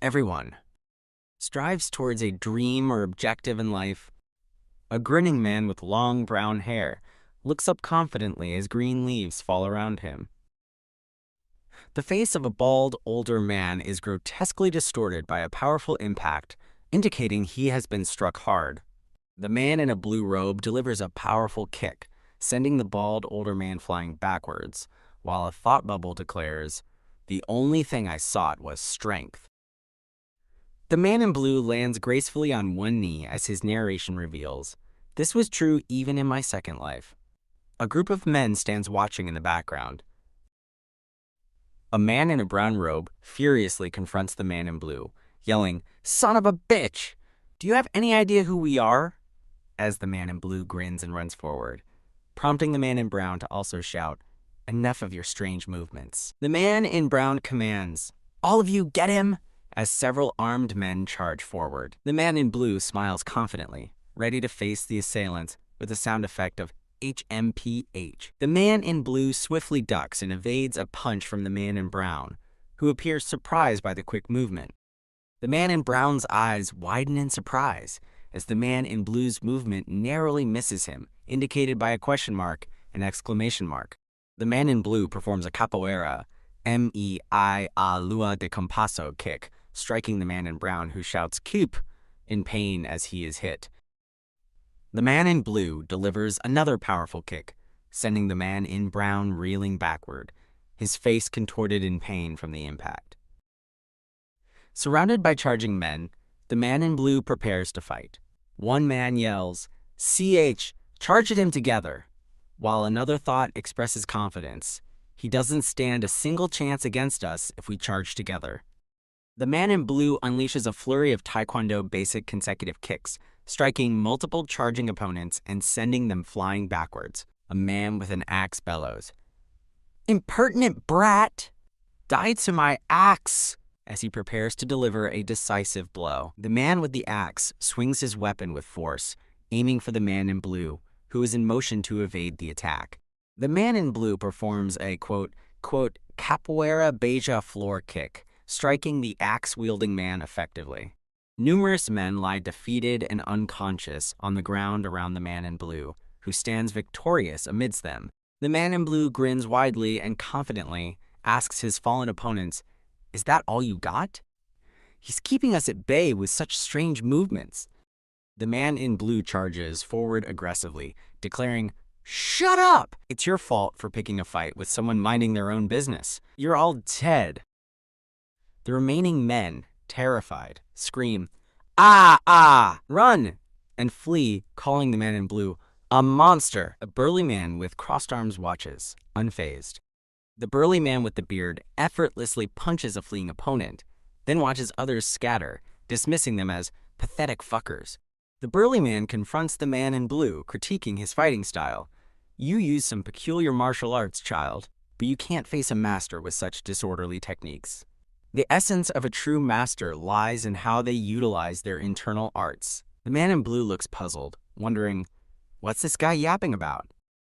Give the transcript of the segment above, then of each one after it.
Everyone strives towards a dream or objective in life. A grinning man with long brown hair looks up confidently as green leaves fall around him. The face of a bald, older man is grotesquely distorted by a powerful impact, indicating he has been struck hard. The man in a blue robe delivers a powerful kick, sending the bald, older man flying backwards, while a thought bubble declares, "The only thing I sought was strength." The man in blue lands gracefully on one knee as his narration reveals, "This was true even in my second life." A group of men stands watching in the background. A man in a brown robe furiously confronts the man in blue, yelling, "Son of a bitch! Do you have any idea who we are?" As the man in blue grins and runs forward, prompting the man in brown to also shout, "Enough of your strange movements." The man in brown commands, "All of you get him!" as several armed men charge forward. The man in blue smiles confidently, ready to face the assailants with the sound effect of HMPH. The man in blue swiftly ducks and evades a punch from the man in brown, who appears surprised by the quick movement. The man in brown's eyes widen in surprise as the man in blue's movement narrowly misses him, indicated by a question mark and exclamation mark. The man in blue performs a capoeira, MEI a lua de compasso kick, striking the man in brown, who shouts "Keep" in pain as he is hit. The man in blue delivers another powerful kick, sending the man in brown reeling backward, his face contorted in pain from the impact. Surrounded by charging men, the man in blue prepares to fight. One man yells, "CH, charge at him together," while another thought expresses confidence. "He doesn't stand a single chance against us if we charge together." The man in blue unleashes a flurry of Taekwondo basic consecutive kicks, striking multiple charging opponents and sending them flying backwards. A man with an axe bellows, "Impertinent brat! Die to my axe!" as he prepares to deliver a decisive blow. The man with the axe swings his weapon with force, aiming for the man in blue, who is in motion to evade the attack. The man in blue performs a capoeira beija floor kick, striking the axe-wielding man effectively. Numerous men lie defeated and unconscious on the ground around the man in blue, who stands victorious amidst them. The man in blue grins widely and confidently asks his fallen opponents, "Is that all you got? He's keeping us at bay with such strange movements." The man in blue charges forward aggressively, declaring, "Shut up! It's your fault for picking a fight with someone minding their own business. You're all dead." The remaining men, terrified, scream, "Ah! Run!" and flee, calling the man in blue a monster. A burly man with crossed arms watches, unfazed. The burly man with the beard effortlessly punches a fleeing opponent, then watches others scatter, dismissing them as pathetic fuckers. The burly man confronts the man in blue, critiquing his fighting style. "You use some peculiar martial arts, child, but you can't face a master with such disorderly techniques." The essence of a true master lies in how they utilize their internal arts. The man in blue looks puzzled, wondering, "What's this guy yapping about?"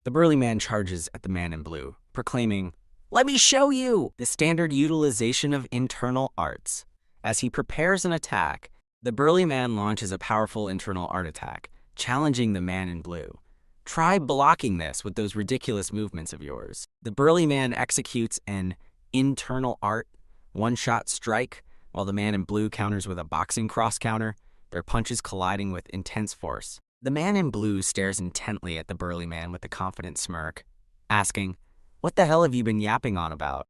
The burly man charges at the man in blue, proclaiming, "Let me show you!" The standard utilization of internal arts. As he prepares an attack, the burly man launches a powerful internal art attack, challenging the man in blue. "Try blocking this with those ridiculous movements of yours." The burly man executes an internal art one-shot strike, while the man in blue counters with a boxing cross-counter, their punches colliding with intense force. The man in blue stares intently at the burly man with a confident smirk, asking, "What the hell have you been yapping on about?"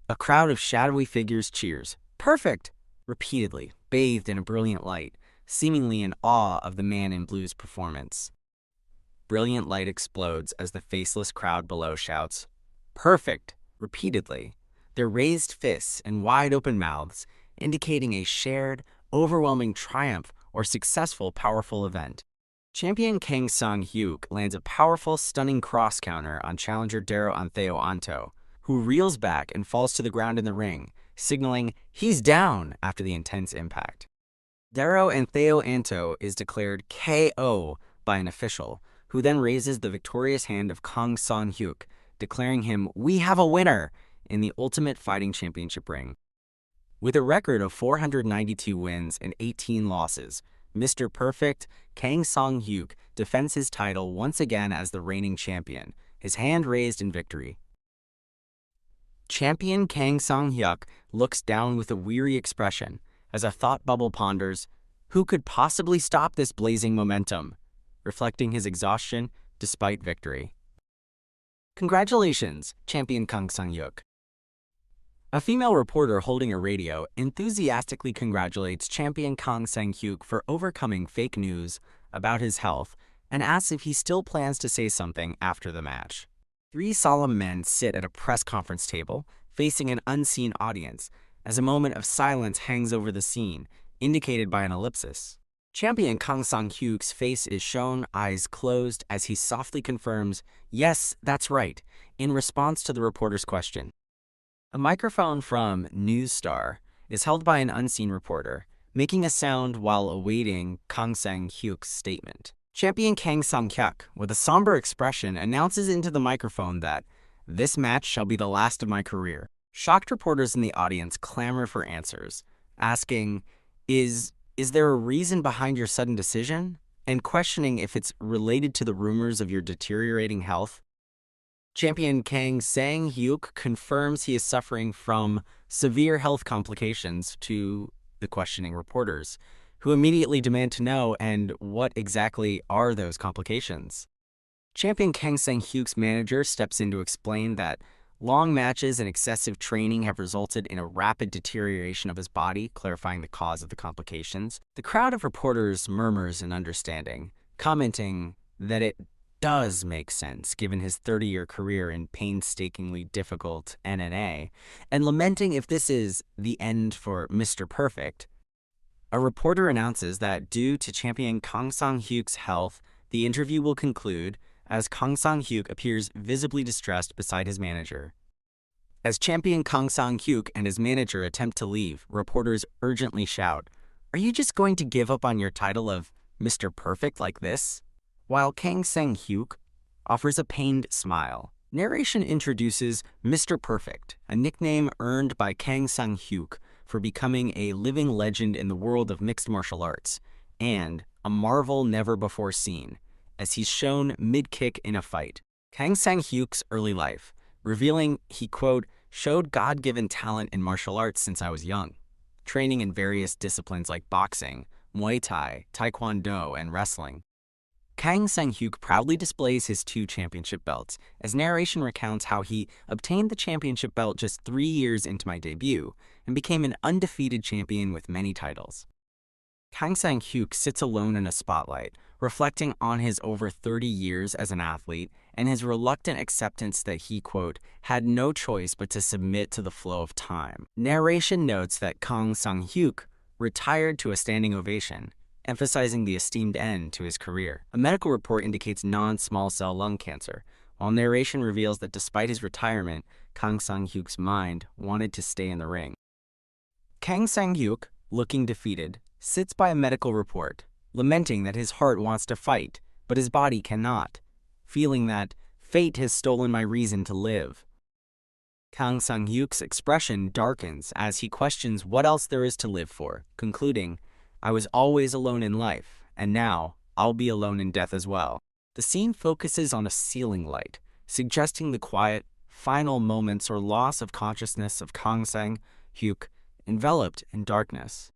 A crowd of shadowy figures cheers, "Perfect!" repeatedly, bathed in a brilliant light, seemingly in awe of the man in blue's performance. Brilliant light explodes as the faceless crowd below shouts, "Perfect!" repeatedly, their raised fists and wide-open mouths indicating a shared, overwhelming triumph or successful, powerful event. Champion Kang Sang Hyuk lands a powerful, stunning cross-counter on challenger Daro Antheo Anto, who reels back and falls to the ground in the ring, signaling he's down after the intense impact. Daro Antheo Anto is declared KO by an official, who then raises the victorious hand of Kang Sang Hyuk, declaring him, "We have a winner!" in the Ultimate Fighting Championship ring. With a record of 492 wins and 18 losses, Mr. Perfect, Kang Sang Hyuk, defends his title once again as the reigning champion, his hand raised in victory. Champion Kang Sang Hyuk looks down with a weary expression as a thought bubble ponders, who could possibly stop this blazing momentum, reflecting his exhaustion despite victory. Congratulations, Champion Kang Sang Hyuk. A female reporter holding a radio enthusiastically congratulates Champion Kang Sang Hyuk for overcoming fake news about his health and asks if he still plans to say something after the match. 3 solemn men sit at a press conference table, facing an unseen audience, as a moment of silence hangs over the scene, indicated by an ellipsis. Champion Kang Sang Hyuk's face is shown, eyes closed, as he softly confirms, "Yes, that's right," in response to the reporter's question. A microphone from News Star is held by an unseen reporter, making a sound while awaiting Kang Sang Hyuk's statement. Champion Kang Sang Hyuk, with a somber expression, announces into the microphone that, "This match shall be the last of my career." Shocked reporters in the audience clamor for answers, asking, Is there a reason behind your sudden decision?" and questioning if it's related to the rumors of your deteriorating health. Champion Kang Sang Hyuk confirms he is suffering from severe health complications to the questioning reporters, who immediately demand to know, and what exactly are those complications? Champion Kang Sang Hyuk's manager steps in to explain that long matches and excessive training have resulted in a rapid deterioration of his body, clarifying the cause of the complications. The crowd of reporters murmurs in understanding, commenting that it does make sense given his 30-year career in painstakingly difficult MMA, and lamenting if this is the end for Mr. Perfect. A reporter announces that due to Champion Kang Sang Hyuk's health, the interview will conclude as Kang Sang Hyuk appears visibly distressed beside his manager. As Champion Kang Sang Hyuk and his manager attempt to leave, reporters urgently shout, "Are you just going to give up on your title of Mr. Perfect like this?" While Kang Sang Hyuk offers a pained smile. Narration introduces Mr. Perfect, a nickname earned by Kang Sang Hyuk for becoming a living legend in the world of mixed martial arts, and a marvel never before seen, as he's shown mid-kick in a fight. Kang Sang Hyuk's early life, revealing he, quote, "showed God-given talent in martial arts since I was young, training in various disciplines like boxing, Muay Thai, Taekwondo, and wrestling." Kang Sang Hyuk proudly displays his 2 championship belts, as narration recounts how he obtained the championship belt just 3 years into my debut and became an undefeated champion with many titles. Kang Sang Hyuk sits alone in a spotlight, reflecting on his over 30 years as an athlete and his reluctant acceptance that he, quote, "had no choice but to submit to the flow of time." Narration notes that Kang Sang Hyuk retired to a standing ovation, emphasizing the esteemed end to his career. A medical report indicates non-small cell lung cancer, while narration reveals that despite his retirement, Kang Sang Hyuk's mind wanted to stay in the ring. Kang Sang Hyuk, looking defeated, sits by a medical report, lamenting that his heart wants to fight, but his body cannot, feeling that fate has stolen my reason to live. Kang Sang Hyuk's expression darkens as he questions what else there is to live for, concluding, "I was always alone in life, and now I'll be alone in death as well." The scene focuses on a ceiling light, suggesting the quiet, final moments or loss of consciousness of Kang Sang Hyuk, enveloped in darkness.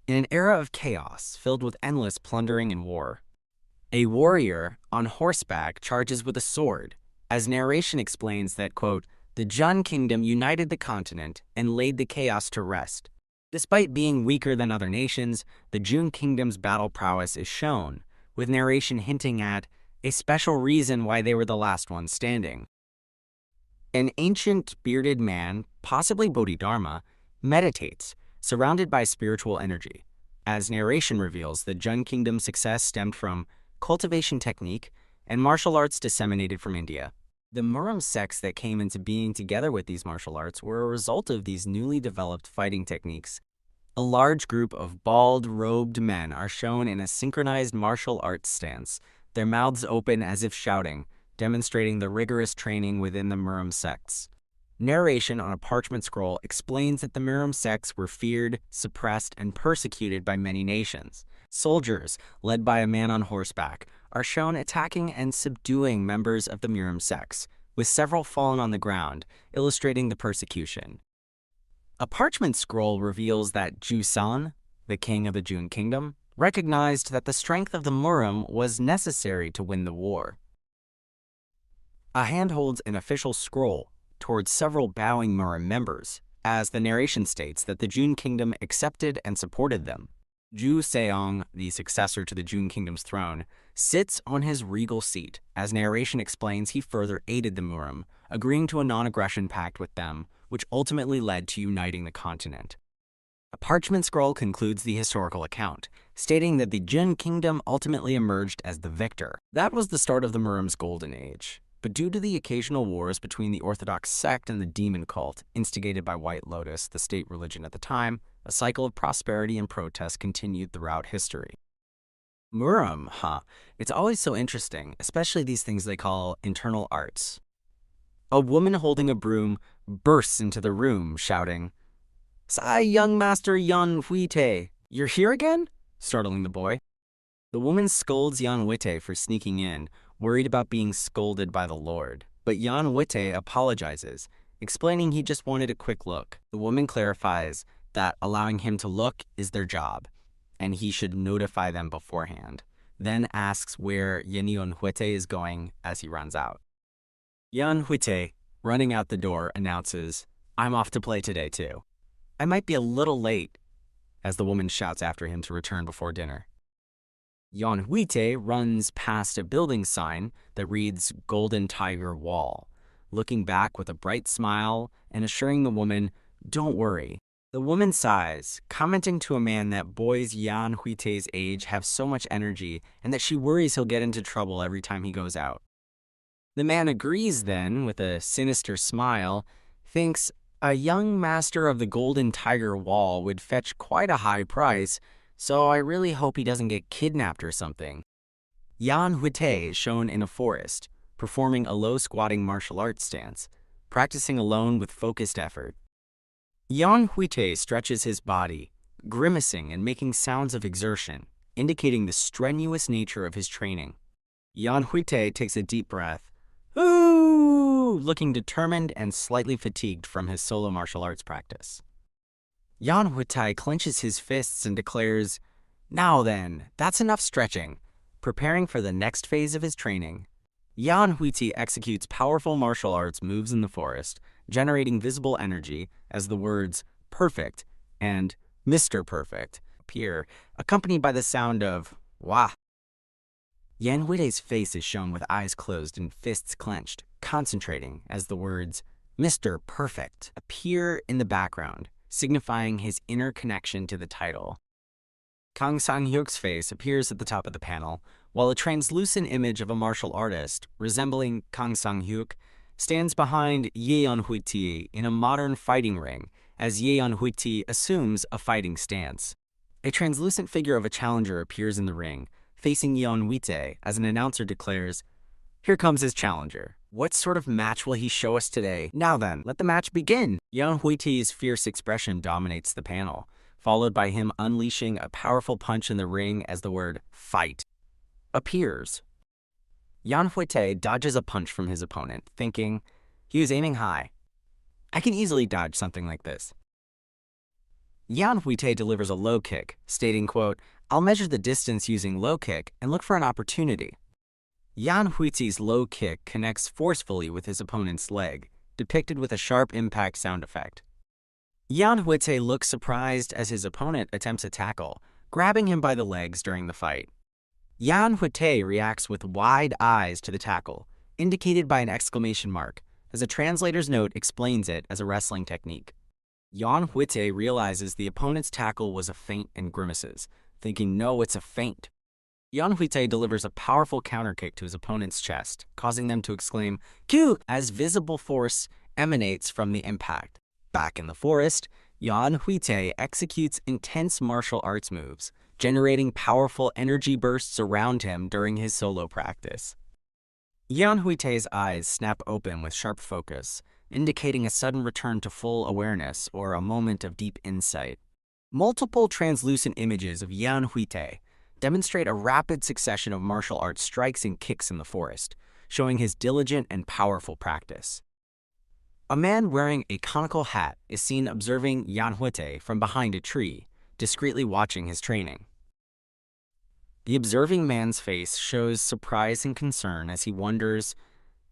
In an era of chaos filled with endless plundering and war, a warrior on horseback charges with a sword, as narration explains that, quote, "the Jun kingdom united the continent and laid the chaos to rest." Despite being weaker than other nations, the Jun kingdom's battle prowess is shown, with narration hinting at a special reason why they were the last ones standing. An ancient bearded man, possibly Bodhidharma, meditates, surrounded by spiritual energy. As narration reveals, the Jun kingdom's success stemmed from cultivation technique and martial arts disseminated from India. The Murim sects that came into being together with these martial arts were a result of these newly developed fighting techniques. A large group of bald, robed men are shown in a synchronized martial arts stance, their mouths open as if shouting, demonstrating the rigorous training within the Murim sects. Narration on a parchment scroll explains that the Murim sects were feared, suppressed, and persecuted by many nations. Soldiers, led by a man on horseback, are shown attacking and subduing members of the Murim sects, with several fallen on the ground, illustrating the persecution. A parchment scroll reveals that Jusan, the king of the Jun kingdom, recognized that the strength of the Murim was necessary to win the war. A hand holds an official scroll towards several bowing Murim members, as the narration states that the Jun kingdom accepted and supported them. Ju Seong, the successor to the Jun kingdom's throne, sits on his regal seat. As narration explains, he further aided the Murim, agreeing to a non-aggression pact with them, which ultimately led to uniting the continent. A parchment scroll concludes the historical account, stating that the Jun kingdom ultimately emerged as the victor. That was the start of the Murim's golden age. But due to the occasional wars between the Orthodox sect and the demon cult, instigated by White Lotus, the state religion at the time, a cycle of prosperity and protest continued throughout history. Murim, it's always so interesting, especially these things they call internal arts. A woman holding a broom bursts into the room, shouting, "Sai, young master Yeon Hwitae, you're here again?" startling the boy. The woman scolds Yeon Hwitae for sneaking in, worried about being scolded by the Lord. But Yeon Hwitae apologizes, explaining he just wanted a quick look. The woman clarifies that allowing him to look is their job, and he should notify them beforehand, then asks where Yeon Hwitae is going as he runs out. Yeon Hwitae, running out the door, announces, "I'm off to play today too. I might be a little late," as the woman shouts after him to return before dinner. Yeon Hwitae runs past a building sign that reads Golden Tiger Wall, looking back with a bright smile and assuring the woman, "Don't worry." The woman sighs, commenting to a man that boys Yeon Hwitae's age have so much energy and that she worries he'll get into trouble every time he goes out. The man agrees then, with a sinister smile, thinks a young master of the Golden Tiger Wall would fetch quite a high price, so I really hope he doesn't get kidnapped or something. Yeon Hwitae is shown in a forest, performing a low squatting martial arts stance, practicing alone with focused effort. Yeon Hwitae stretches his body, grimacing and making sounds of exertion, indicating the strenuous nature of his training. Yeon Hwitae takes a deep breath, looking determined and slightly fatigued from his solo martial arts practice. Yeon Hwitae clenches his fists and declares, "Now then, that's enough stretching," preparing for the next phase of his training. Yeon Hwitae executes powerful martial arts moves in the forest, generating visible energy as the words "perfect" and "Mr. Perfect" appear, accompanied by the sound of "wah." Yeon Hwitae's face is shown with eyes closed and fists clenched, concentrating as the words "Mr. Perfect" appear in the background, signifying his inner connection to the title. Kang Sang Hyuk's face appears at the top of the panel, while a translucent image of a martial artist, resembling Kang Sang Hyuk, stands behind Yeon Hwitae in a modern fighting ring, as Yeon Hwitae assumes a fighting stance. A translucent figure of a challenger appears in the ring, facing Yeon Hwitae, as an announcer declares, "Here comes his challenger. What sort of match will he show us today? Now then, let the match begin." Yeon Hwitae's fierce expression dominates the panel, followed by him unleashing a powerful punch in the ring as the word "fight" appears. Yeon Hwitae dodges a punch from his opponent, thinking, he was aiming high. I can easily dodge something like this. Yeon Hwitae delivers a low kick, stating, quote, "I'll measure the distance using low kick and look for an opportunity." Yeon Hwitae's low kick connects forcefully with his opponent's leg, depicted with a sharp impact sound effect. Yeon Hwitae looks surprised as his opponent attempts a tackle, grabbing him by the legs during the fight. Yeon Hwitae reacts with wide eyes to the tackle, indicated by an exclamation mark, as a translator's note explains it as a wrestling technique. Yeon Hwitae realizes the opponent's tackle was a feint and grimaces, thinking, no, it's a feint. Yeon Hwitae delivers a powerful counterkick to his opponent's chest, causing them to exclaim, "Q!" as visible force emanates from the impact. Back in the forest, Yeon Hwitae executes intense martial arts moves, generating powerful energy bursts around him during his solo practice. Yeon Hwitae's eyes snap open with sharp focus, indicating a sudden return to full awareness or a moment of deep insight. Multiple translucent images of Yeon Hwitae demonstrate a rapid succession of martial arts strikes and kicks in the forest, showing his diligent and powerful practice. A man wearing a conical hat is seen observing Yeon Hwitae from behind a tree, discreetly watching his training. The observing man's face shows surprise and concern as he wonders,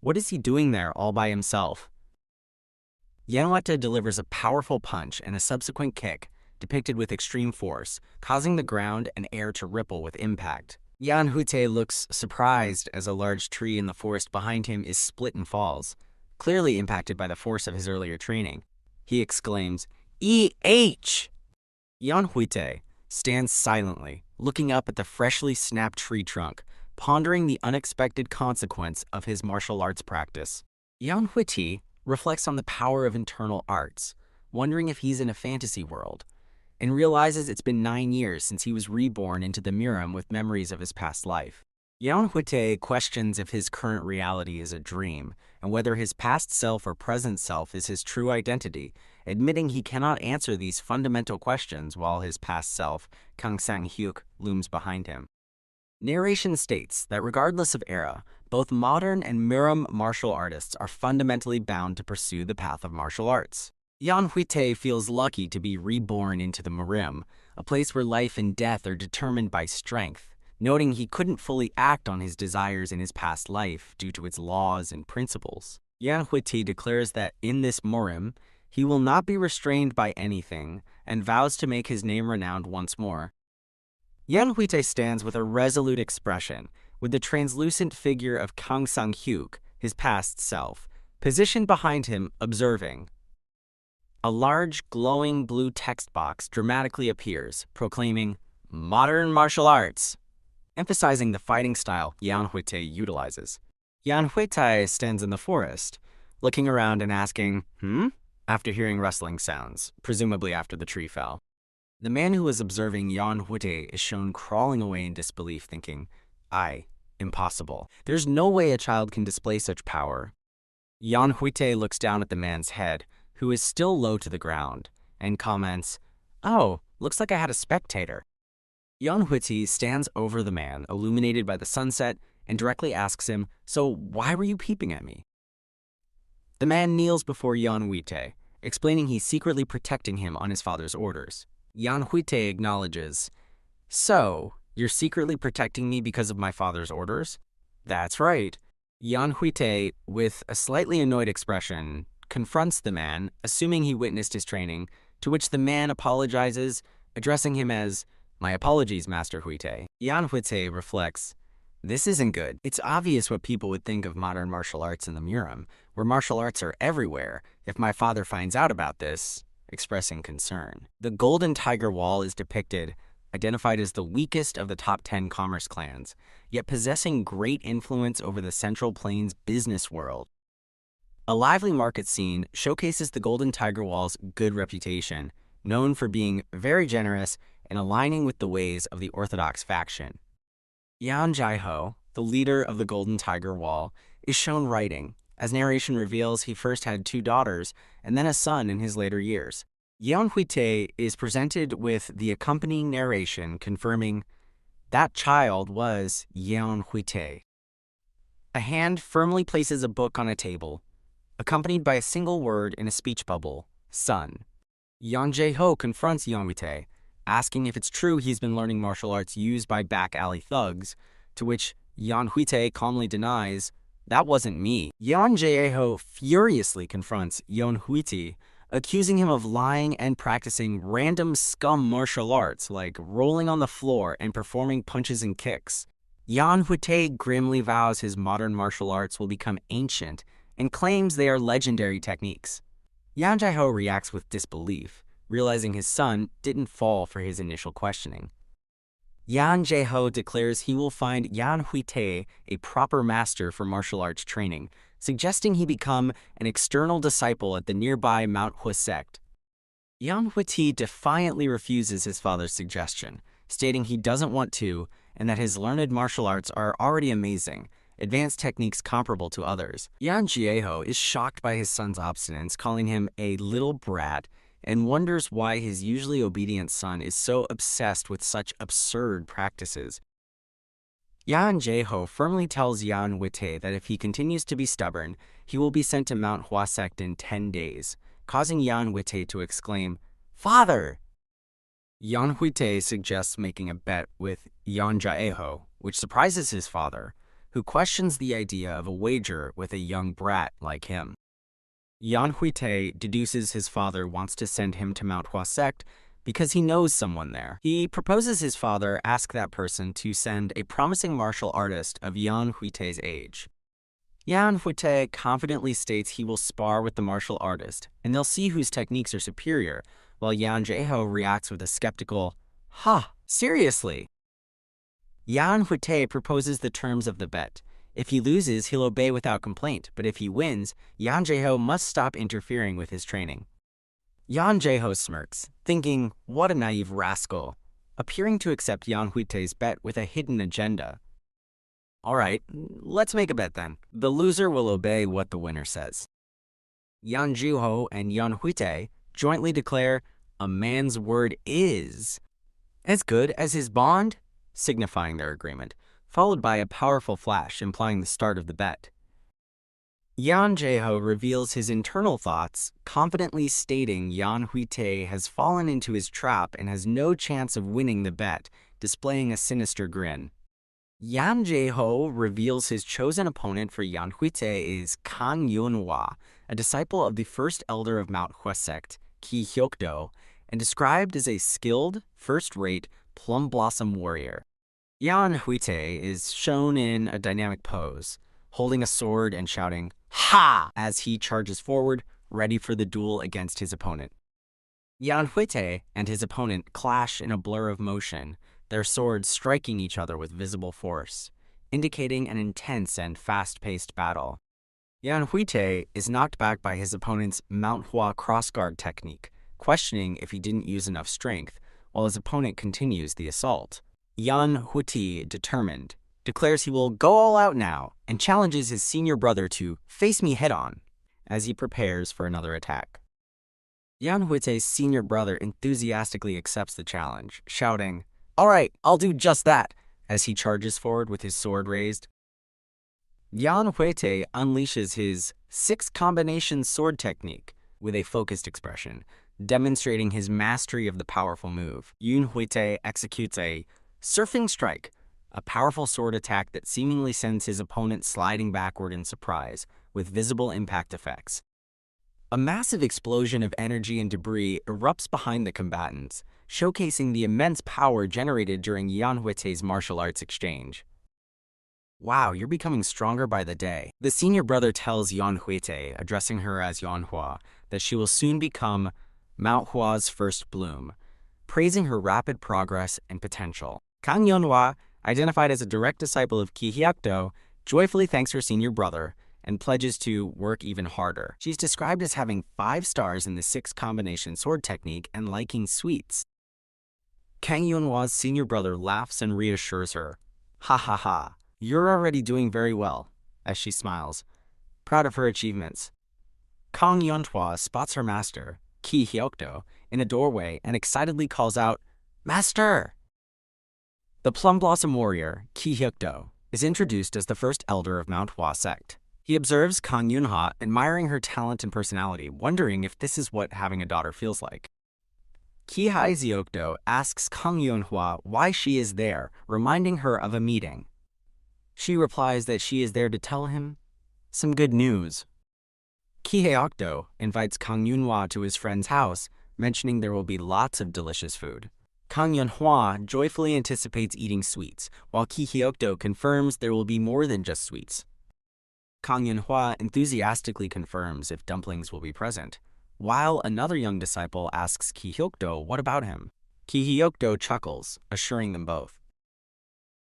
what is he doing there all by himself? Yeon Hwitae delivers a powerful punch and a subsequent kick, depicted with extreme force, causing the ground and air to ripple with impact. Yeon Hwitae looks surprised as a large tree in the forest behind him is split and falls, clearly impacted by the force of his earlier training. He exclaims, "E.H.!" Yeon Hwitae stands silently, looking up at the freshly snapped tree trunk, pondering the unexpected consequence of his martial arts practice. Yeon Hwitae reflects on the power of internal arts, wondering if he's in a fantasy world, and realizes it's been 9 years since he was reborn into the Murim with memories of his past life. Yeon Hwitae questions if his current reality is a dream, and whether his past self or present self is his true identity, admitting he cannot answer these fundamental questions while his past self, Kang Sang Hyuk, looms behind him. Narration states that regardless of era, both modern and Murim martial artists are fundamentally bound to pursue the path of martial arts. Yeon Hwitae feels lucky to be reborn into the Murim, a place where life and death are determined by strength, noting he couldn't fully act on his desires in his past life due to its laws and principles. Yeon Hwitae declares that in this Murim, he will not be restrained by anything and vows to make his name renowned once more. Yeon Hwitae stands with a resolute expression, with the translucent figure of Kang Sang Hyuk, his past self, positioned behind him, observing. A large, glowing blue text box dramatically appears, proclaiming, "Modern Martial Arts," emphasizing the fighting style Yeon Hwitae utilizes. Yeon Hwitae stands in the forest, looking around and asking, after hearing rustling sounds, presumably after the tree fell. The man who was observing Yeon Hwitae is shown crawling away in disbelief, thinking, impossible. There's no way a child can display such power. Yeon Hwitae looks down at the man's head, who is still low to the ground, and comments, "Oh, looks like I had a spectator." Yeon Hwitae stands over the man, illuminated by the sunset, and directly asks him, "So why were you peeping at me?" The man kneels before Yeon Hwitae, explaining he's secretly protecting him on his father's orders. Yeon Hwitae acknowledges, "So, you're secretly protecting me because of my father's orders?" "That's right." Yeon Hwitae, with a slightly annoyed expression, confronts the man, assuming he witnessed his training, to which the man apologizes, addressing him as, "My apologies, Master Hwitae." Yeon Hwitae reflects, "This isn't good. It's obvious what people would think of modern martial arts in the Murim, where martial arts are everywhere, if my father finds out about this," expressing concern. The Golden Tiger Wall is depicted, identified as the weakest of the top 10 commerce clans, yet possessing great influence over the Central Plains business world. A lively market scene showcases the Golden Tiger Wall's good reputation, known for being very generous and aligning with the ways of the Orthodox faction. Yeon Hwitae, the leader of the Golden Tiger Wall, is shown writing. As narration reveals, he first had 2 daughters and then a son in his later years. Yeon Hwitae is presented with the accompanying narration confirming that child was Yeon Hwitae. A hand firmly places a book on a table, accompanied by a single word in a speech bubble, "son." Yeon Hwitae confronts Yeon Hwitae, asking if it's true he's been learning martial arts used by back alley thugs, to which Yeon Hwitae calmly denies, "That wasn't me." Yeon Hwitae furiously confronts Yeon Hwitae, accusing him of lying and practicing random scum martial arts like rolling on the floor and performing punches and kicks. Yeon Hwitae grimly vows his modern martial arts will become ancient and claims they are legendary techniques. Yeon Hwitae reacts with disbelief, realizing his son didn't fall for his initial questioning. Yeon Hwitae declares he will find Yeon Hwitae a proper master for martial arts training, suggesting he become an external disciple at the nearby Manhwa sect. Yeon Hwitae defiantly refuses his father's suggestion, stating he doesn't want to and that his learned martial arts are already amazing, advanced techniques comparable to others. Jianghu is shocked by his son's obstinance, calling him a little brat, and wonders why his usually obedient son is so obsessed with such absurd practices. Jianghu firmly tells Yeon Hwitae that if he continues to be stubborn, he will be sent to Manhwa sect in 10 days, causing Yeon Hwitae to exclaim, "Father!" Yeon Hwitae suggests making a bet with Jianghu, which surprises his father, who questions the idea of a wager with a young brat like him. Yeon Hwitae deduces his father wants to send him to Manhwa sect because he knows someone there. He proposes his father ask that person to send a promising martial artist of Yeon Hwitae's age. Yeon Hwitae confidently states he will spar with the martial artist, and they'll see whose techniques are superior, while Jianghu reacts with a skeptical, "Ha, seriously?" Yeon Hwitae proposes the terms of the bet. If he loses, he'll obey without complaint, but if he wins, Jianghu must stop interfering with his training. Jianghu smirks, thinking, what a naive rascal, appearing to accept Yeon Hwitae's bet with a hidden agenda. Alright, let's make a bet then. The loser will obey what the winner says. Jianghu and Yeon Hwitae jointly declare, "A man's word is as good as his bond," signifying their agreement, followed by a powerful flash implying the start of the bet. Jianghu reveals his internal thoughts, confidently stating Yeon Hwitae has fallen into his trap and has no chance of winning the bet, displaying a sinister grin. Jianghu reveals his chosen opponent for Yeon Hwitae is Kang Sang, a disciple of the first elder of Manhwa sect, Judo, and described as a skilled, first-rate, plum blossom warrior. Yeon Hwitae is shown in a dynamic pose, holding a sword and shouting, "Ha!" as he charges forward, ready for the duel against his opponent. Yeon Hwitae and his opponent clash in a blur of motion, their swords striking each other with visible force, indicating an intense and fast-paced battle. Yeon Hwitae is knocked back by his opponent's Manhwa crossguard technique, questioning if he didn't use enough strength, while his opponent continues the assault. Yeon Hwitae, determined, declares he will go all out now and challenges his senior brother to face me head-on as he prepares for another attack. Yeon Hwitae's senior brother enthusiastically accepts the challenge, shouting, "All right, I'll do just that," as he charges forward with his sword raised. Yeon Hwitae unleashes his 6-combination sword technique with a focused expression, demonstrating his mastery of the powerful move. Yeon Hwitae executes a surfing strike, a powerful sword attack that seemingly sends his opponent sliding backward in surprise, with visible impact effects. A massive explosion of energy and debris erupts behind the combatants, showcasing the immense power generated during Yeon Hwitae's martial arts exchange. "Wow, you're becoming stronger by the day." The senior brother tells Yeon Hwitae, addressing her as Yeonhwa, that she will soon become Manhwa's first bloom, praising her rapid progress and potential. Kang Yeonhwa, identified as a direct disciple of Judo, joyfully thanks her senior brother and pledges to work even harder. She's described as having 5 stars in the 6-combination sword technique and liking sweets. Kang Yeonhwa's senior brother laughs and reassures her, "Ha ha ha, you're already doing very well," as she smiles, proud of her achievements. Kang Yeonhwa spots her master, Judo, in a doorway and excitedly calls out, "Master!" The Plum Blossom Warrior, Judo, is introduced as the first elder of Manhwa sect. He observes Kang Yeonhwa, admiring her talent and personality, wondering if this is what having a daughter feels like. Judo asks Kang Yeonhwa why she is there, reminding her of a meeting. She replies that she is there to tell him some good news. Judo invites Kang Yeonhwa to his friend's house, mentioning there will be lots of delicious food. Kang Yeonhwa joyfully anticipates eating sweets, while Judo confirms there will be more than just sweets. Kang Yeonhwa enthusiastically confirms if dumplings will be present, while another young disciple asks Judo what about him. Judo chuckles, assuring them both.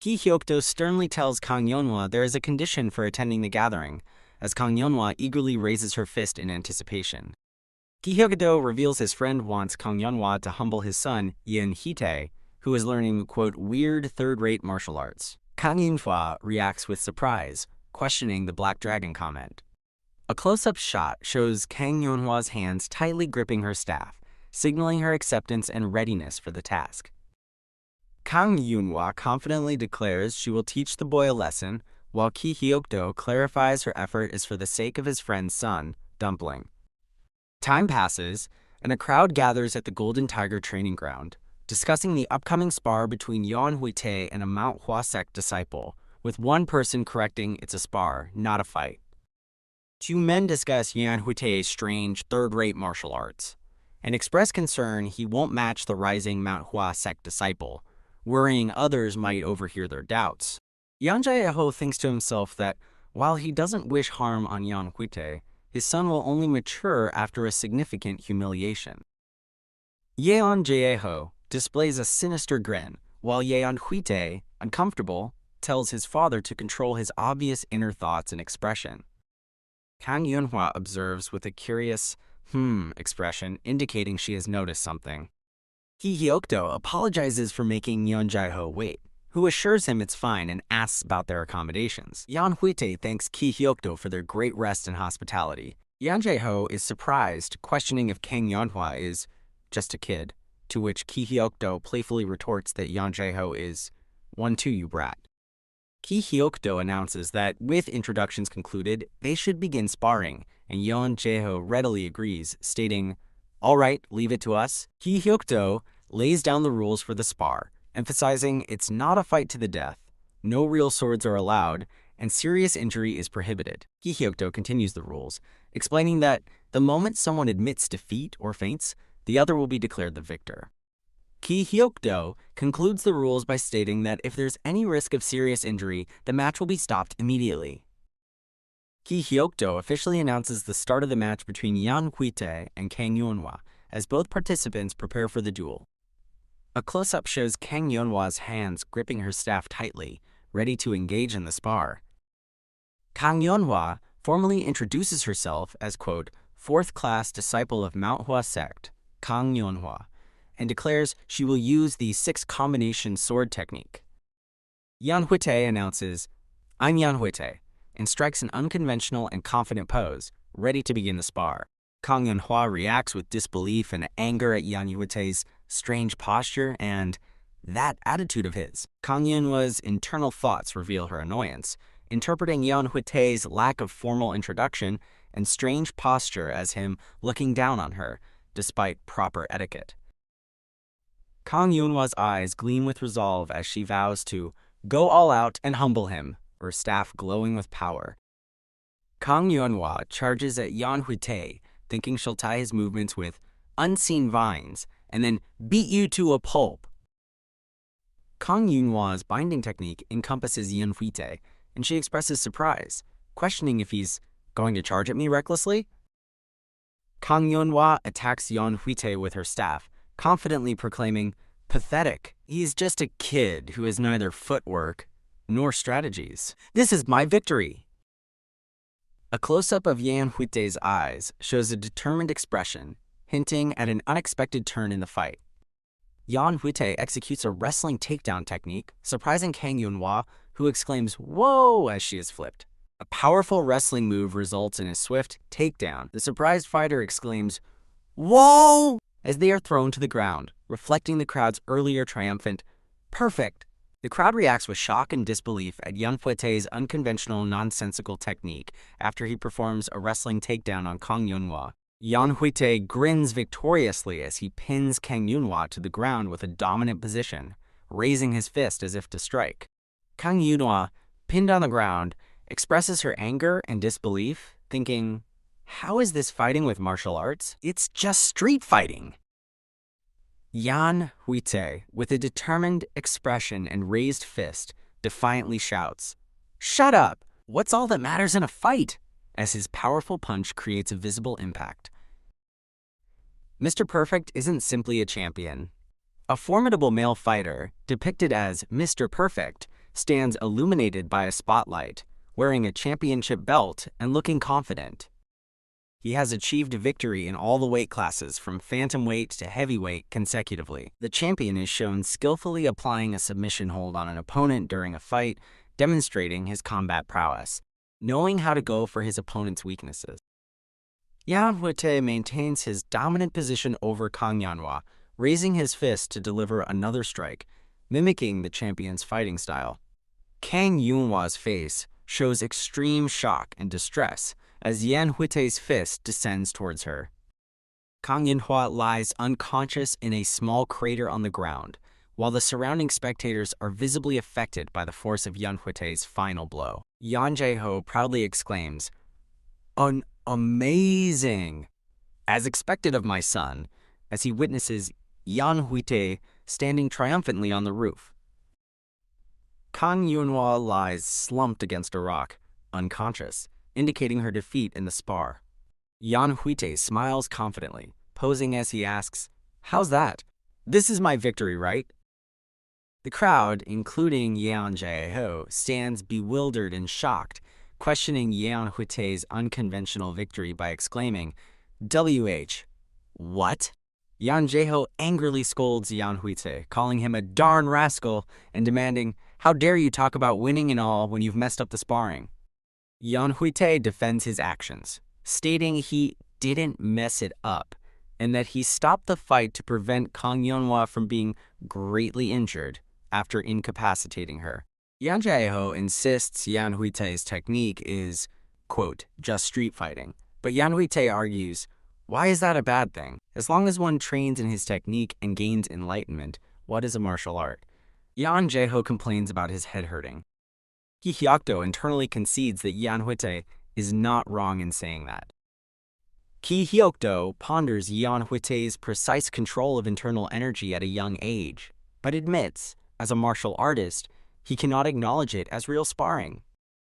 Judo sternly tells Kang Yeonhwa there is a condition for attending the gathering, as Kang Yeonhwa eagerly raises her fist in anticipation. Judo reveals his friend wants Kang Yeonhwa to humble his son, Yeon Hwitae, who is learning, quote, weird third-rate martial arts. Kang Yeonhwa reacts with surprise, questioning the Black Dragon comment. A close-up shot shows Kang Yeonhwa's hands tightly gripping her staff, signaling her acceptance and readiness for the task. Kang Yeonhwa confidently declares she will teach the boy a lesson, while Ki Hyuk-do clarifies her effort is for the sake of his friend's son, Dumpling. Time passes, and a crowd gathers at the Golden Tiger training ground, discussing the upcoming spar between Yeon Hwitae and a Manhwa sect disciple, with one person correcting it's a spar, not a fight. Two men discuss Yeon Hwitae's strange, third-rate martial arts, and express concern he won't match the rising Manhwa sect disciple, worrying others might overhear their doubts. Yeon Jae-ho thinks to himself that, while he doesn't wish harm on Yeon Hwitae, his son will only mature after a significant humiliation. Yeon Jae-ho displays a sinister grin, while Yeon Hwitae, uncomfortable, tells his father to control his obvious inner thoughts and expression. Kang Yeonhwa observes with a curious, expression, indicating she has noticed something. Ki Hyuk-do apologizes for making Yeon Jae-ho wait, who assures him it's fine and asks about their accommodations. Yeon Hwitae thanks Ki Hyuk-do for their great rest and hospitality. Yeon Jae-ho is surprised, questioning if Kang Yeonhwa is just a kid, to which Ki Hyuk-do playfully retorts that Yeon Jae-ho is, "One too, you brat." Ki Hyuk-do announces that, with introductions concluded, they should begin sparring, and Yeon Jae-ho readily agrees, stating, "All right, leave it to us." Ki Hyuk-do lays down the rules for the spar, emphasizing it's not a fight to the death, no real swords are allowed, and serious injury is prohibited. Ki Hyuk-do continues the rules, explaining that the moment someone admits defeat or faints, the other will be declared the victor. Ki Hyuk-do concludes the rules by stating that if there's any risk of serious injury, the match will be stopped immediately. Ki Hyuk-do officially announces the start of the match between Yeon Hwitae and Kang Yeonhwa, as both participants prepare for the duel. A close-up shows Kang Yeonhwa's hands gripping her staff tightly, ready to engage in the spar. Kang Yeonhwa formally introduces herself as, quote, fourth-class disciple of Manhwa sect, Kang Yeonhwa, and declares she will use the six-combination sword technique. Yeon Hwitae announces, "I'm Yeon Hwitae," and strikes an unconventional and confident pose, ready to begin the spar. Kang Yeonhwa reacts with disbelief and anger at Yeon Hwitae's strange posture and that attitude of his. Kang Yeonhwa's internal thoughts reveal her annoyance, interpreting Yeon Hwitae's lack of formal introduction and strange posture as him looking down on her, despite proper etiquette. Kang Yeonhwa's eyes gleam with resolve as she vows to go all out and humble him, her staff glowing with power. Kang Yeonhwa charges at Yeon Hwitae, thinking she'll tie his movements with unseen vines and then beat you to a pulp. Kang Yeonhwa's binding technique encompasses Yeon Hwitae, and she expresses surprise, questioning if he's going to charge at me recklessly. Kang Yeonhwa attacks Yeon Hwitae with her staff, confidently proclaiming, "Pathetic. He's just a kid who has neither footwork nor strategies. This is my victory." A close-up of Yeon Hwitae's eyes shows a determined expression, hinting at an unexpected turn in the fight. Yeon Hwitae executes a wrestling takedown technique, surprising Kang Yeonhwa, who exclaims, "Whoa!" as she is flipped. A powerful wrestling move results in a swift takedown. The surprised fighter exclaims, "Whoa!" as they are thrown to the ground, reflecting the crowd's earlier triumphant, "Perfect." The crowd reacts with shock and disbelief at Yeon Hwitae's unconventional, nonsensical technique after he performs a wrestling takedown on Kang Yeonhwa. Yeon Hwitae grins victoriously as he pins Kang Yeonhwa to the ground with a dominant position, raising his fist as if to strike. Kang Yeonhwa, pinned on the ground, expresses her anger and disbelief, thinking, "How is this fighting with martial arts? It's just street fighting." Yeon Hwitae, with a determined expression and raised fist, defiantly shouts, "Shut up! What's all that matters in a fight?" as his powerful punch creates a visible impact. Mr. Perfect isn't simply a champion. A formidable male fighter, depicted as Mr. Perfect, stands illuminated by a spotlight, wearing a championship belt and looking confident. He has achieved victory in all the weight classes from phantomweight to heavyweight consecutively. The champion is shown skillfully applying a submission hold on an opponent during a fight, demonstrating his combat prowess. knowing how to go for his opponent's weaknesses. Yeon Hwitae maintains his dominant position over Kang Yanhwa, raising his fist to deliver another strike, mimicking the champion's fighting style. Kang Yunhwa's face shows extreme shock and distress as Yeon Hwitae's fist descends towards her. Kang Yanhwa lies unconscious in a small crater on the ground, while the surrounding spectators are visibly affected by the force of Yeon Hwitae's final blow. Yeon Jae-ho proudly exclaims, "Amazing!" as expected of my son, as he witnesses Yeon Hwitae standing triumphantly on the roof. Kang Yunhwa lies slumped against a rock, unconscious, indicating her defeat in the spar. Yeon Hwitae smiles confidently, posing as he asks, "How's that? This is my victory, right?" The crowd, including Yeon Jae-ho, stands bewildered and shocked, questioning Yeon Hwitae's unconventional victory by exclaiming, "WH, what?" Yeon Jae-ho angrily scolds Yeon Hwitae, calling him a darn rascal and demanding, "How dare you talk about winning and all when you've messed up the sparring?" Yeon Hwitae defends his actions, stating he didn't mess it up and that he stopped the fight to prevent Kang Yunhwa from being greatly injured after incapacitating her. Yeon Jae-ho insists Yeon Hwitae's technique is, quote, just street fighting, but Yeon Hwitae argues, why is that a bad thing? As long as one trains in his technique and gains enlightenment, what is a martial art? Yeon Jae-ho complains about his head hurting. Ki Hyuk-do internally concedes that Yeon Hwitae is not wrong in saying that. Ki Hyuk-do ponders Yeon Hwitae's precise control of internal energy at a young age, but admits, as a martial artist, he cannot acknowledge it as real sparring.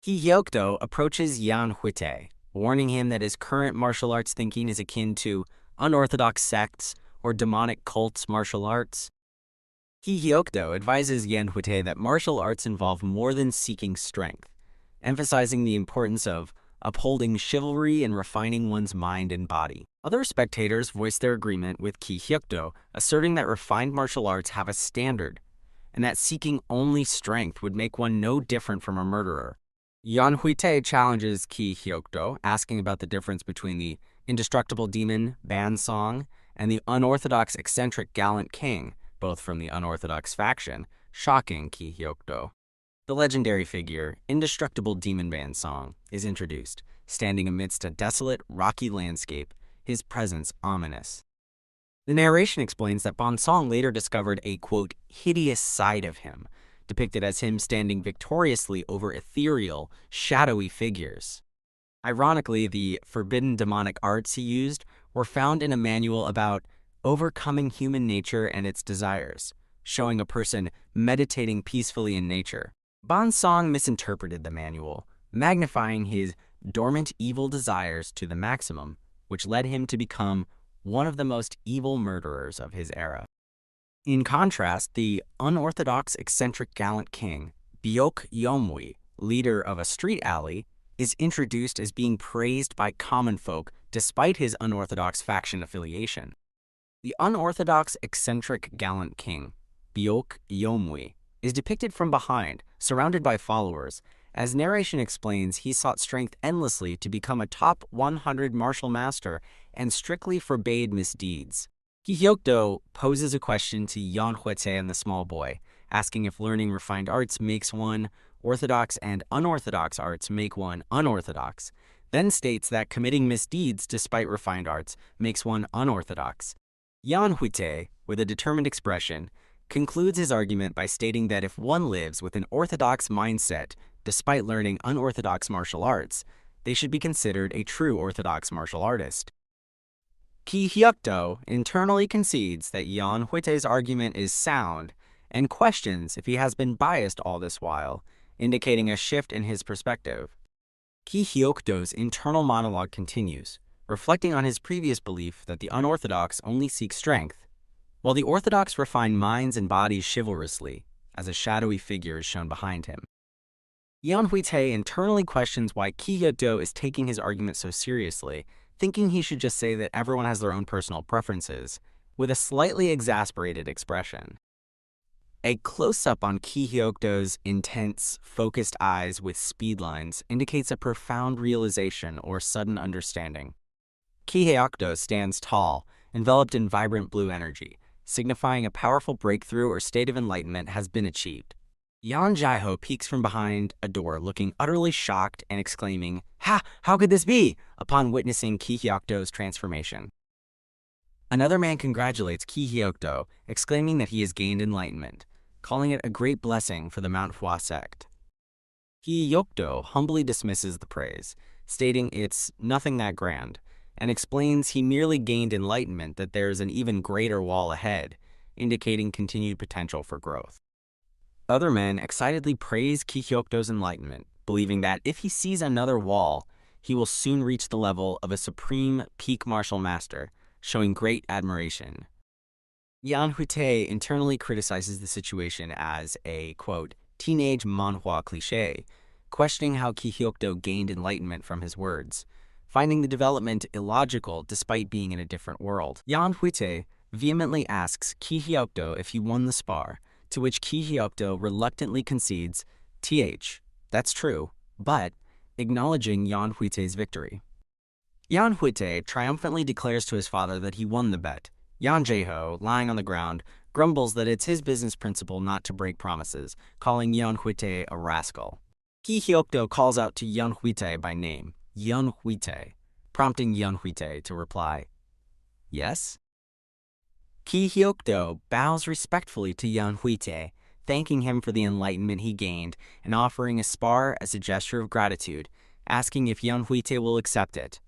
Ki Hyuk-do approaches Yeon Hwitae, warning him that his current martial arts thinking is akin to unorthodox sects or demonic cults martial arts. Ki Hyuk-do advises Yeon Hwitae that martial arts involve more than seeking strength, emphasizing the importance of upholding chivalry and refining one's mind and body. Other spectators voice their agreement with Ki Hyuk-do, asserting that refined martial arts have a standard, and that seeking only strength would make one no different from a murderer. Yeon Hwitae challenges Ki Hyuk-do, asking about the difference between the indestructible demon, band song, and the unorthodox eccentric gallant king, both from the unorthodox faction, shocking Ki Hyuk-do. The legendary figure, Indestructible Demon Band Song, is introduced, standing amidst a desolate, rocky landscape, his presence ominous. The narration explains that Band Song later discovered a, quote, hideous side of him, depicted as him standing victoriously over ethereal, shadowy figures. Ironically, the forbidden demonic arts he used were found in a manual about overcoming human nature and its desires, showing a person meditating peacefully in nature. Band Song misinterpreted the manual, magnifying his dormant evil desires to the maximum, which led him to become one of the most evil murderers of his era. In contrast, the unorthodox eccentric gallant king, Byok Yeomwi, leader of a street alley, is introduced as being praised by common folk despite his unorthodox faction affiliation. The unorthodox eccentric gallant king, Byok Yeomwi, is depicted from behind, surrounded by followers. As narration explains, he sought strength endlessly to become a top 100 martial master and strictly forbade misdeeds. Ki Hyuk-do poses a question to Yeon Hwitae and the small boy, asking if learning refined arts makes one orthodox and unorthodox arts make one unorthodox, then states that committing misdeeds despite refined arts makes one unorthodox. Yeon Hwitae, with a determined expression, concludes his argument by stating that if one lives with an orthodox mindset despite learning unorthodox martial arts, they should be considered a true orthodox martial artist. Ki Hyuk-do internally concedes that Yeon Hwitae's argument is sound and questions if he has been biased all this while, indicating a shift in his perspective. Ki Hyuk-do's internal monologue continues, reflecting on his previous belief that the unorthodox only seek strength, while the orthodox refine minds and bodies chivalrously, as a shadowy figure is shown behind him. Yeon Hwitae internally questions why Ki Hyuk-do is taking his argument so seriously, thinking he should just say that everyone has their own personal preferences, with a slightly exasperated expression. A close-up on Ki Hyokdo's intense, focused eyes with speed lines indicates a profound realization or sudden understanding. Ki Hyokdo stands tall, enveloped in vibrant blue energy, signifying a powerful breakthrough or state of enlightenment has been achieved. Yeon Hwitae peeks from behind a door, looking utterly shocked and exclaiming, "Ha! How could this be?" upon witnessing Ki Hyokdo's transformation. Another man congratulates Ki Hyokdo, exclaiming that he has gained enlightenment, calling it a great blessing for the Manhwa sect. Ki Hyokdo humbly dismisses the praise, stating it's nothing that grand, and explains he merely gained enlightenment, that there's an even greater wall ahead, indicating continued potential for growth. Other men excitedly praise Ki Hyokdo's enlightenment, believing that if he sees another wall, he will soon reach the level of a supreme peak martial master, showing great admiration. Yeon Hwitae internally criticizes the situation as a, quote, teenage Manhwa cliché, questioning how Ki Hyokdo gained enlightenment from his words, finding the development illogical despite being in a different world. Yeon Hwitae vehemently asks Ki Hyokdo if he won the spar, to which Ki Hyokdo reluctantly concedes, that's true, but acknowledging Yeon Hwitae's victory. Yeon Hwitae triumphantly declares to his father that he won the bet. Yeon Jae-ho, lying on the ground, grumbles that it's his business principle not to break promises, calling Yeon Hwitae a rascal. Ki Hyokdo calls out to Yeon Hwitae by name, Yeon Hwitae, prompting Yeon Hwitae to reply, "Yes?" Ki Hyokdo bows respectfully to Yeon Hwitae, thanking him for the enlightenment he gained and offering a spar as a gesture of gratitude, asking if Yeon Hwitae will accept it.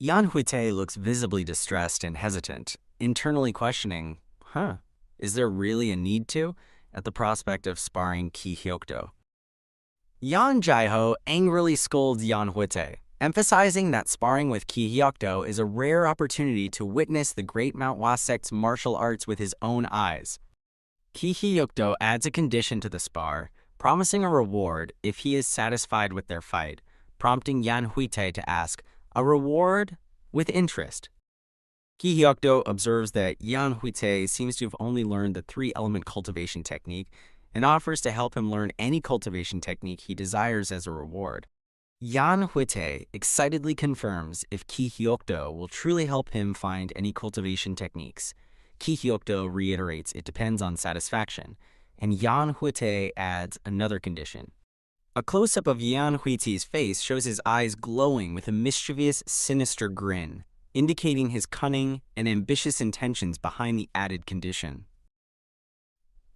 Yeon Hwitae looks visibly distressed and hesitant, internally questioning, is there really a need to, at the prospect of sparring Ki Hyokdo. Yeon Jae-ho angrily scolds Yeon Hwitae, emphasizing that sparring with Ki Hyokdo is a rare opportunity to witness the great Manhwa sect's martial arts with his own eyes. Ki Hyokdo adds a condition to the spar, promising a reward if he is satisfied with their fight, prompting Yeon Hwitae to ask, "A reward with interest?" Ki Hyokdo observes that Yeon Hwitae seems to have only learned the three-element cultivation technique and offers to help him learn any cultivation technique he desires as a reward. Yeon Hwitae excitedly confirms if Ki Hyokdo will truly help him find any cultivation techniques. Ki Hyokdo reiterates it depends on satisfaction, and Yeon Hwitae adds another condition. A close-up of Yeon Hwitae's face shows his eyes glowing with a mischievous, sinister grin, indicating his cunning and ambitious intentions behind the added condition.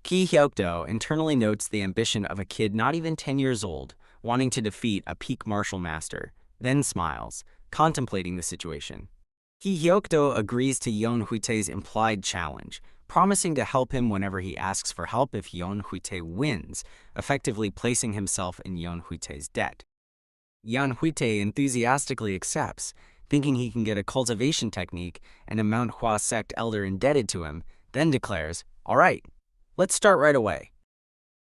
Ki Hyokdo internally notes the ambition of a kid not even 10 years old, wanting to defeat a peak martial master, then smiles, contemplating the situation. Ki Hyokdo agrees to Yeon Hwitae's implied challenge, promising to help him whenever he asks for help if Yeon Hwitae wins, effectively placing himself in Yeon Hwitae's debt. Yeon Hwitae enthusiastically accepts, thinking he can get a cultivation technique and a Manhwa sect elder indebted to him, then declares, "All right, let's start right away."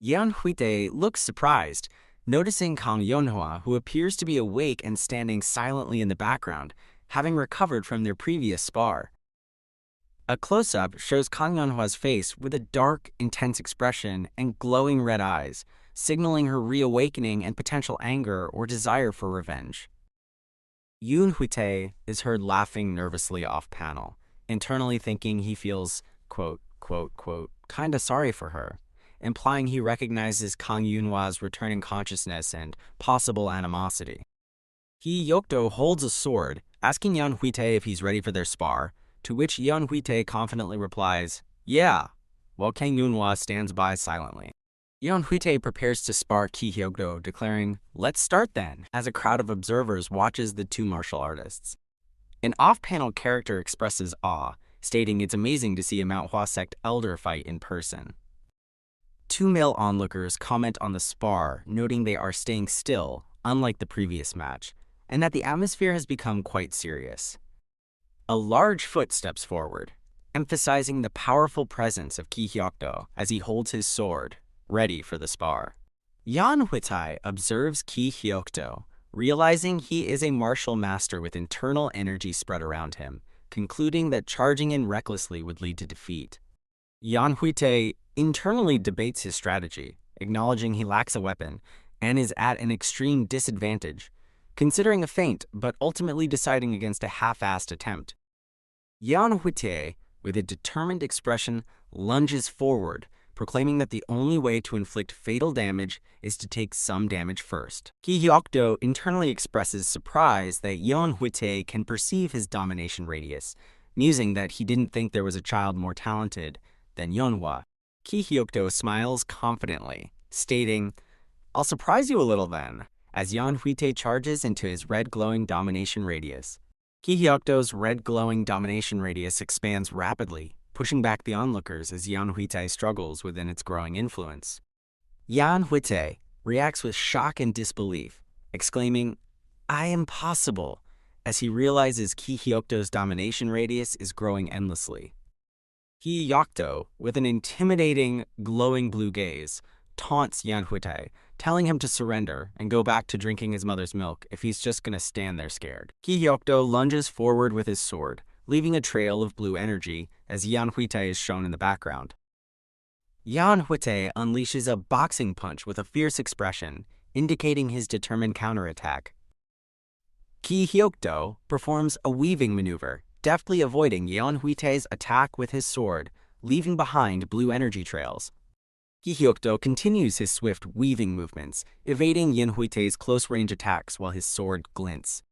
Yeon Hwitae looks surprised, noticing Kang Yeonhwa, who appears to be awake and standing silently in the background, having recovered from their previous spar. A close-up shows Kang Yeonhwa's face with a dark, intense expression and glowing red eyes, signaling her reawakening and potential anger or desire for revenge. Yeon Hwitae is heard laughing nervously off-panel, internally thinking he feels, quote, kinda sorry for her, implying he recognizes Kang Yeonhwa's returning consciousness and possible animosity. Ki Hyokdo holds a sword, asking Yeon Hwitae if he's ready for their spar, to which Yeon Hwitae confidently replies, "Yeah," while Kang Yeonhwa stands by silently. Yeon Hwitae prepares to spar Ki Hyokdo, declaring, "Let's start then," as a crowd of observers watches the two martial artists. An off-panel character expresses awe, stating it's amazing to see a Manhwa sect elder fight in person. Two male onlookers comment on the spar, noting they are staying still, unlike the previous match, and that the atmosphere has become quite serious. A large foot steps forward, emphasizing the powerful presence of Ki Hyokdo as he holds his sword, ready for the spar. Yeon Hwitae observes Ki Hyokdo, realizing he is a martial master with internal energy spread around him, concluding that charging in recklessly would lead to defeat. Yeon Hwitae internally debates his strategy, acknowledging he lacks a weapon and is at an extreme disadvantage, considering a feint but ultimately deciding against a half-assed attempt. Yeon Hwitae, with a determined expression, lunges forward, proclaiming that the only way to inflict fatal damage is to take some damage first. Ki Hyuk-do internally expresses surprise that Yeon Hwitae can perceive his domination radius, musing that he didn't think there was a child more talented than Yeonhwa. Ki Hyuk-do smiles confidently, stating, "I'll surprise you a little then," as Yeon Hwitae charges into his red glowing domination radius. Ki Hyuk-do's red glowing domination radius expands rapidly, pushing back the onlookers as Yeon Hwitae struggles within its growing influence. Yeon Hwitae reacts with shock and disbelief, exclaiming, "I am possible," as he realizes Ki Hyuk-do's domination radius is growing endlessly. Ki Hyuk-do, with an intimidating, glowing blue gaze, taunts Yeon Hwitae, telling him to surrender and go back to drinking his mother's milk if he's just gonna stand there scared. Ki Hyuk-do lunges forward with his sword, leaving a trail of blue energy as Yeon Hwitae is shown in the background. Yeon Hwitae unleashes a boxing punch with a fierce expression, indicating his determined counterattack. Ki Hyuk-do performs a weaving maneuver, deftly avoiding Yeon Hwitae's attack with his sword, leaving behind blue energy trails. Ki Hyuk-do continues his swift weaving movements, evading Yeon Hwitae's close-range attacks while his sword glints.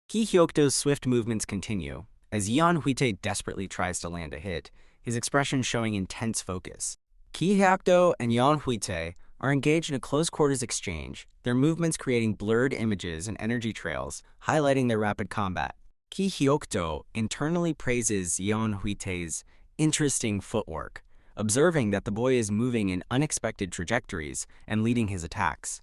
Ki Hyuk-do's swift movements continue, as Yeon Hwitae desperately tries to land a hit, his expression showing intense focus. Ki Hyuk-do and Yeon Hwitae are engaged in a close-quarters exchange, their movements creating blurred images and energy trails, highlighting their rapid combat. Ki Hyuk-do internally praises Yeon Hwitae's interesting footwork, observing that the boy is moving in unexpected trajectories and leading his attacks.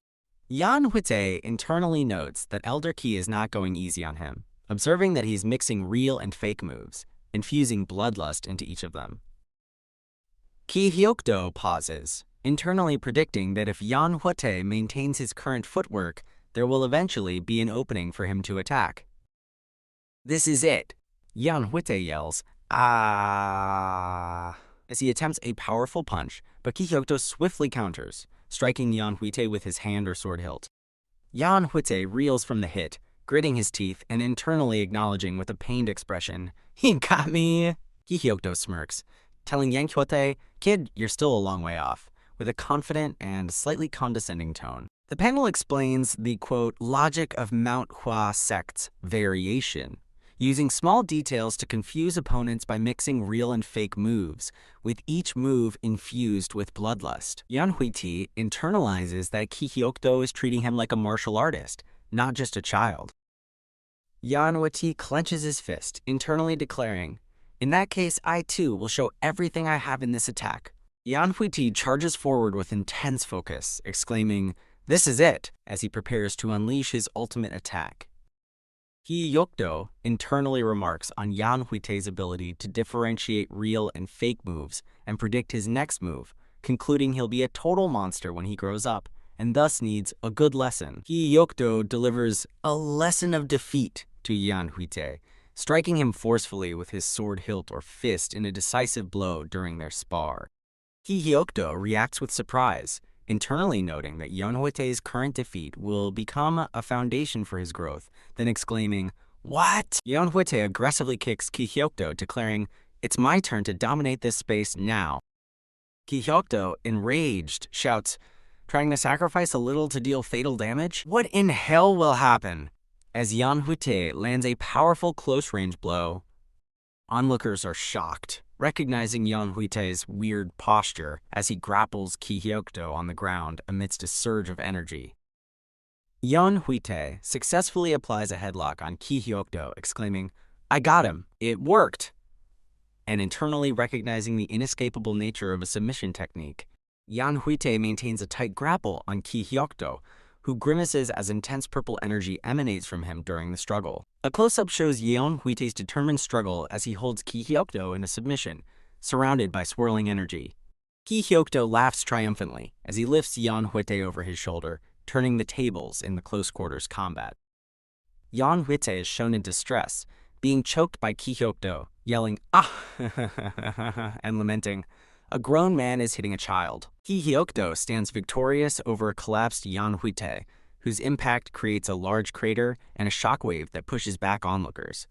Yeon Hwitae internally notes that Elder Ki is not going easy on him, observing that he's mixing real and fake moves, infusing bloodlust into each of them. Ki Hyuk-do pauses, internally predicting that if Yeon Hwitae maintains his current footwork, there will eventually be an opening for him to attack. "This is it," Yeon Hwitae yells, "Ah," as he attempts a powerful punch, but Ki Hyuk-do swiftly counters, striking Yeon Hwitae with his hand or sword hilt. Yeon Hwitae reels from the hit, gritting his teeth and internally acknowledging with a pained expression, "He got me." Ki Hyuk-do smirks, telling Yeon Hwitae, "Kid, you're still a long way off," with a confident and slightly condescending tone. The panel explains the, quote, logic of Manhwa sects variation, using small details to confuse opponents by mixing real and fake moves, with each move infused with bloodlust. Yeon Hwitae internalizes that Ki Hyuk-do is treating him like a martial artist, not just a child. Yeon Hwitae clenches his fist, internally declaring, "In that case, I too will show everything I have in this attack." Yeon Hwitae charges forward with intense focus, exclaiming, "This is it," as he prepares to unleash his ultimate attack. Ki Hyuk-do internally remarks on Yeon Hwitae's ability to differentiate real and fake moves and predict his next move, concluding he'll be a total monster when he grows up, and thus needs a good lesson. Ki Hyuk-do delivers a lesson of defeat to Yeon Hwitae, striking him forcefully with his sword hilt or fist in a decisive blow during their spar. Ki Hyuk-do reacts with surprise, internally noting that Yeon Hwitae's current defeat will become a foundation for his growth, then exclaiming, "What?" Yeon Hwitae aggressively kicks Ki Hyuk-do, declaring, "It's my turn to dominate this space now." Ki Hyuk-do, enraged, shouts, "Trying to sacrifice a little to deal fatal damage? What in hell will happen?" As Yeon Hwitae lands a powerful close-range blow, onlookers are shocked, recognizing Yeon Hwitae's weird posture as he grapples Ki Hyuk-do on the ground amidst a surge of energy. Yeon Hwitae successfully applies a headlock on Ki Hyuk-do, exclaiming, "I got him! It worked!" And internally recognizing the inescapable nature of a submission technique, Yeon Hwitae maintains a tight grapple on Ki Hyuk-do, who grimaces as intense purple energy emanates from him during the struggle. A close-up shows Yeon Hwitae's determined struggle as he holds Ki Hyuk-do in a submission, surrounded by swirling energy. Ki Hyuk-do laughs triumphantly as he lifts Yeon Hwitae over his shoulder, turning the tables in the close-quarters combat. Yeon Hwitae is shown in distress, being choked by Ki Hyuk-do, yelling, "Ah!" and lamenting, A grown man is hitting a child. Ki Hyuk-do stands victorious over a collapsed Yeon Hwitae, whose impact creates a large crater and a shockwave that pushes back onlookers.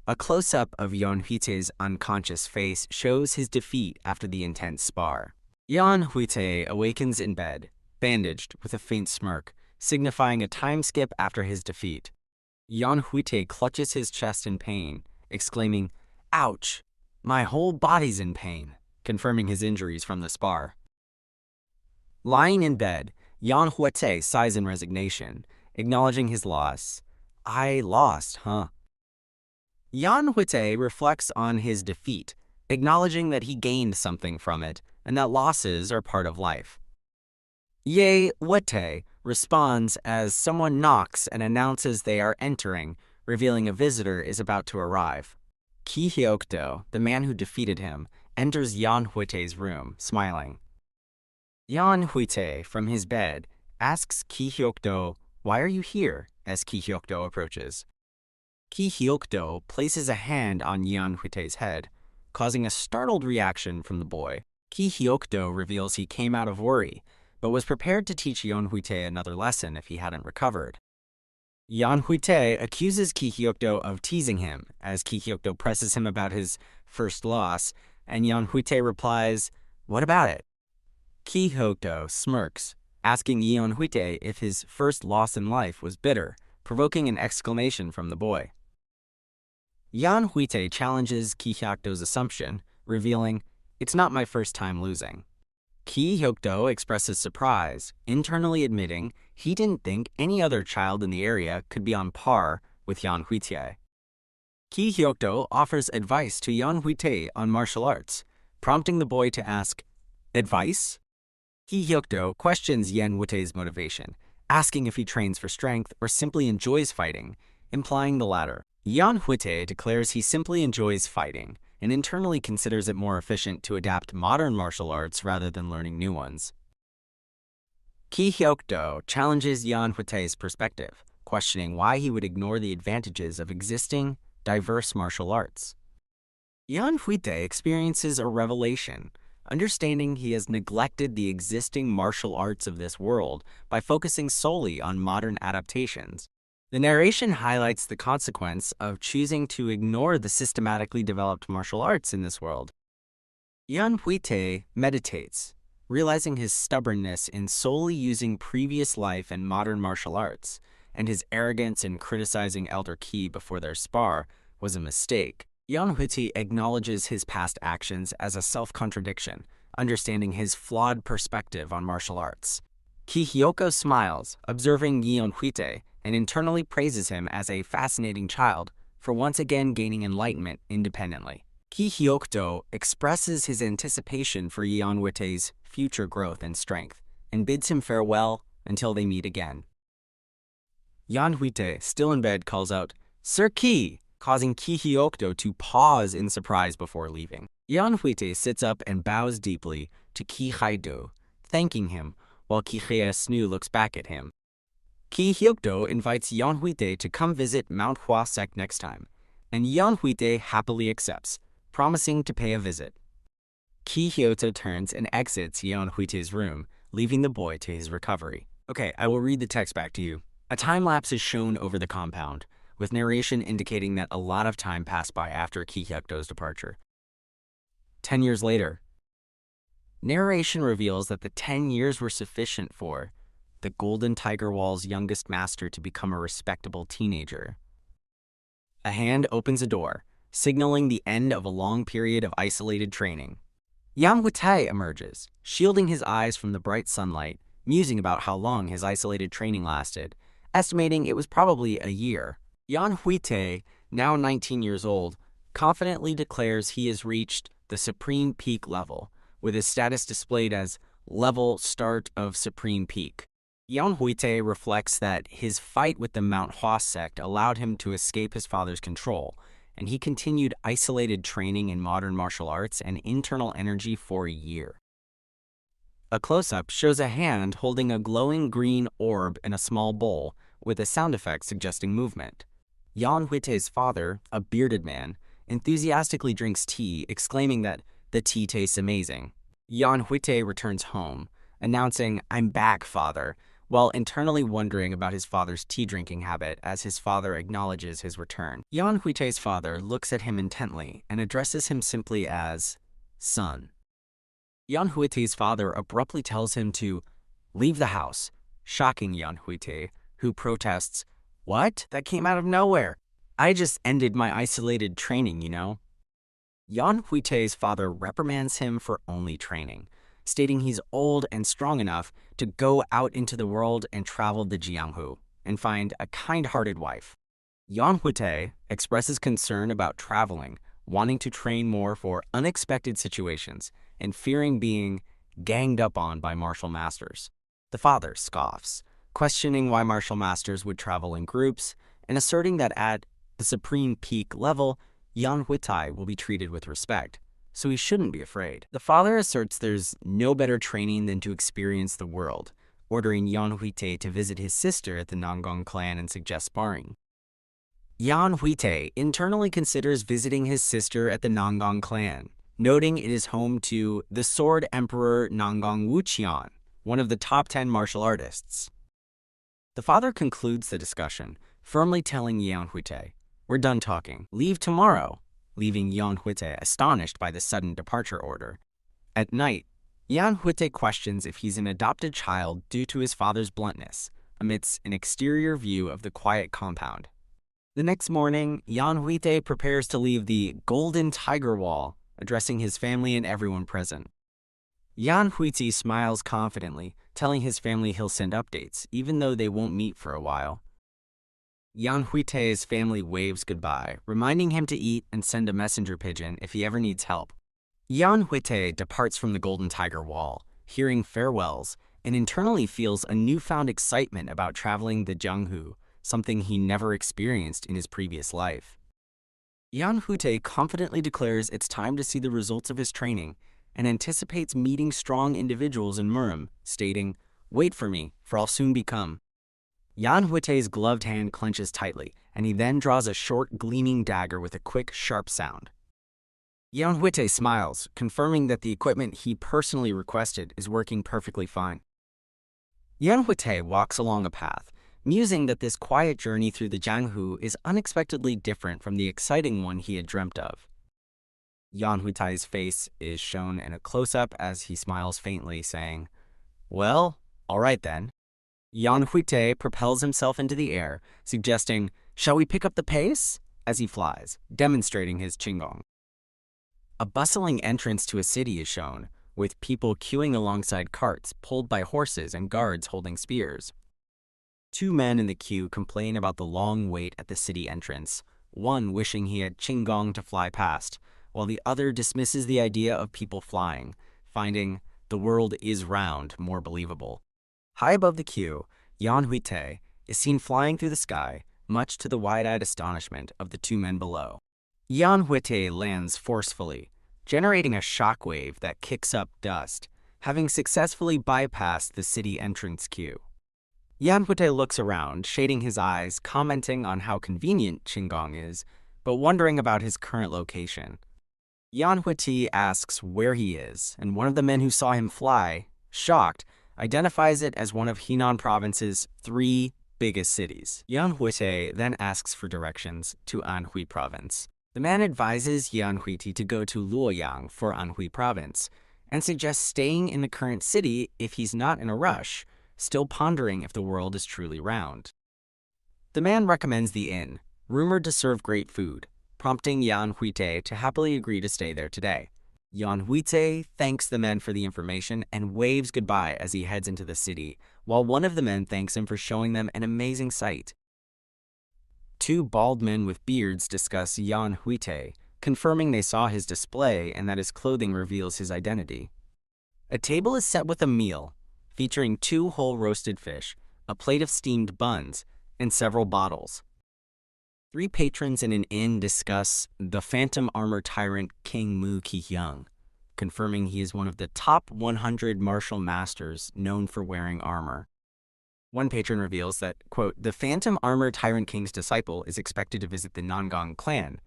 A close-up of Yeon Hwitae's unconscious face shows his defeat after the intense spar. Yeon Hwitae awakens in bed, bandaged with a faint smirk, signifying a time skip after his defeat. Yeon Hwitae clutches his chest in pain, exclaiming, "Ouch! My whole body's in pain," confirming his injuries from the spar. Lying in bed, Yeon Hwitae sighs in resignation, acknowledging his loss. "I lost, huh?" Yeon Hwitae reflects on his defeat, acknowledging that he gained something from it and that losses are part of life. Yeon Hwitae responds as someone knocks and announces they are entering, revealing a visitor is about to arrive. Ki Hyuk-do, the man who defeated him, enters Yeon Hwitae's room, smiling. Yeon Hwitae, from his bed, asks Ki Hyuk-do, "Why are you here?" as Ki Hyuk-do approaches. Ki Hyuk-do places a hand on Yeon Hwitae's head, causing a startled reaction from the boy. Ki Hyuk-do reveals he came out of worry, but was prepared to teach Yeon Hwitae another lesson if he hadn't recovered. Yeon Hwitae accuses Ki Hyuk-do of teasing him, as Ki Hyuk-do presses him about his first loss, and Yeon Hwitae replies, "What about it?" Ki Hyuk-do smirks, asking Yeon Hwitae if his first loss in life was bitter, provoking an exclamation from the boy. Yeon Hwitae challenges Ki Hyuk-do's assumption, revealing, "It's not my first time losing." Ki Hyuk-do expresses surprise, internally admitting he didn't think any other child in the area could be on par with Yeon Hwitae. Ki Hyuk-do offers advice to Yeon Hwitae on martial arts, prompting the boy to ask, "Advice?" Ki Hyuk-do questions Yeon Hwitae's motivation, asking if he trains for strength or simply enjoys fighting, implying the latter. Yeon Hwitae declares he simply enjoys fighting, and internally considers it more efficient to adapt modern martial arts rather than learning new ones. Ki Hyuk-do challenges Yeon Hwitae's perspective, questioning why he would ignore the advantages of existing, diverse martial arts. Yeon Hwitae experiences a revelation, understanding he has neglected the existing martial arts of this world by focusing solely on modern adaptations. The narration highlights the consequence of choosing to ignore the systematically developed martial arts in this world. Yeon Hwitae meditates, realizing his stubbornness in solely using previous life and modern martial arts, and his arrogance in criticizing Elder Ki before their spar was a mistake. Yeon Hwitae acknowledges his past actions as a self-contradiction, understanding his flawed perspective on martial arts. Ki Hyuk-do smiles, observing Yeon Hwitae, and internally praises him as a fascinating child for once again gaining enlightenment independently. Ki Hyuk-do expresses his anticipation for Yeon Hwitae's future growth and strength, and bids him farewell until they meet again. Yeon Hwitae, still in bed, calls out, "Sir Ki," causing Ki Hyuk-do to pause in surprise before leaving. Yeon Hwitae sits up and bows deeply to Ki Hyuk-do, thanking him, while Ki Hyuk-do looks back at him. Ki Hyuk-do invites Yeon Hwitae to come visit Manhwa sect next time, and Yeon Hwitae happily accepts, promising to pay a visit. Ki Hyuk-do turns and exits Yeon Hwitae's room, leaving the boy to his recovery. Okay, I will read the text back to you. A time lapse is shown over the compound, with narration indicating that a lot of time passed by after Ki Hyuk-do's departure. 10 years later. Narration reveals that the 10 years were sufficient for the Golden Tiger Wall's youngest master to become a respectable teenager. A hand opens a door, signaling the end of a long period of isolated training. Yeon Hwitae emerges, shielding his eyes from the bright sunlight, musing about how long his isolated training lasted, estimating it was probably a year. Yeon Hwitae, now 19 years old, confidently declares he has reached the Supreme Peak level, with his status displayed as level start of Supreme Peak. Yeon Hwitae reflects that his fight with the Manhwa sect allowed him to escape his father's control, and he continued isolated training in modern martial arts and internal energy for a year. A close-up shows a hand holding a glowing green orb in a small bowl, with a sound effect suggesting movement. Yeon Hwitae's father, a bearded man, enthusiastically drinks tea, exclaiming that The tea tastes amazing. Yeon Hwitae returns home, announcing, "I'm back, father," while internally wondering about his father's tea-drinking habit as his father acknowledges his return. Yeon Hwitae's father looks at him intently and addresses him simply as son. Yeon Hwitae's father abruptly tells him to leave the house, shocking Yeon Hwitae, who protests, "What? That came out of nowhere. I just ended my isolated training, you know." Yeon Hwitae's father reprimands him for only training, stating he's old and strong enough to go out into the world and travel the Jianghu and find a kind-hearted wife. Yeon Hwitae expresses concern about traveling, wanting to train more for unexpected situations, and fearing being ganged up on by martial masters. The father scoffs, questioning why martial masters would travel in groups, and asserting that at the supreme peak level, Yeon Hwitae will be treated with respect, so he shouldn't be afraid. The father asserts there's no better training than to experience the world, ordering Yeon Hwitae to visit his sister at the Nangong clan and suggest sparring. Yeon Hwitae internally considers visiting his sister at the Nangong clan, noting it is home to the Sword Emperor Nangong Wuxian, one of the top 10 martial artists. The father concludes the discussion, firmly telling Yeon Hwitae, "We're done talking. Leave tomorrow," leaving Yeon Hwitae astonished by the sudden departure order. At night, Yeon Hwitae questions if he's an adopted child due to his father's bluntness, amidst an exterior view of the quiet compound. The next morning, Yeon Hwitae prepares to leave the Golden Tiger Wall, addressing his family and everyone present. Yeon Hwitae smiles confidently, telling his family he'll send updates, even though they won't meet for a while. Yeon Hwitae's family waves goodbye, reminding him to eat and send a messenger pigeon if he ever needs help. Yeon Hwitae departs from the Golden Tiger Wall, hearing farewells, and internally feels a newfound excitement about traveling the Jianghu, something he never experienced in his previous life. Yeon Hwitae confidently declares it's time to see the results of his training and anticipates meeting strong individuals in Murim, stating, "Wait for me, for I'll soon become." Yeon Hwitae's gloved hand clenches tightly, and he then draws a short, gleaming dagger with a quick, sharp sound. Yeon Hwitae smiles, confirming that the equipment he personally requested is working perfectly fine. Yeon Hwitae walks along a path, musing that this quiet journey through the Jianghu is unexpectedly different from the exciting one he had dreamt of. Yeon Hwitae's face is shown in a close-up as he smiles faintly, saying, "Well, all right then." Yeon Hwitae propels himself into the air, suggesting, "Shall we pick up the pace?" as he flies, demonstrating his qinggong. A bustling entrance to a city is shown, with people queuing alongside carts pulled by horses and guards holding spears. Two men in the queue complain about the long wait at the city entrance, one wishing he had qinggong to fly past, while the other dismisses the idea of people flying, finding the world is round more believable. High above the queue, Yeon Hwitae is seen flying through the sky, much to the wide-eyed astonishment of the two men below. Yeon Hwitae lands forcefully, generating a shockwave that kicks up dust, having successfully bypassed the city entrance queue. Yeon Hwitae looks around, shading his eyes, commenting on how convenient qinggong is, but wondering about his current location. Yeon Hwitae asks where he is, and one of the men who saw him fly, shocked, identifies it as one of Henan Province's 3 biggest cities. Yeon Hwitae then asks for directions to Anhui Province. The man advises Yeon Hwitae to go to Luoyang for Anhui Province, and suggests staying in the current city if he's not in a rush, still pondering if the world is truly round. The man recommends the inn, rumored to serve great food, prompting Yeon Hwitae to happily agree to stay there today. Yeon Hwitae thanks the men for the information and waves goodbye as he heads into the city, while one of the men thanks him for showing them an amazing sight. Two bald men with beards discuss Yeon Hwitae, confirming they saw his display and that his clothing reveals his identity. A table is set with a meal, featuring 2 whole roasted fish, a plate of steamed buns, and several bottles. 3 patrons in an inn discuss the phantom armor tyrant King Mu Ki-hyung, confirming he is one of the top 100 martial masters known for wearing armor. One patron reveals that, quote, the phantom armor tyrant king's disciple is expected to visit the Nangong clan,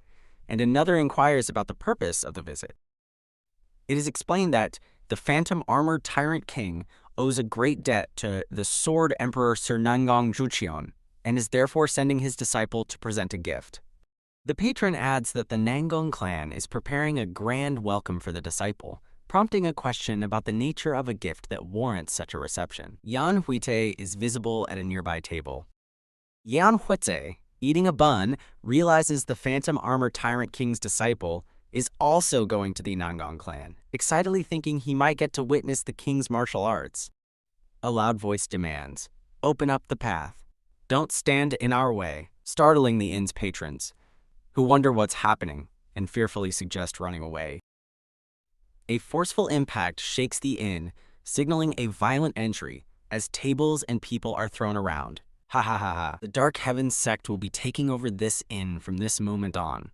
and another inquires about the purpose of the visit. It is explained that the Phantom Armored Tyrant King owes a great debt to the Sword Emperor Sir Nangong Jucheon and is therefore sending his disciple to present a gift. The patron adds that the Nangong clan is preparing a grand welcome for the disciple, prompting a question about the nature of a gift that warrants such a reception. Yeon Hwitae is visible at a nearby table. Yeon Hwitae, eating a bun, realizes the Phantom Armored Tyrant King's disciple is also going to the Nangong clan, excitedly thinking he might get to witness the king's martial arts. A loud voice demands, "Open up the path. Don't stand in our way," startling the inn's patrons, who wonder what's happening and fearfully suggest running away. A forceful impact shakes the inn, signaling a violent entry as tables and people are thrown around. Ha ha ha ha. The Dark Heavens sect will be taking over this inn from this moment on.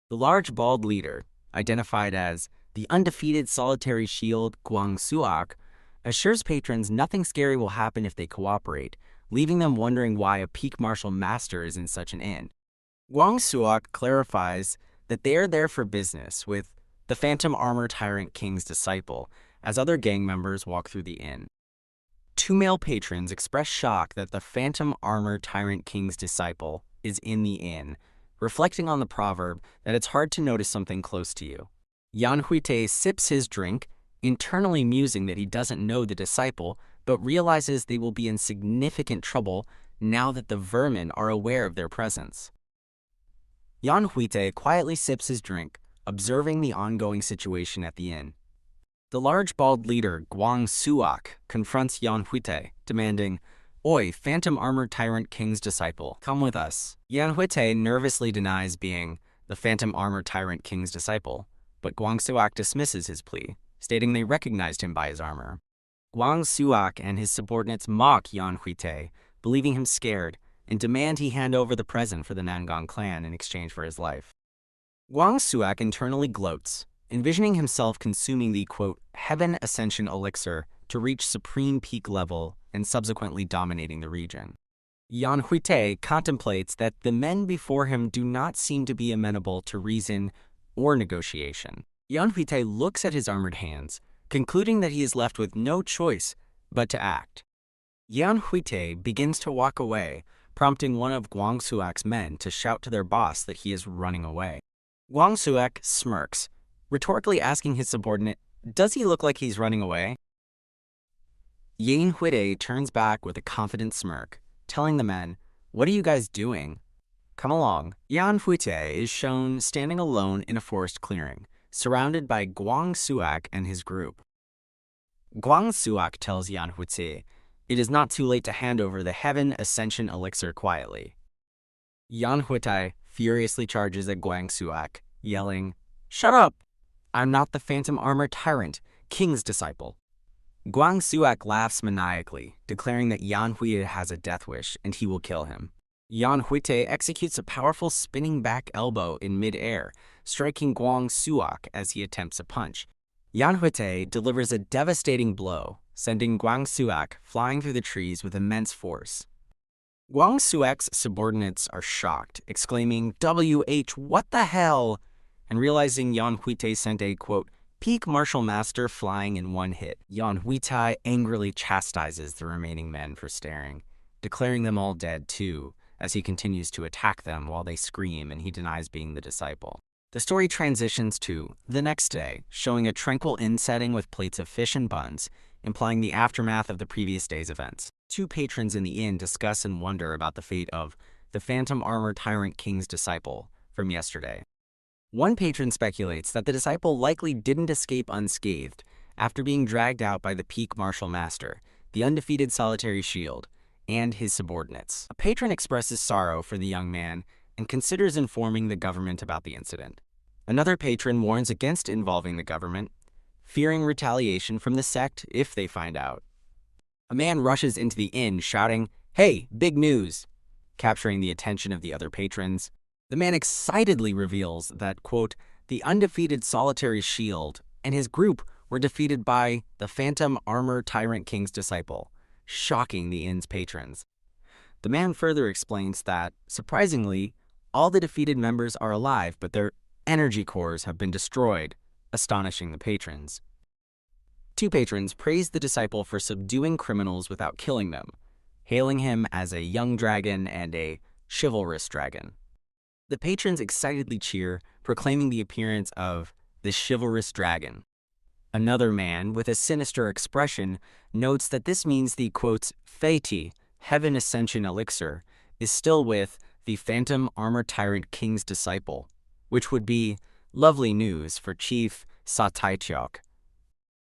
The large bald leader, identified as the undefeated solitary shield Gwang Suak, assures patrons nothing scary will happen if they cooperate, leaving them wondering why a peak martial master is in such an inn. Gwang Suak clarifies that they are there for business with the Phantom Armor Tyrant King's disciple as other gang members walk through the inn. Two male patrons express shock that the Phantom Armor Tyrant King's disciple is in the inn, reflecting on the proverb that it's hard to notice something close to you. Yeon Hwitae sips his drink, internally musing that he doesn't know the disciple, but realizes they will be in significant trouble now that the vermin are aware of their presence. Yeon Hwitae quietly sips his drink, observing the ongoing situation at the inn. The large bald leader, Gwang Suak, confronts Yeon Hwitae, demanding, "Oi, Phantom Armored Tyrant King's disciple, come with us." Yeon Hwitae nervously denies being the Phantom Armored Tyrant King's disciple, but Gwang Suak dismisses his plea, stating they recognized him by his armor. Gwang Suak and his subordinates mock Yeon Hwitae, believing him scared, and demand he hand over the present for the Nangong clan in exchange for his life. Gwang Suak internally gloats, envisioning himself consuming the, quote, Heaven Ascension Elixir to reach supreme peak level and subsequently dominating the region. Yeon Hwitae contemplates that the men before him do not seem to be amenable to reason or negotiation. Yeon Hwitae looks at his armored hands, concluding that he is left with no choice but to act. Yeon Hwitae begins to walk away, prompting one of Gwang Suak's men to shout to their boss that he is running away. Gwang Suak smirks, rhetorically asking his subordinate, "Does he look like he's running away?" Yeon Hwitae turns back with a confident smirk, telling the men, "What are you guys doing? Come along." Yeon Hwitae is shown standing alone in a forest clearing, surrounded by Gwang Suak and his group. Gwang Suak tells Yeon Hwitae it is not too late to hand over the Heaven Ascension Elixir quietly. Yeon Hwitae furiously charges at Gwang Suak, yelling, "Shut up! I'm not the Phantom Armor Tyrant, King's disciple." Gwang Suak laughs maniacally, declaring that Yeon Hwitae has a death wish and he will kill him. Yeon Hwitae executes a powerful spinning back elbow in mid-air, striking Gwang Suak as he attempts a punch. Yeon Hwitae delivers a devastating blow, sending Gwang Suak flying through the trees with immense force. Gwang Suak's subordinates are shocked, exclaiming, "WH, what the hell?" and realizing Yeon Hwitae sent a, quote, peak martial master flying in one hit. Yeon Hwitae angrily chastises the remaining men for staring, declaring them all dead too, as he continues to attack them while they scream and he denies being the disciple. The story transitions to the next day, showing a tranquil inn setting with plates of fish and buns, implying the aftermath of the previous day's events. Two patrons in the inn discuss and wonder about the fate of the Phantom Armor Tyrant King's disciple from yesterday. One patron speculates that the disciple likely didn't escape unscathed after being dragged out by the peak martial master, the undefeated solitary shield, and his subordinates. A patron expresses sorrow for the young man and considers informing the government about the incident. Another patron warns against involving the government, fearing retaliation from the sect if they find out. A man rushes into the inn shouting, "Hey, big news!" capturing the attention of the other patrons. The man excitedly reveals that, quote, the undefeated solitary shield and his group were defeated by the Phantom Armor Tyrant King's disciple, shocking the inn's patrons. The man further explains that, surprisingly, all the defeated members are alive, but their energy cores have been destroyed, astonishing the patrons. Two patrons praised the disciple for subduing criminals without killing them, hailing him as a young dragon and a chivalrous dragon. The patrons excitedly cheer, proclaiming the appearance of the chivalrous dragon. Another man, with a sinister expression, notes that this means the, quotes, Fei, Heaven Ascension Elixir, is still with the Phantom Armor Tyrant King's disciple, which would be lovely news for Chief Sa Taecheok.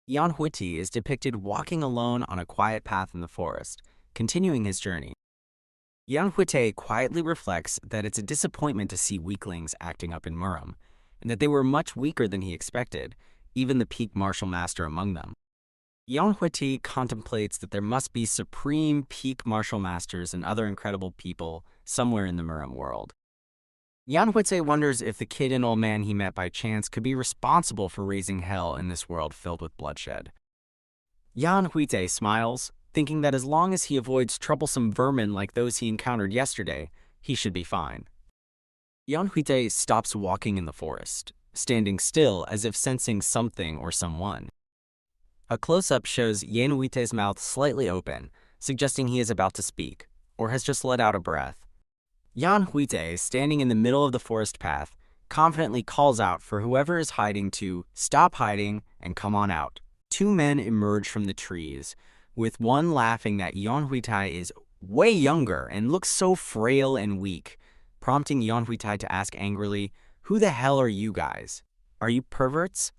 Yeon Hwitae is depicted walking alone on a quiet path in the forest, continuing his journey. Yeon Hwitae quietly reflects that it's a disappointment to see weaklings acting up in Murim, and that they were much weaker than he expected, even the peak martial master among them. Yeon Hwitae contemplates that there must be supreme peak martial masters and other incredible people somewhere in the Murim world. Yeon Hwitae wonders if the kid and old man he met by chance could be responsible for raising hell in this world filled with bloodshed. Yeon Hwitae smiles, thinking that as long as he avoids troublesome vermin like those he encountered yesterday, he should be fine. Yeon Hwitae stops walking in the forest, standing still as if sensing something or someone. A close-up shows Yeon Hwitae's mouth slightly open, suggesting he is about to speak, or has just let out a breath. Yeon Hwitae, standing in the middle of the forest path, confidently calls out for whoever is hiding to stop hiding and come on out. Two men emerge from the trees, with one laughing that Yeon Hwitae is way younger and looks so frail and weak, prompting Yeon Hwitae to ask angrily, "Who the hell are you guys? Are you perverts?"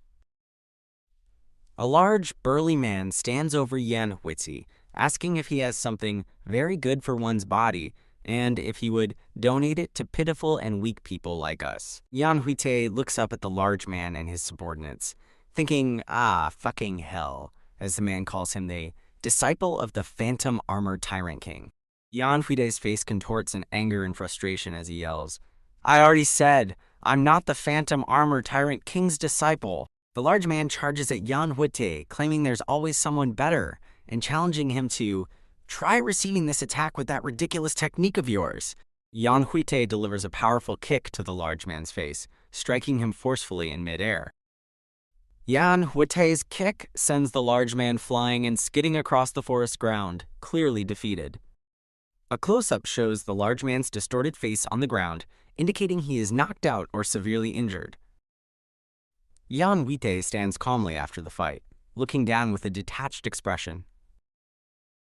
A large, burly man stands over Yeon Hwitae, asking if he has something very good for one's body, and if he would donate it to pitiful and weak people like us. Yeon Hwitae looks up at the large man and his subordinates, thinking, fucking hell, as the man calls him the disciple of the Phantom Armor Tyrant King. Yeon Hwitae's face contorts in anger and frustration as he yells, "I already said, I'm not the Phantom Armor Tyrant King's disciple." The large man charges at Yeon Hwitae, claiming there's always someone better, and challenging him to try receiving this attack with that ridiculous technique of yours. Yeon Hwitae delivers a powerful kick to the large man's face, striking him forcefully in midair. Yeon Hwitae's kick sends the large man flying and skidding across the forest ground, clearly defeated. A close-up shows the large man's distorted face on the ground, indicating he is knocked out or severely injured. Yeon Hwitae stands calmly after the fight, looking down with a detached expression.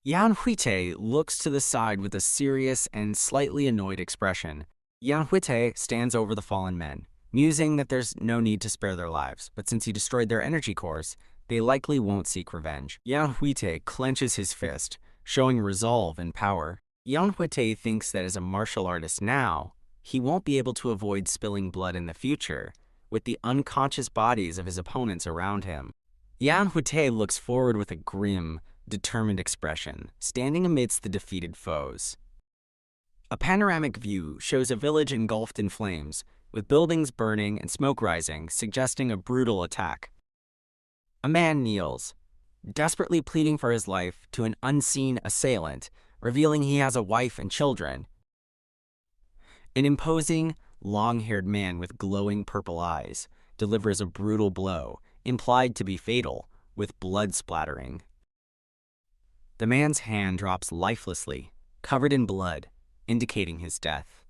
Yeon Hwitae looks to the side with a serious and slightly annoyed expression. Yeon Hwitae stands over the fallen men, musing that there's no need to spare their lives, but since he destroyed their energy cores, they likely won't seek revenge. Yeon Hwitae clenches his fist, showing resolve and power. Yeon Hwitae thinks that as a martial artist now, he won't be able to avoid spilling blood in the future, with the unconscious bodies of his opponents around him. Yeon Hwitae looks forward with a grim, determined expression, standing amidst the defeated foes. A panoramic view shows a village engulfed in flames, with buildings burning and smoke rising, suggesting a brutal attack. A man kneels, desperately pleading for his life to an unseen assailant, revealing he has a wife and children. An imposing, long-haired man with glowing purple eyes delivers a brutal blow, implied to be fatal, with blood splattering. The man's hand drops lifelessly, covered in blood, indicating his death.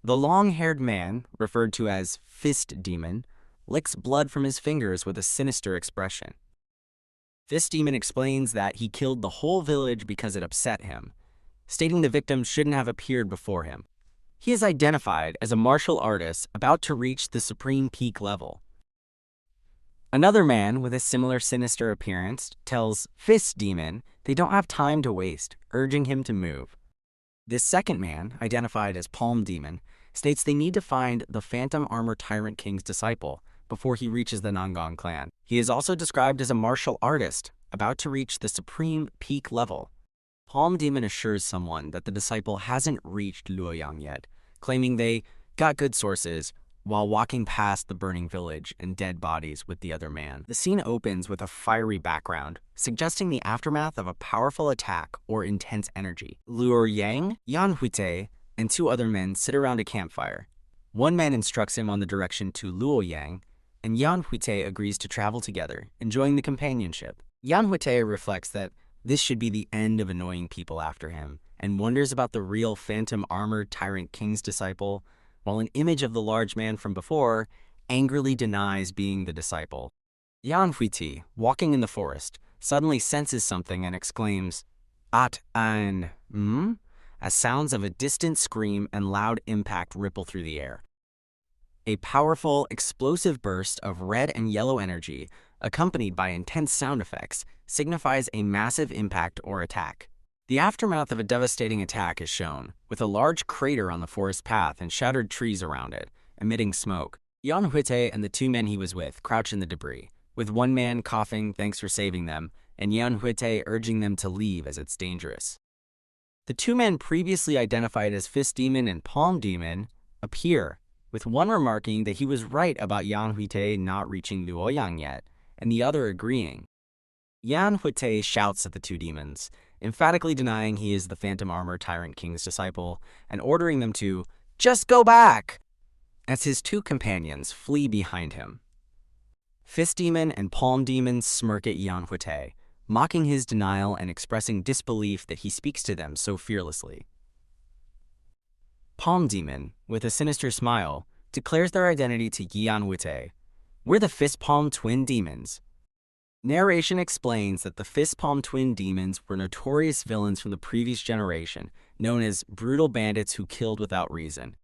The long-haired man, referred to as Fist Demon, licks blood from his fingers with a sinister expression. Fist Demon explains that he killed the whole village because it upset him, stating the victim shouldn't have appeared before him. He is identified as a martial artist about to reach the supreme peak level. Another man with a similar sinister appearance tells Fist Demon they don't have time to waste, urging him to move. This second man, identified as Palm Demon, states they need to find the Phantom Armor Tyrant King's disciple before he reaches the Nangang clan. He is also described as a martial artist about to reach the supreme peak level. Palm Demon assures someone that the disciple hasn't reached Luoyang yet, claiming they got good sources while walking past the burning village and dead bodies with the other man. The scene opens with a fiery background, suggesting the aftermath of a powerful attack or intense energy. Luoyang, Yeon Hwitae, and two other men sit around a campfire. One man instructs him on the direction to Luoyang, and Yeon Hwitae agrees to travel together, enjoying the companionship. Yeon Hwitae reflects that this should be the end of annoying people after him, and wonders about the real phantom armored tyrant king's disciple, while an image of the large man from before angrily denies being the disciple. Yeon Hwitae, walking in the forest, suddenly senses something and exclaims, "At an, as sounds of a distant scream and loud impact ripple through the air. A powerful, explosive burst of red and yellow energy, accompanied by intense sound effects, signifies a massive impact or attack. The aftermath of a devastating attack is shown, with a large crater on the forest path and shattered trees around it, emitting smoke. Yeon Hwitae and the two men he was with crouch in the debris, with one man coughing thanks for saving them, and Yeon Hwitae urging them to leave as it's dangerous. The two men previously identified as Fist Demon and Palm Demon appear, with one remarking that he was right about Yeon Hwitae not reaching Luoyang yet, and the other agreeing. Yeon Hwitae shouts at the two demons, emphatically denying he is the Phantom Armor Tyrant King's disciple, and ordering them to just go back, as his two companions flee behind him. Fist Demon and Palm Demon smirk at Yeon Hwitae, mocking his denial and expressing disbelief that he speaks to them so fearlessly. Palm Demon, with a sinister smile, declares their identity to Yeon Hwitae. "We're the Fist Palm Twin Demons." Narration explains that the Fist Palm Twin Demons were notorious villains from the previous generation, known as brutal bandits who killed without reason.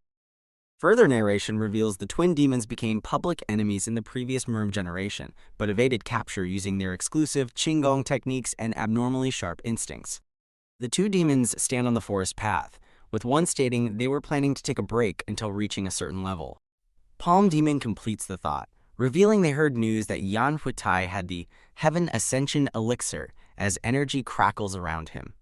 Further narration reveals the Twin Demons became public enemies in the previous Murim generation, but evaded capture using their exclusive Qinggong techniques and abnormally sharp instincts. The two demons stand on the forest path, with one stating they were planning to take a break until reaching a certain level. Palm Demon completes the thought, revealing they heard news that Yeon Hwitae had the Heaven Ascension Elixir as energy crackles around him.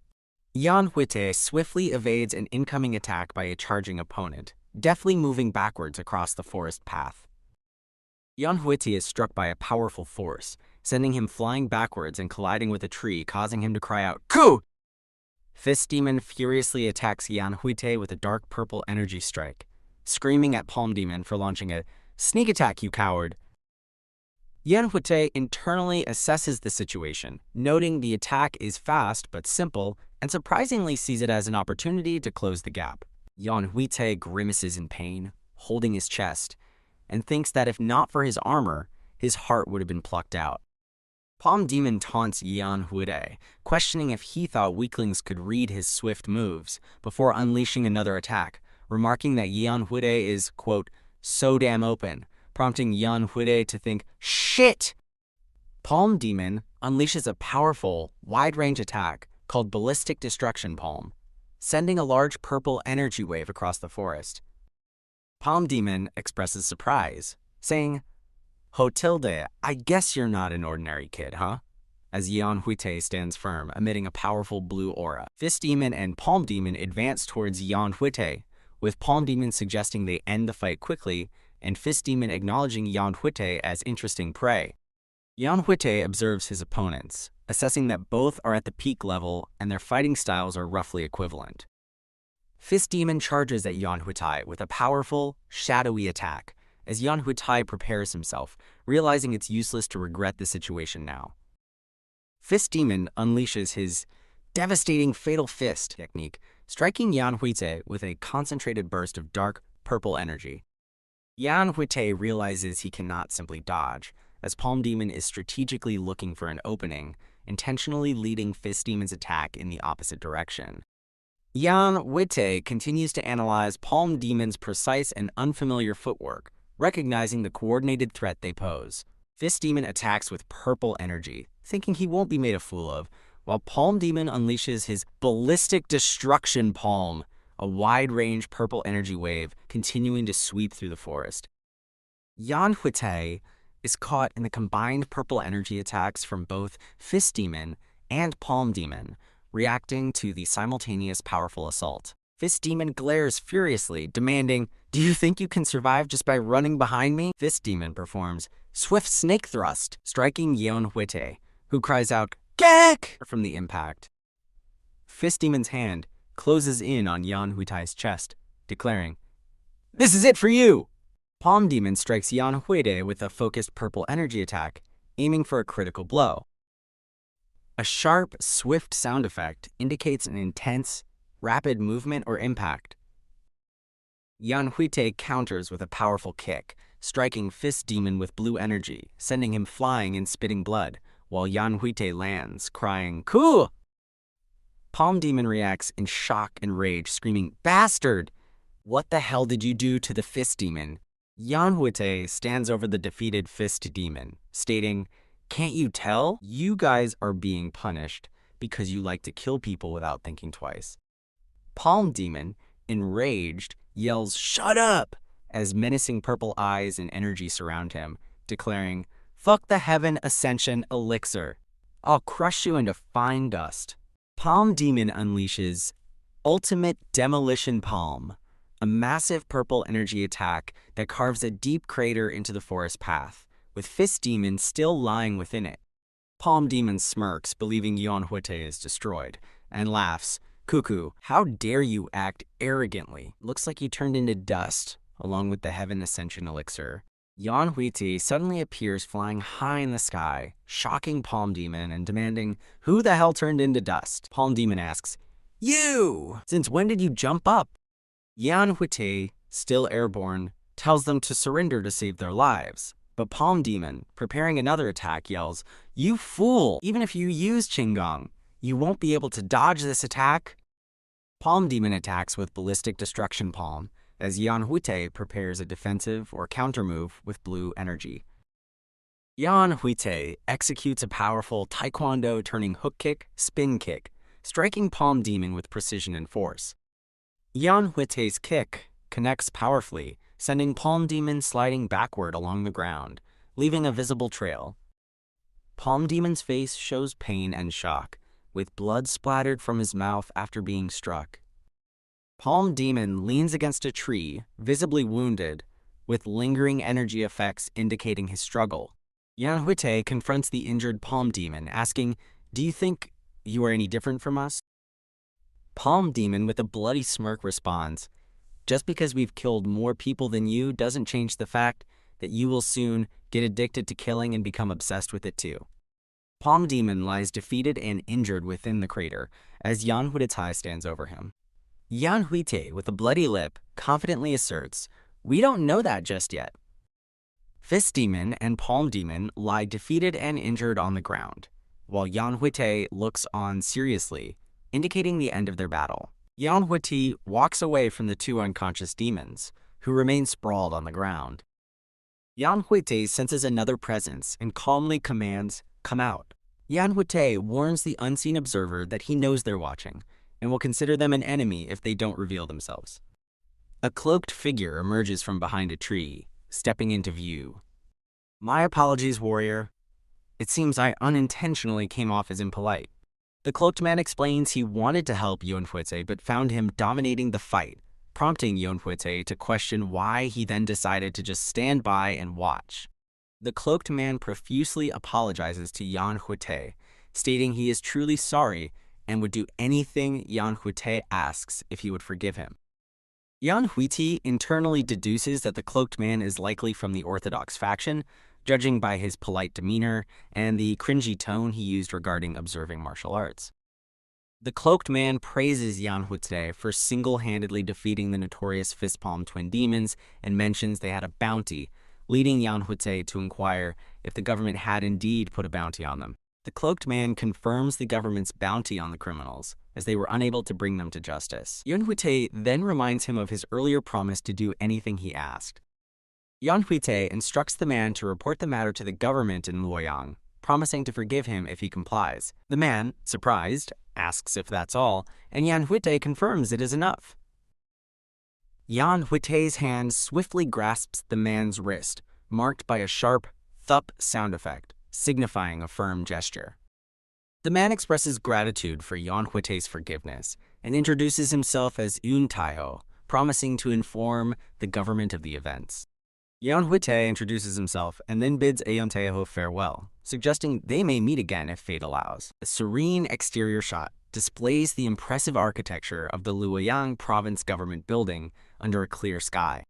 Yeon Hwitae swiftly evades an incoming attack by a charging opponent, deftly moving backwards across the forest path. Yeon Hwitae is struck by a powerful force, sending him flying backwards and colliding with a tree, causing him to cry out, "Ku!" Fist Demon furiously attacks Yeon Hwitae with a dark purple energy strike, screaming at Palm Demon for launching a sneak attack, "You coward." Yeon Hwitae internally assesses the situation, noting the attack is fast but simple, and surprisingly sees it as an opportunity to close the gap. Yeon Hwitae grimaces in pain, holding his chest, and thinks that if not for his armor, his heart would have been plucked out. Palm Demon taunts Yeon Hwitae, questioning if he thought weaklings could read his swift moves, before unleashing another attack, remarking that Yeon Hwitae is, quote, "so damn open," prompting Yeon Hwitae to think, "Shit!" Palm Demon unleashes a powerful, wide-range attack called Ballistic Destruction Palm, sending a large purple energy wave across the forest. Palm Demon expresses surprise, saying, "Hotilde, I guess you're not an ordinary kid, huh?" as Yeon Hwitae stands firm, emitting a powerful blue aura. Fist Demon and Palm Demon advance towards Yeon Hwitae, with Palm Demon suggesting they end the fight quickly, and Fist Demon acknowledging Yeon Hwitae as interesting prey. Yeon Hwitae observes his opponents, assessing that both are at the peak level and their fighting styles are roughly equivalent. Fist Demon charges at Yeon Hwitae with a powerful, shadowy attack, as Yeon Hwitae prepares himself, realizing it's useless to regret the situation now. Fist Demon unleashes his devastating Fatal Fist technique, striking Yeon Hwitae with a concentrated burst of dark, purple energy. Yeon Hwitae realizes he cannot simply dodge, as Palm Demon is strategically looking for an opening, intentionally leading Fist Demon's attack in the opposite direction. Yeon Hwitae continues to analyze Palm Demon's precise and unfamiliar footwork, recognizing the coordinated threat they pose. Fist Demon attacks with purple energy, thinking he won't be made a fool of, while Palm Demon unleashes his Ballistic Destruction Palm, a wide-range purple energy wave continuing to sweep through the forest. Yeon Hwitae is caught in the combined purple energy attacks from both Fist Demon and Palm Demon, reacting to the simultaneous powerful assault. Fist Demon glares furiously, demanding, "Do you think you can survive just by running behind me?" Fist Demon performs Swift Snake Thrust, striking Yeon Hwitae, who cries out, "Gek!" from the impact. Fist Demon's hand closes in on Yeon Hwitae's chest, declaring, "This is it for you!" Palm Demon strikes Yeon Hwitae with a focused purple energy attack, aiming for a critical blow. A sharp, swift sound effect indicates an intense, rapid movement or impact. Yeon Hwitae counters with a powerful kick, striking Fist Demon with blue energy, sending him flying and spitting blood, while Yeon Hwitae lands, crying, "Cool!" Palm Demon reacts in shock and rage, screaming, "Bastard! What the hell did you do to the Fist Demon?" Yeon Hwitae stands over the defeated Fist Demon, stating, "Can't you tell? You guys are being punished because you like to kill people without thinking twice." Palm Demon, enraged, yells, "Shut up!" as menacing purple eyes and energy surround him, declaring, "Fuck the Heaven Ascension Elixir. I'll crush you into fine dust." Palm Demon unleashes Ultimate Demolition Palm, a massive purple energy attack that carves a deep crater into the forest path, with Fist Demon still lying within it. Palm Demon smirks, believing Yeon Hwitae is destroyed, and laughs, "Cuckoo, how dare you act arrogantly? Looks like you turned into dust, along with the Heaven Ascension Elixir." Yeon Hwitae suddenly appears flying high in the sky, shocking Palm Demon and demanding, "Who the hell turned into dust?" Palm Demon asks, "You! Since when did you jump up?" Yeon Hwitae, still airborne, tells them to surrender to save their lives. But Palm Demon, preparing another attack, yells, "You fool! Even if you use Qinggong, you won't be able to dodge this attack." Palm Demon attacks with Ballistic Destruction Palm, as Yeon Hwitae prepares a defensive or counter move with blue energy. Yeon Hwitae executes a powerful Taekwondo turning hook kick, spin kick, striking Palm Demon with precision and force. Yeon Hwitae's kick connects powerfully, sending Palm Demon sliding backward along the ground, leaving a visible trail. Palm Demon's face shows pain and shock, with blood splattered from his mouth after being struck. Palm Demon leans against a tree, visibly wounded, with lingering energy effects indicating his struggle. Yeon Hwitae confronts the injured Palm Demon, asking, "Do you think you are any different from us?" Palm Demon, with a bloody smirk, responds, "Just because we've killed more people than you doesn't change the fact that you will soon get addicted to killing and become obsessed with it too." Palm Demon lies defeated and injured within the crater, as Yeon Hwitae stands over him. Yeon Hwitae, with a bloody lip, confidently asserts, "We don't know that just yet." Fist Demon and Palm Demon lie defeated and injured on the ground, while Yeon Hwitae looks on seriously, indicating the end of their battle. Yeon Hwitae walks away from the two unconscious demons, who remain sprawled on the ground. Yeon Hwitae senses another presence and calmly commands, "Come out." Yeon Hwitae warns the unseen observer that he knows they're watching, and will consider them an enemy if they don't reveal themselves. A cloaked figure emerges from behind a tree, stepping into view. "My apologies, warrior. It seems I unintentionally came off as impolite." The cloaked man explains he wanted to help Yeon Hwitae but found him dominating the fight, prompting Yeon Hwitae to question why he then decided to just stand by and watch. The cloaked man profusely apologizes to Yeon Hwitae, stating he is truly sorry and would do anything Yeon Hwitae asks if he would forgive him. Yeon Hwitae internally deduces that the cloaked man is likely from the Orthodox faction, judging by his polite demeanor and the cringy tone he used regarding observing martial arts. The cloaked man praises Yeon Hwitae for single-handedly defeating the notorious Fistpalm twin demons and mentions they had a bounty, leading Yeon Hwitae to inquire if the government had indeed put a bounty on them. The cloaked man confirms the government's bounty on the criminals, as they were unable to bring them to justice. Yeon Hwitae then reminds him of his earlier promise to do anything he asked. Yeon Hwitae instructs the man to report the matter to the government in Luoyang, promising to forgive him if he complies. The man, surprised, asks if that's all, and Yeon Hwitae confirms it is enough. Yeon Hwitae's hand swiftly grasps the man's wrist, marked by a sharp thup sound effect, signifying a firm gesture. The man expresses gratitude for Yeon Hwitae's forgiveness and introduces himself as Eun Tae-ho, promising to inform the government of the events. Yeon Hwitae introduces himself and then bids Eun Tae-ho farewell, suggesting they may meet again if fate allows. A serene exterior shot displays the impressive architecture of the Luoyang province government building under a clear sky.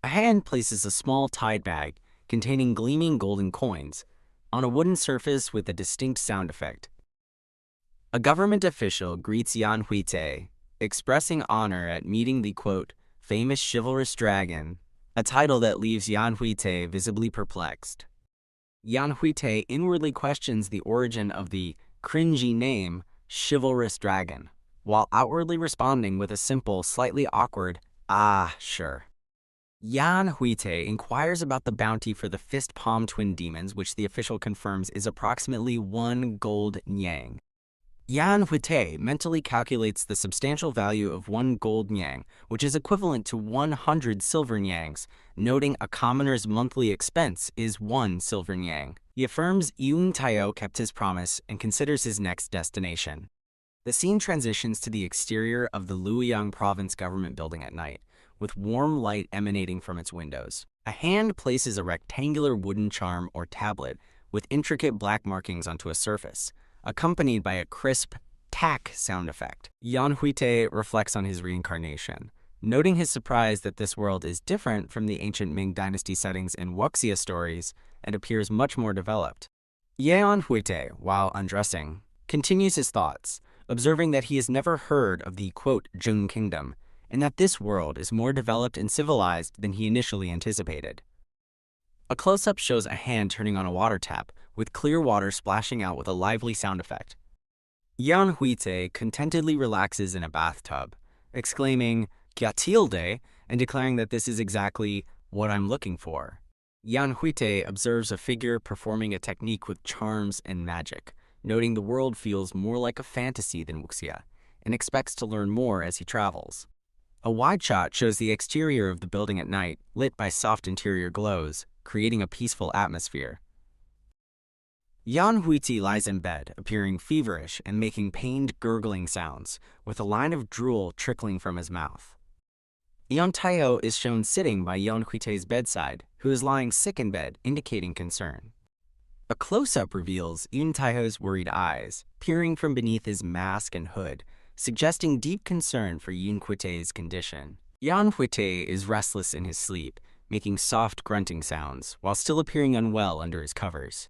A hand places a small tide bag containing gleaming golden coins on a wooden surface with a distinct sound effect. A government official greets Yeon Hwitae, expressing honor at meeting the, quote, famous Chivalrous Dragon, a title that leaves Yeon Hwitae visibly perplexed. Yeon Hwitae inwardly questions the origin of the cringy name Chivalrous Dragon, while outwardly responding with a simple, slightly awkward, "Ah, sure." Yeon Hwitae inquires about the bounty for the fist palm twin demons, which the official confirms is approximately 1 gold nyang. Yeon Hwitae mentally calculates the substantial value of 1 gold nyang, which is equivalent to 100 silver nyangs, noting a commoner's monthly expense is 1 silver nyang. He affirms Yeon Hwitae kept his promise and considers his next destination. The scene transitions to the exterior of the Luoyang province government building at night, with warm light emanating from its windows. A hand places a rectangular wooden charm or tablet with intricate black markings onto a surface, accompanied by a crisp tack sound effect. Yeon Hwitae reflects on his reincarnation, noting his surprise that this world is different from the ancient Ming Dynasty settings in Wuxia stories and appears much more developed. Yeon Hwitae, while undressing, continues his thoughts, observing that he has never heard of the, quote, Jung Kingdom, and that this world is more developed and civilized than he initially anticipated. A close-up shows a hand turning on a water tap, with clear water splashing out with a lively sound effect. Yeon Hwitae contentedly relaxes in a bathtub, exclaiming, "Gyatilde," and declaring that this is exactly what I'm looking for. Yeon Hwitae observes a figure performing a technique with charms and magic, noting the world feels more like a fantasy than Wuxia, and expects to learn more as he travels. A wide shot shows the exterior of the building at night, lit by soft interior glows, creating a peaceful atmosphere. Yeon Hwitae lies in bed, appearing feverish and making pained gurgling sounds, with a line of drool trickling from his mouth. Yeon Hwitae is shown sitting by Yeon Hwitae's bedside, who is lying sick in bed, indicating concern. A close-up reveals Yeon Hwitae's worried eyes, peering from beneath his mask and hood, suggesting deep concern for Yeon Hwitae's condition. Yeon Hwitae is restless in his sleep, making soft grunting sounds, while still appearing unwell under his covers.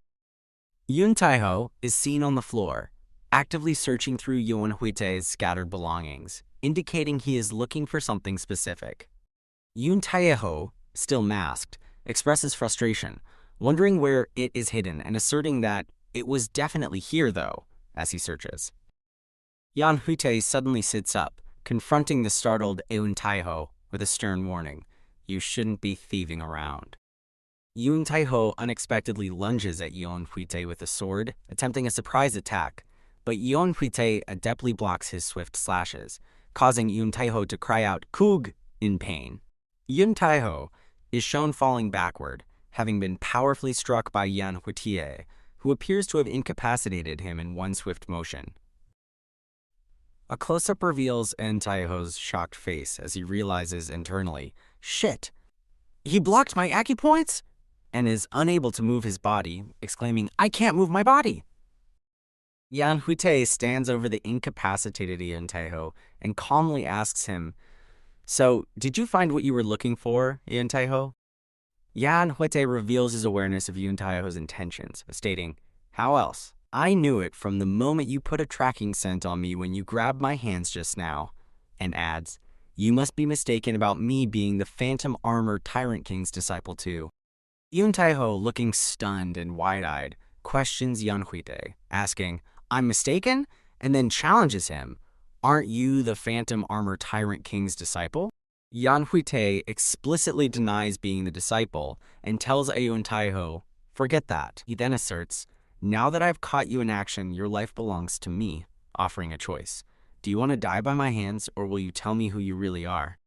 Yeon Hwitae is seen on the floor, actively searching through Yeon Hwitae's scattered belongings, indicating he is looking for something specific. Yeon Hwitae, still masked, expresses frustration, wondering where it is hidden and asserting that it was definitely here, though, as he searches. Yeon Hwitae suddenly sits up, confronting the startled Yeon Hwitae with a stern warning, "You shouldn't be thieving around." Yeon Hwitae unexpectedly lunges at Yeon Hwitae with a sword, attempting a surprise attack, but Yeon Hwitae adeptly blocks his swift slashes, causing Yeon Hwitae to cry out "Kug" in pain. Yeon Hwitae is shown falling backward, having been powerfully struck by Yeon Hwitae, who appears to have incapacitated him in one swift motion. A close-up reveals Yeon Hwitae's shocked face as he realizes internally, "Shit, he blocked my acupoints?" and is unable to move his body, exclaiming, "I can't move my body!" Yeon Hwitae stands over the incapacitated Yeon Hwitae and calmly asks him, "So, did you find what you were looking for, Yeon Hwitae?" Yeon Hwitae reveals his awareness of Yeon Hwitae's intentions, stating, "How else? I knew it from the moment you put a tracking scent on me when you grabbed my hands just now," and adds, "You must be mistaken about me being the Phantom Armor Tyrant King's disciple too." Yeon Hwitae, looking stunned and wide-eyed, questions Yeon Hwitae, asking, "I'm mistaken?" and then challenges him, "Aren't you the Phantom Armor Tyrant King's disciple?" Yeon Hwitae explicitly denies being the disciple and tells Yeon Hwitae, "Forget that." He then asserts, "Now that I've caught you in action, your life belongs to me," offering a choice. "Do you want to die by my hands, or will you tell me who you really are?"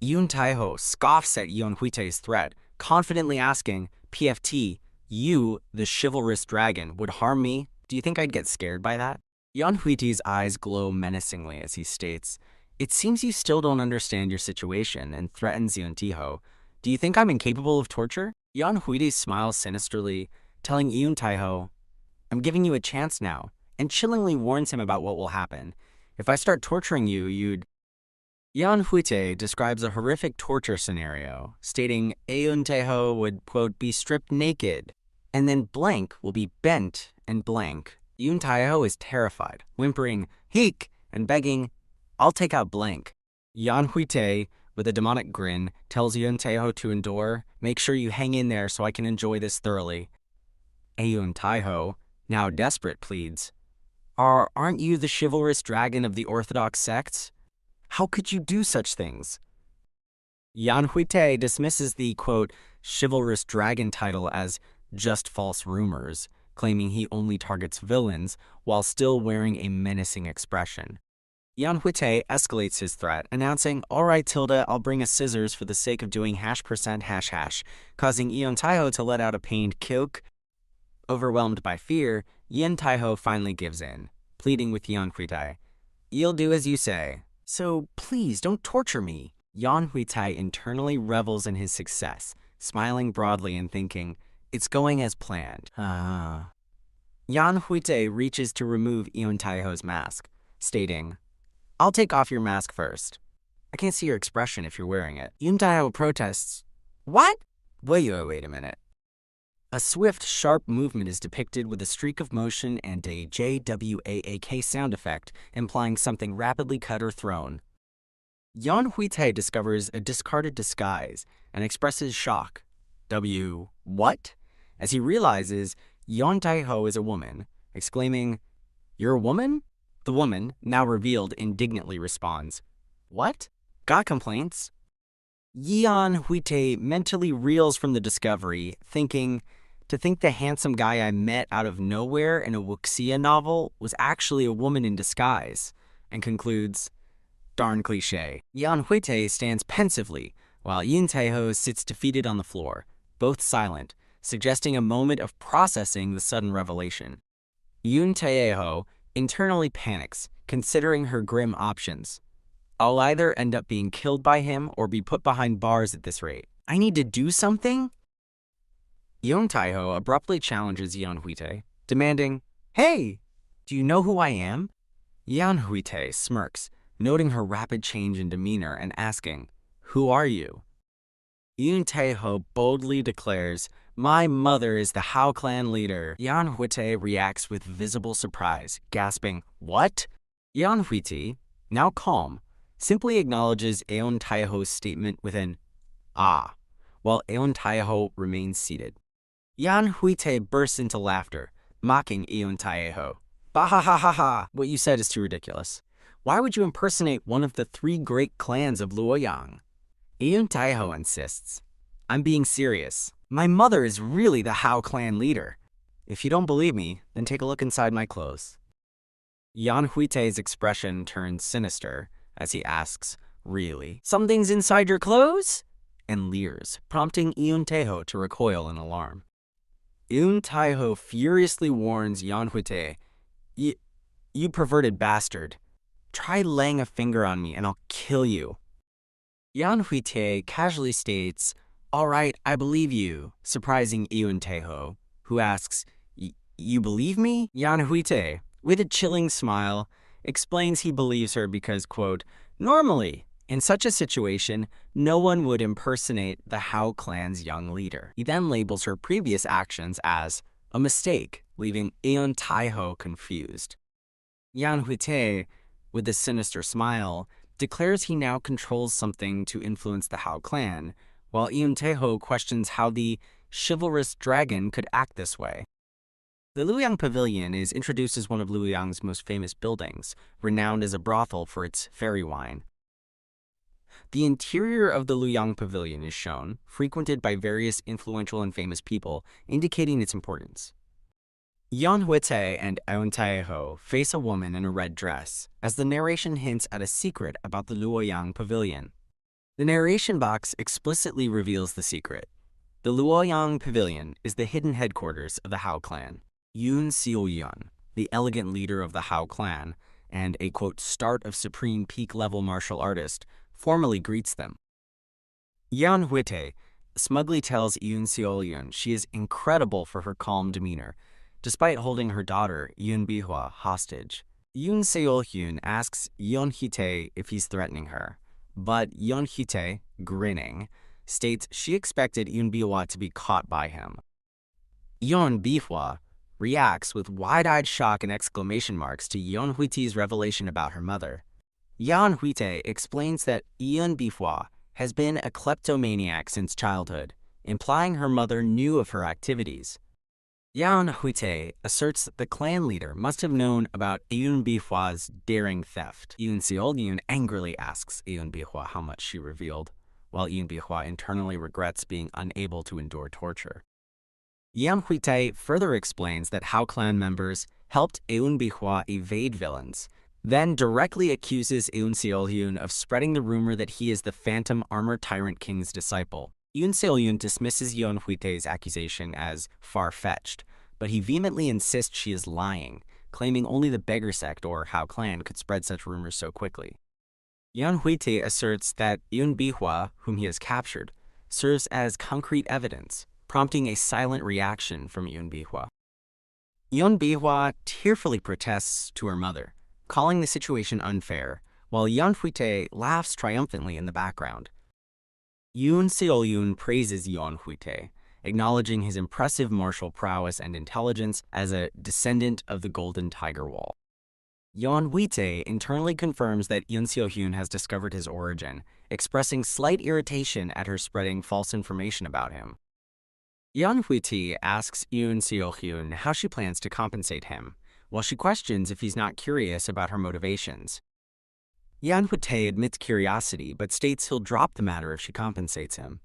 Yeon Hwitae scoffs at Yeon Hwitae's threat, confidently asking, "PFT, you, the Chivalrous Dragon, would harm me? Do you think I'd get scared by that?" Yeon Hwitae's eyes glow menacingly as he states, "It seems you still don't understand your situation," and threatens Yeon Hwitae, "Do you think I'm incapable of torture?" Yeon Hwitae smiles sinisterly, telling Yeon Hwitae, "I'm giving you a chance now," and chillingly warns him about what will happen. "If I start torturing you, you'd..." Yeon Hwitae describes a horrific torture scenario, stating Yeon Hwitae would, quote, be stripped naked, and then blank will be bent and blank. Yeon Hwitae is terrified, whimpering, "Heek!" and begging, "I'll take out blank." Yeon Hwitae, with a demonic grin, tells Yeon Hwitae to endure, "Make sure you hang in there so I can enjoy this thoroughly." Yeon Hwitae, now desperate, pleads, Aren't you the chivalrous dragon of the orthodox sects? How could you do such things?" Yeon Hwitae dismisses the, quote, chivalrous dragon title as just false rumors, claiming he only targets villains while still wearing a menacing expression. Yeon Hwitae escalates his threat, announcing, "All right, Tilda, I'll bring a scissors for the sake of doing #% ##," causing Yeon Hwitae to let out a pained "Kyok." Overwhelmed by fear, Yeon Hwitae finally gives in, pleading with Yeon Hwitae, "You'll do as you say, so please don't torture me." Yeon Hwitae internally revels in his success, smiling broadly and thinking, "It's going as planned." Yeon Hwitae reaches to remove Yeon Hwitae's mask, stating, "I'll take off your mask first. I can't see your expression if you're wearing it." Yeon Hwitae protests, "What? Wait a minute." A swift, sharp movement is depicted with a streak of motion and a JWAAK sound effect, implying something rapidly cut or thrown. Yeon Hwitae discovers a discarded disguise and expresses shock. What? As he realizes Yeon Hwitae is a woman, exclaiming, "You're a woman?" The woman, now revealed, indignantly responds, "What? Got complaints?" Yeon Hwitae mentally reels from the discovery, thinking, to think the handsome guy I met out of nowhere in a Wuxia novel was actually a woman in disguise, and concludes, "Darn cliché." Yeon Hwitae stands pensively, while Yeon Hwitae sits defeated on the floor, both silent, suggesting a moment of processing the sudden revelation. Yeon Hwitae internally panics, considering her grim options. "I'll either end up being killed by him or be put behind bars at this rate. I need to do something?" Yeon Hwitae abruptly challenges Yeon Hwitae, demanding, "Hey, do you know who I am?" Yeon Hwitae smirks, noting her rapid change in demeanor and asking, "Who are you?" Yeon Hwitae boldly declares, "My mother is the Hao clan leader." Yeon Hwitae reacts with visible surprise, gasping, "What?" Yeon Hwitae, now calm, simply acknowledges Yeon Hwitae's statement with an "Ah," while Yeon Hwitae remains seated. Yeon Hwitae bursts into laughter, mocking Yeon Hwitae. "Bah-ha-ha-ha-ha! What you said is too ridiculous. Why would you impersonate one of the 3 great clans of Luoyang?" Yeon Hwitae insists, "I'm being serious. My mother is really the Hao clan leader. If you don't believe me, then take a look inside my clothes." Yeon Hwitae's expression turns sinister as he asks, "Really? Something's inside your clothes?" and leers, prompting Yeon Hwitae to recoil in alarm. Yeon Hwitae furiously warns Yeon Hwitae, You perverted bastard. Try laying a finger on me and I'll kill you." Yeon Hwitae casually states, "All right, I believe you," surprising Yeon Hwitae, who asks, "You believe me?" Yeon Hwitae, with a chilling smile, explains he believes her because, quote, "Normally, in such a situation, no one would impersonate the Hao clan's young leader." He then labels her previous actions as a mistake, leaving Yeon Hwitae confused. Yeon Hwitae, with a sinister smile, declares he now controls something to influence the Hao clan, while Yeon Hwitae questions how the Chivalrous Dragon could act this way. The Luoyang Pavilion is introduced as one of Luoyang's most famous buildings, renowned as a brothel for its fairy wine. The interior of the Luoyang Pavilion is shown, frequented by various influential and famous people, indicating its importance. Yeon Hwitae and Yeon Hwitae face a woman in a red dress, as the narration hints at a secret about the Luoyang Pavilion. The narration box explicitly reveals the secret. The Luoyang Pavilion is the hidden headquarters of the Hao clan. Yoon Seo-yeon, the elegant leader of the Hao clan, and a, quote, start of supreme peak-level martial artist, formally greets them. Yeon Hwitae smugly tells Yoon Seo-yeon she is incredible for her calm demeanor, despite holding her daughter, Yoon Bihwa, hostage. Yoon Seo-yeon asks Yeon Hwitae if he's threatening her, but Yeon Hwitae, grinning, states she expected Yeon Bihwa to be caught by him. Yeon Bihwa reacts with wide-eyed shock and exclamation marks to Yeon Hwitae's revelation about her mother. Yeon Hwitae explains that Yeon Bihwa has been a kleptomaniac since childhood, implying her mother knew of her activities. Yeon Hwitae asserts that the clan leader must have known about Yeon Bihwa's daring theft. Yoon Seol-yoon angrily asks Yeon Bihwa how much she revealed, while Yeon Bihwa internally regrets being unable to endure torture. Yeon Hwitae further explains that Hao clan members helped Yeon Bihwa evade villains, then directly accuses Yoon Seol-yoon of spreading the rumor that he is the Phantom Armor Tyrant King's disciple. Yoon Seol-yoon dismisses Yeon Hwitae's accusation as far-fetched, but he vehemently insists she is lying, claiming only the beggar sect or Hao clan could spread such rumors so quickly. Yeon Hwitae asserts that Yeon Bihwa, whom he has captured, serves as concrete evidence, prompting a silent reaction from Yeon Bihwa. Yeon Bihwa tearfully protests to her mother, calling the situation unfair, while Yeon Hwitae laughs triumphantly in the background. Yoon Seol-yoon praises Yeon Hwitae, acknowledging his impressive martial prowess and intelligence as a descendant of the Golden Tiger Wall. Yeon Hwitae internally confirms that Yoon Seol-yoon has discovered his origin, expressing slight irritation at her spreading false information about him. Yeon Hwitae asks Yoon Seol-yoon how she plans to compensate him, while she questions if he's not curious about her motivations. Yeon Hwitae admits curiosity, but states he'll drop the matter if she compensates him,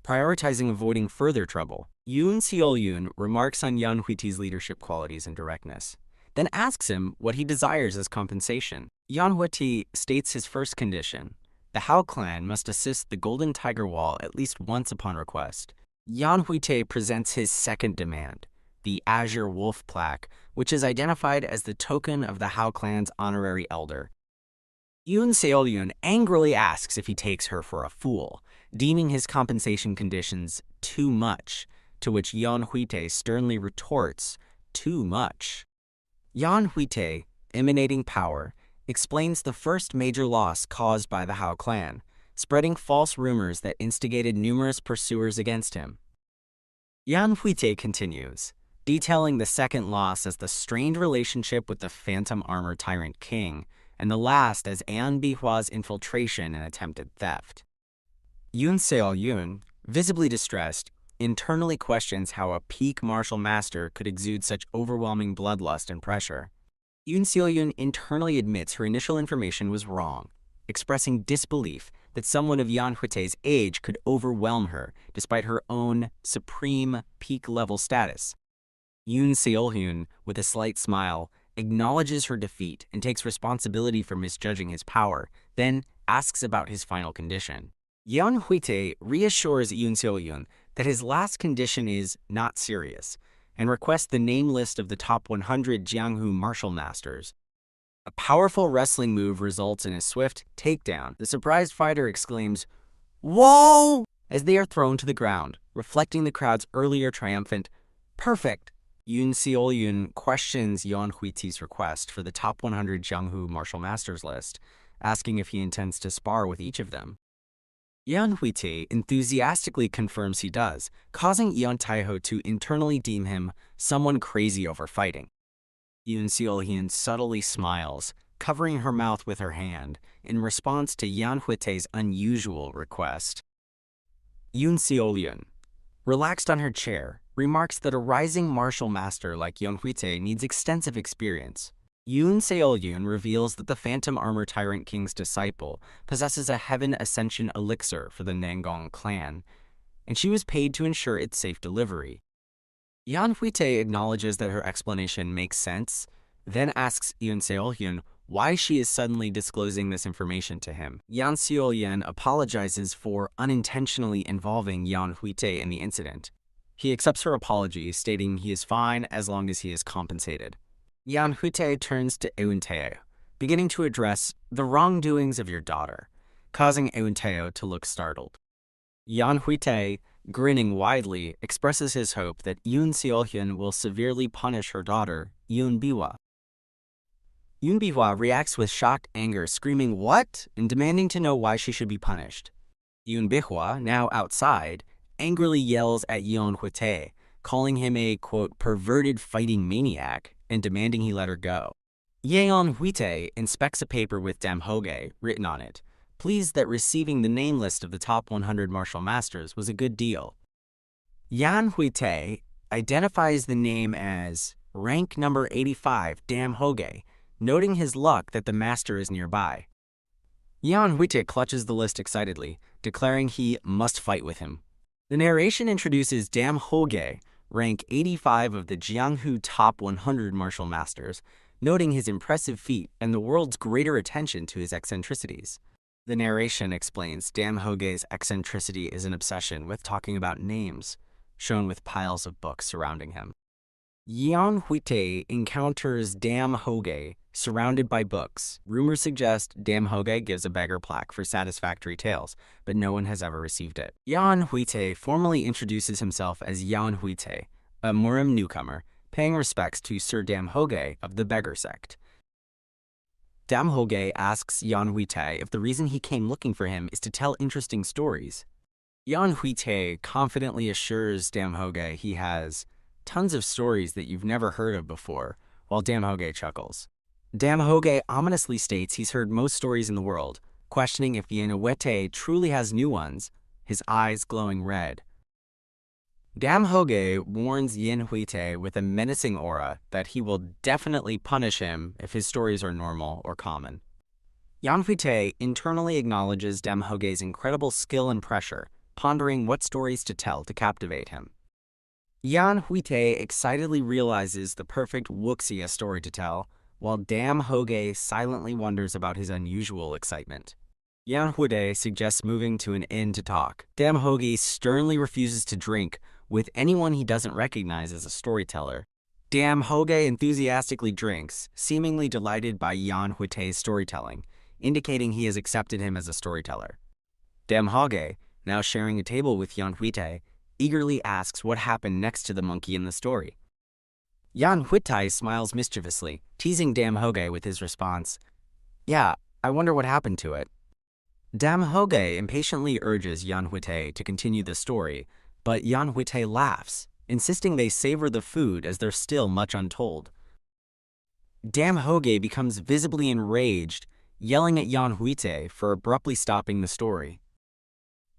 prioritizing avoiding further trouble. Yoon Seol-yoon remarks on Yeon Hwitae's leadership qualities and directness, then asks him what he desires as compensation. Yeon Hwitae states his first condition: the Hao clan must assist the Golden Tiger Wall at least once upon request. Yeon Hwitae presents his second demand, the Azure Wolf plaque, which is identified as the token of the Hao clan's honorary elder. Yoon Seol-yoon angrily asks if he takes her for a fool, deeming his compensation conditions too much, to which Yeon Hwitae sternly retorts, too much. Yeon Hwitae, emanating power, explains the first major loss caused by the Hao clan, spreading false rumors that instigated numerous pursuers against him. Yeon Hwitae continues, detailing the second loss as the strained relationship with the Phantom Armor Tyrant King, and the last as Yeon Bihwa's infiltration and attempted theft. Yoon Seol-yoon, visibly distressed, internally questions how a peak martial master could exude such overwhelming bloodlust and pressure. Yoon Seol-yoon internally admits her initial information was wrong, expressing disbelief that someone of Yeon Hwitae's age could overwhelm her despite her own supreme peak-level status. Yoon Seol-yoon, with a slight smile, acknowledges her defeat and takes responsibility for misjudging his power, then asks about his final condition. Yeon Hwitae reassures Yoon Seol-yoon that his last condition is not serious, and requests the name list of the top 100 Jianghu martial masters. A powerful wrestling move results in a swift takedown. The surprised fighter exclaims, "Whoa!" as they are thrown to the ground, reflecting the crowd's earlier triumphant, "Perfect." Yoon Seol-yoon questions Yeon Hwitae's request for the top 100 Jianghu martial masters list, asking if he intends to spar with each of them. Yeon Hwitae enthusiastically confirms he does, causing Yeon Taeho to internally deem him someone crazy over fighting. Yoon Seol-yoon subtly smiles, covering her mouth with her hand, in response to Yeon Hwitae's unusual request. Yoon Seol-yoon, relaxed on her chair, remarks that a rising martial master like Yeon Hwitae needs extensive experience. Yoon Seol-yoon reveals that the Phantom Armor Tyrant King's disciple possesses a Heaven Ascension elixir for the Nangong clan, and she was paid to ensure its safe delivery. Yeon Hwitae acknowledges that her explanation makes sense, then asks Yoon Seol-yoon why she is suddenly disclosing this information to him. Yoon Seol-yoon apologizes for unintentionally involving Yeon Hwitae in the incident. He accepts her apology, stating he is fine as long as he is compensated. Yeon Hwitae turns to Yeon Tae, beginning to address the wrongdoings of your daughter, causing Yeon Tae to look startled. Yeon Hwitae, grinning widely, expresses his hope that Yoon Seol-yoon will severely punish her daughter, Yeon Bihwa. Yeon Hwitae reacts with shocked anger, screaming, "What?" and demanding to know why she should be punished. Yeon Hwitae, now outside, angrily yells at Yeon Hwitae, calling him a, quote, perverted fighting maniac, and demanding he let her go. Yeon Hwitae inspects a paper with Damhoge written on it, pleased that receiving the name list of the top 100 martial masters was a good deal. Yeon Hwitae identifies the name as rank number 85 Damhoge, noting his luck that the master is nearby. Yeon Hwitae clutches the list excitedly, declaring he must fight with him. The narration introduces Damhoge, rank 85 of the Jianghu top 100 martial masters, noting his impressive feat and the world's greater attention to his eccentricities. The narration explains Damhoge's eccentricity is an obsession with talking about names, shown with piles of books surrounding him. Yeon Hwitae encounters Damhoge surrounded by books. Rumors suggest Damhoge gives a beggar plaque for satisfactory tales, but no one has ever received it. Yeon Hwitae formally introduces himself as Yeon Hwitae, a Murim newcomer, paying respects to Sir Damhoge of the beggar sect. Damhoge asks Yeon Hwitae if the reason he came looking for him is to tell interesting stories. Yeon Hwitae confidently assures Damhoge he has tons of stories that you've never heard of before, while Damhoge chuckles. Damhoge ominously states he's heard most stories in the world, questioning if Yeon Hwitae truly has new ones, his eyes glowing red. Damhoge warns Yeon Hwitae with a menacing aura that he will definitely punish him if his stories are normal or common. Yeon Hwitae internally acknowledges Damhoge's incredible skill and pressure, pondering what stories to tell to captivate him. Yeon Hwitae excitedly realizes the perfect Wuxia story to tell, while Damhoge silently wonders about his unusual excitement. Yeon Hwitae suggests moving to an inn to talk. Damhoge sternly refuses to drink with anyone he doesn't recognize as a storyteller. Damhoge enthusiastically drinks, seemingly delighted by Yeon Hwitae's storytelling, indicating he has accepted him as a storyteller. Damhoge, now sharing a table with Yeon Hwitae, eagerly asks what happened next to the monkey in the story. Yeon Hwitae smiles mischievously, teasing Damhoge with his response, "Yeah, I wonder what happened to it." Damhoge impatiently urges Yeon Hwitae to continue the story, but Yeon Hwitae laughs, insisting they savor the food as there's still much untold. Damhoge becomes visibly enraged, yelling at Yeon Hwitae for abruptly stopping the story.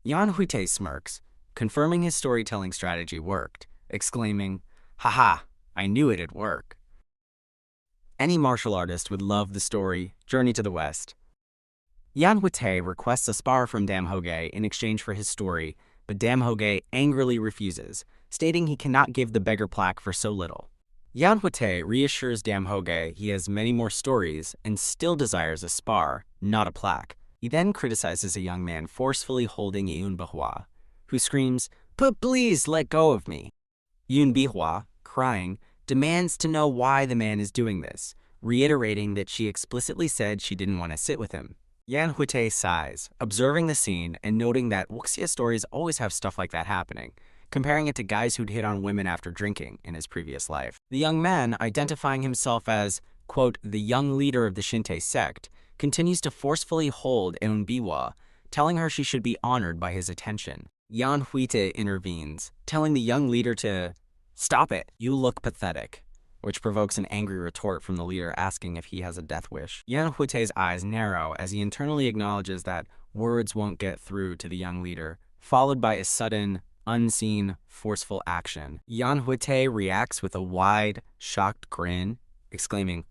Yeon Hwitae smirks, confirming his storytelling strategy worked, exclaiming, "Haha, I knew it'd work." Any martial artist would love the story Journey to the West. Yeon Hwitae requests a spar from Damhoge in exchange for his story, but Damhoge angrily refuses, stating he cannot give the beggar plaque for so little. Yeon Hwitae reassures Damhoge he has many more stories and still desires a spar, not a plaque. He then criticizes a young man forcefully holding Yeon Hwitae, who screams, Please let go of me." Yeon Hwitae, crying, demands to know why the man is doing this, reiterating that she explicitly said she didn't want to sit with him. Yeon Hwitae sighs, observing the scene and noting that Wuxia stories always have stuff like that happening, comparing it to guys who'd hit on women after drinking in his previous life. The young man, identifying himself as, quote, the young leader of the Shintai sect, continues to forcefully hold Yeon Hwitae, telling her she should be honored by his attention. Yeon Hwitae intervenes, telling the young leader to stop it, you look pathetic, which provokes an angry retort from the leader asking if he has a death wish. Yeon Hwitae's eyes narrow as he internally acknowledges that words won't get through to the young leader, followed by a sudden, unseen, forceful action. Yeon Hwitae reacts with a wide, shocked grin, exclaiming,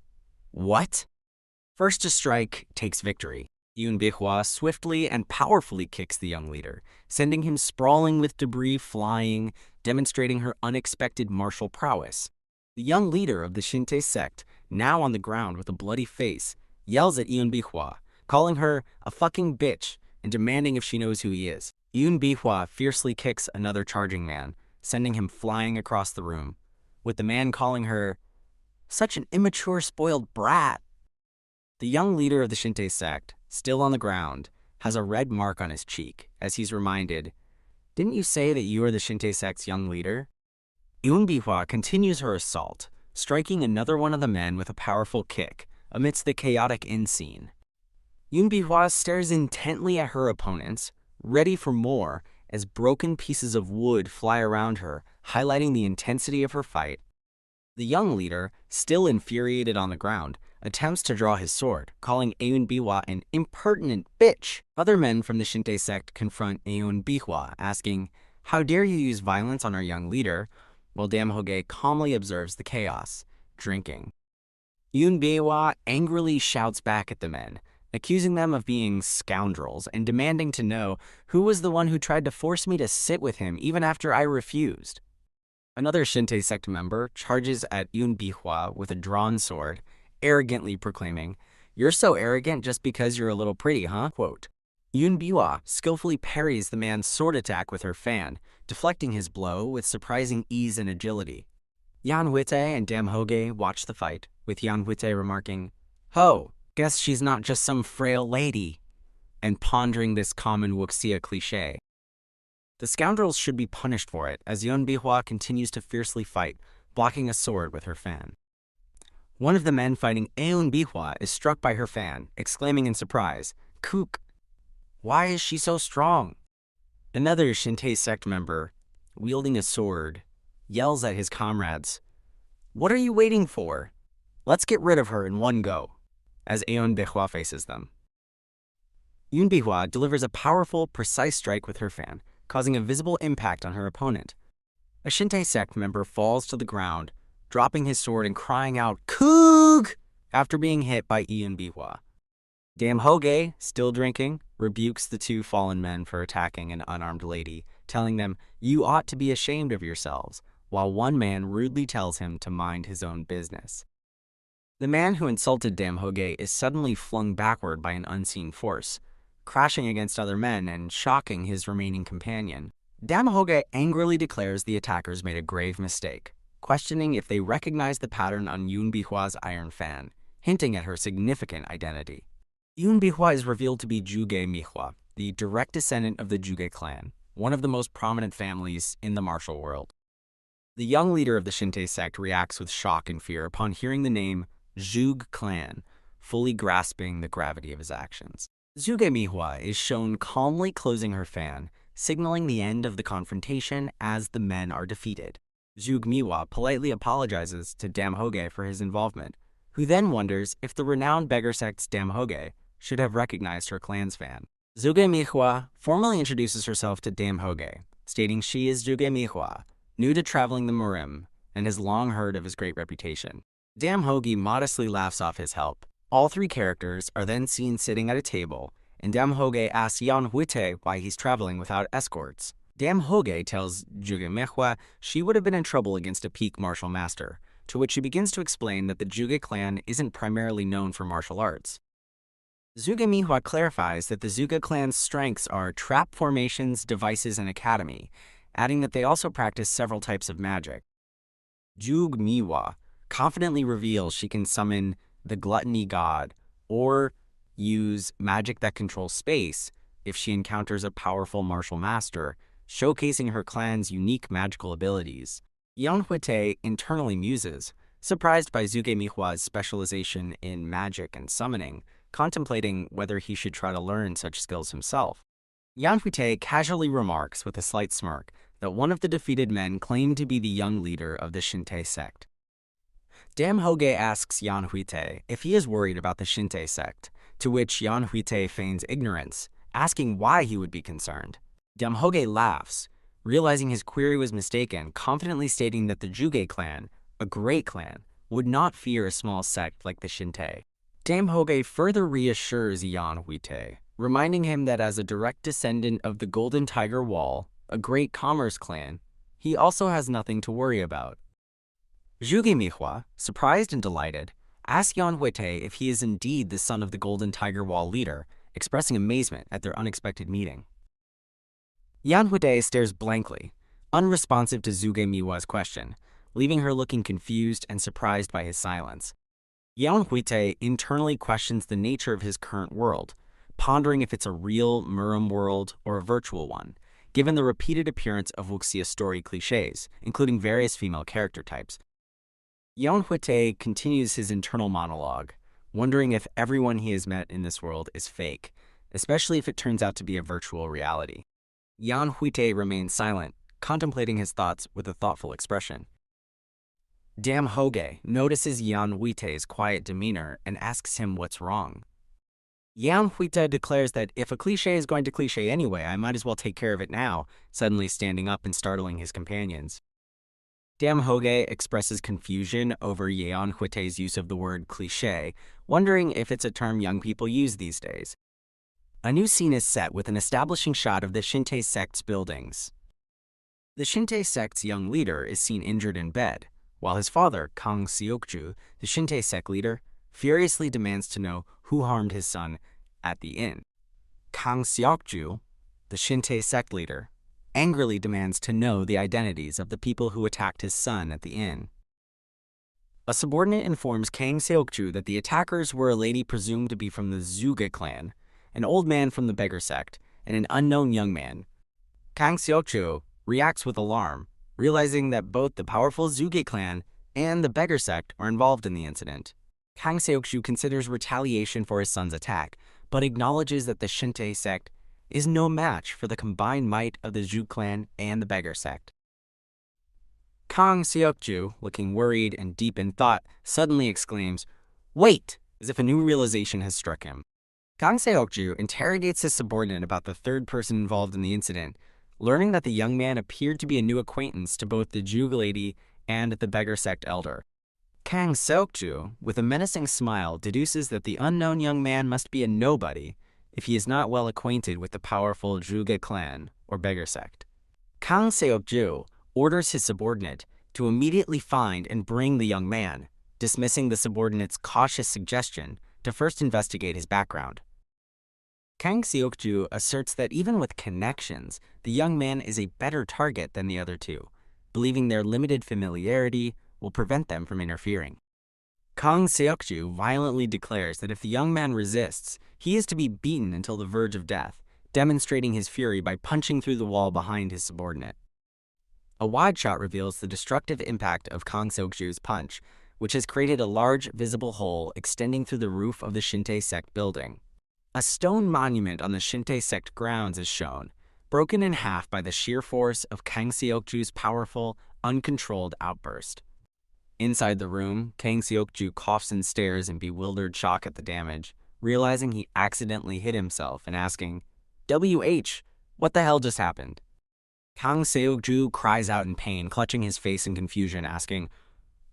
"What?" First to strike takes victory. Yeon Hwitae swiftly and powerfully kicks the young leader, sending him sprawling with debris flying, demonstrating her unexpected martial prowess. The young leader of the Shintai sect, now on the ground with a bloody face, yells at Yeon Hwitae, calling her a fucking bitch and demanding if she knows who he is. Yeon Hwitae fiercely kicks another charging man, sending him flying across the room, with the man calling her such an immature, spoiled brat. The young leader of the Shintai sect, still on the ground, has a red mark on his cheek as he's reminded, "Didn't you say that you are the Shintai sect's young leader?" Yeon Hwitae continues her assault, striking another one of the men with a powerful kick, amidst the chaotic inn scene. Yeon Hwitae stares intently at her opponents, ready for more, as broken pieces of wood fly around her, highlighting the intensity of her fight. The young leader, still infuriated on the ground, attempts to draw his sword, calling Yeon Hwitae an impertinent bitch. Other men from the Shintai sect confront Yeon Hwitae, asking, "How dare you use violence on our young leader?" while Damhoge calmly observes the chaos, drinking. Yeon Hwitae angrily shouts back at the men, accusing them of being scoundrels and demanding to know who was the one who tried to force me to sit with him even after I refused. Another Shintai sect member charges at Yeon Hwitae with a drawn sword, arrogantly proclaiming, "You're so arrogant just because you're a little pretty, huh?" Quote. Yeon Hwitae skillfully parries the man's sword attack with her fan, deflecting his blow with surprising ease and agility. Yeon Hwitae and Damhoge watch the fight, with Yeon Hwitae remarking, "Ho, guess she's not just some frail lady," and pondering this common Wuxia cliché. The scoundrels should be punished for it, as Yeon Hwitae continues to fiercely fight, blocking a sword with her fan. One of the men fighting Yeon Hwitae is struck by her fan, exclaiming in surprise, "Kook, why is she so strong?" Another Shintai sect member, wielding a sword, yells at his comrades, "What are you waiting for? Let's get rid of her in one go," as Yeon Hwitae faces them. Yeon Hwitae delivers a powerful, precise strike with her fan, causing a visible impact on her opponent. A Shintai sect member falls to the ground, dropping his sword and crying out, "Koog!" after being hit by Yeon Hwitae. Damhoge, still drinking, rebukes the two fallen men for attacking an unarmed lady, telling them, "You ought to be ashamed of yourselves," while one man rudely tells him to mind his own business. The man who insulted Damhoge is suddenly flung backward by an unseen force, crashing against other men and shocking his remaining companion. Damhoge angrily declares the attackers made a grave mistake, questioning if they recognize the pattern on Yeon Hwitae's iron fan, hinting at her significant identity. Yeon Hwitae is revealed to be Juge Mihwa, the direct descendant of the Juge clan, one of the most prominent families in the martial world. The young leader of the Shintai sect reacts with shock and fear upon hearing the name Juge clan, fully grasping the gravity of his actions. Juge Mihwa is shown calmly closing her fan, signaling the end of the confrontation as the men are defeated. Juge Mihwa politely apologizes to Damhoge for his involvement, who then wonders if the renowned beggar sect's Damhoge should have recognized her clan's fan. Juge Mihwa formally introduces herself to Damhoge, stating she is Juge Mihwa, new to traveling the Murim, and has long heard of his great reputation. Damhoge modestly laughs off his help. All three characters are then seen sitting at a table, and Damhoge asks Yeon Hwitae why he's traveling without escorts. Damhoge tells Juge Mihwa she would have been in trouble against a peak martial master, to which she begins to explain that the Juge clan isn't primarily known for martial arts. Juge Mihwa clarifies that the Juge clan's strengths are trap formations, devices, and academy, adding that they also practice several types of magic. Juge Mihwa confidently reveals she can summon the gluttony god or use magic that controls space if she encounters a powerful martial master, showcasing her clan's unique magical abilities. Yeon Hwitae internally muses, surprised by Juge Mihwa's specialization in magic and summoning, contemplating whether he should try to learn such skills himself. Yeon Hwitae casually remarks with a slight smirk that one of the defeated men claimed to be the young leader of the Shintai sect. Damhoge asks Yeon Hwitae if he is worried about the Shintai sect, to which Yeon Hwitae feigns ignorance, asking why he would be concerned. Damhoge laughs, realizing his query was mistaken, confidently stating that the Juge clan, a great clan, would not fear a small sect like the Shintai. Damhoge further reassures Yeon Hwitae, reminding him that as a direct descendant of the Golden Tiger Wall, a great commerce clan, he also has nothing to worry about. Juge Mihwa, surprised and delighted, asks Yeon Hwitae if he is indeed the son of the Golden Tiger Wall leader, expressing amazement at their unexpected meeting. Yeon Hwitae stares blankly, unresponsive to Juge Mihwa's question, leaving her looking confused and surprised by his silence. Yeon Hwitae internally questions the nature of his current world, pondering if it's a real Murim world or a virtual one, given the repeated appearance of Wuxia story cliches, including various female character types. Yeon Hwitae continues his internal monologue, wondering if everyone he has met in this world is fake, especially if it turns out to be a virtual reality. Yeon Hwitae remains silent, contemplating his thoughts with a thoughtful expression. Dam Hoge notices Yeon Hwitae's quiet demeanor and asks him what's wrong. Yeon Hwitae declares that if a cliché is going to cliché anyway, I might as well take care of it now, suddenly standing up and startling his companions. Dam Hoge expresses confusion over Yeon Hwitae's use of the word cliché, wondering if it's a term young people use these days. A new scene is set with an establishing shot of the Shintae sect's buildings. The Shintae sect's young leader is seen injured in bed, while his father, Kang Sang Hyuk, the Shintae sect leader, furiously demands to know who harmed his son at the inn. Kang Sang Hyuk, the Shintae sect leader, angrily demands to know the identities of the people who attacked his son at the inn. A subordinate informs Kang Sang Hyuk that the attackers were a lady presumed to be from the Zuge clan, an old man from the beggar sect, and an unknown young man. Kang Sang Hyuk reacts with alarm, realizing that both the powerful Zuge clan and the beggar sect are involved in the incident. Kang Sang Hyuk considers retaliation for his son's attack, but acknowledges that the Shintae sect is no match for the combined might of the Zhu clan and the beggar sect. Kang Sang Hyuk, looking worried and deep in thought, suddenly exclaims, "Wait!" as if a new realization has struck him. Kang Sang Hyuk interrogates his subordinate about the third person involved in the incident, learning that the young man appeared to be a new acquaintance to both the Zhuge lady and the beggar sect elder. Kang Sang Hyuk, with a menacing smile, deduces that the unknown young man must be a nobody if he is not well acquainted with the powerful Zhuge clan or beggar sect. Kang Sang Hyuk orders his subordinate to immediately find and bring the young man, dismissing the subordinate's cautious suggestion to first investigate his background. Kang Sang Hyuk asserts that even with connections, the young man is a better target than the other two, believing their limited familiarity will prevent them from interfering. Kang Sang Hyuk violently declares that if the young man resists, he is to be beaten until the verge of death, demonstrating his fury by punching through the wall behind his subordinate. A wide shot reveals the destructive impact of Kang Sang Hyuk's punch, which has created a large visible hole extending through the roof of the Shintae sect building. A stone monument on the Shintae sect grounds is shown, broken in half by the sheer force of Kang Sang Hyuk's powerful, uncontrolled outburst. Inside the room, Kang Sang Hyuk coughs and stares in bewildered shock at the damage, realizing he accidentally hit himself and asking, "WH, what the hell just happened?" Kang Sang Hyuk cries out in pain, clutching his face in confusion, asking,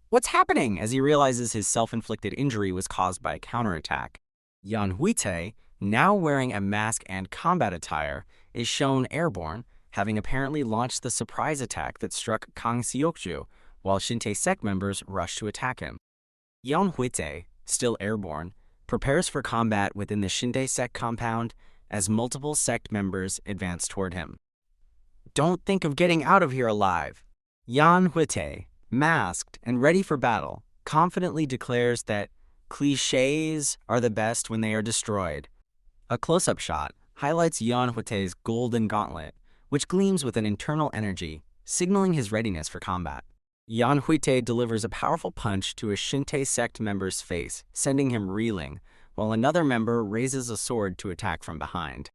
"What's happening?" as he realizes his self-inflicted injury was caused by a counterattack. Yeon Hwitae, now wearing a mask and combat attire, is shown airborne, having apparently launched the surprise attack that struck Kang Sang Hyuk, while Shintae sect members rush to attack him. Yeon Hwitae, still airborne, prepares for combat within the Shintae sect compound as multiple sect members advance toward him. "Don't think of getting out of here alive." Yeon Hwitae, masked and ready for battle, confidently declares that clichés are the best when they are destroyed. A close-up shot highlights Yeon Hwitae's golden gauntlet, which gleams with an internal energy, signaling his readiness for combat. Yeon Hwitae delivers a powerful punch to a Shintae sect member's face, sending him reeling, while another member raises a sword to attack from behind.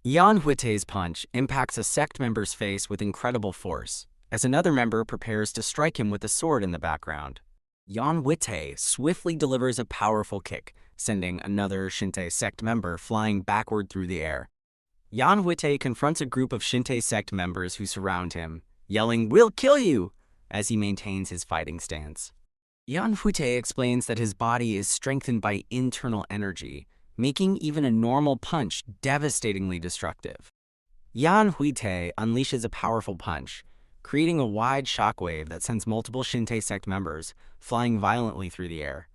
Yeon Hwitae's punch impacts a sect member's face with incredible force, as another member prepares to strike him with a sword in the background. Yeon Hwitae swiftly delivers a powerful kick, sending another Shintae sect member flying backward through the air. Yeon Hwitae confronts a group of Shintae sect members who surround him, yelling, "We'll kill you!" as he maintains his fighting stance. Yeon Hwitae explains that his body is strengthened by internal energy, making even a normal punch devastatingly destructive. Yeon Hwitae unleashes a powerful punch, creating a wide shockwave that sends multiple Shintae sect members flying violently through the air.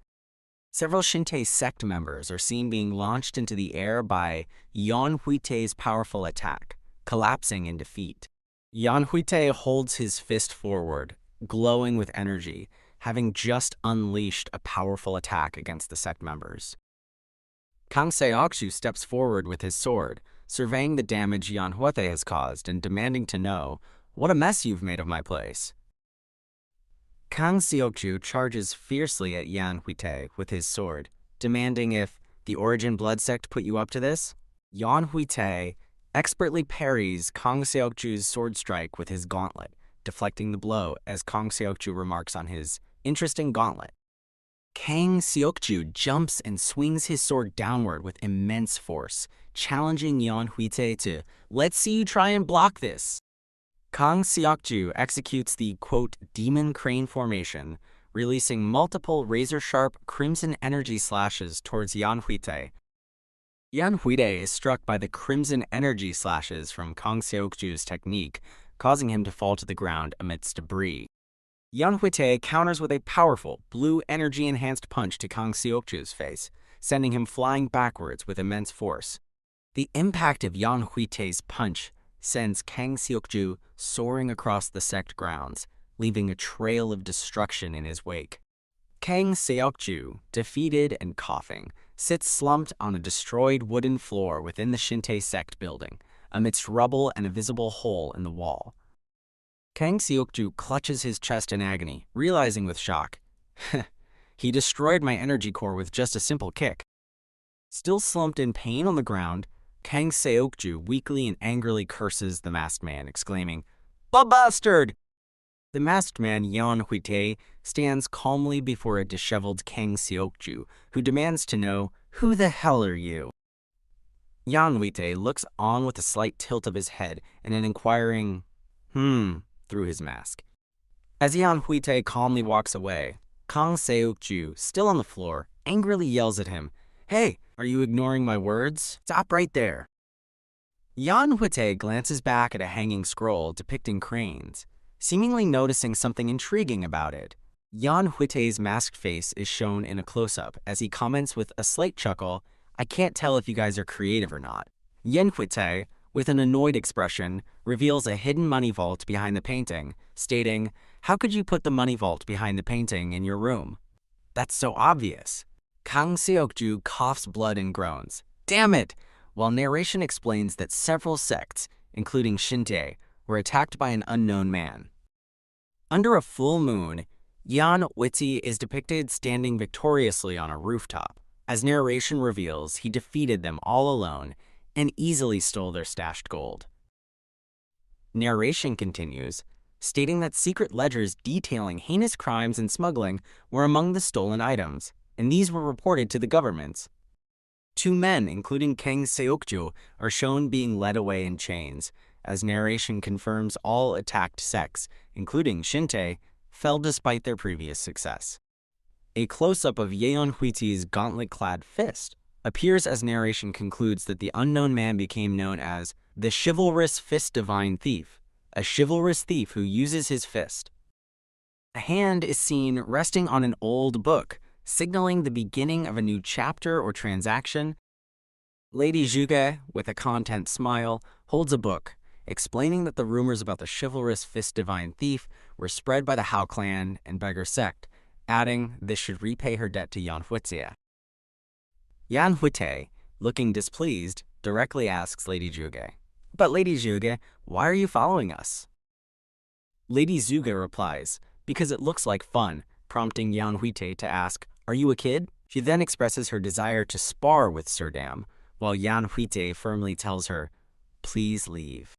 Several Shintae sect members are seen being launched into the air by Yeon Hwitae's powerful attack, collapsing in defeat. Yeon Hwitae holds his fist forward, glowing with energy, having just unleashed a powerful attack against the sect members. Kang Sang Hyuk steps forward with his sword, surveying the damage Yeon Hwitae has caused and demanding to know, "What a mess you've made of my place." Kang Sang Hyuk charges fiercely at Yeon Hwitae with his sword, demanding if the Origin Blood Sect put you up to this. Yeon Hwitae expertly parries Kang Seokju's sword strike with his gauntlet, deflecting the blow as Kang Seokju remarks on his interesting gauntlet. Kang Seokju jumps and swings his sword downward with immense force, challenging Yeon Hwitae to, "Let's see you try and block this." Kang Seokju executes the, quote, demon crane formation, releasing multiple razor-sharp crimson energy slashes towards Yeon Hwitae. Yeon Hwitae is struck by the crimson energy slashes from Kang Seokju's technique, causing him to fall to the ground amidst debris. Yeon Hwitae counters with a powerful, blue energy-enhanced punch to Kang Seokju's face, sending him flying backwards with immense force. The impact of Yeon Hwitae's punch sends Kang Seokju soaring across the sect grounds, leaving a trail of destruction in his wake. Kang Seokju, defeated and coughing, sits slumped on a destroyed wooden floor within the Shintae sect building, amidst rubble and a visible hole in the wall. Kang Seokju clutches his chest in agony, realizing with shock, he destroyed my energy core with just a simple kick. Still slumped in pain on the ground, Kang Seokju weakly and angrily curses the masked man, exclaiming, "Bastard!" The masked man, Yeon Hwitae, stands calmly before a disheveled Kang Seokju, who demands to know, "Who the hell are you?" Yeon Hwitae looks on with a slight tilt of his head and an inquiring, through his mask. As Yeon Hwitae calmly walks away, Kang Seokju, still on the floor, angrily yells at him, "Hey, are you ignoring my words? Stop right there." Yeon Hwitae glances back at a hanging scroll depicting cranes, seemingly noticing something intriguing about it. Yeon Hwitae's masked face is shown in a close-up as he comments with a slight chuckle, "I can't tell if you guys are creative or not." Yeon Hwitae, with an annoyed expression, reveals a hidden money vault behind the painting, stating, "How could you put the money vault behind the painting in your room? That's so obvious." Kang Seokju coughs blood and groans, "Damn it!" while narration explains that several sects, including Shintae, were attacked by an unknown man. Under a full moon, Yeon Hwitae is depicted standing victoriously on a rooftop. As narration reveals, he defeated them all alone and easily stole their stashed gold. Narration continues, stating that secret ledgers detailing heinous crimes and smuggling were among the stolen items, and these were reported to the governments. Two men, including Kang Seokju, are shown being led away in chains, as narration confirms all attacked sects, including Shintae, fell despite their previous success. A close-up of Yeon Hwitae's gauntlet-clad fist appears as narration concludes that the unknown man became known as the Chivalrous Fist Divine Thief, a chivalrous thief who uses his fist. A hand is seen resting on an old book, signaling the beginning of a new chapter or transaction. Lady Juge, with a content smile, holds a book, explaining that the rumors about the Chivalrous Fist Divine Thief were spread by the Hao clan and Beggar sect, adding this should repay her debt to Yeon Hwitae. Yeon Hwitae, looking displeased, directly asks Lady Juge, "But Lady Juge, why are you following us?" Lady Juge replies, "Because it looks like fun," prompting Yeon Hwitae to ask, "Are you a kid?" She then expresses her desire to spar with Sir Dam, while Yeon Hwitae firmly tells her, "Please leave."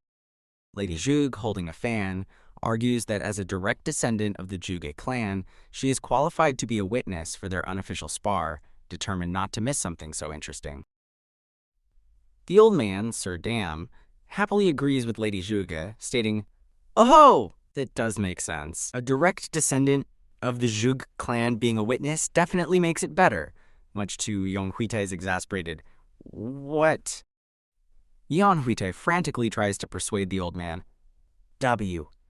Lady Juge, holding a fan, argues that as a direct descendant of the Juge clan, she is qualified to be a witness for their unofficial spar, determined not to miss something so interesting. The old man, Sir Dam, happily agrees with Lady Juge, stating, "Oh, that does make sense. A direct descendant of the Juge clan being a witness definitely makes it better," much to Yeon Hwitae's exasperated, "What?" Yeon Hwitae frantically tries to persuade the old man.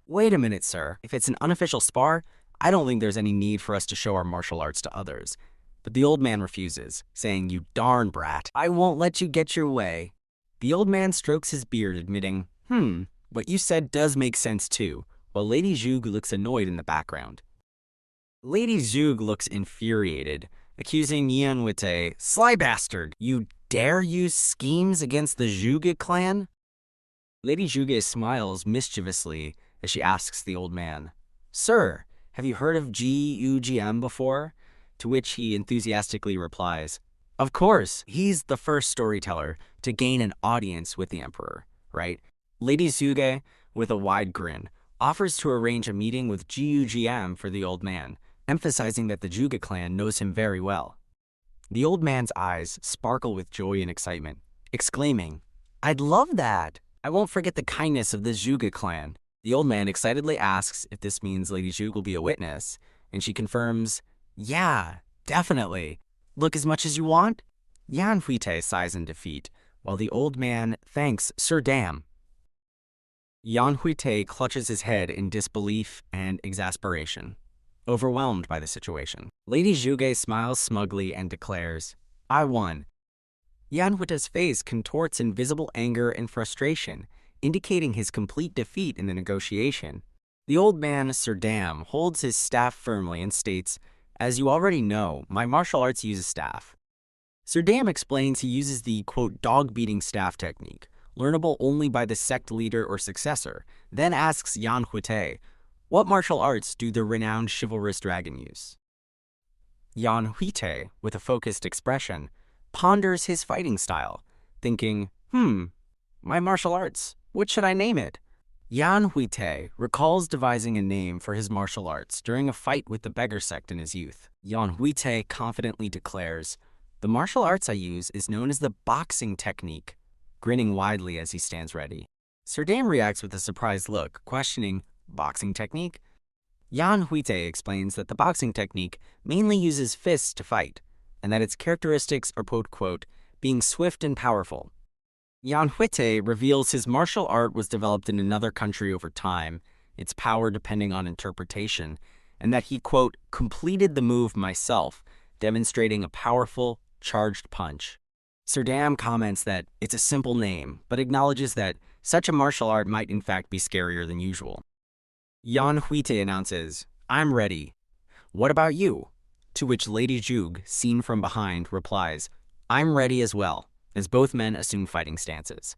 Wait a minute, sir. If it's an unofficial spar, I don't think there's any need for us to show our martial arts to others. But the old man refuses, saying, "You darn brat, I won't let you get your way." The old man strokes his beard, admitting, "What you said does make sense too," while Lady Juge looks annoyed in the background. Lady Juge looks infuriated, accusing Yeon Hwitae, "Sly bastard, you dare use schemes against the Juge clan?" Lady Juge smiles mischievously as she asks the old man, "Sir, have you heard of GUGM before? to which he enthusiastically replies, "Of course, he's the first storyteller to gain an audience with the emperor, right?" Lady Suge, with a wide grin, offers to arrange a meeting with GUGM for the old man, emphasizing that the Juga clan knows him very well. The old man's eyes sparkle with joy and excitement, exclaiming, "I'd love that! I won't forget the kindness of the Juga clan." The old man excitedly asks if this means Lady Zhuge will be a witness, and she confirms, "Yeah, definitely. Look as much as you want?" Yeon Hwitae sighs in defeat, while the old man thanks Sir Dam. Yeon Hwitae clutches his head in disbelief and exasperation, overwhelmed by the situation. Lady Zhuge smiles smugly and declares, "I won." Yeon Hwitae's face contorts in visible anger and frustration, indicating his complete defeat in the negotiation. The old man, Sir Dam, holds his staff firmly and states, "As you already know, my martial arts use a staff." Sir Dam explains he uses the, quote, dog-beating staff technique, learnable only by the sect leader or successor, then asks Yeon Hwitae, "What martial arts do the renowned Chivalrous Dragon use?" Yeon Hwitae, with a focused expression, ponders his fighting style, thinking, my martial arts, what should I name it? Yeon Hwitae recalls devising a name for his martial arts during a fight with the beggar sect in his youth. Yeon Hwitae confidently declares, "The martial arts I use is known as the boxing technique," grinning widely as he stands ready. Sir Dam reacts with a surprised look, questioning, "Boxing technique?" Yeon Hwitae explains that the boxing technique mainly uses fists to fight, and that its characteristics are, quote, being swift and powerful. Yeon Hwitae reveals his martial art was developed in another country over time, its power depending on interpretation, and that he, quote, completed the move myself, demonstrating a powerful, charged punch. Sir Dam comments that it's a simple name, but acknowledges that such a martial art might in fact be scarier than usual. Yeon Hwitae announces, "I'm ready. What about you?" To which Lady Zhuge, seen from behind, replies, "I'm ready as well," as both men assume fighting stances.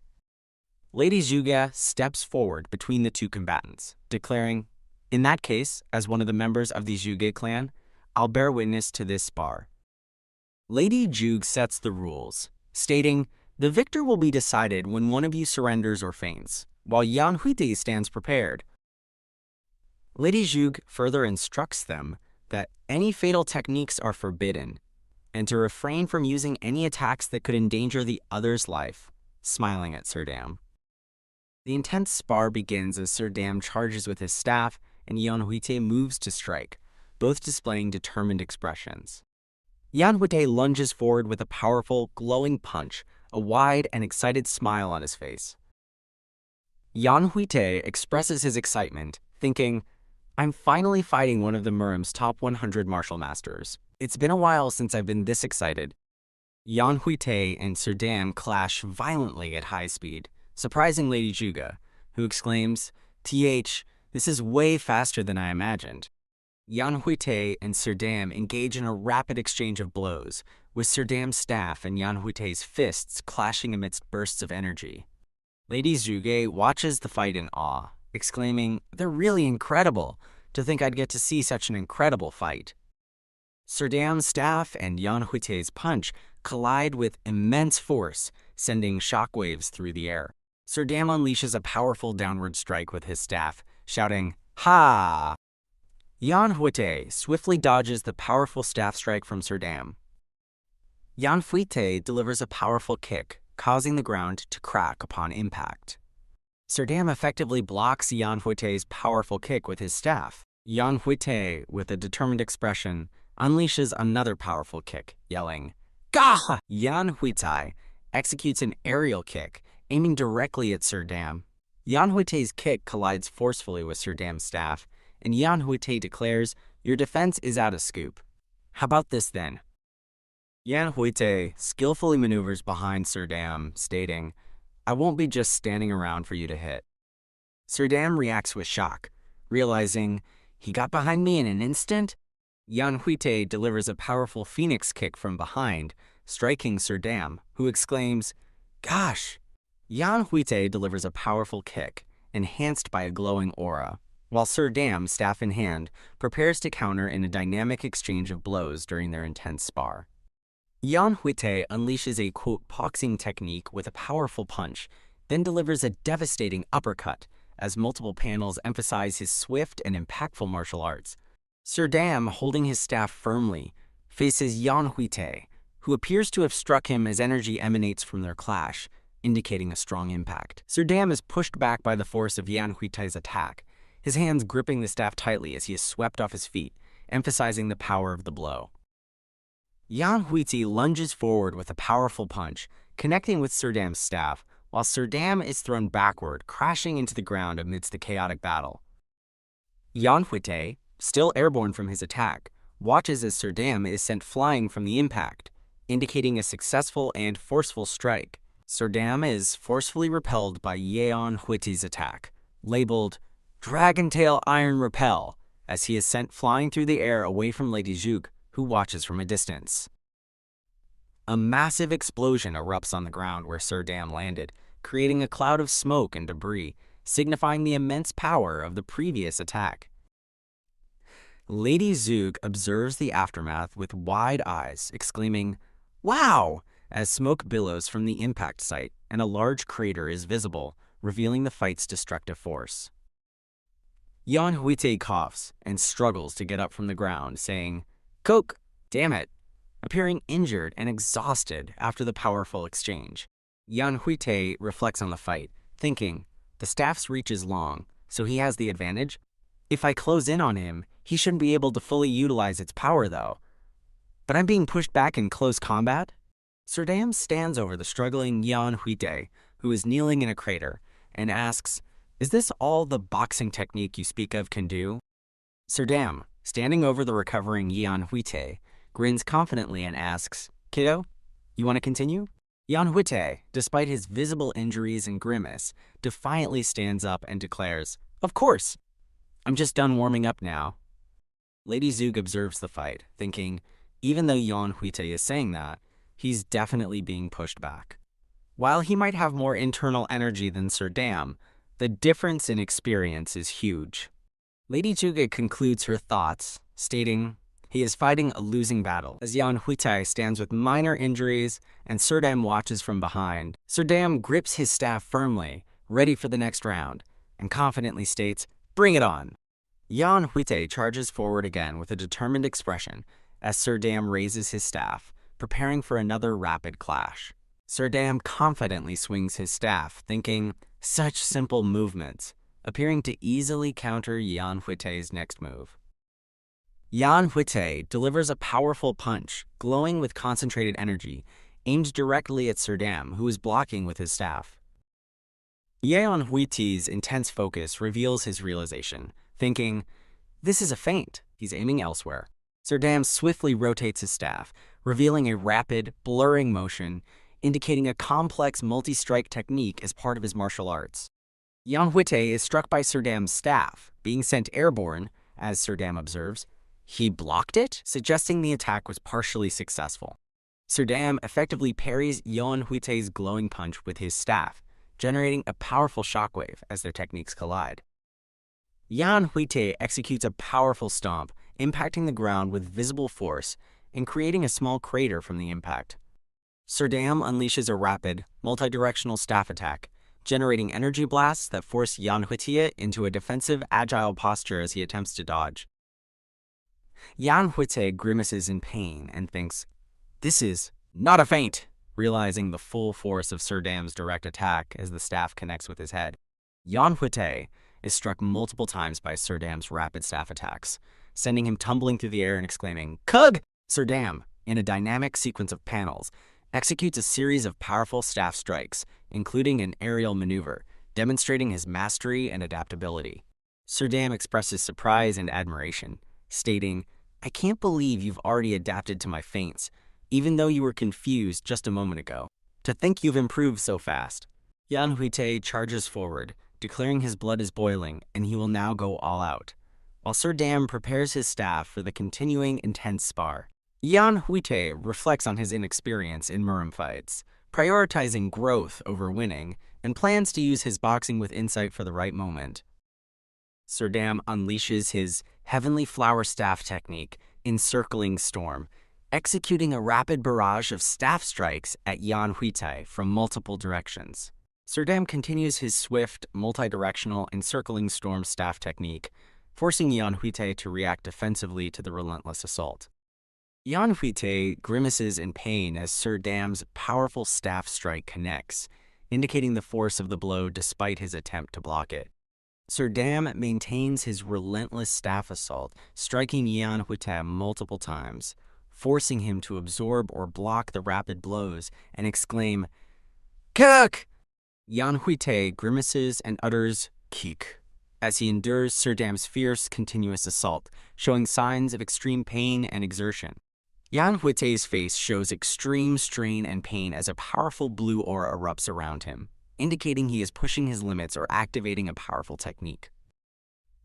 Lady Zhuge steps forward between the two combatants, declaring, "In that case, as one of the members of the Zhuge clan, I'll bear witness to this spar." Lady Zhuge sets the rules, stating, "The victor will be decided when one of you surrenders or faints, while Yeon Hwitae stands prepared." Lady Zhuge further instructs them that any fatal techniques are forbidden, and to refrain from using any attacks that could endanger the other's life, smiling at Sir Dam. The intense spar begins as Sir Dam charges with his staff and Yeon Hwitae moves to strike, both displaying determined expressions. Yeon Hwitae lunges forward with a powerful, glowing punch, a wide and excited smile on his face. Yeon Hwitae expresses his excitement, thinking, "I'm finally fighting one of the Murim's top 100 martial masters. It's been a while since I've been this excited." Yeon Hwitae and Sir Dam clash violently at high speed, surprising Lady Zhuge, who exclaims, "This is way faster than I imagined." Yeon Hwitae and Sir Dam engage in a rapid exchange of blows, with Sir Dam's staff and Yeon Hwitae's fists clashing amidst bursts of energy. Lady Zhuge watches the fight in awe, exclaiming, "They're really incredible. To think I'd get to see such an incredible fight." Sir Dam's staff and Yeon Hwitae's punch collide with immense force, sending shockwaves through the air. Sir Dam unleashes a powerful downward strike with his staff, shouting, "Ha!" Yeon Hwitae swiftly dodges the powerful staff strike from Sir Dam. Yeon Hwitae delivers a powerful kick, causing the ground to crack upon impact. Sir Dam effectively blocks Yeon Hwitae's powerful kick with his staff. Yeon Hwitae, with a determined expression, unleashes another powerful kick, yelling, "Gah!" Yeon Hwitae executes an aerial kick, aiming directly at Sir Dam. Yeon Hwitae's kick collides forcefully with Sir Dam's staff, and Yeon Hwitae declares, "Your defense is out of scoop. How about this then?" Yeon Hwitae skillfully maneuvers behind Sir Dam, stating, "I won't be just standing around for you to hit." Sir Dam reacts with shock, realizing, "He got behind me in an instant?" Yeon Hwitae delivers a powerful phoenix kick from behind, striking Sir Dam, who exclaims, "Gosh!" Yeon Hwitae delivers a powerful kick, enhanced by a glowing aura, while Sir Dam, staff in hand, prepares to counter in a dynamic exchange of blows during their intense spar. Yeon Hwitae unleashes a, quote, boxing technique with a powerful punch, then delivers a devastating uppercut, as multiple panels emphasize his swift and impactful martial arts. Sir Dam, holding his staff firmly, faces Yeon Hwitae, who appears to have struck him as energy emanates from their clash, indicating a strong impact. Sir Dam is pushed back by the force of Yeon Hwitae's attack, his hands gripping the staff tightly as he is swept off his feet, emphasizing the power of the blow. Yeon Hwitae lunges forward with a powerful punch, connecting with Sir Dam's staff, while Sir Dam is thrown backward, crashing into the ground amidst the chaotic battle. Yeon Hwitae, still airborne from his attack, watches as Sir Dam is sent flying from the impact, indicating a successful and forceful strike. Sir Dam is forcefully repelled by Yeon Hwitae's attack, labeled Dragon Tail Iron Repel, as he is sent flying through the air away from Lady Zug, who watches from a distance. A massive explosion erupts on the ground where Sir Dam landed, creating a cloud of smoke and debris, signifying the immense power of the previous attack. Lady Zug observes the aftermath with wide eyes, exclaiming, "Wow!" as smoke billows from the impact site and a large crater is visible, revealing the fight's destructive force. Yeon Hwitae coughs and struggles to get up from the ground, saying, "Coke, damn it," appearing injured and exhausted after the powerful exchange. Yeon Hwitae reflects on the fight, thinking, the staff's reach is long, so he has the advantage. If I close in on him, he shouldn't be able to fully utilize its power though. But I'm being pushed back in close combat? Sir Dam stands over the struggling Yeon Hwitae, who is kneeling in a crater, and asks, "Is this all the boxing technique you speak of can do?" Sir Dam, standing over the recovering Yeon Hwitae, grins confidently and asks, "Kiddo, you want to continue?" Yeon Hwitae, despite his visible injuries and grimace, defiantly stands up and declares, "Of course! I'm just done warming up now." Lady Zug observes the fight, thinking, even though Yeon Hwitae is saying that, he's definitely being pushed back. While he might have more internal energy than Sir Dam, the difference in experience is huge. Lady Zug concludes her thoughts, stating, he is fighting a losing battle, as Yeon Hwitae stands with minor injuries and Sir Dam watches from behind. Sir Dam grips his staff firmly, ready for the next round, and confidently states, "Bring it on." Yeon Hwitae charges forward again with a determined expression as Sir Dam raises his staff, preparing for another rapid clash. Sir Dam confidently swings his staff, thinking, such simple movements, appearing to easily counter Yeon Hwitae's next move. Yeon Hwitae delivers a powerful punch, glowing with concentrated energy, aimed directly at Sir Dam, who is blocking with his staff. Yeon Hwitae's intense focus reveals his realization, thinking, this is a feint. He's aiming elsewhere. Sir Dam swiftly rotates his staff, revealing a rapid, blurring motion, indicating a complex multi-strike technique as part of his martial arts. Yeon Hwitae is struck by Sir Dam's staff, being sent airborne, as Sir Dam observes. He blocked it, suggesting the attack was partially successful. Sir Dam effectively parries Yeon Hwitae's glowing punch with his staff, generating a powerful shockwave as their techniques collide. Yeon Hwitae executes a powerful stomp, impacting the ground with visible force and creating a small crater from the impact. Sir Dam unleashes a rapid, multi-directional staff attack, generating energy blasts that force Yeon Hwitae into a defensive, agile posture as he attempts to dodge. Yeon Hwitae grimaces in pain and thinks, this is not a feint, realizing the full force of Sir Dam's direct attack as the staff connects with his head. Yeon Hwitae is struck multiple times by Sir Dam's rapid staff attacks, sending him tumbling through the air and exclaiming, "Kug!" Sir Dam, in a dynamic sequence of panels, executes a series of powerful staff strikes, including an aerial maneuver, demonstrating his mastery and adaptability. Sir Dam expresses surprise and admiration, stating, I can't believe you've already adapted to my feints, even though you were confused just a moment ago. To think you've improved so fast. Yeon Hwitae charges forward, declaring his blood is boiling and he will now go all out, while Sir Dam prepares his staff for the continuing intense spar. Yeon Hwitae reflects on his inexperience in Murim fights, prioritizing growth over winning, and plans to use his boxing with insight for the right moment. Serdam unleashes his Heavenly Flower Staff technique, Encircling Storm, executing a rapid barrage of staff strikes at Yeon Hwitae from multiple directions. Serdam continues his swift, multi-directional Encircling Storm staff technique, forcing Yeon Hwitae to react defensively to the relentless assault. Yeon Hwitae grimaces in pain as Serdam's powerful staff strike connects, indicating the force of the blow despite his attempt to block it. Serdam maintains his relentless staff assault, striking Yeon Hwitae multiple times, forcing him to absorb or block the rapid blows and exclaim, "Kik!" Yeon Hwitae grimaces and utters "Kik" as he endures Serdam's fierce, continuous assault, showing signs of extreme pain and exertion. Yeon Hwitae's face shows extreme strain and pain as a powerful blue aura erupts around him, indicating he is pushing his limits or activating a powerful technique.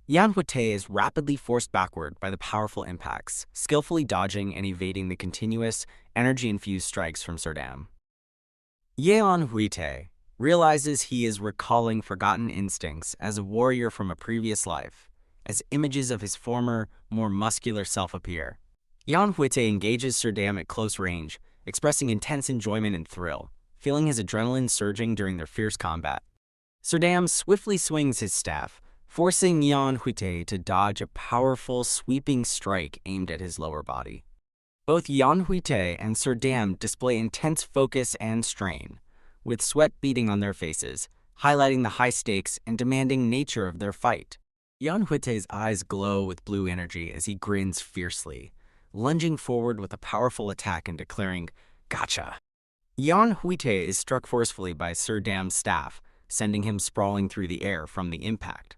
Yeon Hwitae is rapidly forced backward by the powerful impacts, skillfully dodging and evading the continuous, energy-infused strikes from Serdam. Yeon Hwitae realizes he is recalling forgotten instincts as a warrior from a previous life, as images of his former, more muscular self appear. Yeon Hwitae engages Serdam at close range, expressing intense enjoyment and thrill, feeling his adrenaline surging during their fierce combat. Serdam swiftly swings his staff, forcing Yeon Hwitae to dodge a powerful, sweeping strike aimed at his lower body. Both Yeon Hwitae and Serdam display intense focus and strain, with sweat beading on their faces, highlighting the high stakes and demanding nature of their fight. Yeon Hwitae's eyes glow with blue energy as he grins fiercely, lunging forward with a powerful attack and declaring, "Gotcha!" Yeon Hwitae is struck forcefully by Serdam's staff, sending him sprawling through the air from the impact.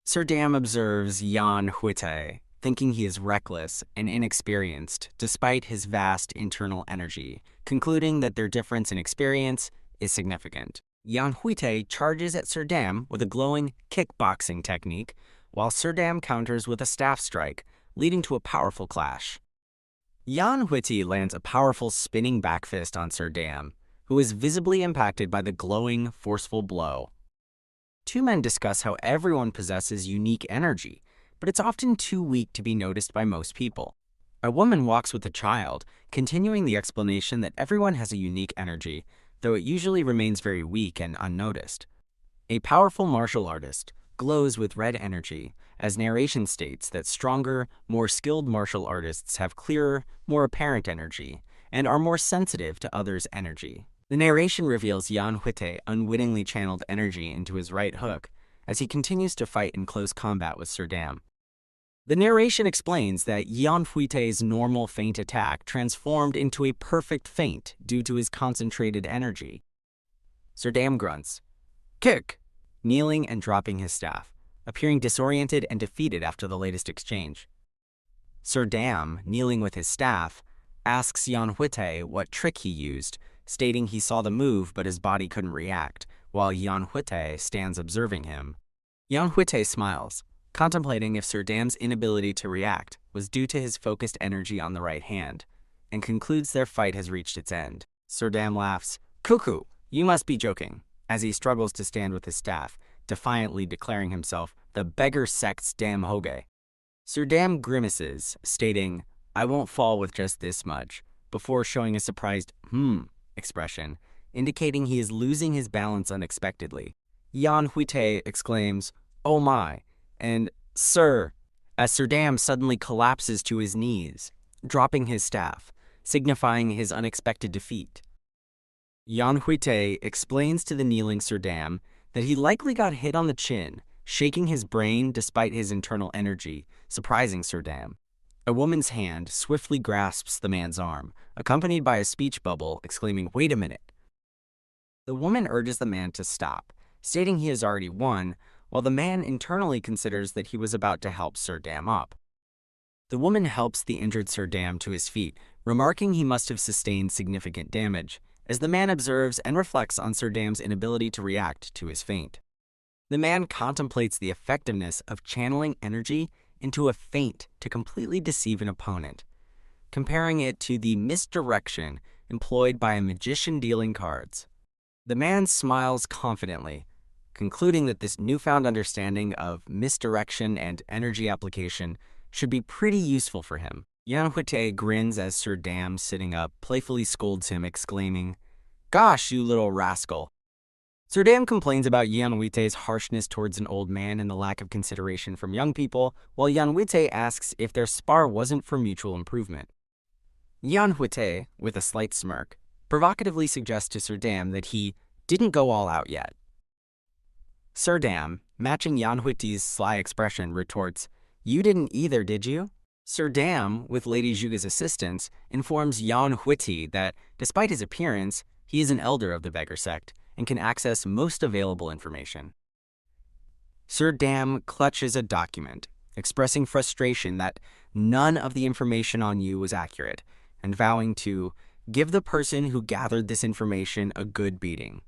Serdam observes Yeon Hwitae, thinking he is reckless and inexperienced despite his vast internal energy, concluding that their difference in experience is significant. Yeon Hwitae charges at Serdam with a glowing kickboxing technique, while Serdam counters with a staff strike, leading to a powerful clash. Yeon Hwitae lands a powerful spinning back fist on Serdam, who is visibly impacted by the glowing, forceful blow. Two men discuss how everyone possesses unique energy, but it's often too weak to be noticed by most people. A woman walks with a child, continuing the explanation that everyone has a unique energy, though it usually remains very weak and unnoticed. A powerful martial artist glows with red energy, as narration states that stronger, more skilled martial artists have clearer, more apparent energy, and are more sensitive to others' energy. The narration reveals Yeon Hwitae unwittingly channeled energy into his right hook as he continues to fight in close combat with Serdam. The narration explains that Yeon Hwitae's normal feint attack transformed into a perfect feint due to his concentrated energy. Serdam grunts, "Kick!" kneeling and dropping his staff, appearing disoriented and defeated after the latest exchange. Serdam, kneeling with his staff, asks Yeon Hwitae what trick he used, stating he saw the move but his body couldn't react, while Yeon Hwitae stands observing him. Yeon Hwitae smiles, contemplating if Serdam's inability to react was due to his focused energy on the right hand, and concludes their fight has reached its end. Serdam laughs, "Cuckoo, you must be joking," as he struggles to stand with his staff, defiantly declaring himself the beggar sect's damn hoge. Serdam grimaces, stating, "I won't fall with just this much," before showing a surprised expression, indicating he is losing his balance unexpectedly. Yeon Hwitae exclaims, "Oh my," and "Sir," as Serdam suddenly collapses to his knees, dropping his staff, signifying his unexpected defeat. Yeon Hwitae explains to the kneeling Serdam that he likely got hit on the chin, shaking his brain despite his internal energy, surprising Serdam. A woman's hand swiftly grasps the man's arm, accompanied by a speech bubble exclaiming, "Wait a minute." The woman urges the man to stop, stating he has already won, while the man internally considers that he was about to help Serdam up. The woman helps the injured Serdam to his feet, remarking he must have sustained significant damage, as the man observes and reflects on Serdam's inability to react to his feint. The man contemplates the effectiveness of channeling energy into a feint to completely deceive an opponent, comparing it to the misdirection employed by a magician dealing cards. The man smiles confidently, concluding that this newfound understanding of misdirection and energy application should be pretty useful for him. Yeon Hwitae grins as Sir Dam, sitting up, playfully scolds him, exclaiming, "Gosh, you little rascal." Sir Dam complains about Yeon Hwitae's harshness towards an old man and the lack of consideration from young people, while Yeon Hwitae asks if their spar wasn't for mutual improvement. Yeon Hwitae, with a slight smirk, provocatively suggests to Sir Dam that he didn't go all out yet. Sir Dam, matching Yeon Hwitae's sly expression, retorts, "You didn't either, did you?" Sir Dam, with Lady Zhuge's assistance, informs Yeon Hwitae that, despite his appearance, he is an elder of the beggar sect and can access most available information. Sir Dam clutches a document, expressing frustration that none of the information on you was accurate, and vowing to give the person who gathered this information a good beating.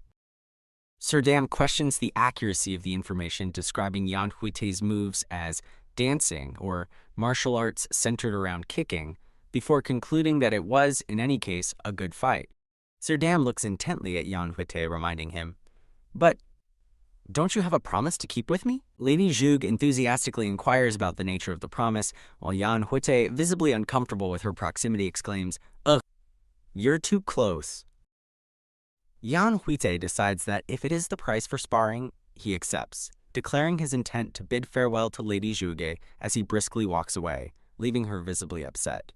Sir Dam questions the accuracy of the information, describing Yeon Hwitae's moves as dancing or martial arts centered around kicking, before concluding that it was, in any case, a good fight. Sir Dam looks intently at Yeon Hwitae, reminding him, "But don't you have a promise to keep with me?" Lady Zhuge enthusiastically inquires about the nature of the promise, while Yeon Hwitae, visibly uncomfortable with her proximity, exclaims, "Ugh, you're too close." Yeon Hwitae decides that if it is the price for sparring, he accepts, declaring his intent to bid farewell to Lady Zhuge as he briskly walks away, leaving her visibly upset.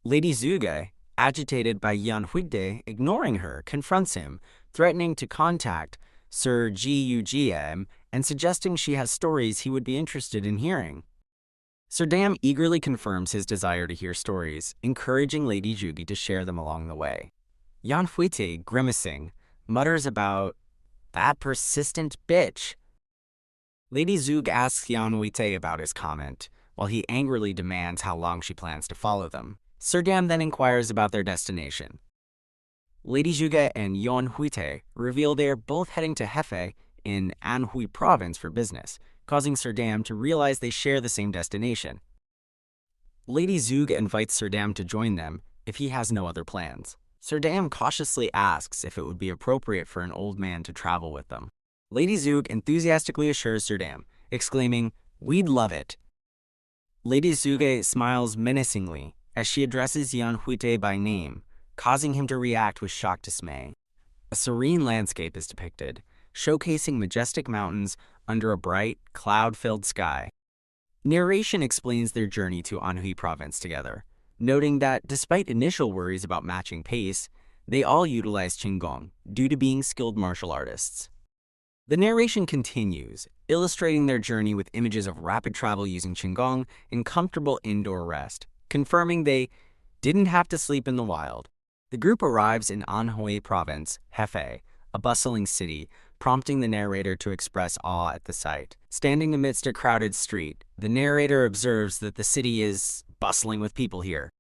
Lady Zhuge, agitated by Yeon Hwitae ignoring her, confronts him, threatening to contact Sir Gugm and suggesting she has stories he would be interested in hearing. Sir Dam eagerly confirms his desire to hear stories, encouraging Lady Zhuge to share them along the way. Yeon Hwitae, grimacing, mutters about, "That persistent bitch." Lady Zhuge asks Yeon Hwitae about his comment, while he angrily demands how long she plans to follow them. Sir Dam then inquires about their destination. Lady Zhuge and Yeon Hwitae reveal they are both heading to Hefei in Anhui province for business, causing Sir Dam to realize they share the same destination. Lady Zhuge invites Sir Dam to join them if he has no other plans. Sir Dam cautiously asks if it would be appropriate for an old man to travel with them. Lady Zhuge enthusiastically assures Sir Dam, exclaiming, "We'd love it." Lady Zhuge smiles menacingly as she addresses Yeon Hwitae by name, causing him to react with shocked dismay. A serene landscape is depicted, showcasing majestic mountains under a bright, cloud-filled sky. Narration explains their journey to Anhui province together, noting that despite initial worries about matching pace, they all utilize Qigong due to being skilled martial artists. The narration continues, illustrating their journey with images of rapid travel using Qigong and comfortable indoor rest, confirming they didn't have to sleep in the wild. The group arrives in Anhui province, Hefei, a bustling city, prompting the narrator to express awe at the sight. Standing amidst a crowded street, the narrator observes that the city is bustling with people here.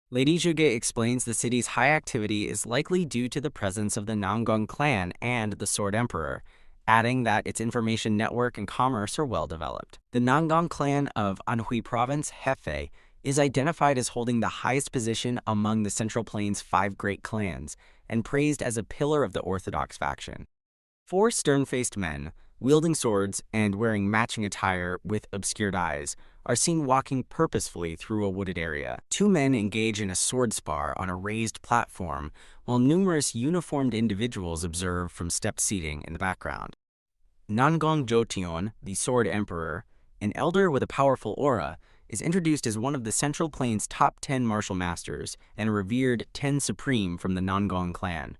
Lady Zhuge explains the city's high activity is likely due to the presence of the Namgong clan and the Sword Emperor, adding that its information network and commerce are well developed. The Namgong clan of Anhui province, Hefei, is identified as holding the highest position among the Central Plains' 5 great clans and praised as a pillar of the orthodox faction. 4 stern-faced men, wielding swords and wearing matching attire with obscured eyes, are seen walking purposefully through a wooded area. 2 men engage in a sword spar on a raised platform, while numerous uniformed individuals observe from stepped seating in the background. Namgong Jotion, the Sword Emperor, an elder with a powerful aura, is introduced as one of the Central Plains' top 10 martial masters and a revered 10 Supreme from the Namgong clan.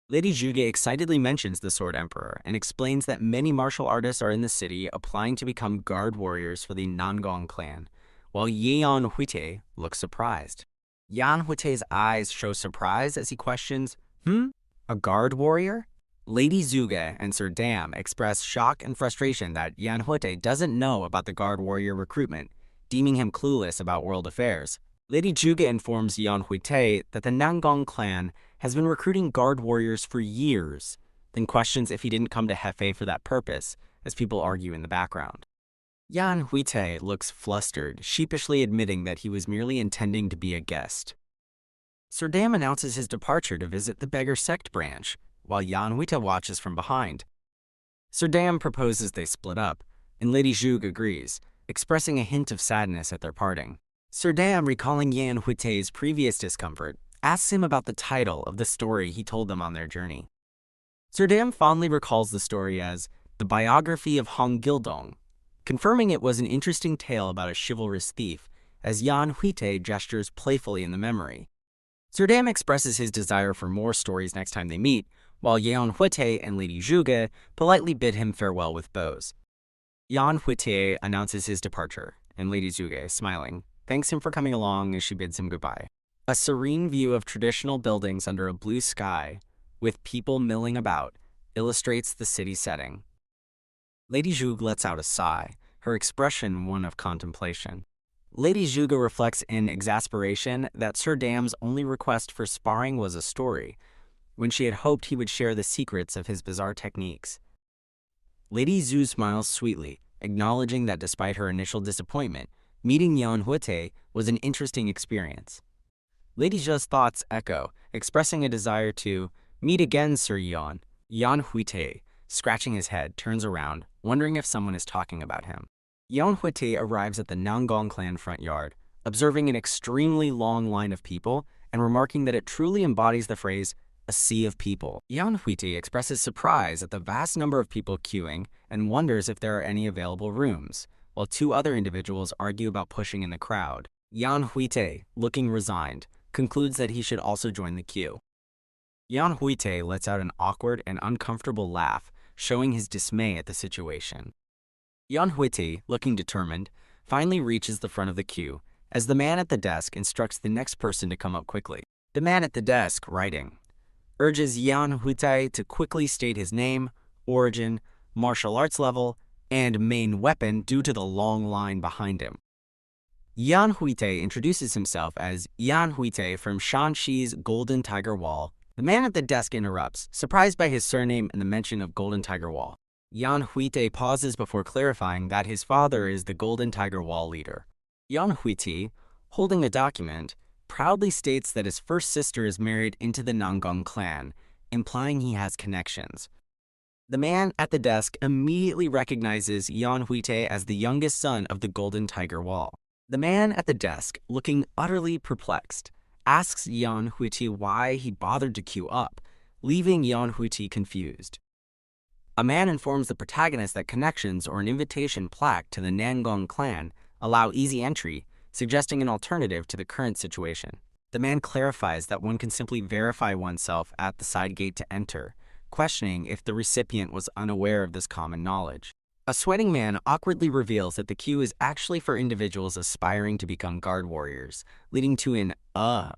Lady Zhuge excitedly mentions the Sword Emperor and explains that many martial artists are in the city applying to become guard warriors for the Namgong clan, while Yeon Hwitae looks surprised. Yeon Hwitae's eyes show surprise as he questions, A guard warrior?" Lady Zhuge and Sir Dam express shock and frustration that Yeon Hwitae doesn't know about the guard warrior recruitment, deeming him clueless about world affairs. Lady Zhuge informs Yeon Hwitae that the Namgong clan has been recruiting guard warriors for years, then questions if he didn't come to Hefei for that purpose, as people argue in the background. Yeon Hwitae looks flustered, sheepishly admitting that he was merely intending to be a guest. Sir Dam announces his departure to visit the beggar sect branch, while Yeon Hwitae watches from behind. Sir Dam proposes they split up, and Lady Zhug agrees, expressing a hint of sadness at their parting. Sir Dam, recalling Yeon Hwitae's previous discomfort, asks him about the title of the story he told them on their journey. Sir Dam fondly recalls the story as the biography of Hong Gildong, confirming it was an interesting tale about a chivalrous thief, as Yeon Hwitae gestures playfully in the memory. Sir Dam expresses his desire for more stories next time they meet, while Yeon Hwitae and Lady Zhuge politely bid him farewell with bows. Yeon Hwitae announces his departure, and Lady Zhuge, smiling, thanks him for coming along as she bids him goodbye. A serene view of traditional buildings under a blue sky, with people milling about, illustrates the city setting. Lady Zhuge lets out a sigh, her expression one of contemplation. Lady Zhuge reflects in exasperation that Sir Dam's only request for sparring was a story, when she had hoped he would share the secrets of his bizarre techniques. Lady Zhu smiles sweetly, acknowledging that despite her initial disappointment, meeting Yeon Hwitae was an interesting experience. Lady Zhu's thoughts echo, expressing a desire to meet again, Sir Yeon. Yeon Hwitae, scratching his head, turns around, wondering if someone is talking about him. Yeon Hwitae arrives at the Nanggong clan front yard, observing an extremely long line of people and remarking that it truly embodies the phrase, a sea of people. Yeon Hwitae expresses surprise at the vast number of people queuing and wonders if there are any available rooms, while two other individuals argue about pushing in the crowd. Yeon Hwitae, looking resigned, concludes that he should also join the queue. Yeon Hwitae lets out an awkward and uncomfortable laugh, showing his dismay at the situation. Yeon Hwitae, looking determined, finally reaches the front of the queue, as the man at the desk instructs the next person to come up quickly. The man at the desk, writing, urges Yeon Hwitae to quickly state his name, origin, martial arts level, and main weapon due to the long line behind him. Yeon Hwitae introduces himself as Yeon Hwitae from Shanxi's Golden Tiger Wall. The man at the desk interrupts, surprised by his surname and the mention of Golden Tiger Wall. Yeon Hwitae pauses before clarifying that his father is the Golden Tiger Wall leader. Yeon Hwitae, holding a document, proudly states that his first sister is married into the Nanggong clan, implying he has connections. The man at the desk immediately recognizes Yeon Hwitae as the youngest son of the Golden Tiger Wall. The man at the desk, looking utterly perplexed, asks Yeon Hwitae why he bothered to queue up, leaving Yeon Hwitae confused. A man informs the protagonist that connections or an invitation plaque to the Nanggong clan allow easy entry, suggesting an alternative to the current situation. The man clarifies that one can simply verify oneself at the side gate to enter, questioning if the recipient was unaware of this common knowledge. A sweating man awkwardly reveals that the queue is actually for individuals aspiring to become guard warriors, leading to an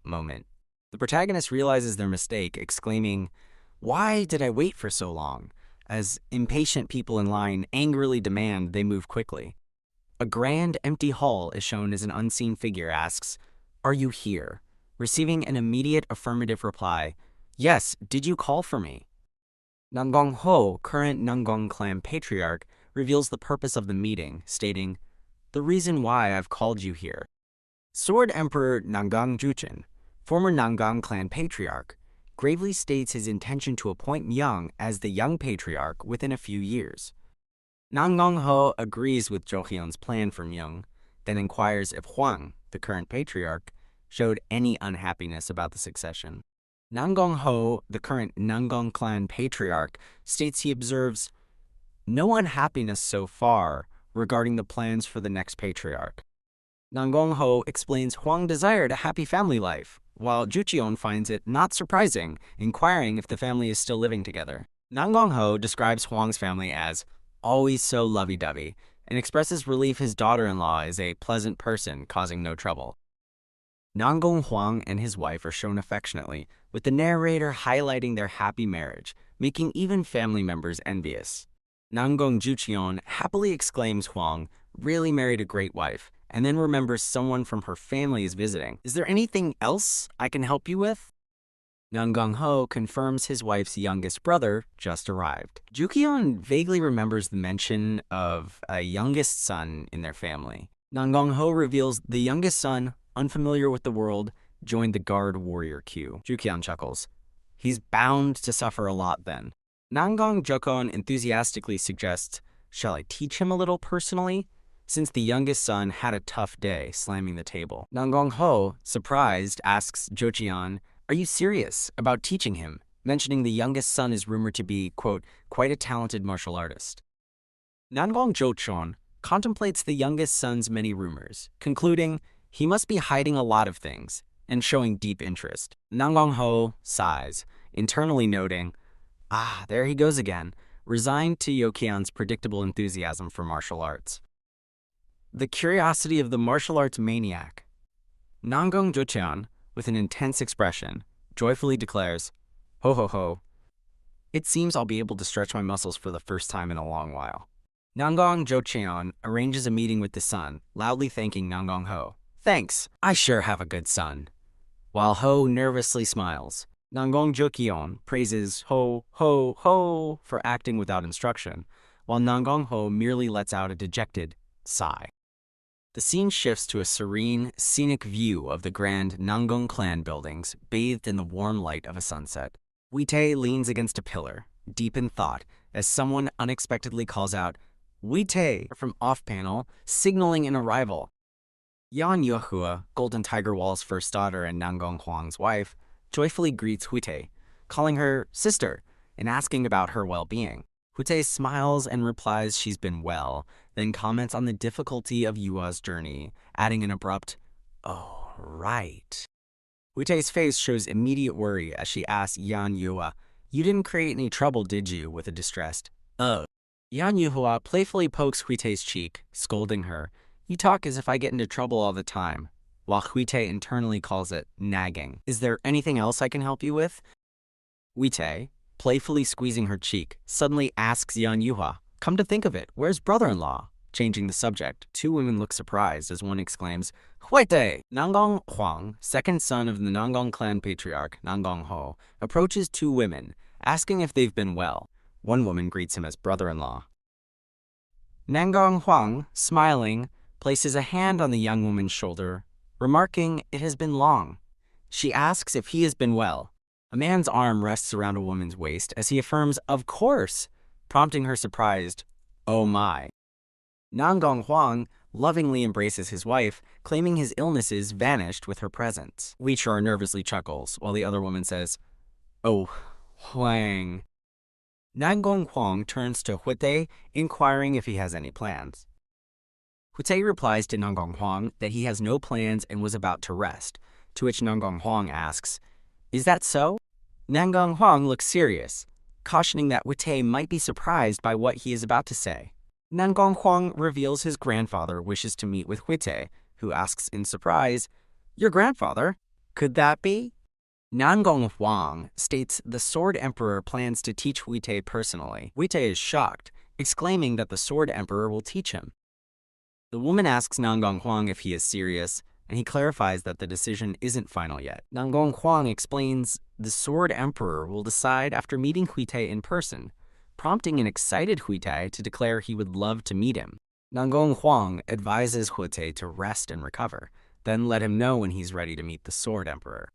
moment. The protagonist realizes their mistake, exclaiming, "Why did I wait for so long?" as impatient people in line angrily demand they move quickly. A grand, empty hall is shown as an unseen figure asks, "Are you here?" receiving an immediate affirmative reply, "Yes, did you call for me?" Nanggong Ho, current Nanggong clan patriarch, reveals the purpose of the meeting, stating, "The reason why I've called you here." Sword Emperor Nanggong Juchen, former Nanggong clan patriarch, gravely states his intention to appoint Myung as the young patriarch within a few years. Nanggong Ho agrees with Jo Hyun's plan for Myung, then inquires if Hwang, the current patriarch, showed any unhappiness about the succession. Nanggong Ho, the current Nanggong clan patriarch, states he observes no unhappiness so far regarding the plans for the next patriarch. Nanggong Ho explains Hwang desired a happy family life, while Jucheon finds it not surprising, inquiring if the family is still living together. Nanggong Ho describes Hwang's family as always so lovey-dovey, and expresses relief his daughter-in-law is a pleasant person causing no trouble. Nanggong Hwang and his wife are shown affectionately, with the narrator highlighting their happy marriage, making even family members envious. Nanggong Jucheon happily exclaims Hwang really married a great wife, and then remembers someone from her family is visiting. "Is there anything else I can help you with?" Nanggong Ho confirms his wife's youngest brother just arrived. Jucheon vaguely remembers the mention of a youngest son in their family. Nanggong Ho reveals the youngest son, unfamiliar with the world, joined the guard warrior queue. Jucheon chuckles. He's bound to suffer a lot then. Nanggong Jokon enthusiastically suggests, "Shall I teach him a little personally?" Since the youngest son had a tough day slamming the table. Nanggong Ho, surprised, asks Jochian, "Are you serious about teaching him?" mentioning the youngest son is rumored to be, quote, "quite a talented martial artist." Nanggong Jochon contemplates the youngest son's many rumors, concluding he must be hiding a lot of things and showing deep interest. Nanggong Ho sighs, internally noting, there he goes again, resigned to Yokian's predictable enthusiasm for martial arts. The curiosity of the martial arts maniac. Nanggong Jocheon, with an intense expression, joyfully declares, "Ho ho ho. It seems I'll be able to stretch my muscles for the first time in a long while." Nanggong Jocheon arranges a meeting with the son, loudly thanking Nanggong Ho. "Thanks, I sure have a good son." While Ho nervously smiles, Nanggong Jokyeon praises Ho Ho Ho for acting without instruction, while Nanggong Ho merely lets out a dejected sigh. The scene shifts to a serene, scenic view of the grand Nanggong clan buildings, bathed in the warm light of a sunset. Hwitae leans against a pillar, deep in thought, as someone unexpectedly calls out, "Hwitae!" from off-panel, signaling an arrival. Yeon Hwitae, Golden Tiger Wall's first daughter and Nanggong Hwang's wife, joyfully greets Hwitae, calling her sister and asking about her well-being. Hwitae smiles and replies she's been well, then comments on the difficulty of Yua's journey, adding an abrupt, "Oh, right." Hwitae's face shows immediate worry as she asks Yeon Hwitae, "You didn't create any trouble, did you?" with a distressed, "Oh." Yeon Hwitae playfully pokes Hwitae's cheek, scolding her, "You talk as if I get into trouble all the time," while Hwitae internally calls it nagging. "Is there anything else I can help you with?" Hwitae, playfully squeezing her cheek, suddenly asks Yeon Hwitae, "Come to think of it, where's brother-in-law?" Changing the subject, two women look surprised as one exclaims, "Hwitae!" Nanggong Hwang, second son of the Nanggong clan patriarch, Nanggong Ho, approaches two women, asking if they've been well. One woman greets him as brother-in-law. Nanggong Hwang, smiling, places a hand on the young woman's shoulder, remarking, "It has been long." She asks if he has been well. A man's arm rests around a woman's waist as he affirms, "Of course," prompting her surprised, "Oh my." Nanggong Hwang lovingly embraces his wife, claiming his illnesses vanished with her presence. Weichor nervously chuckles, while the other woman says, "Oh, Hwang." Nanggong Hwang turns to Hwitae, inquiring if he has any plans. Hwitae replies to Nanggong Hwang that he has no plans and was about to rest, to which Nanggong Hwang asks, "Is that so?" Nanggong Hwang looks serious, cautioning that Hwitae might be surprised by what he is about to say. Nanggong Hwang reveals his grandfather wishes to meet with Hwitae, who asks in surprise, "Your grandfather? Could that be?" Nanggong Hwang states the Sword Emperor plans to teach Hwitae personally. Hwitae is shocked, exclaiming that the Sword Emperor will teach him. The woman asks Nanggong Hwang if he is serious, and he clarifies that the decision isn't final yet. Nanggong Hwang explains the Sword Emperor will decide after meeting Hwitae in person, prompting an excited Hwitae to declare he would love to meet him. Nanggong Hwang advises Hwitae to rest and recover, then let him know when he's ready to meet the Sword Emperor.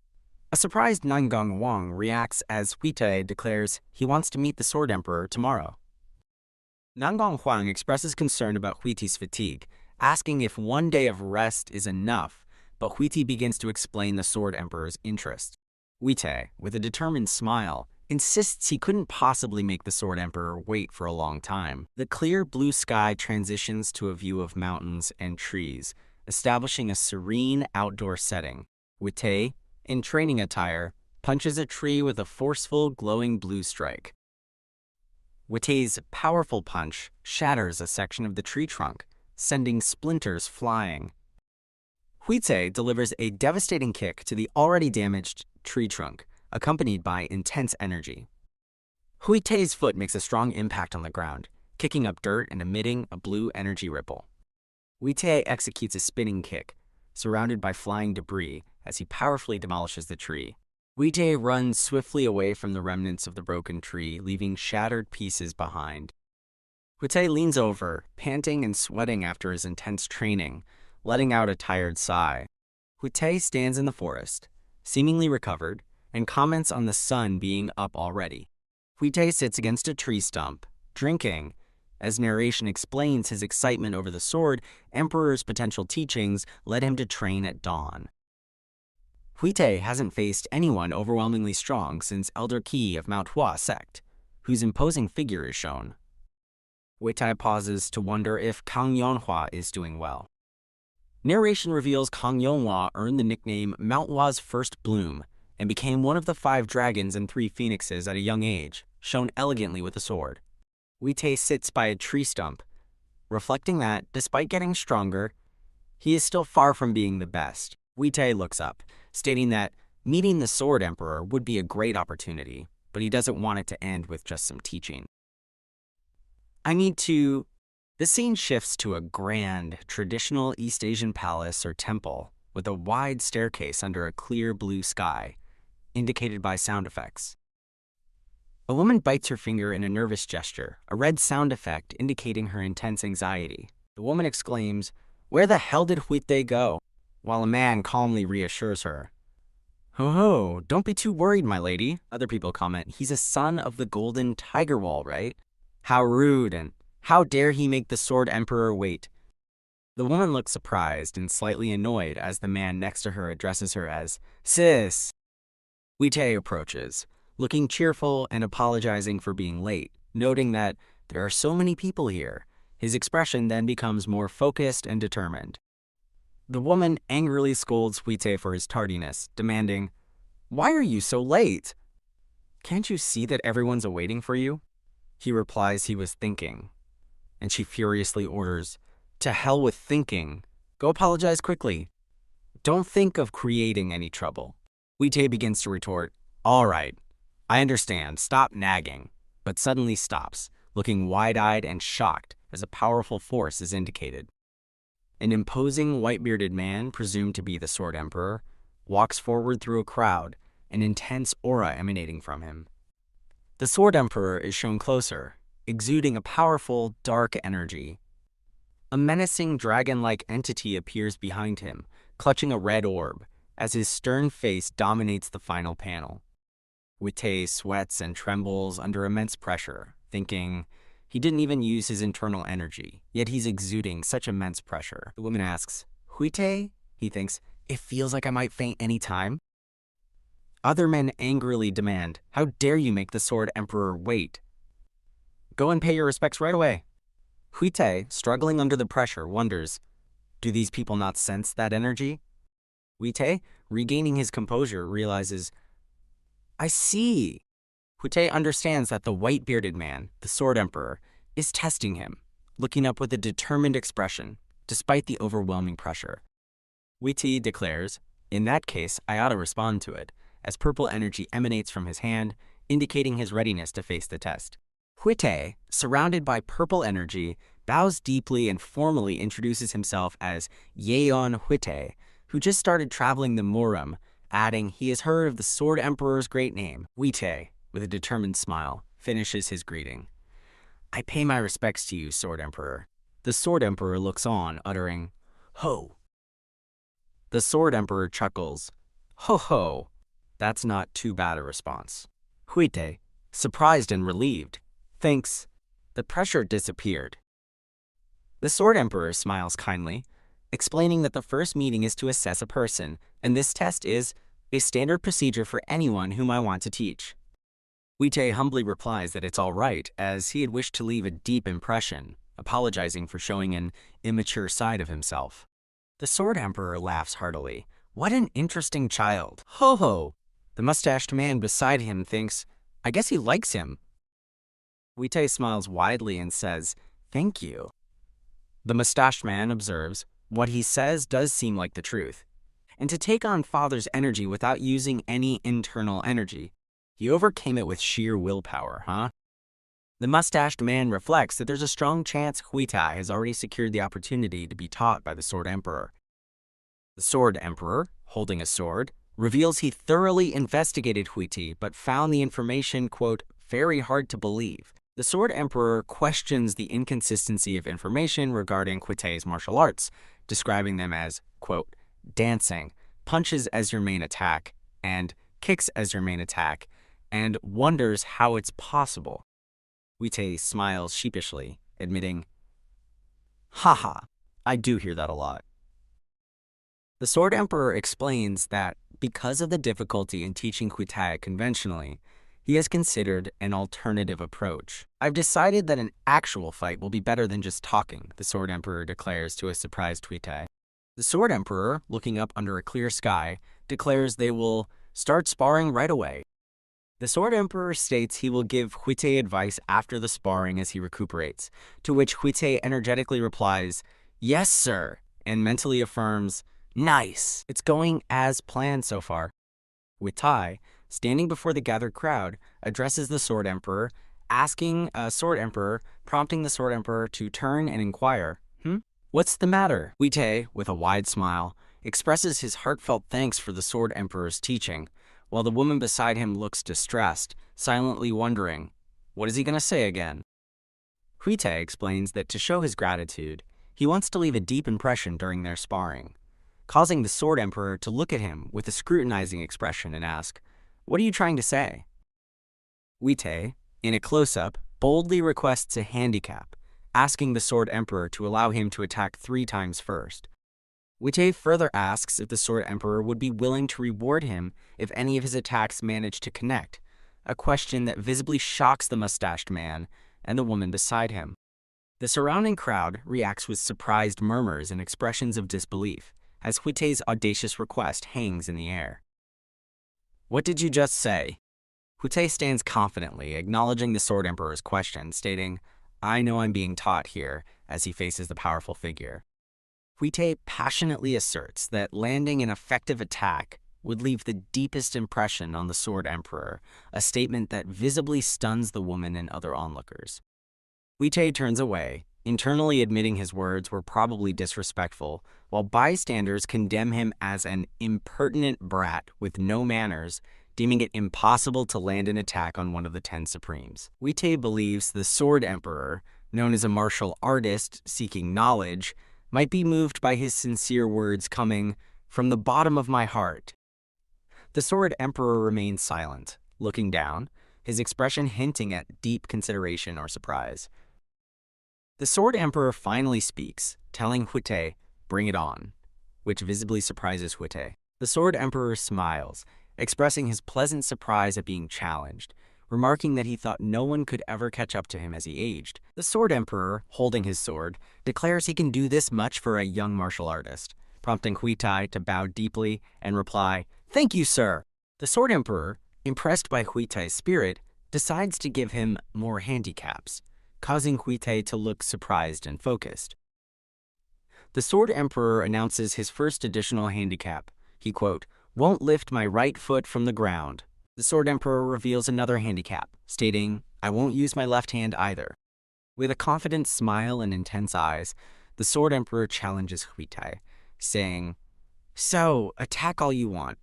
A surprised Nanggong Hwang reacts as Hwitae declares he wants to meet the Sword Emperor tomorrow. Nanggong Hwang expresses concern about Hwitae's fatigue, asking if one day of rest is enough, but Hwitae begins to explain the Sword Emperor's interest. Hwitae, with a determined smile, insists he couldn't possibly make the Sword Emperor wait for a long time. The clear blue sky transitions to a view of mountains and trees, establishing a serene outdoor setting. Hwitae, in training attire, punches a tree with a forceful, glowing blue strike. Hwitae's powerful punch shatters a section of the tree trunk, sending splinters flying. Hwitae delivers a devastating kick to the already damaged tree trunk, accompanied by intense energy. Hwitae's foot makes a strong impact on the ground, kicking up dirt and emitting a blue energy ripple. Hwitae executes a spinning kick, surrounded by flying debris, as he powerfully demolishes the tree. Hwitae runs swiftly away from the remnants of the broken tree, leaving shattered pieces behind. Hwitae leans over, panting and sweating after his intense training, letting out a tired sigh. Hwitae stands in the forest, seemingly recovered, and comments on the sun being up already. Hwitae sits against a tree stump, drinking. As narration explains his excitement over the sword, Emperor's potential teachings led him to train at dawn. Hwitae hasn't faced anyone overwhelmingly strong since Elder Ki of Manhwa sect, whose imposing figure is shown. Hwitae pauses to wonder if Kang Yeon is doing well. Narration reveals Kang Yeon earned the nickname Manhwa's First Bloom and became one of the 5 dragons and 3 phoenixes at a young age, shown elegantly with a sword. Hwitae sits by a tree stump, reflecting that, despite getting stronger, he is still far from being the best. Hwitae looks up, stating that meeting the Sword Emperor would be a great opportunity, but he doesn't want it to end with just some teaching. The scene shifts to a grand, traditional East Asian palace or temple with a wide staircase under a clear blue sky, indicated by sound effects. A woman bites her finger in a nervous gesture, a red sound effect indicating her intense anxiety. The woman exclaims, "Where the hell did Hwitae go?" while a man calmly reassures her. "Ho ho, don't be too worried, my lady." Other people comment, "He's a son of the Golden Tiger Wall, right? How rude, and how dare he make the Sword Emperor wait?" The woman looks surprised and slightly annoyed as the man next to her addresses her as "Sis." Hwitae approaches, looking cheerful and apologizing for being late, noting that there are so many people here. His expression then becomes more focused and determined. The woman angrily scolds Hwitae for his tardiness, demanding, "Why are you so late? Can't you see that everyone's awaiting for you?" He replies he was thinking, and she furiously orders, "To hell with thinking. Go apologize quickly. Don't think of creating any trouble." Hwitae begins to retort, "All right, I understand, stop nagging," but suddenly stops, looking wide-eyed and shocked as a powerful force is indicated. An imposing white-bearded man, presumed to be the Sword Emperor, walks forward through a crowd, an intense aura emanating from him. The Sword Emperor is shown closer, exuding a powerful, dark energy. A menacing dragon-like entity appears behind him, clutching a red orb, as his stern face dominates the final panel. Hwitae sweats and trembles under immense pressure, thinking, he didn't even use his internal energy, yet he's exuding such immense pressure. The woman asks, "Hwitae?" He thinks, "It feels like I might faint any time." Other men angrily demand, "How dare you make the Sword Emperor wait? Go and pay your respects right away." Hwitae, struggling under the pressure, wonders, do these people not sense that energy? Hwitae, regaining his composure, realizes, "I see." Hwitae understands that the white-bearded man, the Sword Emperor, is testing him, looking up with a determined expression, despite the overwhelming pressure. Hwitae declares, "In that case, I ought to respond to it," as purple energy emanates from his hand, indicating his readiness to face the test. Hwitae, surrounded by purple energy, bows deeply and formally introduces himself as Yeon Hwitae, who just started traveling the Murim, adding he has heard of the Sword Emperor's great name. Hwitae, with a determined smile, finishes his greeting. "I pay my respects to you, Sword Emperor." The Sword Emperor looks on, uttering, "Ho." The Sword Emperor chuckles, "Ho ho." That's not too bad a response. Hwitae, surprised and relieved, thinks, the pressure disappeared. The Sword Emperor smiles kindly, explaining that the first meeting is to assess a person, and this test is a standard procedure for anyone whom I want to teach. Hwitae humbly replies that it's all right, as he had wished to leave a deep impression, apologizing for showing an immature side of himself. The Sword Emperor laughs heartily. "What an interesting child. Ho ho." The mustached man beside him thinks, "I guess he likes him." Hwitae smiles widely and says, "Thank you." The mustached man observes, what he says does seem like the truth. And to take on Father's energy without using any internal energy, he overcame it with sheer willpower, huh? The mustached man reflects that there's a strong chance Hwitae has already secured the opportunity to be taught by the Sword Emperor. The Sword Emperor, holding a sword, reveals he thoroughly investigated Hwitae but found the information, quote, "very hard to believe." The Sword Emperor questions the inconsistency of information regarding Hwitae's martial arts, describing them as, quote, "dancing, punches as your main attack, and kicks as your main attack, and wonders how it's possible. Hwitae smiles sheepishly, admitting, "Haha, I do hear that a lot." The Sword Emperor explains that because of the difficulty in teaching Hwitae conventionally, he has considered an alternative approach. "I've decided that an actual fight will be better than just talking," the Sword Emperor declares to a surprised Hwitae. The Sword Emperor, looking up under a clear sky, declares they will start sparring right away. The Sword Emperor states he will give Hwitae advice after the sparring as he recuperates, to which Hwitae energetically replies, "Yes, sir," and mentally affirms, "Nice, it's going as planned so far." Hwitae, standing before the gathered crowd, addresses the Sword Emperor, prompting the Sword Emperor to turn and inquire, "What's the matter?" Hwitae, with a wide smile, expresses his heartfelt thanks for the Sword Emperor's teaching, while the woman beside him looks distressed, silently wondering, what is he going to say again? Hwitae explains that to show his gratitude, he wants to leave a deep impression during their sparring, causing the Sword Emperor to look at him with a scrutinizing expression and ask, "What are you trying to say?" Hwitae, in a close-up, boldly requests a handicap, asking the Sword Emperor to allow him to attack 3 times first. Hwitae further asks if the Sword Emperor would be willing to reward him if any of his attacks manage to connect, a question that visibly shocks the mustached man and the woman beside him. The surrounding crowd reacts with surprised murmurs and expressions of disbelief as Hwitae's audacious request hangs in the air. "What did you just say?" Hwitae stands confidently, acknowledging the Sword Emperor's question, stating, "I know I'm being taught here," as he faces the powerful figure. Hwitae passionately asserts that landing an effective attack would leave the deepest impression on the Sword Emperor, a statement that visibly stuns the woman and other onlookers. Hwitae turns away, internally admitting his words were probably disrespectful, while bystanders condemn him as an impertinent brat with no manners, deeming it impossible to land an attack on one of the 10 Supremes. Hwitae believes the Sword Emperor, known as a martial artist seeking knowledge, might be moved by his sincere words coming from the bottom of my heart. The Sword Emperor remains silent, looking down, his expression hinting at deep consideration or surprise. The Sword Emperor finally speaks, telling Hwitae, "Bring it on," which visibly surprises Hwitae. The Sword Emperor smiles, expressing his pleasant surprise at being challenged, remarking that he thought no one could ever catch up to him as he aged. The Sword Emperor, holding his sword, declares he can do this much for a young martial artist, prompting Hwitae to bow deeply and reply, "Thank you, sir." The Sword Emperor, impressed by Hwitae's spirit, decides to give him more handicaps, causing Hwitae to look surprised and focused. The Sword Emperor announces his first additional handicap. He, quote, "won't lift my right foot from the ground." The Sword Emperor reveals another handicap, stating, "I won't use my left hand either." With a confident smile and intense eyes, the Sword Emperor challenges Hwitae, saying, "So, attack all you want."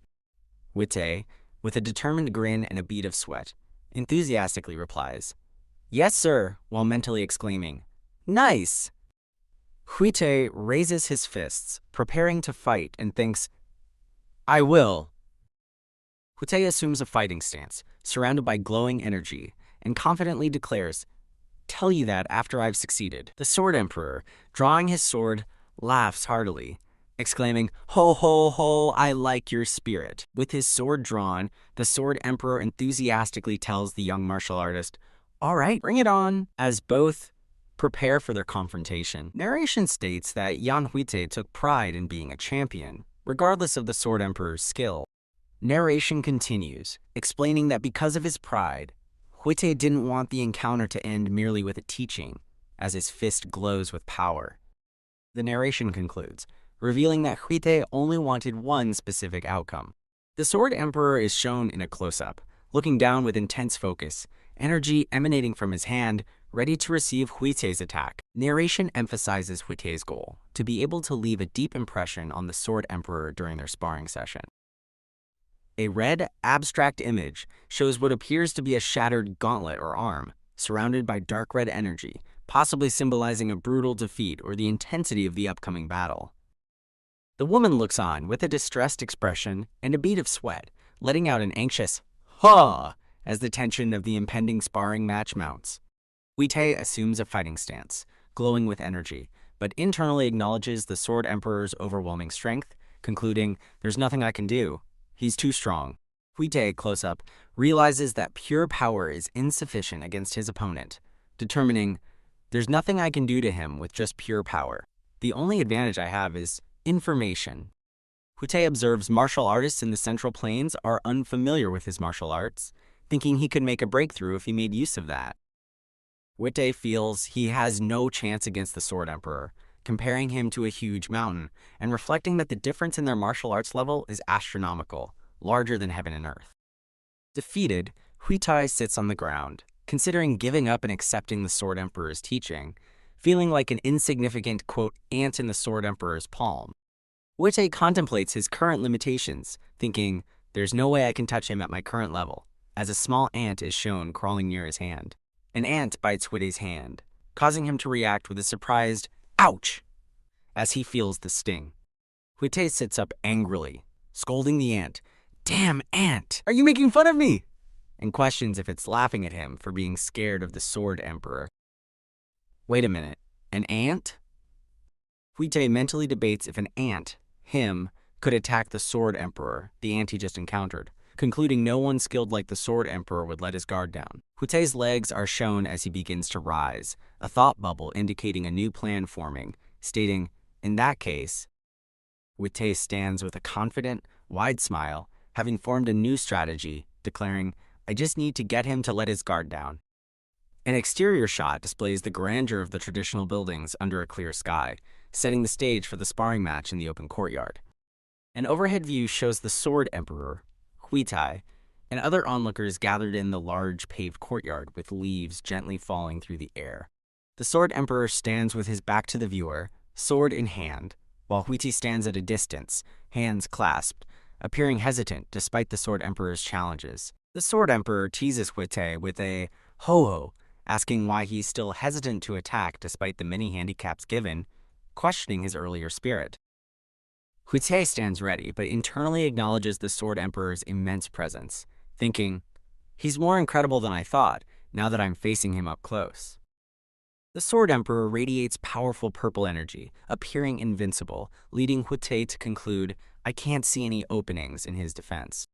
Hwitae, with a determined grin and a bead of sweat, enthusiastically replies, "Yes, sir," while mentally exclaiming, "Nice!" Hwitae raises his fists, preparing to fight, and thinks, "I will." Hwitae assumes a fighting stance, surrounded by glowing energy, and confidently declares, "Tell you that after I've succeeded." The Sword Emperor, drawing his sword, laughs heartily, exclaiming, "Ho, ho, ho, I like your spirit." With his sword drawn, the Sword Emperor enthusiastically tells the young martial artist, "All right, bring it on," as both prepare for their confrontation. Narration states that Yeon Hwitae took pride in being a champion, regardless of the Sword Emperor's skill. Narration continues, explaining that because of his pride, Hwitae didn't want the encounter to end merely with a teaching, as his fist glows with power. The narration concludes, revealing that Hwitae only wanted one specific outcome. The Sword Emperor is shown in a close-up, looking down with intense focus, energy emanating from his hand, ready to receive Hwitae's attack. Narration emphasizes Hwitae's goal, to be able to leave a deep impression on the Sword Emperor during their sparring session. A red, abstract image shows what appears to be a shattered gauntlet or arm, surrounded by dark red energy, possibly symbolizing a brutal defeat or the intensity of the upcoming battle. The woman looks on with a distressed expression and a bead of sweat, letting out an anxious "ha" as the tension of the impending sparring match mounts. Hwitae assumes a fighting stance, glowing with energy, but internally acknowledges the Sword Emperor's overwhelming strength, concluding, "There's nothing I can do. He's too strong." Hwitae, close-up, realizes that pure power is insufficient against his opponent, determining, "There's nothing I can do to him with just pure power. The only advantage I have is information." Hwitae observes martial artists in the Central Plains are unfamiliar with his martial arts, thinking he could make a breakthrough if he made use of that. Hwitae feels he has no chance against the Sword Emperor, comparing him to a huge mountain, and reflecting that the difference in their martial arts level is astronomical, larger than heaven and earth. Defeated, Hwitae sits on the ground, considering giving up and accepting the Sword Emperor's teaching, feeling like an insignificant, quote, ant in the Sword Emperor's palm. Hwitae contemplates his current limitations, thinking, "There's no way I can touch him at my current level," as a small ant is shown crawling near his hand. An ant bites Hwitae's hand, causing him to react with a surprised, "Ouch!" as he feels the sting. Hwitae sits up angrily, scolding the ant, "Damn ant! Are you making fun of me?" and questions if it's laughing at him for being scared of the Sword Emperor. Wait a minute, an ant? Hwitae mentally debates if an ant, him, could attack the Sword Emperor, the ant he just encountered, concluding no one skilled like the Sword Emperor would let his guard down. Hwitae's legs are shown as he begins to rise, a thought bubble indicating a new plan forming, stating, "In that case," Hwitae stands with a confident, wide smile, having formed a new strategy, declaring, "I just need to get him to let his guard down." An exterior shot displays the grandeur of the traditional buildings under a clear sky, setting the stage for the sparring match in the open courtyard. An overhead view shows the Sword Emperor, Hwitae, and other onlookers gathered in the large paved courtyard with leaves gently falling through the air. The Sword Emperor stands with his back to the viewer, sword in hand, while Hwitae stands at a distance, hands clasped, appearing hesitant despite the Sword Emperor's challenges. The Sword Emperor teases Hwitae with a ho-ho, asking why he's still hesitant to attack despite the many handicaps given, questioning his earlier spirit. Hwitae stands ready, but internally acknowledges the Sword Emperor's immense presence, thinking, "He's more incredible than I thought, now that I'm facing him up close." The Sword Emperor radiates powerful purple energy, appearing invincible, leading Hwitae to conclude, "I can't see any openings in his defense."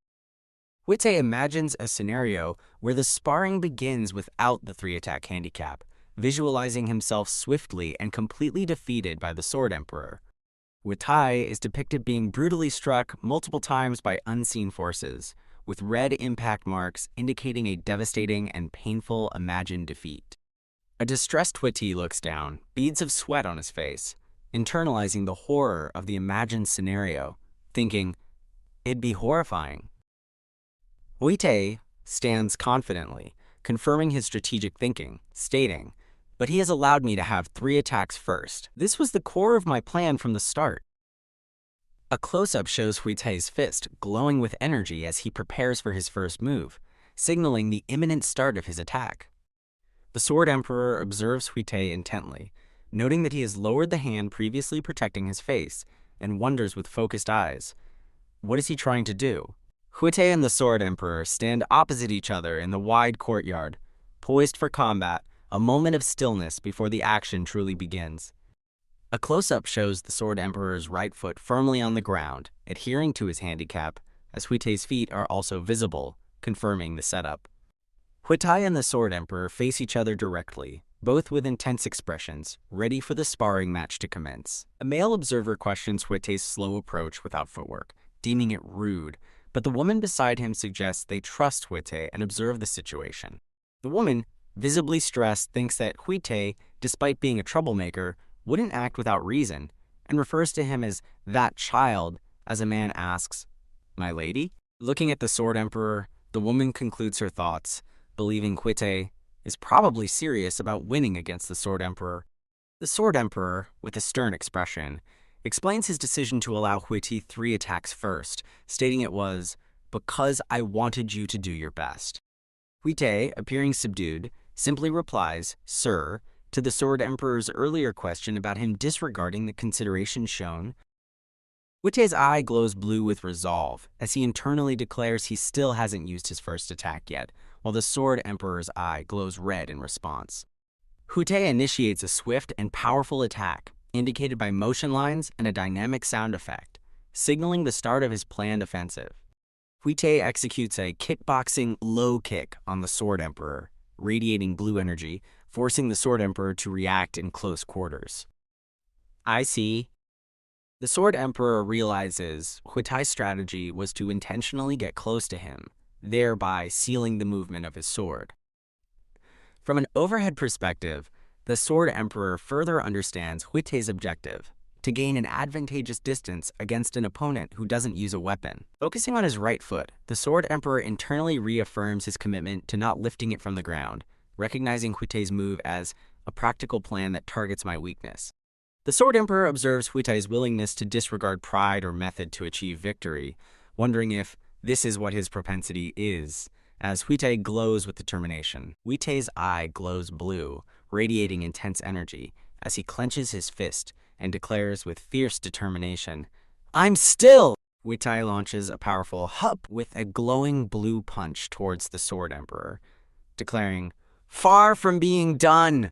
Hwitae imagines a scenario where the sparring begins without the 3-attack handicap, visualizing himself swiftly and completely defeated by the Sword Emperor. Hwitae is depicted being brutally struck multiple times by unseen forces, with red impact marks indicating a devastating and painful imagined defeat. A distressed Hwitae looks down, beads of sweat on his face, internalizing the horror of the imagined scenario, thinking, "It'd be horrifying." Hwitae stands confidently, confirming his strategic thinking, stating, "But he has allowed me to have 3 attacks first. This was the core of my plan from the start." A close-up shows Hwitae's fist glowing with energy as he prepares for his first move, signaling the imminent start of his attack. The Sword Emperor observes Hwitae intently, noting that he has lowered the hand previously protecting his face, and wonders with focused eyes, what is he trying to do? Hwitae and the Sword Emperor stand opposite each other in the wide courtyard, poised for combat, a moment of stillness before the action truly begins. A close-up shows the Sword Emperor's right foot firmly on the ground, adhering to his handicap, as Hwitae's feet are also visible, confirming the setup. Hwitae and the Sword Emperor face each other directly, both with intense expressions, ready for the sparring match to commence. A male observer questions Hwitae's slow approach without footwork, deeming it rude, but the woman beside him suggests they trust Hwitae and observe the situation. The woman, visibly stressed, thinks that Hwitae, despite being a troublemaker, wouldn't act without reason, and refers to him as "that child" as a man asks, "My lady?" Looking at the Sword Emperor, the woman concludes her thoughts, believing Hwitae is probably serious about winning against the Sword Emperor. The Sword Emperor, with a stern expression, explains his decision to allow Hwitae 3 attacks first, stating it was, "because I wanted you to do your best." Hwitae, appearing subdued, simply replies, "Sir," to the Sword Emperor's earlier question about him disregarding the consideration shown. Hwitae's eye glows blue with resolve, as he internally declares he still hasn't used his first attack yet, while the Sword Emperor's eye glows red in response. Hwitae initiates a swift and powerful attack, indicated by motion lines and a dynamic sound effect, signaling the start of his planned offensive. Hwitae executes a kickboxing low kick on the Sword Emperor, radiating blue energy, forcing the Sword Emperor to react in close quarters. I see. The Sword Emperor realizes Hwitae's strategy was to intentionally get close to him, thereby sealing the movement of his sword. From an overhead perspective, the Sword Emperor further understands Hwitae's objective, to gain an advantageous distance against an opponent who doesn't use a weapon. Focusing on his right foot, the Sword Emperor internally reaffirms his commitment to not lifting it from the ground, recognizing Hwitae's move as a practical plan that targets my weakness. The Sword Emperor observes Hwitae's willingness to disregard pride or method to achieve victory, wondering if this is what his propensity is, as Hwitae glows with determination. Hwitae's eye glows blue, radiating intense energy, as he clenches his fist and declares with fierce determination, "I'm still!" Hwitae launches a powerful hup with a glowing blue punch towards the Sword Emperor, declaring, "Far from being done!"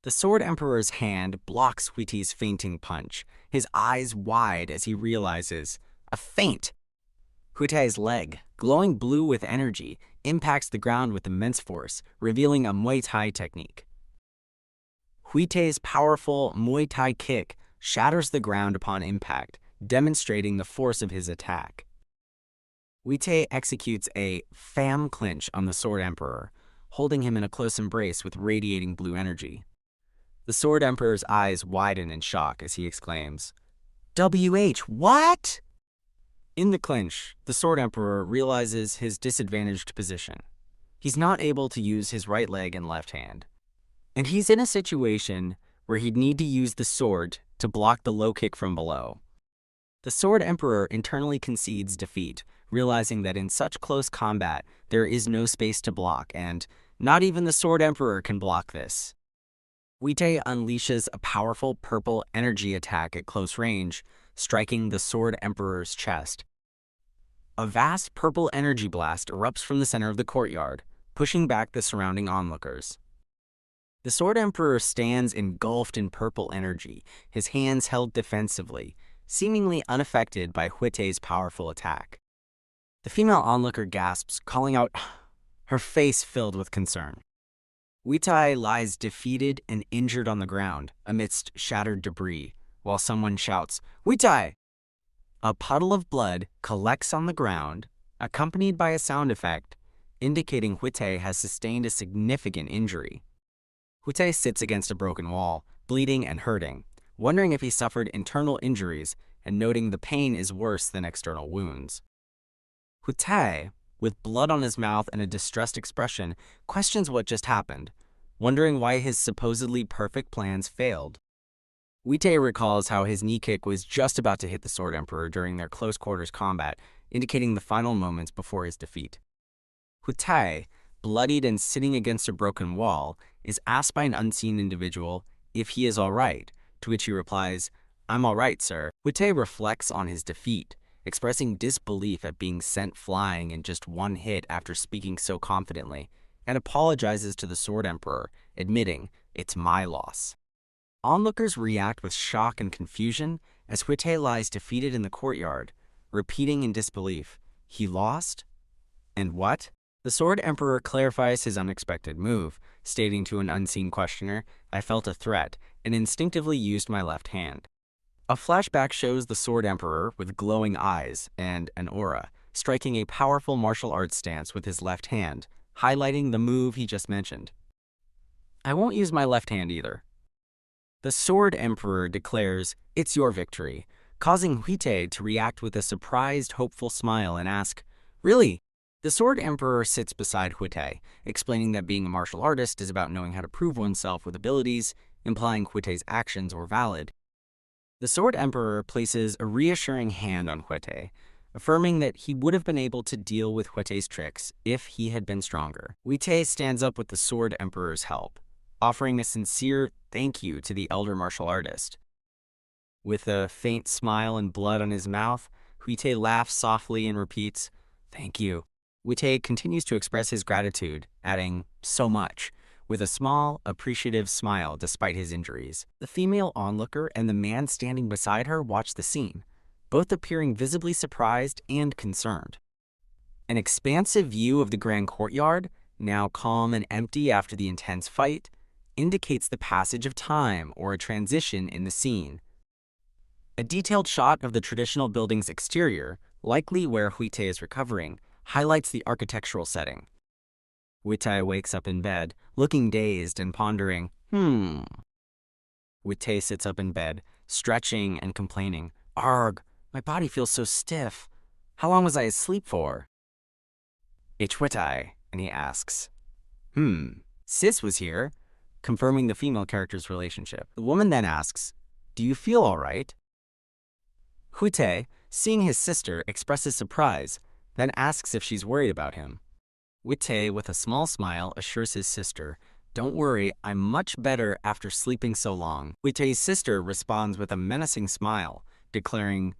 The Sword Emperor's hand blocks Hwitae's feinting punch, his eyes wide as he realizes a feint. Hwitae's leg, glowing blue with energy, impacts the ground with immense force, revealing a Muay Thai technique. Hwitae's powerful Muay Thai kick shatters the ground upon impact, demonstrating the force of his attack. Hwitae executes a fam clinch on the Sword Emperor, holding him in a close embrace with radiating blue energy. The Sword Emperor's eyes widen in shock as he exclaims, "WH, what?" In the clinch, the Sword Emperor realizes his disadvantaged position. He's not able to use his right leg and left hand, and he's in a situation where he'd need to use the sword to block the low kick from below. The Sword Emperor internally concedes defeat, realizing that in such close combat, there is no space to block, and not even the Sword Emperor can block this. Hwitae unleashes a powerful purple energy attack at close range, striking the Sword Emperor's chest. A vast purple energy blast erupts from the center of the courtyard, pushing back the surrounding onlookers. The Sword Emperor stands engulfed in purple energy, his hands held defensively, seemingly unaffected by Hwitae's powerful attack. The female onlooker gasps, calling out, her face filled with concern. Hwitae lies defeated and injured on the ground amidst shattered debris, while someone shouts, "Hwitae!" A puddle of blood collects on the ground, accompanied by a sound effect, indicating Hwitae has sustained a significant injury. Hwitae sits against a broken wall, bleeding and hurting, wondering if he suffered internal injuries and noting the pain is worse than external wounds. Hwitae, with blood on his mouth and a distressed expression, questions what just happened, wondering why his supposedly perfect plans failed. Hwitae recalls how his knee kick was just about to hit the Sword Emperor during their close quarters combat, indicating the final moments before his defeat. Hwitae, bloodied and sitting against a broken wall, is asked by an unseen individual if he is all right, to which he replies, "I'm all right, sir." Hwitae reflects on his defeat, expressing disbelief at being sent flying in just one hit after speaking so confidently, and apologizes to the Sword Emperor, admitting, "It's my loss." Onlookers react with shock and confusion as Hwitae lies defeated in the courtyard, repeating in disbelief, "He lost? And what?" The Sword Emperor clarifies his unexpected move, stating to an unseen questioner, "I felt a threat and instinctively used my left hand." A flashback shows the Sword Emperor with glowing eyes and an aura, striking a powerful martial arts stance with his left hand, highlighting the move he just mentioned. "I won't use my left hand either." The Sword Emperor declares, "It's your victory," causing Hwitae to react with a surprised, hopeful smile and ask, "Really?" The Sword Emperor sits beside Hwitae, explaining that being a martial artist is about knowing how to prove oneself with abilities, implying Hwitae's actions were valid. The Sword Emperor places a reassuring hand on Hwitae, affirming that he would have been able to deal with Hwitae's tricks if he had been stronger. Hwitae stands up with the Sword Emperor's help, offering a sincere thank you to the elder martial artist. With a faint smile and blood on his mouth, Hwitae laughs softly and repeats, "Thank you." Hwitae continues to express his gratitude, adding, "so much," with a small, appreciative smile despite his injuries. The female onlooker and the man standing beside her watch the scene, both appearing visibly surprised and concerned. An expansive view of the grand courtyard, now calm and empty after the intense fight, indicates the passage of time or a transition in the scene. A detailed shot of the traditional building's exterior, likely where Hwitae is recovering, highlights the architectural setting. Hwitae wakes up in bed, looking dazed and pondering, Hwitae sits up in bed, stretching and complaining, "Arg, my body feels so stiff. How long was I asleep for?" "It's Hwitae," and he asks. Sis was here," confirming the female character's relationship. The woman then asks, "Do you feel all right?" Hwitae, seeing his sister, expresses surprise, then asks if she's worried about him. Hwitae, with a small smile, assures his sister, "Don't worry, I'm much better after sleeping so long." Hwitae's sister responds with a menacing smile, declaring,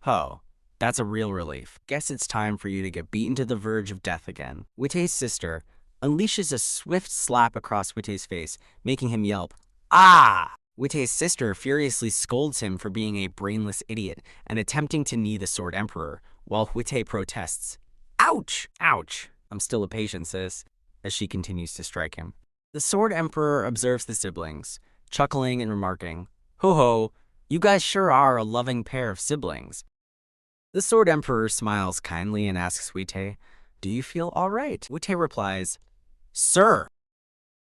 "Oh, that's a real relief. Guess it's time for you to get beaten to the verge of death again." Hwitae's sister unleashes a swift slap across Hwitae's face, making him yelp, "Ah!" Hwitae's sister furiously scolds him for being a brainless idiot and attempting to knee the Sword Emperor, while Hwitae protests, "Ouch! Ouch! I'm still a patient, sis," as she continues to strike him. The Sword Emperor observes the siblings, chuckling and remarking, "Ho ho, you guys sure are a loving pair of siblings." The Sword Emperor smiles kindly and asks Hwitae, "Do you feel all right?" Hwitae replies, "Sir."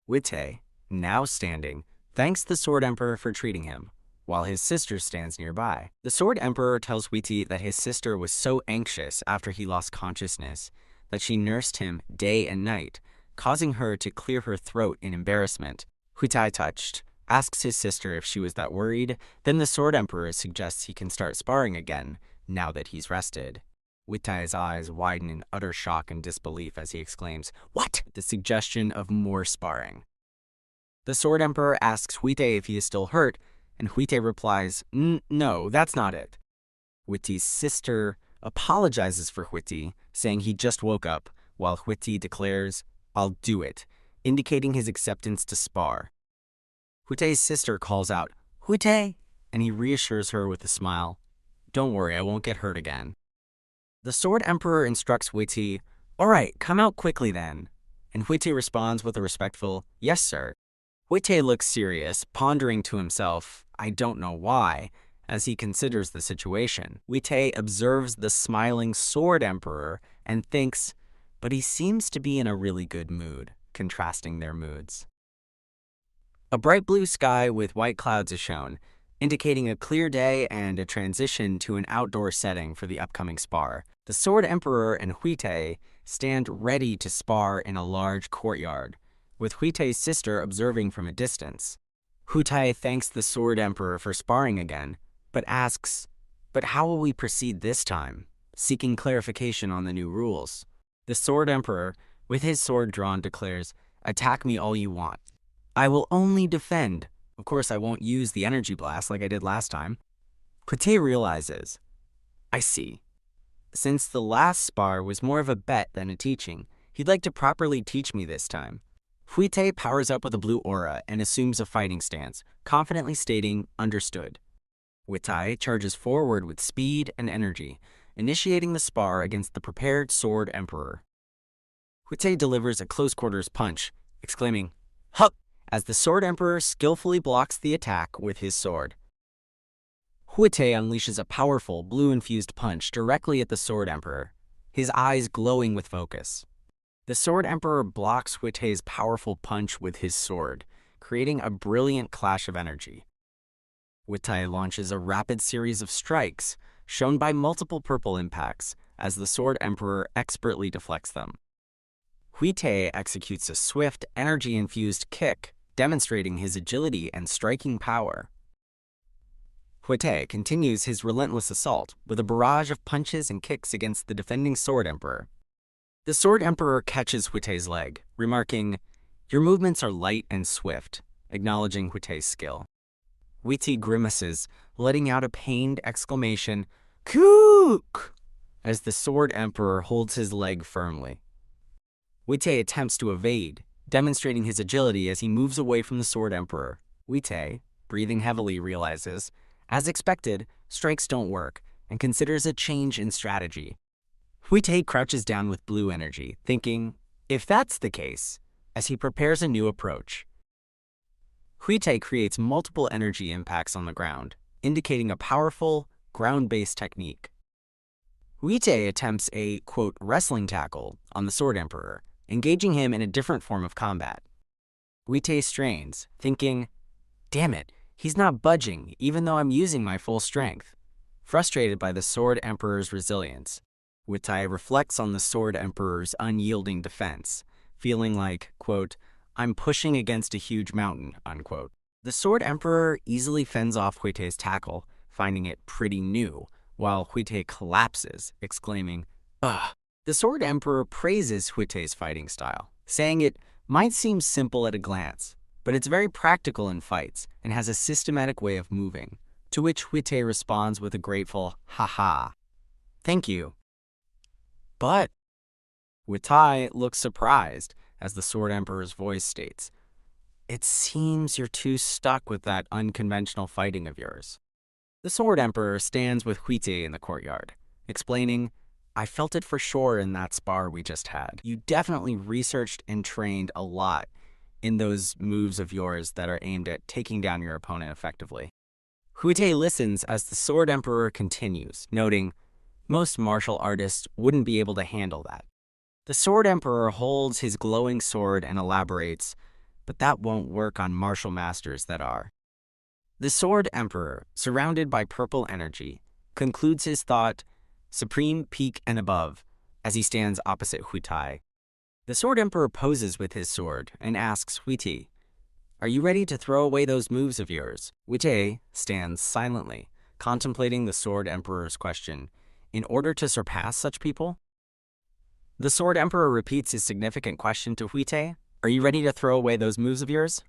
Hwitae, now standing, thanks the Sword Emperor for treating him, while his sister stands nearby. The Sword Emperor tells Hwitae that his sister was so anxious after he lost consciousness that she nursed him day and night, causing her to clear her throat in embarrassment. Hwitae, touched, asks his sister if she was that worried. Then the Sword Emperor suggests he can start sparring again, now that he's rested. Hwitae's eyes widen in utter shock and disbelief as he exclaims, "What?" The suggestion of more sparring. The Sword Emperor asks Hwitae if he is still hurt, and Hwitae replies, "No, that's not it." Hwitae's sister apologizes for Hwitae, saying he just woke up, while Hwitae declares, "I'll do it," indicating his acceptance to spar. Hwitae's sister calls out, "Hwitae," and he reassures her with a smile, "Don't worry, I won't get hurt again." The Sword Emperor instructs Hwitae, "All right, come out quickly then," and Hwitae responds with a respectful, "Yes, sir." Hwitae looks serious, pondering to himself, I don't know why, as he considers the situation. Hwitae observes the smiling Sword Emperor and thinks, but he seems to be in a really good mood, contrasting their moods. A bright blue sky with white clouds is shown, indicating a clear day and a transition to an outdoor setting for the upcoming spar. The Sword Emperor and Hwitae stand ready to spar in a large courtyard, with Hwitae's sister observing from a distance. Hwitae thanks the Sword Emperor for sparring again, but asks, "But how will we proceed this time?" seeking clarification on the new rules. The Sword Emperor, with his sword drawn, declares, "Attack me all you want. I will only defend. Of course, I won't use the energy blast like I did last time." Hwitae realizes, I see. Since the last spar was more of a bet than a teaching, he'd like to properly teach me this time. Hwitae powers up with a blue aura and assumes a fighting stance, confidently stating, "Understood." Hwitae charges forward with speed and energy, initiating the spar against the prepared Sword Emperor. Hwitae delivers a close-quarters punch, exclaiming, "Hup!" as the Sword Emperor skillfully blocks the attack with his sword. Hwitae unleashes a powerful, blue-infused punch directly at the Sword Emperor, his eyes glowing with focus. The Sword Emperor blocks Hwitae's powerful punch with his sword, creating a brilliant clash of energy. Hwitae launches a rapid series of strikes, shown by multiple purple impacts, as the Sword Emperor expertly deflects them. Hwitae executes a swift, energy-infused kick, demonstrating his agility and striking power. Hwitae continues his relentless assault with a barrage of punches and kicks against the defending Sword Emperor. The Sword Emperor catches Hwitae's leg, remarking, "Your movements are light and swift," acknowledging Hwitae's skill. Hwitae grimaces, letting out a pained exclamation, "Kook!" as the Sword Emperor holds his leg firmly. Hwitae attempts to evade, demonstrating his agility as he moves away from the Sword Emperor. Hwitae, breathing heavily, realizes, as expected, strikes don't work, and considers a change in strategy. Hwitae crouches down with blue energy, thinking, if that's the case, as he prepares a new approach. Hwitae creates multiple energy impacts on the ground, indicating a powerful, ground-based technique. Hwitae attempts a, quote, wrestling tackle on the Sword Emperor, engaging him in a different form of combat. Hwitae strains, thinking, damn it, he's not budging even though I'm using my full strength. Frustrated by the Sword Emperor's resilience, Hwitae reflects on the Sword Emperor's unyielding defense, feeling like, quote, I'm pushing against a huge mountain, unquote. The Sword Emperor easily fends off Hwitae's tackle, finding it pretty new, while Hwitae collapses, exclaiming, ugh. The Sword Emperor praises Hwitae's fighting style, saying it might seem simple at a glance, but it's very practical in fights and has a systematic way of moving, to which Hwitae responds with a grateful, haha, thank you. But Hwitae looks surprised as the Sword Emperor's voice states, it seems you're too stuck with that unconventional fighting of yours. The Sword Emperor stands with Hwitae in the courtyard, explaining, I felt it for sure in that spar we just had. You definitely researched and trained a lot in those moves of yours that are aimed at taking down your opponent effectively. Hwitae listens as the Sword Emperor continues, noting, most martial artists wouldn't be able to handle that. The Sword Emperor holds his glowing sword and elaborates, but that won't work on martial masters that are. The Sword Emperor, surrounded by purple energy, concludes his thought, supreme peak and above, as he stands opposite Hwitae. The Sword Emperor poses with his sword and asks Hwitae, are you ready to throw away those moves of yours? Hwitae stands silently, contemplating the Sword Emperor's question, in order to surpass such people? The Sword Emperor repeats his significant question to Hwitae, are you ready to throw away those moves of yours?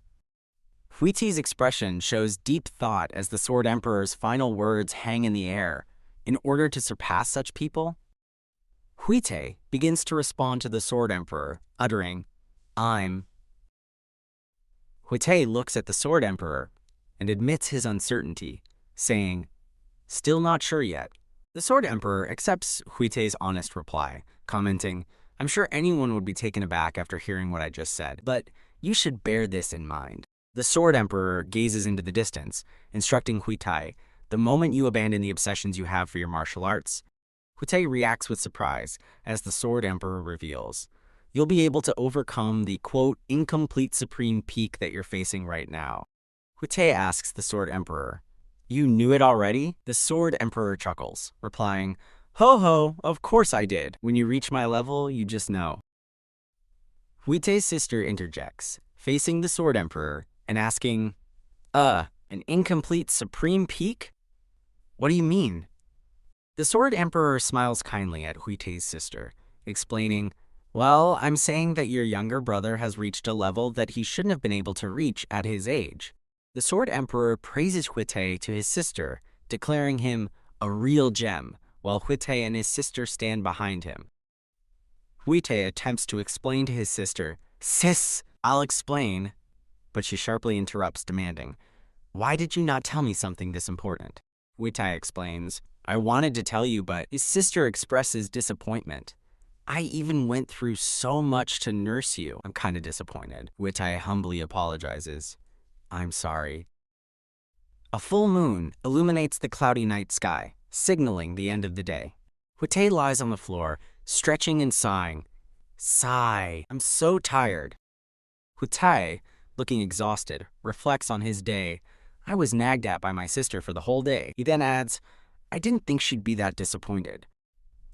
Hwitae's expression shows deep thought as the Sword Emperor's final words hang in the air, in order to surpass such people? Hwitae begins to respond to the Sword Emperor, uttering, I'm. Hwitae looks at the Sword Emperor and admits his uncertainty, saying, still not sure yet. The Sword Emperor accepts Hwitae's honest reply, commenting, I'm sure anyone would be taken aback after hearing what I just said, but you should bear this in mind. The Sword Emperor gazes into the distance, instructing Hwitae, the moment you abandon the obsessions you have for your martial arts. Hwitae reacts with surprise as the Sword Emperor reveals, you'll be able to overcome the, quote, incomplete supreme peak that you're facing right now. Hwitae asks the Sword Emperor, you knew it already? The Sword Emperor chuckles, replying, ho ho, of course I did. When you reach my level, you just know. Hwitae's sister interjects, facing the Sword Emperor and asking, an incomplete supreme peak? What do you mean? The Sword Emperor smiles kindly at Hwitae's sister, explaining, well, I'm saying that your younger brother has reached a level that he shouldn't have been able to reach at his age. The Sword Emperor praises Hwitae to his sister, declaring him a real gem, while Hwitae and his sister stand behind him. Hwitae attempts to explain to his sister, sis, I'll explain, but she sharply interrupts, demanding, why did you not tell me something this important? Hwitae explains, I wanted to tell you, but his sister expresses disappointment. I even went through so much to nurse you. I'm kind of disappointed. Hwitae humbly apologizes. I'm sorry. A full moon illuminates the cloudy night sky, signaling the end of the day. Hwitae lies on the floor, stretching and sighing. Sigh, I'm so tired. Hwitae, looking exhausted, reflects on his day. I was nagged at by my sister for the whole day. He then adds, I didn't think she'd be that disappointed.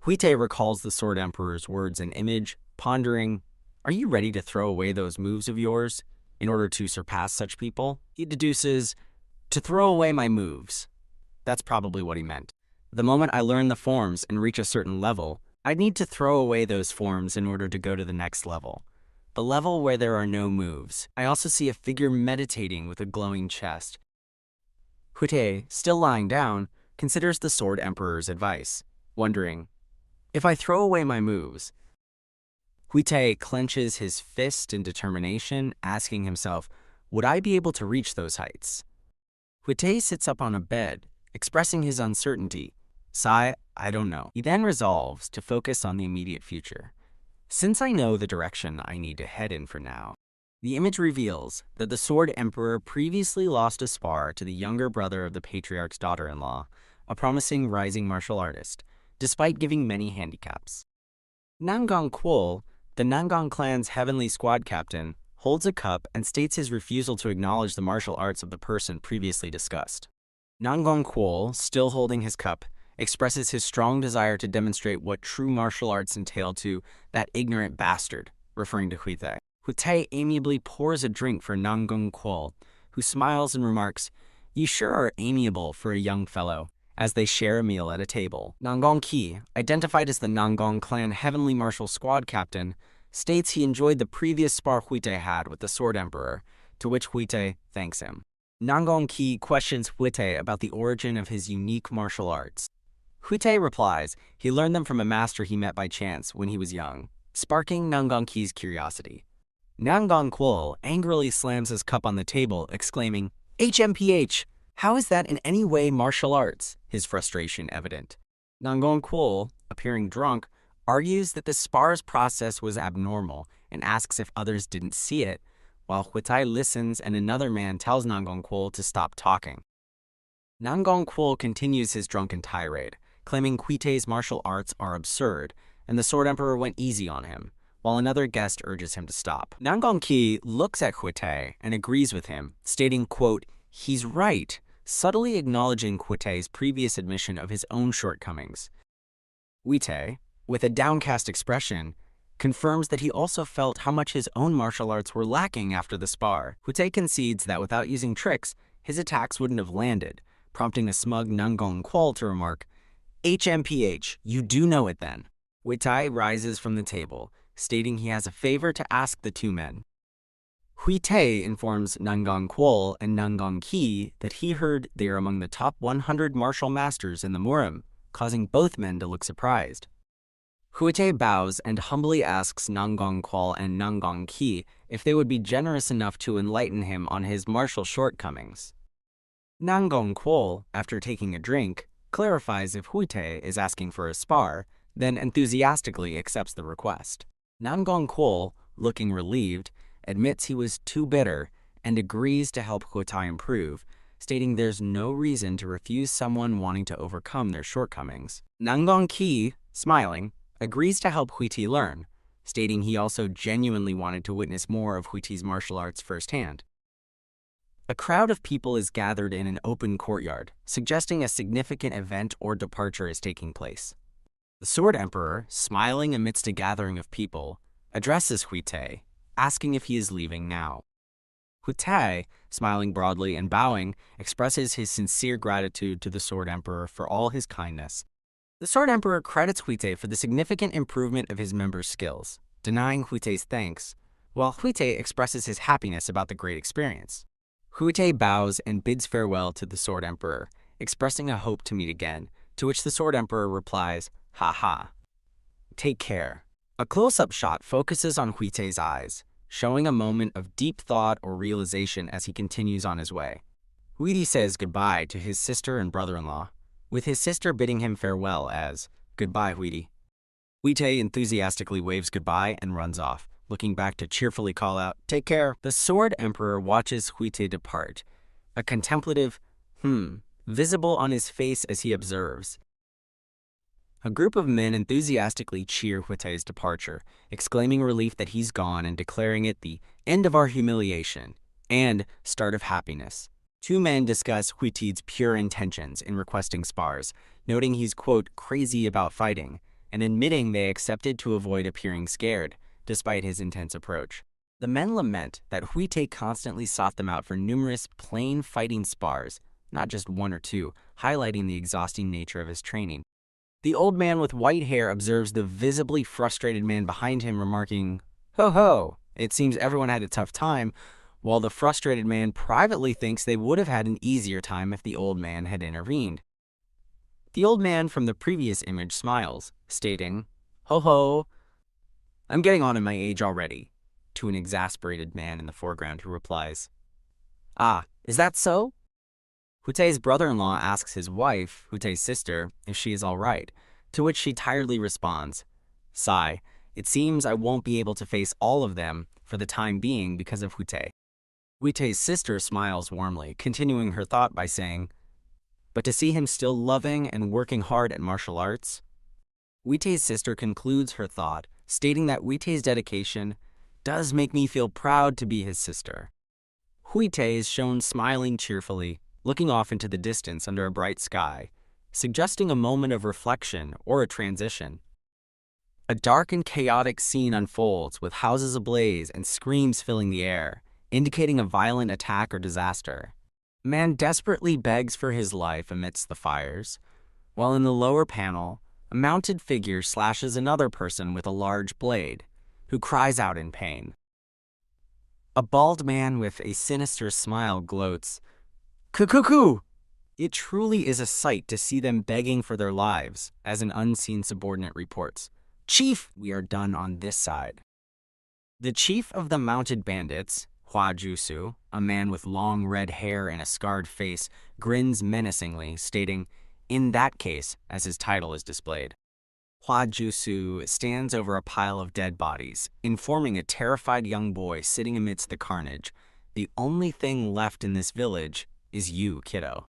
Hwitae recalls the Sword Emperor's words and image, pondering, are you ready to throw away those moves of yours in order to surpass such people? He deduces, to throw away my moves. That's probably what he meant. The moment I learn the forms and reach a certain level, I need to throw away those forms in order to go to the next level. The level where there are no moves. I also see a figure meditating with a glowing chest. Hwitae, still lying down, considers the Sword Emperor's advice, wondering, if I throw away my moves? Hwitae clenches his fist in determination, asking himself, would I be able to reach those heights? Hwitae sits up on a bed, expressing his uncertainty. Sigh, I don't know. He then resolves to focus on the immediate future. Since I know the direction I need to head in for now. The image reveals that the Sword Emperor previously lost a spar to the younger brother of the patriarch's daughter-in-law, a promising rising martial artist, despite giving many handicaps. Nangang Kwol, the Nangang clan's heavenly squad captain, holds a cup and states his refusal to acknowledge the martial arts of the person previously discussed. Nangang Kwol, still holding his cup, expresses his strong desire to demonstrate what true martial arts entail to that ignorant bastard, referring to Hwitae. Hwitae amiably pours a drink for Nangang Kwol, who smiles and remarks, "You sure are amiable for a young fellow," as they share a meal at a table. Nangang Ki, identified as the Nangang clan heavenly martial squad captain, states he enjoyed the previous spar Hwitae had with the Sword Emperor, to which Hwitae thanks him. Nangang Ki questions Hwitae about the origin of his unique martial arts. Hwitae replies he learned them from a master he met by chance when he was young, sparking Nangang Ki's curiosity. Nangang Kwol angrily slams his cup on the table, exclaiming, "HMPH! How is that in any way martial arts?" His frustration evident. Nangang Kwol, appearing drunk, argues that the spar's process was abnormal and asks if others didn't see it, while Hwitae listens and another man tells Nangang Kwol to stop talking. Nangang Kwol continues his drunken tirade, claiming Hwitae's martial arts are absurd, and the Sword Emperor went easy on him, while another guest urges him to stop. Nangang Ki looks at Hwitae and agrees with him, stating, quote, "He's right," subtly acknowledging Hwitae's previous admission of his own shortcomings. Hwitae, with a downcast expression, confirms that he also felt how much his own martial arts were lacking after the spar. Hwitae concedes that without using tricks, his attacks wouldn't have landed, prompting a smug Nangang Kwol to remark, "HMPH, you do know it then." Hwitae rises from the table, stating he has a favor to ask the two men. Hwitae informs Nangang Kwol and Nangang Ki that he heard they are among the top 100 martial masters in the Murim, causing both men to look surprised. Hwitae bows and humbly asks Nangang Kwol and Nangang Ki if they would be generous enough to enlighten him on his martial shortcomings. Nangang Kwol, after taking a drink, clarifies if Hwitae is asking for a spar, then enthusiastically accepts the request. Nangang Kwol, looking relieved, admits he was too bitter and agrees to help Hwitae improve, stating there's no reason to refuse someone wanting to overcome their shortcomings. Nangang Ki, smiling, agrees to help Hwitae learn, stating he also genuinely wanted to witness more of Hwitae's martial arts firsthand. A crowd of people is gathered in an open courtyard, suggesting a significant event or departure is taking place. The Sword Emperor, smiling amidst a gathering of people, addresses Hwitae, asking if he is leaving now. Hwitae, smiling broadly and bowing, expresses his sincere gratitude to the Sword Emperor for all his kindness. The Sword Emperor credits Hwitae for the significant improvement of his members' skills, denying Hwitae's thanks, while Hwitae expresses his happiness about the great experience. Hwitae bows and bids farewell to the Sword Emperor, expressing a hope to meet again, to which the Sword Emperor replies, "Ha ha. Take care." A close-up shot focuses on Hwitae's eyes, showing a moment of deep thought or realization as he continues on his way. Hwitae says goodbye to his sister and brother-in-law, with his sister bidding him farewell as, "Goodbye, Hwitae." Hwitae enthusiastically waves goodbye and runs off, looking back to cheerfully call out, "Take care." The Sword Emperor watches Hwitae depart, a contemplative, visible on his face as he observes. A group of men enthusiastically cheer Hwitae's departure, exclaiming relief that he's gone and declaring it the end of our humiliation and start of happiness. Two men discuss Hwitae's pure intentions in requesting spars, noting he's, quote, crazy about fighting, and admitting they accepted to avoid appearing scared, despite his intense approach. The men lament that Hwitae constantly sought them out for numerous plain fighting spars, not just one or two, highlighting the exhausting nature of his training. The old man with white hair observes the visibly frustrated man behind him, remarking, "Ho ho, it seems everyone had a tough time," while the frustrated man privately thinks they would have had an easier time if the old man had intervened. The old man from the previous image smiles, stating, "Ho ho, I'm getting on in my age already," to an exasperated man in the foreground who replies, "Ah, is that so?" Hwitae's brother-in-law asks his wife, Hwitae's sister, if she is all right, to which she tiredly responds, "Sigh, it seems I won't be able to face all of them for the time being because of Hwitae." Hwitae's sister smiles warmly, continuing her thought by saying, "But to see him still loving and working hard at martial arts?" Hwitae's sister concludes her thought, stating that Hwitae's dedication does make me feel proud to be his sister. Hwitae is shown smiling cheerfully, looking off into the distance under a bright sky, suggesting a moment of reflection or a transition. A dark and chaotic scene unfolds with houses ablaze and screams filling the air, indicating a violent attack or disaster. A man desperately begs for his life amidst the fires, while in the lower panel, a mounted figure slashes another person with a large blade, who cries out in pain. A bald man with a sinister smile gloats, "Cuckoo!" It truly is a sight to see them begging for their lives, as an unseen subordinate reports, "Chief, we are done on this side." The chief of the mounted bandits, Hwa Jusu, a man with long red hair and a scarred face, grins menacingly, stating, "In that case," as his title is displayed. Hwa Jusu stands over a pile of dead bodies, informing a terrified young boy sitting amidst the carnage, "The only thing left in this village is you, kiddo."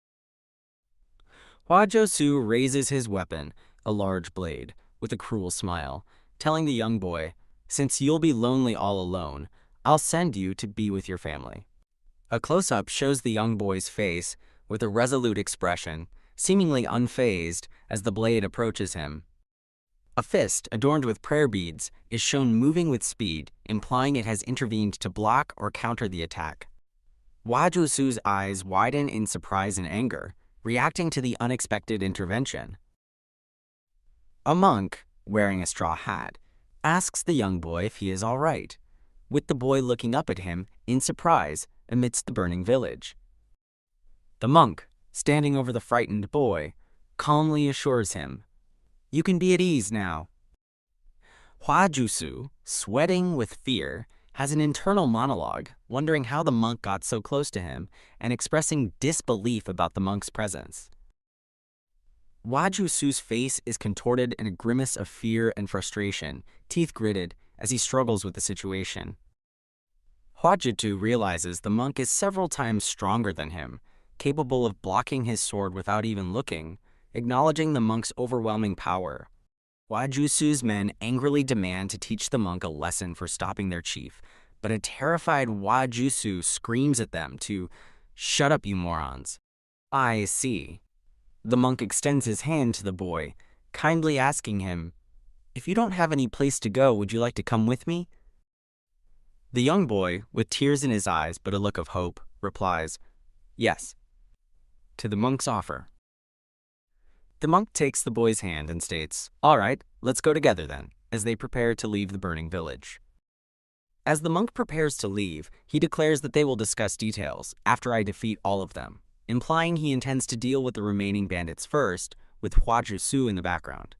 Hwa Jusu raises his weapon, a large blade, with a cruel smile, telling the young boy, "Since you'll be lonely all alone, I'll send you to be with your family." A close-up shows the young boy's face with a resolute expression, seemingly unfazed as the blade approaches him. A fist, adorned with prayer beads, is shown moving with speed, implying it has intervened to block or counter the attack. Hwa Jusu's eyes widen in surprise and anger, reacting to the unexpected intervention. A monk, wearing a straw hat, asks the young boy if he is all right, with the boy looking up at him in surprise amidst the burning village. The monk, standing over the frightened boy, calmly assures him, "You can be at ease now." Hwa Jusu, sweating with fear, has an internal monologue, wondering how the monk got so close to him and expressing disbelief about the monk's presence. Hwa Jusu's face is contorted in a grimace of fear and frustration, teeth gritted, as he struggles with the situation. Hwa Jusu realizes the monk is several times stronger than him, capable of blocking his sword without even looking, acknowledging the monk's overwhelming power. Hwa Jusu's men angrily demand to teach the monk a lesson for stopping their chief, but a terrified Hwa Jusu screams at them to, "Shut up, you morons." "I see." The monk extends his hand to the boy, kindly asking him, "If you don't have any place to go, would you like to come with me?" The young boy, with tears in his eyes but a look of hope, replies, "Yes," to the monk's offer. The monk takes the boy's hand and states, "All right, let's go together then," as they prepare to leave the burning village. As the monk prepares to leave, he declares that they will discuss details after I defeat all of them, implying he intends to deal with the remaining bandits first, with Hwa Jusu in the background.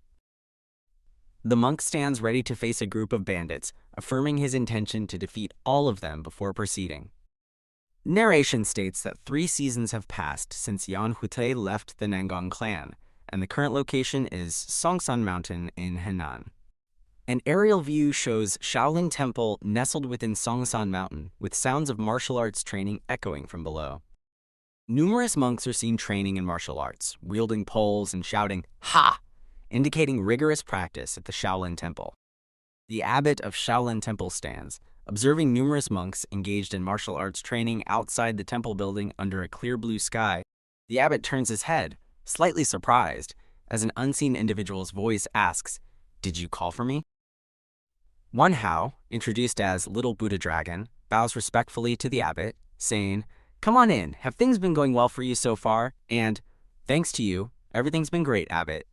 The monk stands ready to face a group of bandits, affirming his intention to defeat all of them before proceeding. Narration states that 3 seasons have passed since Yeon Hwitae left the Nangong clan, and the current location is Songsan Mountain in Henan. An aerial view shows Shaolin Temple nestled within Songsan Mountain, with sounds of martial arts training echoing from below. Numerous monks are seen training in martial arts, wielding poles and shouting, "Ha!", indicating rigorous practice at the Shaolin Temple. The abbot of Shaolin Temple stands, observing numerous monks engaged in martial arts training outside the temple building under a clear blue sky. The abbot turns his head, slightly surprised, as an unseen individual's voice asks, "Did you call for me?" One Hao, introduced as Little Buddha Dragon, bows respectfully to the abbot, saying, "Come on in, have things been going well for you so far?" And, "Thanks to you, everything's been great, abbot."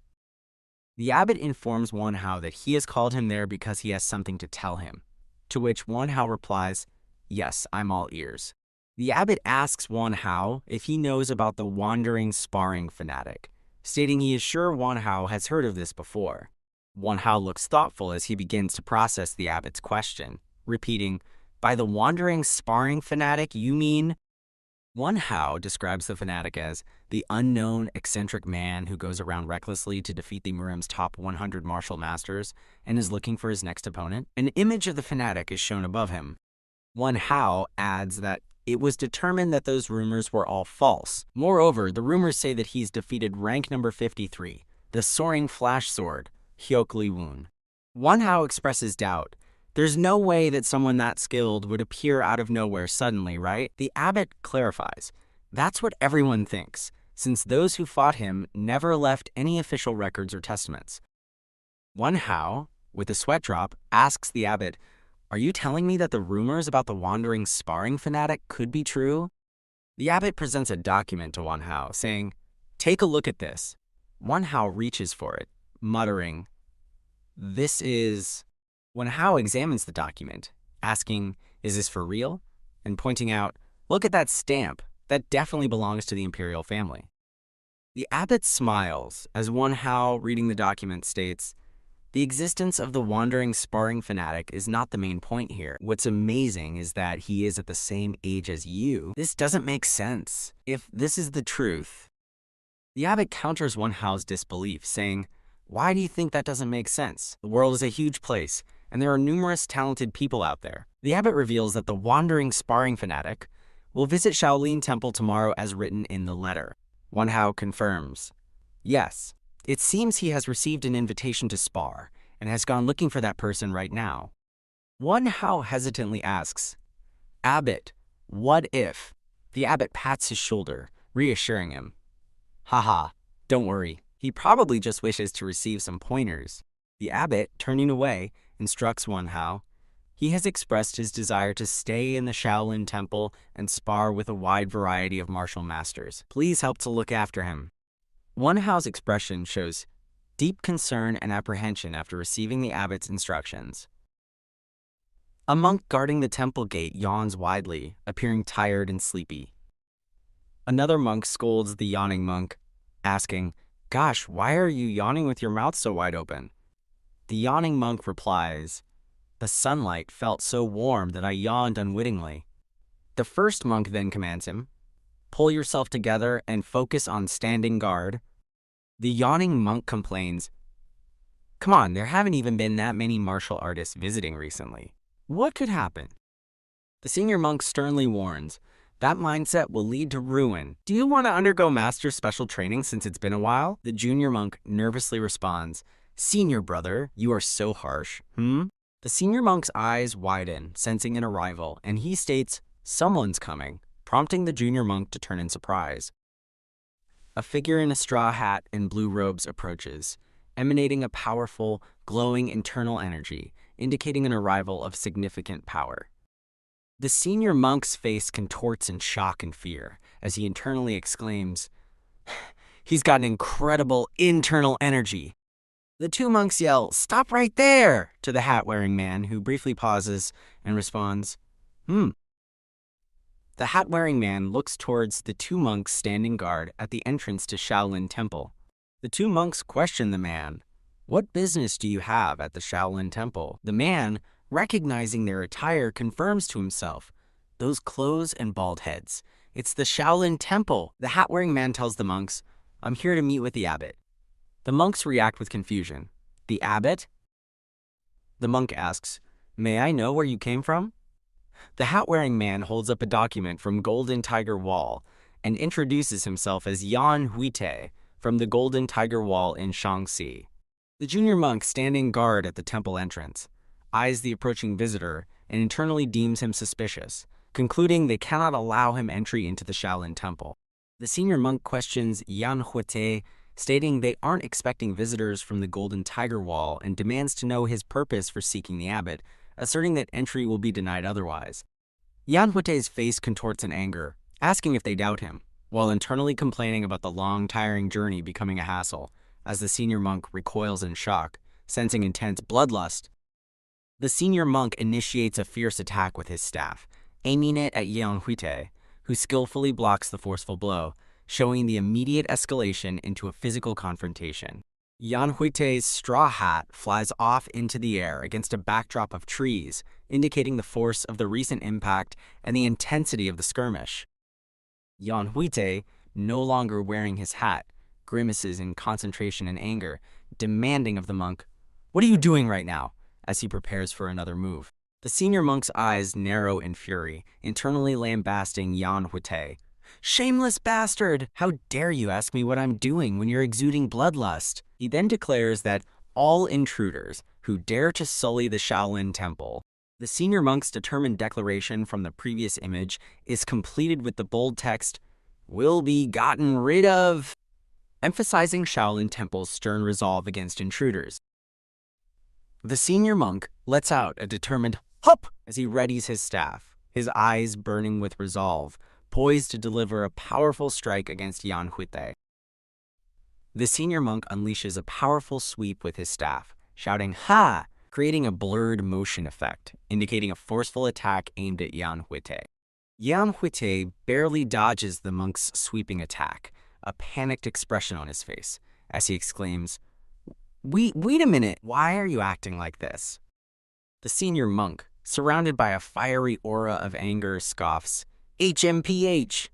The abbot informs One Hao that he has called him there because he has something to tell him, to which One Hao replies, "Yes, I'm all ears." The abbot asks One Hao if he knows about the wandering sparring fanatic, stating he is sure Yuan Hao has heard of this before. Yuan Hao looks thoughtful as he begins to process the abbot's question, repeating, "By the wandering sparring fanatic, you mean?" Yuan Hao describes the fanatic as the unknown, eccentric man who goes around recklessly to defeat the Murim's top 100 martial masters and is looking for his next opponent. An image of the fanatic is shown above him. Yuan Hao adds that it was determined that those rumors were all false. Moreover, the rumors say that he's defeated rank number 53, the soaring flash sword, Hyuk Li-woon. Yuan Hao expresses doubt. There's no way that someone that skilled would appear out of nowhere suddenly, right? The abbot clarifies. That's what everyone thinks, since those who fought him never left any official records or testaments. Yuan Hao, with a sweat drop, asks the abbot, "Are you telling me that the rumors about the wandering sparring fanatic could be true?" The abbot presents a document to Yuan Hao, saying, "Take a look at this." Yuan Hao reaches for it, muttering, "This is..." Yuan Hao examines the document, asking, "Is this for real?" and pointing out, "Look at that stamp. That definitely belongs to the imperial family." The abbot smiles as Yuan Hao, reading the document, states, "The existence of the wandering sparring fanatic is not the main point here. What's amazing is that he is at the same age as you. This doesn't make sense. If this is the truth..." The abbot counters Yuan Hao's disbelief, saying, "Why do you think that doesn't make sense? The world is a huge place, and there are numerous talented people out there." The abbot reveals that the wandering sparring fanatic will visit Shaolin Temple tomorrow as written in the letter. Yuan Hao confirms, "Yes, it seems he has received an invitation to spar and has gone looking for that person right now." Yuan Hao hesitantly asks, "Abbot, what if?" The abbot pats his shoulder, reassuring him, "Haha, don't worry. He probably just wishes to receive some pointers." The abbot, turning away, instructs Yuan Hao. He has expressed his desire to stay in the Shaolin Temple and spar with a wide variety of martial masters. Please help to look after him. Yuan Hao's expression shows deep concern and apprehension after receiving the abbot's instructions. A monk guarding the temple gate yawns widely, appearing tired and sleepy. Another monk scolds the yawning monk, asking, "Gosh, why are you yawning with your mouth so wide open?" The yawning monk replies, "The sunlight felt so warm that I yawned unwittingly." The first monk then commands him, "Pull yourself together and focus on standing guard." The yawning monk complains, "Come on, there haven't even been that many martial artists visiting recently. What could happen?" The senior monk sternly warns, "That mindset will lead to ruin. Do you want to undergo master special training since it's been a while?" The junior monk nervously responds, "Senior brother, you are so harsh, The senior monk's eyes widen, sensing an arrival, and he states, "Someone's coming," prompting the junior monk to turn in surprise. A figure in a straw hat and blue robes approaches, emanating a powerful, glowing internal energy, indicating an arrival of significant power. The senior monk's face contorts in shock and fear as he internally exclaims, "He's got an incredible internal energy." The two monks yell, "Stop right there!" to the hat-wearing man, who briefly pauses and responds, The hat-wearing man looks towards the two monks standing guard at the entrance to Shaolin Temple. The two monks question the man, "What business do you have at the Shaolin Temple?" The man, recognizing their attire, confirms to himself, "Those clothes and bald heads. It's the Shaolin Temple." The hat-wearing man tells the monks, "I'm here to meet with the abbot." The monks react with confusion. "The abbot?" The monk asks, "May I know where you came from?" The hat-wearing man holds up a document from Golden Tiger Wall and introduces himself as Yeon Hwitae from the Golden Tiger Wall in Shaanxi. The junior monk, standing guard at the temple entrance, eyes the approaching visitor and internally deems him suspicious, concluding they cannot allow him entry into the Shaolin Temple. The senior monk questions Yeon Hwitae, stating they aren't expecting visitors from the Golden Tiger Wall, and demands to know his purpose for seeking the abbot, asserting that entry will be denied otherwise. Yeon Hwitae's face contorts in anger, asking if they doubt him, while internally complaining about the long, tiring journey becoming a hassle, as the senior monk recoils in shock, sensing intense bloodlust. The senior monk initiates a fierce attack with his staff, aiming it at Yeon Hwitae, who skillfully blocks the forceful blow, showing the immediate escalation into a physical confrontation. Yeon Hwitae's straw hat flies off into the air against a backdrop of trees, indicating the force of the recent impact and the intensity of the skirmish. Yeon Hwitae, no longer wearing his hat, grimaces in concentration and anger, demanding of the monk, "What are you doing right now?" as he prepares for another move. The senior monk's eyes narrow in fury, internally lambasting Yeon Hwitae. "Shameless bastard! How dare you ask me what I'm doing when you're exuding bloodlust?" He then declares that all intruders who dare to sully the Shaolin Temple. The senior monk's determined declaration from the previous image is completed with the bold text, "will be gotten rid of," emphasizing Shaolin Temple's stern resolve against intruders. The senior monk lets out a determined "hup" as he readies his staff, his eyes burning with resolve, poised to deliver a powerful strike against Yeon Hwitae. The senior monk unleashes a powerful sweep with his staff, shouting "ha!" creating a blurred motion effect, indicating a forceful attack aimed at Yeon Hwitae. Yeon Hwitae barely dodges the monk's sweeping attack, a panicked expression on his face, as he exclaims, Wait a minute, why are you acting like this?" The senior monk, surrounded by a fiery aura of anger, scoffs, "HMPH!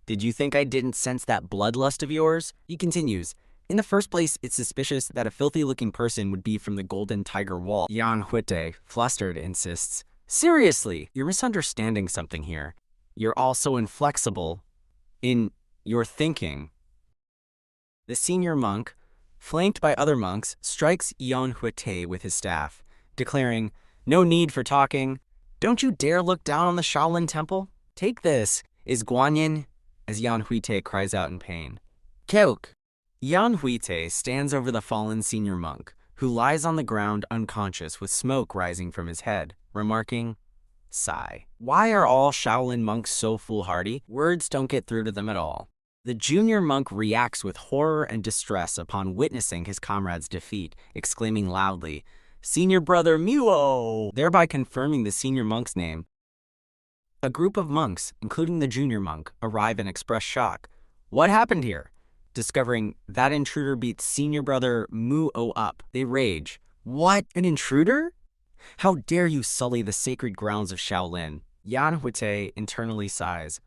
Did you think I didn't sense that bloodlust of yours?" He continues, "In the first place, it's suspicious that a filthy-looking person would be from the Golden Tiger Wall." Yeon Hwitae, flustered, insists, "Seriously, you're misunderstanding something here. You're also inflexible in your thinking." The senior monk, flanked by other monks, strikes Yeon Hwitae with his staff, declaring, "No need for talking. Don't you dare look down on the Shaolin Temple. Take this, is Guanyin," as Yeon Hwitae cries out in pain. "Keuk." Yeon Hwitae stands over the fallen senior monk, who lies on the ground unconscious with smoke rising from his head, remarking, "Sigh. Why are all Shaolin monks so foolhardy? Words don't get through to them at all." The junior monk reacts with horror and distress upon witnessing his comrade's defeat, exclaiming loudly, "Senior brother Muo!" thereby confirming the senior monk's name. A group of monks, including the junior monk, arrive and express shock. What happened here? Discovering that intruder beats senior brother Muo up, they rage. "What? An intruder? How dare you sully the sacred grounds of Shaolin?" Yeon Hwitae internally sighs.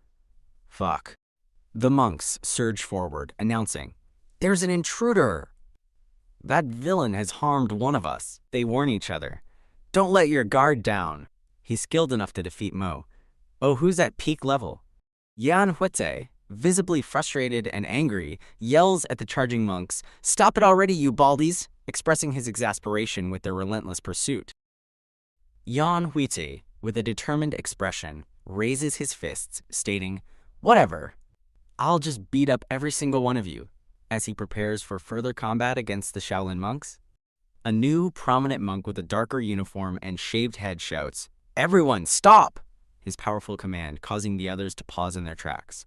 Fuck. The monks surge forward, announcing, "There's an intruder! That villain has harmed one of us." They warn each other, "Don't let your guard down. He's skilled enough to defeat Mo." Oh, who's at peak level? Yeon Hwitae, visibly frustrated and angry, yells at the charging monks, "Stop it already, you baldies!" expressing his exasperation with their relentless pursuit. Yeon Hwitae, with a determined expression, raises his fists, stating, "Whatever. I'll just beat up every single one of you," as he prepares for further combat against the Shaolin monks. A new, prominent monk with a darker uniform and shaved head shouts, "Everyone, stop!" his powerful command, causing the others to pause in their tracks.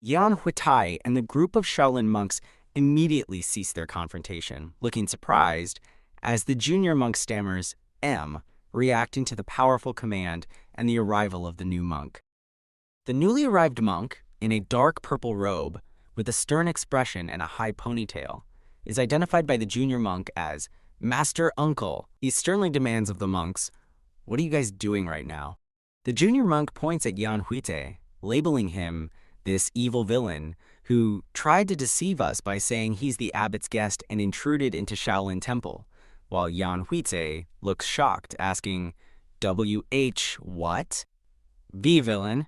Yeon Hwitae and the group of Shaolin monks immediately cease their confrontation, looking surprised, as the junior monk stammers, reacting to the powerful command and the arrival of the new monk. The newly arrived monk, in a dark purple robe, with a stern expression and a high ponytail, is identified by the junior monk as Master Uncle. He sternly demands of the monks, "What are you guys doing right now?" The junior monk points at Yeon Hwitae, labeling him this evil villain who tried to deceive us by saying he's the abbot's guest and intruded into Shaolin Temple, while Yeon Hwitae looks shocked, asking, "WH what?" "V villain."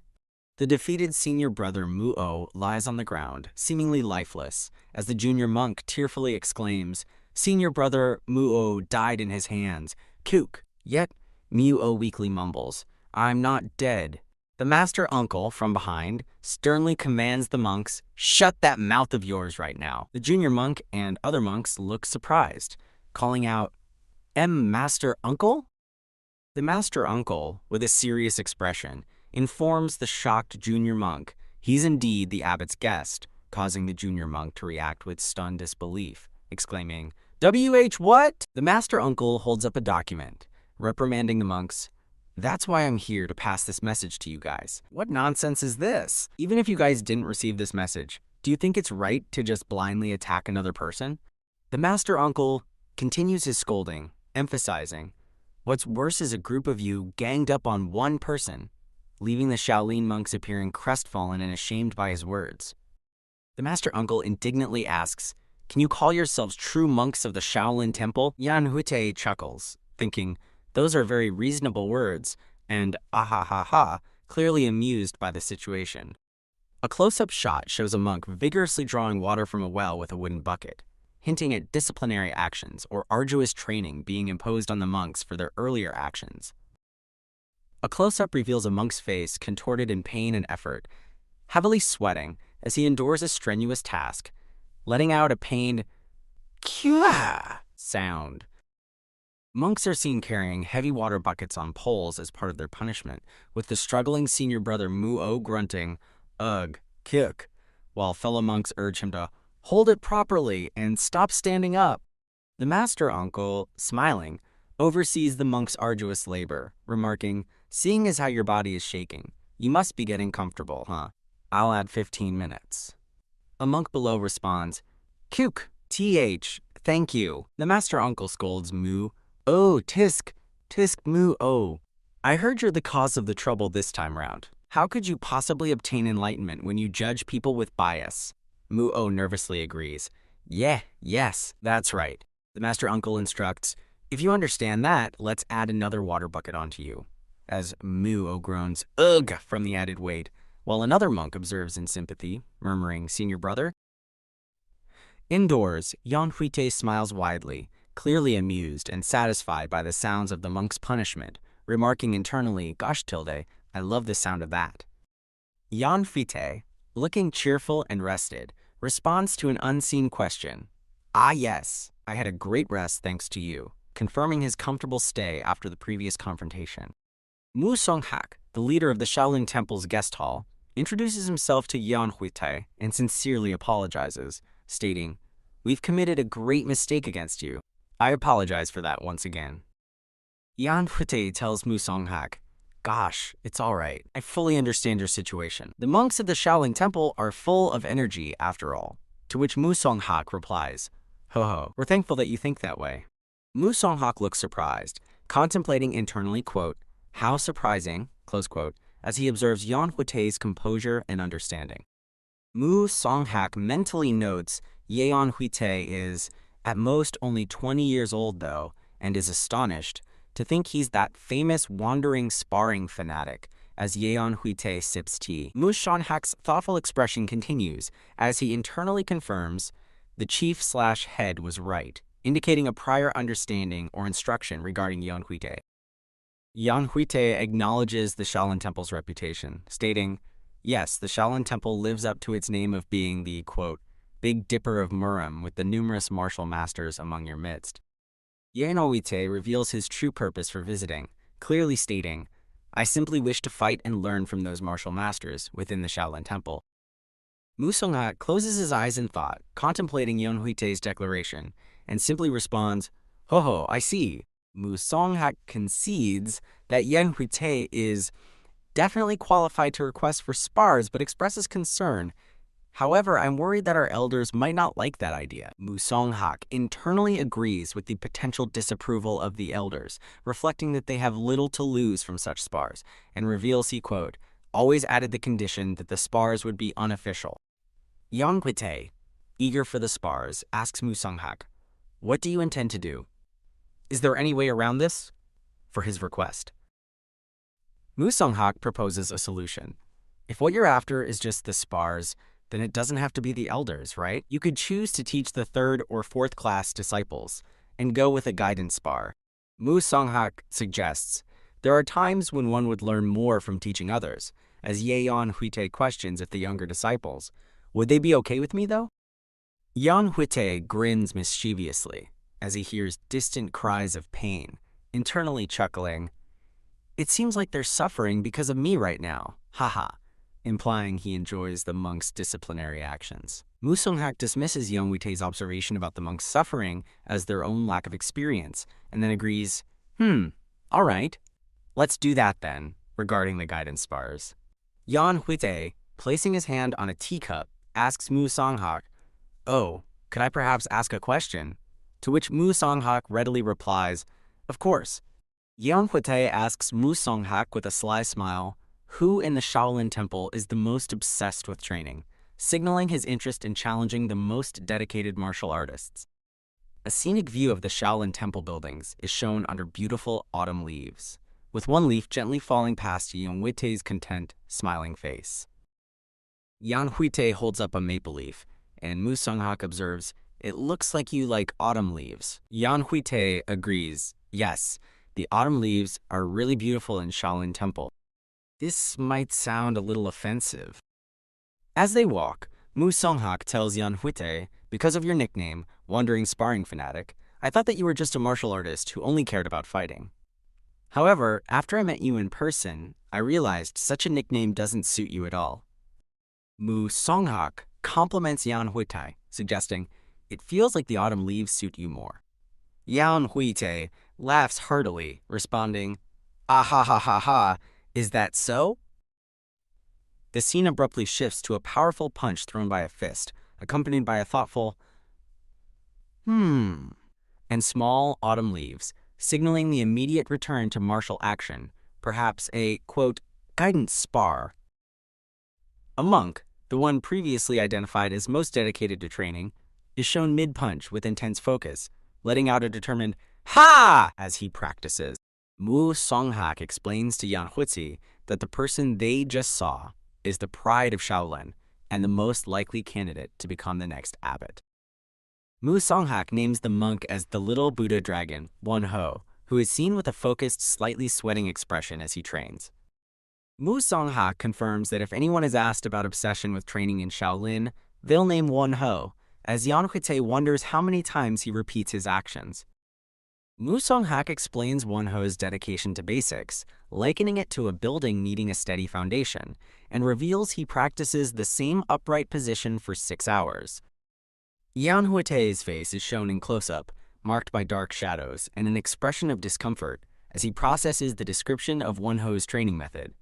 The defeated senior brother Muo lies on the ground, seemingly lifeless, as the junior monk tearfully exclaims, "Senior brother Muo died in his hands. Kook." Yet Muo weakly mumbles, "I'm not dead." The master uncle, from behind, sternly commands the monks, "Shut that mouth of yours right now." The junior monk and other monks look surprised, calling out, Master Uncle?" The master uncle, with a serious expression, informs the shocked junior monk he's indeed the abbot's guest, causing the junior monk to react with stunned disbelief, exclaiming, "WH what?" The master uncle holds up a document, reprimanding the monks, "That's why I'm here to pass this message to you guys." "What nonsense is this? Even if you guys didn't receive this message, Do you think it's right to just blindly attack another person? The master uncle continues his scolding, emphasizing, what's worse is a group of you ganged up on one person, leaving the Shaolin monks appearing crestfallen and ashamed by his words. The master uncle indignantly asks, can you call yourselves true monks of the Shaolin temple? Yeon Hwitae chuckles, thinking, those are very reasonable words, and ah, clearly amused by the situation. A close-up shot shows a monk vigorously drawing water from a well with a wooden bucket, hinting at disciplinary actions or arduous training being imposed on the monks for their earlier actions. A close-up reveals a monk's face contorted in pain and effort, heavily sweating as he endures a strenuous task, letting out a pained "kya" sound. Monks are seen carrying heavy water buckets on poles as part of their punishment, with the struggling senior brother Mu-o grunting, ugh, kick, while fellow monks urge him to hold it properly and stop standing up. The master uncle, smiling, oversees the monk's arduous labor, remarking, seeing as how your body is shaking, you must be getting comfortable, huh? I'll add 15 minutes. A monk below responds, Kuk, thank you. The master uncle scolds Mu, oh, tisk Mu-o. I heard you're the cause of the trouble this time round. How could you possibly obtain enlightenment when you judge people with bias? Mu-o nervously agrees. Yes, that's right. The master uncle instructs, if you understand that, let's add another water bucket onto you. As Mu-o groans, ugh, from the added weight, while another monk observes in sympathy, murmuring, senior brother. Indoors, Yeon Hwitae smiles widely, clearly amused and satisfied by the sounds of the monk's punishment, remarking internally, gosh tilde, I love the sound of that. Yeon Hwitae, looking cheerful and rested, responds to an unseen question. Ah yes, I had a great rest thanks to you, confirming his comfortable stay after the previous confrontation. Mu Song-hak, the leader of the Shaolin Temple's guest hall, introduces himself to Yeon Hwitae and sincerely apologizes, stating, we've committed a great mistake against you. I apologize for that once again. Yeon Hwitae tells Mu Song-hak, gosh, it's all right. I fully understand your situation. The monks of the Shaolin Temple are full of energy after all. To which Mu Song-hak replies, ho, we're thankful that you think that way. Mu Song-hak looks surprised, contemplating internally, quote, how surprising, close quote, as he observes Yeon Hwitae's composure and understanding. Mu Song-hak mentally notes Yeon Hwitae is, at most, only 20 years old though, and is astonished to think he's that famous wandering sparring fanatic as Yeon Hwitae sips tea. Mu Song-hak's thoughtful expression continues as he internally confirms the chief/head was right, indicating a prior understanding or instruction regarding Yeon Hwitae. Yeon Hwitae acknowledges the Shaolin Temple's reputation, stating, yes, the Shaolin Temple lives up to its name of being the, quote, Big Dipper of Murim with the numerous martial masters among your midst. Yeon Hwitae reveals his true purpose for visiting, clearly stating, I simply wish to fight and learn from those martial masters within the Shaolin Temple. Mu Song-hak closes his eyes in thought, contemplating Yeon Hwitae's declaration, and simply responds, ho, I see. Mu Song-hak concedes that Yeon Hwitae is definitely qualified to request for spars, but expresses concern. However, I'm worried that our elders might not like that idea. Mu Song-hak internally agrees with the potential disapproval of the elders, reflecting that they have little to lose from such spars, and reveals he, quote, always added the condition that the spars would be unofficial. Yeon Hwitae, eager for the spars, asks Mu Song-hak, what do you intend to do? Is there any way around this? For his request. Mu Song-hak proposes a solution. If what you're after is just the spars, then it doesn't have to be the elders, right? You could choose to teach the 3rd or 4th class disciples and go with a guidance spar. Mu Song-hak suggests, there are times when one would learn more from teaching others, as Yeon Hwitae questions if the younger disciples, would they be okay with me though? Yeon Hwitae grins mischievously as he hears distant cries of pain, internally chuckling, it seems like they're suffering because of me right now, haha, implying he enjoys the monk's disciplinary actions. Mu Song-hak dismisses Yeon Hwitae's observation about the monk's suffering as their own lack of experience, and then agrees, all right, let's do that then, regarding the guidance spars. Yeon Hwitae, placing his hand on a teacup, asks Mu Songhak, "Oh, could I perhaps ask a question?" To which Mu Songhak readily replies, "Of course." Yeon Hwitae asks Mu Songhak with a sly smile, who in the Shaolin Temple is the most obsessed with training, signaling his interest in challenging the most dedicated martial artists. A scenic view of the Shaolin Temple buildings is shown under beautiful autumn leaves, with one leaf gently falling past Yeon Hwitae's content, smiling face. Yeon Hwitae holds up a maple leaf, and Mu Songhak observes, "It looks like you like autumn leaves." Yeon Hwitae agrees, "Yes, the autumn leaves are really beautiful in Shaolin Temple." This might sound a little offensive. As they walk, Mu Songhak tells Yeon Hwitae, "Because of your nickname, Wandering Sparring Fanatic, I thought that you were just a martial artist who only cared about fighting. However, after I met you in person, I realized such a nickname doesn't suit you at all." Mu Songhak compliments Yeon Hwitae, suggesting, "It feels like the autumn leaves suit you more." Yeon Hwitae laughs heartily, responding, "Ah ha ha ha ha, is that so?" The scene abruptly shifts to a powerful punch thrown by a fist, accompanied by a thoughtful, and small autumn leaves, signaling the immediate return to martial action, perhaps a, quote, guidance spar. A monk, the one previously identified as most dedicated to training, is shown mid-punch with intense focus, letting out a determined "Ha!" as he practices. Mu Songhak explains to Yeon Hwitae that the person they just saw is the pride of Shaolin and the most likely candidate to become the next abbot. Mu Songhak names the monk as the little Buddha dragon, Yeon Hwitae, who is seen with a focused, slightly sweating expression as he trains. Mu Songhak confirms that if anyone is asked about obsession with training in Shaolin, they'll name Yeon Hwitae, as Yeon Hwitae wonders how many times he repeats his actions. Mu Songhak explains Yeon Hwitae's dedication to basics, likening it to a building needing a steady foundation, and reveals he practices the same upright position for 6 hours. Yeon Hwitae's face is shown in close-up, marked by dark shadows and an expression of discomfort as he processes the description of Yeon Hwitae's training method.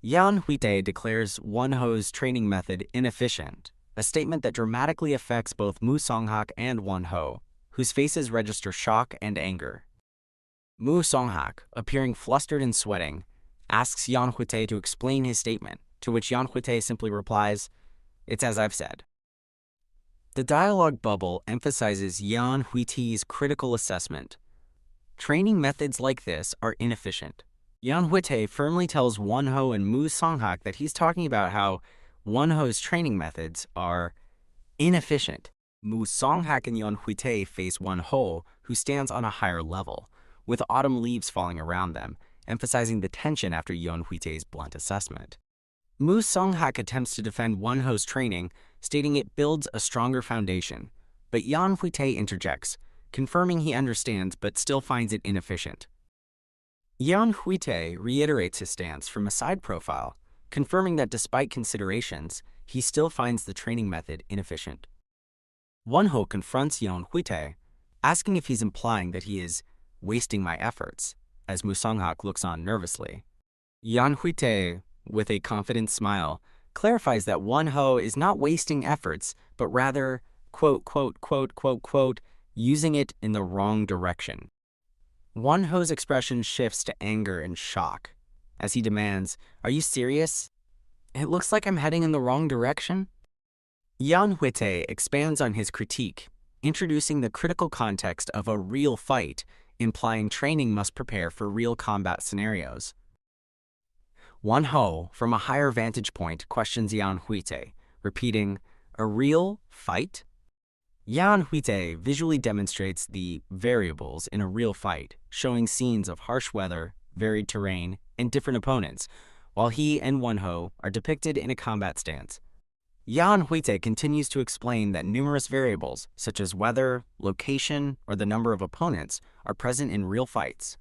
Yeon Hwitae declares Yeon Hwitae's training method inefficient, a statement that dramatically affects both Mu Songhak and Yeon Hwitae, whose faces register shock and anger. Mu Songhak, appearing flustered and sweating, asks Yeon Hwitae to explain his statement, to which Yeon Hwitae simply replies, "It's as I've said." The dialogue bubble emphasizes Yeon Hwitae's critical assessment. Training methods like this are inefficient. Yeon Hwitae firmly tells Yeon Hwitae and Mu Songhak that he's talking about how Yeon Hwitae's training methods are inefficient. Mu Songhak and Yeon Hwitae face Yeon Hwitae, who stands on a higher level, with autumn leaves falling around them, emphasizing the tension after Yeon Hwitae's blunt assessment. Mu Songhak attempts to defend Yeon Hwitae's training, stating it builds a stronger foundation, but Yeon Hwitae interjects, confirming he understands but still finds it inefficient. Yeon Hwitae reiterates his stance from a side profile, confirming that despite considerations, he still finds the training method inefficient. Yeon Hwitae confronts Yeon Hwitae, asking if he's implying that he is wasting my efforts, as Mu Songhak looks on nervously. Yeon Hwitae, with a confident smile, clarifies that Yeon Hwitae is not wasting efforts, but rather, quote, quote, quote, quote, quote, using it in the wrong direction. Yeon Hwitae's expression shifts to anger and shock, as he demands, "Are you serious? It looks like I'm heading in the wrong direction?" Yeon Hwitae expands on his critique, introducing the critical context of a real fight, implying training must prepare for real combat scenarios. Yeon Hwitae, from a higher vantage point, questions Yeon Hwitae, repeating, "A real fight?" Yeon Hwitae visually demonstrates the variables in a real fight, showing scenes of harsh weather, varied terrain, and different opponents, while he and Yeon Hwitae are depicted in a combat stance. Yeon Hwitae continues to explain that numerous variables, such as weather, location, or the number of opponents, are present in real fights.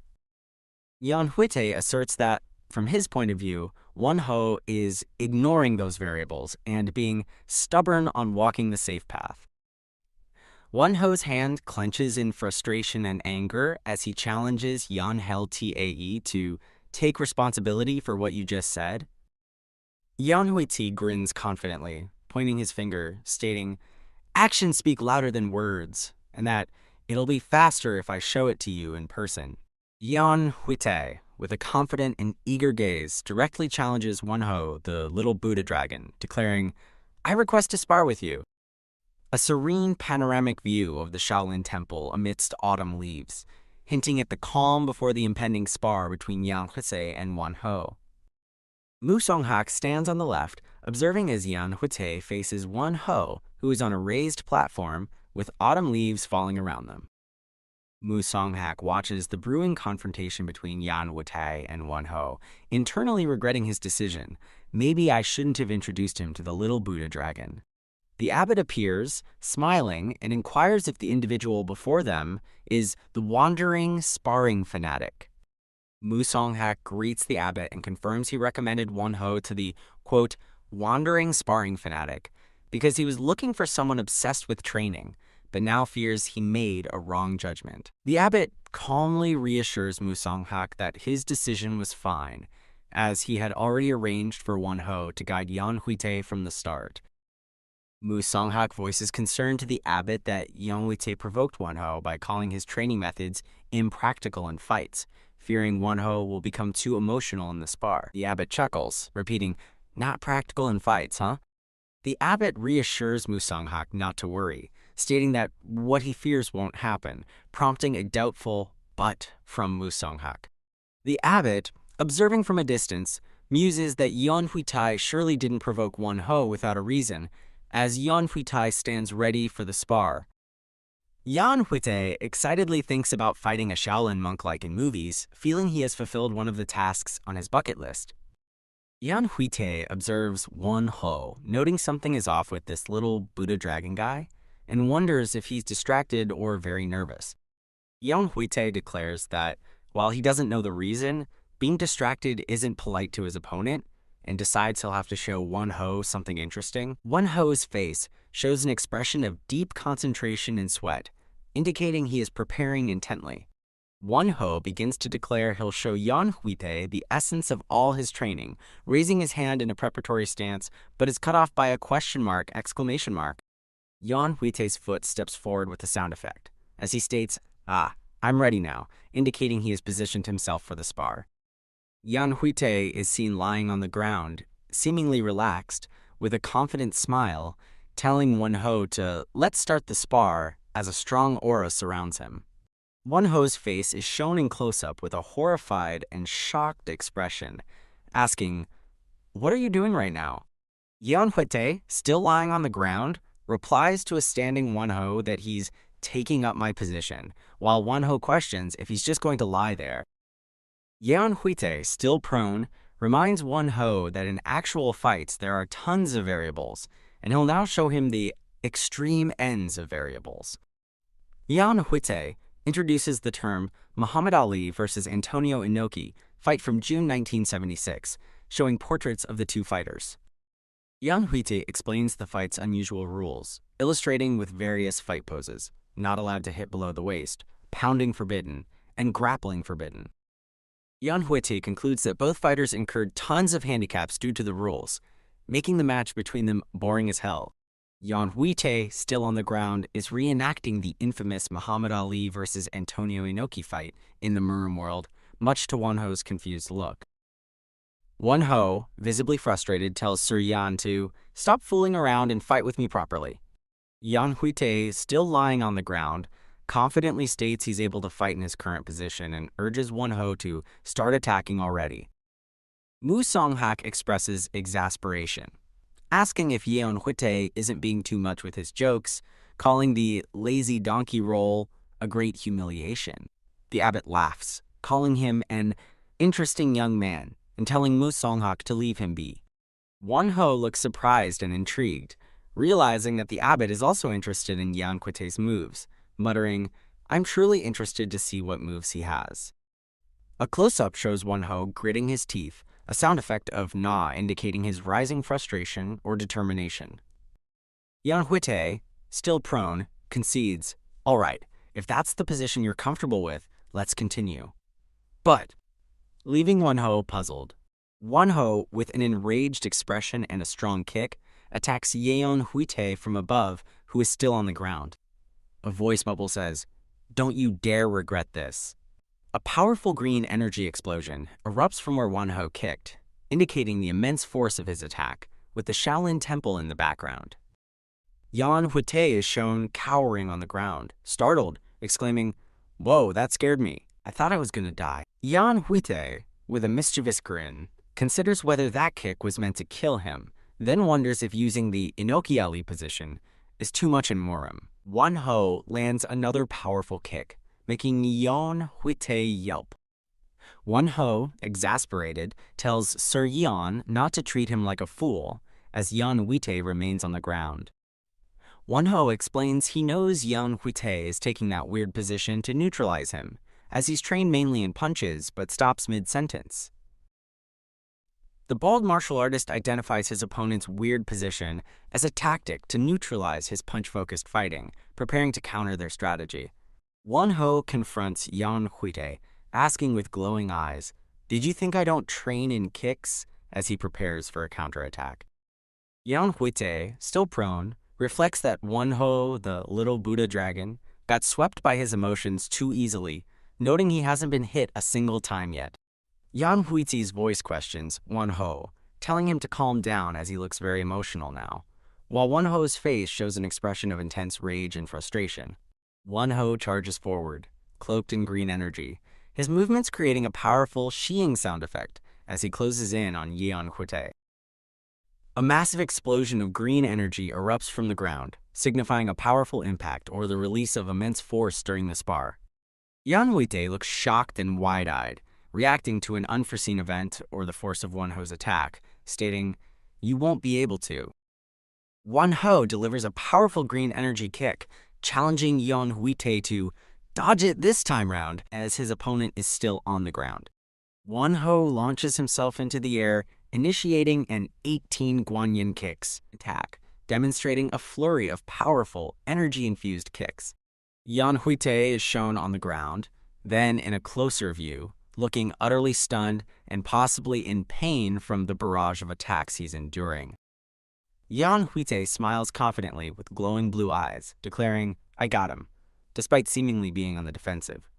Yeon Hwitae asserts that, from his point of view, Yeon Hwitae is ignoring those variables and being stubborn on walking the safe path. Yeon Hwitae's hand clenches in frustration and anger as he challenges Yeon Hwitae to take responsibility for what you just said. Yeon Hwitae grins confidently, pointing his finger, stating, "Actions speak louder than words," and that it'll be faster if I show it to you in person. Yeon Hwitae, with a confident and eager gaze, directly challenges Wonho, the little Buddha dragon, declaring, "I request to spar with you." A serene panoramic view of the Shaolin Temple amidst autumn leaves, hinting at the calm before the impending spar between Yeon Hwitae and Wonho. Mu Songhak stands on the left, observing as Yeon Hwitae faces Wonho, who is on a raised platform with autumn leaves falling around them. Mu Songhak watches the brewing confrontation between Yeon Hwitae and Wonho, internally regretting his decision. Maybe I shouldn't have introduced him to the little Buddha dragon. The abbot appears, smiling, and inquires if the individual before them is the wandering sparring fanatic. Mu Songhak greets the abbot and confirms he recommended Wonho to the, quote, wandering sparring fanatic because he was looking for someone obsessed with training, but now fears he made a wrong judgment. The abbot calmly reassures Mu Songhak that his decision was fine, as he had already arranged for Wonho to guide Yeon Hwitae from the start. Mu Songhak voices concern to the abbot that Yeon Hwitae provoked Wonho by calling his training methods impractical in fights, fearing Wonho will become too emotional in the spar. The abbot chuckles, repeating, "Not practical in fights, huh?" The abbot reassures Mu Songhak not to worry, stating that what he fears won't happen, prompting a doubtful "but" from Mu Songhak. The abbot, observing from a distance, muses that Yeon Hwitae surely didn't provoke Wonho without a reason, as Yeon Hwitae stands ready for the spar. Yeon Hwitae excitedly thinks about fighting a Shaolin monk like in movies, feeling he has fulfilled one of the tasks on his bucket list. Yeon Hwitae observes Wonho, noting something is off with this little Buddha dragon guy, and wonders if he's distracted or very nervous. Yeon Hwitae declares that, while he doesn't know the reason, being distracted isn't polite to his opponent, and decides he'll have to show Wonho something interesting. Wonho's face shows an expression of deep concentration and sweat, indicating he is preparing intently. Wonho begins to declare he'll show Yeon Hwitae the essence of all his training, raising his hand in a preparatory stance, but is cut off by a question mark, exclamation mark. Yeon Hwitae's foot steps forward with a sound effect, as he states, I'm ready now, indicating he has positioned himself for the spar. Yeon Hwitae is seen lying on the ground, seemingly relaxed, with a confident smile, telling Wonho to "let's start the spar" as a strong aura surrounds him. Wonho's face is shown in close-up with a horrified and shocked expression, asking, "What are you doing right now?" Yeon Hwitae, still lying on the ground, replies to a standing Wonho that he's taking up my position, while Wonho questions if he's just going to lie there. Yeon Hwitae, still prone, reminds Wonho that in actual fights there are tons of variables, and he'll now show him the extreme ends of variables. Yeon Hwitae introduces the term Muhammad Ali versus Antonio Inoki fight from June 1976, showing portraits of the two fighters. Yeon Hwitae explains the fight's unusual rules, illustrating with various fight poses: not allowed to hit below the waist, pounding forbidden, and grappling forbidden. Yeon Hwitae concludes that both fighters incurred tons of handicaps due to the rules, making the match between them boring as hell. Yeon Hwitae, still on the ground, is reenacting the infamous Muhammad Ali versus Antonio Inoki fight in the Murim world, much to Wonho's confused look. Wonho, visibly frustrated, tells Sir Yeon to "stop fooling around and fight with me properly." Yeon Hwitae, still lying on the ground, confidently states he's able to fight in his current position and urges Wonho to start attacking already. Mu Songhak expresses exasperation, asking if Yeon Hwitae isn't being too much with his jokes, calling the lazy donkey roll a great humiliation. The abbot laughs, calling him an interesting young man and telling Mu Songhak to leave him be. Wonho looks surprised and intrigued, realizing that the abbot is also interested in Yeon Hwitae's moves, muttering, "I'm truly interested to see what moves he has." A close-up shows Wonho gritting his teeth, a sound effect of "na" indicating his rising frustration or determination. Yeon Hwitae, still prone, concedes, "All right, if that's the position you're comfortable with, let's continue." But, leaving Wonho puzzled. Wonho, with an enraged expression and a strong kick, attacks Yeon Hwitae from above, who is still on the ground. A voice bubble says, "Don't you dare regret this." A powerful green energy explosion erupts from where Wonho kicked, indicating the immense force of his attack, with the Shaolin Temple in the background. Yeon Hwitae is shown cowering on the ground, startled, exclaiming, "Whoa, that scared me. I thought I was gonna die." Yeon Hwitae, with a mischievous grin, considers whether that kick was meant to kill him, then wonders if using the Inokiali position is too much in Murim. Wonho lands another powerful kick, making Yeon Hwitae yelp. Wonho, exasperated, tells Sir Yeon not to treat him like a fool, as Yeon Hwitae remains on the ground. Wonho explains he knows Yeon Hwitae is taking that weird position to neutralize him, as he's trained mainly in punches but stops mid-sentence. The bald martial artist identifies his opponent's weird position as a tactic to neutralize his punch-focused fighting, preparing to counter their strategy. Wonho confronts Yeon Hwitae, asking with glowing eyes, "Did you think I don't train in kicks?" as he prepares for a counterattack. Yeon Hwitae, still prone, reflects that Wonho, the little Buddha dragon, got swept by his emotions too easily, noting he hasn't been hit a single time yet. Yeon Hwitae's voice questions Wonho, telling him to calm down as he looks very emotional now, while Wonho's face shows an expression of intense rage and frustration. Wonho charges forward, cloaked in green energy, his movements creating a powerful sheeing sound effect as he closes in on Yeon Hwitae. A massive explosion of green energy erupts from the ground, signifying a powerful impact or the release of immense force during the spar. Yeon Hwitae looks shocked and wide-eyed, reacting to an unforeseen event or the force of Wonho's attack, stating, "You won't be able to." Wonho delivers a powerful green energy kick, challenging Yeon Hwitae to dodge it this time round as his opponent is still on the ground. Wonho launches himself into the air, initiating an 18 Guanyin kicks attack, demonstrating a flurry of powerful, energy-infused kicks. Yeon Hwitae is shown on the ground, then in a closer view, looking utterly stunned and possibly in pain from the barrage of attacks he's enduring. Yeon Hwitae smiles confidently with glowing blue eyes, declaring, "I got him," despite seemingly being on the defensive.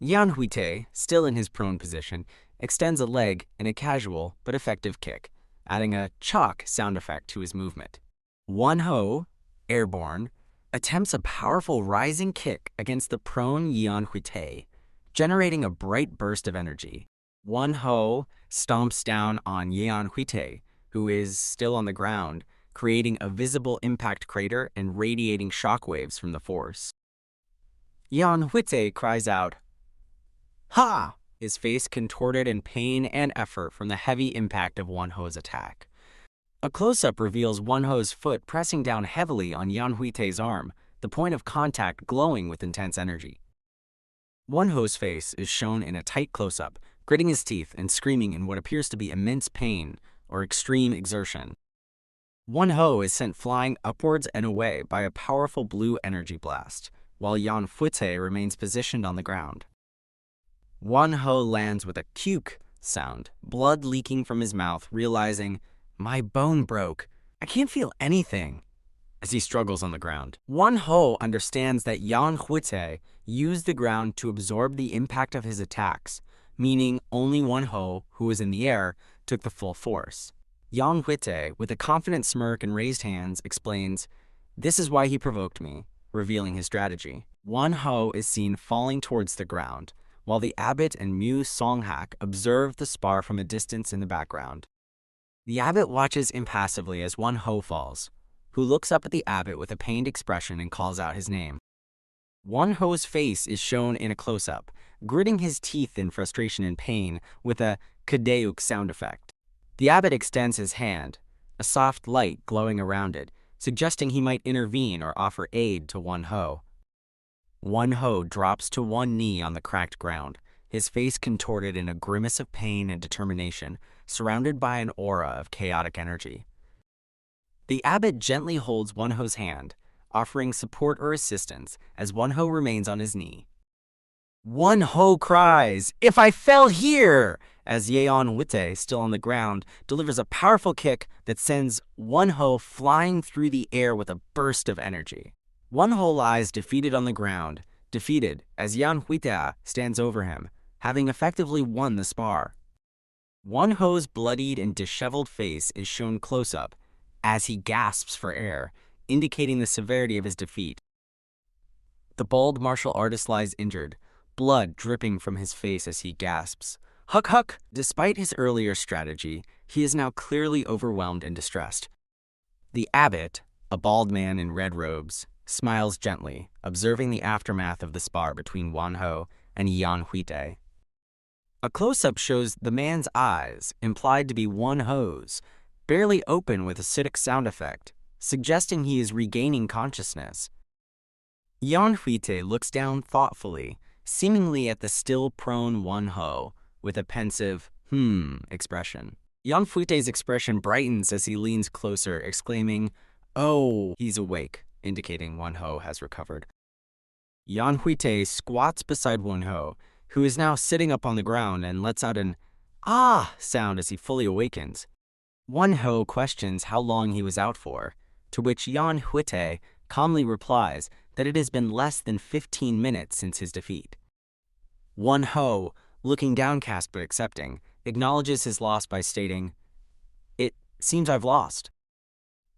Yeon Hwitae, still in his prone position, extends a leg in a casual but effective kick, adding a chalk sound effect to his movement. Wonho, airborne, attempts a powerful rising kick against the prone Yeon Hwitae, generating a bright burst of energy. Wonho stomps down on Yeon Hwitae, who is still on the ground, creating a visible impact crater and radiating shockwaves from the force. Yeon Hwitae cries out, "Ha!" his face contorted in pain and effort from the heavy impact of Wonho's attack. A close-up reveals Wonho's foot pressing down heavily on Yeon Hwitae's arm, the point of contact glowing with intense energy. Wonho's face is shown in a tight close-up, gritting his teeth and screaming in what appears to be immense pain or extreme exertion. Wonho is sent flying upwards and away by a powerful blue energy blast, while Yeon Hwitae remains positioned on the ground. Wonho lands with a "cuk" sound, blood leaking from his mouth, realizing, "My bone broke. I can't feel anything," as he struggles on the ground. Wonho understands that Yeon Hwitae used the ground to absorb the impact of his attacks, meaning only Wonho, who was in the air, took the full force. Yeon Hwitae, with a confident smirk and raised hands, explains, "This is why he provoked me," revealing his strategy. Wonho is seen falling towards the ground, while the abbot and Mu Songhak observe the spar from a distance in the background. The abbot watches impassively as Wonho falls, who looks up at the abbot with a pained expression and calls out his name. Wonho's face is shown in a close-up, gritting his teeth in frustration and pain with a kadeuk sound effect. The abbot extends his hand, a soft light glowing around it, suggesting he might intervene or offer aid to Wonho. Wonho drops to one knee on the cracked ground, his face contorted in a grimace of pain and determination, surrounded by an aura of chaotic energy. The abbot gently holds Wonho's hand, offering support or assistance as Wonho remains on his knee. Wonho cries, "If I fell here!" as Yeon Hwitae, still on the ground, delivers a powerful kick that sends Won-ho flying through the air with a burst of energy. Won-ho lies defeated on the ground, defeated as Yeon Hwitae stands over him, having effectively won the spar. Won-ho's bloodied and disheveled face is shown close-up as he gasps for air, indicating the severity of his defeat. The bald martial artist lies injured, blood dripping from his face as he gasps. Huck huck! Despite his earlier strategy, he is now clearly overwhelmed and distressed. The abbot, a bald man in red robes, smiles gently, observing the aftermath of the spar between Won-ho and Yeon Hwitae. A close-up shows the man's eyes, implied to be Won-ho's, barely open with acidic sound effect, suggesting he is regaining consciousness. Yeon Hwitae looks down thoughtfully, seemingly at the still prone Won-ho, with a pensive, expression. Yeon Hwitae's expression brightens as he leans closer, exclaiming, "Oh, he's awake," indicating Won-ho has recovered. Yeon Hwitae squats beside Won-ho, who is now sitting up on the ground, and lets out an "ah" sound as he fully awakens. Won-ho questions how long he was out for, to which Yeon Hwitae calmly replies that it has been less than 15 minutes since his defeat. Won-ho, looking downcast but accepting, acknowledges his loss by stating, "It seems I've lost."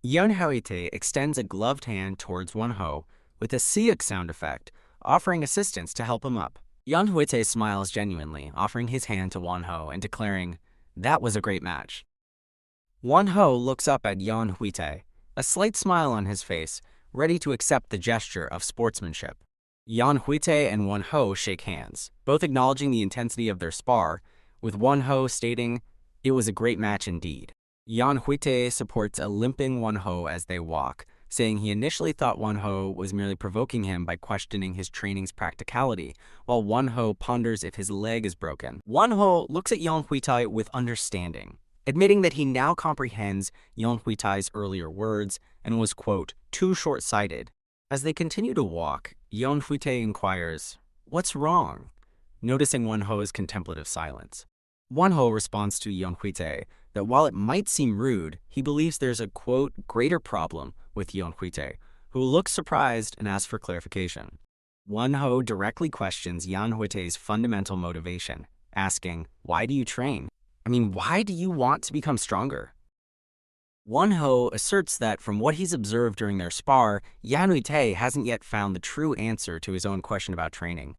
Yeon Hwitae extends a gloved hand towards Won-ho with a Siuk sound effect, offering assistance to help him up. Yeon Hwitae smiles genuinely, offering his hand to Won-ho and declaring, "That was a great match." Won-ho looks up at Yeon Hwitae, a slight smile on his face, ready to accept the gesture of sportsmanship. Yeon Hwitae and Won-ho shake hands, both acknowledging the intensity of their spar, with Won-ho stating, "It was a great match indeed." Yeon Hwitae supports a limping Won-ho as they walk, saying he initially thought Won-ho was merely provoking him by questioning his training's practicality, while Won-ho ponders if his leg is broken. Won-ho looks at Yeon Hwitae with understanding, admitting that he now comprehends Yeon Hwitae's earlier words and was, quote, too short-sighted. As they continue to walk, Yeon Hwitae inquires, "What's wrong?" noticing Won-ho's contemplative silence. Won-ho responds to Yeon Hwitae that while it might seem rude, he believes there's a, quote, greater problem with Yeon Hwitae, who looks surprised and asks for clarification. Won-ho directly questions Yeon Hwitae's fundamental motivation, asking, "Why do you train? Why do you want to become stronger?" Won-ho asserts that from what he's observed during their spar, Yeon Hwitae hasn't yet found the true answer to his own question about training.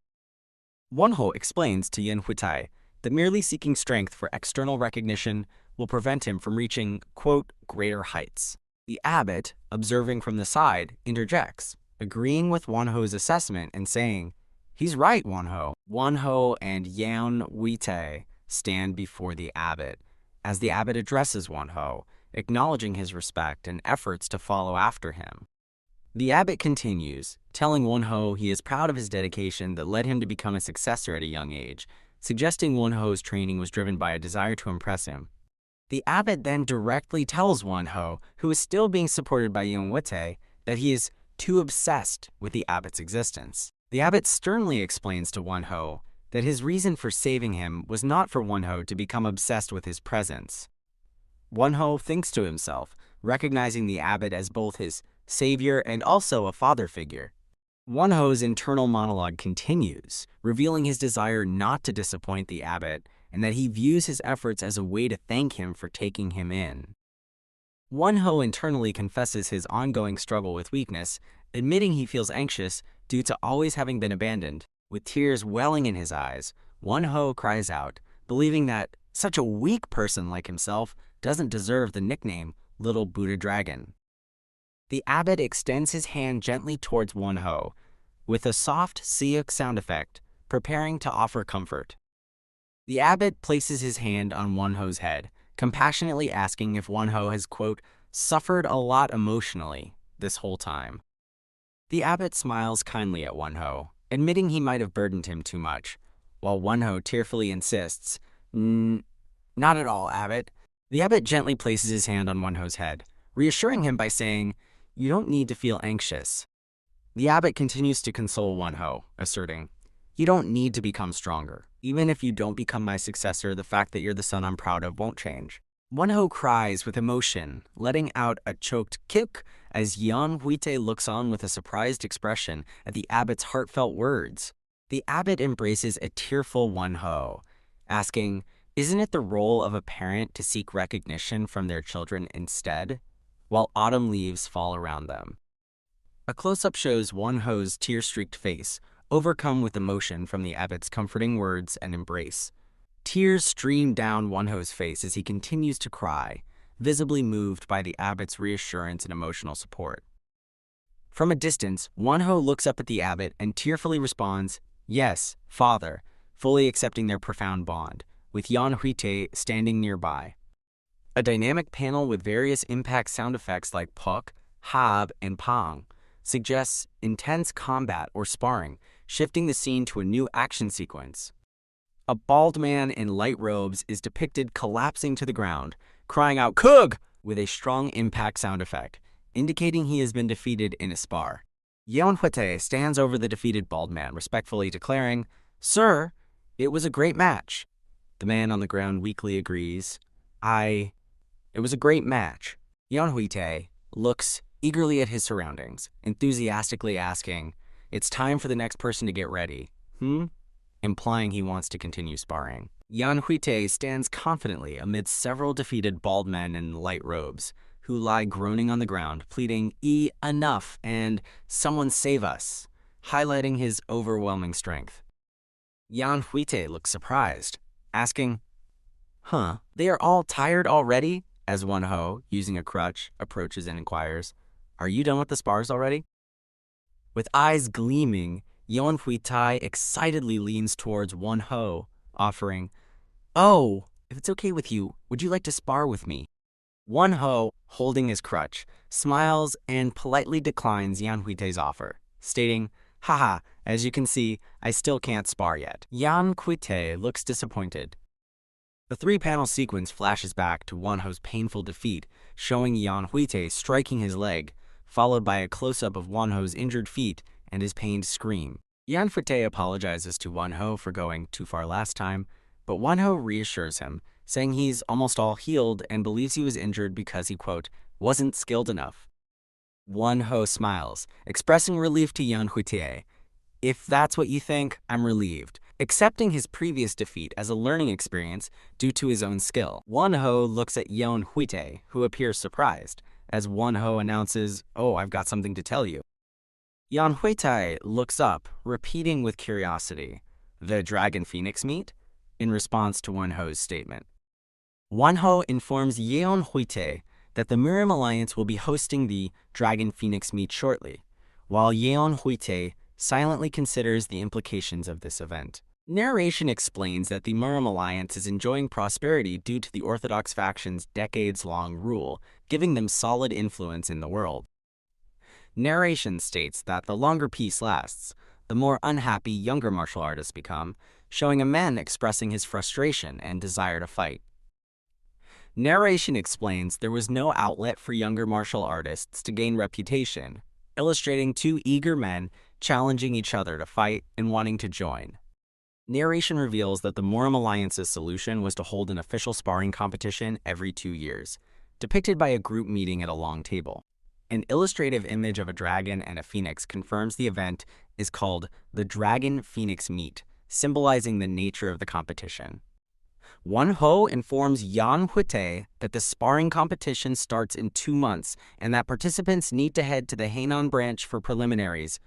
Won-ho explains to Yeon Hwitae that merely seeking strength for external recognition will prevent him from reaching, quote, greater heights. The abbot, observing from the side, interjects, agreeing with Won-ho's assessment and saying, "He's right, Won-ho." Won-ho and Yeon Hwitae stand before the abbot, as the abbot addresses Won-ho, acknowledging his respect and efforts to follow after him. The abbot continues, telling Won-ho he is proud of his dedication that led him to become a successor at a young age, suggesting Won-ho's training was driven by a desire to impress him. The abbot then directly tells Won-ho, who is still being supported by Yeon Hwitae, that he is too obsessed with the abbot's existence. The abbot sternly explains to Won-ho that his reason for saving him was not for Won-ho to become obsessed with his presence. Won-ho thinks to himself, recognizing the abbot as both his savior and also a father figure. Won-ho's internal monologue continues, revealing his desire not to disappoint the abbot and that he views his efforts as a way to thank him for taking him in. Won-ho internally confesses his ongoing struggle with weakness, admitting he feels anxious due to always having been abandoned. With tears welling in his eyes, Won-ho cries out, believing that such a weak person like himself doesn't deserve the nickname Little Buddha Dragon. The abbot extends his hand gently towards Won-ho, with a soft Siuk sound effect, preparing to offer comfort. The abbot places his hand on Won-ho's head, compassionately asking if Won-ho has, quote, suffered a lot emotionally this whole time. The abbot smiles kindly at Won-ho, admitting he might have burdened him too much, while Won-ho tearfully insists, "Not at all, abbot." The abbot gently places his hand on Won-ho's head, reassuring him by saying, "You don't need to feel anxious." The abbot continues to console Won-ho, asserting, You don't need to become stronger. Even if you don't become my successor, the fact that you're the son I'm proud of won't change. Wonho cries with emotion, letting out a choked kick as Yeon Hwitae looks on with a surprised expression at the abbot's heartfelt words. The abbot embraces a tearful Wonho, asking, "Isn't it the role of a parent to seek recognition from their children instead?" While autumn leaves fall around them. A close-up shows Wonho's tear-streaked face, overcome with emotion from the abbot's comforting words and embrace. Tears stream down Wonho's face as he continues to cry, visibly moved by the abbot's reassurance and emotional support. From a distance, Wonho looks up at the abbot and tearfully responds, "Yes, father," fully accepting their profound bond, with Yeon Hwitae standing nearby. A dynamic panel with various impact sound effects like pok, hab, and pang suggests intense combat or sparring, shifting the scene to a new action sequence. A bald man in light robes is depicted collapsing to the ground, crying out "Kug!" with a strong impact sound effect, indicating he has been defeated in a spar. Yeon Hwitae stands over the defeated bald man, respectfully declaring, "Sir, it was a great match." The man on the ground weakly agrees, It was a great match." Yeon Hwitae looks eagerly at his surroundings, enthusiastically asking, "It's time for the next person to get ready, implying he wants to continue sparring. Yeon Hwitae stands confidently amidst several defeated bald men in light robes, who lie groaning on the ground, pleading, enough, and "someone save us," highlighting his overwhelming strength. Yeon Hwitae looks surprised, asking, "They are all tired already?" As Wonho, using a crutch, approaches and inquires, "Are you done with the spars already?" With eyes gleaming, Yeon Hwitae excitedly leans towards Wonho, offering, "Oh, if it's okay with you, would you like to spar with me?" Wonho, holding his crutch, smiles and politely declines Yeon Hwitae's offer, stating, "Haha, as you can see, I still can't spar yet." Yeon Hwitae looks disappointed. The three-panel sequence flashes back to Wonho's painful defeat, showing Yeon Hwitae striking his leg, followed by a close-up of Wonho's injured feet and his pained scream. Yeon Hwitae apologizes to Wonho for going too far last time, but Wonho reassures him, saying he's almost all healed and believes he was injured because he, quote, "wasn't skilled enough." Wonho smiles, expressing relief to Yeon Hwitae. "If that's what you think, I'm relieved," accepting his previous defeat as a learning experience due to his own skill. Wonho looks at Yeon Hwitae, who appears surprised, as Wonho announces, "Oh, I've got something to tell you." Yeon Hwitae looks up, repeating with curiosity, "The Dragon Phoenix meet?" in response to Wonho's statement. Wonho informs Yeon Hwitae that the Murim Alliance will be hosting the Dragon Phoenix meet shortly, while Yeon Hwitae silently considers the implications of this event. Narration explains that the Murim Alliance is enjoying prosperity due to the Orthodox faction's decades-long rule, giving them solid influence in the world. Narration states that the longer peace lasts, the more unhappy younger martial artists become, showing a man expressing his frustration and desire to fight. Narration explains there was no outlet for younger martial artists to gain reputation, illustrating two eager men challenging each other to fight and wanting to join. Narration reveals that the Murim Alliance's solution was to hold an official sparring competition every 2 years, depicted by a group meeting at a long table. An illustrative image of a dragon and a phoenix confirms the event is called the Dragon Phoenix Meet, symbolizing the nature of the competition. Wonho informs Yeon Hwitae that the sparring competition starts in 2 months and that participants need to head to the Haenan branch for preliminaries.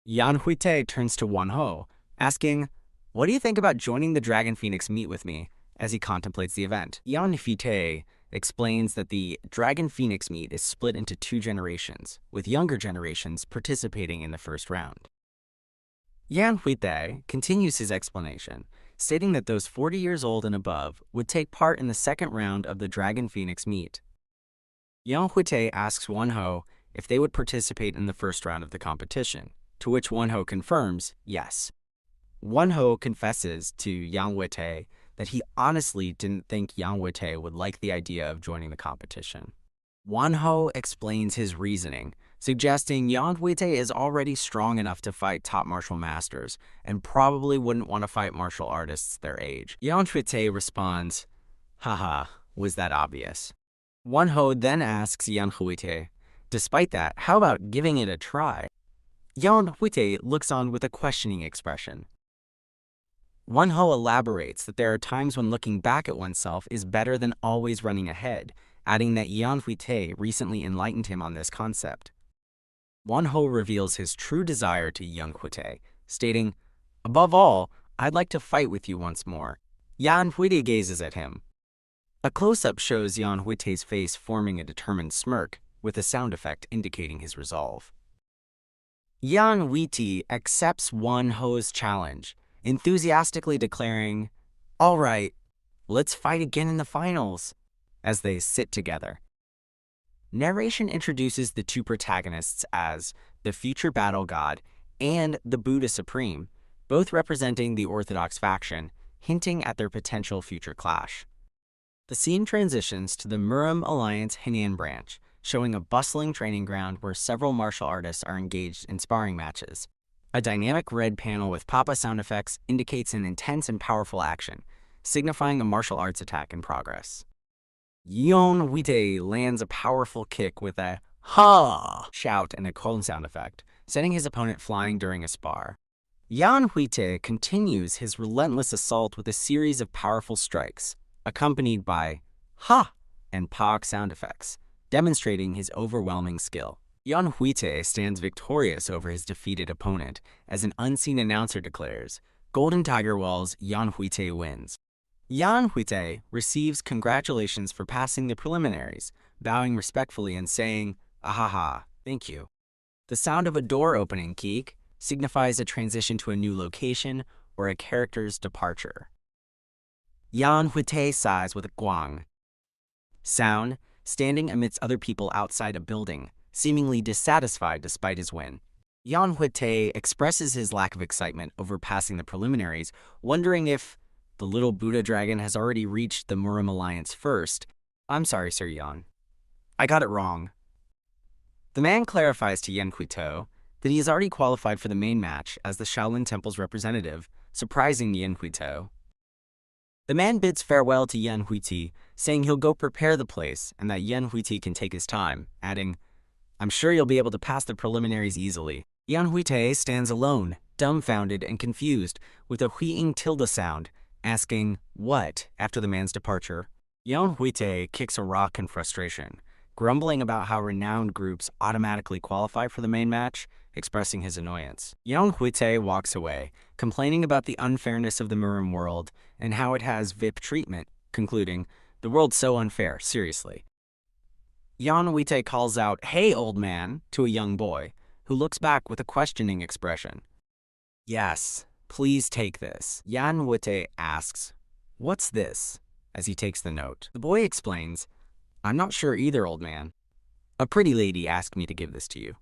Yeon Hwitae turns to Wonho, asking, "What do you think about joining the Dragon Phoenix meet with me?" as he contemplates the event. Yeon Hwitae explains that the Dragon Phoenix meet is split into 2 generations, with younger generations participating in the first round. Yeon Hwitae continues his explanation, stating that those 40 years old and above would take part in the second round of the Dragon Phoenix meet. Yeon Hwitae asks Wonho if they would participate in the first round of the competition, to which Wonho confirms yes. Wonho confesses to Yeon Hwitae that he honestly didn't think Yeon Hwitae would like the idea of joining the competition. Wonho explains his reasoning, suggesting Yeon Hwitae is already strong enough to fight top martial masters and probably wouldn't want to fight martial artists their age. Yeon Hwitae responds, "Haha, was that obvious?" Wonho then asks Yeon Hwitae, "Despite that, how about giving it a try?" Yeon Hwitae looks on with a questioning expression. Wonho elaborates that there are times when looking back at oneself is better than always running ahead, adding that Yeon Hwitae recently enlightened him on this concept. Wonho reveals his true desire to Yeon Hwitae, stating, "Above all, I'd like to fight with you once more." Yeon Hwitae gazes at him. A close-up shows Yeon Hwitae's face forming a determined smirk, with a sound effect indicating his resolve. Yeon Hwitae accepts Wonho's challenge, enthusiastically declaring, "All right, let's fight again in the finals," as they sit together. Narration introduces the two protagonists as the future battle god and the Buddha Supreme, both representing the Orthodox faction, hinting at their potential future clash. The scene transitions to the Murim Alliance Henan branch, showing a bustling training ground where several martial artists are engaged in sparring matches. A dynamic red panel with papa sound effects indicates an intense and powerful action, signifying a martial arts attack in progress. Yeon Hwitae lands a powerful kick with a "ha" shout and a cone sound effect, sending his opponent flying during a spar. Yeon Hwitae continues his relentless assault with a series of powerful strikes, accompanied by "ha" and "pak" sound effects, demonstrating his overwhelming skill. Yeon Hwitae stands victorious over his defeated opponent, as an unseen announcer declares, "Golden Tiger Walls, Yeon Hwitae wins." Yeon Hwitae receives congratulations for passing the preliminaries, bowing respectfully and saying, "Ahaha, thank you." The sound of a door opening "keek" signifies a transition to a new location or a character's departure. Yeon Hwitae sighs with a guang sound, standing amidst other people outside a building, seemingly dissatisfied despite his win. Yeon Hwitae expresses his lack of excitement over passing the preliminaries, wondering if the little Buddha dragon has already reached the Murim Alliance first. "I'm sorry, Sir Yeon. I got it wrong." The man clarifies to Yeon Hwitae that he has already qualified for the main match as the Shaolin Temple's representative, surprising Yeon Hwitae. The man bids farewell to Yeon Hwitae, saying he'll go prepare the place and that Yeon Hwitae can take his time, adding, "I'm sure you'll be able to pass the preliminaries easily." Yeon Hwitae stands alone, dumbfounded and confused, with a huiing tilde sound, asking, "What?" after the man's departure. Yeon Hwitae kicks a rock in frustration, grumbling about how renowned groups automatically qualify for the main match, expressing his annoyance. Yeon Hwitae walks away, complaining about the unfairness of the Murim world and how it has VIP treatment, concluding, "The world's so unfair, seriously." Yeon Hwitae calls out, "Hey, old man," to a young boy, who looks back with a questioning expression. "Yes, please take this." Yeon Hwitae asks, "What's this?" as he takes the note. The boy explains, "I'm not sure either, old man. A pretty lady asked me to give this to you."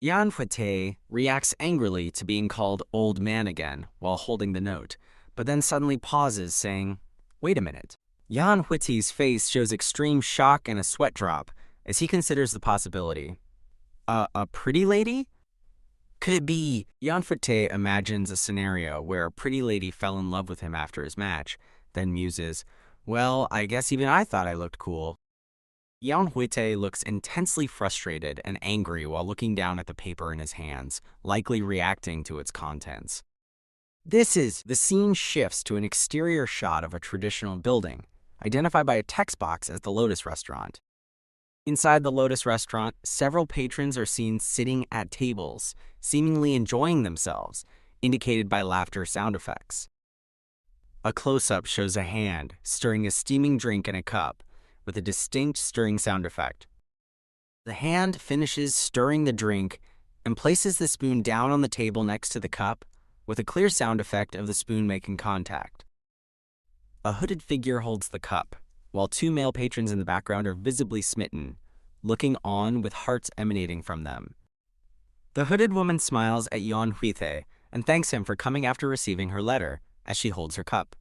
Yeon Hwitae reacts angrily to being called old man again while holding the note, but then suddenly pauses, saying, "Wait a minute." Yeon Hwitae's face shows extreme shock and a sweat drop as he considers the possibility. A pretty lady? Could it be? Yeon Hwitae imagines a scenario where a pretty lady fell in love with him after his match, then muses, "Well, I guess even I thought I looked cool." Yeon Hwitae looks intensely frustrated and angry while looking down at the paper in his hands, likely reacting to its contents. The scene shifts to an exterior shot of a traditional building, identified by a text box as the Lotus Restaurant. Inside the Lotus Restaurant, several patrons are seen sitting at tables, seemingly enjoying themselves, indicated by laughter sound effects. A close-up shows a hand stirring a steaming drink in a cup, with a distinct stirring sound effect. The hand finishes stirring the drink and places the spoon down on the table next to the cup, with a clear sound effect of the spoon making contact. A hooded figure holds the cup, while two male patrons in the background are visibly smitten, looking on with hearts emanating from them. The hooded woman smiles at Yeon Hwitae and thanks him for coming after receiving her letter, as she holds her cup.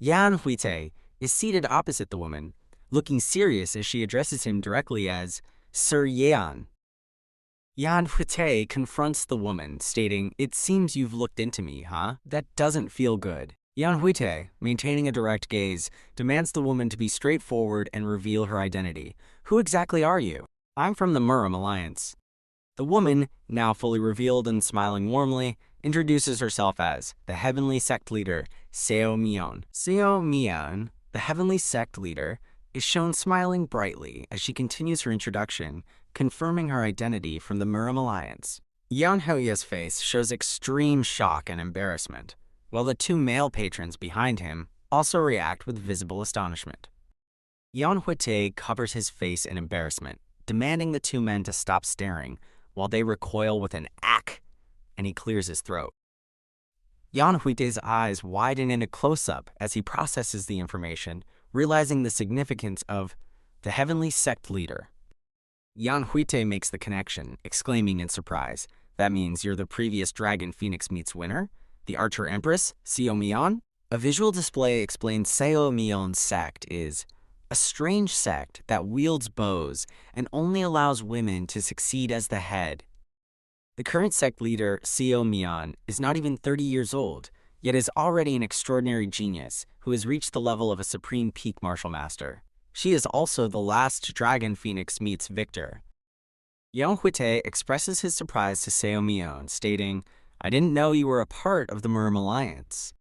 Yeon Hwitae is seated opposite the woman, looking serious as she addresses him directly as Sir Yeon. Yeon Hwitae confronts the woman, stating, "It seems you've looked into me, huh? That doesn't feel good." Yeon Hwitae, maintaining a direct gaze, demands the woman to be straightforward and reveal her identity. "Who exactly are you?" "I'm from the Murim Alliance." The woman, now fully revealed and smiling warmly, introduces herself as the heavenly sect leader, Seo Myeon. Seo Myeon, the heavenly sect leader, is shown smiling brightly as she continues her introduction, confirming her identity from the Murim Alliance. Yeon Hwitae's face shows extreme shock and embarrassment, while the two male patrons behind him also react with visible astonishment. Yeon Hwitae covers his face in embarrassment, demanding the two men to stop staring, while they recoil with an "ack," and he clears his throat. Yeon Hwitae's eyes widen in a close-up as he processes the information, realizing the significance of the heavenly sect leader. Yeon Hwitae makes the connection, exclaiming in surprise, "That means you're the previous Dragon Phoenix meets winner? The Archer Empress, Seo Myeon?" A visual display explains Seo Myeon's sect is a strange sect that wields bows and only allows women to succeed as the head. The current sect leader, Seo Myeon, is not even 30 years old, yet is already an extraordinary genius who has reached the level of a supreme peak martial master. She is also the last Dragon Phoenix meets victor. Yeon Hwitae expresses his surprise to Seo Myeon, stating, "I didn't know you were a part of the Murim Alliance."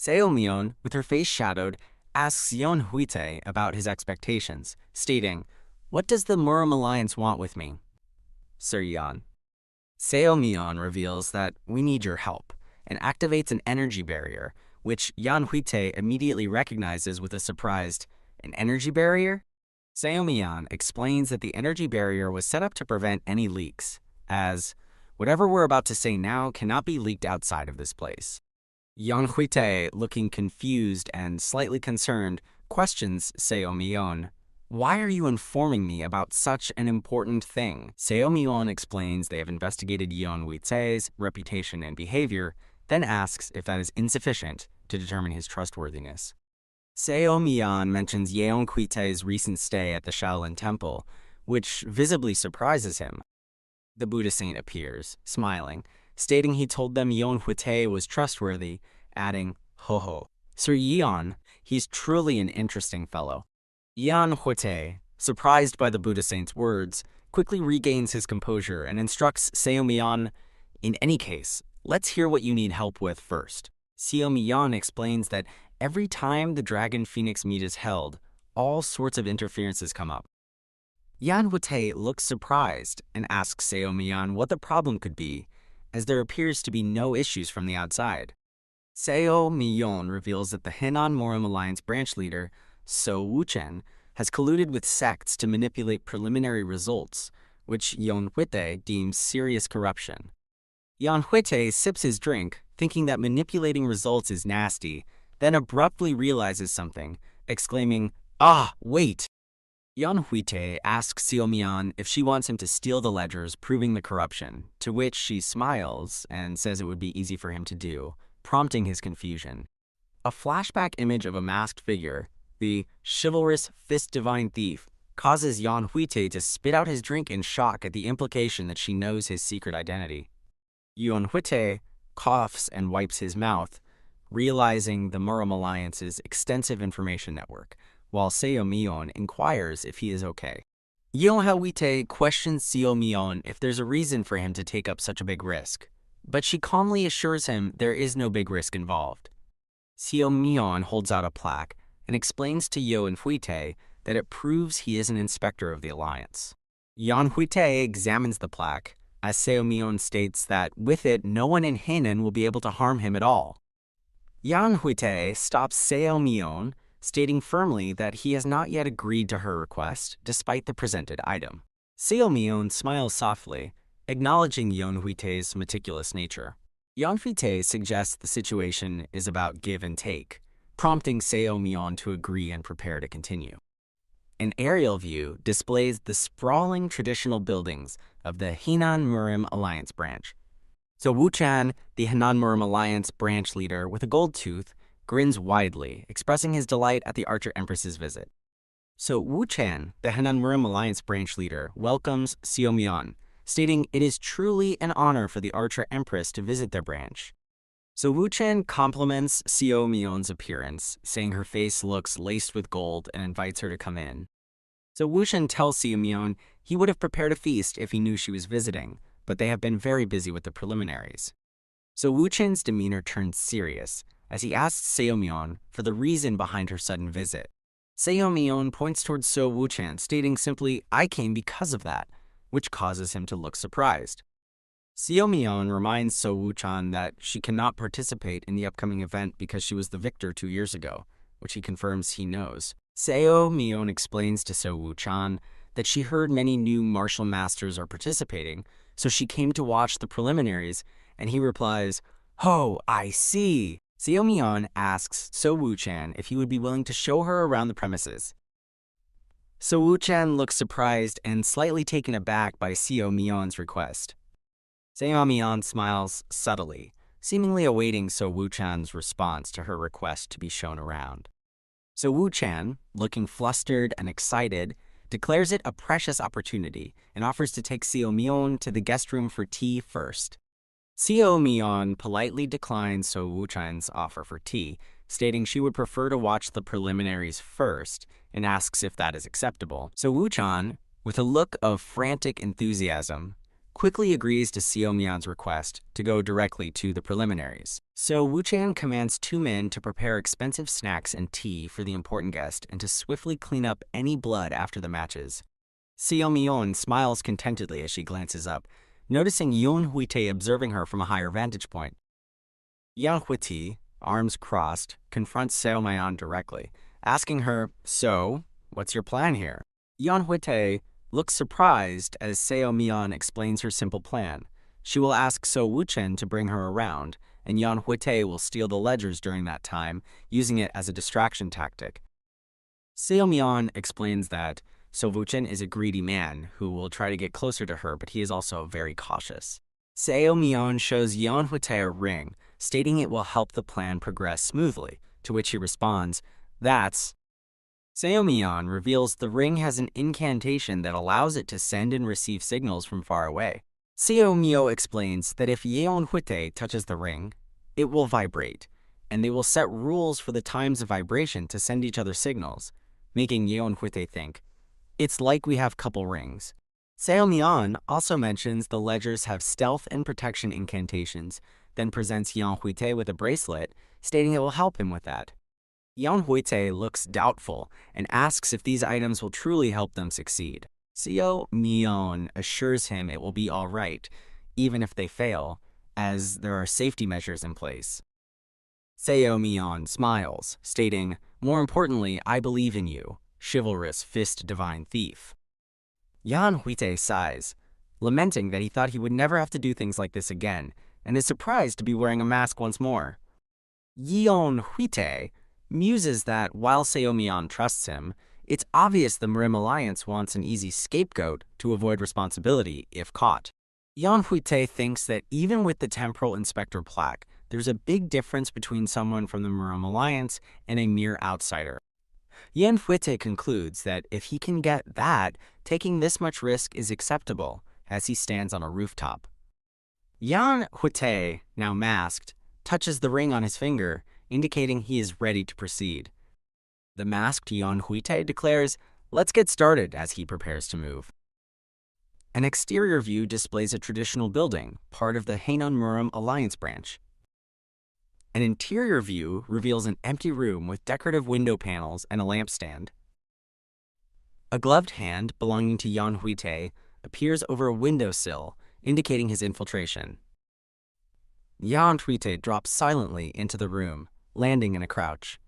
Seo Myeon, with her face shadowed, asks Yeon Hwitae about his expectations, stating, "What does the Murim Alliance want with me?" "Sir Yeon." Seo Myeon reveals that "we need your help," and activates an energy barrier, which Yeon Hwitae immediately recognizes with a surprised, "An energy barrier?" Seo Myeon explains that the energy barrier was set up to prevent any leaks, as "whatever we're about to say now cannot be leaked outside of this place." Yeon Hwitae, looking confused and slightly concerned, questions Seo Myeon, "Why are you informing me about such an important thing?" Seo Myeon explains they have investigated Yeon Hwitae's reputation and behavior, then asks if that is insufficient to determine his trustworthiness. Seo Myeon mentions Yeon Hwitae's recent stay at the Shaolin Temple, which visibly surprises him. The Buddha saint appears, smiling, stating he told them Yeon Hwitae was trustworthy, adding, "Ho ho. Sir Yeon, he's truly an interesting fellow." Yeon Hwitae, surprised by the Buddha saint's words, quickly regains his composure and instructs Seo Myeon, "In any case, let's hear what you need help with first." Seo Myeon explains that every time the Dragon Phoenix meet is held, all sorts of interferences come up. Yeon Hwitae looks surprised and asks Seo Myeon what the problem could be, as there appears to be no issues from the outside. Seo Myeon reveals that the Henan Murim Alliance branch leader, So Woo-chen, has colluded with sects to manipulate preliminary results, which Yeon Hwitae deems serious corruption. Yeon Hwitae sips his drink, thinking that manipulating results is nasty, then abruptly realizes something, exclaiming, "Ah, wait!" Yeon Hwitae asks Seo Myeon if she wants him to steal the ledgers proving the corruption, to which she smiles and says it would be easy for him to do, prompting his confusion. A flashback image of a masked figure, the Chivalrous Fist Divine Thief, causes Yeon Hwitae to spit out his drink in shock at the implication that she knows his secret identity. Yeon Hwitae coughs and wipes his mouth, realizing the Murim Alliance's extensive information network, while Seo Myeon inquires if he is okay. Yeon Hwitae questions Seo Myeon if there's a reason for him to take up such a big risk, but she calmly assures him there is no big risk involved. Seo Myeon holds out a plaque and explains to Yeon Hwitae that it proves he is an inspector of the Alliance. Yeon Hwitae examines the plaque, as Seo Myeon states that with it, no one in Henan will be able to harm him at all. Yeon Hwitae stops Seo Myeon, stating firmly that he has not yet agreed to her request, despite the presented item. Seo Myeon smiles softly, acknowledging Yeon Hwitae's meticulous nature. Yeon Hwitae suggests the situation is about give and take, prompting Seo Myeon to agree and prepare to continue. An aerial view displays the sprawling traditional buildings of the Henan Murim Alliance branch. So Woo-chan, the Henan Murim Alliance branch leader with a gold tooth, grins widely, expressing his delight at the Archer Empress's visit. So Woo-chan, the Henan Murim Alliance branch leader, welcomes Seo Myeon, stating it is truly an honor for the Archer Empress to visit their branch. So Wuchen compliments Seo Myeon's appearance, saying her face looks laced with gold and invites her to come in. So Wuchen tells Seo Myeon he would have prepared a feast if he knew she was visiting, but they have been very busy with the preliminaries. So Wuchen's demeanor turns serious as he asks Seo Myeon for the reason behind her sudden visit. Seo Myeon points towards So Wuchen, stating simply, "I came because of that," which causes him to look surprised. Seo Myeon reminds So Wuchen that she cannot participate in the upcoming event because she was the victor 2 years ago, which he confirms he knows. Seo Myeon explains to So Wuchen that she heard many new martial masters are participating, so she came to watch the preliminaries, and he replies, "Oh, I see." Seo Myeon asks So Wuchen if he would be willing to show her around the premises. So Wuchen looks surprised and slightly taken aback by Seo Myeon's request. Seo Myeon smiles subtly, seemingly awaiting So Wuchen's response to her request to be shown around. So Wuchen, looking flustered and excited, declares it a precious opportunity and offers to take Seo Myeon to the guest room for tea first. Seo Myeon politely declines So Wuchen's offer for tea, stating she would prefer to watch the preliminaries first and asks if that is acceptable. So Wuchen, with a look of frantic enthusiasm, quickly agrees to Seo Myeon's request to go directly to the preliminaries. So Wuchen commands 2 men to prepare expensive snacks and tea for the important guest and to swiftly clean up any blood after the matches. Seo Myeon smiles contentedly as she glances up, noticing Yeon Hwitae observing her from a higher vantage point. Yeon Hwitae, arms crossed, confronts Seo Myeon directly, asking her, "So, what's your plan here?" Yeon Hwitae looks surprised as Seo Myeon explains her simple plan. She will ask So Wuchen to bring her around, and Yeon Hwitae will steal the ledgers during that time, using it as a distraction tactic. Seo Myeon explains that So Wuchen is a greedy man who will try to get closer to her, but he is also very cautious. Seo Myeon shows Yeon Hwitae a ring, stating it will help the plan progress smoothly, to which he responds, "That's..." Seo Myeon reveals the ring has an incantation that allows it to send and receive signals from far away. Seo Myeon explains that if Yeon Hwitae touches the ring, it will vibrate, and they will set rules for the times of vibration to send each other signals, making Yeon Hwitae think, "It's like we have couple rings." Seo Myeon also mentions the ledgers have stealth and protection incantations, then presents Yeon Hwitae with a bracelet, stating it will help him with that. Yeon Hwitae looks doubtful and asks if these items will truly help them succeed. Seo Myeon assures him it will be all right, even if they fail, as there are safety measures in place. Seo Myeon smiles, stating, "More importantly, I believe in you, Chivalrous Fist Divine Thief." Yeon Hwitae sighs, lamenting that he thought he would never have to do things like this again, and is surprised to be wearing a mask once more. Yeon Hwitae muses that while Seo Myeon trusts him, it's obvious the Murim alliance wants an easy scapegoat to avoid responsibility if caught. Yeon Hwitae thinks that even with the temporal inspector plaque, there's a big difference between someone from the Murim alliance and a mere outsider. Yeon Hwitae concludes that if he can get that, taking this much risk is acceptable, as he stands on a rooftop. Yeon Hwitae, now masked, touches the ring on his finger, indicating he is ready to proceed. The masked Yeon Hwitae declares, "Let's get started," as he prepares to move. An exterior view displays a traditional building, part of the Haenon Murim Alliance branch. An interior view reveals an empty room with decorative window panels and a lampstand. A gloved hand belonging to Yeon Hwitae appears over a windowsill, indicating his infiltration. Yeon Hwitae drops silently into the room, landing in a crouch.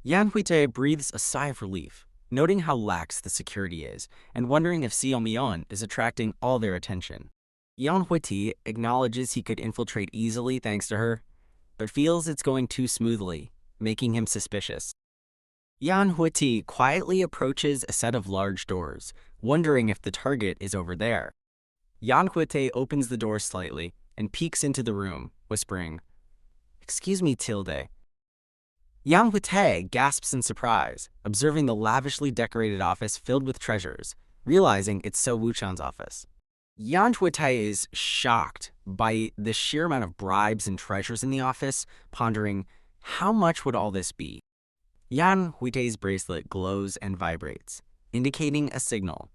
Yeon Hwitae breathes a sigh of relief, noting how lax the security is, and wondering if Seo Myeon is attracting all their attention. Yeon Hwitae acknowledges he could infiltrate easily thanks to her, but feels it's going too smoothly, making him suspicious. Yeon Hwitae quietly approaches a set of large doors, wondering if the target is over there. Yeon Hwitae opens the door slightly and peeks into the room, whispering, "Excuse me, Tilde." Yeon Hwitae gasps in surprise, observing the lavishly decorated office filled with treasures, realizing it's So Wuchen's office. Yeon Hwitae is shocked by the sheer amount of bribes and treasures in the office, pondering, how much would all this be? Yeon Hwitae's bracelet glows and vibrates, indicating a signal.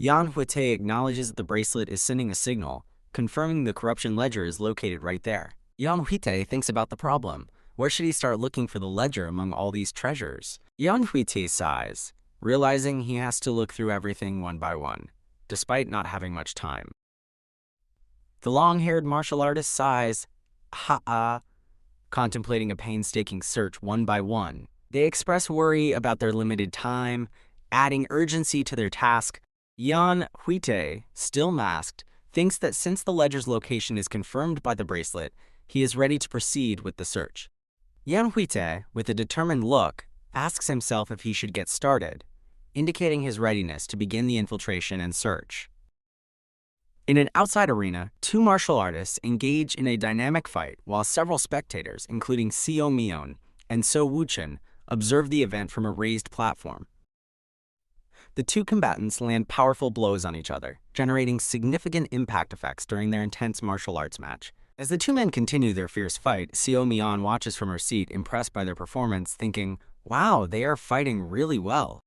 Yeon Hwitae acknowledges that the bracelet is sending a signal, confirming the corruption ledger is located right there. Yeon Hwitae thinks about the problem. Where should he start looking for the ledger among all these treasures? Yeon Hwitae sighs, realizing he has to look through everything one by one, despite not having much time. The long-haired martial artist sighs, ha-ah, contemplating a painstaking search one by one. They express worry about their limited time, adding urgency to their task. Yeon Hwitae, still masked, thinks that since the ledger's location is confirmed by the bracelet, he is ready to proceed with the search. Yeon Hwitae, with a determined look, asks himself if he should get started, indicating his readiness to begin the infiltration and search. In an outside arena, two martial artists engage in a dynamic fight while several spectators, including Seo Myeon and So Woo-chin, observe the event from a raised platform. The two combatants land powerful blows on each other, generating significant impact effects during their intense martial arts match. As the two men continue their fierce fight, Seo Myeon watches from her seat, impressed by their performance, thinking, wow, they are fighting really well.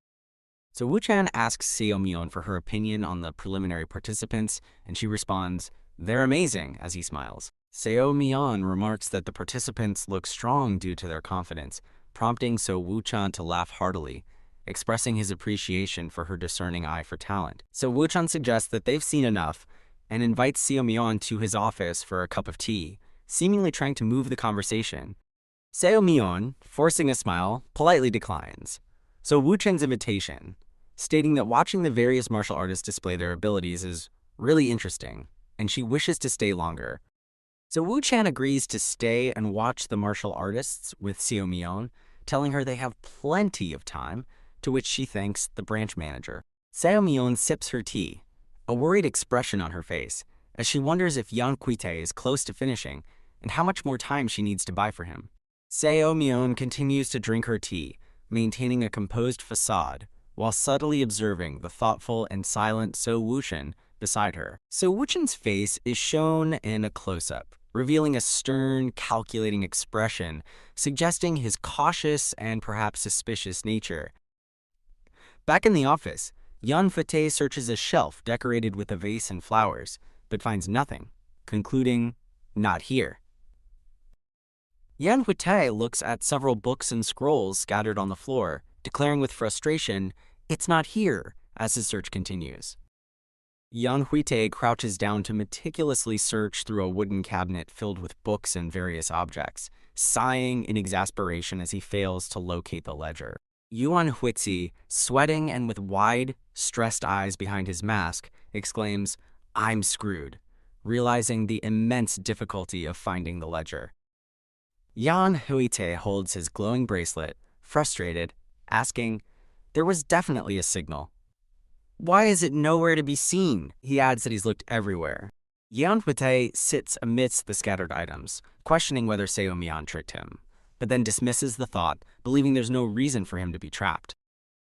So Woo-chan asks Seo Myeon for her opinion on the preliminary participants, and she responds, they're amazing, as he smiles. Seo Myeon remarks that the participants look strong due to their confidence, prompting So Woo-chan to laugh heartily, expressing his appreciation for her discerning eye for talent. So Woo-chan suggests that they've seen enough and invites Seo Myeon to his office for a cup of tea, seemingly trying to move the conversation. Seo Myeon, forcing a smile, politely declines. So Woo-chan's invitation, stating that watching the various martial artists display their abilities is really interesting, and she wishes to stay longer. So Woo-chan agrees to stay and watch the martial artists with Seo Myeon, telling her they have plenty of time, to which she thanks the branch manager. Seo Myeon sips her tea, a worried expression on her face, as she wonders if Yeon Hwitae is close to finishing and how much more time she needs to buy for him. Seo Myeon continues to drink her tea, maintaining a composed facade, while subtly observing the thoughtful and silent So Woo-chan beside her. So Woo-chan's face is shown in a close-up, revealing a stern, calculating expression, suggesting his cautious and perhaps suspicious nature. Back in the office, Yeon Hwitae searches a shelf decorated with a vase and flowers, but finds nothing, concluding, not here. Yeon Hwitae looks at several books and scrolls scattered on the floor, declaring with frustration, it's not here, as his search continues. Yeon Hwitae crouches down to meticulously search through a wooden cabinet filled with books and various objects, sighing in exasperation as he fails to locate the ledger. Yeon Hwitae, sweating and with wide, stressed eyes behind his mask, exclaims, I'm screwed, realizing the immense difficulty of finding the ledger. Yeon Hwitae holds his glowing bracelet, frustrated, asking, there was definitely a signal. Why is it nowhere to be seen? He adds that he's looked everywhere. Yeon Hwitae sits amidst the scattered items, questioning whether Seo Myeon tricked him, but then dismisses the thought, believing there's no reason for him to be trapped.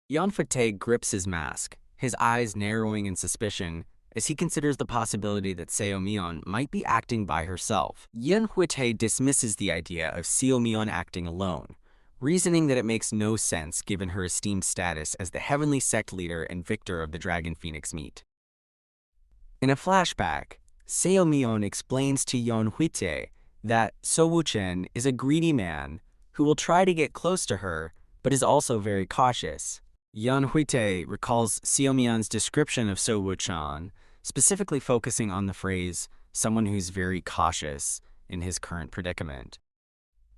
Yeon Hwitae grips his mask, his eyes narrowing in suspicion, as he considers the possibility that Seo Myeon might be acting by herself. Yeon Hwitae dismisses the idea of Seo Myeon acting alone, reasoning that it makes no sense given her esteemed status as the heavenly sect leader and victor of the Dragon Phoenix meet. In a flashback, Seo Myeon explains to Yeon Hwitae that So Woo-chan is a greedy man who will try to get close to her, but is also very cautious. Yeon Hwitae recalls Seo Myeon's description of So Woo-chan, specifically focusing on the phrase, someone who's very cautious in his current predicament.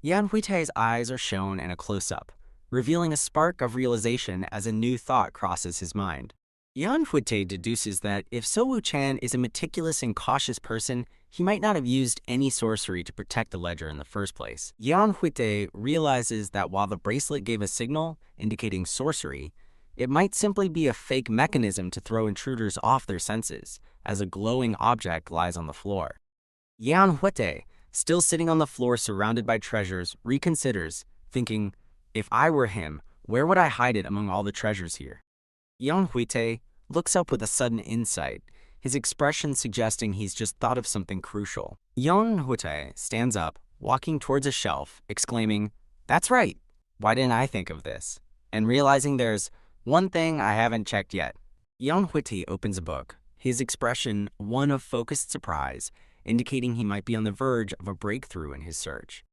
Yeon Hwitae's eyes are shown in a close-up, revealing a spark of realization as a new thought crosses his mind. Yeon Hwitae deduces that if So Woo-chan is a meticulous and cautious person, he might not have used any sorcery to protect the ledger in the first place. Yeon Hwitae realizes that while the bracelet gave a signal indicating sorcery, it might simply be a fake mechanism to throw intruders off their senses, as a glowing object lies on the floor. Yeon Hwitae, still sitting on the floor surrounded by treasures, reconsiders, thinking, if I were him, where would I hide it among all the treasures here? Yeon Hwitae looks up with a sudden insight. his expression suggesting he's just thought of something crucial. Yeon Hwitae stands up, walking towards a shelf, exclaiming, "That's right! Why didn't I think of this?" And realizing there's one thing I haven't checked yet. Yeon Hwitae opens a book, his expression one of focused surprise, indicating he might be on the verge of a breakthrough in his search.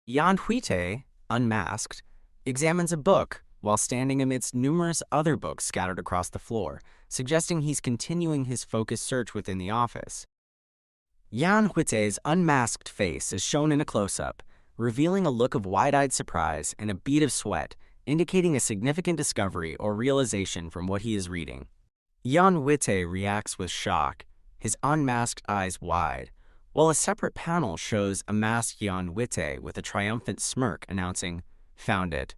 Yeon Hwitae, unmasked, examines a book while standing amidst numerous other books scattered across the floor, suggesting he's continuing his focused search within the office. Yeon Hwitae's unmasked face is shown in a close-up, revealing a look of wide-eyed surprise and a bead of sweat, indicating a significant discovery or realization from what he is reading. Yeon Hwitae reacts with shock, his unmasked eyes wide, while a separate panel shows a masked Yeon Hwitae with a triumphant smirk announcing, "Found it."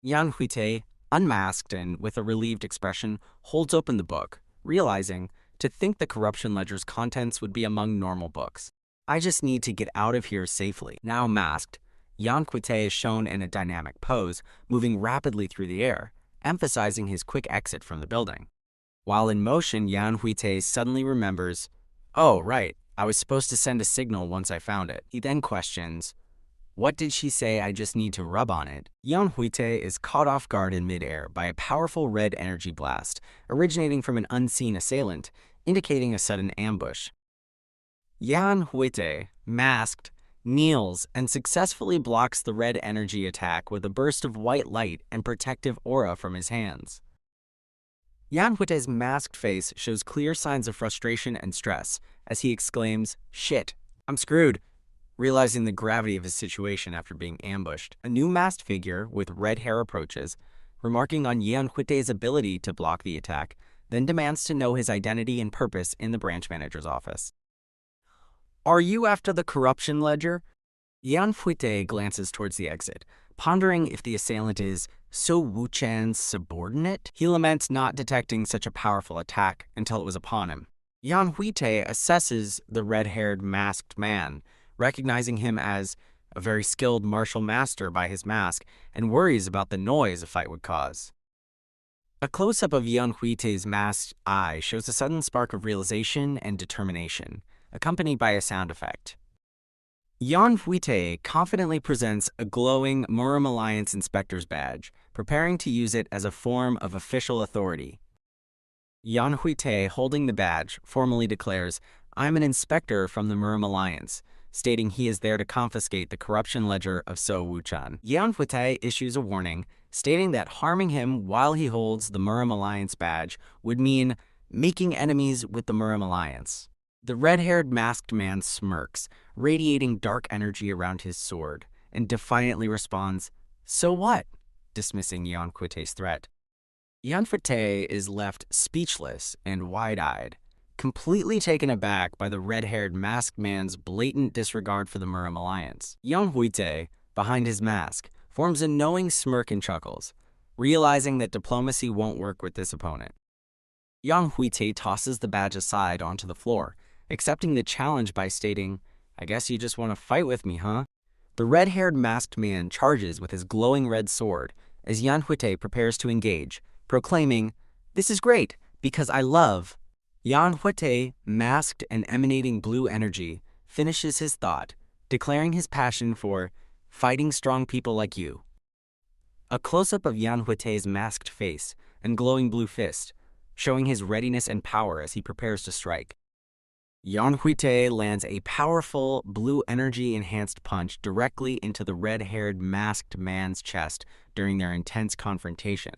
Yeon Hwitae, unmasked and with a relieved expression, holds open the book, realizing to think the corruption ledger's contents would be among normal books. "I just need to get out of here safely." Now masked, Yeon Hwitae is shown in a dynamic pose, moving rapidly through the air, emphasizing his quick exit from the building. While in motion, Yeon Hwitae suddenly remembers, "Oh, right, I was supposed to send a signal once I found it." He then questions, "What did she say? I just need to rub on it?" Yeon Hwitae is caught off guard in midair by a powerful red energy blast, originating from an unseen assailant, indicating a sudden ambush. Yeon Hwitae, masked, kneels and successfully blocks the red energy attack with a burst of white light and protective aura from his hands. Yeon Hwitae's masked face shows clear signs of frustration and stress as he exclaims, "Shit, I'm screwed," realizing the gravity of his situation after being ambushed. A new masked figure with red hair approaches, remarking on Yeon Hwitae's ability to block the attack, then demands to know his identity and purpose in the branch manager's office. "Are you after the corruption ledger?" Yeon Hwitae glances towards the exit, pondering if the assailant is So Woo-chan's subordinate. He laments not detecting such a powerful attack until it was upon him. Yeon Hwitae assesses the red-haired masked man, recognizing him as a very skilled martial master by his mask, and worries about the noise a fight would cause. A close-up of Yeon Hwitae's masked eye shows a sudden spark of realization and determination, accompanied by a sound effect. Yeon Hwitae confidently presents a glowing Murim Alliance Inspector's badge, preparing to use it as a form of official authority. Yeon Hwitae, holding the badge, formally declares, "I'm an inspector from the Murim Alliance," stating he is there to confiscate the corruption ledger of So Woo-chan. Yeon Hwitae issues a warning, stating that harming him while he holds the Murim Alliance badge would mean making enemies with the Murim Alliance. The red-haired masked man smirks, radiating dark energy around his sword, and defiantly responds, "So what?" dismissing Yeon Hwitae's threat. Yeon Hwitae is left speechless and wide-eyed, completely taken aback by the red-haired masked man's blatant disregard for the Murim Alliance. Yeon Hwitae, behind his mask, forms a knowing smirk and chuckles, realizing that diplomacy won't work with this opponent. Yeon Hwitae tosses the badge aside onto the floor, accepting the challenge by stating, "I guess you just want to fight with me, huh?" The red-haired masked man charges with his glowing red sword as Yeon Hwitae prepares to engage, proclaiming, "This is great, because I love." Yeon Hwitae, masked and emanating blue energy, finishes his thought, declaring his passion for fighting strong people like you. A close-up of Yeon Hwitae's masked face and glowing blue fist, showing his readiness and power as he prepares to strike. Yeon Hwitae lands a powerful, blue energy-enhanced punch directly into the red-haired masked man's chest during their intense confrontation.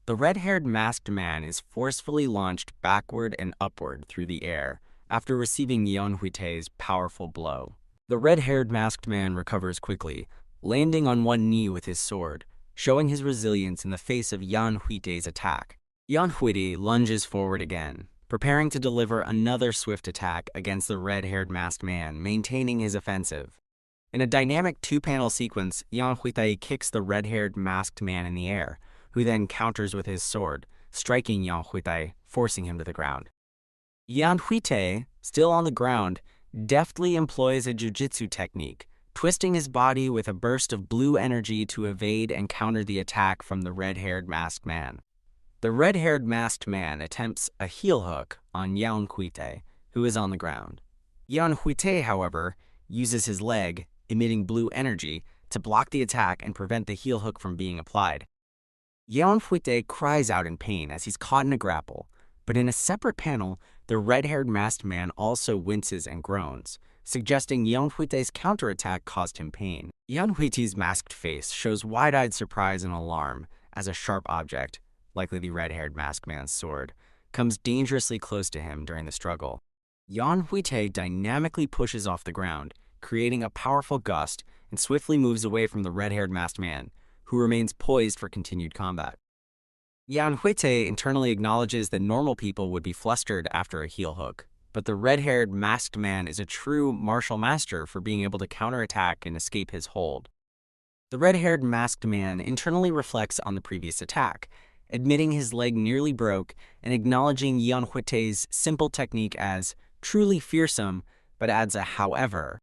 The red-haired masked man is forcefully launched backward and upward through the air after receiving Yeon Hwitae's powerful blow. The red-haired masked man recovers quickly, landing on one knee with his sword, showing his resilience in the face of Yeon Hwitae's attack. Yeon Hwitae lunges forward again, preparing to deliver another swift attack against the red-haired masked man, maintaining his offensive. In a dynamic two-panel sequence, Yeon Hwitae kicks the red-haired masked man in the air, who then counters with his sword, striking Yeon Hwitae, forcing him to the ground. Yeon Hwitae, still on the ground, deftly employs a jujitsu technique, twisting his body with a burst of blue energy to evade and counter the attack from the red-haired masked man. The red-haired masked man attempts a heel hook on Yeon Hwitae, who is on the ground. Yeon Hwitae, however, uses his leg, emitting blue energy, to block the attack and prevent the heel hook from being applied. Yeon Hwitae cries out in pain as he's caught in a grapple, but in a separate panel, the red-haired masked man also winces and groans, suggesting Yeon Hwitae's counterattack caused him pain. Yeon Hwitae's masked face shows wide-eyed surprise and alarm as a sharp object, likely the red-haired masked man's sword, comes dangerously close to him during the struggle. Yeon Hwitae dynamically pushes off the ground, creating a powerful gust, and swiftly moves away from the red-haired masked man, who remains poised for continued combat. Yeon Hwitae internally acknowledges that normal people would be flustered after a heel hook, but the red-haired masked man is a true martial master for being able to counterattack and escape his hold. The red-haired masked man internally reflects on the previous attack, admitting his leg nearly broke and acknowledging Yeon Hwitae's simple technique as truly fearsome, but adds a however.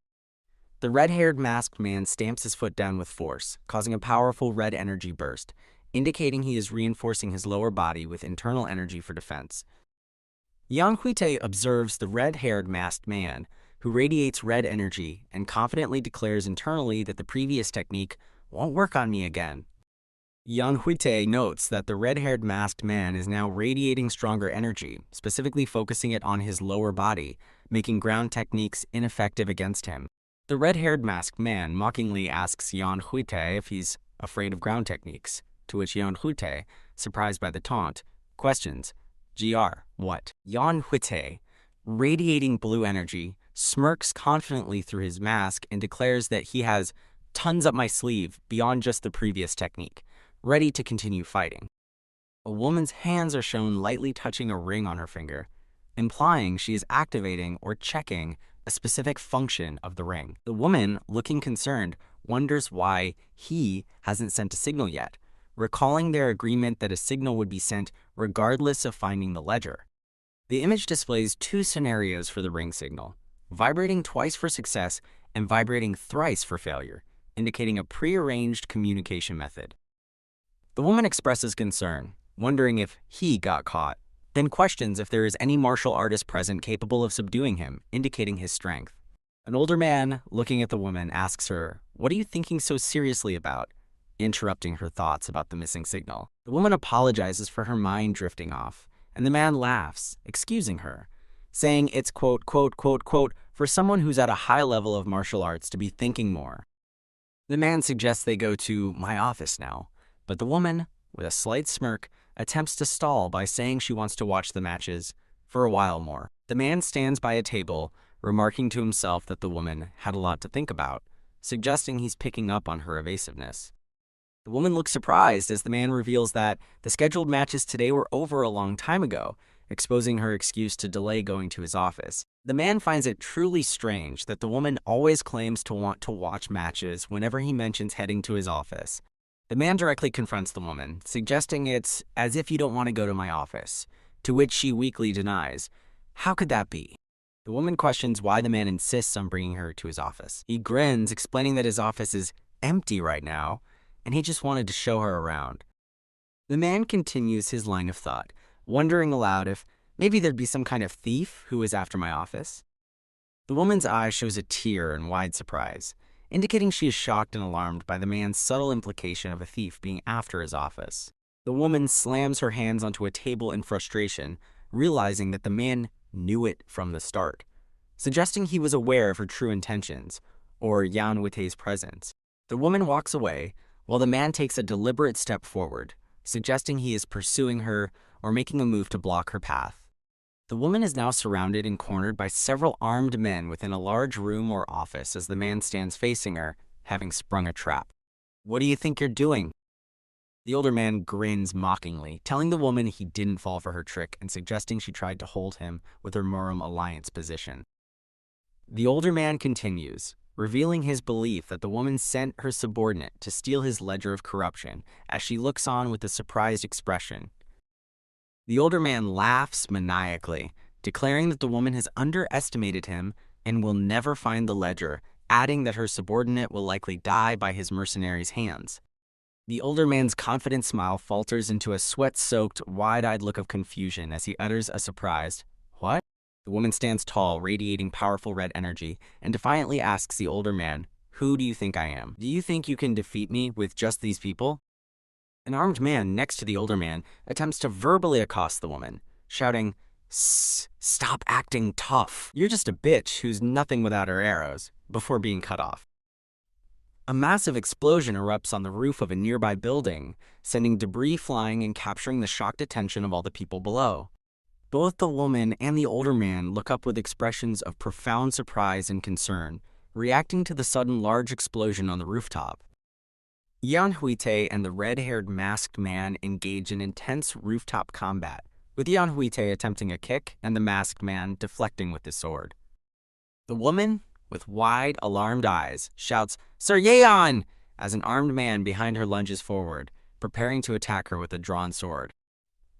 The red-haired masked man stamps his foot down with force, causing a powerful red energy burst, indicating he is reinforcing his lower body with internal energy for defense. Yeon Hwitae observes the red-haired masked man, who radiates red energy and confidently declares internally that the previous technique won't work on me again. Yeon Hwitae notes that the red-haired masked man is now radiating stronger energy, specifically focusing it on his lower body, making ground techniques ineffective against him. The red-haired masked man mockingly asks Yeon Hwitae if he's afraid of ground techniques, to which Yeon Hwitae, surprised by the taunt, questions, "Gr, what?" Yeon Hwitae, radiating blue energy, smirks confidently through his mask and declares that he has tons up my sleeve beyond just the previous technique, ready to continue fighting. A woman's hands are shown lightly touching a ring on her finger, implying she is activating or checking a specific function of the ring. The woman, looking concerned, wonders why he hasn't sent a signal yet, recalling their agreement that a signal would be sent regardless of finding the ledger. The image displays two scenarios for the ring signal, vibrating twice for success and vibrating thrice for failure, indicating a prearranged communication method. The woman expresses concern, wondering if he got caught, then questions if there is any martial artist present capable of subduing him, indicating his strength. An older man, looking at the woman, asks her, "What are you thinking so seriously about?" interrupting her thoughts about the missing signal. The woman apologizes for her mind drifting off, and the man laughs, excusing her, saying it's quote, quote, quote, quote, for someone who's at a high level of martial arts to be thinking more. The man suggests they go to my office now, but the woman, with a slight smirk, attempts to stall by saying she wants to watch the matches for a while more. The man stands by a table, remarking to himself that the woman had a lot to think about, suggesting he's picking up on her evasiveness. The woman looks surprised as the man reveals that the scheduled matches today were over a long time ago, exposing her excuse to delay going to his office. The man finds it truly strange that the woman always claims to want to watch matches whenever he mentions heading to his office. The man directly confronts the woman, suggesting it's as if you don't want to go to my office, to which she weakly denies. How could that be? The woman questions why the man insists on bringing her to his office. He grins, explaining that his office is empty right now, and he just wanted to show her around. The man continues his line of thought, wondering aloud if maybe there'd be some kind of thief who was after my office. The woman's eye shows a tear in wide surprise, indicating she is shocked and alarmed by the man's subtle implication of a thief being after his office. The woman slams her hands onto a table in frustration, realizing that the man knew it from the start, suggesting he was aware of her true intentions, or Yeon Hwitae's presence. The woman walks away, while the man takes a deliberate step forward, suggesting he is pursuing her or making a move to block her path. The woman is now surrounded and cornered by several armed men within a large room or office as the man stands facing her, having sprung a trap. "What do you think you're doing?" The older man grins mockingly, telling the woman he didn't fall for her trick and suggesting she tried to hold him with her Murim alliance position. The older man continues, revealing his belief that the woman sent her subordinate to steal his ledger of corruption as she looks on with a surprised expression. The older man laughs maniacally, declaring that the woman has underestimated him and will never find the ledger, adding that her subordinate will likely die by his mercenaries' hands. The older man's confident smile falters into a sweat-soaked, wide-eyed look of confusion as he utters a surprised, "What?" The woman stands tall, radiating powerful red energy, and defiantly asks the older man, "Who do you think I am? Do you think you can defeat me with just these people?" An armed man next to the older man attempts to verbally accost the woman, shouting, "Stop acting tough. You're just a bitch who's nothing without her arrows," before being cut off. A massive explosion erupts on the roof of a nearby building, sending debris flying and capturing the shocked attention of all the people below. Both the woman and the older man look up with expressions of profound surprise and concern, reacting to the sudden large explosion on the rooftop. Yeon Hwitae and the red-haired masked man engage in intense rooftop combat, with Yeon Hwitae attempting a kick and the masked man deflecting with his sword. The woman, with wide, alarmed eyes, shouts, "Sir Yeon!" as an armed man behind her lunges forward, preparing to attack her with a drawn sword.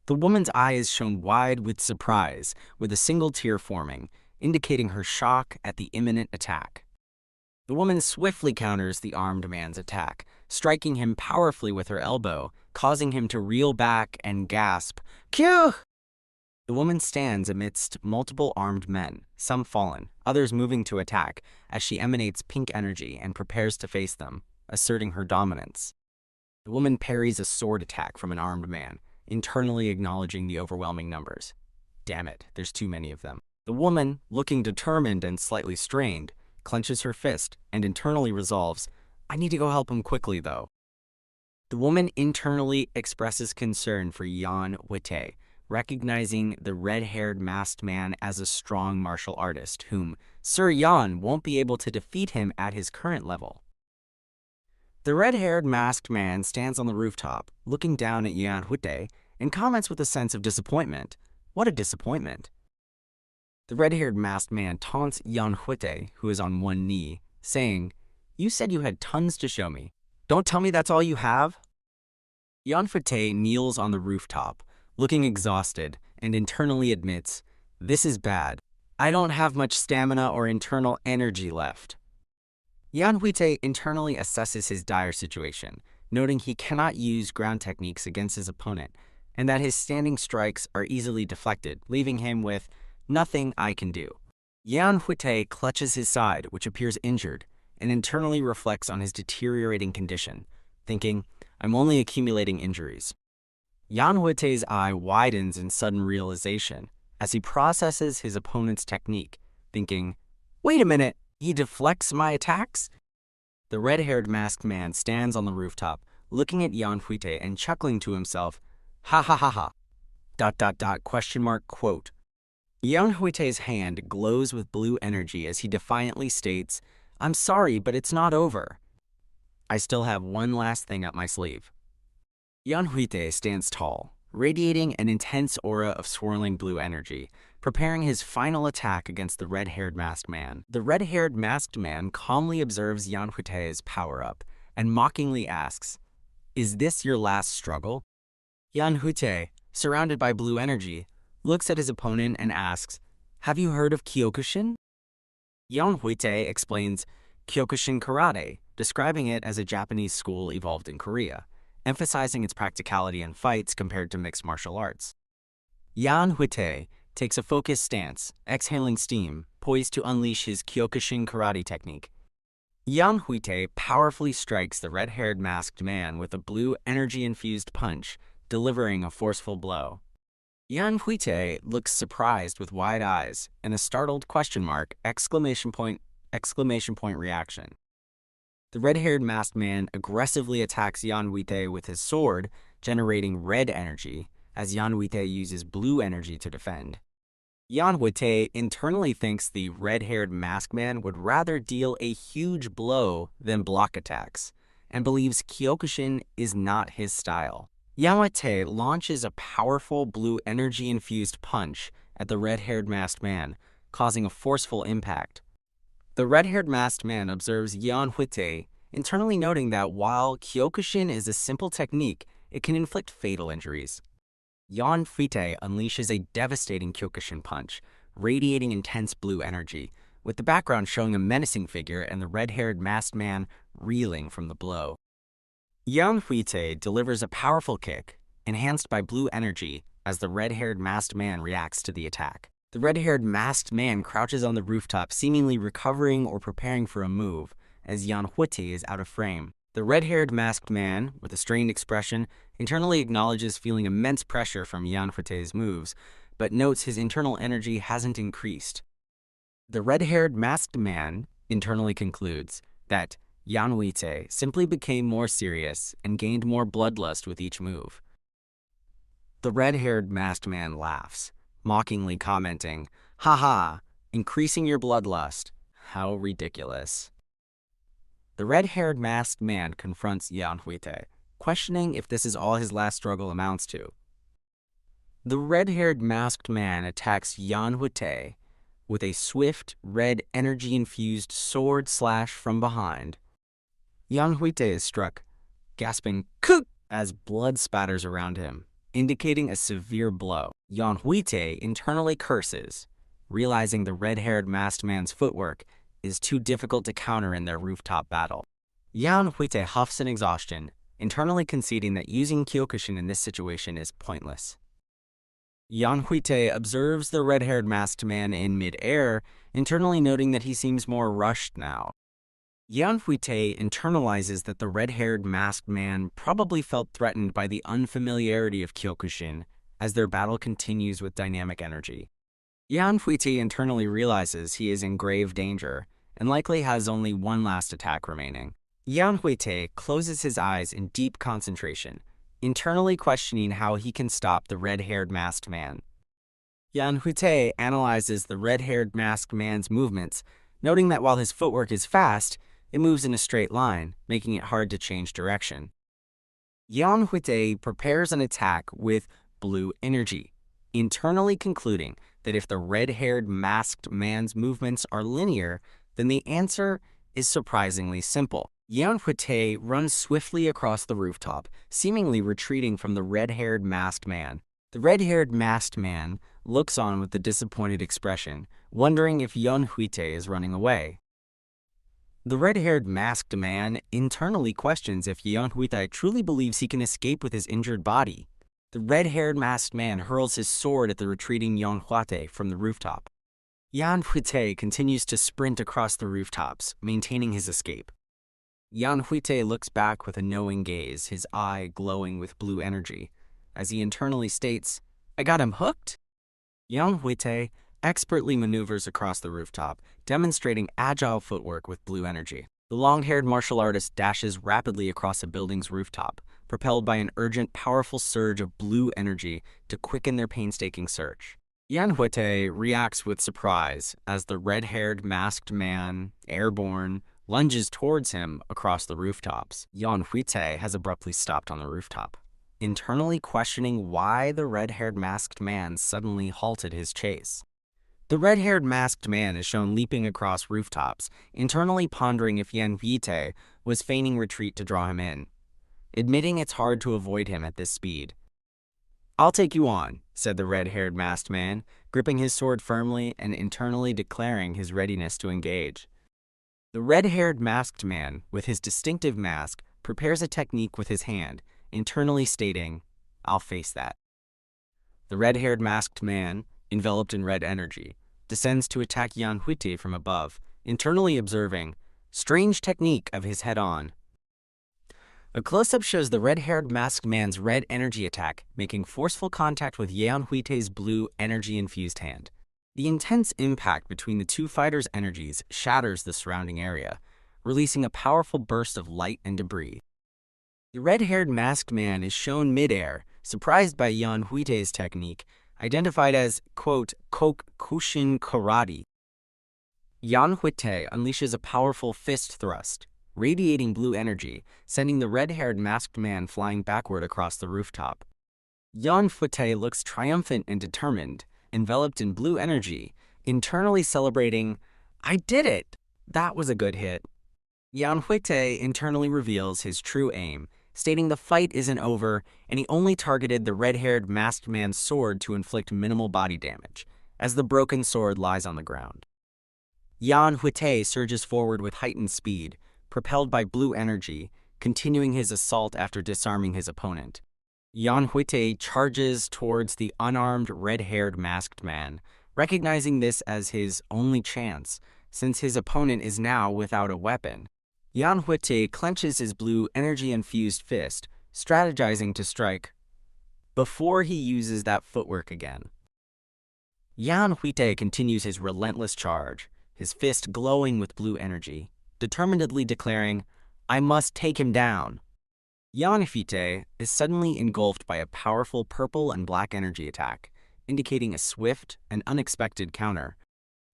The woman's eyes shone wide with surprise, with a single tear forming, indicating her shock at the imminent attack. The woman swiftly counters the armed man's attack, striking him powerfully with her elbow, causing him to reel back and gasp, "Kyuh!" The woman stands amidst multiple armed men, some fallen, others moving to attack, as she emanates pink energy and prepares to face them, asserting her dominance. The woman parries a sword attack from an armed man, internally acknowledging the overwhelming numbers. Damn it, there's too many of them. The woman, looking determined and slightly strained, clenches her fist and internally resolves, "I need to go help him quickly, though." The woman internally expresses concern for Yeon Hwitae, recognizing the red-haired masked man as a strong martial artist, whom Sir Yeon won't be able to defeat him at his current level. The red-haired masked man stands on the rooftop, looking down at Yeon Hwitae, and comments with a sense of disappointment. What a disappointment. The red-haired masked man taunts Yeon Hwitae, who is on one knee, saying, "You said you had tons to show me. Don't tell me that's all you have?" Yeon Hwitae kneels on the rooftop, looking exhausted, and internally admits, "This is bad. I don't have much stamina or internal energy left." Yeon Hwitae internally assesses his dire situation, noting he cannot use ground techniques against his opponent, and that his standing strikes are easily deflected, leaving him with, "Nothing I can do." Yeon Hwitae clutches his side, which appears injured, and internally reflects on his deteriorating condition, thinking, "I'm only accumulating injuries." Yeon Hwitae's eye widens in sudden realization as he processes his opponent's technique, thinking, "Wait a minute, he deflects my attacks?" The red-haired masked man stands on the rooftop, looking at Yeon Hwitae and chuckling to himself, "Ha ha ha ha, ... question mark quote. Yeon Hwitae's hand glows with blue energy as he defiantly states, "I'm sorry, but it's not over. I still have one last thing up my sleeve." Yeon Hwitae stands tall, radiating an intense aura of swirling blue energy, preparing his final attack against the red-haired masked man. The red-haired masked man calmly observes Yeon Hwitae's power-up and mockingly asks, "Is this your last struggle?" Yeon Hwitae, surrounded by blue energy, looks at his opponent and asks, "Have you heard of Kyokushin?" Yeon Hwitae explains Kyokushin karate, describing it as a Japanese school evolved in Korea, emphasizing its practicality in fights compared to mixed martial arts. Yeon Hwitae takes a focused stance, exhaling steam, poised to unleash his Kyokushin karate technique. Yeon Hwitae powerfully strikes the red-haired masked man with a blue energy-infused punch, delivering a forceful blow. Yeon Hwitae looks surprised with wide eyes and a startled question mark, exclamation point reaction. The red-haired masked man aggressively attacks Yeon Hwitae with his sword, generating red energy, as Yeon Hwitae uses blue energy to defend. Yeon Hwitae internally thinks the red-haired masked man would rather deal a huge blow than block attacks, and believes Kyokushin is not his style. Yeon Hwitae launches a powerful blue energy-infused punch at the red-haired masked man, causing a forceful impact. The red-haired masked man observes Yeon Hwitae, internally noting that while Kyokushin is a simple technique, it can inflict fatal injuries. Yeon Hwitae unleashes a devastating Kyokushin punch, radiating intense blue energy, with the background showing a menacing figure and the red-haired masked man reeling from the blow. Yeon Hwitae delivers a powerful kick, enhanced by blue energy, as the red-haired masked man reacts to the attack. The red-haired masked man crouches on the rooftop, seemingly recovering or preparing for a move, as Yeon Hwitae is out of frame. The red-haired masked man, with a strained expression, internally acknowledges feeling immense pressure from Yeon Hwitae's moves, but notes his internal energy hasn't increased. The red-haired masked man internally concludes that Yeon Hwitae simply became more serious and gained more bloodlust with each move. The red-haired masked man laughs, mockingly commenting, "Haha, increasing your bloodlust. How ridiculous." The red-haired masked man confronts Yeon Hwitae, questioning if this is all his last struggle amounts to. The red-haired masked man attacks Yeon Hwitae with a swift, red energy-infused sword slash from behind. Yeon Hwitae is struck, gasping "Cook!" as blood spatters around him, indicating a severe blow. Yeon Hwitae internally curses, realizing the red-haired masked man's footwork is too difficult to counter in their rooftop battle. Yeon Hwitae huffs in exhaustion, internally conceding that using Kyokushin in this situation is pointless. Yeon Hwitae observes the red-haired masked man in mid-air, internally noting that he seems more rushed now. Yeon Hwitae internalizes that the red-haired masked man probably felt threatened by the unfamiliarity of Kyokushin as their battle continues with dynamic energy. Yeon Hwitae internally realizes he is in grave danger and likely has only one last attack remaining. Yeon Hwitae closes his eyes in deep concentration, internally questioning how he can stop the red-haired masked man. Yeon Hwitae analyzes the red-haired masked man's movements, noting that while his footwork is fast, it moves in a straight line, making it hard to change direction. Yeon Hwitae prepares an attack with blue energy, internally concluding that if the red-haired masked man's movements are linear, then the answer is surprisingly simple. Yeon Hwitae runs swiftly across the rooftop, seemingly retreating from the red-haired masked man. The red-haired masked man looks on with a disappointed expression, wondering if Yeon Hwitae is running away. The red-haired masked man internally questions if Yeon Hwitae truly believes he can escape with his injured body. The red-haired masked man hurls his sword at the retreating Yeon Hwitae from the rooftop. Yeon Hwitae continues to sprint across the rooftops, maintaining his escape. Yeon Hwitae looks back with a knowing gaze, his eye glowing with blue energy, as he internally states, "I got him hooked?" Yeon Hwitae expertly maneuvers across the rooftop, demonstrating agile footwork with blue energy. The long-haired martial artist dashes rapidly across a building's rooftop, propelled by an urgent, powerful surge of blue energy to quicken their painstaking search. Yeon Hwitae reacts with surprise as the red-haired masked man, airborne, lunges towards him across the rooftops. Yeon Hwitae has abruptly stopped on the rooftop, internally questioning why the red-haired masked man suddenly halted his chase. The red-haired masked man is shown leaping across rooftops, internally pondering if Yeon Hwitae was feigning retreat to draw him in, admitting it's hard to avoid him at this speed. "I'll take you on," said the red-haired masked man, gripping his sword firmly and internally declaring his readiness to engage. The red-haired masked man, with his distinctive mask, prepares a technique with his hand, internally stating, "I'll face that." The red-haired masked man, enveloped in red energy, descends to attack Yeon Hwitae from above, internally observing, "Strange technique of his head-on." A close-up shows the red-haired masked man's red energy attack, making forceful contact with Yeon Hwitae's blue energy-infused hand. The intense impact between the two fighters' energies shatters the surrounding area, releasing a powerful burst of light and debris. The red-haired masked man is shown mid-air, surprised by Yeon Hwitae's technique, identified as, quote, Kokushin Karate. Yeon Hwitae unleashes a powerful fist thrust, radiating blue energy, sending the red-haired masked man flying backward across the rooftop. Yeon Hwitae looks triumphant and determined, enveloped in blue energy, internally celebrating, "I did it! That was a good hit." Yeon Hwitae internally reveals his true aim, stating the fight isn't over and he only targeted the red-haired masked man's sword to inflict minimal body damage, as the broken sword lies on the ground. Yeon Hwitae surges forward with heightened speed, propelled by blue energy, continuing his assault after disarming his opponent. Yeon Hwitae charges towards the unarmed, red-haired masked man, recognizing this as his only chance, since his opponent is now without a weapon. Yeon Hwitae clenches his blue energy-infused fist, strategizing to strike before he uses that footwork again. Yeon Hwitae continues his relentless charge, his fist glowing with blue energy, determinedly declaring, "I must take him down." Yeon Hwitae is suddenly engulfed by a powerful purple and black energy attack, indicating a swift and unexpected counter.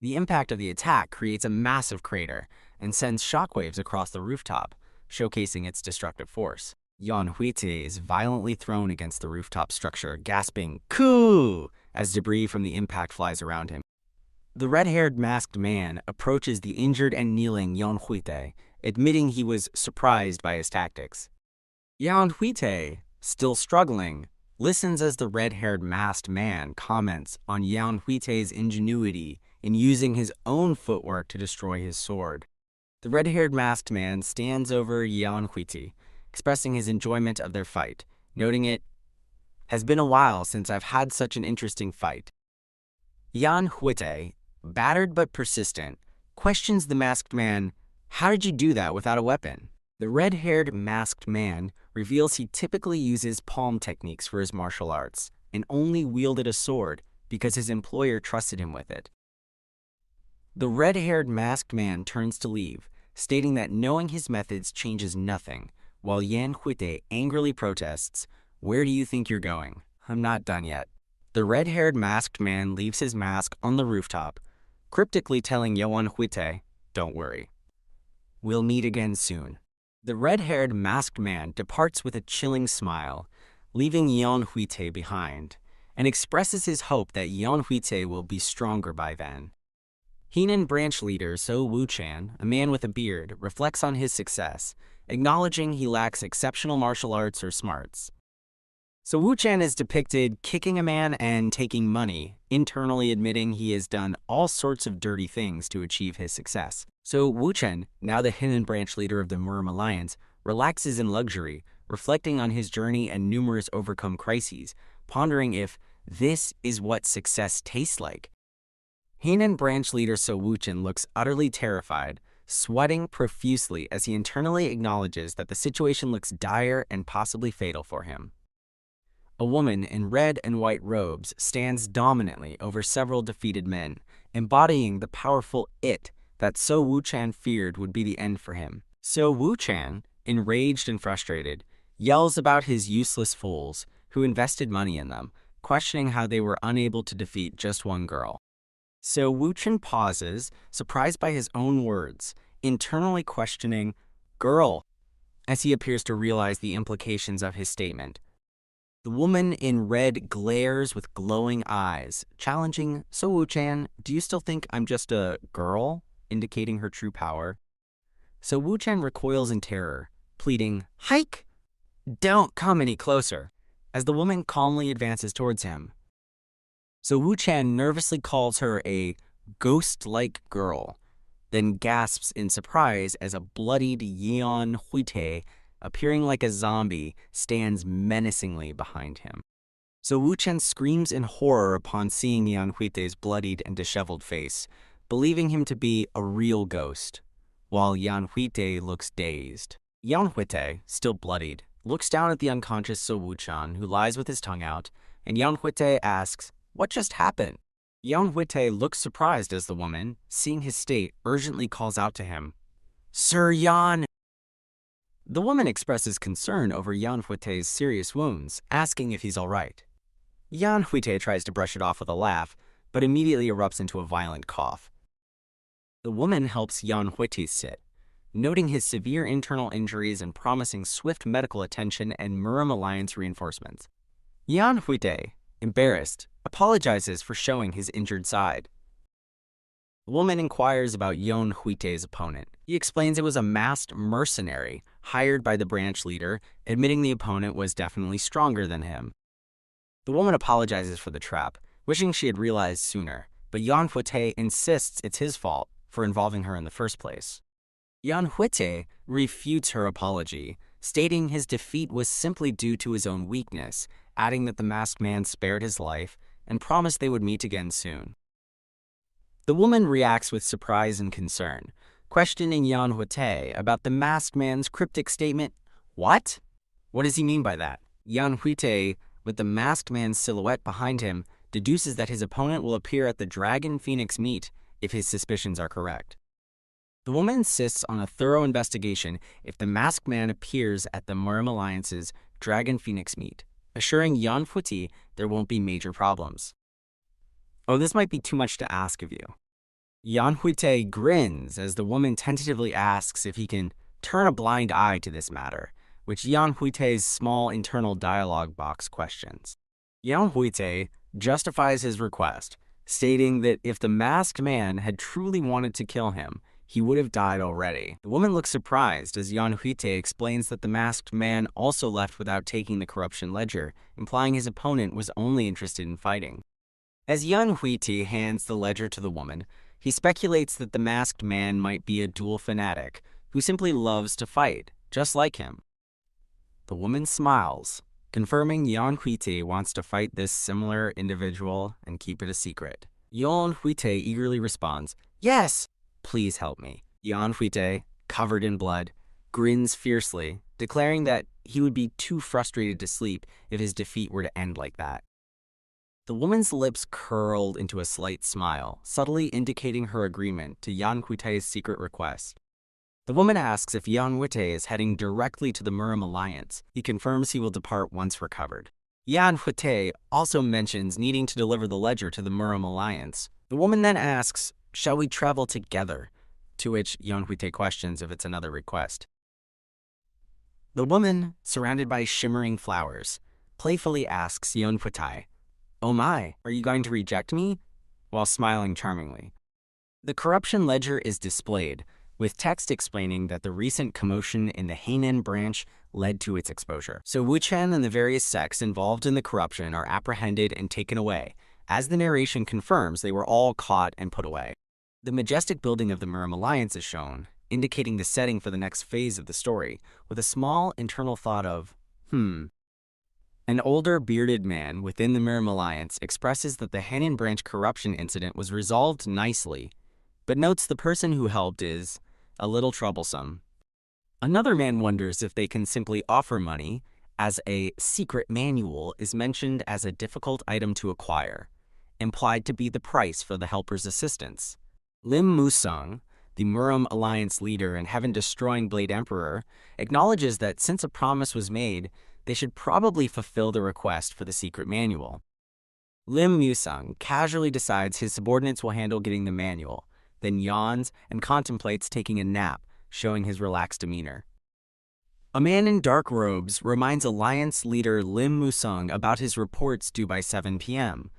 The impact of the attack creates a massive crater and sends shockwaves across the rooftop, showcasing its destructive force. Yeon Hwitae is violently thrown against the rooftop structure, gasping, "Koo!" as debris from the impact flies around him. The red-haired masked man approaches the injured and kneeling Yeon Hwitae, admitting he was surprised by his tactics. Yeon Hwitae, still struggling, listens as the red-haired masked man comments on Yeon Hwitae's ingenuity in using his own footwork to destroy his sword. The red-haired masked man stands over Yeon Hwitae, expressing his enjoyment of their fight, noting it has been a while since I've had such an interesting fight. Yeon Hwitae, battered but persistent, questions the masked man, "How did you do that without a weapon?" The red-haired masked man reveals he typically uses palm techniques for his martial arts and only wielded a sword because his employer trusted him with it. The red-haired masked man turns to leave, stating that knowing his methods changes nothing, while Yeon Hwitae angrily protests, "Where do you think you're going? I'm not done yet." The red-haired masked man leaves his mask on the rooftop, cryptically telling Yeon Hwitae, "Don't worry. We'll meet again soon." The red-haired masked man departs with a chilling smile, leaving Yeon Hwitae behind, and expresses his hope that Yeon Hwitae will be stronger by then. Henan branch leader So Woo-chan, a man with a beard, reflects on his success, acknowledging he lacks exceptional martial arts or smarts. So Woo-chan is depicted kicking a man and taking money, internally admitting he has done all sorts of dirty things to achieve his success. So Woo-chan, now the Henan branch leader of the Murim alliance, relaxes in luxury, reflecting on his journey and numerous overcome crises, pondering if this is what success tastes like. Henan branch leader So Woo-chan looks utterly terrified, sweating profusely as he internally acknowledges that the situation looks dire and possibly fatal for him. A woman in red and white robes stands dominantly over several defeated men, embodying the powerful it that So Woo-chan feared would be the end for him. So Woo-chan, enraged and frustrated, yells about his useless fools who invested money in them, questioning how they were unable to defeat just one girl. So Woo-chan pauses, surprised by his own words, internally questioning, "Girl," as he appears to realize the implications of his statement. The woman in red glares with glowing eyes, challenging, "So Woo-chan, do you still think I'm just a girl?" indicating her true power. So Woo-chan recoils in terror, pleading, "Hike! Don't come any closer," as the woman calmly advances towards him. So Woo-chan nervously calls her a ghost-like girl, then gasps in surprise as a bloodied Yeon Hwitae, appearing like a zombie, stands menacingly behind him. So Woo-chan screams in horror upon seeing Yeon Hwitae's bloodied and disheveled face, believing him to be a real ghost, while Yeon Hwitae looks dazed. Yeon Hwitae, still bloodied, looks down at the unconscious So Woo-chan, who lies with his tongue out, and Yeon Hwitae asks, "What just happened?" Yeon Hwitae looks surprised as the woman, seeing his state, urgently calls out to him, "Sir Yeon!" The woman expresses concern over Yeon Hwitae's serious wounds, asking if he's all right. Yeon Hwitae tries to brush it off with a laugh, but immediately erupts into a violent cough. The woman helps Yeon Hwitae sit, noting his severe internal injuries and promising swift medical attention and Murim alliance reinforcements. Yeon Hwitae, embarrassed, apologizes for showing his injured side. The woman inquires about Yeon Hwitae's opponent. He explains it was a masked mercenary hired by the branch leader, admitting the opponent was definitely stronger than him. The woman apologizes for the trap, wishing she had realized sooner, but Yeon Hwitae insists it's his fault for involving her in the first place. Yeon Hwitae refutes her apology, stating his defeat was simply due to his own weakness, adding that the masked man spared his life and promised they would meet again soon. The woman reacts with surprise and concern, questioning Yeon Hwitae about the masked man's cryptic statement, "What? What does he mean by that?" Yeon Hwitae, with the masked man's silhouette behind him, deduces that his opponent will appear at the Dragon Phoenix meet if his suspicions are correct. The woman insists on a thorough investigation if the masked man appears at the Murim Alliance's Dragon Phoenix meet, assuring Yeon Hwitae there won't be major problems. "Oh, this might be too much to ask of you." Yeon Hwitae grins as the woman tentatively asks if he can turn a blind eye to this matter, which Yeon Hwitae's small internal dialogue box questions. Yeon Hwitae justifies his request, stating that if the masked man had truly wanted to kill him, he would have died already. The woman looks surprised as Yeon Hwitae explains that the masked man also left without taking the corruption ledger, implying his opponent was only interested in fighting. As Yeon Hwitae hands the ledger to the woman, he speculates that the masked man might be a duel fanatic who simply loves to fight, just like him. The woman smiles, confirming Yeon Hwitae wants to fight this similar individual and keep it a secret. Yeon Hwitae eagerly responds, "Yes, please help me." Yeon Hwitae, covered in blood, grins fiercely, declaring that he would be too frustrated to sleep if his defeat were to end like that. The woman's lips curled into a slight smile, subtly indicating her agreement to Yeon Hwitae's secret request. The woman asks if Yeon Hwitae is heading directly to the Murim Alliance. He confirms he will depart once recovered. Yeon Hwitae also mentions needing to deliver the ledger to the Murim Alliance. The woman then asks, "Shall we travel together?" To which Yeon Hwitae questions if it's another request. The woman, surrounded by shimmering flowers, playfully asks Yeon Hwitae, "Oh my, are you going to reject me?" while smiling charmingly. The corruption ledger is displayed, with text explaining that the recent commotion in the Haenan branch led to its exposure. So Wuxian and the various sects involved in the corruption are apprehended and taken away. As the narration confirms, they were all caught and put away. The majestic building of the Murim Alliance is shown, indicating the setting for the next phase of the story, with a small internal thought of, An older bearded man within the Murim Alliance expresses that the Haenan branch corruption incident was resolved nicely, but notes the person who helped is a little troublesome. Another man wonders if they can simply offer money, as a secret manual is mentioned as a difficult item to acquire, implied to be the price for the helper's assistance. Lim Musung, the Murim Alliance leader and heaven-destroying Blade Emperor, acknowledges that since a promise was made, they should probably fulfill the request for the secret manual. Lim Musung casually decides his subordinates will handle getting the manual, then yawns and contemplates taking a nap, showing his relaxed demeanor. A man in dark robes reminds Alliance leader Lim Musung about his reports due by 7 p.m.,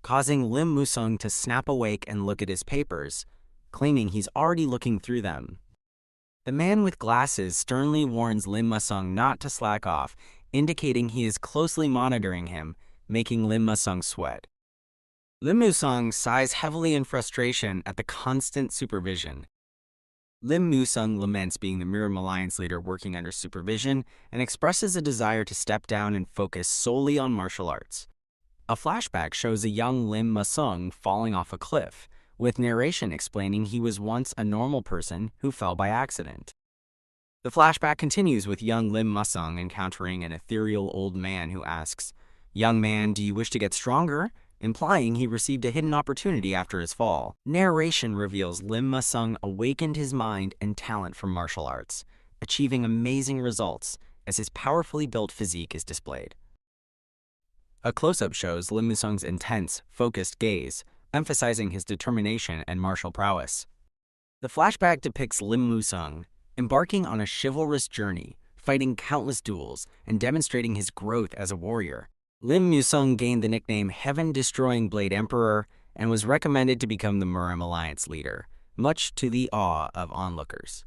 causing Lim Musung to snap awake and look at his papers, claiming he's already looking through them. The man with glasses sternly warns Lim Musung not to slack off, indicating he is closely monitoring him, making Lim Musung sweat. Lim Musung sighs heavily in frustration at the constant supervision. Lim Musung laments being the Murim Alliance leader working under supervision and expresses a desire to step down and focus solely on martial arts. A flashback shows a young Lim Musung falling off a cliff, with narration explaining he was once a normal person who fell by accident. The flashback continues with young Lim Musung encountering an ethereal old man who asks, "Young man, do you wish to get stronger?" implying he received a hidden opportunity after his fall. Narration reveals Lim Musung awakened his mind and talent for martial arts, achieving amazing results as his powerfully built physique is displayed. A close-up shows Lim Musung's intense, focused gaze, emphasizing his determination and martial prowess. The flashback depicts Lim Musung embarking on a chivalrous journey, fighting countless duels, and demonstrating his growth as a warrior. Lim Musung gained the nickname Heaven-Destroying Blade Emperor and was recommended to become the Murim Alliance leader, much to the awe of onlookers.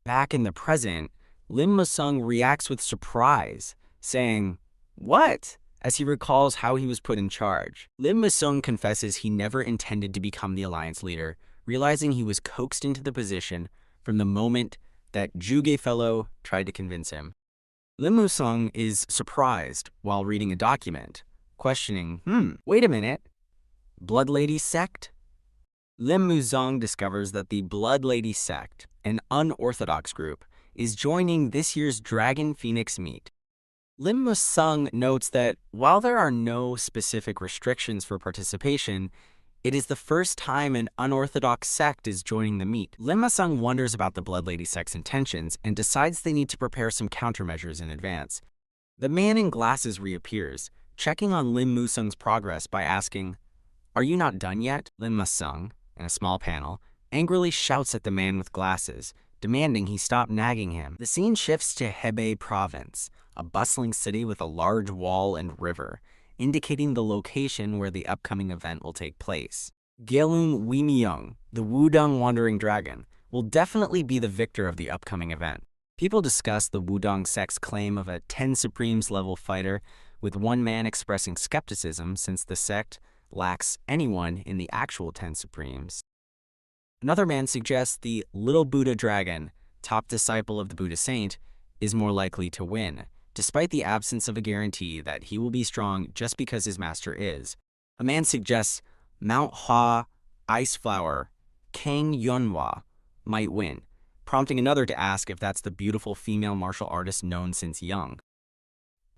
Back in the present, Lim Musung reacts with surprise, saying, "What?" as he recalls how he was put in charge. Lim Musung confesses he never intended to become the Alliance leader, realizing he was coaxed into the position from the moment that Juge Fellow tried to convince him. Lim Musung is surprised while reading a document, questioning, wait a minute, Blood Lady sect? Lim Musung discovers that the Blood Lady sect, an unorthodox group, is joining this year's Dragon Phoenix meet. Lim Musung notes that while there are no specific restrictions for participation, it is the first time an unorthodox sect is joining the meet. Lim Musung wonders about the Blood Lady sect's intentions and decides they need to prepare some countermeasures in advance. The man in glasses reappears, checking on Lim Musung's progress by asking, "Are you not done yet?" Lim Musung, in a small panel, angrily shouts at the man with glasses, demanding he stop nagging him. The scene shifts to Hebei province, a bustling city with a large wall and river, indicating the location where the upcoming event will take place. Gelung Wimyung, the Wudong Wandering Dragon, will definitely be the victor of the upcoming event. People discuss the Wudong sect's claim of a 10 Supremes level fighter, with one man expressing skepticism since the sect lacks anyone in the actual 10 Supremes. Another man suggests the Little Buddha Dragon, top disciple of the Buddha Saint, is more likely to win, despite the absence of a guarantee that he will be strong just because his master is. A man suggests Manhwa Ice Flower Kang Sang might win, prompting another to ask if that's the beautiful female martial artist known since young.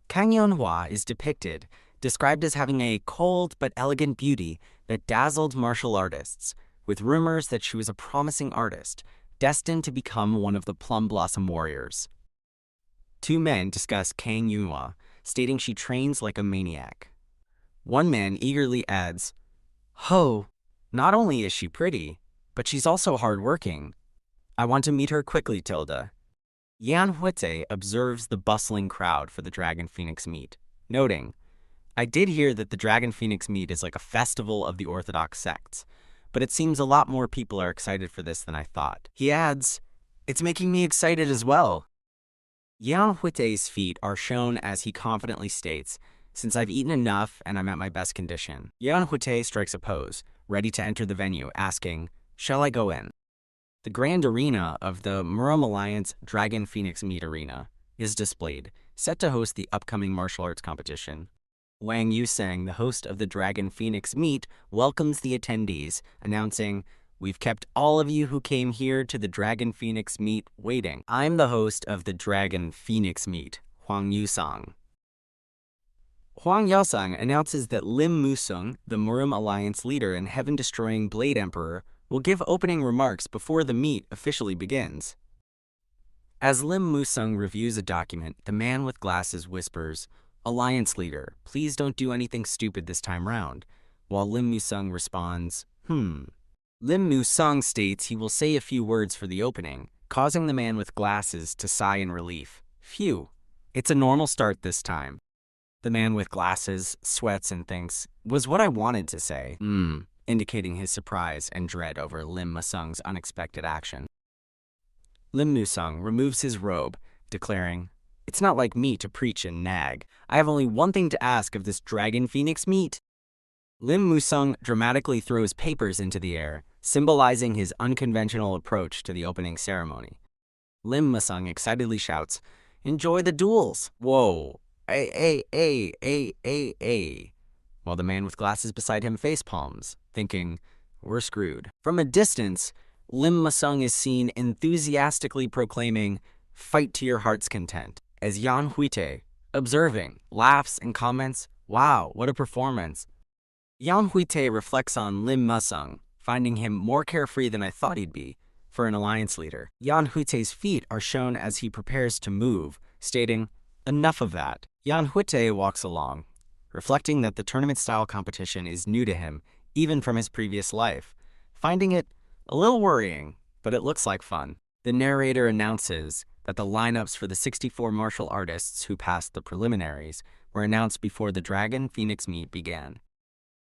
Kang Sang is depicted, described as having a cold but elegant beauty that dazzled martial artists, with rumors that she was a promising artist, destined to become one of the Plum Blossom Warriors. Two men discuss Kang Sang, stating she trains like a maniac. One man eagerly adds, "Ho, not only is she pretty, but she's also hardworking. I want to meet her quickly, Tilda." Yeon Hwitae observes the bustling crowd for the Dragon Phoenix meet, noting, "I did hear that the Dragon Phoenix meet is like a festival of the orthodox sects, but it seems a lot more people are excited for this than I thought." He adds, "It's making me excited as well." Yeon Hwitae's feet are shown as he confidently states, "Since I've eaten enough and I'm at my best condition." Yeon Hwitae strikes a pose, ready to enter the venue, asking, "Shall I go in?" The grand arena of the Murim Alliance Dragon Phoenix Meet Arena is displayed, set to host the upcoming martial arts competition. Wang Yuseng, the host of the Dragon Phoenix Meet, welcomes the attendees, announcing, "We've kept all of you who came here to the Dragon Phoenix Meet waiting. I'm the host of the Dragon Phoenix Meet, Hwang Yusang." Hwang Yusang announces that Lim Musung, the Murim Alliance leader and heaven-destroying Blade Emperor, will give opening remarks before the meet officially begins. As Lim Musung reviews a document, the man with glasses whispers, "Alliance leader, please don't do anything stupid this time round," while Lim Musung responds, Lim Musung states he will say a few words for the opening, causing the man with glasses to sigh in relief. Phew, it's a normal start this time. The man with glasses sweats and thinks, "Was what I wanted to say," indicating his surprise and dread over Lim Musung's unexpected action. Lim Musung removes his robe, declaring, "It's not like me to preach and nag. I have only one thing to ask of this Dragon Phoenix meet." Lim Musung dramatically throws papers into the air, symbolizing his unconventional approach to the opening ceremony. Lim Musung excitedly shouts, "Enjoy the duels!" Whoa, while the man with glasses beside him facepalms, thinking, "We're screwed." From a distance, Lim Musung is seen enthusiastically proclaiming, "Fight to your heart's content," as Yeon Hwitae, observing, laughs and comments, "Wow, what a performance." Yeon Hwitae reflects on Lim Musung, finding him more carefree than I thought he'd be for an alliance leader. Yeon Hwitae's feet are shown as he prepares to move, stating, "Enough of that." Yeon Hwitae walks along, reflecting that the tournament-style competition is new to him, even from his previous life, finding it a little worrying, but it looks like fun. The narrator announces that the lineups for the 64 martial artists who passed the preliminaries were announced before the Dragon Phoenix meet began.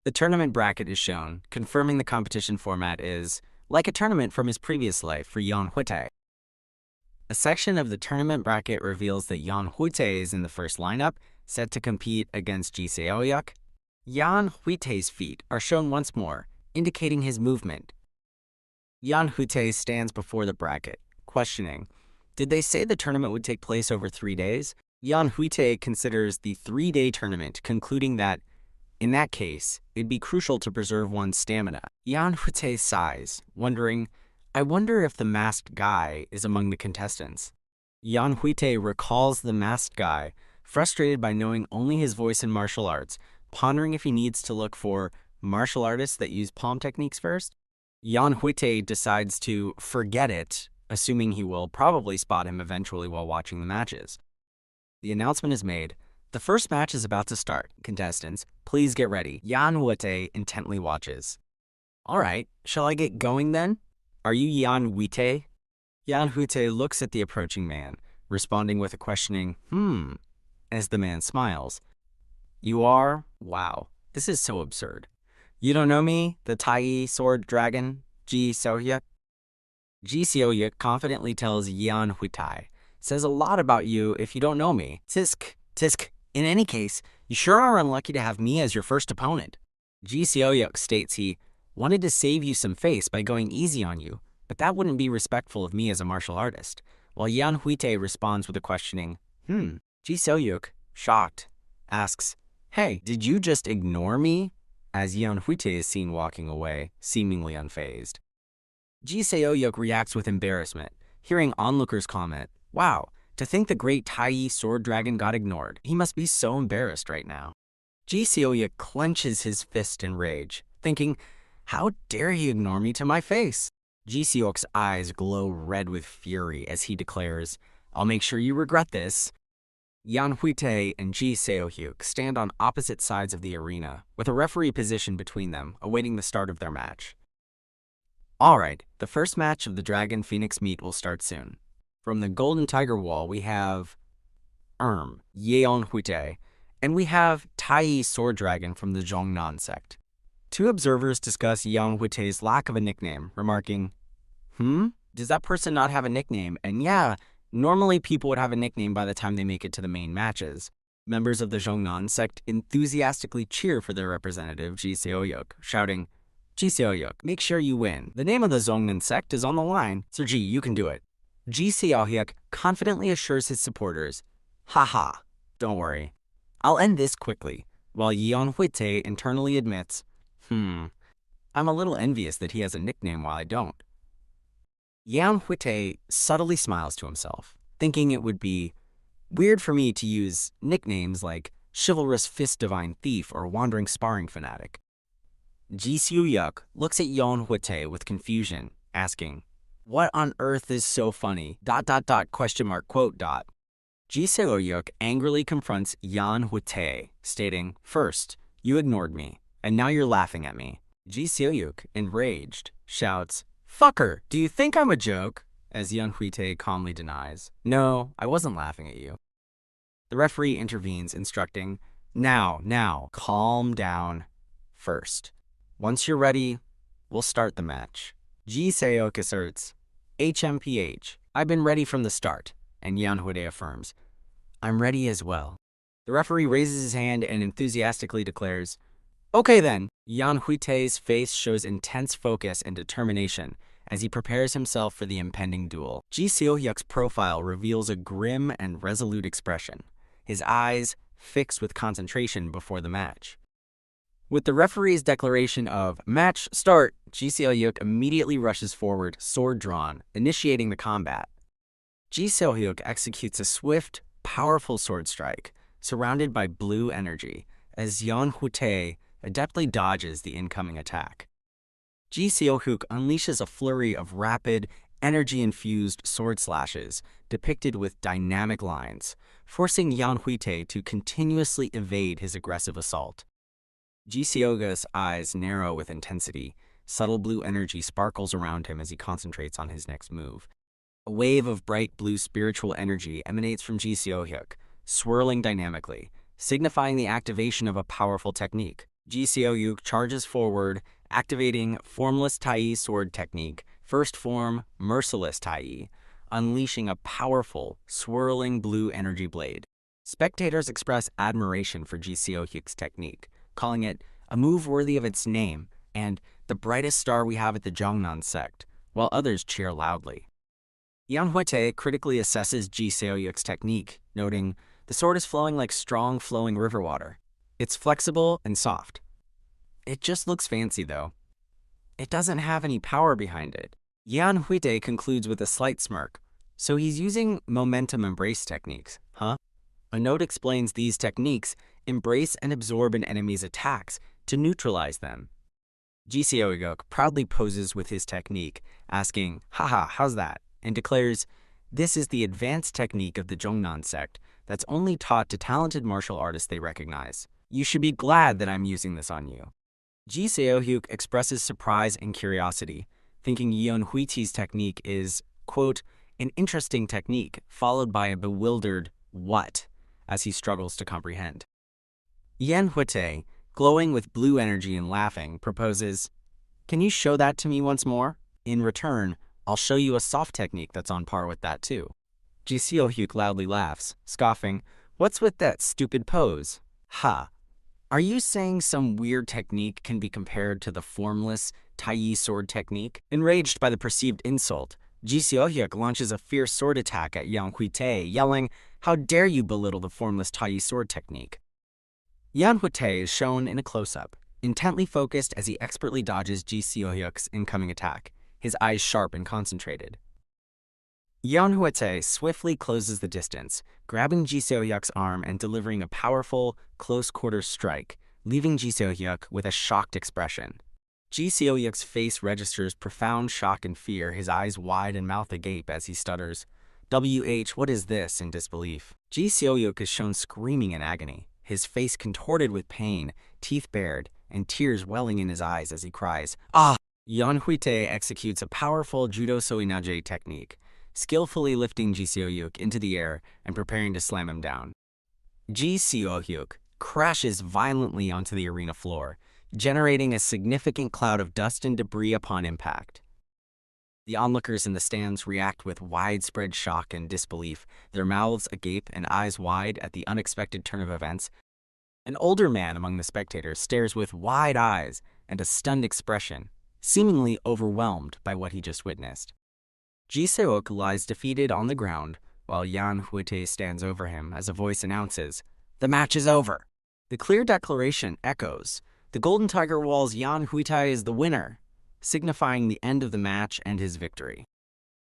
The tournament bracket is shown, confirming the competition format is like a tournament from his previous life for Yeon Hwitae. A section of the tournament bracket reveals that Yeon Hwitae is in the first lineup, set to compete against Ji Seohyuk. Yeon Hwitae's feet are shown once more, indicating his movement. Yeon Hwitae stands before the bracket, questioning, "Did they say the tournament would take place over 3 days?" Yeon Hwitae considers the 3-day tournament, concluding that, in that case, it'd be crucial to preserve one's stamina. Yeon Hwitae sighs, wondering, I wonder if the masked guy is among the contestants. Yeon Hwitae recalls the masked guy, frustrated by knowing only his voice in martial arts, pondering if he needs to look for martial artists that use palm techniques first. Yeon Hwitae decides to forget it, assuming he will probably spot him eventually while watching the matches. The announcement is made. The first match is about to start. Contestants, please get ready. Yeon Hwitae intently watches. All right, shall I get going then? Are you Yeon Hwitae? Yeon Hwitae looks at the approaching man, responding with a questioning, as the man smiles. You are? Wow, this is so absurd. You don't know me, the Taekwondo dragon, Ji Seo-hyuk? Ji Seo-hyuk confidently tells Yeon Hwitae, says a lot about you if you don't know me. Tisk. In any case, you sure are unlucky to have me as your first opponent. Ji Seo-hyuk states he wanted to save you some face by going easy on you, but that wouldn't be respectful of me as a martial artist. While Yeon Hwitae responds with a questioning, Ji Seo-hyuk, shocked, asks, hey, did you just ignore me? As Yeon Hwitae is seen walking away, seemingly unfazed. Ji Seo-hyuk reacts with embarrassment, hearing onlookers comment, wow, to think the great Tai sword dragon got ignored. He must be so embarrassed right now. Ji Seo-hyuk clenches his fist in rage, thinking, how dare he ignore me to my face? Ji Seo-hyuk's eyes glow red with fury as he declares, I'll make sure you regret this. Yeon Hwitae and Ji Seo-hyuk stand on opposite sides of the arena, with a referee positioned between them, awaiting the start of their match. Alright, the first match of the Dragon Phoenix meet will start soon. From the Golden Tiger Wall, we have Yeon Hwitae, and we have Tai Sword Dragon from the Jongnan sect. Two observers discuss Yeon Hwitae's lack of a nickname, remarking, does that person not have a nickname? And yeah, normally people would have a nickname by the time they make it to the main matches. Members of the Jongnan sect enthusiastically cheer for their representative, Ji Seo-hyuk, shouting, Ji Seo-hyuk, make sure you win. The name of the Jongnan sect is on the line. Sir Ji, you can do it. Ji Seo-hyuk confidently assures his supporters, haha, don't worry. I'll end this quickly, while Yeon Hwitae internally admits, I'm a little envious that he has a nickname while I don't. Yeon Hwitae subtly smiles to himself, thinking it would be weird for me to use nicknames like Chivalrous Fist Divine Thief or Wandering Sparring Fanatic. Ji Seo-hyuk looks at Yeon Hwitae with confusion, asking, what on earth is so funny? ... Quote. Ji Seo-hyuk angrily confronts Yeon Hwitae, stating, first, you ignored me, and now you're laughing at me. Ji Seo-hyuk, enraged, shouts, fucker, do you think I'm a joke? As Yeon Hwitae calmly denies, no, I wasn't laughing at you. The referee intervenes, instructing, now, calm down. First, once you're ready, we'll start the match. Ji Seo-hyuk asserts, HMPH, I've been ready from the start, and Yeon Hwitae affirms, I'm ready as well. The referee raises his hand and enthusiastically declares, okay then. Yeon Hwitae's face shows intense focus and determination as he prepares himself for the impending duel. Ji Seo-hyuk's profile reveals a grim and resolute expression, his eyes fixed with concentration before the match. With the referee's declaration of match start, Ji Seo-hyuk immediately rushes forward, sword drawn, initiating the combat. Ji Seo-hyuk executes a swift, powerful sword strike, surrounded by blue energy, as Yeon Hwitae adeptly dodges the incoming attack. Ji Seo-hyuk unleashes a flurry of rapid, energy-infused sword slashes depicted with dynamic lines, forcing Yeon Hwitae to continuously evade his aggressive assault. Ji Seo-hyuk's eyes narrow with intensity. Subtle blue energy sparkles around him as he concentrates on his next move. A wave of bright blue spiritual energy emanates from Ji Seo-hyuk, swirling dynamically, signifying the activation of a powerful technique. Ji Seo-hyuk charges forward, activating Formless Tai sword technique, first form Merciless Tai, unleashing a powerful, swirling blue energy blade. Spectators express admiration for Ji Seo-hyuk's technique, calling it a move worthy of its name and the brightest star we have at the Jongnan sect, while others cheer loudly. Yeon Hwitae critically assesses Ji Seo-hyuk's technique, noting, The sword is flowing like strong, flowing river water. It's flexible and soft. It just looks fancy, though. It doesn't have any power behind it. Yeon Hwitae concludes with a slight smirk. So he's using momentum embrace techniques, huh? A note explains these techniques embrace and absorb an enemy's attacks to neutralize them. Ji Seo-hyuk proudly poses with his technique, asking, haha, how's that? And declares, this is the advanced technique of the Jongnan sect that's only taught to talented martial artists they recognize. You should be glad that I'm using this on you. Ji Seo-hyuk expresses surprise and curiosity, thinking Yeon Hwitae's technique is, quote, an interesting technique, followed by a bewildered what, as he struggles to comprehend. Yeon Hwitae, glowing with blue energy and laughing, proposes, can you show that to me once more? In return, I'll show you a soft technique that's on par with that too. Ji Seo-hyuk loudly laughs, scoffing, what's with that stupid pose? Ha! Are you saying some weird technique can be compared to the formless Tai sword technique? Enraged by the perceived insult, Ji Seo-hyuk launches a fierce sword attack at Yeon Hwitae, yelling, how dare you belittle the formless Tai sword technique? Yeon Hwitae is shown in a close-up, intently focused as he expertly dodges Ji Seo-hyuk's incoming attack, his eyes sharp and concentrated. Yeon Hwitae swiftly closes the distance, grabbing Ji Seo-hyuk's arm and delivering a powerful, close-quarters strike, leaving Ji Seo-hyuk with a shocked expression. Ji Seo-hyuk's face registers profound shock and fear, his eyes wide and mouth agape as he stutters, what is this, in disbelief. Ji Seo-hyuk is shown screaming in agony, his face contorted with pain, teeth bared, and tears welling in his eyes as he cries, ah! Yeon Hwitae executes a powerful Judo soinaje technique, skillfully lifting Ji Seo-hyuk into the air and preparing to slam him down. Ji Seo-hyuk crashes violently onto the arena floor, generating a significant cloud of dust and debris upon impact. The onlookers in the stands react with widespread shock and disbelief, their mouths agape and eyes wide at the unexpected turn of events. An older man among the spectators stares with wide eyes and a stunned expression, seemingly overwhelmed by what he just witnessed. Ji Seo-hyuk lies defeated on the ground, while Yeon Hwitae stands over him as a voice announces, the match is over. The clear declaration echoes, the Golden Tiger Wall's Yeon Hwitae is the winner, signifying the end of the match and his victory.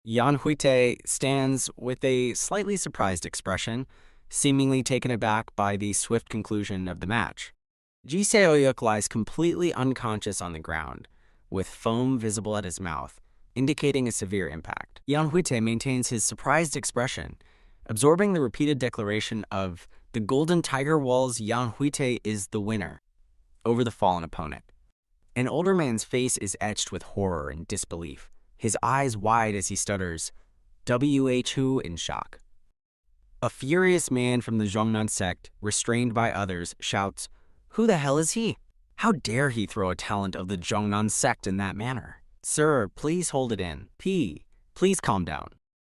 Yeon Hwitae stands with a slightly surprised expression, seemingly taken aback by the swift conclusion of the match. Ji Seo-hyuk lies completely unconscious on the ground, with foam visible at his mouth, indicating a severe impact. Yeon Hwitae maintains his surprised expression, absorbing the repeated declaration of the Golden Tiger Wall's Yeon Hwitae is the winner over the fallen opponent. An older man's face is etched with horror and disbelief, his eyes wide as he stutters, who in shock. A furious man from the Jongnan sect, restrained by others, shouts, who the hell is he? How dare he throw a talent of the Jongnan sect in that manner? Sir, please hold it in. Please calm down.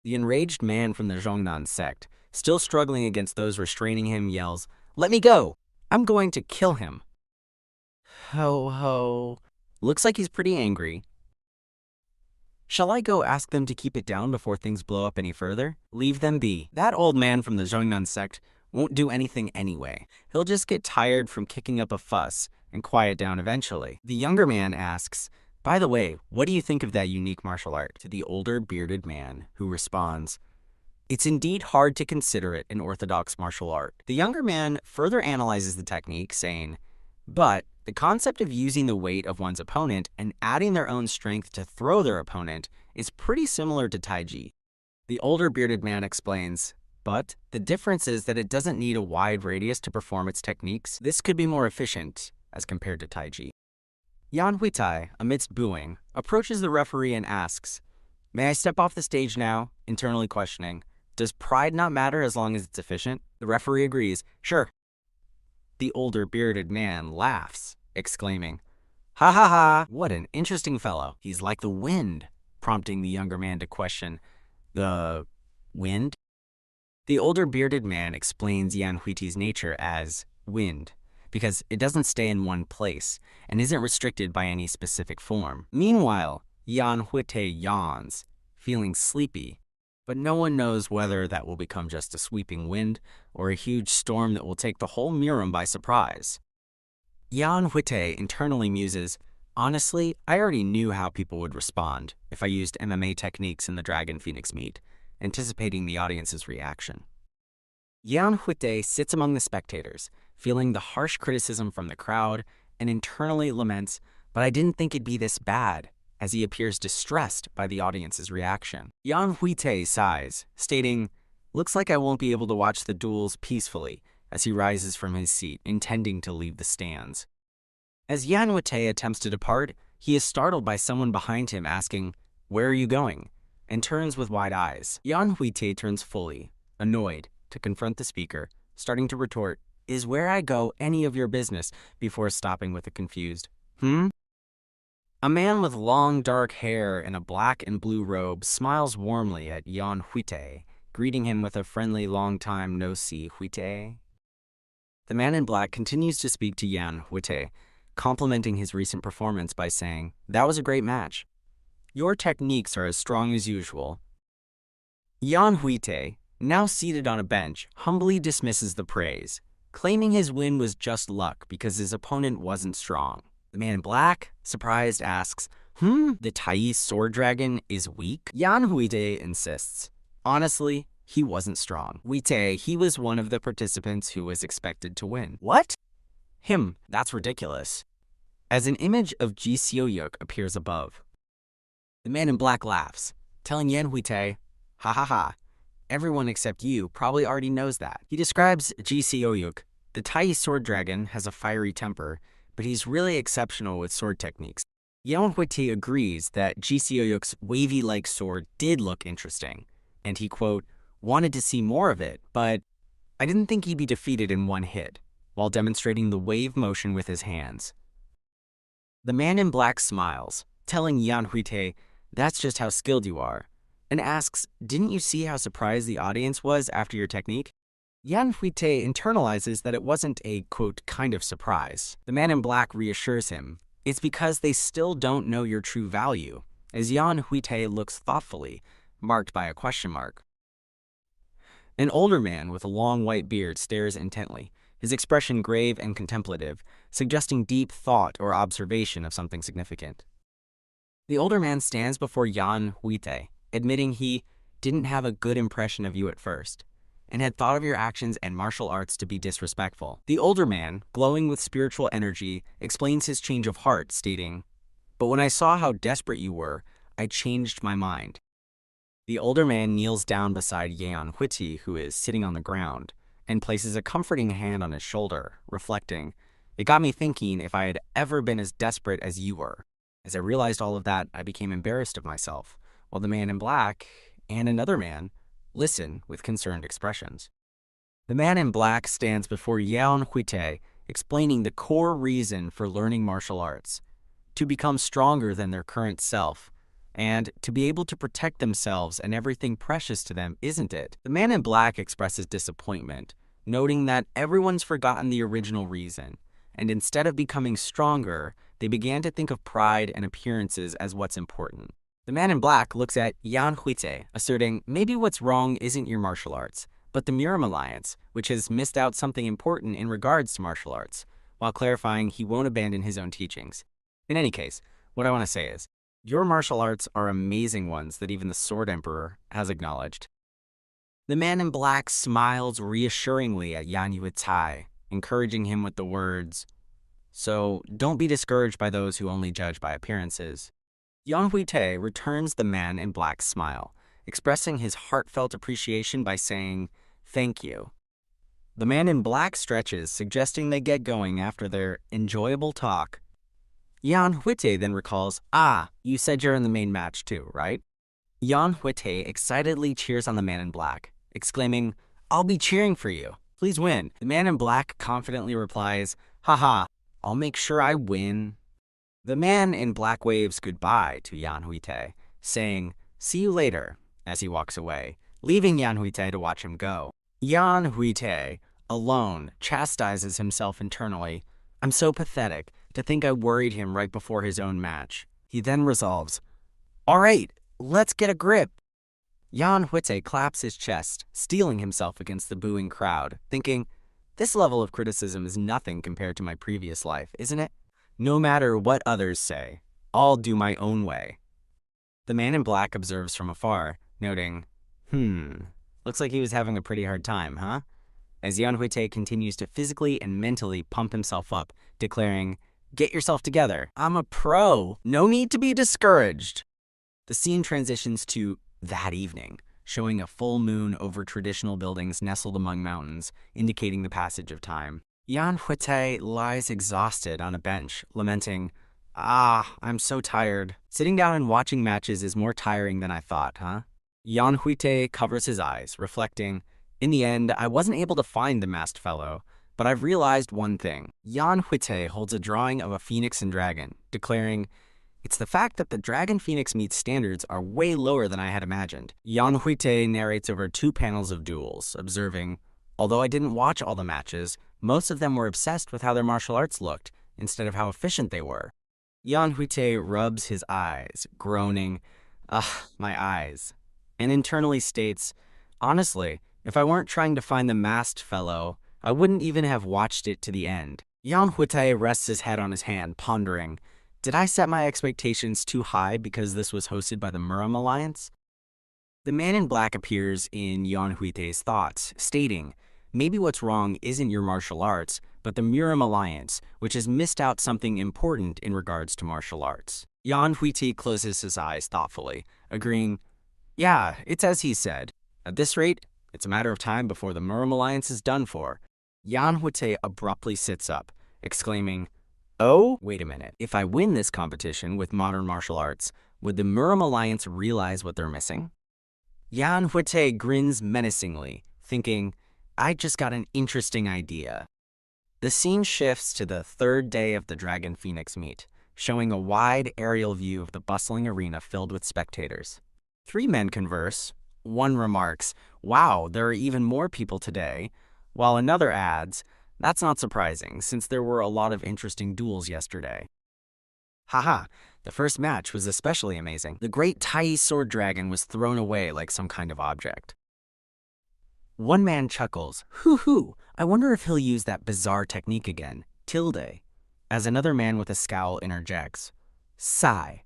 The enraged man from the Jongnan sect, still struggling against those restraining him, yells, let me go! I'm going to kill him. Ho ho. Looks like he's pretty angry. Shall I go ask them to keep it down before things blow up any further? Leave them be. That old man from the Jongnan sect won't do anything anyway. He'll just get tired from kicking up a fuss and quiet down eventually. The younger man asks, by the way, what do you think of that unique martial art? To the older bearded man, who responds, it's indeed hard to consider it an orthodox martial art. The younger man further analyzes the technique, saying, but the concept of using the weight of one's opponent and adding their own strength to throw their opponent is pretty similar to Taiji. The older bearded man explains, but the difference is that it doesn't need a wide radius to perform its techniques. This could be more efficient as compared to Taiji. Yeon Hwitae, amidst booing, approaches the referee and asks, may I step off the stage now? Internally questioning, does pride not matter as long as it's efficient? The referee agrees, sure. The older bearded man laughs, exclaiming, ha ha ha, what an interesting fellow. He's like the wind, prompting the younger man to question, the wind? The older bearded man explains Yeon Hwitae's nature as wind, because it doesn't stay in one place and isn't restricted by any specific form. Meanwhile, Yeon Hwitae yawns, feeling sleepy. But no one knows whether that will become just a sweeping wind or a huge storm that will take the whole Murim by surprise. Yeon Hwitae internally muses, honestly, I already knew how people would respond if I used MMA techniques in the Dragon Phoenix meet, anticipating the audience's reaction. Yeon Hwitae sits among the spectators, feeling the harsh criticism from the crowd, and internally laments, but I didn't think it'd be this bad, as he appears distressed by the audience's reaction. Yeon Hwitae sighs, stating, looks like I won't be able to watch the duels peacefully, as he rises from his seat, intending to leave the stands. As Yeon Hwitae attempts to depart, he is startled by someone behind him asking, where are you going? And turns with wide eyes. Yeon Hwitae turns fully, annoyed, to confront the speaker, starting to retort, is where I go any of your business, before stopping with a confused, A man with long dark hair and a black and blue robe smiles warmly at Yeon Hwitae, greeting him with a friendly long time no see Hwitae. The man in black continues to speak to Yeon Hwitae, complimenting his recent performance by saying, that was a great match. Your techniques are as strong as usual. Yeon Hwitae, now seated on a bench, humbly dismisses the praise, claiming his win was just luck because his opponent wasn't strong. The man in black, surprised, asks, the Thai sword dragon is weak? Yeon Hwitae insists, honestly, he wasn't strong. Hwitae, he was one of the participants who was expected to win. What? That's ridiculous. As an image of Ji Seo-yuk appears above. The man in black laughs, telling Yeon Hwitae, ha ha ha, everyone except you probably already knows that. He describes Ji Seo-yuk, the Thai sword dragon has a fiery temper, but he's really exceptional with sword techniques. Yeon Hwitae agrees that Ji Seo-yuk's wavy-like sword did look interesting, and he, quote, wanted to see more of it, but I didn't think he'd be defeated in one hit, while demonstrating the wave motion with his hands. The man in black smiles, telling Yeon Hwitae, that's just how skilled you are, and asks, didn't you see how surprised the audience was after your technique? Yeon Hwitae internalizes that it wasn't a, quote, kind of surprise. The man in black reassures him, it's because they still don't know your true value, as Yeon Hwitae looks thoughtfully, marked by a question mark. An older man with a long white beard stares intently, his expression grave and contemplative, suggesting deep thought or observation of something significant. The older man stands before Yeon Hwitae, admitting he didn't have a good impression of you at first, and had thought of your actions and martial arts to be disrespectful. The older man, glowing with spiritual energy, explains his change of heart, stating, but when I saw how desperate you were, I changed my mind. The older man kneels down beside Yeon Hwitae, who is sitting on the ground, and places a comforting hand on his shoulder, reflecting, it got me thinking if I had ever been as desperate as you were. As I realized all of that, I became embarrassed of myself, while the man in black and another man listen with concerned expressions. The man in black stands before Yeon Hwitae, explaining the core reason for learning martial arts, to become stronger than their current self, and to be able to protect themselves and everything precious to them, isn't it? The man in black expresses disappointment, noting that everyone's forgotten the original reason, and instead of becoming stronger, they began to think of pride and appearances as what's important. The man in black looks at Yeon Hwitae, asserting maybe what's wrong isn't your martial arts, but the Murim Alliance, which has missed out something important in regards to martial arts, while clarifying he won't abandon his own teachings. In any case, what I want to say is, your martial arts are amazing ones that even the Sword Emperor has acknowledged. The man in black smiles reassuringly at Yeon Hwitae, encouraging him with the words, so don't be discouraged by those who only judge by appearances. Yeon Hwitae returns the man in black's smile, expressing his heartfelt appreciation by saying, thank you. The man in black stretches, suggesting they get going after their enjoyable talk. Yeon Hwitae then recalls, you said you're in the main match too, right? Yeon Hwitae excitedly cheers on the man in black, exclaiming, I'll be cheering for you. Please win. The man in black confidently replies, haha, I'll make sure I win. The man in black waves goodbye to Yeon Hwitae, saying, see you later, as he walks away, leaving Yeon Hwitae to watch him go. Yeon Hwitae, alone, chastises himself internally. I'm so pathetic to think I worried him right before his own match. He then resolves, all right, let's get a grip. Yeon Hwitae claps his chest, steeling himself against the booing crowd, thinking, this level of criticism is nothing compared to my previous life, isn't it? No matter what others say, I'll do my own way. The man in black observes from afar, noting, looks like he was having a pretty hard time, huh? As Yeon Hwitae continues to physically and mentally pump himself up, declaring, get yourself together. I'm a pro. No need to be discouraged. The scene transitions to that evening, showing a full moon over traditional buildings nestled among mountains, indicating the passage of time. Yeon Hwitae lies exhausted on a bench, lamenting, I'm so tired. Sitting down and watching matches is more tiring than I thought, huh? Yeon Hwitae covers his eyes, reflecting, in the end, I wasn't able to find the masked fellow, but I've realized one thing. Yeon Hwitae holds a drawing of a phoenix and dragon, declaring, it's the fact that the Dragon Phoenix meets standards are way lower than I had imagined. Yeon Hwitae narrates over 2 panels of duels, observing, although I didn't watch all the matches, most of them were obsessed with how their martial arts looked, instead of how efficient they were. Yeon Hwitae rubs his eyes, groaning, my eyes, and internally states, honestly, if I weren't trying to find the masked fellow, I wouldn't even have watched it to the end. Yeon Hwitae rests his head on his hand, pondering, did I set my expectations too high because this was hosted by the Murim Alliance? The man in black appears in Yeon Hwitae's thoughts, stating, maybe what's wrong isn't your martial arts, but the Murim Alliance, which has missed out something important in regards to martial arts. Yeon Hwitae closes his eyes thoughtfully, agreeing, yeah, it's as he said. At this rate, it's a matter of time before the Murim Alliance is done for. Yeon Hwitae abruptly sits up, exclaiming, oh, wait a minute. If I win this competition with modern martial arts, would the Murim Alliance realize what they're missing? Yeon Hwitae grins menacingly, thinking, I just got an interesting idea. The scene shifts to the 3rd day of the Dragon Phoenix meet, showing a wide aerial view of the bustling arena filled with spectators. 3 men converse. One remarks, wow, there are even more people today, while another adds, that's not surprising, since there were a lot of interesting duels yesterday. Haha, the first match was especially amazing. The great Tai sword dragon was thrown away like some kind of object. One man chuckles, hoo, I wonder if he'll use that bizarre technique again, tilde, as another man with a scowl interjects, sigh,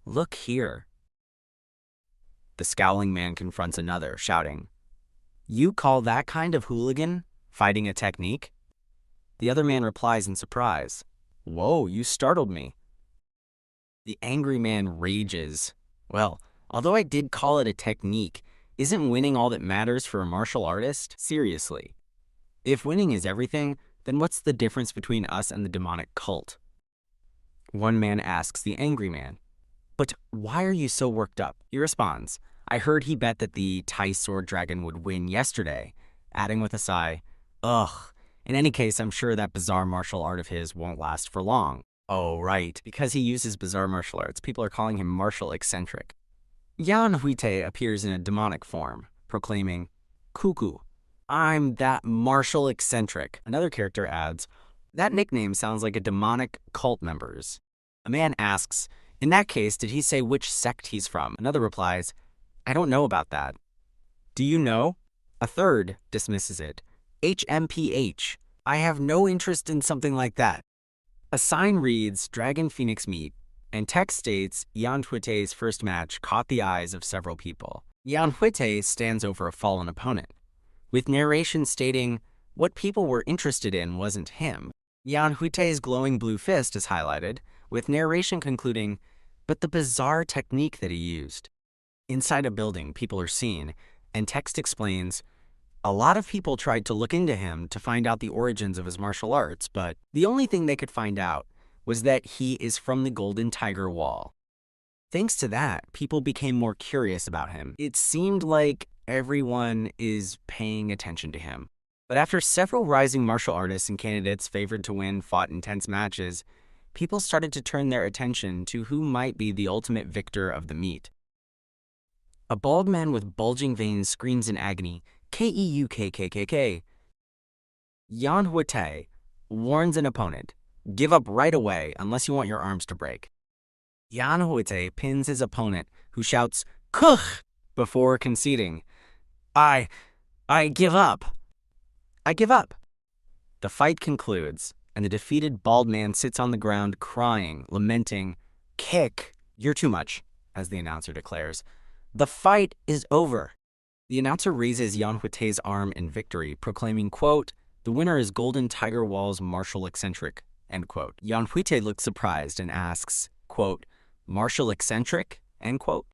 look here. The scowling man confronts another, shouting, you call that kind of hooligan fighting a technique? The other man replies in surprise, whoa, you startled me. The angry man rages, well, although I did call it a technique, isn't winning all that matters for a martial artist? Seriously. If winning is everything, then what's the difference between us and the demonic cult? One man asks the angry man, but why are you so worked up? He responds, I heard he bet that the Tai sword dragon would win yesterday, adding with a sigh, ugh, in any case, I'm sure that bizarre martial art of his won't last for long. Oh, right, because he uses bizarre martial arts, people are calling him martial eccentric. Yeon Hwitae appears in a demonic form, proclaiming, Cuckoo, I'm that martial eccentric. Another character adds, that nickname sounds like a demonic cult member's. A man asks, in that case, did he say which sect he's from? Another replies, I don't know about that. Do you know? A third dismisses it. HMPH. I have no interest in something like that. A sign reads, Dragon Phoenix Meet, and text states, Yeon Hwitae's first match caught the eyes of several people. Yeon Hwitae stands over a fallen opponent, with narration stating, what people were interested in wasn't him. Yeon Hwitae's glowing blue fist is highlighted, with narration concluding, but the bizarre technique that he used. Inside a building, people are seen, and text explains, a lot of people tried to look into him to find out the origins of his martial arts, but the only thing they could find out was that he is from the Golden Tiger Wall. Thanks to that, people became more curious about him. It seemed like everyone is paying attention to him. But after several rising martial artists and candidates favored to win fought intense matches, people started to turn their attention to who might be the ultimate victor of the meet. A bald man with bulging veins screams in agony, K-E-U-K-K-K-K. Yeon Hwitae warns an opponent, give up right away unless you want your arms to break. Yeon Hwitae pins his opponent, who shouts, Kuch! before conceding, I give up. I give up. The fight concludes, and the defeated bald man sits on the ground crying, lamenting, "Kick, you're too much," as the announcer declares. The fight is over. The announcer raises Yeon Hwitae's arm in victory, proclaiming, quote, "The winner is Golden Tiger Wall's Martial Eccentric," end quote. Yeon Hwitae looks surprised and asks, quote, "Martial Eccentric?" end quote.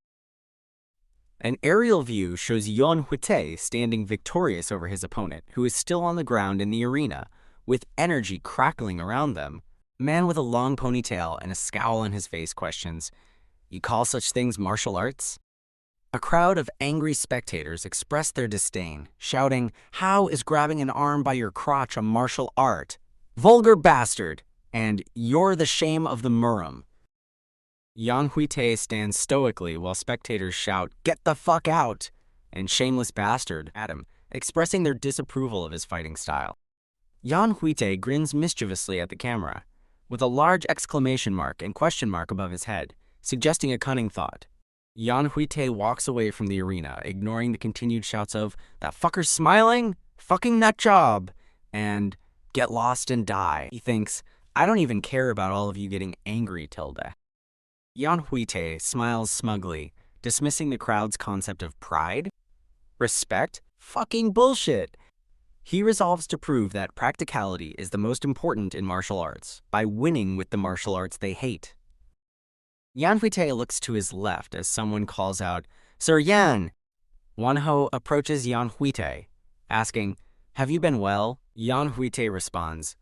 An aerial view shows Yeon Hwitae standing victorious over his opponent, who is still on the ground in the arena, with energy crackling around them. A man with a long ponytail and a scowl on his face questions, "You call such things martial arts?" A crowd of angry spectators express their disdain, shouting, "How is grabbing an arm by your crotch a martial art? Vulgar bastard!" and "You're the shame of the Murim." Yeon Hwitae stands stoically while spectators shout, "Get the fuck out!" and "Shameless bastard" at him, expressing their disapproval of his fighting style. Yeon Hwitae grins mischievously at the camera, with a large exclamation mark and question mark above his head, suggesting a cunning thought. Yeon Hwitae walks away from the arena, ignoring the continued shouts of, "That fucker's smiling? Fucking nut job!" and "Get lost and die." He thinks, "I don't even care about all of you getting angry, tilde." Yeon Hwitae smiles smugly, dismissing the crowd's concept of pride. Respect? Fucking bullshit! He resolves to prove that practicality is the most important in martial arts, by winning with the martial arts they hate. Yeon Hwitae looks to his left as someone calls out, "Sir Yeon!" Wonho approaches Yeon Hwitae, asking, "Have you been well?" Yeon Hwitae responds,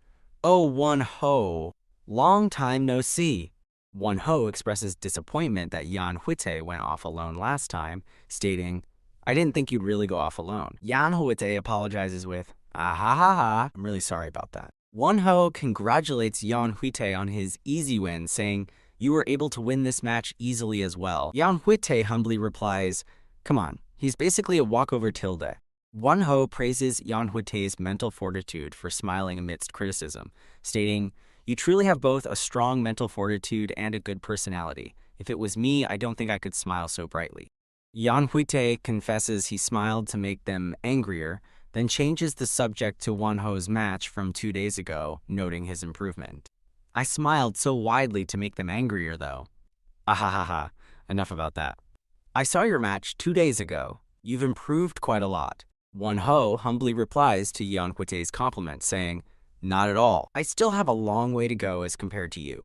"Oh, Wonho, long time no see." Wonho expresses disappointment that Yeon Hwitae went off alone last time, stating, "I didn't think you'd really go off alone." Yeon Hwitae apologizes with, "Ah ha ha ha, I'm really sorry about that." Wonho congratulates Yeon Hwitae on his easy win, saying, "You were able to win this match easily as well." Yeon Hwitae humbly replies, "Come on, he's basically a walkover tilde." Wonho praises Yeon Hwitae's mental fortitude for smiling amidst criticism, stating, "You truly have both a strong mental fortitude and a good personality. If it was me, I don't think I could smile so brightly." Yeon Hwitae confesses he smiled to make them angrier, then changes the subject to Wonho's match from 2 days ago, noting his improvement. "I smiled so widely to make them angrier, though." Ahahaha, enough about that. "I saw your match 2 days ago. You've improved quite a lot." Wonho humbly replies to Yeon Hwitae's compliment, saying, "Not at all. I still have a long way to go as compared to you."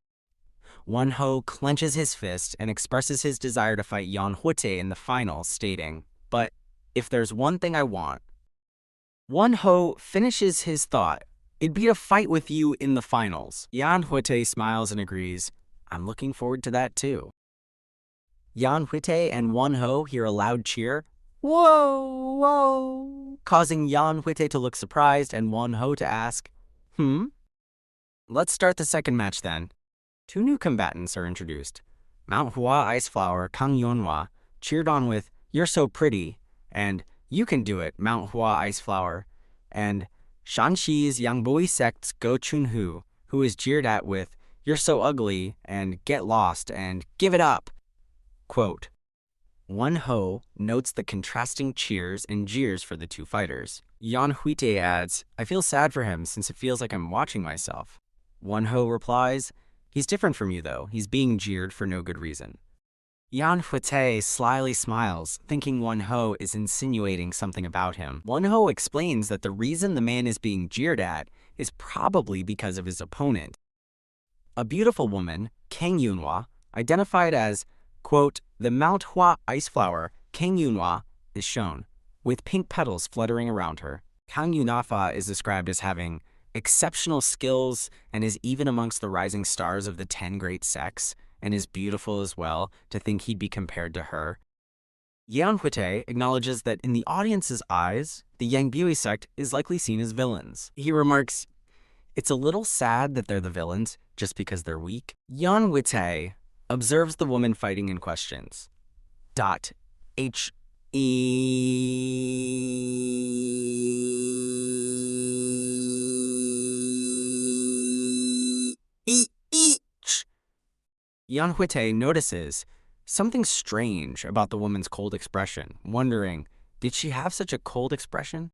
Wonho clenches his fist and expresses his desire to fight Yeon Hwitae in the finals, stating, "But if there's one thing I want." Wonho finishes his thought, "It'd be to fight with you in the finals." Yeon Hwitae smiles and agrees, "I'm looking forward to that too." Yeon Hwitae and Wonho hear a loud cheer, "Whoa, whoa," causing Yeon Hwitae to look surprised and Wonho to ask, Let's start the second match then." 2 new combatants are introduced. Manhwa Iceflower Kang Yeonhwa cheered on with, "You're so pretty," and "You can do it, Manhwa Iceflower," and Shanshi's Yangboi sect's Go Chunhu, who is jeered at with, "You're so ugly," and "Get lost," and "Give it up." Quote, Wonho notes the contrasting cheers and jeers for the 2 fighters. Yeon Hwitae adds, "I feel sad for him since it feels like I'm watching myself." Wonho replies, "He's different from you though. He's being jeered for no good reason." Yeon Hwitae slyly smiles, thinking Wonho is insinuating something about him. Wonho explains that the reason the man is being jeered at is probably because of his opponent. A beautiful woman, Kang Yeonhwa, identified as, quote, "The Manhwa Iceflower, Kang Yeonhwa," is shown, with pink petals fluttering around her. Kang Yeonhwa is described as having exceptional skills and is even amongst the rising stars of the 10 great sects, and is beautiful as well, to think he'd be compared to her. Yeon Hwitae acknowledges that in the audience's eyes, the Yangbui sect is likely seen as villains. He remarks, "It's a little sad that they're the villains, just because they're weak." Yeon Hwitae observes the woman fighting and questions. H Yeon Hwitae notices, something strange about the woman's cold expression, wondering, did she have such a cold expression?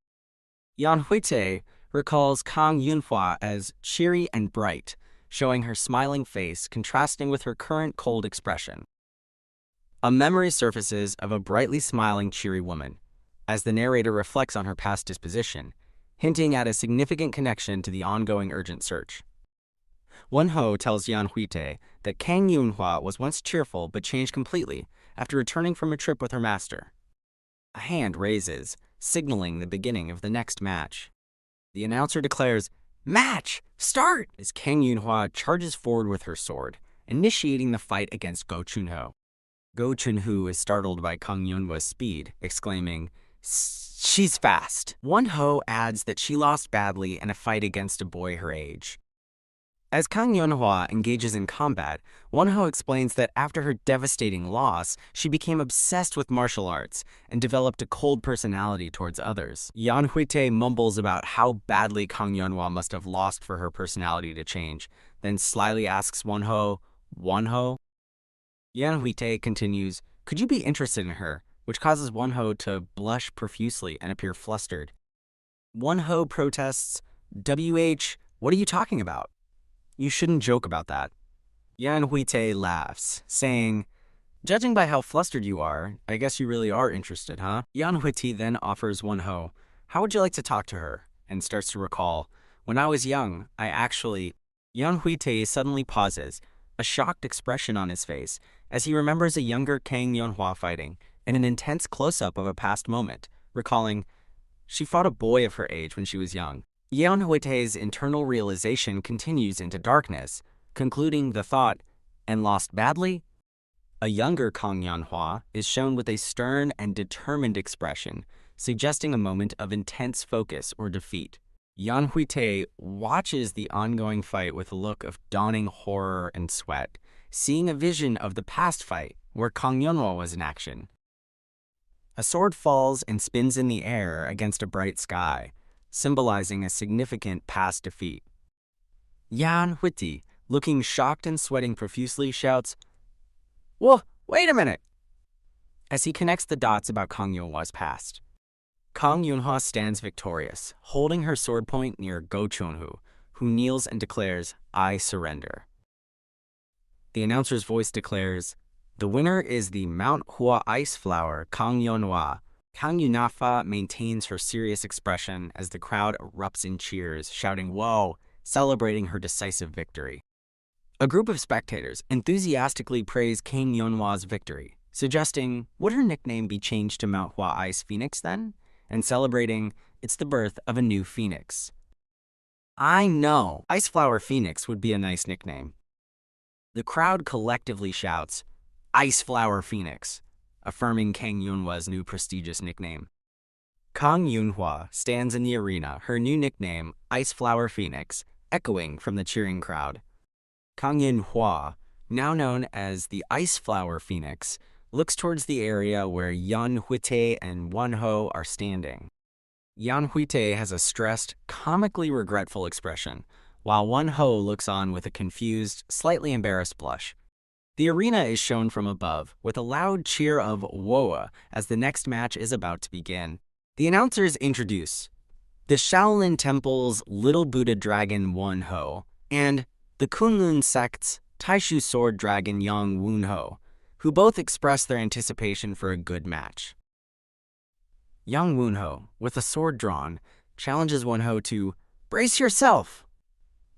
Yeon Hwitae recalls Kang Sang as cheery and bright, showing her smiling face contrasting with her current cold expression. A memory surfaces of a brightly smiling, cheery woman, as the narrator reflects on her past disposition, hinting at a significant connection to the ongoing urgent search. Won-ho tells Yeon Hwitae that Kang Sang was once cheerful but changed completely after returning from a trip with her master. A hand raises, signaling the beginning of the next match. The announcer declares, "Match! Start!" as Kang Sang charges forward with her sword, initiating the fight against Go Chun-ho. Go Chun-ho is startled by Kang Sang-hwa's speed, exclaiming, "She's fast." Won-ho adds that she lost badly in a fight against a boy her age. As Kang Sang engages in combat, Won-ho explains that after her devastating loss, she became obsessed with martial arts and developed a cold personality towards others. Yeon Hwitae mumbles about how badly Kang Sang must have lost for her personality to change, then slyly asks Won-ho, "Won-ho?" Yeon Hwitae continues, "Could you be interested in her?" which causes Won-ho to blush profusely and appear flustered. Won-ho protests, what are you talking about? You shouldn't joke about that." Yeon Hwitae laughs, saying, "Judging by how flustered you are, I guess you really are interested, huh?" Yeon Hwitae then offers Won-ho, "How would you like to talk to her?" and starts to recall, "When I was young, I actually..." Yeon Hwitae suddenly pauses, a shocked expression on his face, as he remembers a younger Kang Sang fighting in an intense close-up of a past moment, recalling, "She fought a boy of her age when she was young." Yeon Hwitae's internal realization continues into darkness, concluding the thought, "And lost badly?" A younger Kang Sang is shown with a stern and determined expression, suggesting a moment of intense focus or defeat. Yeon Hwitae watches the ongoing fight with a look of dawning horror and sweat, seeing a vision of the past fight where Kang Sang was in action. A sword falls and spins in the air against a bright sky, symbolizing a significant past defeat. Yeon Hwitae, looking shocked and sweating profusely, shouts, "Whoa, wait a minute!" as he connects the dots about Kang Sang-hwa's past. Kang Sang-hwa stands victorious, holding her sword point near Go Chun-ho, who kneels and declares, "I surrender." The announcer's voice declares, "The winner is the Mount Hua Ice Flower, Kang Sang-hwa." Kang Sang-hwa maintains her serious expression as the crowd erupts in cheers, shouting, "Whoa," celebrating her decisive victory. A group of spectators enthusiastically praise Kang Sang-hwa's victory, suggesting, would her nickname be changed to Mount Hua Ice Phoenix then? And celebrating, it's the birth of a new phoenix. I know, Ice Flower Phoenix would be a nice nickname. The crowd collectively shouts, "Ice Flower Phoenix," affirming Kang Sang-hwa's new prestigious nickname. Kang Sang-hwa stands in the arena, her new nickname, Ice Flower Phoenix, echoing from the cheering crowd. Kang Sang-hwa, now known as the Ice Flower Phoenix, looks towards the area where Yeon Hwitae and Won-ho are standing. Yeon Hwitae has a stressed, comically regretful expression, while Won-ho looks on with a confused, slightly embarrassed blush. The arena is shown from above, with a loud cheer of "Whoa" as the next match is about to begin. The announcers introduce the Shaolin Temple's Little Buddha Dragon Won-ho and the Kunlun sect's Taishu Sword Dragon Yang Woo-ho, who both express their anticipation for a good match. Yang Woo-ho, with a sword drawn, challenges Won-ho to "brace yourself"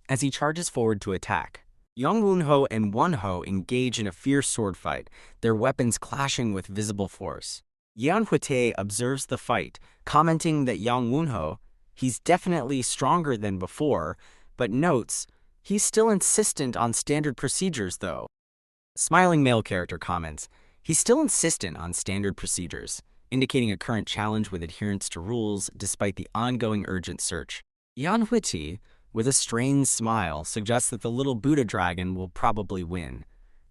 as he charges forward to attack. Yang Woo-ho and Won-ho engage in a fierce sword fight, their weapons clashing with visible force. Yeon Hwitae observes the fight, commenting that Yang Woo-ho, he's definitely stronger than before, but notes, he's still insistent on standard procedures though. Smiling male character comments, he's still insistent on standard procedures, indicating a current challenge with adherence to rules despite the ongoing urgent search. Yeon Hwitae, with a strained smile, suggests that the little Buddha dragon will probably win,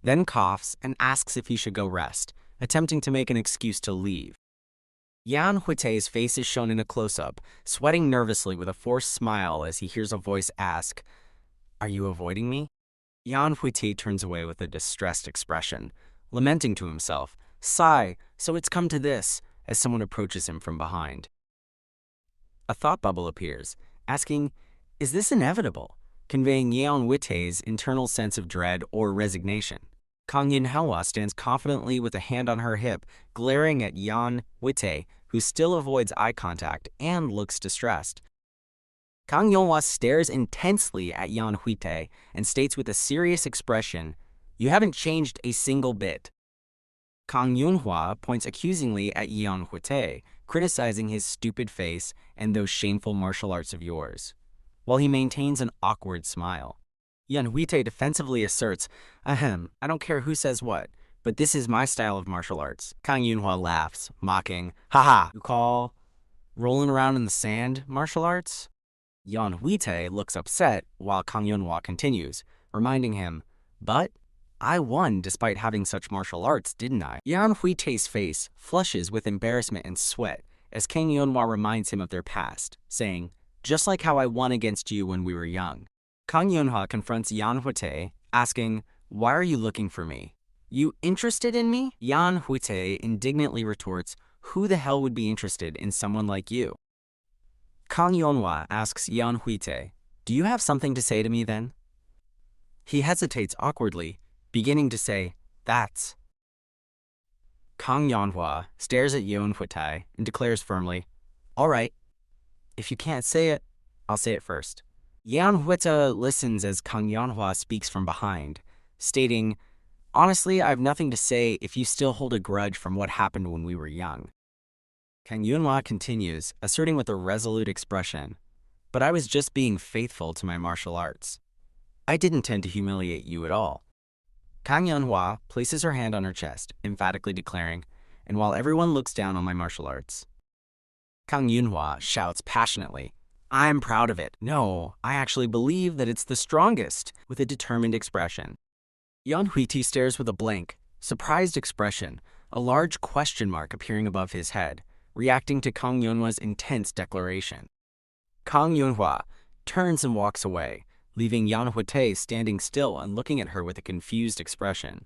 then coughs and asks if he should go rest, attempting to make an excuse to leave. Yeon Hwitae's face is shown in a close-up, sweating nervously with a forced smile as he hears a voice ask, "Are you avoiding me?" Yeon Hwitae turns away with a distressed expression, lamenting to himself, "Sigh, so it's come to this," as someone approaches him from behind. A thought bubble appears, asking, "Is this inevitable?" conveying Yeon Hwitae's internal sense of dread or resignation. Kang Hwa stands confidently with a hand on her hip, glaring at Yeon Hwitae, who still avoids eye contact and looks distressed. Kang Hwa stares intensely at Yeon Hwitae and states with a serious expression, "You haven't changed a single bit." Kang Hwa points accusingly at Yeon Hwitae, criticizing his stupid face and those shameful martial arts of yours, while he maintains an awkward smile. Yeon Hwitae defensively asserts, "Ahem, I don't care who says what, but this is my style of martial arts." Kang Hwa laughs, mocking, "Haha, you call rolling around in the sand martial arts?" Yeon Hwitae looks upset while Kang Hwa continues, reminding him, "But I won despite having such martial arts, didn't I?" Yeon Hwitae's face flushes with embarrassment and sweat as Kang Hwa reminds him of their past, saying, "Just like how I won against you when we were young." Kang Hwa confronts Yeon Hwitae, asking, "Why are you looking for me? You interested in me?" Yeon Hwitae indignantly retorts, "Who the hell would be interested in someone like you?" Kang Hwa asks Yeon Hwitae, "Do you have something to say to me then?" He hesitates awkwardly, beginning to say, "That's." Kang Hwa stares at Yeon Hwitae and declares firmly, "All right, if you can't say it, I'll say it first." Yeon Hwitae listens as Kang Hwa speaks from behind, stating, "Honestly, I have nothing to say if you still hold a grudge from what happened when we were young." Kang Hwa continues, asserting with a resolute expression, "But I was just being faithful to my martial arts. I didn't intend to humiliate you at all." Kang Hwa places her hand on her chest, emphatically declaring, "And while everyone looks down on my martial arts." Kang Hwa shouts passionately, "I'm proud of it. No, I actually believe that it's the strongest," with a determined expression. Yeon Hwitae stares with a blank, surprised expression, a large question mark appearing above his head, reacting to Kang Hwa's intense declaration. Kang Hwa turns and walks away, leaving Yeon Hwitae standing still and looking at her with a confused expression.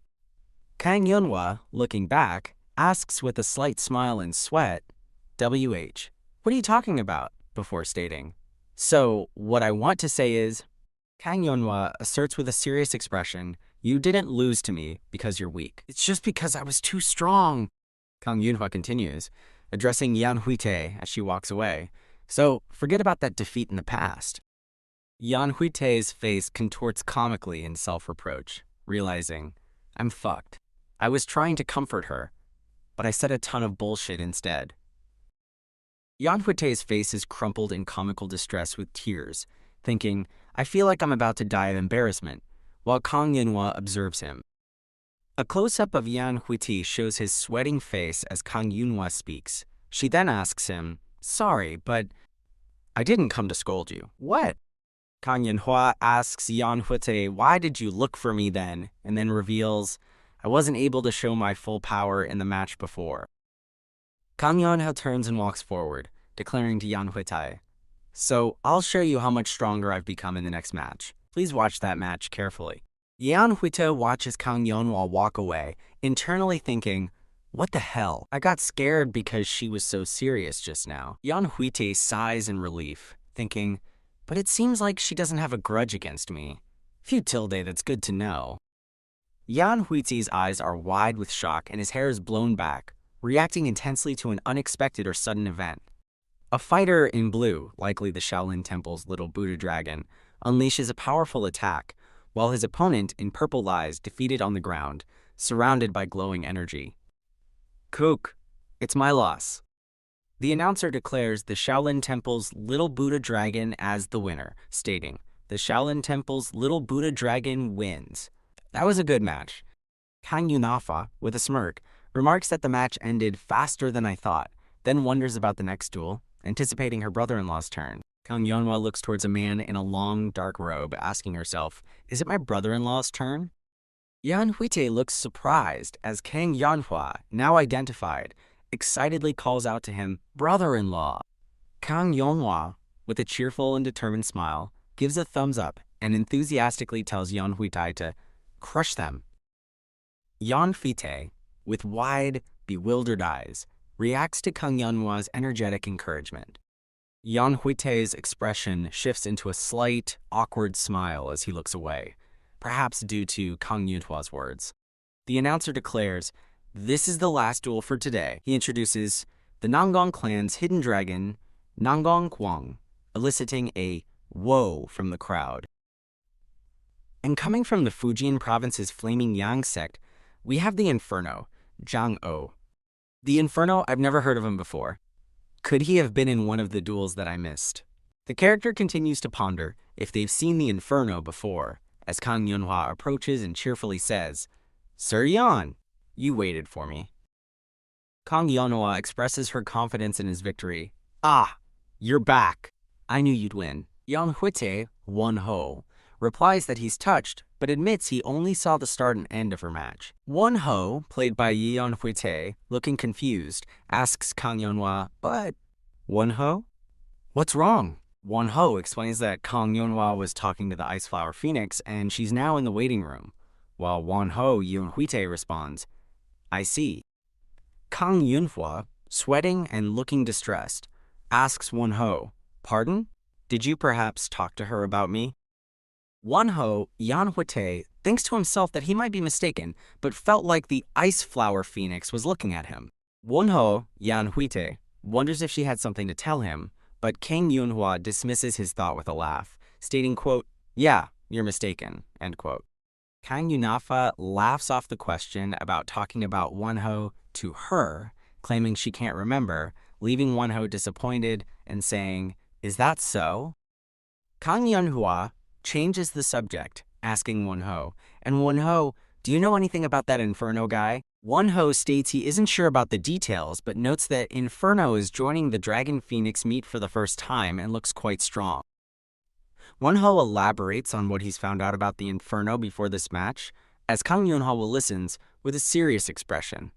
Kang Hwa, looking back, asks with a slight smile and sweat, "WH, what are you talking about?" before stating, "So, what I want to say is," Kang Hwa asserts with a serious expression, "You didn't lose to me because you're weak. It's just because I was too strong." Kang Hwa continues, addressing Yeon Hwitae as she walks away, "So, forget about that defeat in the past." Yeon Hwitae's face contorts comically in self-reproach, realizing, "I'm fucked. I was trying to comfort her, but I said a ton of bullshit instead." Yeon Hwitae's face is crumpled in comical distress with tears, thinking, "I feel like I'm about to die of embarrassment," while Kang Hwa observes him. A close-up of Yeon Hwitae shows his sweating face as Kang Hwa speaks. She then asks him, "Sorry, but I didn't come to scold you." "What?" Kang Hwa asks Yeon Hwitae, "Why did you look for me then?" and then reveals, "I wasn't able to show my full power in the match before." Kang Hwa turns and walks forward, declaring to Yeon Hwitae, "So, I'll show you how much stronger I've become in the next match. Please watch that match carefully." Yeon Hwitae watches Kang Hwa walk away, internally thinking, "What the hell? I got scared because she was so serious just now." Yeon Hwitae sighs in relief, thinking, "But it seems like she doesn't have a grudge against me. Phew Tilde, that's good to know." Yeon Hwitae's eyes are wide with shock and his hair is blown back, reacting intensely to an unexpected or sudden event. A fighter in blue, likely the Shaolin Temple's little Buddha dragon, unleashes a powerful attack, while his opponent in purple lies defeated on the ground, surrounded by glowing energy. "Kook, it's my loss." The announcer declares the Shaolin Temple's little Buddha dragon as the winner, stating, "The Shaolin Temple's little Buddha dragon wins." That was a good match. Kang Hwa, with a smirk, remarks that the match ended faster than I thought, then wonders about the next duel, anticipating her brother-in-law's turn. Kang Hwa looks towards a man in a long, dark robe, asking herself, "Is it my brother-in-law's turn?" Yeon Hwitae looks surprised as Kang Hwa, now identified, excitedly calls out to him, "Brother-in-law." Kang Hwa, with a cheerful and determined smile, gives a thumbs up and enthusiastically tells Yeon Hwitae to crush them. Yeon Hwitae, with wide, bewildered eyes, reacts to Kang Yeonhwa's energetic encouragement. Yeon Hwitae's expression shifts into a slight, awkward smile as he looks away, perhaps due to Kang Yeonhwa's words. The announcer declares, "This is the last duel for today." He introduces the Nangang clan's hidden dragon, Nangang Kwang, eliciting a "whoa" from the crowd. And coming from the Fujian province's Flaming Yang sect, we have the Inferno, Jianghu. The Inferno, I've never heard of him before. Could he have been in one of the duels that I missed? The character continues to ponder if they've seen the Inferno before, as Kang Yeonhwa approaches and cheerfully says, "Sir Yeon, you waited for me." Kang Yeonhwa expresses her confidence in his victory. "Ah, you're back. I knew you'd win." Yeon Hwitae, Won Ho, replies that he's touched, but admits he only saw the start and end of her match. Won Ho, played by Yeon Hwitae, looking confused, asks Kang Yeonhwa, "But, Won Ho? What's wrong?" Won Ho explains that Kang Yeonhwa was talking to the Ice Flower Phoenix and she's now in the waiting room, while Won Ho, Yeon Hwitae, responds, "I see." Kang Yeonhwa, sweating and looking distressed, asks Won Ho, "Pardon? Did you perhaps talk to her about me?" Won Ho, Yeon Hwitae, thinks to himself that he might be mistaken, but felt like the Ice Flower Phoenix was looking at him. Won Ho, Yeon Hwitae, wonders if she had something to tell him, but Kang Yeonhwa dismisses his thought with a laugh, stating, quote, "Yeah, you're mistaken," end quote. Kang Yeonhwa laughs off the question about talking about Won Ho to her, claiming she can't remember, leaving Won Ho disappointed and saying, "Is that so?" Kang Yeonhwa changes the subject, asking Won Ho, "And Won Ho, do you know anything about that Inferno guy?" Won Ho states he isn't sure about the details, but notes that Inferno is joining the Dragon Phoenix meet for the first time and looks quite strong. Won Ho elaborates on what he's found out about the Inferno before this match, as Kang Yeonhwa listens with a serious expression.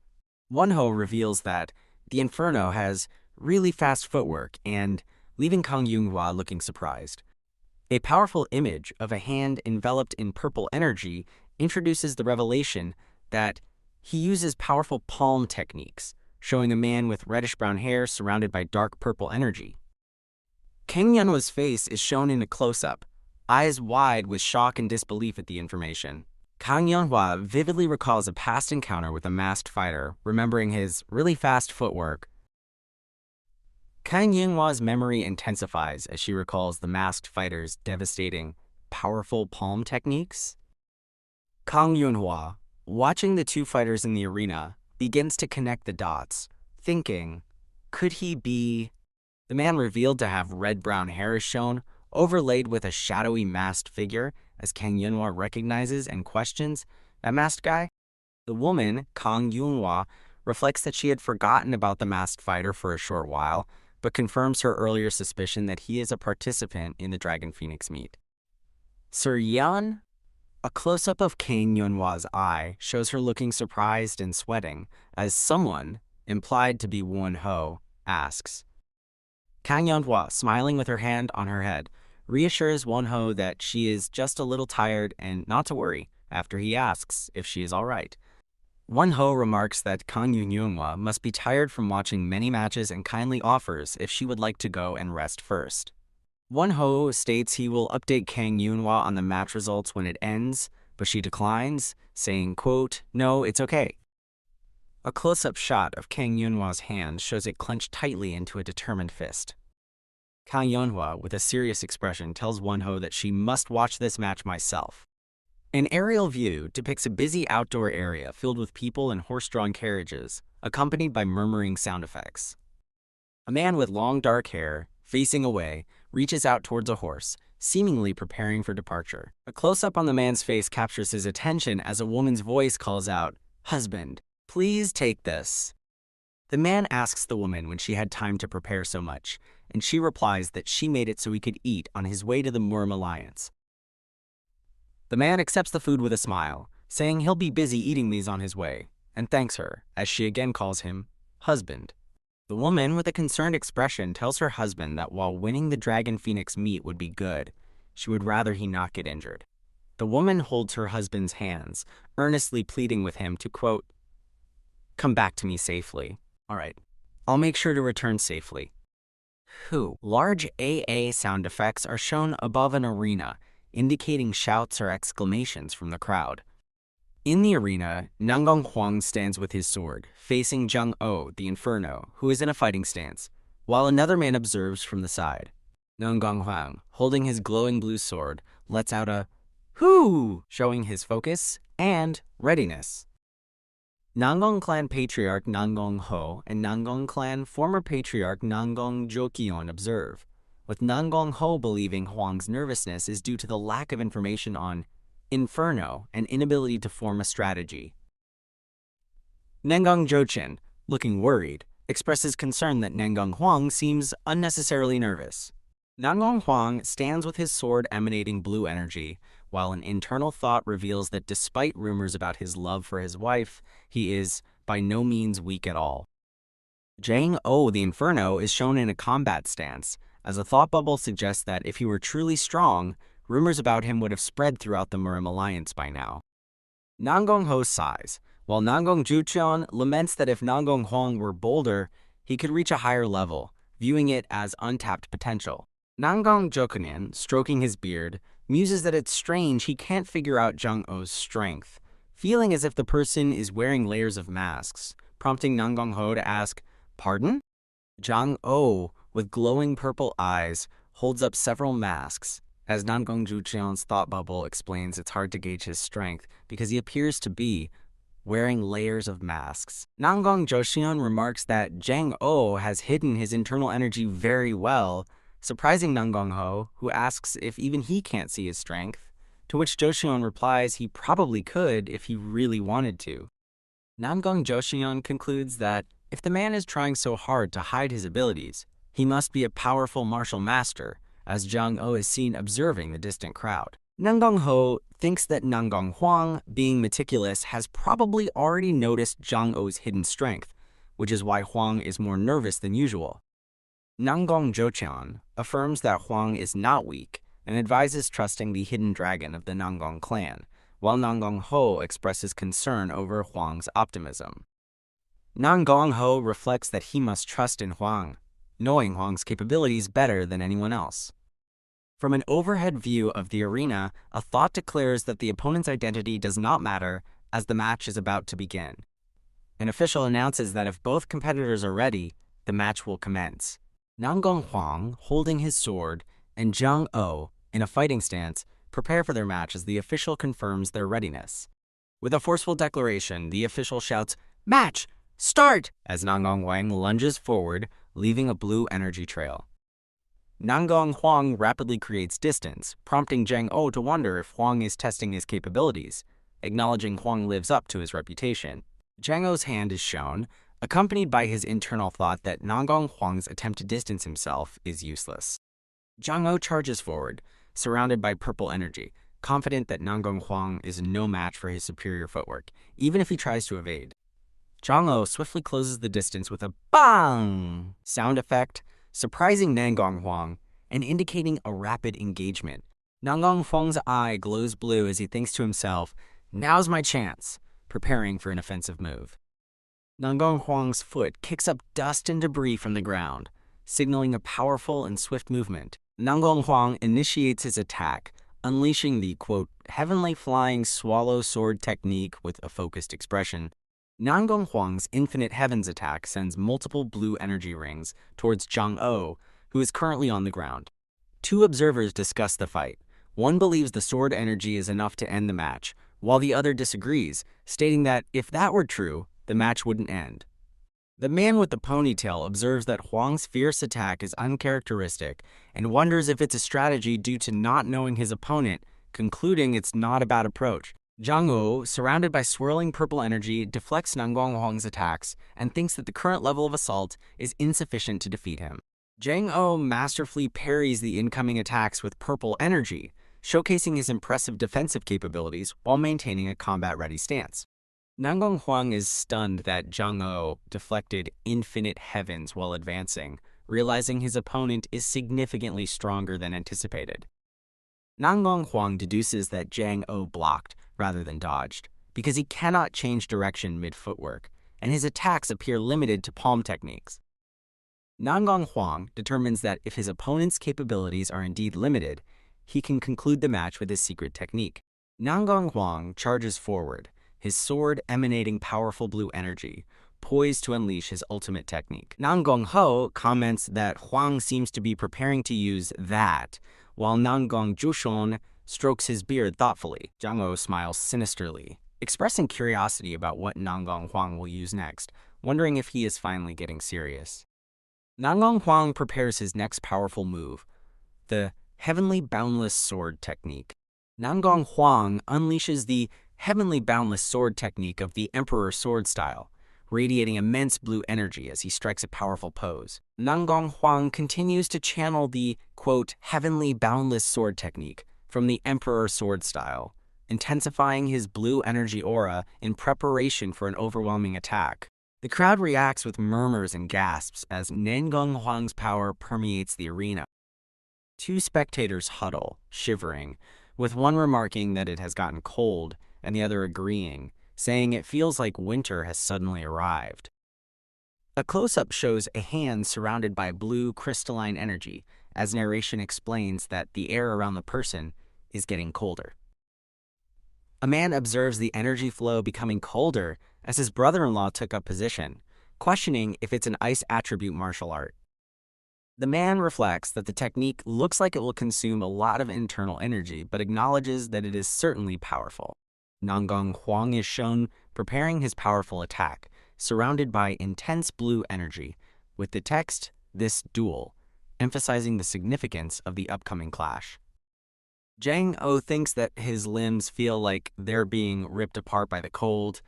Won Ho reveals that the Inferno has really fast footwork and leaving Kang Yeonhwa looking surprised. A powerful image of a hand enveloped in purple energy introduces the revelation that he uses powerful palm techniques, showing a man with reddish-brown hair surrounded by dark purple energy. Kang Yeonhwa's face is shown in a close-up, eyes wide with shock and disbelief at the information. Kang Yeonhwa vividly recalls a past encounter with a masked fighter, remembering his really fast footwork. Kang Yeonhwa's memory intensifies as she recalls the masked fighter's devastating, powerful palm techniques. Kang Yeonhwa, watching the two fighters in the arena, begins to connect the dots, thinking, could he be... The man revealed to have red-brown hair is shown, overlaid with a shadowy masked figure, as Kang Yeonhwa recognizes and questions, "That masked guy?" The woman, Kang Yeonhwa, reflects that she had forgotten about the masked fighter for a short while, but confirms her earlier suspicion that he is a participant in the Dragon Phoenix meet. "Sir Yeon?" A close-up of Kang Yeonhwa's eye shows her looking surprised and sweating, as someone, implied to be Won Ho, asks. Kang Yeonhwa, smiling with her hand on her head, reassures Won Ho that she is just a little tired and not to worry after he asks if she is all right. Won Ho remarks that Kang Yeonhwa must be tired from watching many matches and kindly offers if she would like to go and rest first. Won Ho states he will update Kang Yeonhwa on the match results when it ends, but she declines, saying, quote, "No, it's okay." A close-up shot of Kang Yeonhwa's hand shows it clenched tightly into a determined fist. Kang Yeonhwa, with a serious expression, tells Won Ho that she must watch this match myself. An aerial view depicts a busy outdoor area filled with people and horse-drawn carriages, accompanied by murmuring sound effects. A man with long dark hair, facing away, reaches out towards a horse, seemingly preparing for departure. A close-up on the man's face captures his attention as a woman's voice calls out, "Husband, please take this." The man asks the woman when she had time to prepare so much, and she replies that she made it so he could eat on his way to the Murim Alliance. The man accepts the food with a smile, saying he'll be busy eating these on his way, and thanks her, as she again calls him husband. The woman, with a concerned expression, tells her husband that while winning the Dragon Phoenix meet would be good, she would rather he not get injured. The woman holds her husband's hands, earnestly pleading with him to, quote, "Come back to me safely." All right, I'll make sure to return safely. Who? Large AA sound effects are shown above an arena, indicating shouts or exclamations from the crowd. In the arena, Nanggong Huang stands with his sword, facing Jianghu, the Inferno, who is in a fighting stance, while another man observes from the side. Nanggong Huang, holding his glowing blue sword, lets out a "hoo," showing his focus and readiness. Nanggong clan patriarch Nanggong Ho and Nanggong clan former patriarch Nanggong Jokyeon observe, with Nanggong Ho believing Huang's nervousness is due to the lack of information on Inferno and inability to form a strategy. Nanggong Jochin, looking worried, expresses concern that Nanggong Huang seems unnecessarily nervous. Nanggong Huang stands with his sword emanating blue energy, while an internal thought reveals that despite rumors about his love for his wife, he is by no means weak at all. Jianghu, the Inferno, is shown in a combat stance, as a thought bubble suggests that if he were truly strong, rumors about him would have spread throughout the Murim alliance by now. Nanggong Ho sighs, while Nanggong Jucheon laments that if Nanggong Huang were bolder, he could reach a higher level, viewing it as untapped potential. Nanggong Jokyeon, stroking his beard, muses that it's strange he can't figure out Jianghu's strength, feeling as if the person is wearing layers of masks, prompting Nanggong Ho to ask, "Pardon?" Jianghu, with glowing purple eyes, holds up several masks. As Nanggong Jucheon's thought bubble explains, it's hard to gauge his strength because he appears to be wearing layers of masks. Nanggong Joshion remarks that Jianghu has hidden his internal energy very well, surprising Nanggong Ho, who asks if even he can't see his strength, to which Joshion replies he probably could if he really wanted to. Nanggong Joshion concludes that if the man is trying so hard to hide his abilities, he must be a powerful martial master, as Jianghu is seen observing the distant crowd. Nanggong Ho thinks that Nanggong Huang, being meticulous, has probably already noticed Jianghu's hidden strength, which is why Huang is more nervous than usual. Nanggong Jocheon affirms that Huang is not weak and advises trusting the hidden dragon of the Nanggong clan, while Nanggong Ho expresses concern over Huang's optimism. Nanggong Ho reflects that he must trust in Huang, knowing Huang's capabilities better than anyone else. From an overhead view of the arena, a thought declares that the opponent's identity does not matter as the match is about to begin. An official announces that if both competitors are ready, the match will commence. Nanggong Huang, holding his sword, and Jianghu, in a fighting stance, prepare for their match as the official confirms their readiness. With a forceful declaration, the official shouts, "Match! Start!" as Nanggong Huang lunges forward, leaving a blue energy trail. Nanggong Huang rapidly creates distance, prompting Jianghu to wonder if Huang is testing his capabilities, acknowledging Huang lives up to his reputation. Jianghu's hand is shown, accompanied by his internal thought that Nanggong Huang's attempt to distance himself is useless. Jianghu charges forward, surrounded by purple energy, confident that Nanggong Huang is no match for his superior footwork, even if he tries to evade. Jianghu swiftly closes the distance with a bang sound effect, surprising Nanggong Huang and indicating a rapid engagement. Nanggong Huang's eye glows blue as he thinks to himself, "Now's my chance," preparing for an offensive move. Nanggong Huang's foot kicks up dust and debris from the ground, signaling a powerful and swift movement. Nanggong Huang initiates his attack, unleashing the, quote, "heavenly flying swallow sword technique" with a focused expression. Nanggong Huang's Infinite Heavens attack sends multiple blue energy rings towards Jianghu, who is currently on the ground. Two observers discuss the fight. One believes the sword energy is enough to end the match, while the other disagrees, stating that if that were true, the match wouldn't end. The man with the ponytail observes that Huang's fierce attack is uncharacteristic and wonders if it's a strategy due to not knowing his opponent, concluding it's not a bad approach. Jianghu, surrounded by swirling purple energy, deflects Nanggong Huang's attacks and thinks that the current level of assault is insufficient to defeat him. Jianghu masterfully parries the incoming attacks with purple energy, showcasing his impressive defensive capabilities while maintaining a combat-ready stance. Nanggong Huang is stunned that Jianghu deflected Infinite Heavens while advancing, realizing his opponent is significantly stronger than anticipated. Nanggong Huang deduces that Jianghu blocked rather than dodged, because he cannot change direction mid-footwork, and his attacks appear limited to palm techniques. Nanggong Huang determines that if his opponent's capabilities are indeed limited, he can conclude the match with his secret technique. Nanggong Huang charges forward, his sword emanating powerful blue energy, poised to unleash his ultimate technique. Nanggong Ho comments that Huang seems to be preparing to use that, while Nanggong Jushon strokes his beard thoughtfully. Jianghu smiles sinisterly, expressing curiosity about what Nanggong Huang will use next, wondering if he is finally getting serious. Nanggong Huang prepares his next powerful move, the Heavenly Boundless Sword technique. Nanggong Huang unleashes the Heavenly Boundless Sword technique of the Emperor Sword style, radiating immense blue energy as he strikes a powerful pose. Nanggong Huang continues to channel the, quote, Heavenly Boundless Sword technique from the Emperor Sword style, intensifying his blue energy aura in preparation for an overwhelming attack. The crowd reacts with murmurs and gasps as Nanggong Huang's power permeates the arena. Two spectators huddle, shivering, with one remarking that it has gotten cold and the other agreeing, saying it feels like winter has suddenly arrived. A close-up shows a hand surrounded by blue crystalline energy, as narration explains that the air around the person is getting colder. A man observes the energy flow becoming colder as his brother-in-law took up position, questioning if it's an ice attribute martial art. The man reflects that the technique looks like it will consume a lot of internal energy, but acknowledges that it is certainly powerful. Nanggong Huang is shown preparing his powerful attack, surrounded by intense blue energy, with the text, "This duel," emphasizing the significance of the upcoming clash. Jianghu thinks that his limbs feel like they're being ripped apart by the cold,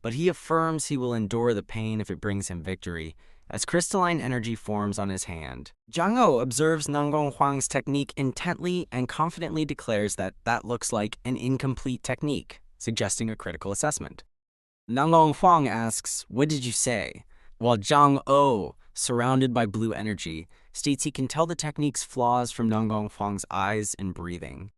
but he affirms he will endure the pain if it brings him victory, as crystalline energy forms on his hand. Jianghu observes Nanggong Huang's technique intently and confidently declares that that looks like an incomplete technique, suggesting a critical assessment. Nanggong Huang asks, "What did you say?" While Jianghu, surrounded by blue energy, states he can tell the technique's flaws from Nanggong Huang's eyes and breathing.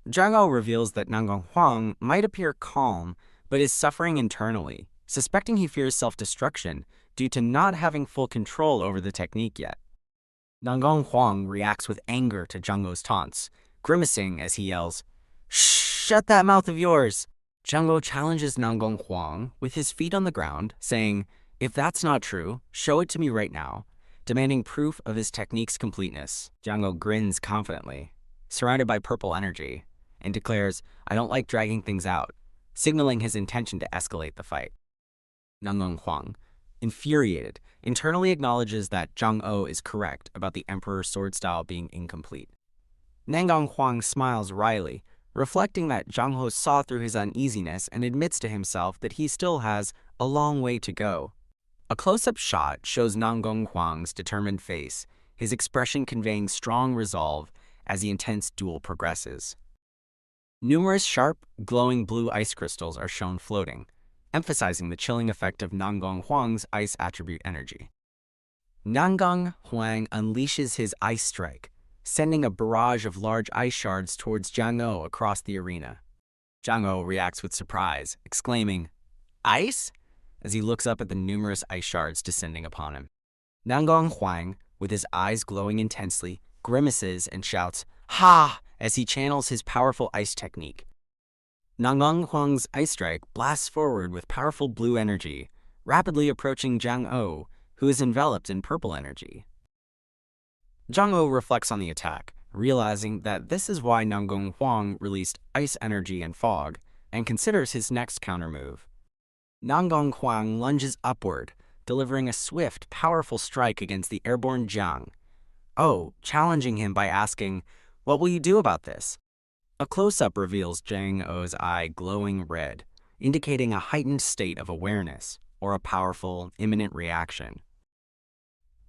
Jianghu reveals that Nanggong Huang might appear calm, but is suffering internally, suspecting he fears self-destruction due to not having full control over the technique yet. Nanggong Huang reacts with anger to Jianghu's taunts, grimacing as he yells, "Shut that mouth of yours!" Jianghu challenges Nanggong Huang with his feet on the ground, saying, "If that's not true, show it to me right now," demanding proof of his technique's completeness. Jianghu grins confidently, surrounded by purple energy, and declares, "I don't like dragging things out," signaling his intention to escalate the fight. Nanggong Huang, infuriated, internally acknowledges that Jianghu is correct about the Emperor's sword style being incomplete. Nanggong Huang smiles wryly, reflecting that Jianghu saw through his uneasiness and admits to himself that he still has a long way to go. A close-up shot shows Nanggong Huang's determined face, his expression conveying strong resolve as the intense duel progresses. Numerous sharp, glowing blue ice crystals are shown floating, emphasizing the chilling effect of Nanggong Huang's ice attribute energy. Nanggong Huang unleashes his ice strike, sending a barrage of large ice shards towards Jianghu across the arena. Jianghu reacts with surprise, exclaiming, "Ice?" as he looks up at the numerous ice shards descending upon him. Nanggong Huang, with his eyes glowing intensely, grimaces and shouts, "Ha!" as he channels his powerful ice technique. Nanggong Huang's ice strike blasts forward with powerful blue energy, rapidly approaching Jianghu, who is enveloped in purple energy. Jianghu reflects on the attack, realizing that this is why Nanggong Huang released ice energy and fog, and considers his next countermove. Nanggong Huang lunges upward, delivering a swift, powerful strike against the airborne Jianghu, challenging him by asking, "What will you do about this?" A close-up reveals Jianghu's eye glowing red, indicating a heightened state of awareness, or a powerful, imminent reaction.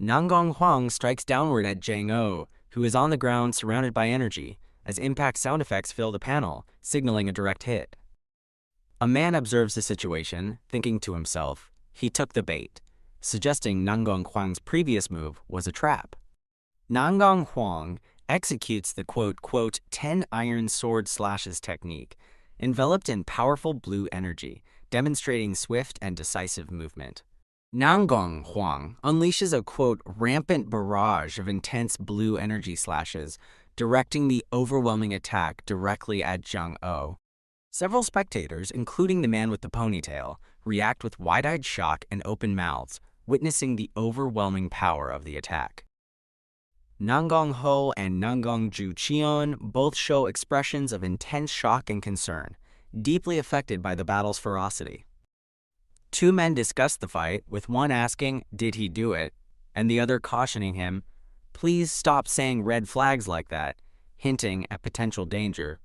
Nanggong Huang strikes downward at Jianghu, who is on the ground surrounded by energy, as impact sound effects fill the panel, signaling a direct hit. A man observes the situation, thinking to himself, he took the bait, suggesting Nanggong Huang's previous move was a trap. Nanggong Huang executes the quote, 10 iron sword slashes technique, enveloped in powerful blue energy, demonstrating swift and decisive movement. Nanggong Huang unleashes a quote, rampant barrage of intense blue energy slashes, directing the overwhelming attack directly at Jianghu. Several spectators, including the man with the ponytail, react with wide-eyed shock and open mouths, witnessing the overwhelming power of the attack. Nanggong Ho and Nanggong Ju Cheon both show expressions of intense shock and concern, deeply affected by the battle's ferocity. Two men discuss the fight, with one asking, "Did he do it?" and the other cautioning him, "Please stop saying red flags like that," hinting at potential danger.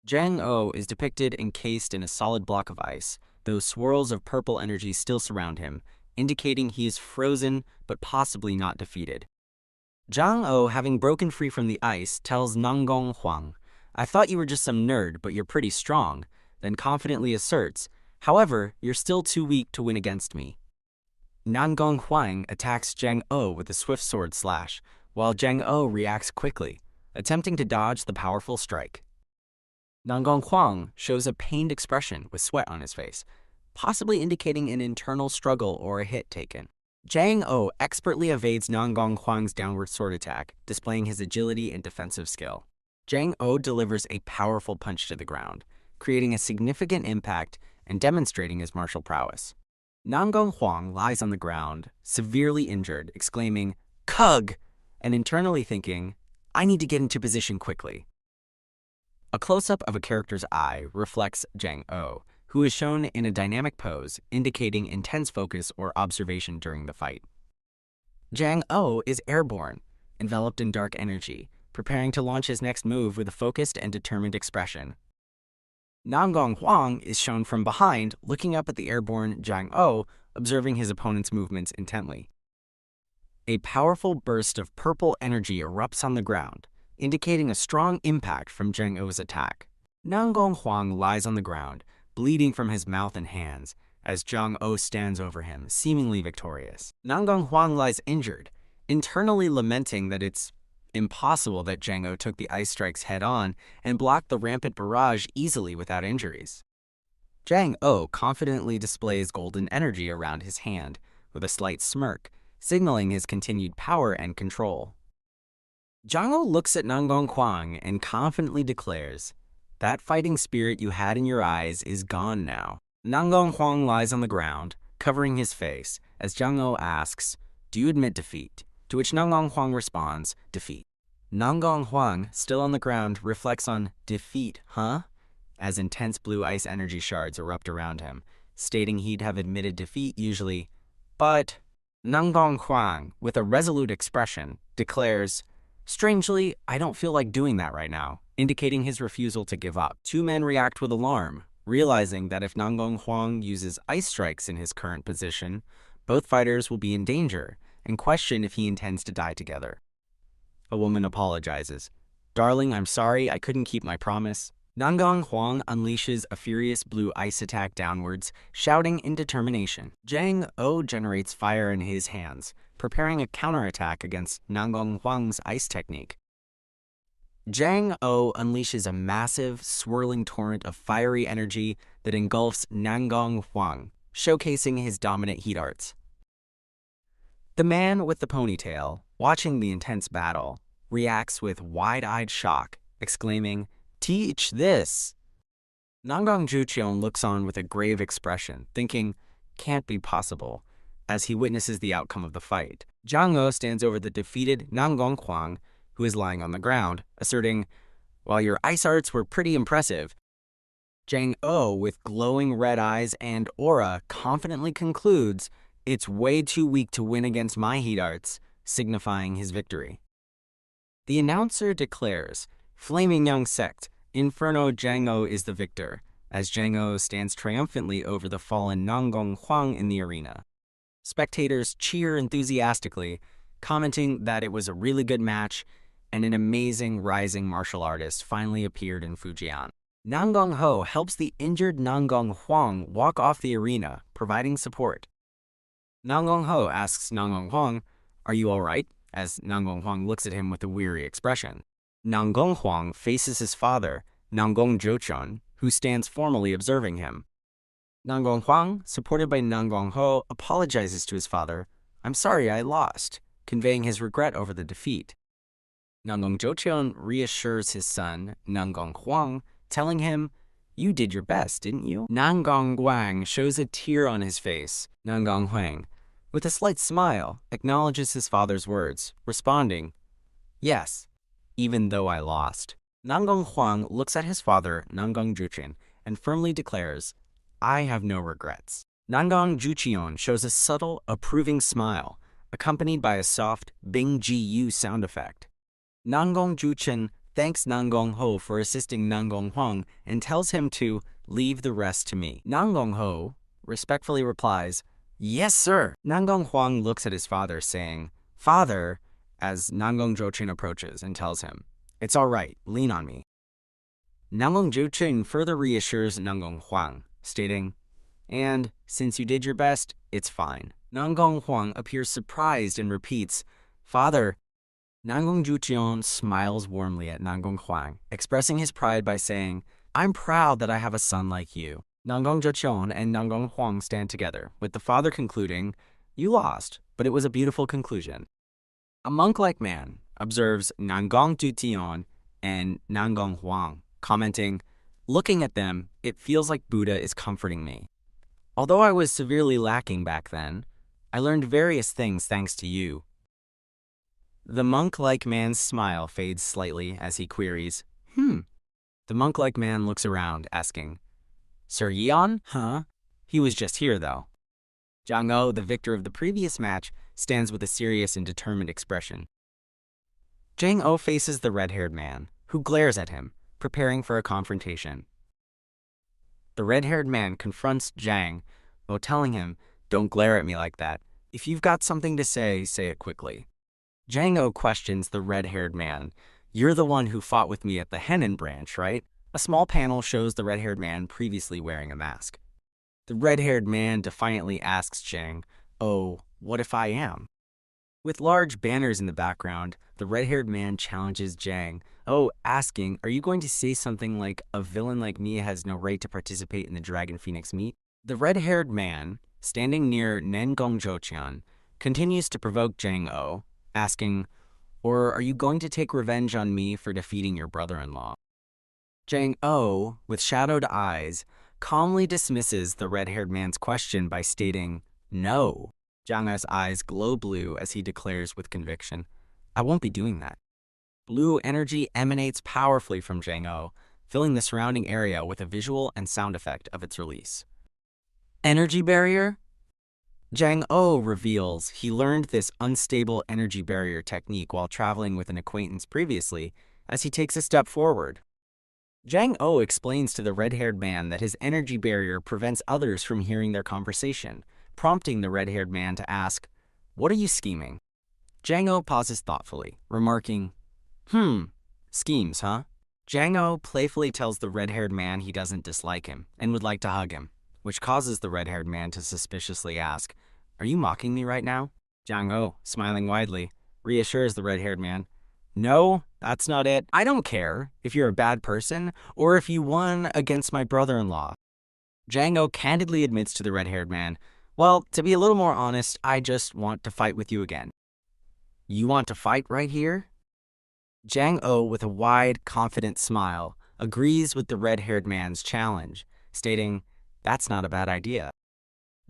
Jianghu is depicted encased in a solid block of ice, though swirls of purple energy still surround him, indicating he is frozen but possibly not defeated. Jianghu, having broken free from the ice, tells Nanggong Huang, "I thought you were just some nerd, but you're pretty strong," then confidently asserts, "However, you're still too weak to win against me." Nanggong Huang attacks Jianghu with a swift sword slash, while Jianghu reacts quickly, attempting to dodge the powerful strike. Nanggong Huang shows a pained expression with sweat on his face, possibly indicating an internal struggle or a hit taken. Jianghu expertly evades Nanggong Huang's downward sword attack, displaying his agility and defensive skill. Jianghu delivers a powerful punch to the ground, creating a significant impact and demonstrating his martial prowess. Nanggong Huang lies on the ground, severely injured, exclaiming, "Kug!" and internally thinking, "I need to get into position quickly." A close-up of a character's eye reflects Jianghu, who is shown in a dynamic pose, indicating intense focus or observation during the fight. Jianghu is airborne, enveloped in dark energy, preparing to launch his next move with a focused and determined expression. Nanggong Huang is shown from behind, looking up at the airborne Jianghu, observing his opponent's movements intently. A powerful burst of purple energy erupts on the ground, indicating a strong impact from Jianghu's attack. Nanggong Huang lies on the ground, bleeding from his mouth and hands, as Jianghu stands over him, seemingly victorious. Nanggong Huang lies injured, internally lamenting that it's impossible that Jianghu took the ice strikes head-on and blocked the rampant barrage easily without injuries. Jianghu confidently displays golden energy around his hand, with a slight smirk, signaling his continued power and control. Jianghu looks at Nanggong Huang and confidently declares, "That fighting spirit you had in your eyes is gone now." Nanggong Huang lies on the ground, covering his face, as Jianghu asks, "Do you admit defeat?" To which Nanggong Huang responds, "Defeat." Nanggong Huang, still on the ground, reflects on "defeat, huh?" as intense blue ice energy shards erupt around him, stating he'd have admitted defeat usually, but Nanggong Huang, with a resolute expression, declares, "Strangely, I don't feel like doing that right now," indicating his refusal to give up. Two men react with alarm, realizing that if Nanggong Huang uses ice strikes in his current position, both fighters will be in danger, and question if he intends to die together. A woman apologizes. "Darling, I'm sorry, I couldn't keep my promise." Nanggong Huang unleashes a furious blue ice attack downwards, shouting in determination. Jianghu generates fire in his hands, preparing a counterattack against Nanggong Huang's ice technique. Jianghu unleashes a massive, swirling torrent of fiery energy that engulfs Nanggong Huang, showcasing his dominant heat arts. The man with the ponytail, watching the intense battle, reacts with wide-eyed shock, exclaiming, "Teach this!" Nanggong Jucheon looks on with a grave expression, thinking, "Can't be possible," as he witnesses the outcome of the fight. Jianghu stands over the defeated Nanggong Huang, who is lying on the ground, asserting, "While your ice arts were pretty impressive," Jianghu, with glowing red eyes and aura, confidently concludes, "It's way too weak to win against my heat arts," signifying his victory. The announcer declares, "Flaming Young Sect, Inferno Jianghu is the victor," as Jianghu stands triumphantly over the fallen Nanggong Huang in the arena. Spectators cheer enthusiastically, commenting that it was a really good match and an amazing rising martial artist finally appeared in Fujian. Nanggong Ho helps the injured Nanggong Huang walk off the arena, providing support. Nanggong Ho asks Nanggong Huang, "Are you alright?" as Nanggong Huang looks at him with a weary expression. Nanggong Huang faces his father, Nanggong Jochon, who stands formally observing him. Nanggong Huang, supported by Nanggong Ho, apologizes to his father. "I'm sorry I lost," conveying his regret over the defeat. Nanggong Jochon reassures his son, Nanggong Huang, telling him, "You did your best, didn't you?" Nanggong Guang shows a tear on his face. Nanggong Huang, with a slight smile, acknowledges his father's words, responding, "Yes, even though I lost." Nanggong Huang looks at his father, Nanggong Juchen, and firmly declares, "I have no regrets." Nanggong Jucheon shows a subtle, approving smile, accompanied by a soft Bing Ji Yu sound effect. Nanggong Juchen thanks Nanggong Ho for assisting Nanggong Huang and tells him to leave the rest to me. Nanggong Ho respectfully replies, "Yes, sir." Nanggong Huang looks at his father, saying, "Father," as Nanggong Jochen approaches and tells him, "It's all right, lean on me." Nanggong Jochen further reassures Nanggong Huang, stating, "And since you did your best, it's fine." Nanggong Huang appears surprised and repeats, "Father." Nanggong Jucheon smiles warmly at Nanggong Huang, expressing his pride by saying, "I'm proud that I have a son like you." Nanggong Jocheon and Nanggong Huang stand together, with the father concluding, "You lost, but it was a beautiful conclusion." "A monk-like man," observes Nanggong Jucheon and Nanggong Huang, commenting, "Looking at them, it feels like Buddha is comforting me. Although I was severely lacking back then, I learned various things thanks to you." The monk-like man's smile fades slightly as he queries, The monk-like man looks around, asking, "Sir Yeon? Huh? He was just here, though." Jianghu, the victor of the previous match, stands with a serious and determined expression. Jianghu faces the red-haired man, who glares at him, preparing for a confrontation. The red-haired man confronts Jiang while telling him, "Don't glare at me like that. If you've got something to say it quickly." Jianghu questions the red-haired man. "You're the one who fought with me at the Henan branch, right?" A small panel shows the red-haired man previously wearing a mask. The red-haired man defiantly asks Jiang, "Oh, what if I am?" With large banners in the background, the red-haired man challenges Jiang, asking, "Are you going to say something like, 'A villain like me has no right to participate in the Dragon Phoenix meet'?" The red-haired man, standing near Nanggong Jocheon, continues to provoke Jiang, asking, "Or are you going to take revenge on me for defeating your brother-in-law?" Jiang, with shadowed eyes, calmly dismisses the red-haired man's question by stating, "No." Jiang's eyes glow blue as he declares with conviction, "I won't be doing that." Blue energy emanates powerfully from Jiang, filling the surrounding area with a visual and sound effect of its release. Energy barrier? Jiang reveals he learned this unstable energy barrier technique while traveling with an acquaintance previously as he takes a step forward. Jiang explains to the red-haired man that his energy barrier prevents others from hearing their conversation, prompting the red-haired man to ask, "What are you scheming?" Jiang pauses thoughtfully, remarking, schemes, huh?" Jiang playfully tells the red-haired man he doesn't dislike him and would like to hug him, which causes the red-haired man to suspiciously ask, "Are you mocking me right now?" Jiang, smiling widely, reassures the red-haired man, "No, that's not it. I don't care if you're a bad person or if you won against my brother-in-law." Jiang candidly admits to the red-haired man, "Well, to be a little more honest, I just want to fight with you again." "You want to fight right here?" Jiang, with a wide, confident smile, agrees with the red-haired man's challenge, stating, "That's not a bad idea."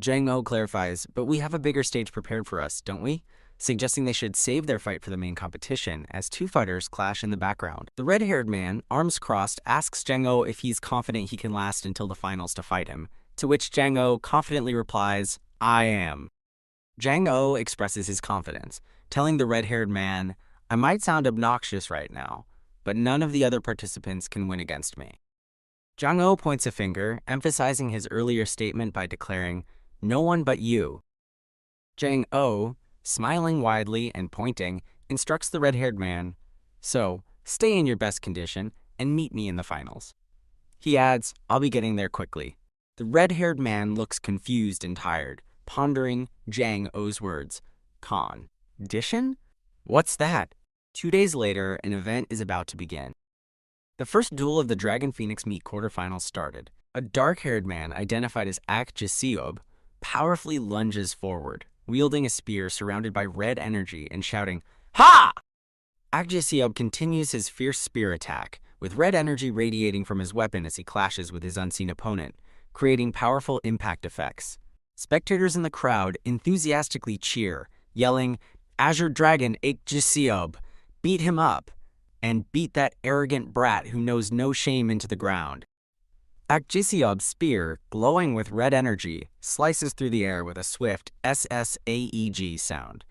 Jiang clarifies, "But we have a bigger stage prepared for us, don't we?" suggesting they should save their fight for the main competition as two fighters clash in the background. The red-haired man, arms crossed, asks Jiang if he's confident he can last until the finals to fight him, to which Jiang confidently replies, "I am." Jiang expresses his confidence, telling the red-haired man, "I might sound obnoxious right now, but none of the other participants can win against me." Jiang points a finger, emphasizing his earlier statement by declaring, "No one but you." Jiang, smiling widely and pointing, instructs the red-haired man, "So, stay in your best condition and meet me in the finals." He adds, "I'll be getting there quickly." The red-haired man looks confused and tired, pondering Jiang words. Condition? What's that? 2 days later, an event is about to begin. The first duel of the Dragon Phoenix Meet quarterfinals started. A dark-haired man, identified as Ak Jiseob, powerfully lunges forward, wielding a spear surrounded by red energy and shouting, "Ha!" Ak Jiseob continues his fierce spear attack, with red energy radiating from his weapon as he clashes with his unseen opponent, creating powerful impact effects. Spectators in the crowd enthusiastically cheer, yelling, "Azure Dragon Ak Jiseob, beat him up, and beat that arrogant brat who knows no shame into the ground." Ak Jiseob's spear, glowing with red energy, slices through the air with a swift SSAEG sound.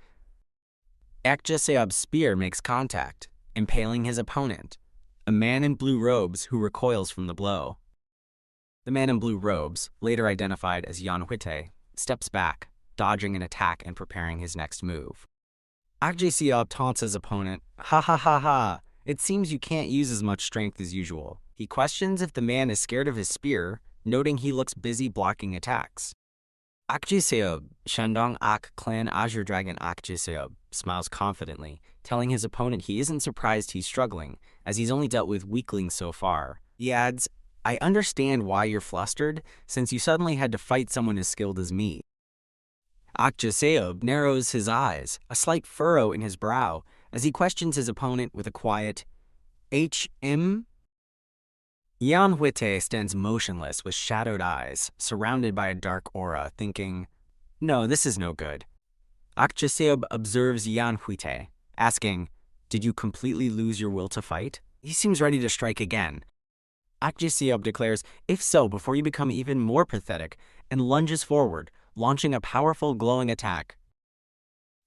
Ak Jiseob's spear makes contact, impaling his opponent, a man in blue robes who recoils from the blow. The man in blue robes, later identified as Yeon Hwitae, steps back, dodging an attack and preparing his next move. Ak Jiseob taunts his opponent, "Ha ha ha ha, it seems you can't use as much strength as usual." He questions if the man is scared of his spear, noting he looks busy blocking attacks. Ak Jiseob, Shandong Ak Clan Azure Dragon Ak Jiseob, smiles confidently, telling his opponent he isn't surprised he's struggling, as he's only dealt with weaklings so far. He adds, "I understand why you're flustered, since you suddenly had to fight someone as skilled as me." Ak Jiseob narrows his eyes, a slight furrow in his brow, as he questions his opponent with a quiet, "HM?" Yeon Hwitae stands motionless with shadowed eyes, surrounded by a dark aura, thinking, "No, this is no good." Ak Jiseob observes Yeon Hwitae, asking, "Did you completely lose your will to fight?" He seems ready to strike again. Ak Jiseob declares, "If so, before you become even more pathetic," and lunges forward, launching a powerful glowing attack.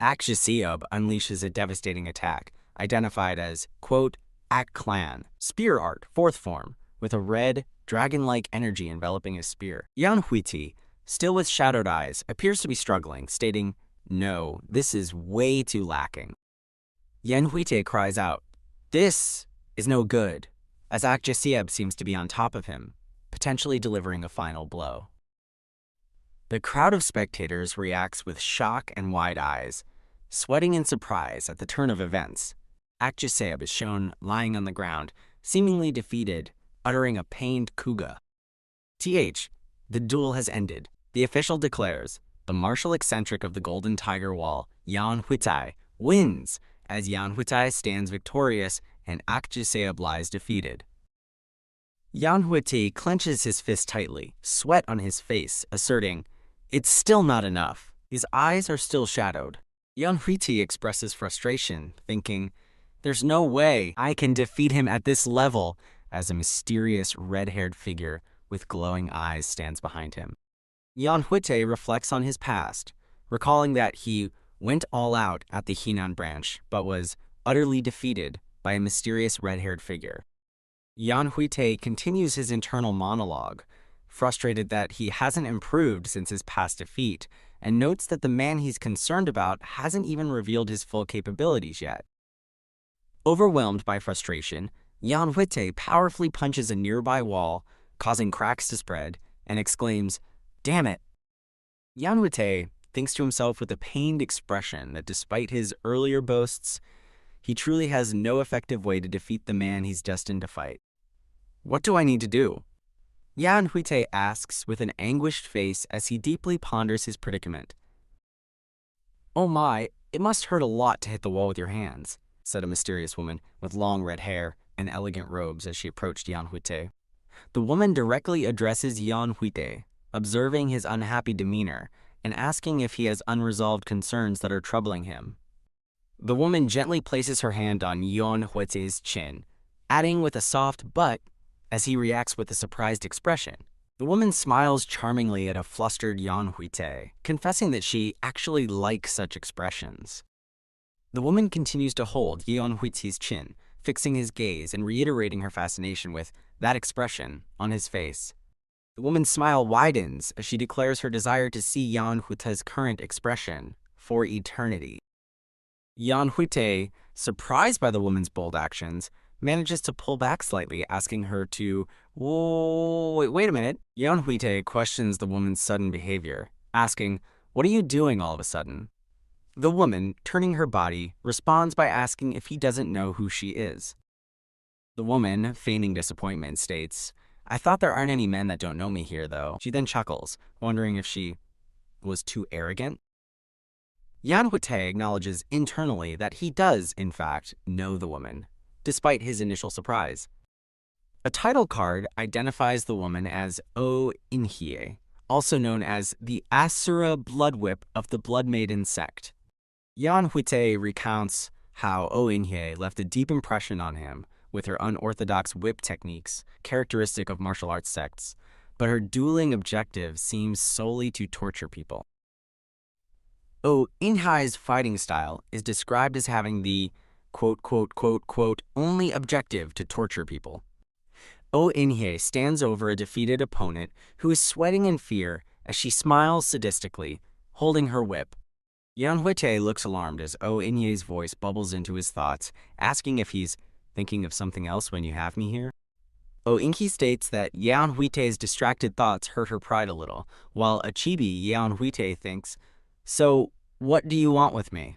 Ak Jiseob unleashes a devastating attack, identified as, quote, Ak Clan, Spear Art, 4th form, with a red, dragon-like energy enveloping his spear. Yeon Hwitae, still with shadowed eyes, appears to be struggling, stating, "No, this is way too lacking." Yeon Hwitae cries out, "This is no good," as Ak Jiseob seems to be on top of him, potentially delivering a final blow. The crowd of spectators reacts with shock and wide eyes, sweating in surprise at the turn of events. Ak Jiseob is shown lying on the ground, seemingly defeated, uttering a pained kuga. The duel has ended. The official declares, the martial eccentric of the Golden Tiger Wall, Yeon Hwitae, wins, as Yeon Hwitae stands victorious and Ak Jiseob lies defeated. Yeon Hwitae clenches his fist tightly, sweat on his face, asserting, "It's still not enough." His eyes are still shadowed. Yeon Hwitae expresses frustration, thinking, "There's no way I can defeat him at this level," as a mysterious red-haired figure with glowing eyes stands behind him. Yeon Hwitae reflects on his past, recalling that he went all out at the Henan branch, but was utterly defeated by a mysterious red-haired figure. Yeon Hwitae continues his internal monologue, frustrated that he hasn't improved since his past defeat, and notes that the man he's concerned about hasn't even revealed his full capabilities yet. Overwhelmed by frustration, Yeon Hwitae powerfully punches a nearby wall, causing cracks to spread, and exclaims, "Damn it!" Yeon Hwitae thinks to himself with a pained expression that despite his earlier boasts, he truly has no effective way to defeat the man he's destined to fight. "What do I need to do?" Yeon Hwitae asks with an anguished face as he deeply ponders his predicament. "Oh my, it must hurt a lot to hit the wall with your hands," said a mysterious woman with long red hair and elegant robes as she approached Yeon Hwitae. The woman directly addresses Yeon Hwitae, observing his unhappy demeanor and asking if he has unresolved concerns that are troubling him. The woman gently places her hand on Yeon Hwitae's chin, adding with a soft "but" as he reacts with a surprised expression. The woman smiles charmingly at a flustered Yeon Hwitae, confessing that she actually likes such expressions. The woman continues to hold Yeon Hwitae's chin, fixing his gaze and reiterating her fascination with that expression on his face. The woman's smile widens as she declares her desire to see Yeon Hwitae's current expression for eternity. Yeon Hwitae, surprised by the woman's bold actions, manages to pull back slightly, asking her to, "Whoa, wait a minute." Yeon Hwitae questions the woman's sudden behavior, asking, "What are you doing all of a sudden?" The woman, turning her body, responds by asking if he doesn't know who she is. The woman, feigning disappointment, states, "I thought there aren't any men that don't know me here, though." She then chuckles, wondering if she was too arrogant. Yeon Hwitae acknowledges internally that he does, in fact, know the woman, despite his initial surprise. A title card identifies the woman as Oh In-hye, also known as the Asura Blood Whip of the Blood Maiden sect. Yeon Hwitae recounts how Oh In-hye left a deep impression on him with her unorthodox whip techniques, characteristic of martial arts sects, but her dueling objective seems solely to torture people. Oh In-hye's fighting style is described as having the only objective to torture people. Oh In-hye stands over a defeated opponent who is sweating in fear as she smiles sadistically, holding her whip. Yeon Hwitae looks alarmed as Oh In-hye's voice bubbles into his thoughts, asking if he's thinking of something else when you have me here. Oh In-hye states that Yeon Hwitae's distracted thoughts hurt her pride a little, while a chibi Yeon Hwitae thinks, "So, what do you want with me?"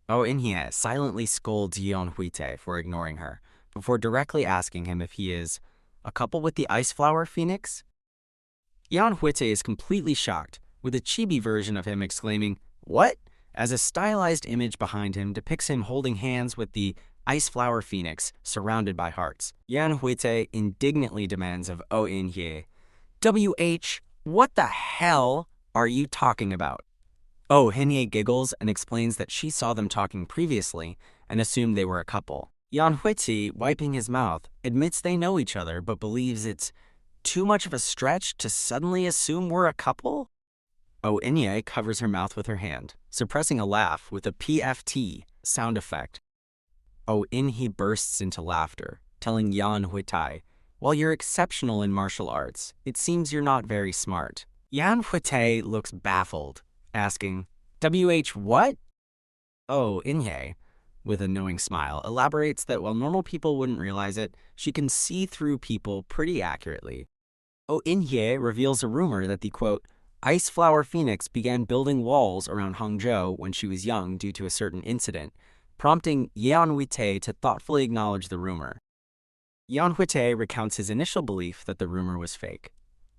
Oh In-hye silently scolds Yeon Hwitae for ignoring her, before directly asking him if he is a couple with the Ice Flower Phoenix. Yeon Hwitae is completely shocked, with a chibi version of him exclaiming, "What?" as a stylized image behind him depicts him holding hands with the Ice Flower Phoenix surrounded by hearts. Yeon Hwitae indignantly demands of Oh In-hye, "WH, what the hell are you talking about?" Oh In-hye giggles and explains that she saw them talking previously and assumed they were a couple. Yeon Hwitae, wiping his mouth, admits they know each other but believes it's too much of a stretch to suddenly assume we're a couple? Oh In-hye covers her mouth with her hand, suppressing a laugh with a PFT sound effect. Oh In-hye bursts into laughter, telling Yeon Hwitae, "While you're exceptional in martial arts, it seems you're not very smart." Yeon Hwitae looks baffled, asking, "WH what?" Oh In-hye, with a knowing smile, elaborates that while normal people wouldn't realize it, she can see through people pretty accurately. Oh In-hye reveals a rumor that the Ice Flower Phoenix began building walls around Hangzhou when she was young due to a certain incident, prompting Yeon Hwitae to thoughtfully acknowledge the rumor. Yeon Hwitae recounts his initial belief that the rumor was fake,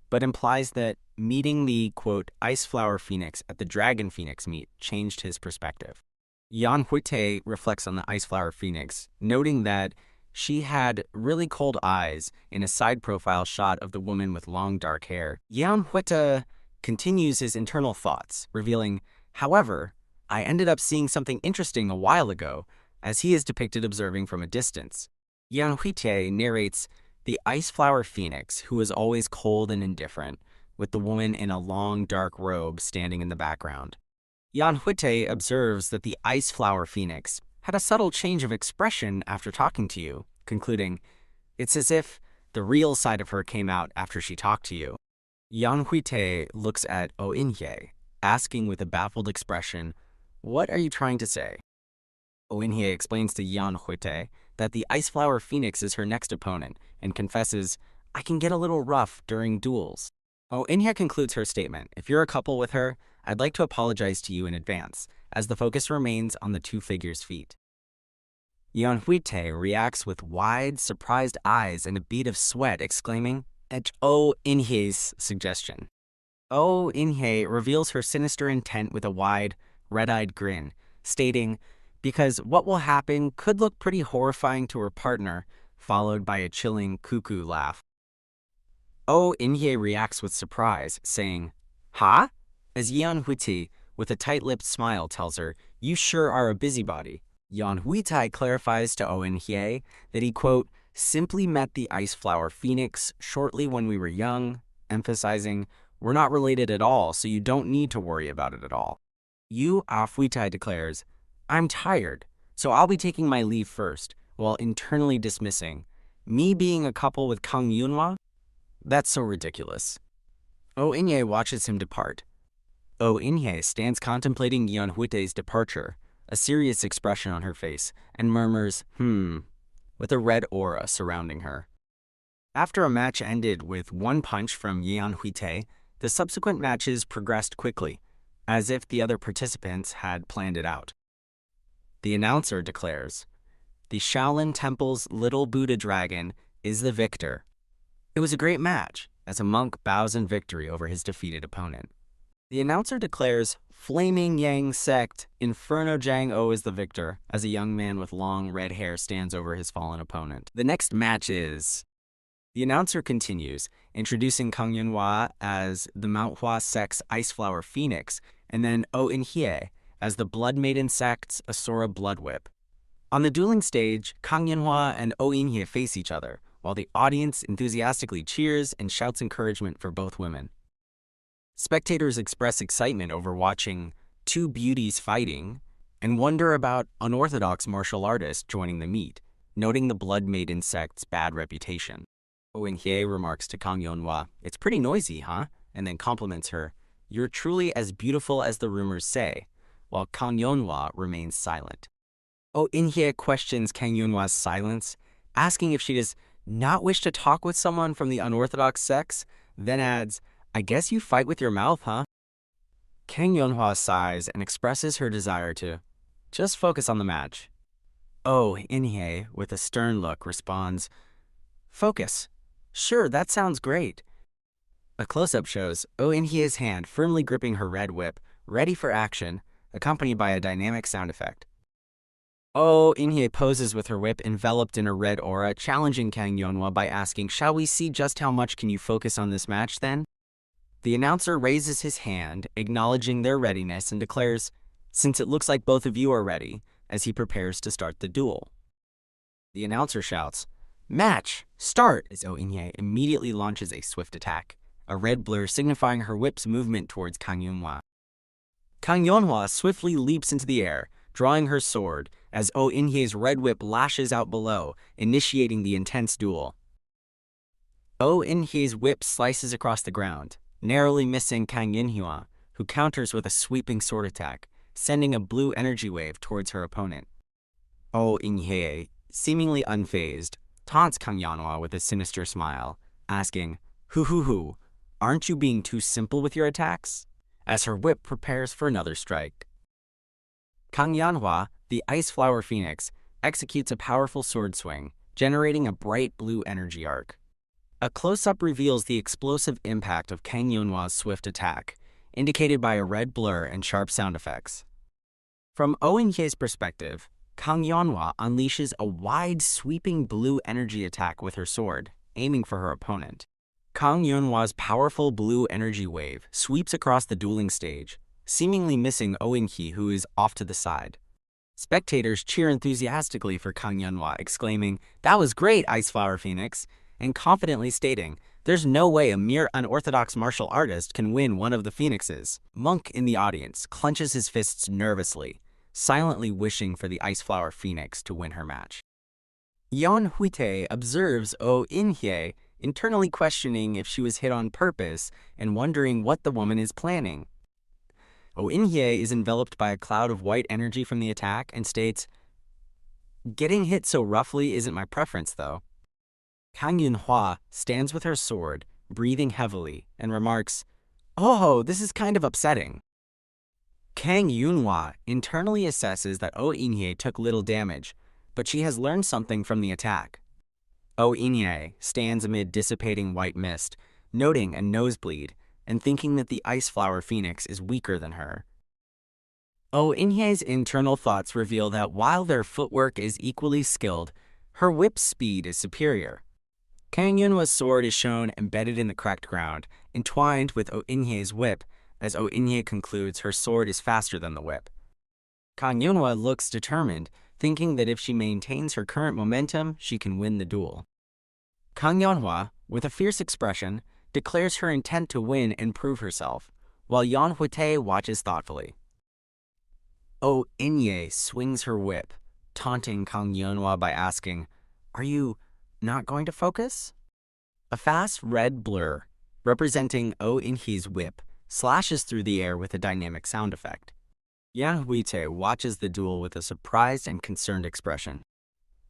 but implies that meeting the Ice Flower Phoenix at the Dragon Phoenix meet changed his perspective. Yeon Hwitae reflects on the Ice Flower Phoenix, noting that she had really cold eyes in a side profile shot of the woman with long dark hair. Yeon Hwitae continues his internal thoughts, revealing, "However, I ended up seeing something interesting a while ago, as he is depicted observing from a distance." Yeon Hwitae narrates the Ice Flower Phoenix, who is always cold and indifferent, with the woman in a long dark robe standing in the background. Yeon Hwitae observes that the Ice Flower Phoenix had a subtle change of expression after talking to you, concluding, "It's as if the real side of her came out after she talked to you." Yeon Hwitae looks at Oh In-hye, asking with a baffled expression, "What are you trying to say?" Oh In-hye explains to Yeon Hwitae that the Ice Flower Phoenix is her next opponent and confesses, "I can get a little rough during duels." Oh In-hye concludes her statement, "If you're a couple with her, I'd like to apologize to you in advance, as the focus remains on the two figures' feet." Yeon Hwitae reacts with wide, surprised eyes and a bead of sweat, exclaiming, at Oh In-hye's suggestion. Oh In-hye reveals her sinister intent with a wide, red-eyed grin, stating, "Because what will happen could look pretty horrifying to her partner," followed by a chilling cuckoo laugh. Oh In-hye reacts with surprise, saying, "Huh?" as Yeon Hwitae, with a tight-lipped smile, tells her, "You sure are a busybody." Yeon Hwitae clarifies to Oh In-hye that he, simply met the Ice Flower Phoenix shortly when we were young, emphasizing, "We're not related at all, so you don't need to worry about it at all." Yeon Hwitae declares, "I'm tired, so I'll be taking my leave first," while internally dismissing, "Me being a couple with Kang Yunhwa? That's so ridiculous." Oh In-hye watches him depart. Oh In-hye stands contemplating Yeon Hwitae's departure, a serious expression on her face, and murmurs, with a red aura surrounding her. After a match ended with one punch from Yeon Hwitae, the subsequent matches progressed quickly. as if the other participants had planned it out. The announcer declares, "The Shaolin Temple's little Buddha dragon is the victor." It was a great match, as a monk bows in victory over his defeated opponent. The announcer declares, "Flaming Yang sect, Inferno Jianghu is the victor," as a young man with long red hair stands over his fallen opponent. The next match is... The announcer continues, introducing Kang Hwa as the Manhwa sect's Iceflower Phoenix, and then Yeon Hwitae as the Blood Maiden sect's Asura Blood Whip. On the dueling stage, Kang Hwa and Yeon Hwitae face each other, while the audience enthusiastically cheers and shouts encouragement for both women. Spectators express excitement over watching two beauties fighting and wonder about unorthodox martial artists joining the meet, noting the Blood Maiden sect's bad reputation. Yeon Hwitae remarks to Kang Hwa, "It's pretty noisy, huh?" and then compliments her, "You're truly as beautiful as the rumors say," while Kang Hwa remains silent. Yeon Hwitae questions Kang Hwa's silence, asking if she does not wish to talk with someone from the unorthodox sects, then adds, "I guess you fight with your mouth, huh?" Kang Hwa sighs and expresses her desire to just focus on the match. Yeon Hwitae, with a stern look, responds, "Focus. Sure, that sounds great." A close-up shows Yeon Hwitae's hand firmly gripping her red whip, ready for action, accompanied by a dynamic sound effect. Yeon Hwitae poses with her whip enveloped in a red aura, challenging Kang Hwa by asking, "Shall we see just how much can you focus on this match, then?" The announcer raises his hand, acknowledging their readiness, and declares, "Since it looks like both of you are ready," as he prepares to start the duel. The announcer shouts, "Match! Start!" as Yeon Hwitae immediately launches a swift attack, a red blur signifying her whip's movement towards Kang Hwa. Kang Hwa swiftly leaps into the air, drawing her sword, as Yeon Hwitae's red whip lashes out below, initiating the intense duel. Yeon Hwitae's whip slices across the ground, narrowly missing Kang Hwa, who counters with a sweeping sword attack, sending a blue energy wave towards her opponent. Yeon Hwitae, seemingly unfazed, taunts Kang Hwa with a sinister smile, asking, "Hoo, aren't you being too simple with your attacks?" as her whip prepares for another strike. Kang Hwa, the Iceflower Phoenix, executes a powerful sword swing, generating a bright blue energy arc. A close-up reveals the explosive impact of Kang Hwa's swift attack, indicated by a red blur and sharp sound effects. From Yeon Hwitae's perspective, Kang Hwa unleashes a wide, sweeping blue energy attack with her sword, aiming for her opponent. Kang Hwa's powerful blue energy wave sweeps across the dueling stage, seemingly missing Yeon Hwitae, who is off to the side. Spectators cheer enthusiastically for Kang Hwa, exclaiming, "That was great, Iceflower Phoenix," and confidently stating, "There's no way a mere unorthodox martial artist can win one of the phoenixes." Monk in the audience clenches his fists nervously, silently wishing for the Iceflower Phoenix to win her match. Yeon Hwitae observes Yeon Hwitae, internally questioning if she was hit on purpose and wondering what the woman is planning. Yeon Hwitae is enveloped by a cloud of white energy from the attack and states, "Getting hit so roughly isn't my preference, though." Kang Hwa stands with her sword, breathing heavily, and remarks, "Oh, this is kind of upsetting." Kang Hwa internally assesses that Yeon Hwitae took little damage, but she has learned something from the attack. Yeon Hwitae stands amid dissipating white mist, noting a nosebleed, and thinking that the Iceflower Phoenix is weaker than her. Yeon Hwitae's internal thoughts reveal that while their footwork is equally skilled, her whip speed is superior. Kang Hwa's sword is shown embedded in the cracked ground, entwined with Yeon Hwitae's whip, as Yeon Hwitae concludes her sword is faster than the whip. Kang Hwa looks determined, thinking that if she maintains her current momentum, she can win the duel. Kang Hwa, with a fierce expression, declares her intent to win and prove herself, while Yeon Hwitae watches thoughtfully. Yeon Hwitae swings her whip, taunting Kang Hwa by asking, "Are you not going to focus?" A fast red blur, representing Yeon Hwitae's whip, slashes through the air with a dynamic sound effect. Yeon Hwitae watches the duel with a surprised and concerned expression.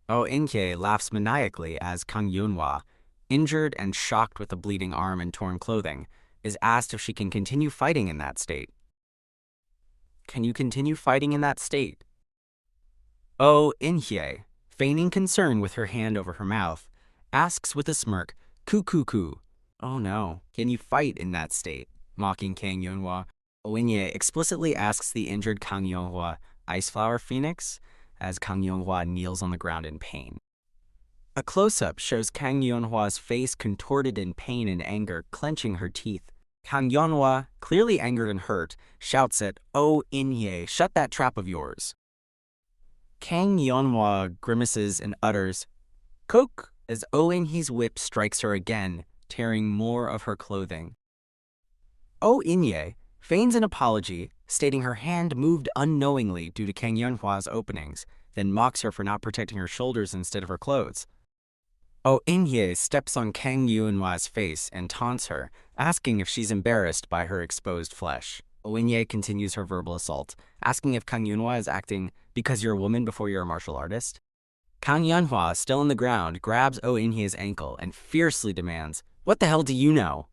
Yeon Hwitae laughs maniacally as Kang Hwa, injured and shocked with a bleeding arm and torn clothing, is asked if she can continue fighting in that state. Can you continue fighting in that state? Oh Inhye, feigning concern with her hand over her mouth, asks with a smirk, Ku. Oh no, can you fight in that state? Mocking Kang Yeonhwa, Inhye explicitly asks the injured Kang Yeonhwa, Ice Flower Phoenix, as Kang Yeonhwa kneels on the ground in pain. A close-up shows Kang Yeonhwa's face contorted in pain and anger, clenching her teeth. Kang Yeonhwa, clearly angered and hurt, shouts at Oh Inhye, shut that trap of yours. Kang Yeonhwa grimaces and utters, Kok, as Oh Inhye's whip strikes her again, tearing more of her clothing. Oh Inhye feigns an apology, stating her hand moved unknowingly due to Kang Yeonhwa's openings, then mocks her for not protecting her shoulders instead of her clothes. Oh Inhye steps on Kang Yeonhwa's face and taunts her, asking if she's embarrassed by her exposed flesh. Oh Inhye continues her verbal assault, asking if Kang Yeonhwa is acting because you're a woman before you're a martial artist. Kang Yeonhwa, still on the ground, grabs Oh Inhye's ankle and fiercely demands, What the hell do you know?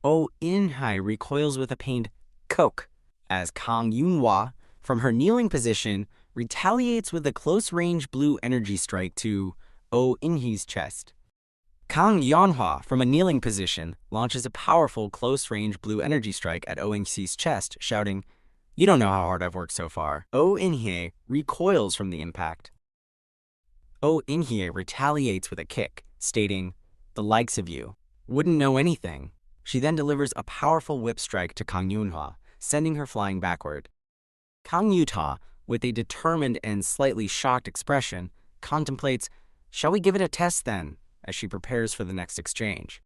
Oh Inhye recoils with a pained Kok, as Kang Yeonhwa, from her kneeling position, retaliates with a close-range blue energy strike to Oh Inhye's chest. Kang Yeonhwa, from a kneeling position, launches a powerful close-range blue energy strike at Oh Inhye's chest, shouting, You don't know how hard I've worked so far. Oh Inhye recoils from the impact. Oh Inhye retaliates with a kick, stating, The likes of you wouldn't know anything. She then delivers a powerful whip strike to Kang Yeonhwa, sending her flying backward. Kang Yeonhwa, with a determined and slightly shocked expression, contemplates, Shall we give it a test then, as she prepares for the next exchange.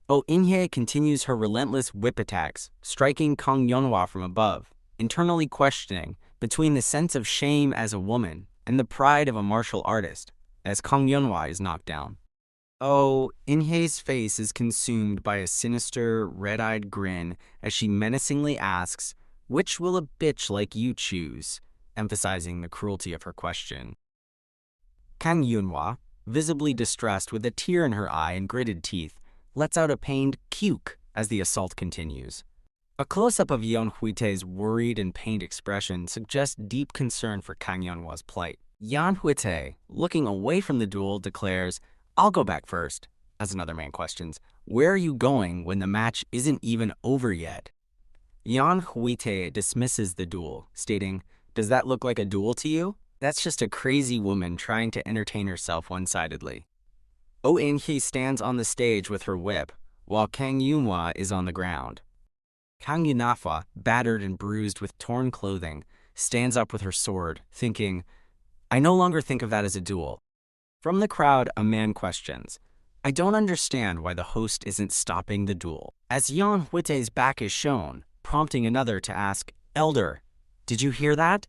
Oh Inhye continues her relentless whip attacks, striking Kang Yeonhwa from above, internally questioning between the sense of shame as a woman and the pride of a martial artist, as Kang Yeonhwa is knocked down. Oh Inhye's face is consumed by a sinister, red-eyed grin as she menacingly asks, Which will a bitch like you choose? Emphasizing the cruelty of her question. Kang Yeonhwa, visibly distressed with a tear in her eye and gritted teeth, lets out a pained "Kyuk" as the assault continues. A close-up of Yeon Hwitae's worried and pained expression suggests deep concern for Kang Yeonhwa's plight. Yeon Hwitae, looking away from the duel, declares, I'll go back first, as another man questions, Where are you going when the match isn't even over yet? Yeon Hwitae dismisses the duel, stating, Does that look like a duel to you? That's just a crazy woman trying to entertain herself one-sidedly. Oh In-hee stands on the stage with her whip, while Kang Yeonhwa is on the ground. Kang Yeonhwa, battered and bruised with torn clothing, stands up with her sword, thinking, I no longer think of that as a duel. From the crowd, a man questions, I don't understand why the host isn't stopping the duel, as Yeon Hwitae's back is shown, prompting another to ask, Elder, did you hear that?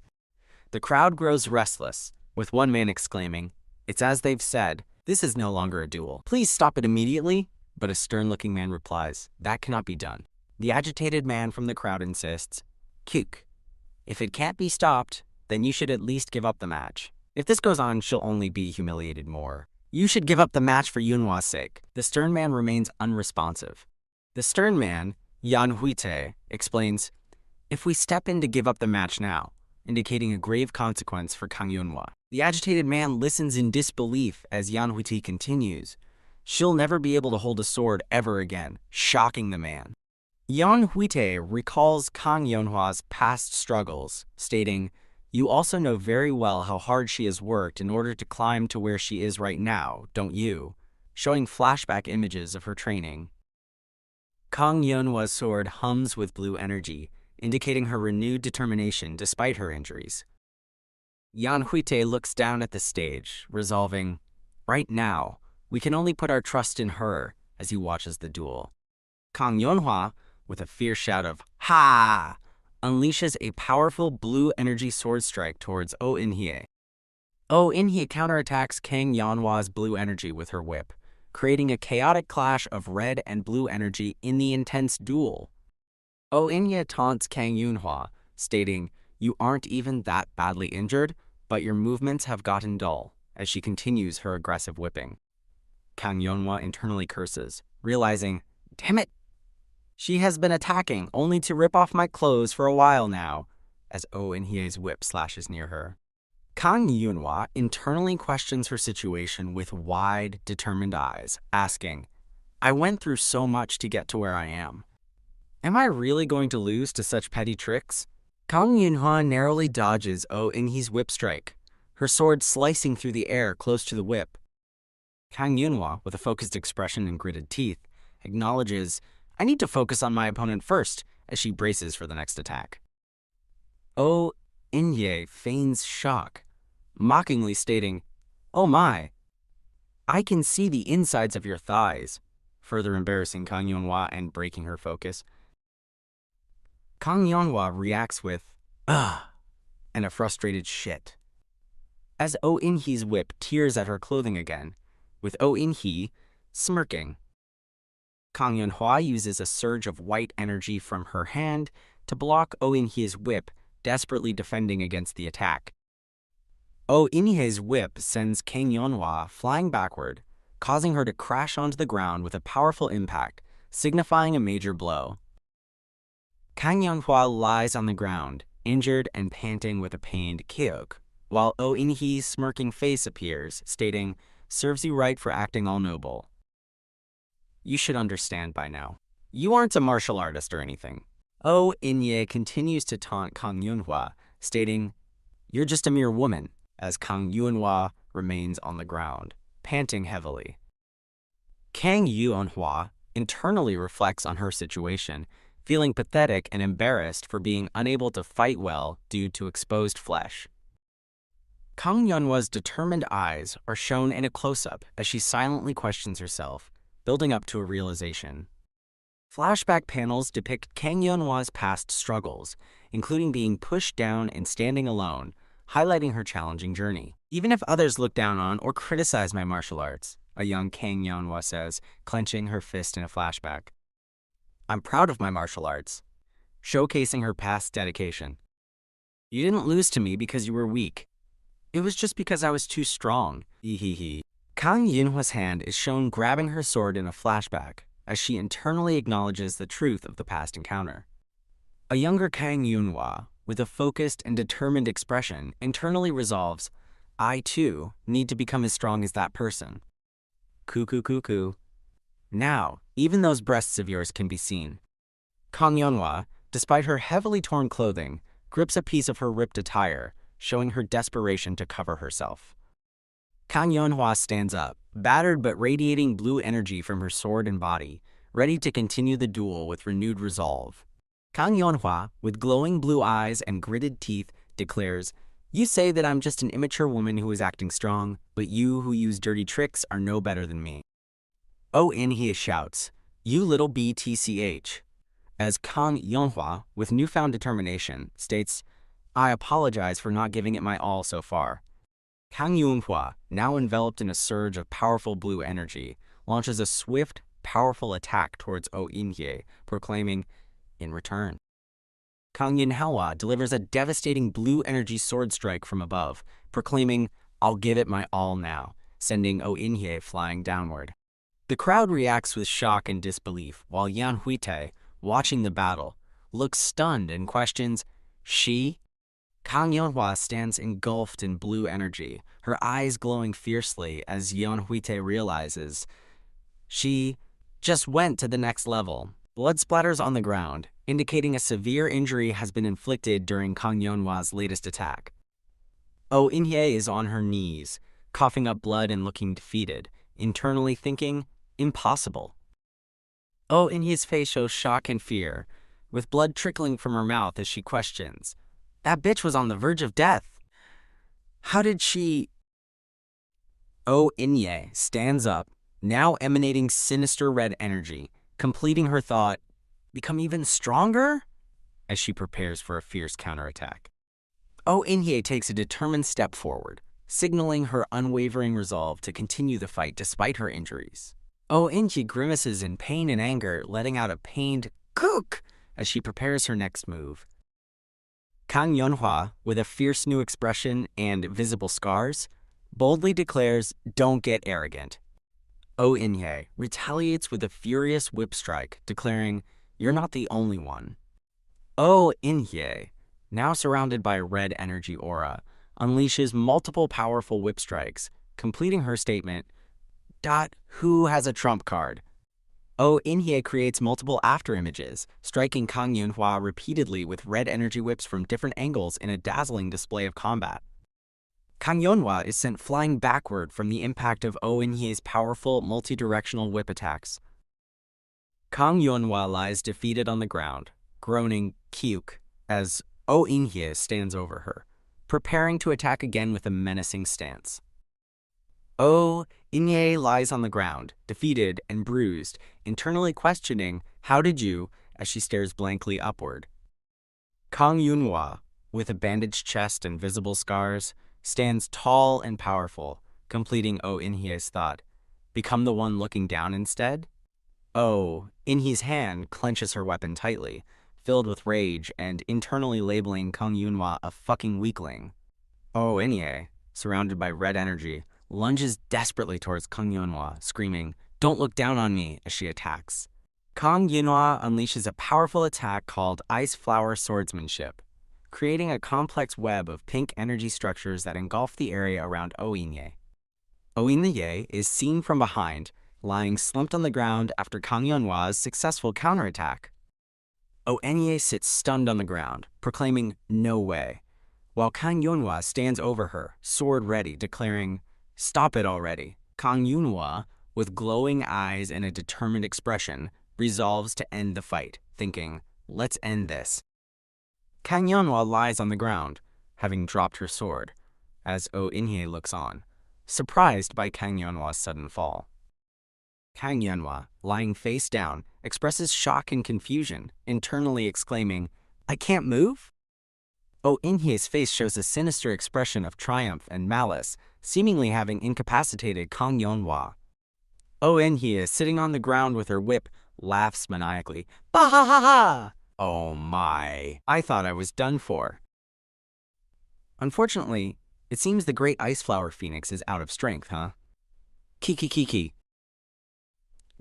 The crowd grows restless, with one man exclaiming, It's as they've said, this is no longer a duel. Please stop it immediately. But a stern-looking man replies, That cannot be done. The agitated man from the crowd insists, Kyuk, if it can't be stopped, then you should at least give up the match. If this goes on, she'll only be humiliated more. You should give up the match for Yeonhwa's sake. The stern man remains unresponsive. The stern man, Yeon Hwitae, explains, If we step in to give up the match now, indicating a grave consequence for Kang Yeonhwa. The agitated man listens in disbelief as Yeon Hwitae continues. She'll never be able to hold a sword ever again, shocking the man. Yeon Hwitae recalls Kang Yeonhwa's past struggles, stating, You also know very well how hard she has worked in order to climb to where she is right now, don't you? Showing flashback images of her training. Kang Yeonhwa's sword hums with blue energy, indicating her renewed determination despite her injuries. Yeon Hwitae looks down at the stage, resolving, Right now, we can only put our trust in her, as he watches the duel. Kang Yeonhwa, with a fierce shout of, Ha! Unleashes a powerful blue energy sword strike towards Oh In-hye. Oh In-hye counterattacks Kang Yeonhwa's blue energy with her whip, creating a chaotic clash of red and blue energy in the intense duel. Oh In-hye taunts Kang Yeonhwa, stating, You aren't even that badly injured, but your movements have gotten dull, as she continues her aggressive whipping. Kang Yeonhwa internally curses, realizing, Damn it! She has been attacking only to rip off my clothes for a while now. as Oh In-hye's whip slashes near her. Kang Hyuk internally questions her situation with wide, determined eyes, asking, I went through so much to get to where I am. Am I really going to lose to such petty tricks? Kang Hyuk narrowly dodges Oh In-hye's whip strike, her sword slicing through the air close to the whip. Kang Hyuk, with a focused expression and gritted teeth, acknowledges, I need to focus on my opponent first, as she braces for the next attack. Oh In-hye feigns shock, mockingly stating, Oh my, I can see the insides of your thighs, further embarrassing Kang Hyuk and breaking her focus. Kang Hyuk reacts with, ugh, and a frustrated shit. As Oh In-hye's whip tears at her clothing again, with Oh In-hye smirking. Kang Hyuk uses a surge of white energy from her hand to block Oh In-hye's whip, desperately defending against the attack. Oh In-hye's whip sends Kang Hyuk flying backward, causing her to crash onto the ground with a powerful impact, signifying a major blow. Kang Hyuk lies on the ground, injured and panting with a pained Kyuk, while Oh In-hye's smirking face appears, stating, serves you right for acting all noble. You should understand by now. You aren't a martial artist or anything. Oh In-hye continues to taunt Kang Hyuk, stating, you're just a mere woman, as Kang Hyuk remains on the ground, panting heavily. Kang Hyuk internally reflects on her situation, feeling pathetic and embarrassed for being unable to fight well due to exposed flesh. Kang Hyuk's determined eyes are shown in a close-up as she silently questions herself, building up to a realization. Flashback panels depict Kang Hyuk's past struggles, including being pushed down and standing alone, highlighting her challenging journey. Even if others look down on or criticize my martial arts, a young Kang Hyuk says, clenching her fist in a flashback, I'm proud of my martial arts, showcasing her past dedication. You didn't lose to me because you were weak. It was just because I was too strong. Kang Hyuk's hand is shown grabbing her sword in a flashback as she internally acknowledges the truth of the past encounter. A younger Kang Hyuk, with a focused and determined expression, internally resolves, I too need to become as strong as that person. Cuckoo. Now, even those breasts of yours can be seen. Kang Hyuk, despite her heavily torn clothing, grips a piece of her ripped attire, showing her desperation to cover herself. Kang Hyuk stands up, battered but radiating blue energy from her sword and body, ready to continue the duel with renewed resolve. Kang Hyuk, with glowing blue eyes and gritted teeth, declares, You say that I'm just an immature woman who is acting strong, but you who use dirty tricks are no better than me. Oh In-hye shouts, You little BTCH, as Kang Hyuk, with newfound determination, states, I apologize for not giving it my all so far. Kang Hyuk, now enveloped in a surge of powerful blue energy, launches a swift, powerful attack towards Oh In-hye, proclaiming, In return. Kang Hyuk delivers a devastating blue energy sword strike from above, proclaiming, I'll give it my all now, sending Oh In-hye flying downward. The crowd reacts with shock and disbelief, while Yeon Hwitae, watching the battle, looks stunned and questions, She? Kang Hyuk stands engulfed in blue energy, her eyes glowing fiercely as Yeon Hwitae realizes she just went to the next level. Blood splatters on the ground, indicating a severe injury has been inflicted during Kang Hyuk's latest attack. Oh In-hye is on her knees, coughing up blood and looking defeated, internally thinking, impossible. Oh In-hye's face shows shock and fear, with blood trickling from her mouth as she questions, That bitch was on the verge of death. How did she... Oh In-hye stands up, now emanating sinister red energy, completing her thought, become even stronger? As she prepares for a fierce counterattack. Oh In-hye takes a determined step forward, signaling her unwavering resolve to continue the fight despite her injuries. Oh In-hye grimaces in pain and anger, letting out a pained "Kook" as she prepares her next move. Kang Hyuk, with a fierce new expression and visible scars, boldly declares, Don't get arrogant. Oh In-hye retaliates with a furious whip strike, declaring, You're not the only one. Oh In-hye now surrounded by a red energy aura, unleashes multiple powerful whip strikes, completing her statement, "Who has a trump card?" Oh In-hye creates multiple afterimages, striking Kang Yeon-hwa repeatedly with red energy whips from different angles in a dazzling display of combat. Kang Yeon-hwa is sent flying backward from the impact of Oh In-hye's powerful multi-directional whip attacks. Kang Yeon-hwa lies defeated on the ground, groaning "Kyuk" as Oh In-hye stands over her, preparing to attack again with a menacing stance. Oh In-hye lies on the ground, defeated and bruised, internally questioning, "How did you?" as she stares blankly upward. Kang Yeon-hwa, with a bandaged chest and visible scars, stands tall and powerful, completing Oh In-hye's thought, "Become the one looking down instead?" Oh In-hye's hand clenches her weapon tightly, filled with rage and internally labeling Kang Yeon-hwa a fucking weakling. Oh In-hye, surrounded by red energy, lunges desperately towards Kang Yeon-hwa, screaming, "Don't look down on me," as she attacks. Kang Yeon-hwa unleashes a powerful attack called Ice Flower Swordsmanship, creating a complex web of pink energy structures that engulf the area around Oh In-hye. Oh In-hye is seen from behind, lying slumped on the ground after Kang Yeon-hwa's successful counterattack. Oh In-hye sits stunned on the ground, proclaiming, "No way," while Kang Yeon-hwa stands over her, sword ready, declaring, "Stop it already." Kang Yeon-hwa, with glowing eyes and a determined expression, resolves to end the fight, thinking, "Let's end this." Kang Yeon-hwa lies on the ground, having dropped her sword, as Oh In-hye looks on, surprised by Kang Yeon-hwa's sudden fall. Kang Yeon-hwa, lying face down, expresses shock and confusion, internally exclaiming, "I can't move?" Oh In-hye's face shows a sinister expression of triumph and malice, seemingly having incapacitated Kang Yeon-hwa. Oh In-hye, sitting on the ground with her whip, laughs maniacally, "Bah ha ha ha! Oh my, I thought I was done for." Unfortunately, it seems the great ice flower phoenix is out of strength, huh? Kiki.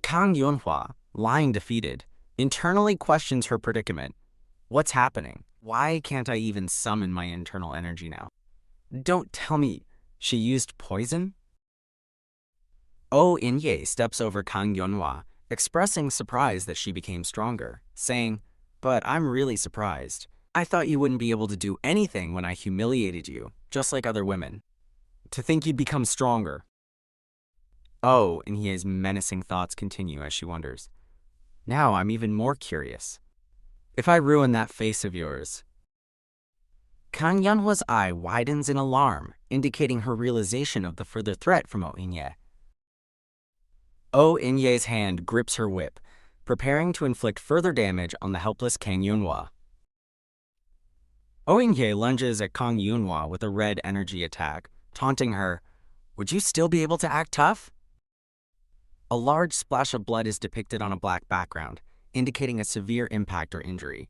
Kang Yeon-hwa, lying defeated, internally questions her predicament. What's happening? Why can't I even summon my internal energy now? Don't tell me she used poison? Oh In-hye steps over Kang Yeon-hwa, expressing surprise that she became stronger, saying, "But I'm really surprised. I thought you wouldn't be able to do anything when I humiliated you, just like other women. To think you'd become stronger." Oh In-hye's menacing thoughts continue as she wonders, "Now I'm even more curious. If I ruin that face of yours..." Kang Yeon-hwa's eye widens in alarm, indicating her realization of the further threat from Oh In-hye. Oh In-hye's hand grips her whip, preparing to inflict further damage on the helpless Kang Yeon-hwa. Oh In-hye lunges at Kang Yeon-hwa with a red energy attack, taunting her, "Would you still be able to act tough?" A large splash of blood is depicted on a black background, indicating a severe impact or injury.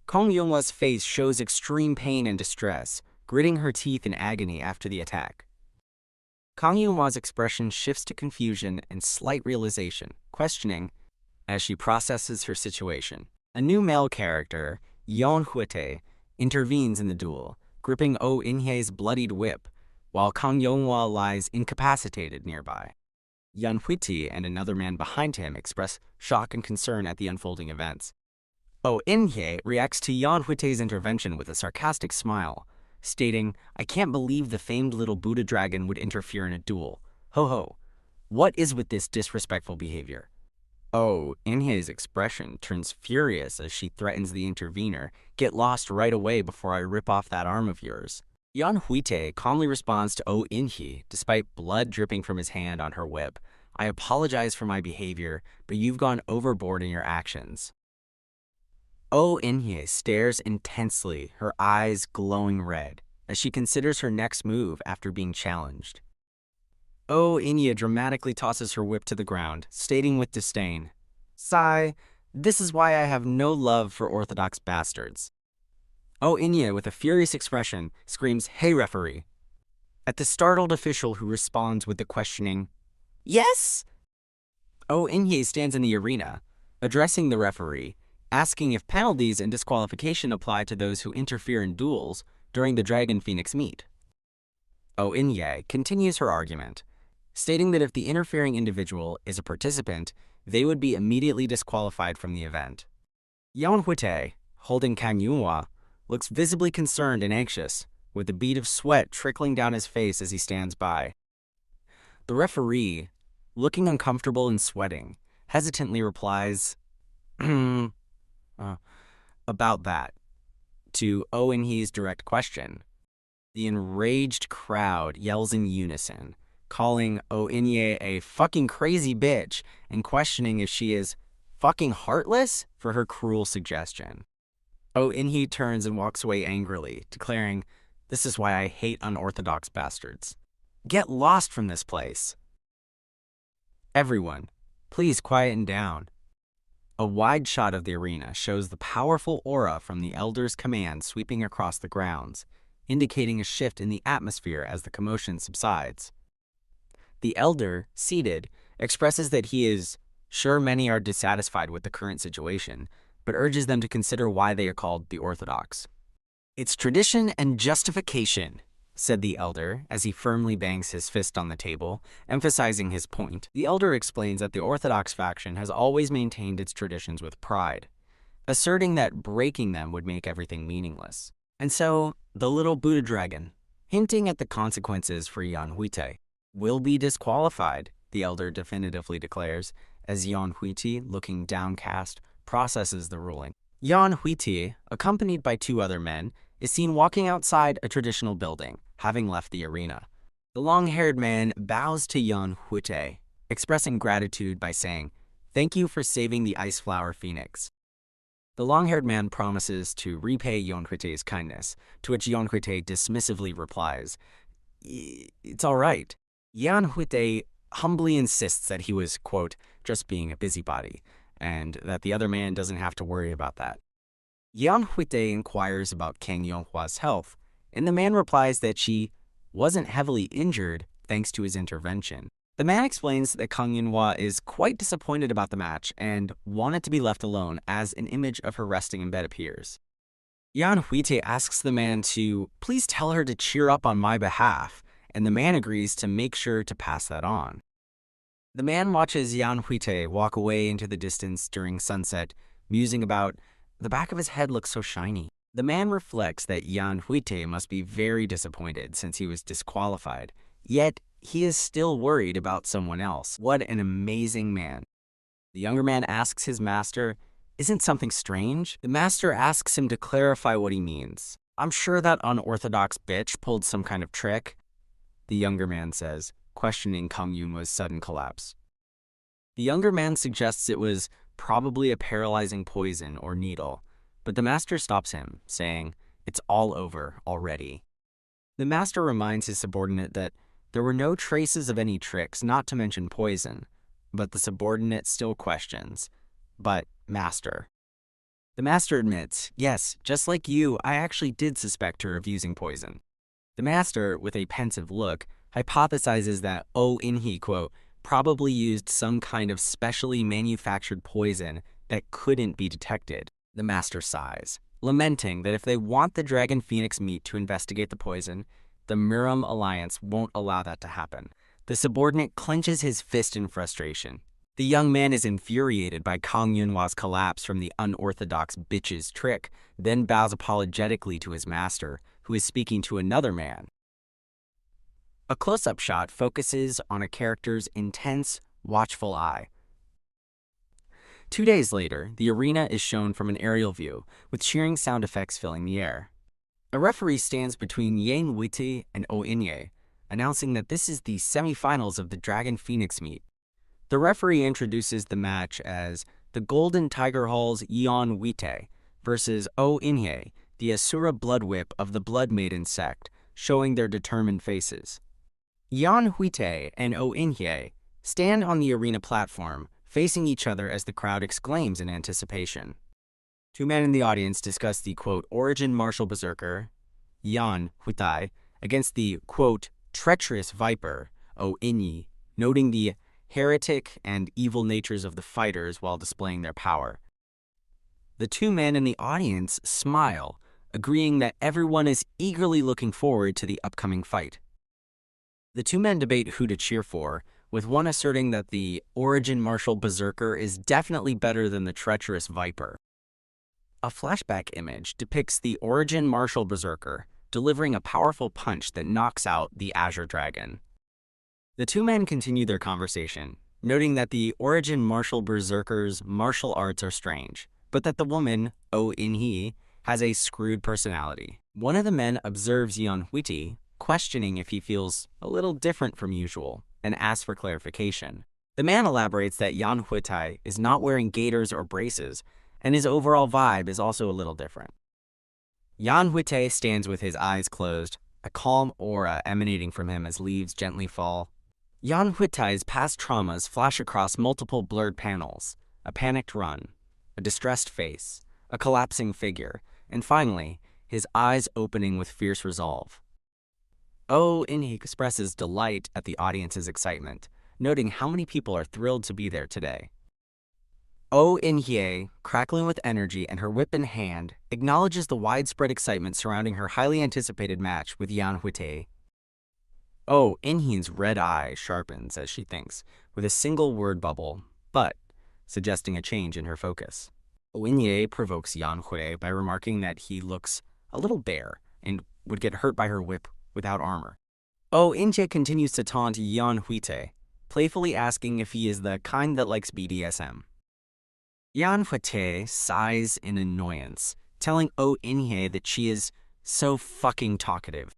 Kang Yeon-hwa's face shows extreme pain and distress, gritting her teeth in agony after the attack. Kang Yeon-hwa's expression shifts to confusion and slight realization, questioning, as she processes her situation. A new male character, Yeon Hwitae, intervenes in the duel, gripping Oh In-hye's bloodied whip, while Kang Yeon-hwa lies incapacitated nearby. Yeon Hwitae and another man behind him express shock and concern at the unfolding events. Oh In-hye reacts to Yeon Hwitae's intervention with a sarcastic smile, stating, "I can't believe the famed little Buddha dragon would interfere in a duel. Ho ho, what is with this disrespectful behavior?" Oh In-hye's expression turns furious as she threatens the intervener, "Get lost right away before I rip off that arm of yours." Yeon Hwitae calmly responds to Oh In-hye, despite blood dripping from his hand on her whip, "I apologize for my behavior, but you've gone overboard in your actions." Oh In-hye stares intensely, her eyes glowing red, as she considers her next move after being challenged. Oh In-hye dramatically tosses her whip to the ground, stating with disdain, "Sigh, this is why I have no love for orthodox bastards." Oh In-hye, with a furious expression, screams, "Hey referee!" at the startled official who responds with the questioning, "Yes?" Oh In-hye stands in the arena, addressing the referee, asking if penalties and disqualification apply to those who interfere in duels during the Dragon Phoenix meet. Oh In-ye continues her argument, stating that if the interfering individual is a participant, they would be immediately disqualified from the event. Yeon Hwitae, holding Kang Sang, looks visibly concerned and anxious, with a bead of sweat trickling down his face as he stands by. The referee, looking uncomfortable and sweating, hesitantly replies, about that, to Oh In-he's direct question. The enraged crowd yells in unison, calling Oh In-ye a fucking crazy bitch and questioning if she is fucking heartless for her cruel suggestion. Oh In-he turns and walks away angrily, declaring, "This is why I hate unorthodox bastards. Get lost from this place. Everyone, please quieten down." A wide shot of the arena shows the powerful aura from the Elder's command sweeping across the grounds, indicating a shift in the atmosphere as the commotion subsides. The Elder, seated, expresses that he is sure many are dissatisfied with the current situation, but urges them to consider why they are called the Orthodox. "It's tradition and justification," said the Elder as he firmly bangs his fist on the table, emphasizing his point. The Elder explains that the Orthodox faction has always maintained its traditions with pride, asserting that breaking them would make everything meaningless. And so, the little Buddha dragon, hinting at the consequences for Yeon Hwitae, will be disqualified, the Elder definitively declares, as Yeon Hwitae, looking downcast, processes the ruling. Yeon Hwitae, accompanied by two other men, is seen walking outside a traditional building, having left the arena. The long-haired man bows to Yeon Hwitae, expressing gratitude by saying, "Thank you for saving the Ice Flower Phoenix." The long-haired man promises to repay Yeon Hwitae's kindness, to which Yeon Hwitae dismissively replies, "It's all right." Yeon Hwitae humbly insists that he was, quote, "just being a busybody," and that the other man doesn't have to worry about that. Yeon Hwitae inquires about Kang Sang-hwa's health, and the man replies that she wasn't heavily injured thanks to his intervention. The man explains that Kang Sang-hwa is quite disappointed about the match and wanted to be left alone as an image of her resting in bed appears. Yeon Hwitae asks the man to please tell her to cheer up on my behalf, and the man agrees to make sure to pass that on. The man watches Yeon Hwitae walk away into the distance during sunset, musing about, "The back of his head looks so shiny." The man reflects that Yeon Hwitae must be very disappointed since he was disqualified, yet he is still worried about someone else. What an amazing man. The younger man asks his master, "Isn't something strange?" The master asks him to clarify what he means. "I'm sure that unorthodox bitch pulled some kind of trick," the younger man says, questioning Kang Yunwa's sudden collapse. The younger man suggests it was probably a paralyzing poison or needle, but the master stops him, saying, "It's all over already." The master reminds his subordinate that there were no traces of any tricks, not to mention poison, but the subordinate still questions, "But, master." The master admits, "Yes, just like you, I actually did suspect her of using poison." The master, with a pensive look, hypothesizes that Oh In-he, quote, probably used some kind of specially manufactured poison that couldn't be detected. The master sighs, lamenting that if they want the Dragon Phoenix meat to investigate the poison, the Murim alliance won't allow that to happen. The subordinate clenches his fist in frustration. The young man is infuriated by Kang Yunwa's collapse from the unorthodox bitch's trick, then bows apologetically to his master, who is speaking to another man. A close-up shot focuses on a character's intense, watchful eye. 2 days later, the arena is shown from an aerial view, with cheering sound effects filling the air. A referee stands between Yeon Hwitae and Oh In-ye, announcing that this is the semifinals of the Dragon Phoenix meet. The referee introduces the match as the Golden Tiger Hall's Yeon Hwitae versus Oh In-ye, the Asura Blood Whip of the Blood Maiden sect, showing their determined faces. Yeon Hwitae and Oh In-ye stand on the arena platform, facing each other as the crowd exclaims in anticipation. Two men in the audience discuss the, quote, origin martial berserker, Yeon Hwitae, against the, quote, treacherous viper, Oh In-ye, noting the heretic and evil natures of the fighters while displaying their power. The two men in the audience smile, agreeing that everyone is eagerly looking forward to the upcoming fight. The two men debate who to cheer for, with one asserting that the origin martial berserker is definitely better than the treacherous viper. A flashback image depicts the origin martial berserker delivering a powerful punch that knocks out the Azure Dragon. The two men continue their conversation, noting that the origin martial berserker's martial arts are strange, but that the woman, Oh In-hee, has a screwed personality. One of the men observes Yeon Hwitae, questioning if he feels a little different from usual, and asks for clarification. The man elaborates that Yeon Hwitae is not wearing gaiters or braces, and his overall vibe is also a little different. Yeon Hwitae stands with his eyes closed, a calm aura emanating from him as leaves gently fall. Yeon Hwitae's past traumas flash across multiple blurred panels: a panicked run, a distressed face, a collapsing figure, and finally, his eyes opening with fierce resolve. Oh In-hee expresses delight at the audience's excitement, noting how many people are thrilled to be there today. Oh In-hee, crackling with energy and her whip in hand, acknowledges the widespread excitement surrounding her highly anticipated match with Yeon Hwitae. Oh In-hee's red eye sharpens as she thinks, with a single word bubble, but, suggesting a change in her focus. Oh In-hee provokes Yeon Hwitae by remarking that he looks a little bare and would get hurt by her whip without armor. Oh In-hee continues to taunt Yeon Hwitae, playfully asking if he is the kind that likes BDSM. Yeon Hwitae sighs in annoyance, telling Oh In-hee that she is so fucking talkative.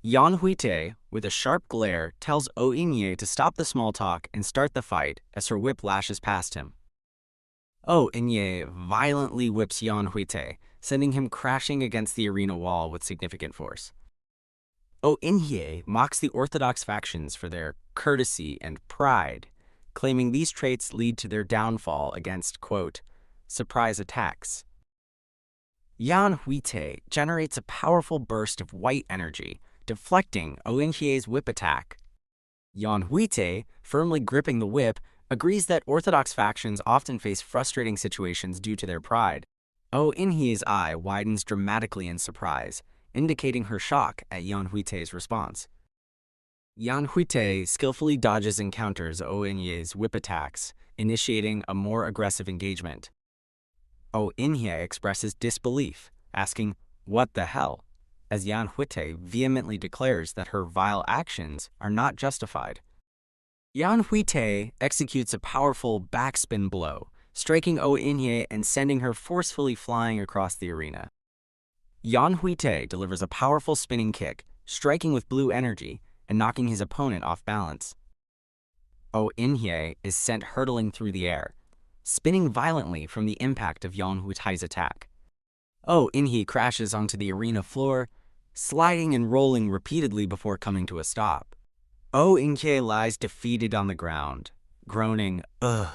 Yeon Hwitae, with a sharp glare, tells Oh In-hee to stop the small talk and start the fight as her whip lashes past him. Oh In-hee violently whips Yeon Hwitae, sending him crashing against the arena wall with significant force. Oh In-hee mocks the orthodox factions for their courtesy and pride, claiming these traits lead to their downfall against, quote, surprise attacks. Yeon Hwitae generates a powerful burst of white energy, deflecting Oh In-hee's whip attack. Yeon Hwitae, firmly gripping the whip, agrees that orthodox factions often face frustrating situations due to their pride. Oh In-hee's eye widens dramatically in surprise, indicating her shock at Yeon Hwitae's response. Yeon Hwitae skillfully dodges and counters Oh In-hee's whip attacks, initiating a more aggressive engagement. Oh In-hee expresses disbelief, asking, "What the hell?" as Yeon Hwitae vehemently declares that her vile actions are not justified. Yeon Hwitae executes a powerful backspin blow, striking Oh In-hee and sending her forcefully flying across the arena. Yeon Hwitae delivers a powerful spinning kick, striking with blue energy and knocking his opponent off balance. Oh In-hee is sent hurtling through the air, spinning violently from the impact of Yeon Hwitae's attack. Oh In-hee crashes onto the arena floor, sliding and rolling repeatedly before coming to a stop. Oh In-hee lies defeated on the ground, groaning, "Ugh,"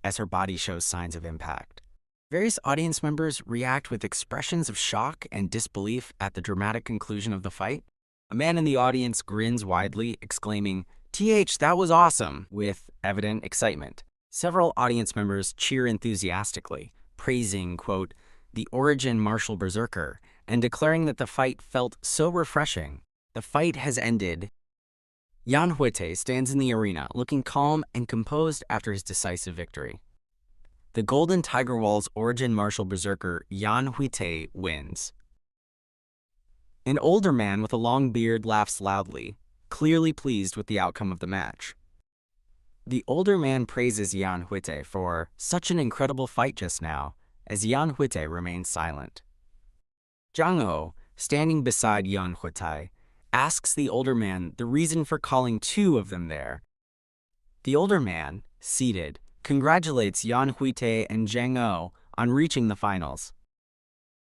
as her body shows signs of impact. Various audience members react with expressions of shock and disbelief at the dramatic conclusion of the fight. A man in the audience grins widely, exclaiming, "TH, that was awesome," with evident excitement. Several audience members cheer enthusiastically, praising, quote, the origin martial berserker, and declaring that the fight felt so refreshing. The fight has ended. Yeon Hwitae stands in the arena, looking calm and composed after his decisive victory. The Golden Tiger Wall's origin martial berserker Yeon Hwitae wins. An older man with a long beard laughs loudly, clearly pleased with the outcome of the match. The older man praises Yeon Hwitae for such an incredible fight just now, as Yeon Hwitae remains silent. Jianghu, standing beside Yeon Hwitae, asks the older man the reason for calling two of them there. The older man, seated, congratulates Yeon Hwitae and Jianghu on reaching the finals.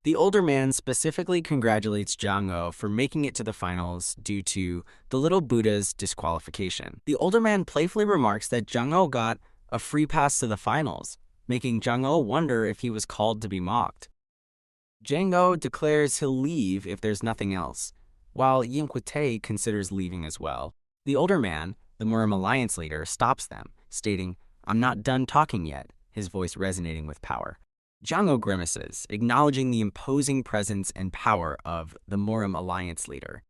The older man specifically congratulates Jianghu for making it to the finals due to the little Buddha's disqualification. The older man playfully remarks that Jianghu got a free pass to the finals, making Jianghu wonder if he was called to be mocked. Jianghu declares he'll leave if there's nothing else, while Yeon Hwitae considers leaving as well. The older man, the Murim Alliance leader, stops them, stating, "I'm not done talking yet," his voice resonating with power. Jianghu grimaces, acknowledging the imposing presence and power of the Murim Alliance leader.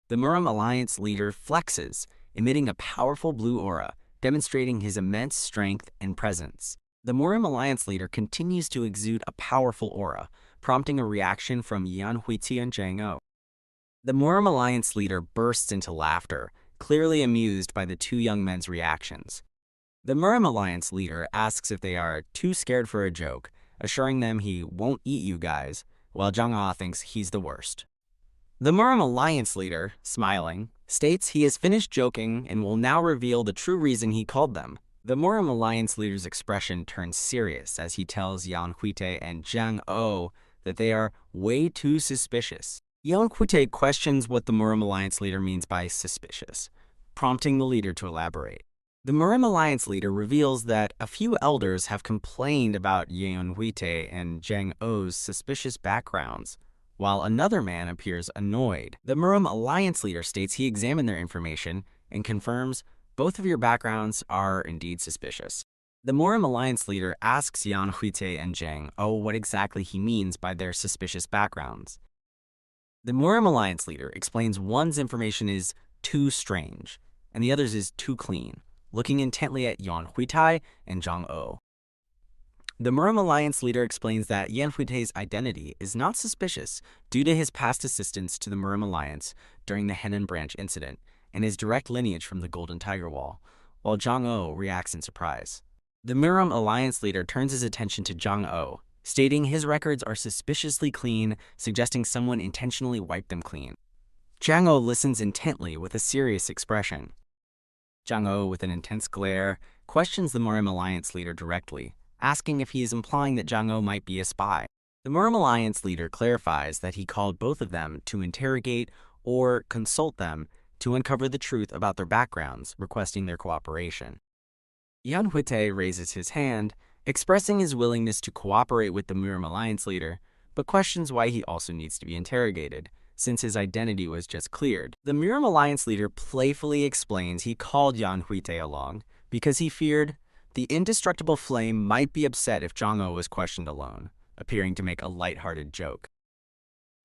The Murim Alliance leader flexes, emitting a powerful blue aura, demonstrating his immense strength and presence. The Murim Alliance leader continues to exude a powerful aura, prompting a reaction from Yeon Hwitae and Jianghu. The Murim Alliance leader bursts into laughter, clearly amused by the two young men's reactions. The Murim Alliance leader asks if they are too scared for a joke, assuring them he won't eat you guys, while Jianghu thinks he's the worst. The Murim Alliance leader, smiling, states he has finished joking and will now reveal the true reason he called them. The Murim Alliance leader's expression turns serious as he tells Yeon Hwitae and Jianghu that they are way too suspicious. Yeon Hwitae questions what the Murim Alliance leader means by suspicious, prompting the leader to elaborate. The Murim Alliance leader reveals that a few elders have complained about Yeon Hwitae and Jianghu's suspicious backgrounds, while another man appears annoyed. The Murim Alliance leader states he examined their information and confirms both of your backgrounds are indeed suspicious. The Murim Alliance leader asks Yeon Hwitae and Jianghu what exactly he means by their suspicious backgrounds. The Murim Alliance leader explains one's information is too strange, and the other's is too clean, looking intently at Yeon Hwitae and Jianghu. The Murim Alliance leader explains that Yeon Hwitae's identity is not suspicious due to his past assistance to the Murim Alliance during the Henan Branch incident and his direct lineage from the Golden Tiger Wall, while Jianghu reacts in surprise. The Murim Alliance leader turns his attention to Jianghu, stating his records are suspiciously clean, suggesting someone intentionally wiped them clean. Jianghu listens intently with a serious expression. Jianghu, with an intense glare, questions the Murim Alliance leader directly, asking if he is implying that Jianghu might be a spy. The Murim Alliance leader clarifies that he called both of them to interrogate or consult them to uncover the truth about their backgrounds, requesting their cooperation. Yeon Hwitae raises his hand, expressing his willingness to cooperate with the Murim Alliance leader, but questions why he also needs to be interrogated, since his identity was just cleared. The Murim Alliance leader playfully explains he called Yeon Hwitae along because he feared the indestructible flame might be upset if Jianghu was questioned alone, appearing to make a lighthearted joke.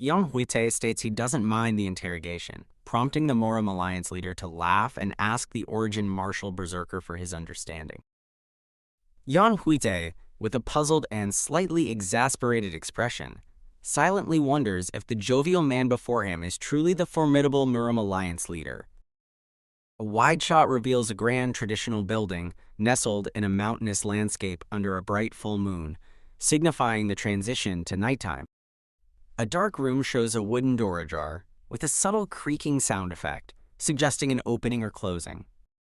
Yeon Hwitae states he doesn't mind the interrogation, prompting the Murim Alliance leader to laugh and ask the Origin Martial Berserker for his understanding. Yeon Hwitae, with a puzzled and slightly exasperated expression, silently wonders if the jovial man before him is truly the formidable Murim Alliance leader. A wide shot reveals a grand traditional building nestled in a mountainous landscape under a bright full moon, signifying the transition to nighttime. A dark room shows a wooden door ajar, with a subtle creaking sound effect, suggesting an opening or closing.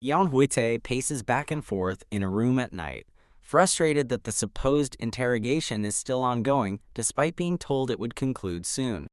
Yeon Hwitae paces back and forth in a room at night, frustrated that the supposed interrogation is still ongoing despite being told it would conclude soon.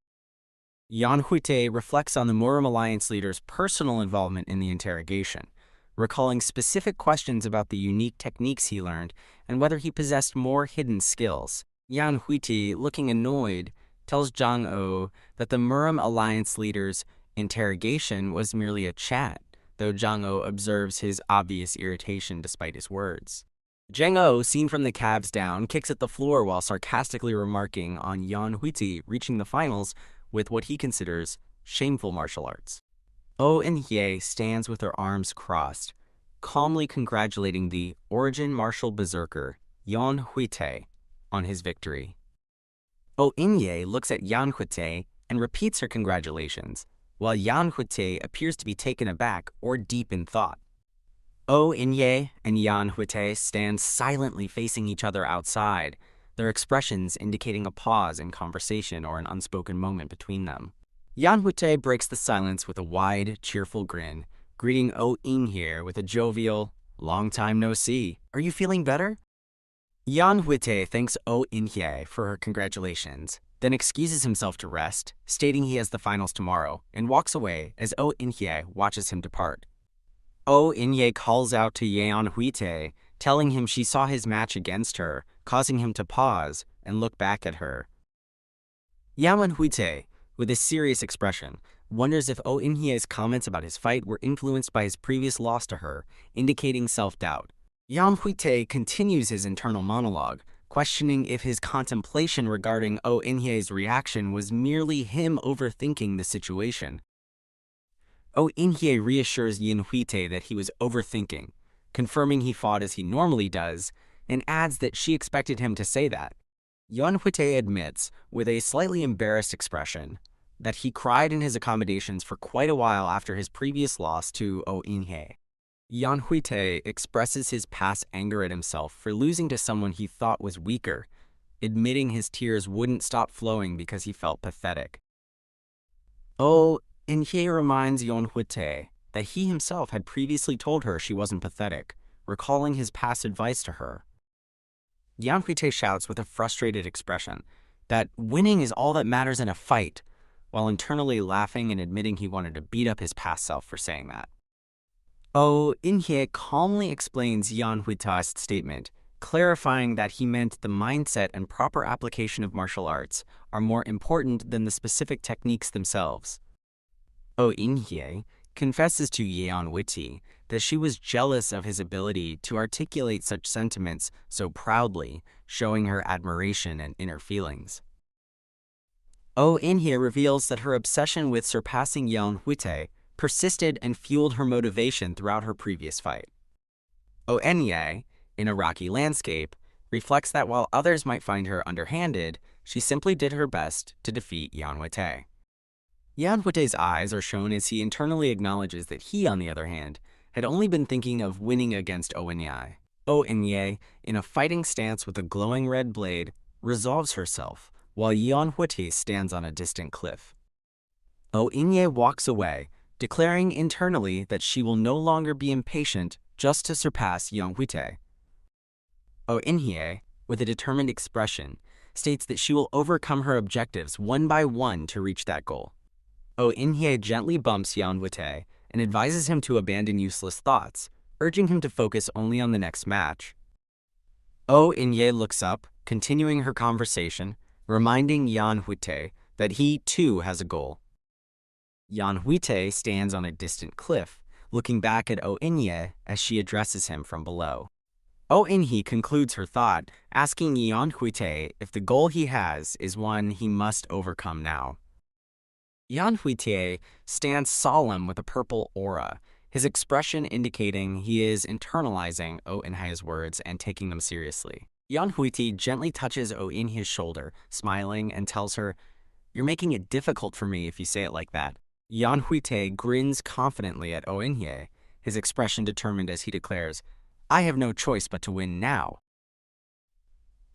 Yeon Hwitae reflects on the Murim Alliance leader's personal involvement in the interrogation, recalling specific questions about the unique techniques he learned and whether he possessed more hidden skills. Yeon Hwitae, looking annoyed, tells Jianghu that the Murim Alliance leader's interrogation was merely a chat, though Jianghu observes his obvious irritation despite his words. Jianghu, seen from the calves down, kicks at the floor while sarcastically remarking on Yeon Hwitae reaching the finals with what he considers shameful martial arts. Eun-hye stands with her arms crossed, calmly congratulating the Origin Martial Berserker, Yeon Hwitae, on his victory. Eun-hye looks at Yeon Hwitae and repeats her congratulations, while Yeon Hwitae appears to be taken aback or deep in thought. Eun-hye and Yeon Hwitae stand silently facing each other outside, their expressions indicating a pause in conversation or an unspoken moment between them. Yeon Hwitae breaks the silence with a wide, cheerful grin, greeting Eun-hye with a jovial, "Long time no see. Are you feeling better?" Yeon Hwitae thanks Eun-hye for her congratulations, then excuses himself to rest, stating he has the finals tomorrow, and walks away as Eun-hye watches him depart. Eun-hye calls out to Yeon Hwitae, telling him she saw his match against her, causing him to pause and look back at her. Yeon Hwitae, with a serious expression, wonders if Eun-hye's comments about his fight were influenced by his previous loss to her, indicating self-doubt. Yeon Hwitae continues his internal monologue, questioning if his contemplation regarding Oh In-hye's reaction was merely him overthinking the situation. Oh In-hye reassures Yeon Hwitae that he was overthinking, confirming he fought as he normally does, and adds that she expected him to say that. Yeon Hwitae admits, with a slightly embarrassed expression, that he cried in his accommodations for quite a while after his previous loss to Oh In-hye. Yeon Hwitae expresses his past anger at himself for losing to someone he thought was weaker, admitting his tears wouldn't stop flowing because he felt pathetic. Oh In-hye reminds Yeon Hwitae that he himself had previously told her she wasn't pathetic, recalling his past advice to her. Yeon Hwitae shouts with a frustrated expression that winning is all that matters in a fight, while internally laughing and admitting he wanted to beat up his past self for saying that. Oh In-hye calmly explains Yeon Hwitae's statement, clarifying that he meant the mindset and proper application of martial arts are more important than the specific techniques themselves. Oh In-hye confesses to Yeon Hwitae that she was jealous of his ability to articulate such sentiments so proudly, showing her admiration and inner feelings. Oh In-hye reveals that her obsession with surpassing Yeon Hwitae persisted and fueled her motivation throughout her previous fight. Oh In-hye, in a rocky landscape, reflects that while others might find her underhanded, she simply did her best to defeat Yeon Hwitae. Yeon Hwitae's eyes are shown as he internally acknowledges that he, on the other hand, had only been thinking of winning against Oh In-hye. Oh In-hye, in a fighting stance with a glowing red blade, resolves herself, while Yeon Hwitae stands on a distant cliff. Oh In-hye walks away, declaring internally that she will no longer be impatient just to surpass Yeon Hwitae. Oh In-hye, with a determined expression, states that she will overcome her objectives one by one to reach that goal. Oh In-hye gently bumps Yeon Hwitae and advises him to abandon useless thoughts, urging him to focus only on the next match. Oh In-hye looks up, continuing her conversation, reminding Yeon Hwitae that he too has a goal. Yeon Hwitae stands on a distant cliff, looking back at Oh In-hye as she addresses him from below. Oh In-hye concludes her thought, asking Yeon Hwitae if the goal he has is one he must overcome now. Yeon Hwitae stands solemn with a purple aura, his expression indicating he is internalizing Oh In-hye's words and taking them seriously. Yeon Hwitae gently touches Oh In-hye's shoulder, smiling, and tells her, "You're making it difficult for me if you say it like that." Yeon Hwitae grins confidently at Oh In-hye, his expression determined as he declares, "I have no choice but to win now."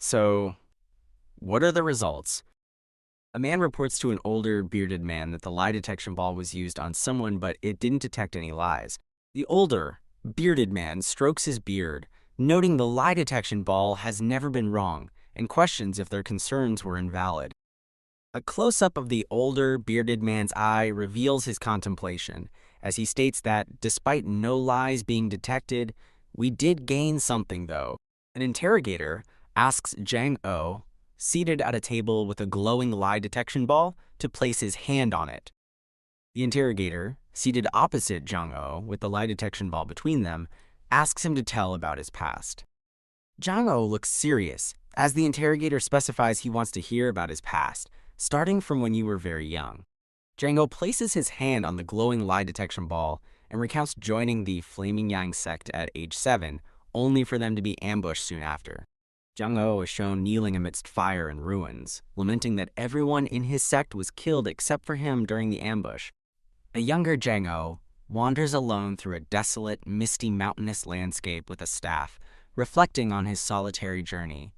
So, what are the results? A man reports to an older, bearded man that the lie detection ball was used on someone, but it didn't detect any lies. The older, bearded man strokes his beard, noting the lie detection ball has never been wrong, and questions if their concerns were invalid. A close-up of the older, bearded man's eye reveals his contemplation, as he states that, despite no lies being detected, we did gain something, though. An interrogator asks Jianghu, seated at a table with a glowing lie detection ball, to place his hand on it. The interrogator, seated opposite Jianghu with the lie detection ball between them, asks him to tell about his past. Jianghu looks serious, as the interrogator specifies he wants to hear about his past, starting from when you were very young. Jianghu places his hand on the glowing lie detection ball and recounts joining the Flaming Yang sect at age 7, only for them to be ambushed soon after. Jianghu is shown kneeling amidst fire and ruins, lamenting that everyone in his sect was killed except for him during the ambush. A younger Jianghu wanders alone through a desolate, misty mountainous landscape with a staff, reflecting on his solitary journey.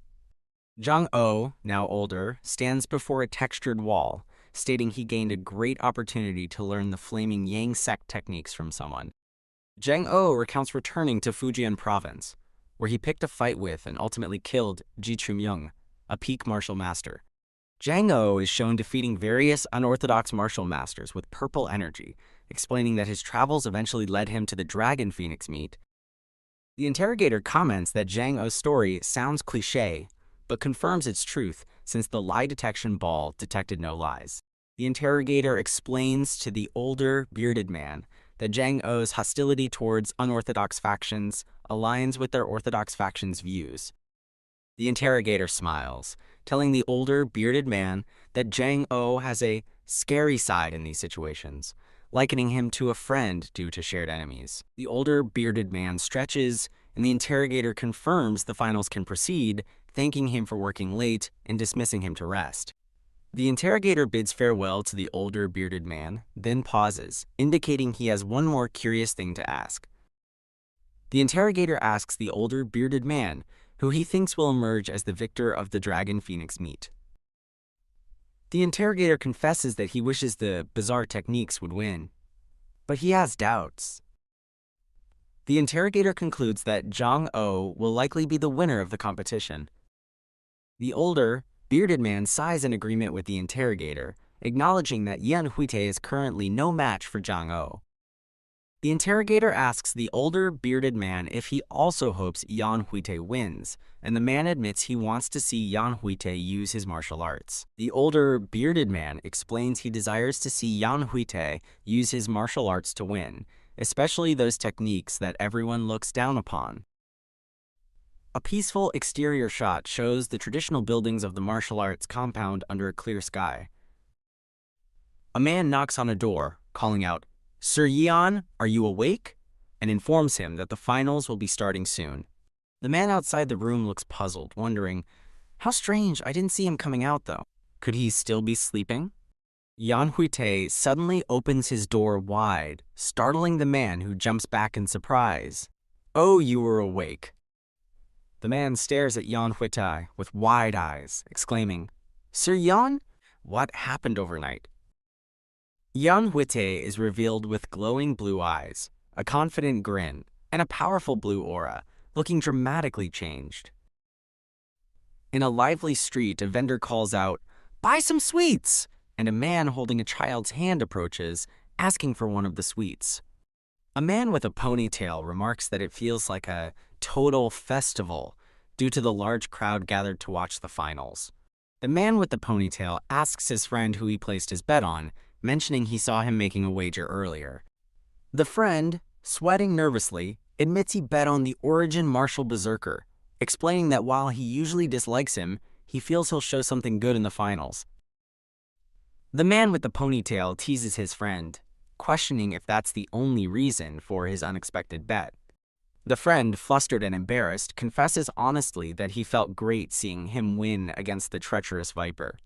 Jianghu, now older, stands before a textured wall, stating he gained a great opportunity to learn the Flaming Yang sect techniques from someone. Jianghu recounts returning to Fujian province, where he picked a fight with and ultimately killed Ji Chumyung, a peak martial master. Jianghu is shown defeating various unorthodox martial masters with purple energy, explaining that his travels eventually led him to the Dragon Phoenix meet. The interrogator comments that Jianghu's story sounds cliché, but confirms its truth since the lie detection ball detected no lies. The interrogator explains to the older, bearded man that Jianghu's hostility towards unorthodox factions aligns with their orthodox factions' views. The interrogator smiles, telling the older, bearded man that Jianghu has a scary side in these situations, likening him to a friend due to shared enemies. The older, bearded man stretches, and the interrogator confirms the finals can proceed, thanking him for working late and dismissing him to rest. The interrogator bids farewell to the older, bearded man, then pauses, indicating he has one more curious thing to ask. The interrogator asks the older, bearded man, who he thinks will emerge as the victor of the Dragon Phoenix meet. The interrogator confesses that he wishes the bizarre techniques would win, but he has doubts. The interrogator concludes that Jianghu will likely be the winner of the competition. The older, bearded man sighs in agreement with the interrogator, acknowledging that Yeon Hwitae is currently no match for Jianghu. The interrogator asks the older, bearded man if he also hopes Yeon Hwitae wins, and the man admits he wants to see Yeon Hwitae use his martial arts. The older, bearded man explains he desires to see Yeon Hwitae use his martial arts to win, especially those techniques that everyone looks down upon. A peaceful exterior shot shows the traditional buildings of the martial arts compound under a clear sky. A man knocks on a door, calling out, "Sir Yeon, are you awake?" and informs him that the finals will be starting soon. The man outside the room looks puzzled, wondering, "How strange, I didn't see him coming out though. Could he still be sleeping?" Yeon Hwitae suddenly opens his door wide, startling the man, who jumps back in surprise. "Oh, you were awake." The man stares at Yeon Hwitae with wide eyes, exclaiming, "Sir Yeon, what happened overnight?" Yeon Hwitae is revealed with glowing blue eyes, a confident grin, and a powerful blue aura, looking dramatically changed. In a lively street, a vendor calls out, "Buy some sweets!" and a man holding a child's hand approaches, asking for one of the sweets. A man with a ponytail remarks that it feels like a total festival due to the large crowd gathered to watch the finals. The man with the ponytail asks his friend who he placed his bet on, mentioning he saw him making a wager earlier. The friend, sweating nervously, admits he bet on the Origin Martial Berserker, explaining that while he usually dislikes him, he feels he'll show something good in the finals. The man with the ponytail teases his friend, questioning if that's the only reason for his unexpected bet. The friend, flustered and embarrassed, confesses honestly that he felt great seeing him win against the treacherous Viper.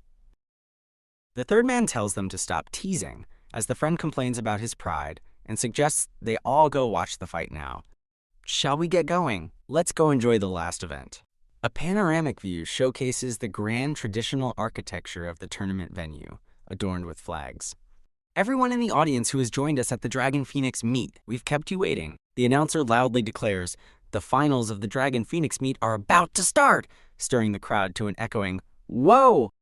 The third man tells them to stop teasing, as the friend complains about his pride and suggests they all go watch the fight now. "Shall we get going? Let's go enjoy the last event." A panoramic view showcases the grand traditional architecture of the tournament venue, adorned with flags. "Everyone in the audience who has joined us at the Dragon Phoenix meet, we've kept you waiting." The announcer loudly declares, "The finals of the Dragon Phoenix meet are about to start," stirring the crowd to an echoing, "Whoa!"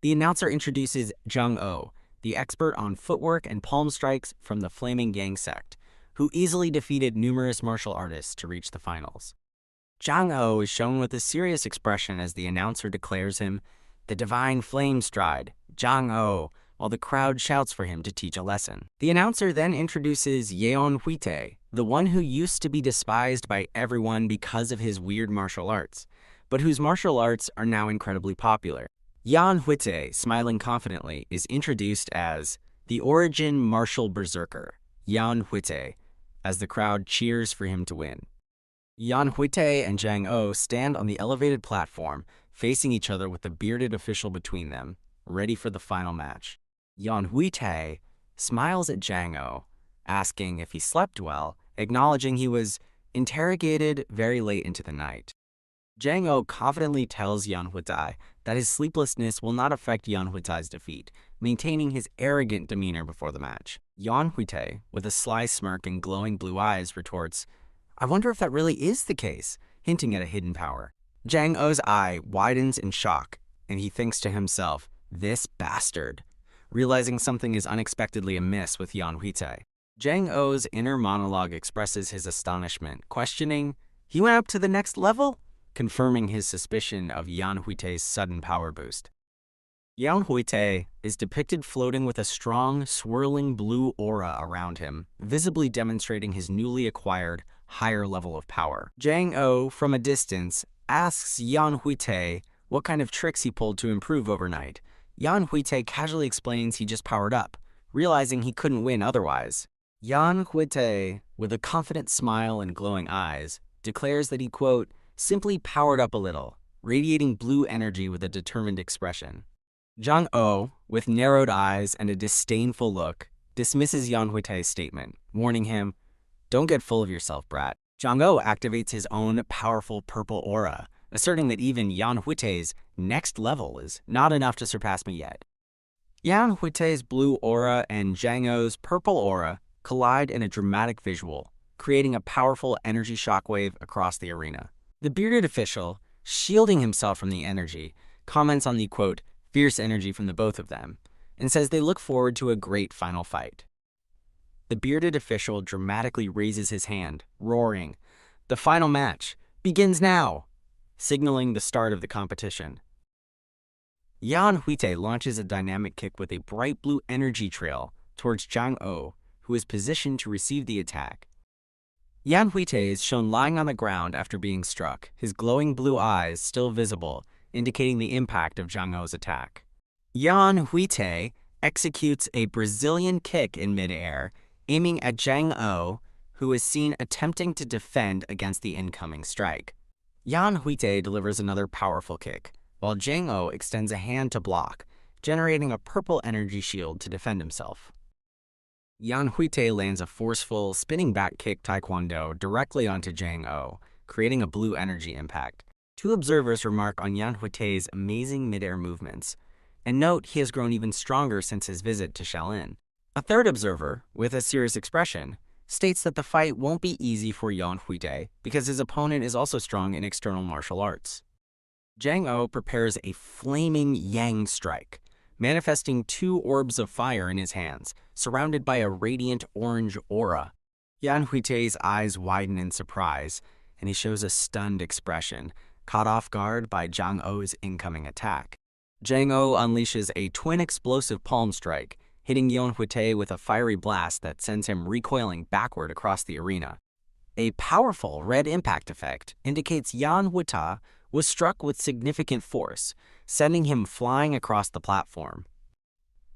The announcer introduces Jianghu, the expert on footwork and palm strikes from the Flaming Yang sect, who easily defeated numerous martial artists to reach the finals. Jianghu is shown with a serious expression as the announcer declares him the Divine Flame Stride, Jianghu, while the crowd shouts for him to teach a lesson. The announcer then introduces Yeon Hwitae, the one who used to be despised by everyone because of his weird martial arts, but whose martial arts are now incredibly popular. Yeon Hwitae, smiling confidently, is introduced as the Origin Martial Berserker, Yeon Hwitae, as the crowd cheers for him to win. Yeon Hwitae and Jianghu stand on the elevated platform, facing each other with the bearded official between them, ready for the final match. Yeon Hwitae smiles at Jianghu, asking if he slept well, acknowledging he was interrogated very late into the night. Jianghu confidently tells Yeon Hwitae that his sleeplessness will not affect Yeon Hwitae's defeat, maintaining his arrogant demeanor before the match. Yeon Hwitae, with a sly smirk and glowing blue eyes, retorts, "I wonder if that really is the case," hinting at a hidden power. Jianghu's eye widens in shock, and he thinks to himself, "This bastard," realizing something is unexpectedly amiss with Yeon Hwitae. Jianghu's inner monologue expresses his astonishment, questioning, "He went up to the next level?" confirming his suspicion of Yeon Hwitae's sudden power boost. Yeon Hwitae is depicted floating with a strong, swirling blue aura around him, visibly demonstrating his newly acquired higher level of power. Jianghu, from a distance, asks Yeon Hwitae what kind of tricks he pulled to improve overnight. Yeon Hwitae casually explains he just powered up, realizing he couldn't win otherwise. Yeon Hwitae, with a confident smile and glowing eyes, declares that he, quote, simply powered up a little, radiating blue energy with a determined expression. Jianghu, with narrowed eyes and a disdainful look, dismisses Yeon Hwitae's statement, warning him, don't get full of yourself, brat. Jianghu activates his own powerful purple aura, asserting that even Yeon Hwitae's next level is not enough to surpass me yet. Yeon Hwitae's blue aura and Jianghu's purple aura collide in a dramatic visual, creating a powerful energy shockwave across the arena. The bearded official, shielding himself from the energy, comments on the, quote, fierce energy from the both of them, and says they look forward to a great final fight. The bearded official dramatically raises his hand, roaring, the final match begins now, signaling the start of the competition. Yeon Hwitae launches a dynamic kick with a bright blue energy trail towards Jianghu, who is positioned to receive the attack. Yeon Hwitae is shown lying on the ground after being struck, his glowing blue eyes still visible, indicating the impact of Jianghu's attack. Yeon Hwitae executes a Brazilian kick in midair, aiming at Jianghu, who is seen attempting to defend against the incoming strike. Yeon Hwitae delivers another powerful kick, while Jianghu extends a hand to block, generating a purple energy shield to defend himself. Yeon Hwitae lands a forceful, spinning back kick Taekwondo directly onto Jianghu, creating a blue energy impact. Two observers remark on Yeon Hwitae's amazing midair movements, and note he has grown even stronger since his visit to Shaolin. A third observer, with a serious expression, states that the fight won't be easy for Yeon Hwitae because his opponent is also strong in external martial arts. Jianghu prepares a flaming yang strike, manifesting two orbs of fire in his hands, surrounded by a radiant orange aura. Yeon Hwitae's eyes widen in surprise, and he shows a stunned expression, caught off guard by Jianghu's incoming attack. Jianghu unleashes a twin explosive palm strike, hitting Yeon Hwitae with a fiery blast that sends him recoiling backward across the arena. A powerful red impact effect indicates Yeon Hwitae was struck with significant force, sending him flying across the platform.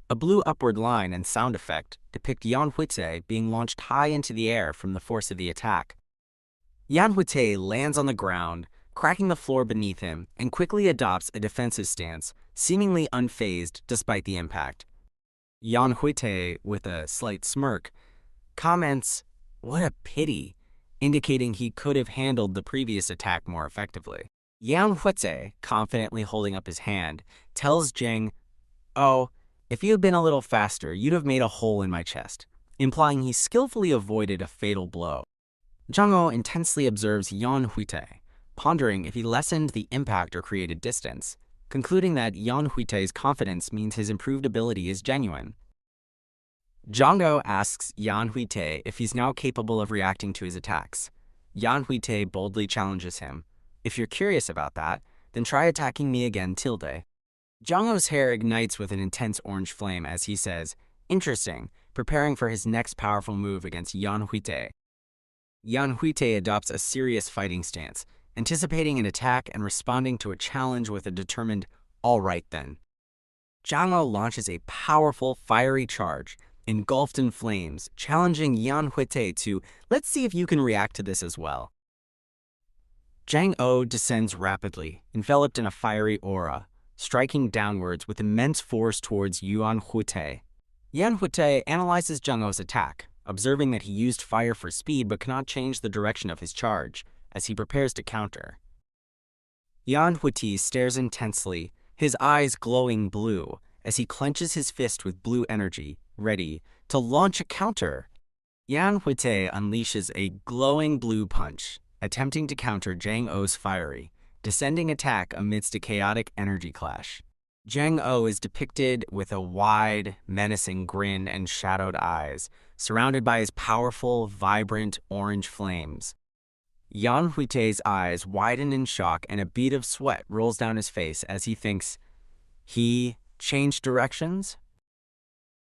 A blue upward line and sound effect depict Yeon Hwitae being launched high into the air from the force of the attack. Yeon Hwitae lands on the ground, cracking the floor beneath him, and quickly adopts a defensive stance, seemingly unfazed despite the impact. Yeon Hwitae, with a slight smirk, comments, "What a pity," indicating he could have handled the previous attack more effectively. Yeon Hwitae, confidently holding up his hand, tells Jang, "Oh, if you had been a little faster, you'd have made a hole in my chest," implying he skillfully avoided a fatal blow. Jianghu intensely observes Yeon Hwitae, pondering if he lessened the impact or created distance, concluding that Yeon Hwitae's confidence means his improved ability is genuine. Jianghu asks Yeon Hwitae if he's now capable of reacting to his attacks. Yeon Hwitae boldly challenges him, "If you're curious about that, then try attacking me again tilde." Jianghu's hair ignites with an intense orange flame as he says, "Interesting," preparing for his next powerful move against Yeon Hwitae. Yeon Hwitae adopts a serious fighting stance, anticipating an attack and responding to a challenge with a determined, "All right then." Jianghu launches a powerful, fiery charge, engulfed in flames, challenging Yeon Hwitae to, "Let's see if you can react to this as well." Jianghu descends rapidly, enveloped in a fiery aura, striking downwards with immense force towards Yeon Hwitae. Yeon Hwitae analyzes Jianghu's attack, observing that he used fire for speed but cannot change the direction of his charge, as he prepares to counter. Yeon Hwitae stares intensely, his eyes glowing blue, as he clenches his fist with blue energy, ready to launch a counter. Yeon Hwitae unleashes a glowing blue punch, attempting to counter Jianghu's fiery, descending attack amidst a chaotic energy clash. Jianghu is depicted with a wide, menacing grin and shadowed eyes, surrounded by his powerful, vibrant orange flames. Yeon Hwitae's eyes widen in shock and a bead of sweat rolls down his face as he thinks, he changed directions?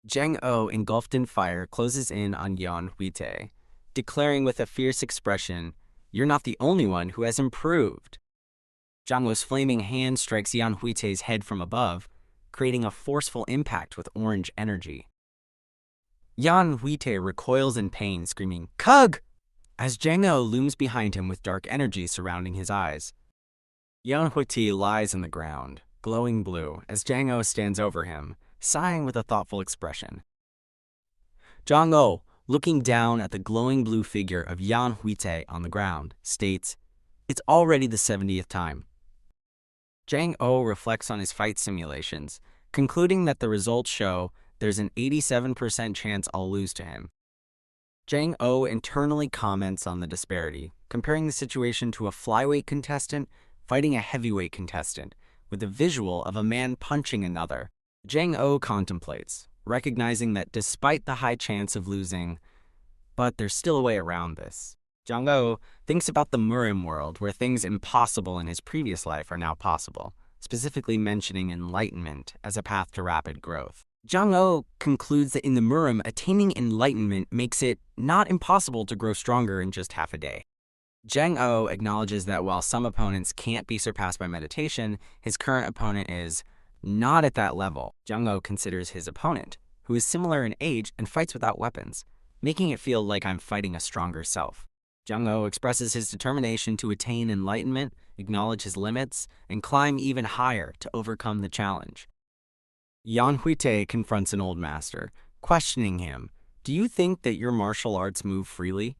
Jianghu, engulfed in fire, closes in on Yeon Hwitae, declaring with a fierce expression, "You're not the only one who has improved." Jianghu's flaming hand strikes Yeon Hwitae's head from above, creating a forceful impact with orange energy. Yeon Hwitae recoils in pain, screaming, "Kug!" as Jianghu looms behind him with dark energy surrounding his eyes. Yeon Hwitae lies on the ground, glowing blue, as Jianghu stands over him, sighing with a thoughtful expression. Jianghu, looking down at the glowing blue figure of Yeon Hwitae on the ground, states, "It's already the 70th time." Jianghu reflects on his fight simulations, concluding that the results show there's an 87% chance I'll lose to him. Jianghu internally comments on the disparity, comparing the situation to a flyweight contestant fighting a heavyweight contestant, with the visual of a man punching another. Jianghu contemplates, recognizing that despite the high chance of losing, but there's still a way around this. Jianghu thinks about the Murim world, where things impossible in his previous life are now possible, specifically mentioning enlightenment as a path to rapid growth. Jianghu concludes that in the Murim, attaining enlightenment makes it not impossible to grow stronger in just half a day. Jianghu acknowledges that while some opponents can't be surpassed by meditation, his current opponent is not at that level. Jianghu considers his opponent, who is similar in age and fights without weapons, making it feel like I'm fighting a stronger self. Jianghu expresses his determination to attain enlightenment, acknowledge his limits, and climb even higher to overcome the challenge. Yeon Hwitae confronts an old master, questioning him, "Do you think that your martial arts move freely?" ...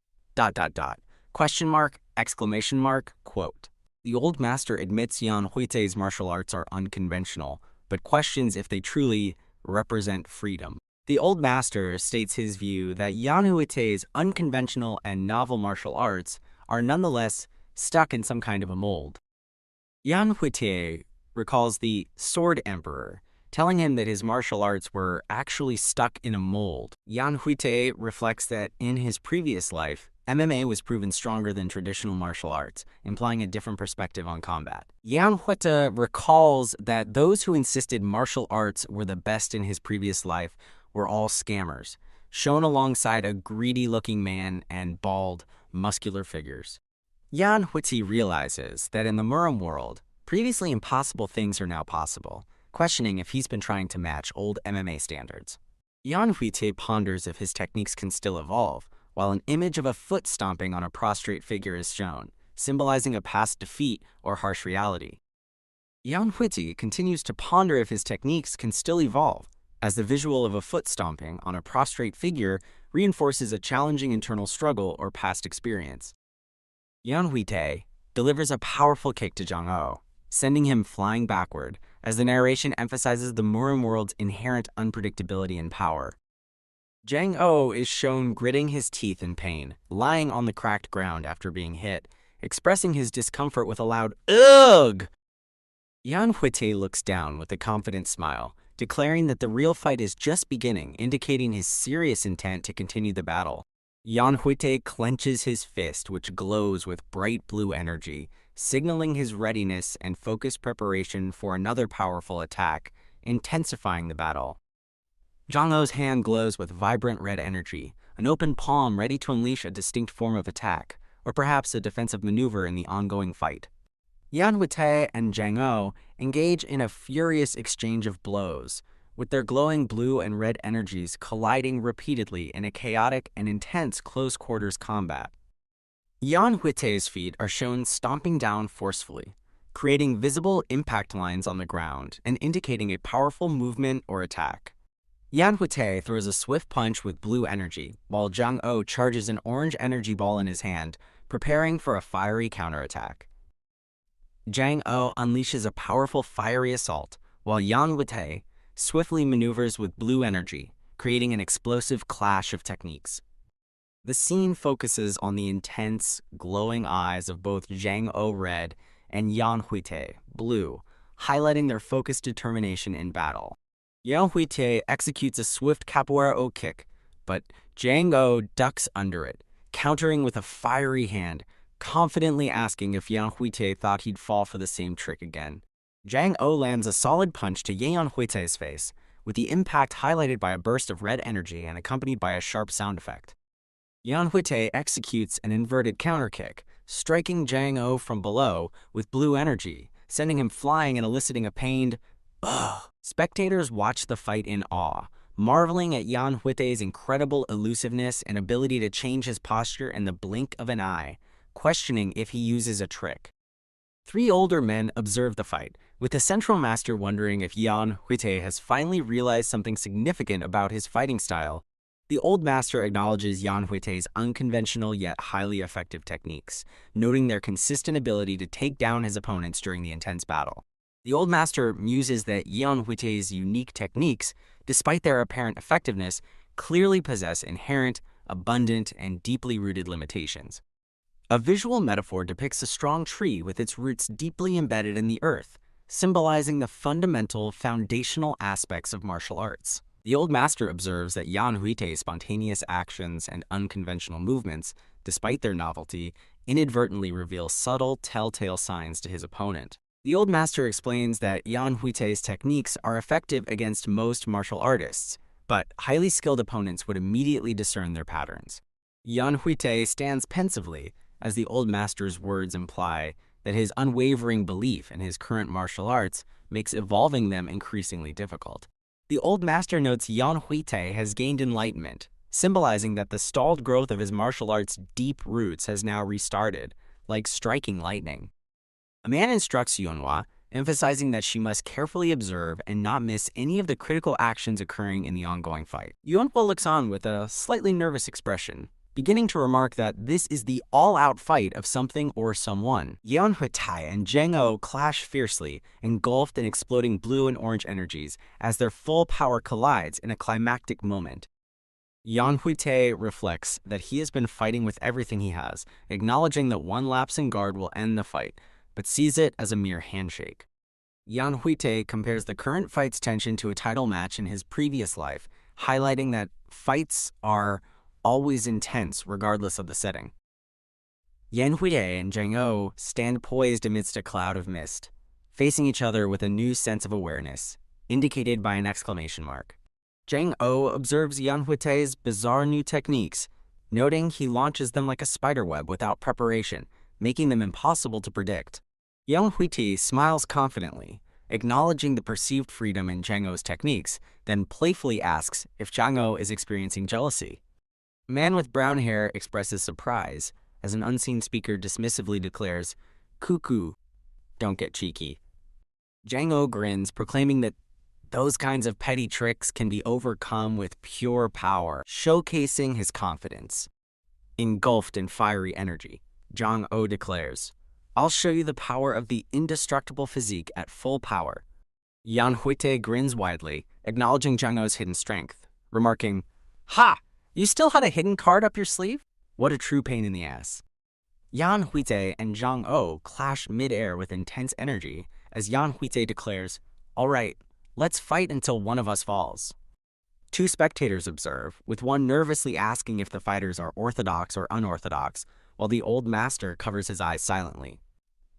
Question mark, exclamation mark, quote. The old master admits Yeon Hwitae's martial arts are unconventional, but questions if they truly represent freedom. The old master states his view that Yeon Hwitae's unconventional and novel martial arts are nonetheless stuck in some kind of a mold. Yeon Hwitae recalls the Sword Emperor, telling him that his martial arts were actually stuck in a mold. Yeon Hwitae reflects that in his previous life, MMA was proven stronger than traditional martial arts, implying a different perspective on combat. Yeon Hwitae recalls that those who insisted martial arts were the best in his previous life were all scammers, shown alongside a greedy-looking man and bald, muscular figures. Yeon Hwitae realizes that in the Murim world, previously impossible things are now possible, questioning if he's been trying to match old MMA standards. Yeon Hwitae ponders if his techniques can still evolve, while an image of a foot stomping on a prostrate figure is shown, symbolizing a past defeat or harsh reality. Yeon Hwitae continues to ponder if his techniques can still evolve, as the visual of a foot stomping on a prostrate figure reinforces a challenging internal struggle or past experience. Yeon Hwitae delivers a powerful kick to Jianghu, sending him flying backward, as the narration emphasizes the Murim world's inherent unpredictability and power. Jianghu is shown gritting his teeth in pain, lying on the cracked ground after being hit, expressing his discomfort with a loud "Ugh!" Yeon Hwitae looks down with a confident smile, declaring that the real fight is just beginning, indicating his serious intent to continue the battle. Yeon Hwitae clenches his fist, which glows with bright blue energy, signaling his readiness and focused preparation for another powerful attack, intensifying the battle. Jianghu's hand glows with vibrant red energy, an open palm ready to unleash a distinct form of attack, or perhaps a defensive maneuver in the ongoing fight. Yeon Hwitae and Jianghu engage in a furious exchange of blows, with their glowing blue and red energies colliding repeatedly in a chaotic and intense close-quarters combat. Yeon Hwitae's feet are shown stomping down forcefully, creating visible impact lines on the ground and indicating a powerful movement or attack. Yeon Hwitae throws a swift punch with blue energy, while Jianghu charges an orange energy ball in his hand, preparing for a fiery counterattack. Jianghu unleashes a powerful fiery assault, while Yeon Hwitae swiftly maneuvers with blue energy, creating an explosive clash of techniques. The scene focuses on the intense, glowing eyes of both Jianghu red and Yeon Hwitae blue, highlighting their focused determination in battle. Yeon Hwitae executes a swift Capoeira kick, but Jianghu ducks under it, countering with a fiery hand, confidently asking if Yeon Hwitae thought he'd fall for the same trick again. Jianghu lands a solid punch to Yeon Hwitae's face, with the impact highlighted by a burst of red energy and accompanied by a sharp sound effect. Yeon Hwitae executes an inverted counterkick, striking Jianghu from below with blue energy, sending him flying and eliciting a pained, "Ugh." Spectators watch the fight in awe, marveling at Yeon Hwitae's incredible elusiveness and ability to change his posture in the blink of an eye, questioning if he uses a trick. 3 older men observe the fight, with the central master wondering if Yeon Hwitae has finally realized something significant about his fighting style. The old master acknowledges Yeon Hwitae's unconventional yet highly effective techniques, noting their consistent ability to take down his opponents during the intense battle. The old master muses that Yeon Hwitae's unique techniques, despite their apparent effectiveness, clearly possess inherent, abundant, and deeply rooted limitations. A visual metaphor depicts a strong tree with its roots deeply embedded in the earth, symbolizing the fundamental, foundational aspects of martial arts. The old master observes that Yeon Hwitae's spontaneous actions and unconventional movements, despite their novelty, inadvertently reveal subtle, telltale signs to his opponent. The old master explains that Yeon Hwitae's techniques are effective against most martial artists, but highly skilled opponents would immediately discern their patterns. Yeon Hwitae stands pensively, as the old master's words imply that his unwavering belief in his current martial arts makes evolving them increasingly difficult. The old master notes Yeon Hwitae has gained enlightenment, symbolizing that the stalled growth of his martial arts' deep roots has now restarted, like striking lightning. A man instructs Yeonhwa, emphasizing that she must carefully observe and not miss any of the critical actions occurring in the ongoing fight. Yeonhwa looks on with a slightly nervous expression, beginning to remark that this is the all-out fight of something or someone. Yeon Hwitae and Jianghu clash fiercely, engulfed in exploding blue and orange energies, as their full power collides in a climactic moment. Yeon Hwitae reflects that he has been fighting with everything he has, acknowledging that one lapse in guard will end the fight, but sees it as a mere handshake. Yeon Hwitae compares the current fight's tension to a title match in his previous life, highlighting that fights are always intense regardless of the setting. Yeon Hwitae and Jianghu stand poised amidst a cloud of mist, facing each other with a new sense of awareness, indicated by an exclamation mark. Jianghu observes Yeon Hwitae's bizarre new techniques, noting he launches them like a spiderweb without preparation, making them impossible to predict. Yeon Hwitae smiles confidently, acknowledging the perceived freedom in Jianghu's techniques, then playfully asks if Jianghu is experiencing jealousy. A man with brown hair expresses surprise, as an unseen speaker dismissively declares, "Cuckoo, don't get cheeky." Jianghu grins, proclaiming that those kinds of petty tricks can be overcome with pure power, showcasing his confidence. Engulfed in fiery energy, Jianghu declares, "I'll show you the power of the indestructible physique at full power." Yeon Hwitae grins widely, acknowledging Jianghu's hidden strength, remarking, "Ha! You still had a hidden card up your sleeve? What a true pain in the ass." Yeon Hwitae and Jianghu clash mid-air with intense energy as Yeon Hwitae declares, "All right, let's fight until one of us falls." 2 spectators observe, with one nervously asking if the fighters are orthodox or unorthodox, while the old master covers his eyes silently.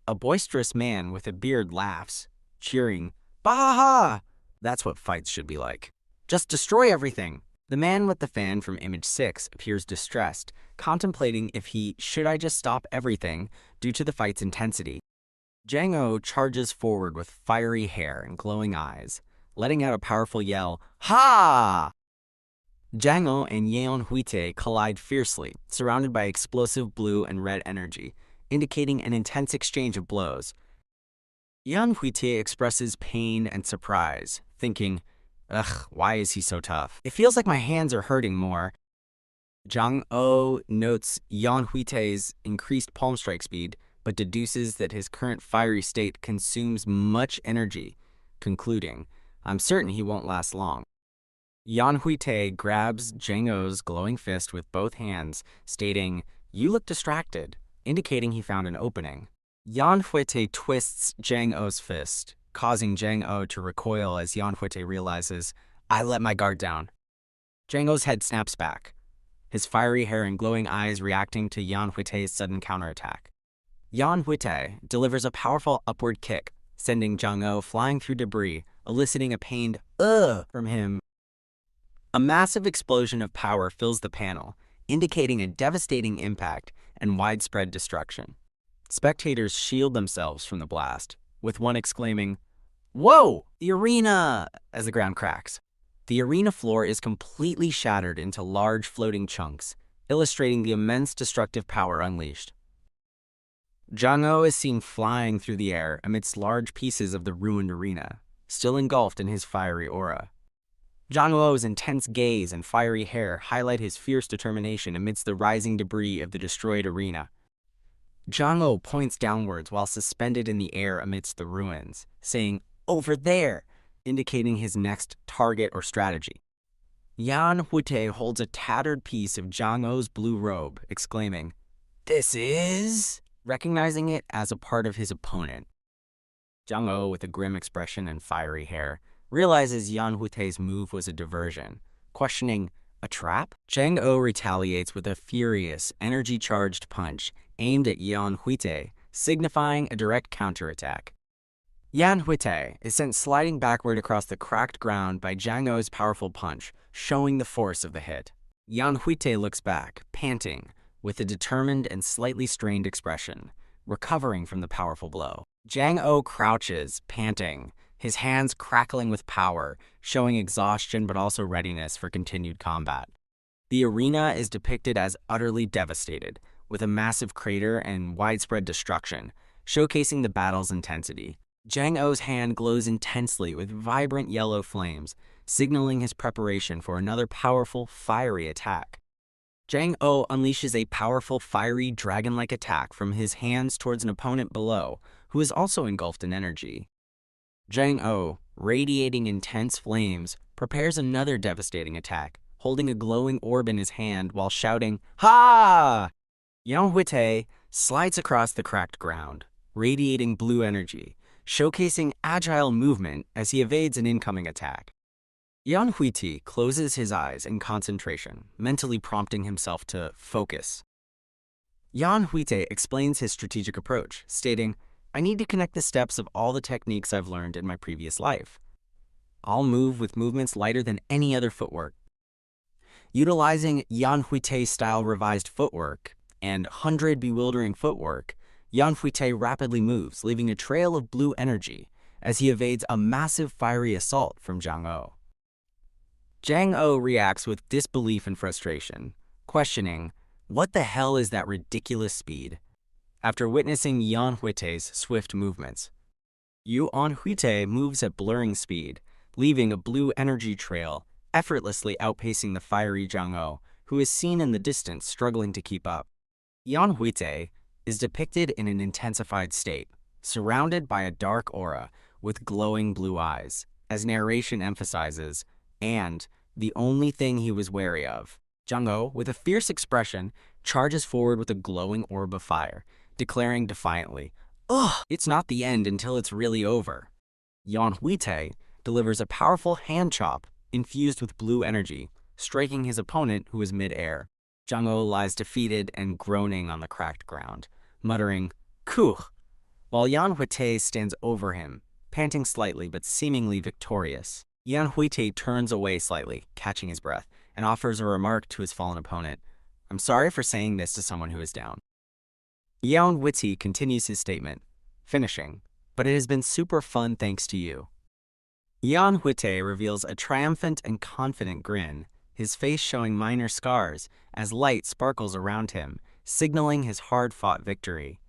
A boisterous man with a beard laughs, cheering, "Baha! That's what fights should be like. Just destroy everything." The man with the fan from Image 6 appears distressed, contemplating if he should I just stop everything due to the fight's intensity. Jianghu charges forward with fiery hair and glowing eyes, letting out a powerful yell, "Ha!" Jianghu and Yeon Hwitae collide fiercely, surrounded by explosive blue and red energy, indicating an intense exchange of blows. Yeon Hwitae expresses pain and surprise, thinking, "Ugh, why is he so tough? It feels like my hands are hurting more." Jianghu notes Yeon Hwitae's increased palm strike speed, but deduces that his current fiery state consumes much energy, concluding, "I'm certain he won't last long." Yeon Hwitae grabs Jianghu's glowing fist with both hands, stating, "You look distracted," indicating he found an opening. Yeon Hwitae twists Jianghu's fist, causing Jianghu to recoil as Yeon Hwitae realizes, "I let my guard down." Jianghu's head snaps back, his fiery hair and glowing eyes reacting to Yeon Hwitae's sudden counterattack. Yeon Hwitae delivers a powerful upward kick, sending Jianghu flying through debris, eliciting a pained "ugh" from him. A massive explosion of power fills the panel, indicating a devastating impact and widespread destruction. Spectators shield themselves from the blast, with one exclaiming, "Whoa! The arena!" as the ground cracks. The arena floor is completely shattered into large floating chunks, illustrating the immense destructive power unleashed. Jianghu is seen flying through the air amidst large pieces of the ruined arena, still engulfed in his fiery aura. Jianghu's intense gaze and fiery hair highlight his fierce determination amidst the rising debris of the destroyed arena. Jianghu points downwards while suspended in the air amidst the ruins, saying, "Over there," indicating his next target or strategy. Yeon Hwitae holds a tattered piece of Jianghu's blue robe, exclaiming, "This is?" recognizing it as a part of his opponent. Jianghu, with a grim expression and fiery hair, realizes Yeon Hwitae's move was a diversion, questioning, "A trap?" Jianghu retaliates with a furious, energy-charged punch aimed at Yeon Hwitae, signifying a direct counterattack. Yeon Hwitae is sent sliding backward across the cracked ground by Jianghu's powerful punch, showing the force of the hit. Yeon Hwitae looks back, panting, with a determined and slightly strained expression, recovering from the powerful blow. Jianghu crouches, panting, his hands crackling with power, showing exhaustion but also readiness for continued combat. The arena is depicted as utterly devastated, with a massive crater and widespread destruction, showcasing the battle's intensity. Jianghu's hand glows intensely with vibrant yellow flames, signaling his preparation for another powerful, fiery attack. Jianghu unleashes a powerful, fiery, dragon-like attack from his hands towards an opponent below, who is also engulfed in energy. Jianghu, radiating intense flames, prepares another devastating attack, holding a glowing orb in his hand while shouting, "Ha!" Yeon Hwitae slides across the cracked ground, radiating blue energy, showcasing agile movement as he evades an incoming attack. Yeon Hwitae closes his eyes in concentration, mentally prompting himself to focus. Yeon Hwitae explains his strategic approach, stating, "I need to connect the steps of all the techniques I've learned in my previous life. I'll move with movements lighter than any other footwork." Utilizing Yeon Hwitae's style revised footwork and 100 bewildering footwork, Yeon Hwitae rapidly moves, leaving a trail of blue energy as he evades a massive fiery assault from Jianghu. Jianghu reacts with disbelief and frustration, questioning, "What the hell is that ridiculous speed?" after witnessing Yeon Hwitae's swift movements. Yeon Hwitae moves at blurring speed, leaving a blue energy trail, effortlessly outpacing the fiery Jianghu, who is seen in the distance struggling to keep up. Yeon Hwitae is depicted in an intensified state, surrounded by a dark aura with glowing blue eyes, as narration emphasizes, and the only thing he was wary of. Jianghu, with a fierce expression, charges forward with a glowing orb of fire, declaring defiantly, "Ugh, it's not the end until it's really over." Yeon Hwitae delivers a powerful hand chop infused with blue energy, striking his opponent who is mid-air. Jianghu lies defeated and groaning on the cracked ground, muttering, "Kuh," while Yeon Hwitae stands over him, panting slightly but seemingly victorious. Yeon Hwitae turns away slightly, catching his breath, and offers a remark to his fallen opponent, "I'm sorry for saying this to someone who is down." Yeon Hwitae continues his statement, finishing, "But it has been super fun thanks to you." Yeon Hwitae reveals a triumphant and confident grin, his face showing minor scars as light sparkles around him, signaling his hard-fought victory.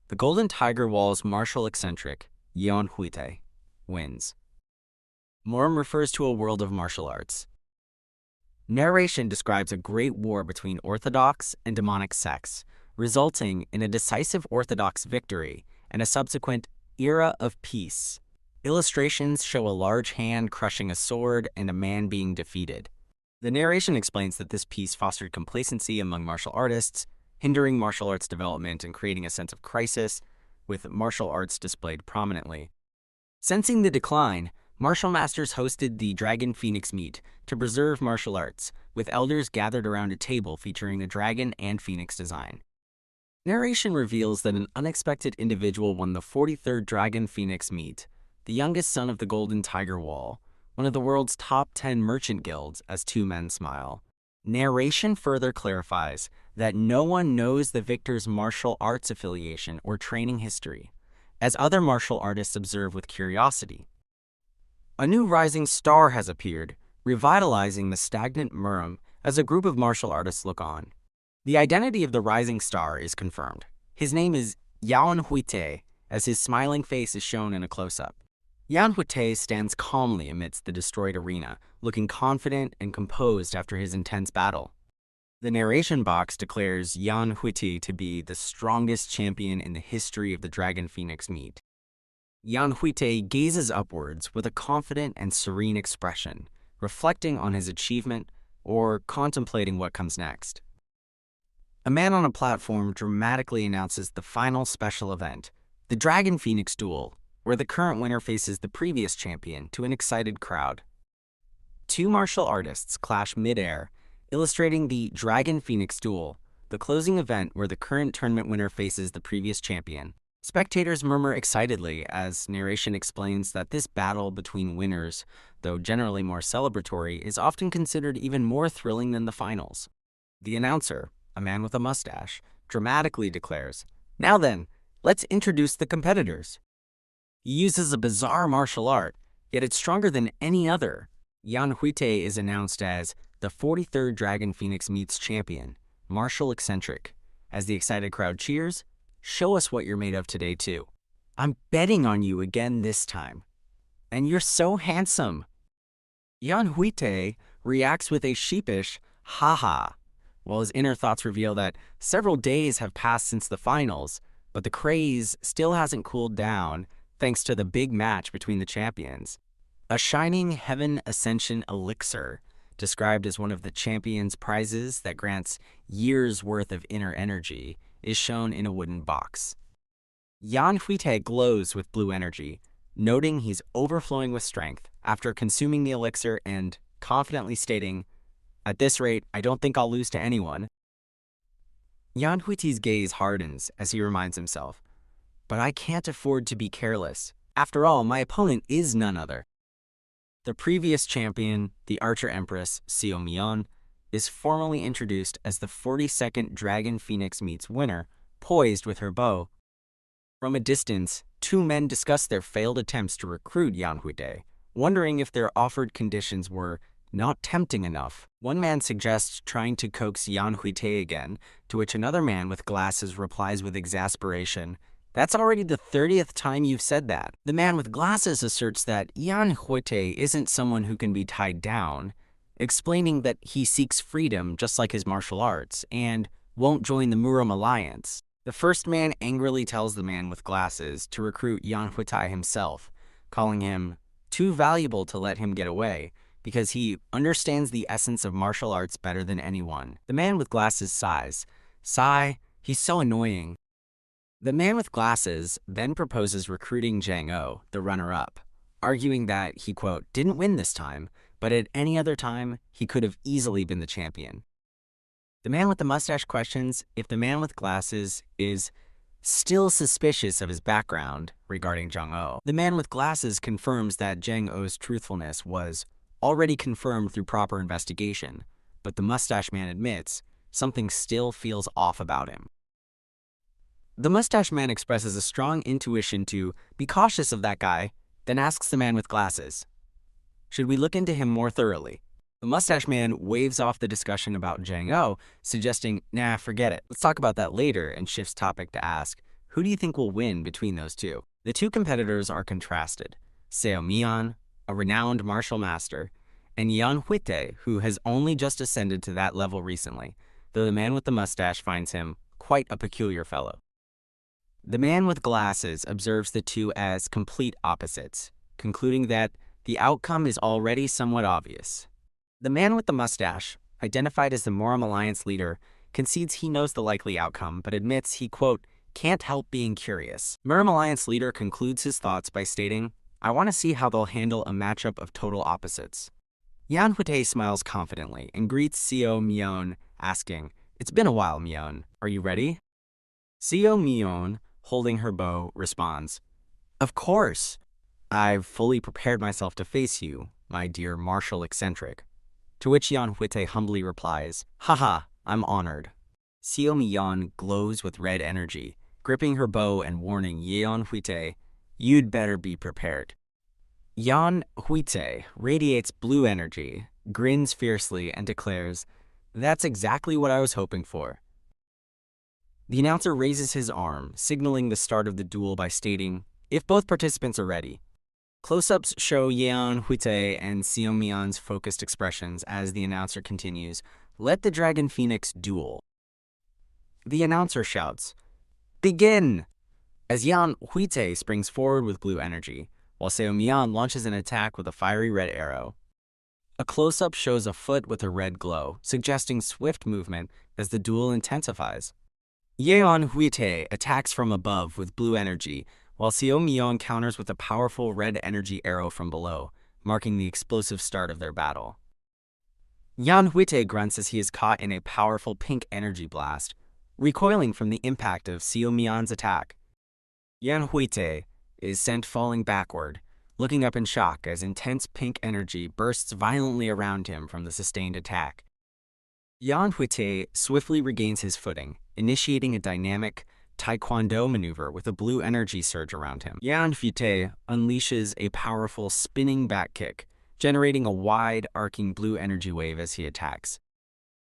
The Golden Tiger Wall's martial eccentric, Yeon Hwitae, wins. Murim refers to a world of martial arts. Narration describes a great war between orthodox and demonic sects, resulting in a decisive orthodox victory and a subsequent era of peace. Illustrations show a large hand crushing a sword and a man being defeated. The narration explains that this peace fostered complacency among martial artists, hindering martial arts development and creating a sense of crisis, with martial arts displayed prominently. Sensing the decline, martial masters hosted the Dragon Phoenix meet to preserve martial arts, with elders gathered around a table featuring a dragon and phoenix design. Narration reveals that an unexpected individual won the 43rd Dragon Phoenix meet, the youngest son of the Golden Tiger Wall, one of the world's top 10 merchant guilds, as two men smile. Narration further clarifies that no one knows the victor's martial arts affiliation or training history, as other martial artists observe with curiosity. A new rising star has appeared, revitalizing the stagnant Murim as a group of martial artists look on. The identity of the rising star is confirmed. His name is Yeon Hwitae, as his smiling face is shown in a close-up. Yeon Hwitae stands calmly amidst the destroyed arena, looking confident and composed after his intense battle. The narration box declares Yeon Hwitae to be the strongest champion in the history of the Dragon Phoenix meet. Yeon Hwitae gazes upwards with a confident and serene expression, reflecting on his achievement or contemplating what comes next. A man on a platform dramatically announces the final special event, the Dragon Phoenix Duel, where the current winner faces the previous champion to an excited crowd. Two martial artists clash mid-air, illustrating the Dragon Phoenix Duel, the closing event where the current tournament winner faces the previous champion. Spectators murmur excitedly as narration explains that this battle between winners, though generally more celebratory, is often considered even more thrilling than the finals. The announcer, a man with a mustache, dramatically declares, "Now then, let's introduce the competitors." He uses a bizarre martial art, yet it's stronger than any other. Yeon Hwitae is announced as the 43rd Dragon Phoenix meets champion, Martial Eccentric. As the excited crowd cheers, "Show us what you're made of today, too. I'm betting on you again this time. And you're so handsome." Yeon Hwitae reacts with a sheepish "ha-ha," while his inner thoughts reveal that several days have passed since the finals, but the craze still hasn't cooled down thanks to the big match between the champions. A shining Heaven Ascension elixir, described as one of the champion's prizes that grants years' worth of inner energy, is shown in a wooden box. Yeon Hwitae glows with blue energy, noting he's overflowing with strength after consuming the elixir and confidently stating, "At this rate, I don't think I'll lose to anyone." Yeon Hwitae's gaze hardens as he reminds himself, "But I can't afford to be careless. After all, my opponent is none other." The previous champion, the Archer Empress, Seo Myeon, is formally introduced as the 42nd Dragon Phoenix meets winner, poised with her bow. From a distance, two men discuss their failed attempts to recruit Yeon Hwitae, wondering if their offered conditions were not tempting enough. One man suggests trying to coax Yeon Hwitae again, to which another man with glasses replies with exasperation, "That's already the 30th time you've said that." The man with glasses asserts that Yeon Hwitae isn't someone who can be tied down, explaining that he seeks freedom just like his martial arts, and won't join the Murim alliance. The first man angrily tells the man with glasses to recruit Yeon Hwitae himself, calling him too valuable to let him get away, because he understands the essence of martial arts better than anyone. The man with glasses sighs. "Sigh, he's so annoying." The man with glasses then proposes recruiting Jianghu, the runner-up, arguing that he, quote, "didn't win this time, but at any other time, he could have easily been the champion." The man with the mustache questions if the man with glasses is still suspicious of his background regarding Jianghu. The man with glasses confirms that Jianghu's truthfulness was already confirmed through proper investigation, but the mustache man admits something still feels off about him. The mustache man expresses a strong intuition to be cautious of that guy, then asks the man with glasses, "Should we look into him more thoroughly?" The mustache man waves off the discussion about Jianghu, suggesting, "Nah, forget it. Let's talk about that later," and shifts topic to ask, "Who do you think will win between those two?" The two competitors are contrasted. Seo Myeon, a renowned martial master, and Yeon Hwitae, who has only just ascended to that level recently, though the man with the mustache finds him quite a peculiar fellow. The man with glasses observes the two as complete opposites, concluding that the outcome is already somewhat obvious. The man with the mustache, identified as the Murim Alliance leader, concedes he knows the likely outcome, but admits he, quote, "can't help being curious." Murim Alliance leader concludes his thoughts by stating, "I want to see how they'll handle a matchup of total opposites." Yeon Hwitae smiles confidently and greets Seo Myeon, asking, "It's been a while, Myeon. Are you ready?" Seo Myeon, holding her bow, responds, "Of course. I've fully prepared myself to face you, my dear martial eccentric." To which Yeon Hwitae humbly replies, "Haha, I'm honored." Seo Myeon glows with red energy, gripping her bow and warning Yeon Hwitae, "You'd better be prepared." Yeon Hwitae radiates blue energy, grins fiercely, and declares, "That's exactly what I was hoping for." The announcer raises his arm, signaling the start of the duel by stating, "If both participants are ready." Close-ups show Yeon Hwitae and Seo Myeon's focused expressions as the announcer continues, "Let the Dragon Phoenix duel." The announcer shouts, "Begin!" as Yeon Hwitae springs forward with blue energy, while Seo Myeon launches an attack with a fiery red arrow. A close-up shows a foot with a red glow, suggesting swift movement as the duel intensifies. Yeon Hwitae attacks from above with blue energy, while Seo Myeon counters with a powerful red energy arrow from below, marking the explosive start of their battle. Yeon Hwitae grunts as he is caught in a powerful pink energy blast, recoiling from the impact of Seo Myeon's attack. Yeon Hwitae is sent falling backward, looking up in shock as intense pink energy bursts violently around him from the sustained attack. Yeon Hwitae swiftly regains his footing, initiating a dynamic Taekwondo maneuver with a blue energy surge around him. Yeon Hwitae unleashes a powerful spinning back kick, generating a wide, arcing blue energy wave as he attacks.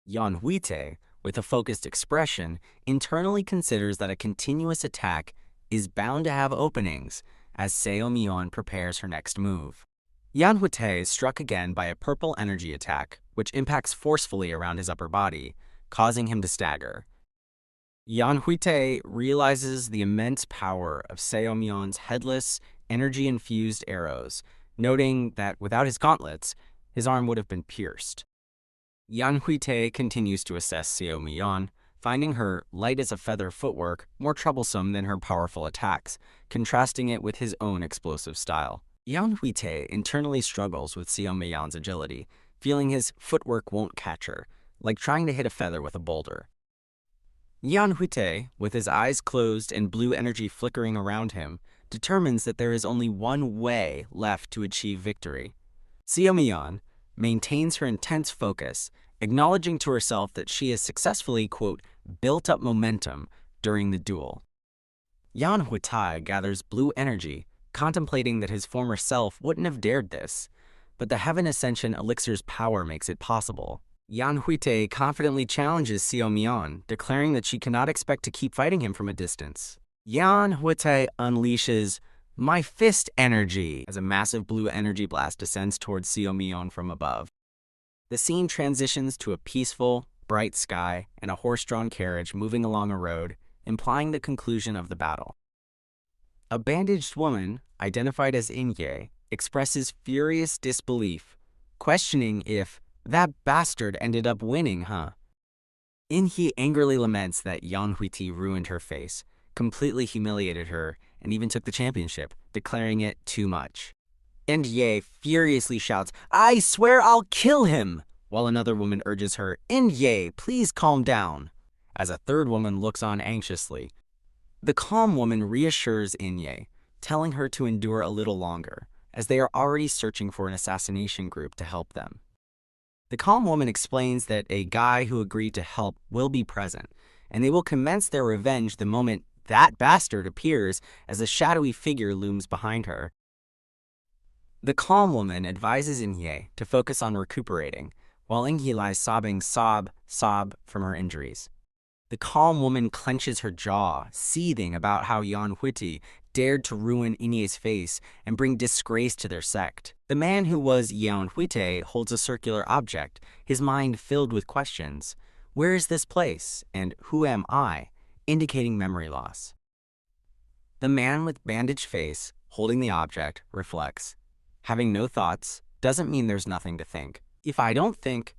Yeon Hwitae, with a focused expression, internally considers that a continuous attack is bound to have openings as Seo Myeon prepares her next move. Yeon Hwitae is struck again by a purple energy attack, which impacts forcefully around his upper body, causing him to stagger. Yeon Hwitae realizes the immense power of Seo Myeon's headless, energy-infused arrows, noting that without his gauntlets, his arm would have been pierced. Yeon Hwitae continues to assess Seo Myeon, finding her light-as-a-feather footwork more troublesome than her powerful attacks, contrasting it with his own explosive style. Yeon Hwitae internally struggles with Seo Myeon's agility, feeling his footwork won't catch her, like trying to hit a feather with a boulder. Yeon Hwitae, with his eyes closed and blue energy flickering around him, determines that there is only one way left to achieve victory. Seo Myeon maintains her intense focus, acknowledging to herself that she has successfully, quote, built up momentum during the duel. Yeon Hwitae gathers blue energy, contemplating that his former self wouldn't have dared this, but the Heaven Ascension elixir's power makes it possible. Yeon Hwitae confidently challenges Seo Myeon, declaring that she cannot expect to keep fighting him from a distance. Yeon Hwitae unleashes "My Fist Energy" as a massive blue energy blast descends towards Seo Myeon from above. The scene transitions to a peaceful, bright sky and a horse-drawn carriage moving along a road, implying the conclusion of the battle. A bandaged woman, identified as Inye, expresses furious disbelief, questioning if "that bastard ended up winning, huh?" Inhe angrily laments that Yeon Hwitae ruined her face, completely humiliated her, and even took the championship, declaring it too much. Inye furiously shouts, "I swear I'll kill him!" while another woman urges her, "Inye, please calm down," as a third woman looks on anxiously. The calm woman reassures Inye, telling her to endure a little longer, as they are already searching for an assassination group to help them. The calm woman explains that a guy who agreed to help will be present, and they will commence their revenge the moment that bastard appears as a shadowy figure looms behind her. The calm woman advises Inye to focus on recuperating, while Inge lies sobbing sob from her injuries. The calm woman clenches her jaw, seething about how Yeon Hwitae dared to ruin Inye's face and bring disgrace to their sect. The man who was Yeon Hwitae holds a circular object, his mind filled with questions. Where is this place? And who am I? Indicating memory loss. The man with bandaged face, holding the object, reflects. Having no thoughts doesn't mean there's nothing to think. If I don't think,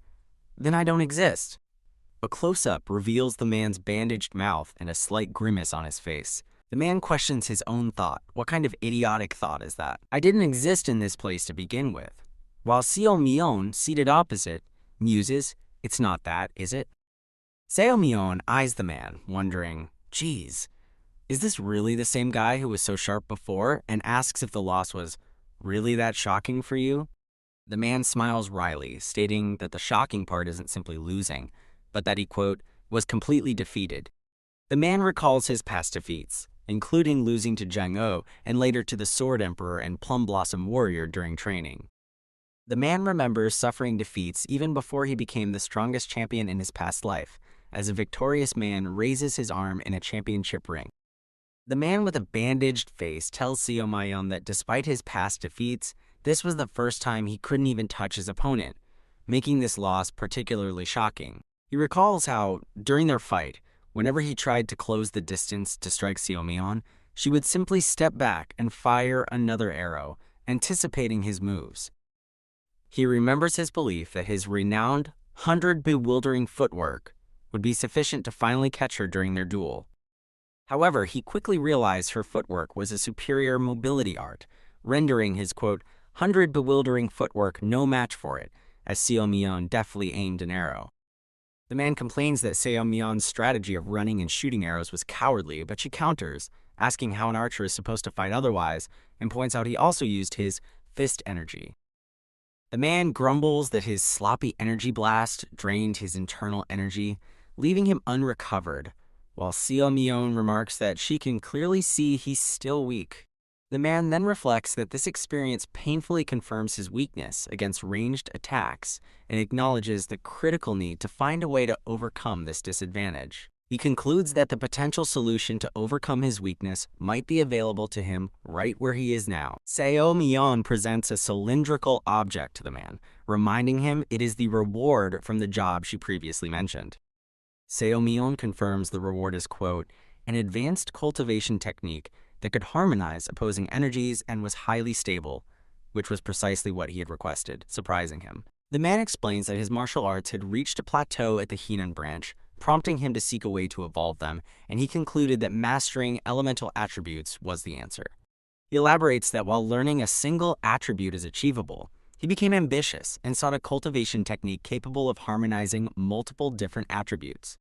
then I don't exist. A close-up reveals the man's bandaged mouth and a slight grimace on his face. The man questions his own thought. What kind of idiotic thought is that? I didn't exist in this place to begin with. While Seo Myeon, seated opposite, muses, "It's not that, is it?" Seo Myeon eyes the man, wondering, "Geez, is this really the same guy who was so sharp before?" and asks if the loss was really that shocking for you. The man smiles wryly, stating that the shocking part isn't simply losing, but that he, quote, was completely defeated. The man recalls his past defeats, including losing to Jianghu and later to the Sword Emperor and Plum Blossom Warrior during training. The man remembers suffering defeats even before he became the strongest champion in his past life, as a victorious man raises his arm in a championship ring. The man with a bandaged face tells Seo Mayeon that despite his past defeats, this was the first time he couldn't even touch his opponent, making this loss particularly shocking. He recalls how, during their fight, whenever he tried to close the distance to strike Seo Mayeon, she would simply step back and fire another arrow, anticipating his moves. He remembers his belief that his renowned 100 bewildering footwork would be sufficient to finally catch her during their duel. However, he quickly realized her footwork was a superior mobility art, rendering his, quote, 100 bewildering footwork no match for it, as Seo Mayeon deftly aimed an arrow. The man complains that Seo Mayeon's strategy of running and shooting arrows was cowardly, but she counters, asking how an archer is supposed to fight otherwise, and points out he also used his fist energy. The man grumbles that his sloppy energy blast drained his internal energy, leaving him unrecovered, while Seo Mayeon remarks that she can clearly see he's still weak. The man then reflects that this experience painfully confirms his weakness against ranged attacks and acknowledges the critical need to find a way to overcome this disadvantage. He concludes that the potential solution to overcome his weakness might be available to him right where he is now. Seo Mayeon presents a cylindrical object to the man, reminding him it is the reward from the job she previously mentioned. Seo Mayeon confirms the reward is, quote, an advanced cultivation technique that could harmonize opposing energies and was highly stable, which was precisely what he had requested, surprising him. The man explains that his martial arts had reached a plateau at the Henan branch, prompting him to seek a way to evolve them, and he concluded that mastering elemental attributes was the answer. He elaborates that while learning a single attribute is achievable, he became ambitious and sought a cultivation technique capable of harmonizing multiple different attributes.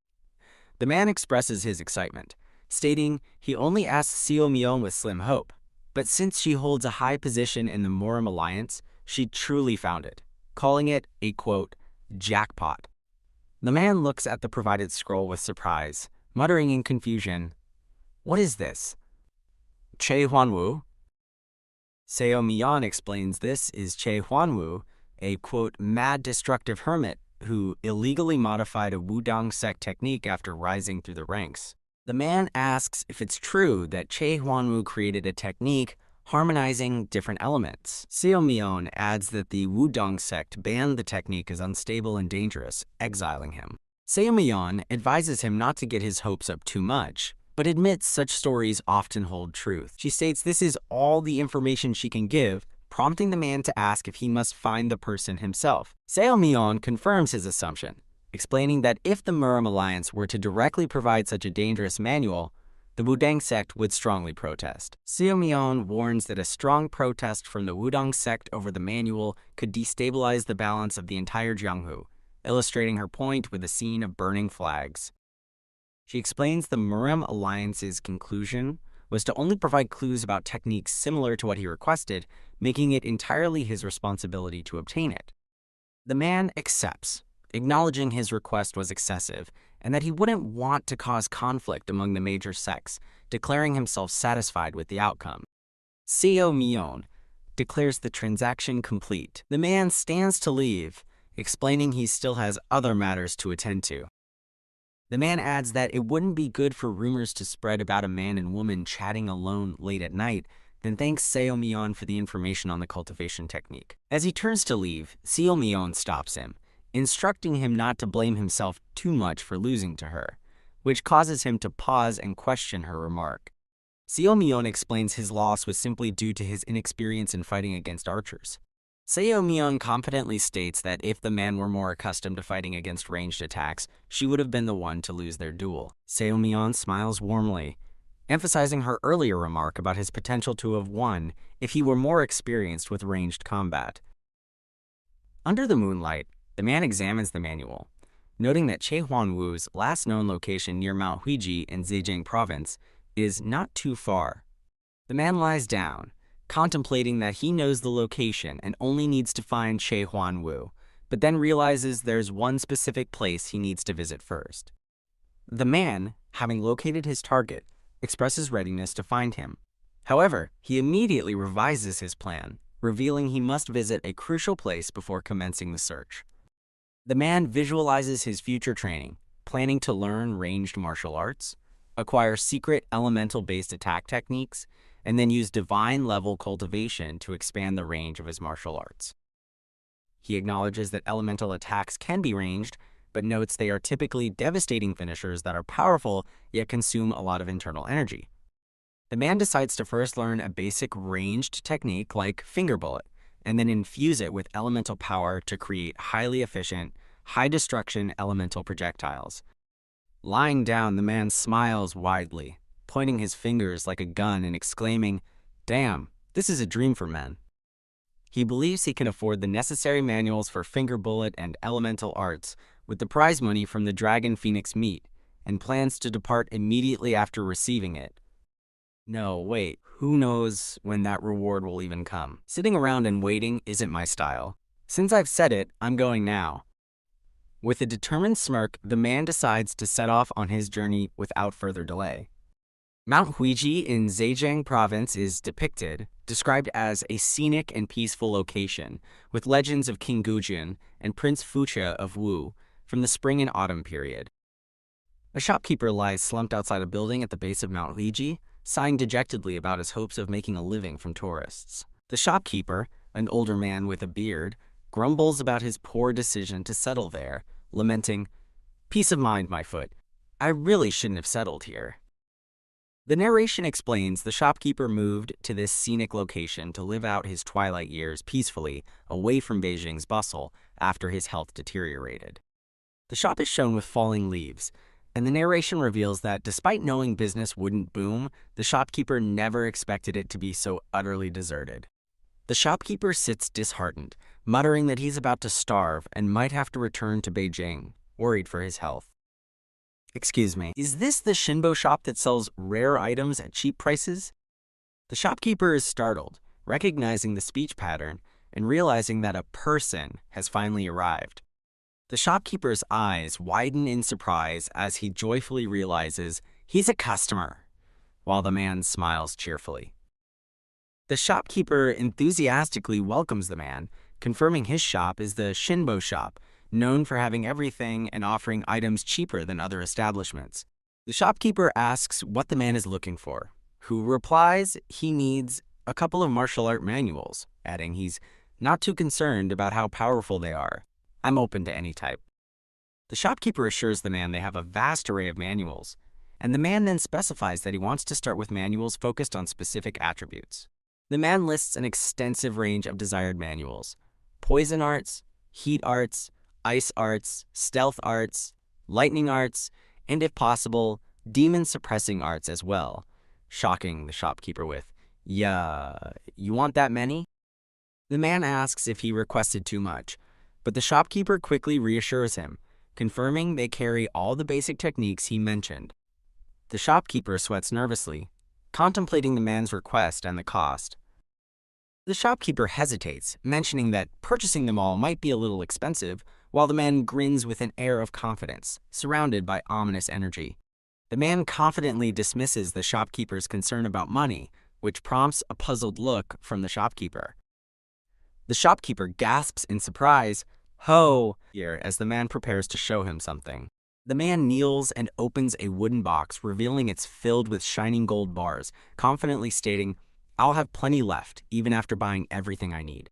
The man expresses his excitement, stating he only asked Seo Mayeon with slim hope, but since she holds a high position in the Murim alliance, she truly found it, calling it a, quote, jackpot. The man looks at the provided scroll with surprise, muttering in confusion, "What is this? Che Huanwu?" Seo Mayeon explains this is Che Huanwu, a, quote, mad destructive hermit who illegally modified a Wudang sect technique after rising through the ranks. The man asks if it's true that Che Huanwu created a technique harmonizing different elements. Seo Mayeon adds that the Wudang sect banned the technique as unstable and dangerous, exiling him. Seo Mayeon advises him not to get his hopes up too much, but admits such stories often hold truth. She states this is all the information she can give, prompting the man to ask if he must find the person himself. Seo Mayeon confirms his assumption, explaining that if the Murim alliance were to directly provide such a dangerous manual, the Wudang sect would strongly protest. Seo Mayeon warns that a strong protest from the Wudang sect over the manual could destabilize the balance of the entire Jianghu, illustrating her point with a scene of burning flags. She explains the Murim alliance's conclusion was to only provide clues about techniques similar to what he requested, making it entirely his responsibility to obtain it. The man accepts, acknowledging his request was excessive and that he wouldn't want to cause conflict among the major sects, declaring himself satisfied with the outcome. Seo Mayeon declares the transaction complete. The man stands to leave, explaining he still has other matters to attend to. The man adds that it wouldn't be good for rumors to spread about a man and woman chatting alone late at night, then thanks Seo Mayeon for the information on the cultivation technique. As he turns to leave, Seo Mayeon stops him, instructing him not to blame himself too much for losing to her, which causes him to pause and question her remark. Seo Mayeon explains his loss was simply due to his inexperience in fighting against archers. Seo Mayeon confidently states that if the man were more accustomed to fighting against ranged attacks, she would have been the one to lose their duel. Seo Mayeon smiles warmly, emphasizing her earlier remark about his potential to have won if he were more experienced with ranged combat. Under the moonlight, the man examines the manual, noting that Che Huanwu's last known location near Mount Huiji in Zhejiang province is not too far. The man lies down, contemplating that he knows the location and only needs to find Che Huanwu, but then realizes there's one specific place he needs to visit first. The man, having located his target, expresses readiness to find him. However, he immediately revises his plan, revealing he must visit a crucial place before commencing the search. The man visualizes his future training, planning to learn ranged martial arts, acquire secret elemental-based attack techniques, and then use divine-level cultivation to expand the range of his martial arts. He acknowledges that elemental attacks can be ranged, but notes they are typically devastating finishers that are powerful yet consume a lot of internal energy. The man decides to first learn a basic ranged technique like finger bullet, and then infuse it with elemental power to create highly efficient, high-destruction elemental projectiles. Lying down, the man smiles widely, pointing his fingers like a gun and exclaiming, "Damn, this is a dream for men." He believes he can afford the necessary manuals for finger bullet and elemental arts with the prize money from the Dragon Phoenix meet, and plans to depart immediately after receiving it. No, wait, who knows when that reward will even come? Sitting around and waiting isn't my style. Since I've said it, I'm going now. With a determined smirk, the man decides to set off on his journey without further delay. Mount Huiji in Zhejiang province is described as a scenic and peaceful location, with legends of King Gujin and Prince Wuxia of Wu from the spring and autumn period. A shopkeeper lies slumped outside a building at the base of Mount Huiji, sighing dejectedly about his hopes of making a living from tourists. The shopkeeper, an older man with a beard, grumbles about his poor decision to settle there, lamenting, "Peace of mind, my foot. I really shouldn't have settled here." The narration explains the shopkeeper moved to this scenic location to live out his twilight years peacefully, away from Beijing's bustle, after his health deteriorated. The shop is shown with falling leaves, and the narration reveals that despite knowing business wouldn't boom, the shopkeeper never expected it to be so utterly deserted. The shopkeeper sits disheartened, muttering that he's about to starve and might have to return to Beijing, worried for his health. "Excuse me, is this the Shinbo shop that sells rare items at cheap prices?" The shopkeeper is startled, recognizing the speech pattern and realizing that a person has finally arrived. The shopkeeper's eyes widen in surprise as he joyfully realizes he's a customer, while the man smiles cheerfully. The shopkeeper enthusiastically welcomes the man, confirming his shop is the Shinbo shop, known for having everything and offering items cheaper than other establishments. The shopkeeper asks what the man is looking for, who replies he needs a couple of martial art manuals, adding he's not too concerned about how powerful they are. "I'm open to any type." The shopkeeper assures the man they have a vast array of manuals, and the man then specifies that he wants to start with manuals focused on specific attributes. The man lists an extensive range of desired manuals: poison arts, heat arts, ice arts, stealth arts, lightning arts, and if possible, demon-suppressing arts as well, shocking the shopkeeper with, "Yeah, you want that many?" The man asks if he requested too much, but the shopkeeper quickly reassures him, confirming they carry all the basic techniques he mentioned. The shopkeeper sweats nervously, contemplating the man's request and the cost. The shopkeeper hesitates, mentioning that purchasing them all might be a little expensive, while the man grins with an air of confidence, surrounded by ominous energy. The man confidently dismisses the shopkeeper's concern about money, which prompts a puzzled look from the shopkeeper. The shopkeeper gasps in surprise, "Ho!" as the man prepares to show him something. The man kneels and opens a wooden box, revealing it's filled with shining gold bars, confidently stating, "I'll have plenty left, even after buying everything I need."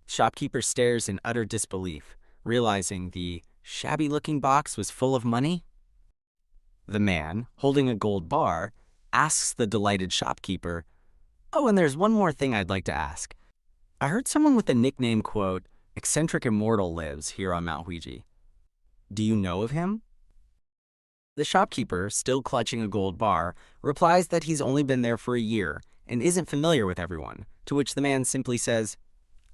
Shopkeeper stares in utter disbelief, realizing the shabby-looking box was full of money. The man, holding a gold bar, asks the delighted shopkeeper, "Oh, and there's one more thing I'd like to ask. I heard someone with the nickname, quote, Eccentric Immortal lives here on Mount Huiji. Do you know of him?" The shopkeeper, still clutching a gold bar, replies that he's only been there for a year and isn't familiar with everyone, to which the man simply says,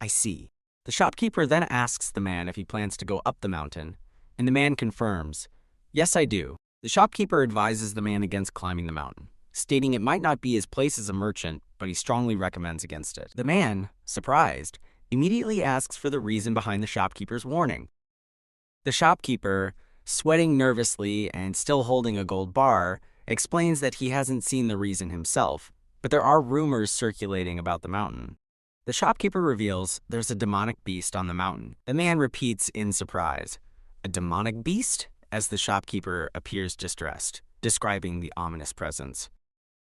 "I see." The shopkeeper then asks the man if he plans to go up the mountain, and the man confirms, "Yes, I do." The shopkeeper advises the man against climbing the mountain, stating it might not be his place as a merchant, but he strongly recommends against it. The man, surprised, immediately asks for the reason behind the shopkeeper's warning. The shopkeeper, sweating nervously and still holding a gold bar, explains that he hasn't seen the reason himself, but there are rumors circulating about the mountain. The shopkeeper reveals there's a demonic beast on the mountain. The man repeats in surprise, "A demonic beast?" as the shopkeeper appears distressed, describing the ominous presence.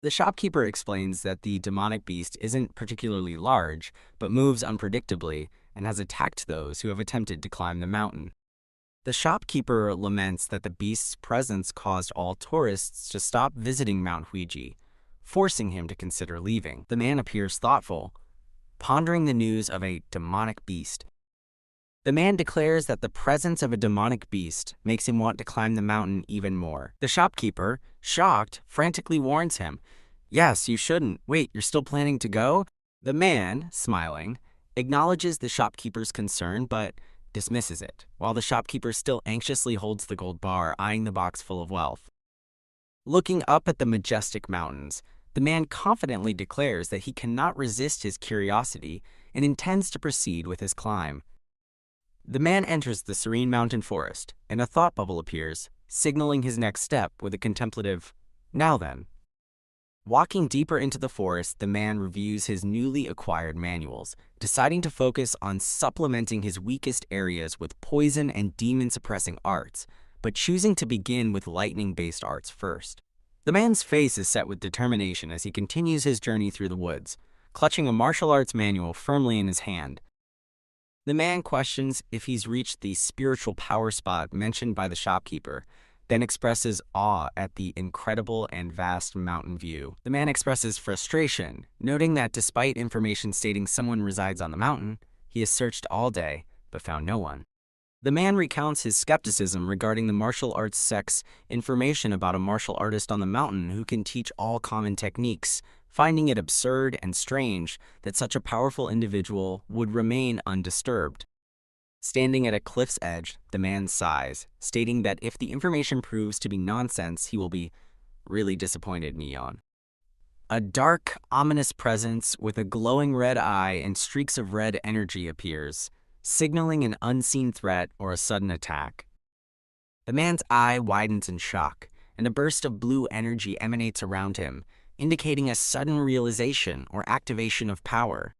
The shopkeeper explains that the demonic beast isn't particularly large, but moves unpredictably and has attacked those who have attempted to climb the mountain. The shopkeeper laments that the beast's presence caused all tourists to stop visiting Mount Huiji, forcing him to consider leaving. The man appears thoughtful, pondering the news of a demonic beast. The man declares that the presence of a demonic beast makes him want to climb the mountain even more. The shopkeeper, shocked, frantically warns him, "Yes, you shouldn't. Wait, you're still planning to go?" The man, smiling, acknowledges the shopkeeper's concern but dismisses it, while the shopkeeper still anxiously holds the gold bar, eyeing the box full of wealth. Looking up at the majestic mountains, the man confidently declares that he cannot resist his curiosity and intends to proceed with his climb. The man enters the serene mountain forest, and a thought bubble appears, signaling his next step with a contemplative, "Now then." Walking deeper into the forest, the man reviews his newly acquired manuals, deciding to focus on supplementing his weakest areas with poison and demon-suppressing arts, but choosing to begin with lightning-based arts first. The man's face is set with determination as he continues his journey through the woods, clutching a martial arts manual firmly in his hand. The man questions if he's reached the spiritual power spot mentioned by the shopkeeper, then expresses awe at the incredible and vast mountain view. The man expresses frustration, noting that despite information stating someone resides on the mountain, he has searched all day but found no one. The man recounts his skepticism regarding the martial arts sect's information about a martial artist on the mountain who can teach all common techniques, finding it absurd and strange that such a powerful individual would remain undisturbed. Standing at a cliff's edge, the man sighs, stating that if the information proves to be nonsense, he will be really disappointed in Yeon. A dark, ominous presence with a glowing red eye and streaks of red energy appears, signaling an unseen threat or a sudden attack. The man's eye widens in shock, and a burst of blue energy emanates around him, indicating a sudden realization or activation of power.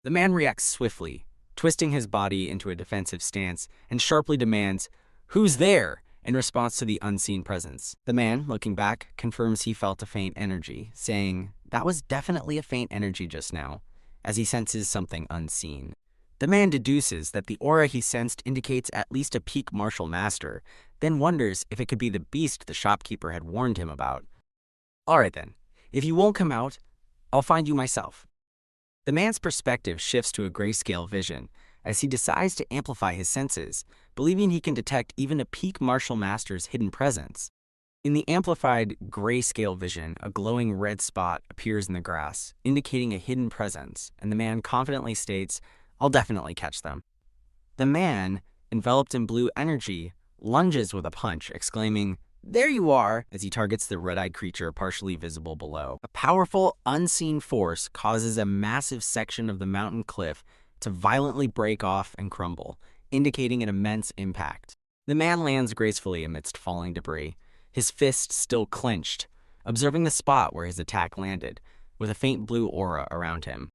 The man reacts swiftly, twisting his body into a defensive stance, and sharply demands, "Who's there?" in response to the unseen presence. The man, looking back, confirms he felt a faint energy, saying, "That was definitely a faint energy just now," as he senses something unseen. The man deduces that the aura he sensed indicates at least a peak martial master, then wonders if it could be the beast the shopkeeper had warned him about. "All right then, if you won't come out, I'll find you myself." The man's perspective shifts to a grayscale vision as he decides to amplify his senses, believing he can detect even a peak martial master's hidden presence. In the amplified grayscale vision, a glowing red spot appears in the grass, indicating a hidden presence, and the man confidently states, "I'll definitely catch them." The man, enveloped in blue energy, lunges with a punch, exclaiming, "There you are," as he targets the red-eyed creature partially visible below. A powerful, unseen force causes a massive section of the mountain cliff to violently break off and crumble, indicating an immense impact. The man lands gracefully amidst falling debris, his fist still clenched, observing the spot where his attack landed, with a faint blue aura around him.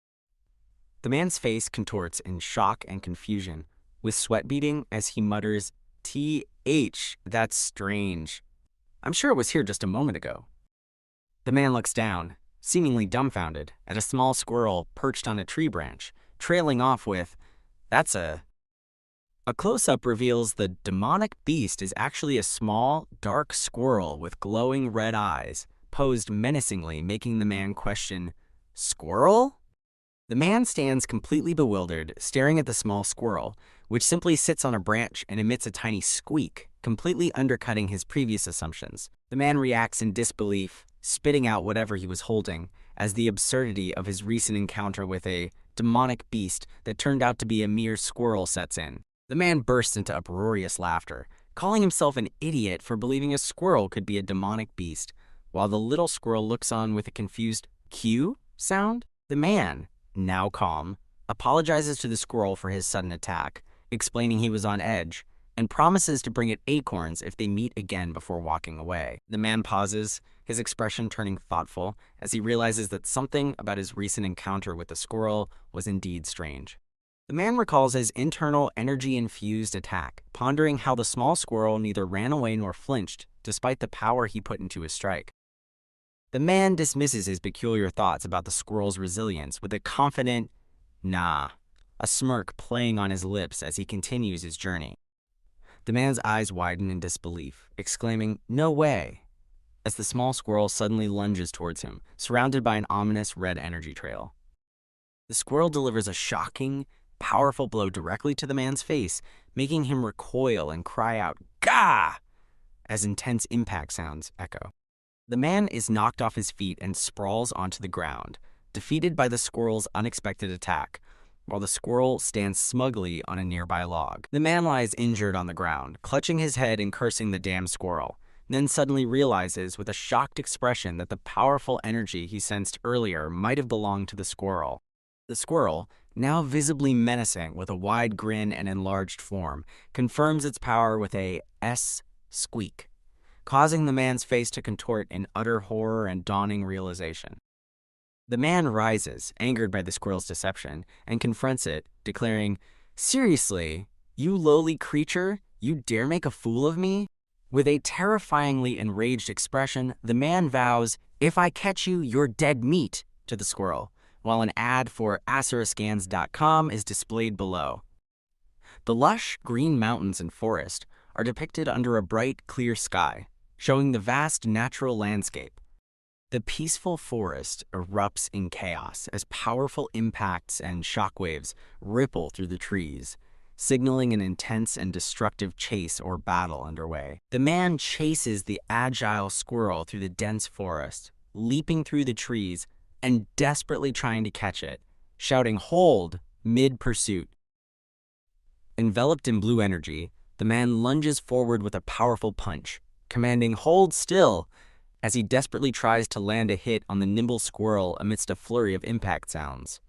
The man's face contorts in shock and confusion, with sweat beading as he mutters, "That's strange. I'm sure it was here just a moment ago." The man looks down, seemingly dumbfounded, at a small squirrel perched on a tree branch, trailing off with, "That's a..." A close-up reveals the demonic beast is actually a small, dark squirrel with glowing red eyes, posed menacingly, making the man question, "Squirrel?" The man stands completely bewildered, staring at the small squirrel, which simply sits on a branch and emits a tiny squeak, completely undercutting his previous assumptions. The man reacts in disbelief, spitting out whatever he was holding, as the absurdity of his recent encounter with a demonic beast that turned out to be a mere squirrel sets in. The man bursts into uproarious laughter, calling himself an idiot for believing a squirrel could be a demonic beast, while the little squirrel looks on with a confused "Q" sound. The man, now calm, apologizes to the squirrel for his sudden attack, explaining he was on edge, and promises to bring it acorns if they meet again before walking away. The man pauses, his expression turning thoughtful as he realizes that something about his recent encounter with the squirrel was indeed strange. The man recalls his internal energy-infused attack, pondering how the small squirrel neither ran away nor flinched, despite the power he put into his strike. The man dismisses his peculiar thoughts about the squirrel's resilience with a confident, "Nah," a smirk playing on his lips as he continues his journey. The man's eyes widen in disbelief, exclaiming, "No way," as the small squirrel suddenly lunges towards him, surrounded by an ominous red energy trail. The squirrel delivers a shocking, powerful blow directly to the man's face, making him recoil and cry out, "Gah!" as intense impact sounds echo. The man is knocked off his feet and sprawls onto the ground, defeated by the squirrel's unexpected attack, while the squirrel stands smugly on a nearby log. The man lies injured on the ground, clutching his head and cursing the damned squirrel, then suddenly realizes with a shocked expression that the powerful energy he sensed earlier might have belonged to the squirrel. The squirrel, now visibly menacing with a wide grin and enlarged form, confirms its power with a squeak, causing the man's face to contort in utter horror and dawning realization. The man rises, angered by the squirrel's deception, and confronts it, declaring, "Seriously, you lowly creature, you dare make a fool of me?" With a terrifyingly enraged expression, the man vows, "If I catch you, you're dead meat," to the squirrel, while an ad for asurascans.com is displayed below. The lush, green mountains and forest are depicted under a bright, clear sky, showing the vast natural landscape. The peaceful forest erupts in chaos as powerful impacts and shockwaves ripple through the trees, signaling an intense and destructive chase or battle underway. The man chases the agile squirrel through the dense forest, leaping through the trees and desperately trying to catch it, shouting "Hold!" mid-pursuit. Enveloped in blue energy, the man lunges forward with a powerful punch, commanding "Hold still!" as he desperately tries to land a hit on the nimble squirrel amidst a flurry of impact sounds.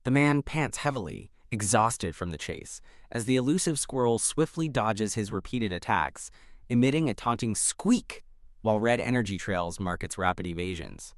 The man pants heavily, exhausted from the chase, as the elusive squirrel swiftly dodges his repeated attacks, emitting a taunting squeak while red energy trails mark its rapid evasions.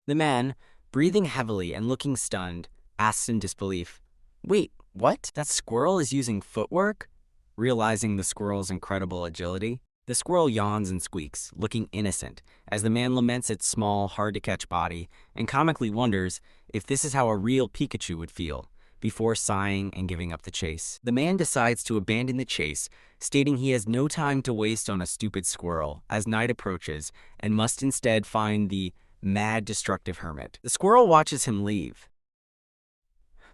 The man, breathing heavily and looking stunned, asks in disbelief, "Wait, what? That squirrel is using footwork?" Realizing the squirrel's incredible agility, the squirrel yawns and squeaks, looking innocent, as the man laments its small, hard-to-catch body and comically wonders if this is how a real Pikachu would feel, before sighing and giving up the chase. The man decides to abandon the chase, stating he has no time to waste on a stupid squirrel as night approaches and must instead find the mad, destructive hermit. The squirrel watches him leave.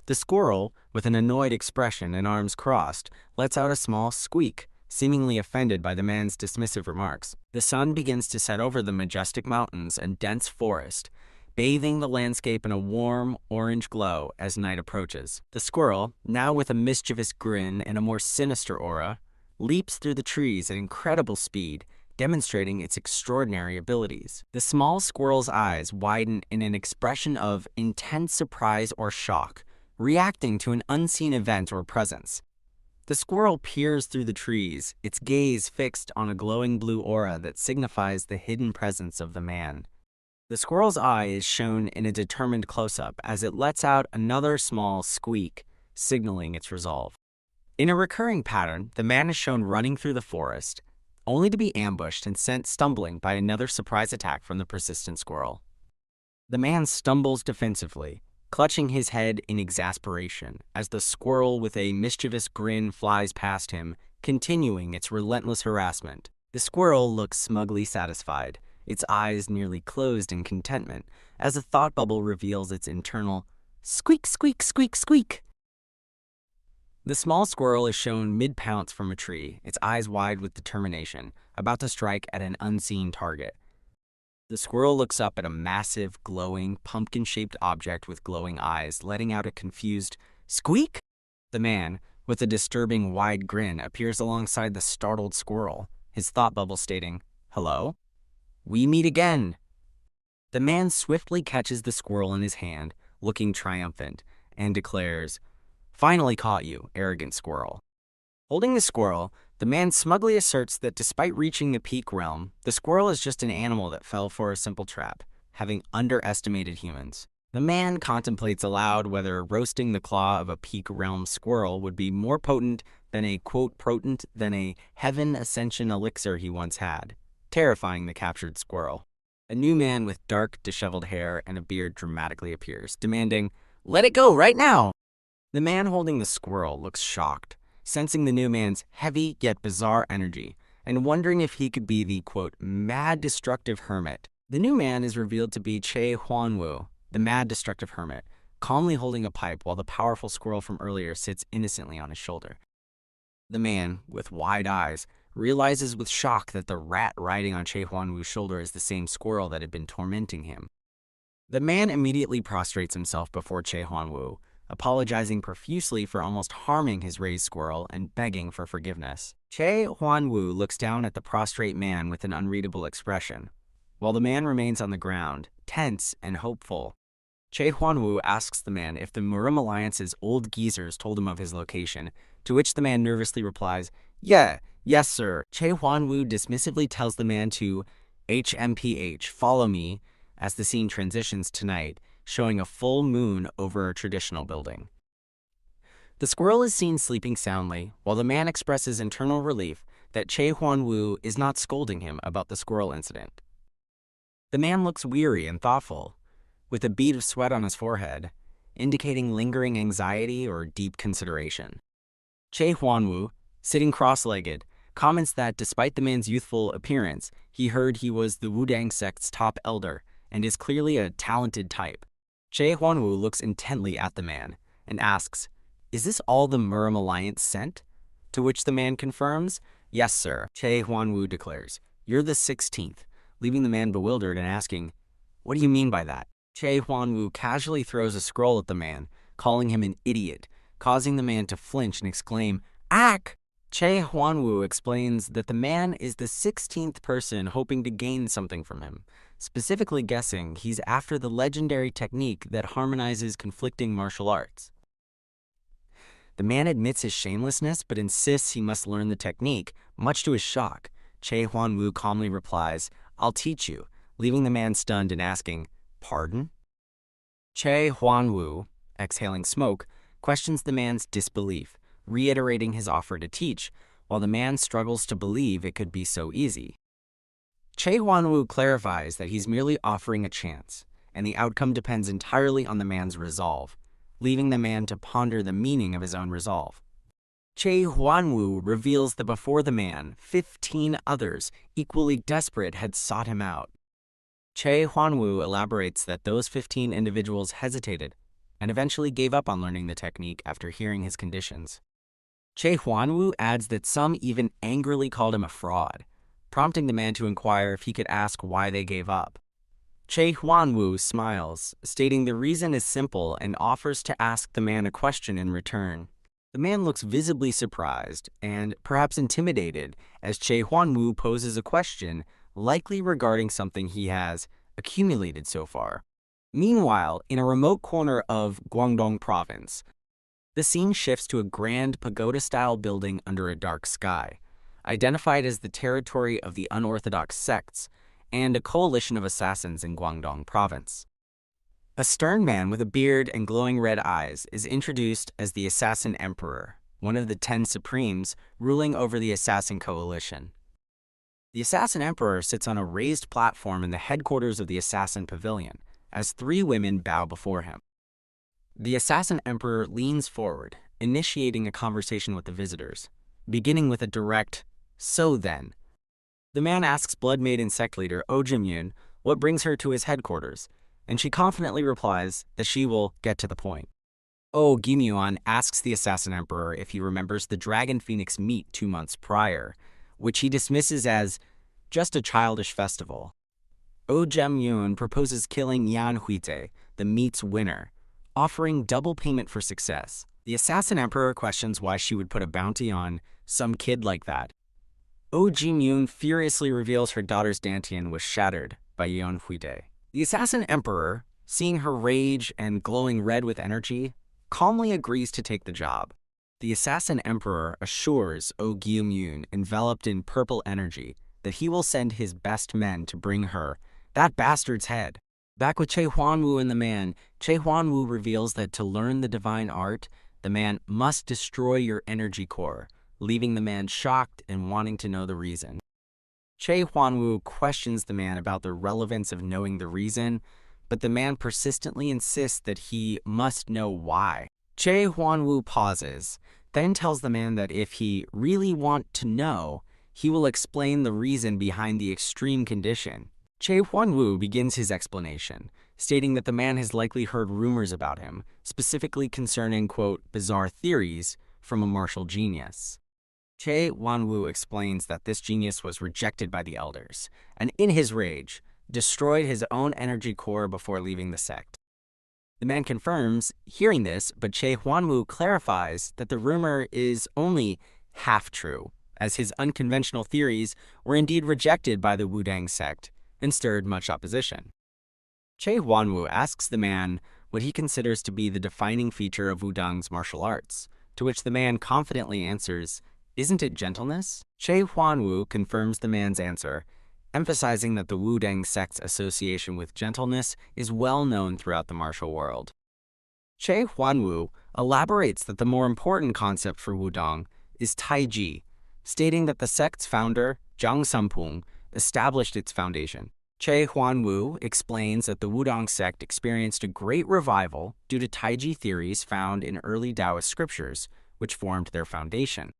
The squirrel, with an annoyed expression and arms crossed, lets out a small squeak, seemingly offended by the man's dismissive remarks. The sun begins to set over the majestic mountains and dense forest, bathing the landscape in a warm, orange glow as night approaches. The squirrel, now with a mischievous grin and a more sinister aura, leaps through the trees at incredible speed, demonstrating its extraordinary abilities. The small squirrel's eyes widen in an expression of intense surprise or shock, reacting to an unseen event or presence. The squirrel peers through the trees, its gaze fixed on a glowing blue aura that signifies the hidden presence of the man. The squirrel's eye is shown in a determined close-up as it lets out another small squeak, signaling its resolve. In a recurring pattern, the man is shown running through the forest, only to be ambushed and sent stumbling by another surprise attack from the persistent squirrel. The man stumbles defensively, clutching his head in exasperation as the squirrel with a mischievous grin flies past him, continuing its relentless harassment. The squirrel looks smugly satisfied, its eyes nearly closed in contentment, as a thought bubble reveals its internal squeak, squeak, squeak, squeak. The small squirrel is shown mid-pounce from a tree, its eyes wide with determination, about to strike at an unseen target. The squirrel looks up at a massive, glowing, pumpkin-shaped object with glowing eyes, letting out a confused squeak. The man, with a disturbing wide grin, appears alongside the startled squirrel, his thought bubble stating, "Hello? We meet again." The man swiftly catches the squirrel in his hand, looking triumphant, and declares, "Finally caught you, arrogant squirrel." Holding the squirrel, The man smugly asserts that despite reaching the peak realm, the squirrel is just an animal that fell for a simple trap, having underestimated humans. The man contemplates aloud whether roasting the claw of a peak realm squirrel would be more potent than a, quote, potent than a heaven ascension elixir he once had, terrifying the captured squirrel. A new man with dark, disheveled hair and a beard dramatically appears, demanding, "Let it go right now!" The man holding the squirrel looks shocked, sensing the new man's heavy yet bizarre energy, and wondering if he could be the, quote, mad destructive hermit. The new man is revealed to be Che Hwanwoo, the mad destructive hermit, calmly holding a pipe while the powerful squirrel from earlier sits innocently on his shoulder. The man, with wide eyes, realizes with shock that the rat riding on Che Hwanwoo's shoulder is the same squirrel that had been tormenting him. The man immediately prostrates himself before Che Hwanwoo, apologizing profusely for almost harming his raised squirrel and begging for forgiveness. Che Hwanwoo looks down at the prostrate man with an unreadable expression, while the man remains on the ground, tense and hopeful. Che Hwanwoo asks the man if the Murim Alliance's old geezers told him of his location, to which the man nervously replies, "Yeah, yes sir." Che Hwanwoo dismissively tells the man to HMPH, follow me, as the scene transitions tonight, showing a full moon over a traditional building. The squirrel is seen sleeping soundly, while the man expresses internal relief that Che Hwanwoo is not scolding him about the squirrel incident. The man looks weary and thoughtful, with a bead of sweat on his forehead, indicating lingering anxiety or deep consideration. Che Hwanwoo, sitting cross-legged, comments that despite the man's youthful appearance, he heard he was the Wudang sect's top elder and is clearly a talented type. Che Hwanwoo looks intently at the man and asks, "Is this all the Murim Alliance sent?" To which the man confirms, "Yes, sir." Che Hwanwoo declares, "You're the 16th, leaving the man bewildered and asking, "What do you mean by that?" Che Hwanwoo casually throws a scroll at the man, calling him an idiot, causing the man to flinch and exclaim, "Ack!" Che Hwanwoo explains that the man is the 16th person hoping to gain something from him, specifically guessing he's after the legendary technique that harmonizes conflicting martial arts. The man admits his shamelessness but insists he must learn the technique, much to his shock. Che Hwanwoo calmly replies, "I'll teach you," leaving the man stunned and asking, "Pardon?" Che Hwanwoo, exhaling smoke, questions the man's disbelief, reiterating his offer to teach, while the man struggles to believe it could be so easy. Che Hwanwoo clarifies that he's merely offering a chance, and the outcome depends entirely on the man's resolve, leaving the man to ponder the meaning of his own resolve. Che Hwanwoo reveals that before the man, 15 others, equally desperate, had sought him out. Che Hwanwoo elaborates that those 15 individuals hesitated and eventually gave up on learning the technique after hearing his conditions. Che Hwanwoo adds that some even angrily called him a fraud, prompting the man to inquire if he could ask why they gave up. Che Hwanwoo smiles, stating the reason is simple and offers to ask the man a question in return. The man looks visibly surprised and perhaps intimidated as Che Hwanwoo poses a question, likely regarding something he has accumulated so far. Meanwhile, in a remote corner of Guangdong province, the scene shifts to a grand pagoda-style building under a dark sky, identified as the territory of the unorthodox sects and a coalition of assassins in Guangdong province. A stern man with a beard and glowing red eyes is introduced as the Assassin Emperor, one of the 10 Supremes ruling over the assassin coalition. The Assassin Emperor sits on a raised platform in the headquarters of the Assassin Pavilion, as 3 women bow before him. The Assassin Emperor leans forward, initiating a conversation with the visitors, beginning with a direct, "So then." The man asks Blood Maiden sect leader Oh Jim-yoon what brings her to his headquarters, and she confidently replies that she will get to the point. Oh Gimyeon asks the Assassin Emperor if he remembers the Dragon Phoenix meet 2 months prior, which he dismisses as just a childish festival. Oh Jim-yoon proposes killing Yeon Hwitae, the meet's winner, offering double payment for success. The Assassin Emperor questions why she would put a bounty on some kid like that. Oh Jim-yoon furiously reveals her daughter's dantian was shattered by Yeon Hwitae. The Assassin Emperor, seeing her rage and glowing red with energy, calmly agrees to take the job. The assassin emperor assures Oh Gyum-yoon, enveloped in purple energy, that he will send his best men to bring her, that bastard's head. Back with Che Huanwu and the man, Che Huanwu reveals that to learn the divine art, the man must destroy your energy core, leaving the man shocked and wanting to know the reason. Che Huanwu questions the man about the relevance of knowing the reason, but the man persistently insists that he must know why. Che Huanwu pauses, then tells the man that if he really wants to know, he will explain the reason behind the extreme condition. Che Huanwu begins his explanation, stating that the man has likely heard rumors about him, specifically concerning, quote, bizarre theories from a martial genius. Che Huanwu explains that this genius was rejected by the elders, and in his rage, destroyed his own energy core before leaving the sect. The man confirms hearing this, but Che Huanwu clarifies that the rumor is only half true, as his unconventional theories were indeed rejected by the Wudang sect and stirred much opposition. Che Huanwu asks the man what he considers to be the defining feature of Wudang's martial arts, to which the man confidently answers, "Isn't it gentleness?" Che Huanwu confirms the man's answer, emphasizing that the Wudang sect's association with gentleness is well known throughout the martial world. Che Huanwu elaborates that the more important concept for Wudang is Taiji, stating that the sect's founder, Zhang Sampung, established its foundation. Che Huanwu explains that the Wudang sect experienced a great revival due to Taiji theories found in early Taoist scriptures, which formed their foundation.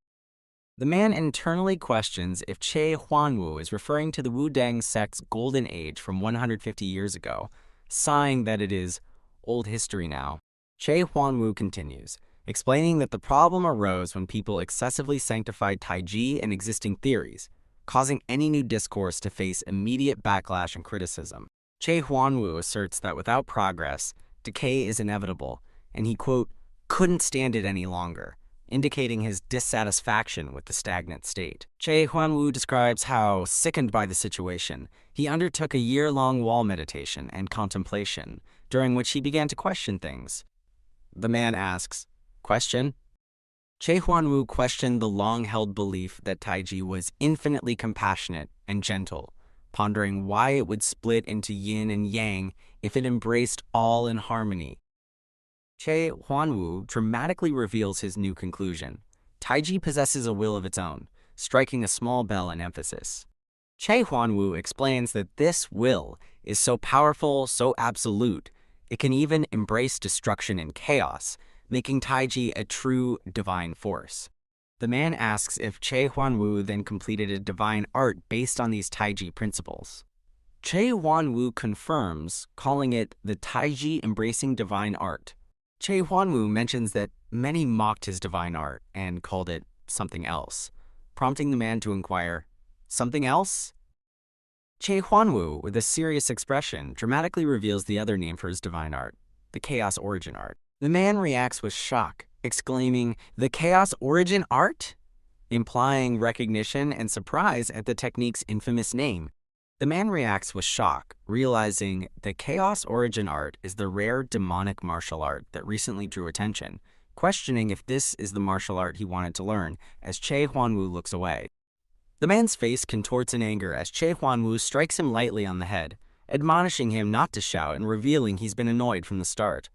The man internally questions if Che Huanwu is referring to the Wudang sect's golden age from 150 years ago, sighing that it is old history now. Che Huanwu continues, explaining that the problem arose when people excessively sanctified Taiji and existing theories, causing any new discourse to face immediate backlash and criticism. Che Huanwu asserts that without progress, decay is inevitable, and he, quote, couldn't stand it any longer, indicating his dissatisfaction with the stagnant state. Che Huanwu describes how, sickened by the situation, he undertook a year-long wall meditation and contemplation, during which he began to question things. The man asks, "Question?" Che Huanwu questioned the long-held belief that Taiji was infinitely compassionate and gentle, pondering why it would split into yin and yang if it embraced all in harmony. Che Huanwu dramatically reveals his new conclusion. Taiji possesses a will of its own, striking a small bell in emphasis. Che Huanwu explains that this will is so powerful, so absolute, it can even embrace destruction and chaos, making Taiji a true divine force. The man asks if Che Huanwu then completed a divine art based on these Taiji principles. Che Huanwu confirms, calling it the Taiji embracing divine art. Che Huanwu mentions that many mocked his divine art and called it something else, prompting the man to inquire, "Something else?" Che Huanwu, with a serious expression, dramatically reveals the other name for his divine art, the Chaos Origin Art. The man reacts with shock, exclaiming, "The Chaos Origin Art?" implying recognition and surprise at the technique's infamous name. The man reacts with shock, realizing the Chaos Origin Art is the rare demonic martial art that recently drew attention, questioning if this is the martial art he wanted to learn, as Che Huanwu looks away. The man's face contorts in anger as Che Huanwu strikes him lightly on the head, admonishing him not to shout and revealing he's been annoyed from the start.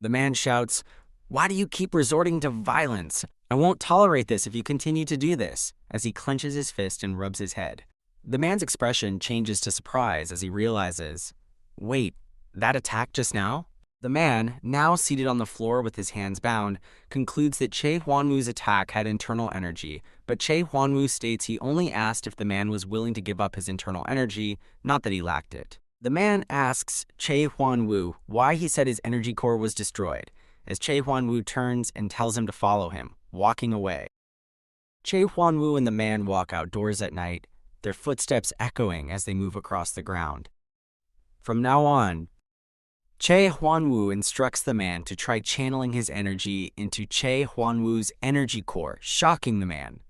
The man shouts, "Why do you keep resorting to violence? I won't tolerate this if you continue to do this," as he clenches his fist and rubs his head. The man's expression changes to surprise as he realizes, "Wait, that attack just now?" The man, now seated on the floor with his hands bound, concludes that Che Huanwu's attack had internal energy, but Che Huanwu states he only asked if the man was willing to give up his internal energy, not that he lacked it. The man asks Che Huanwu why he said his energy core was destroyed, as Che Huanwu turns and tells him to follow him, walking away. Che Huanwu and the man walk outdoors at night, their footsteps echoing as they move across the ground. From now on, Che Huanwu instructs the man to try channeling his energy into Che Huanwu's energy core, shocking the man.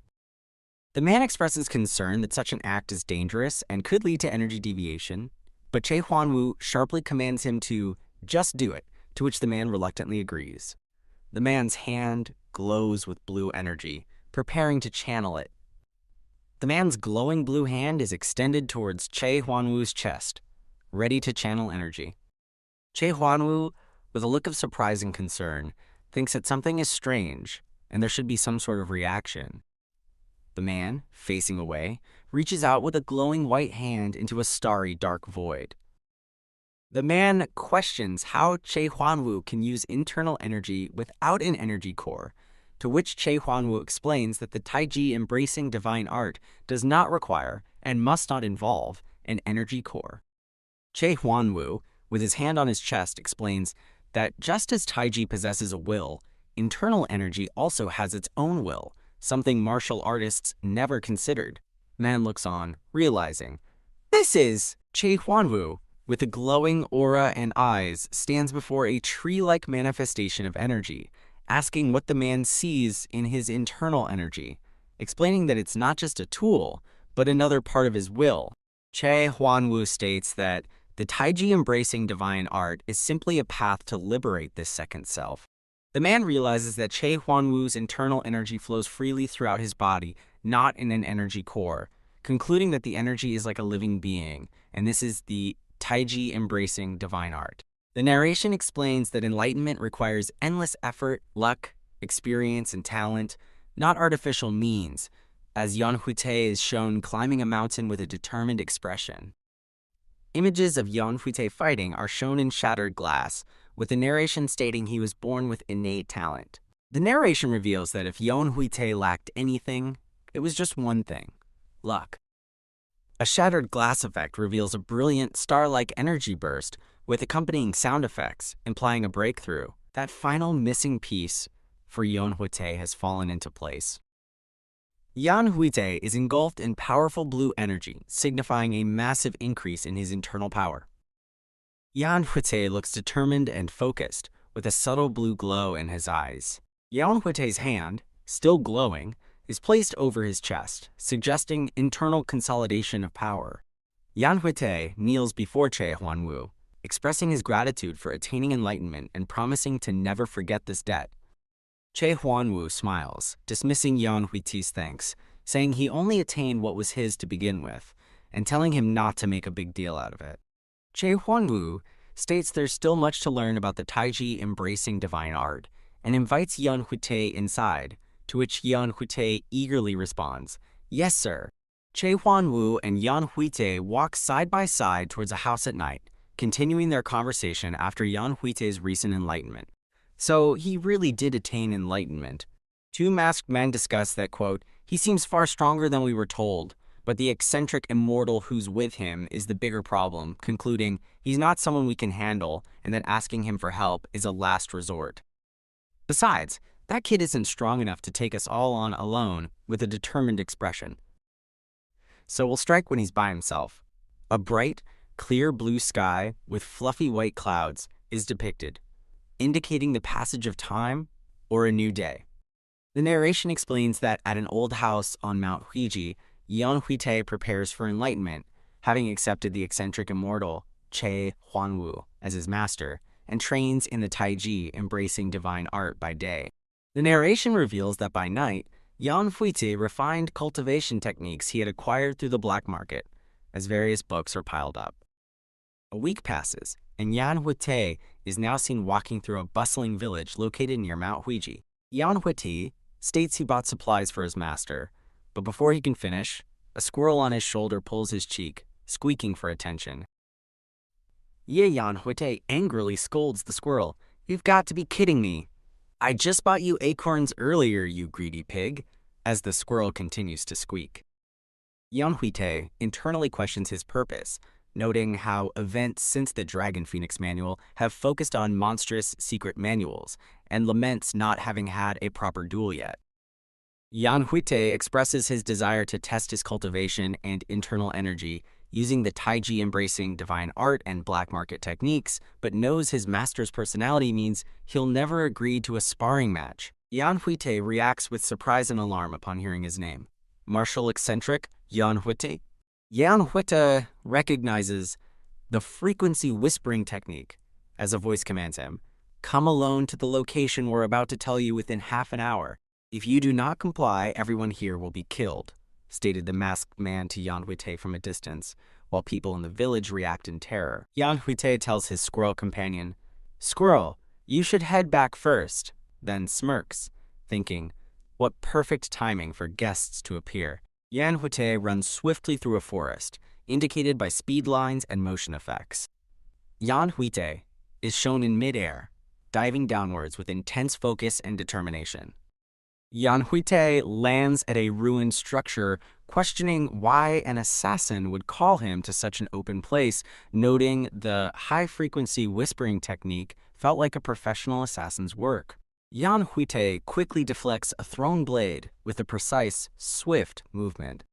The man expresses concern that such an act is dangerous and could lead to energy deviation, but Che Huanwu sharply commands him to just do it, to which the man reluctantly agrees. The man's hand glows with blue energy, preparing to channel it. The man's glowing blue hand is extended towards Che Huanwu's chest, ready to channel energy. Che Huanwu, with a look of surprise and concern, thinks that something is strange and there should be some sort of reaction. The man, facing away, reaches out with a glowing white hand into a starry dark void. The man questions how Che Huanwu can use internal energy without an energy core, to which Che Huanwu explains that the Taiji embracing divine art does not require and must not involve an energy core. Che Huanwu, with his hand on his chest, explains that just as Taiji possesses a will, internal energy also has its own will, something martial artists never considered. Man looks on, realizing, this is Che Huanwu, with a glowing aura and eyes, stands before a tree-like manifestation of energy, asking what the man sees in his internal energy, explaining that it's not just a tool, but another part of his will. Che Huanwu states that the Taiji embracing divine art is simply a path to liberate this second self. The man realizes that Che Huanwu's internal energy flows freely throughout his body, not in an energy core, concluding that the energy is like a living being, and this is the Taiji embracing divine art. The narration explains that enlightenment requires endless effort, luck, experience, and talent, not artificial means, as Yeon Hwitae is shown climbing a mountain with a determined expression. Images of Yeon Hwitae fighting are shown in shattered glass, with the narration stating he was born with innate talent. The narration reveals that if Yeon Hwitae lacked anything, it was just one thing: luck. A shattered glass effect reveals a brilliant star-like energy burst with accompanying sound effects, implying a breakthrough. That final missing piece for Yeon Hwitae has fallen into place. Yeon Hwitae is engulfed in powerful blue energy, signifying a massive increase in his internal power. Yeon Hwitae looks determined and focused, with a subtle blue glow in his eyes. Yeon Hwitae's hand, still glowing, is placed over his chest, suggesting internal consolidation of power. Yeon Hwitae kneels before Che Huanwu, expressing his gratitude for attaining enlightenment and promising to never forget this debt. Che Huanwu smiles, dismissing Yeon Hwitae's thanks, saying he only attained what was his to begin with, and telling him not to make a big deal out of it. Che Huanwu states there's still much to learn about the Taiji embracing divine art, and invites Yeon Hwitae inside, to which Yeon Hwitae eagerly responds, "Yes, sir." Che Huanwu and Yeon Hwitae walk side by side towards a house at night, continuing their conversation after Yeon Hwitae's recent enlightenment. So he really did attain enlightenment. Two masked men discuss that, quote, "He seems far stronger than we were told, but the eccentric immortal who's with him is the bigger problem," concluding he's not someone we can handle and that asking him for help is a last resort. Besides, that kid isn't strong enough to take us all on alone, with a determined expression. So we'll strike when he's by himself. A bright, clear blue sky with fluffy white clouds is depicted, indicating the passage of time or a new day. The narration explains that at an old house on Mount Huiji, Yeon Hwitae prepares for enlightenment, having accepted the eccentric immortal Che Huanwu as his master, and trains in the Taiji embracing divine art by day. The narration reveals that by night, Yeon Hwitae refined cultivation techniques he had acquired through the black market, as various books are piled up. A week passes, and Yeon Hwitae is now seen walking through a bustling village located near Mount Huiji. Yeon Hwitae states he bought supplies for his master, but before he can finish, a squirrel on his shoulder pulls his cheek, squeaking for attention. Yeon Hwitae angrily scolds the squirrel. "You've got to be kidding me. I just bought you acorns earlier, you greedy pig," as the squirrel continues to squeak. Yeon Hwitae internally questions his purpose, noting how events since the Dragon Phoenix manual have focused on monstrous secret manuals, and laments not having had a proper duel yet. Yeon Hwitae expresses his desire to test his cultivation and internal energy using the Taiji embracing divine art and black market techniques, but knows his master's personality means he'll never agree to a sparring match. Yeon Hwitae reacts with surprise and alarm upon hearing his name. Martial eccentric Yeon Hwitae? Yeon Hwitae recognizes the frequency whispering technique as a voice commands him, "Come alone to the location we're about to tell you within half an hour. If you do not comply, everyone here will be killed," stated the masked man to Yeon Hwitae from a distance, while people in the village react in terror. Yeon Hwitae tells his squirrel companion, "Squirrel, you should head back first," then smirks, thinking, what perfect timing for guests to appear. Yeon Hwitae runs swiftly through a forest, indicated by speed lines and motion effects. Yeon Hwitae is shown in midair, diving downwards with intense focus and determination. Yeon Hwitae lands at a ruined structure, questioning why an assassin would call him to such an open place, noting the high-frequency whispering technique felt like a professional assassin's work. Yeon Hwitae quickly deflects a thrown blade with a precise, swift movement.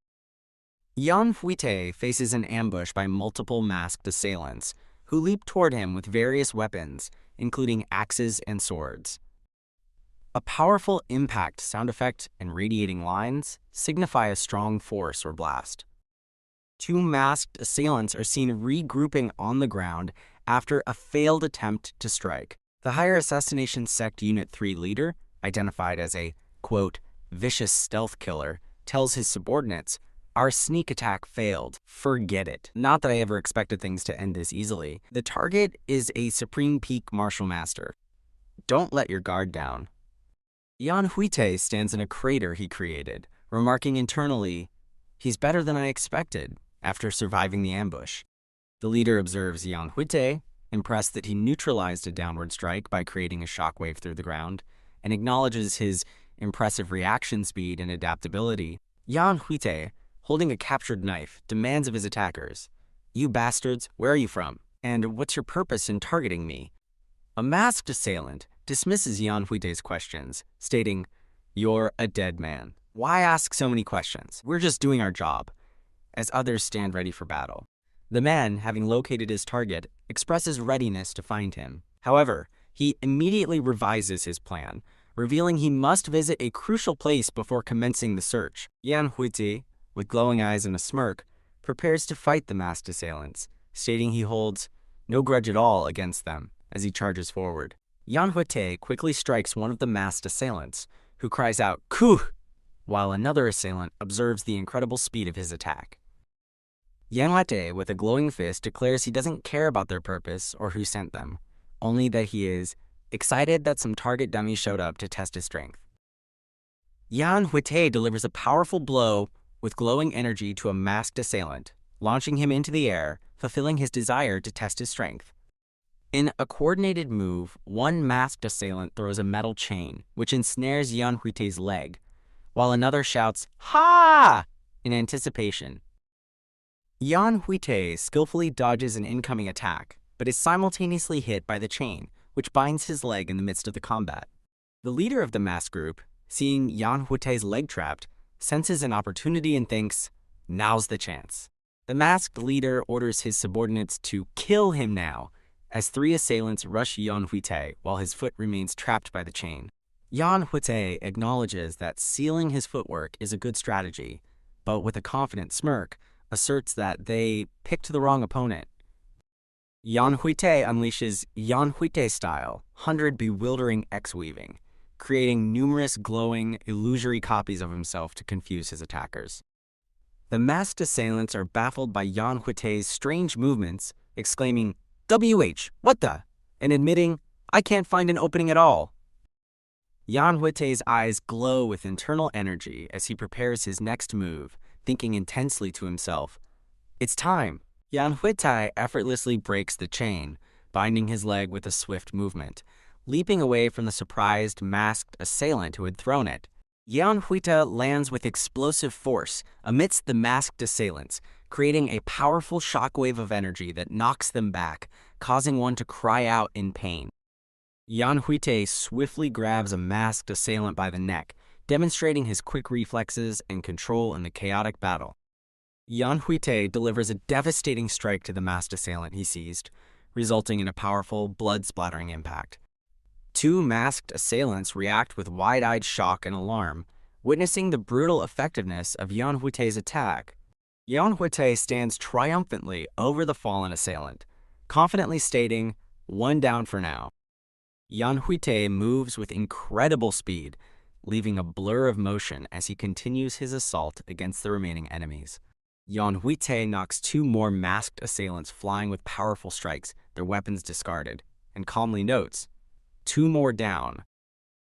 Yeon Hwitae faces an ambush by multiple masked assailants, who leap toward him with various weapons, including axes and swords. A powerful impact sound effect and radiating lines signify a strong force or blast. Two masked assailants are seen regrouping on the ground after a failed attempt to strike. The Higher Assassination Sect Unit 3 leader, identified as a, quote, vicious stealth killer, tells his subordinates, "Our sneak attack failed. Forget it." Not that I ever expected things to end this easily. The target is a Supreme Peak Martial Master. Don't let your guard down. Yeon Hwitae stands in a crater he created, remarking internally, "He's better than I expected," after surviving the ambush. The leader observes Yeon Hwitae, impressed that he neutralized a downward strike by creating a shockwave through the ground, and acknowledges his impressive reaction speed and adaptability. Yeon Hwitae, holding a captured knife, demands of his attackers, "You bastards, where are you from? And what's your purpose in targeting me?" A masked assailant dismisses Yeon Hwitae's questions, stating, "You're a dead man. Why ask so many questions? We're just doing our job," as others stand ready for battle. The man, having located his target, expresses readiness to find him. However, he immediately revises his plan, revealing he must visit a crucial place before commencing the search. Yeon Hwitae, with glowing eyes and a smirk, prepares to fight the masked assailants, stating he holds no grudge at all against them as he charges forward. Yeon Hwitae quickly strikes one of the masked assailants, who cries out, "Kuh!" while another assailant observes the incredible speed of his attack. Yeon Hwitae, with a glowing fist, declares he doesn't care about their purpose or who sent them, only that he is excited that some target dummies showed up to test his strength. Yeon Hwitae delivers a powerful blow with glowing energy to a masked assailant, launching him into the air, fulfilling his desire to test his strength. In a coordinated move, one masked assailant throws a metal chain, which ensnares Yeon Hwitae's leg, while another shouts, "Ha!" in anticipation. Yeon Hwitae skillfully dodges an incoming attack, but is simultaneously hit by the chain, which binds his leg in the midst of the combat. The leader of the masked group, seeing Yeon Hwitae's leg trapped, senses an opportunity and thinks, "Now's the chance." The masked leader orders his subordinates to kill him now, as three assailants rush Yeon Hwitae while his foot remains trapped by the chain. Yeon Hwitae acknowledges that sealing his footwork is a good strategy, but with a confident smirk, asserts that they picked the wrong opponent. Yeon Hwitae unleashes Yeon Hwitae style 100 bewildering X-weaving, creating numerous glowing, illusory copies of himself to confuse his attackers. The masked assailants are baffled by Yeon Hwitae's strange movements, exclaiming, "WH, what the?" and admitting, "I can't find an opening at all." Yeon Hwitae's eyes glow with internal energy as he prepares his next move, thinking intensely to himself, "It's time." Yeon Hwitae effortlessly breaks the chain, binding his leg with a swift movement, leaping away from the surprised, masked assailant who had thrown it. Yeon Hwitae lands with explosive force amidst the masked assailants, creating a powerful shockwave of energy that knocks them back, causing one to cry out in pain. Yeon Hwitae swiftly grabs a masked assailant by the neck, demonstrating his quick reflexes and control in the chaotic battle. Yeon Hwitae delivers a devastating strike to the masked assailant he seized, resulting in a powerful, blood-splattering impact. Two masked assailants react with wide-eyed shock and alarm, witnessing the brutal effectiveness of Yeon Hwitae's attack. Yeon Hwitae stands triumphantly over the fallen assailant, confidently stating, "One down for now." Yeon Hwitae moves with incredible speed, leaving a blur of motion as he continues his assault against the remaining enemies. Yeon Hwitae knocks two more masked assailants flying with powerful strikes, their weapons discarded, and calmly notes, "Two more down."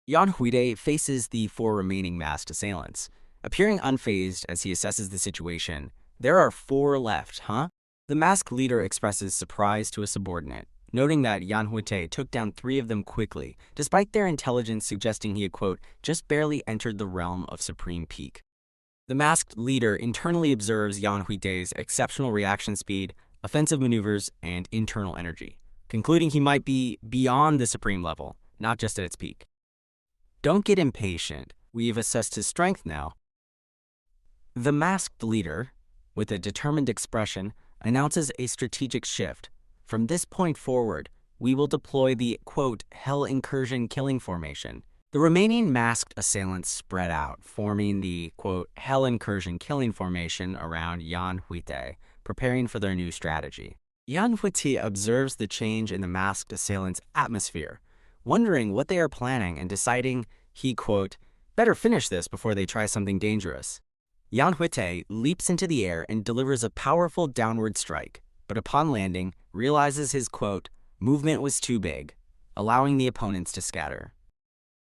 Yeon Hwitae faces the four remaining masked assailants. Appearing unfazed as he assesses the situation, "There are four left, huh?" The masked leader expresses surprise to a subordinate, noting that Yeon Hwitae took down three of them quickly, despite their intelligence suggesting he had, quote, just barely entered the realm of supreme peak. The masked leader internally observes Yeon Hwitae's exceptional reaction speed, offensive maneuvers, and internal energy, concluding he might be beyond the supreme level, not just at its peak. Don't get impatient. We've assessed his strength now. The masked leader, with a determined expression, announces a strategic shift. From this point forward, we will deploy the, quote, Hell Incursion Killing Formation. The remaining masked assailants spread out, forming the, quote, Hell Incursion Killing Formation around Yeon Hwitae, preparing for their new strategy. Yeon Hwitae observes the change in the masked assailants' atmosphere, wondering what they are planning and deciding he, quote, better finish this before they try something dangerous. Yeon Hwitae leaps into the air and delivers a powerful downward strike, but upon landing, realizes his, quote, movement was too big, allowing the opponents to scatter.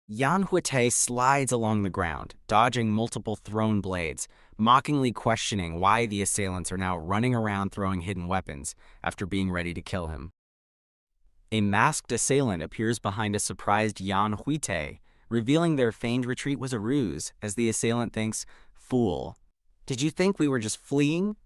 Yeon Hwitae slides along the ground, dodging multiple thrown blades, mockingly questioning why the assailants are now running around throwing hidden weapons after being ready to kill him. A masked assailant appears behind a surprised Yeon Hwitae, revealing their feigned retreat was a ruse, as the assailant thinks, fool, did you think we were just fleeing?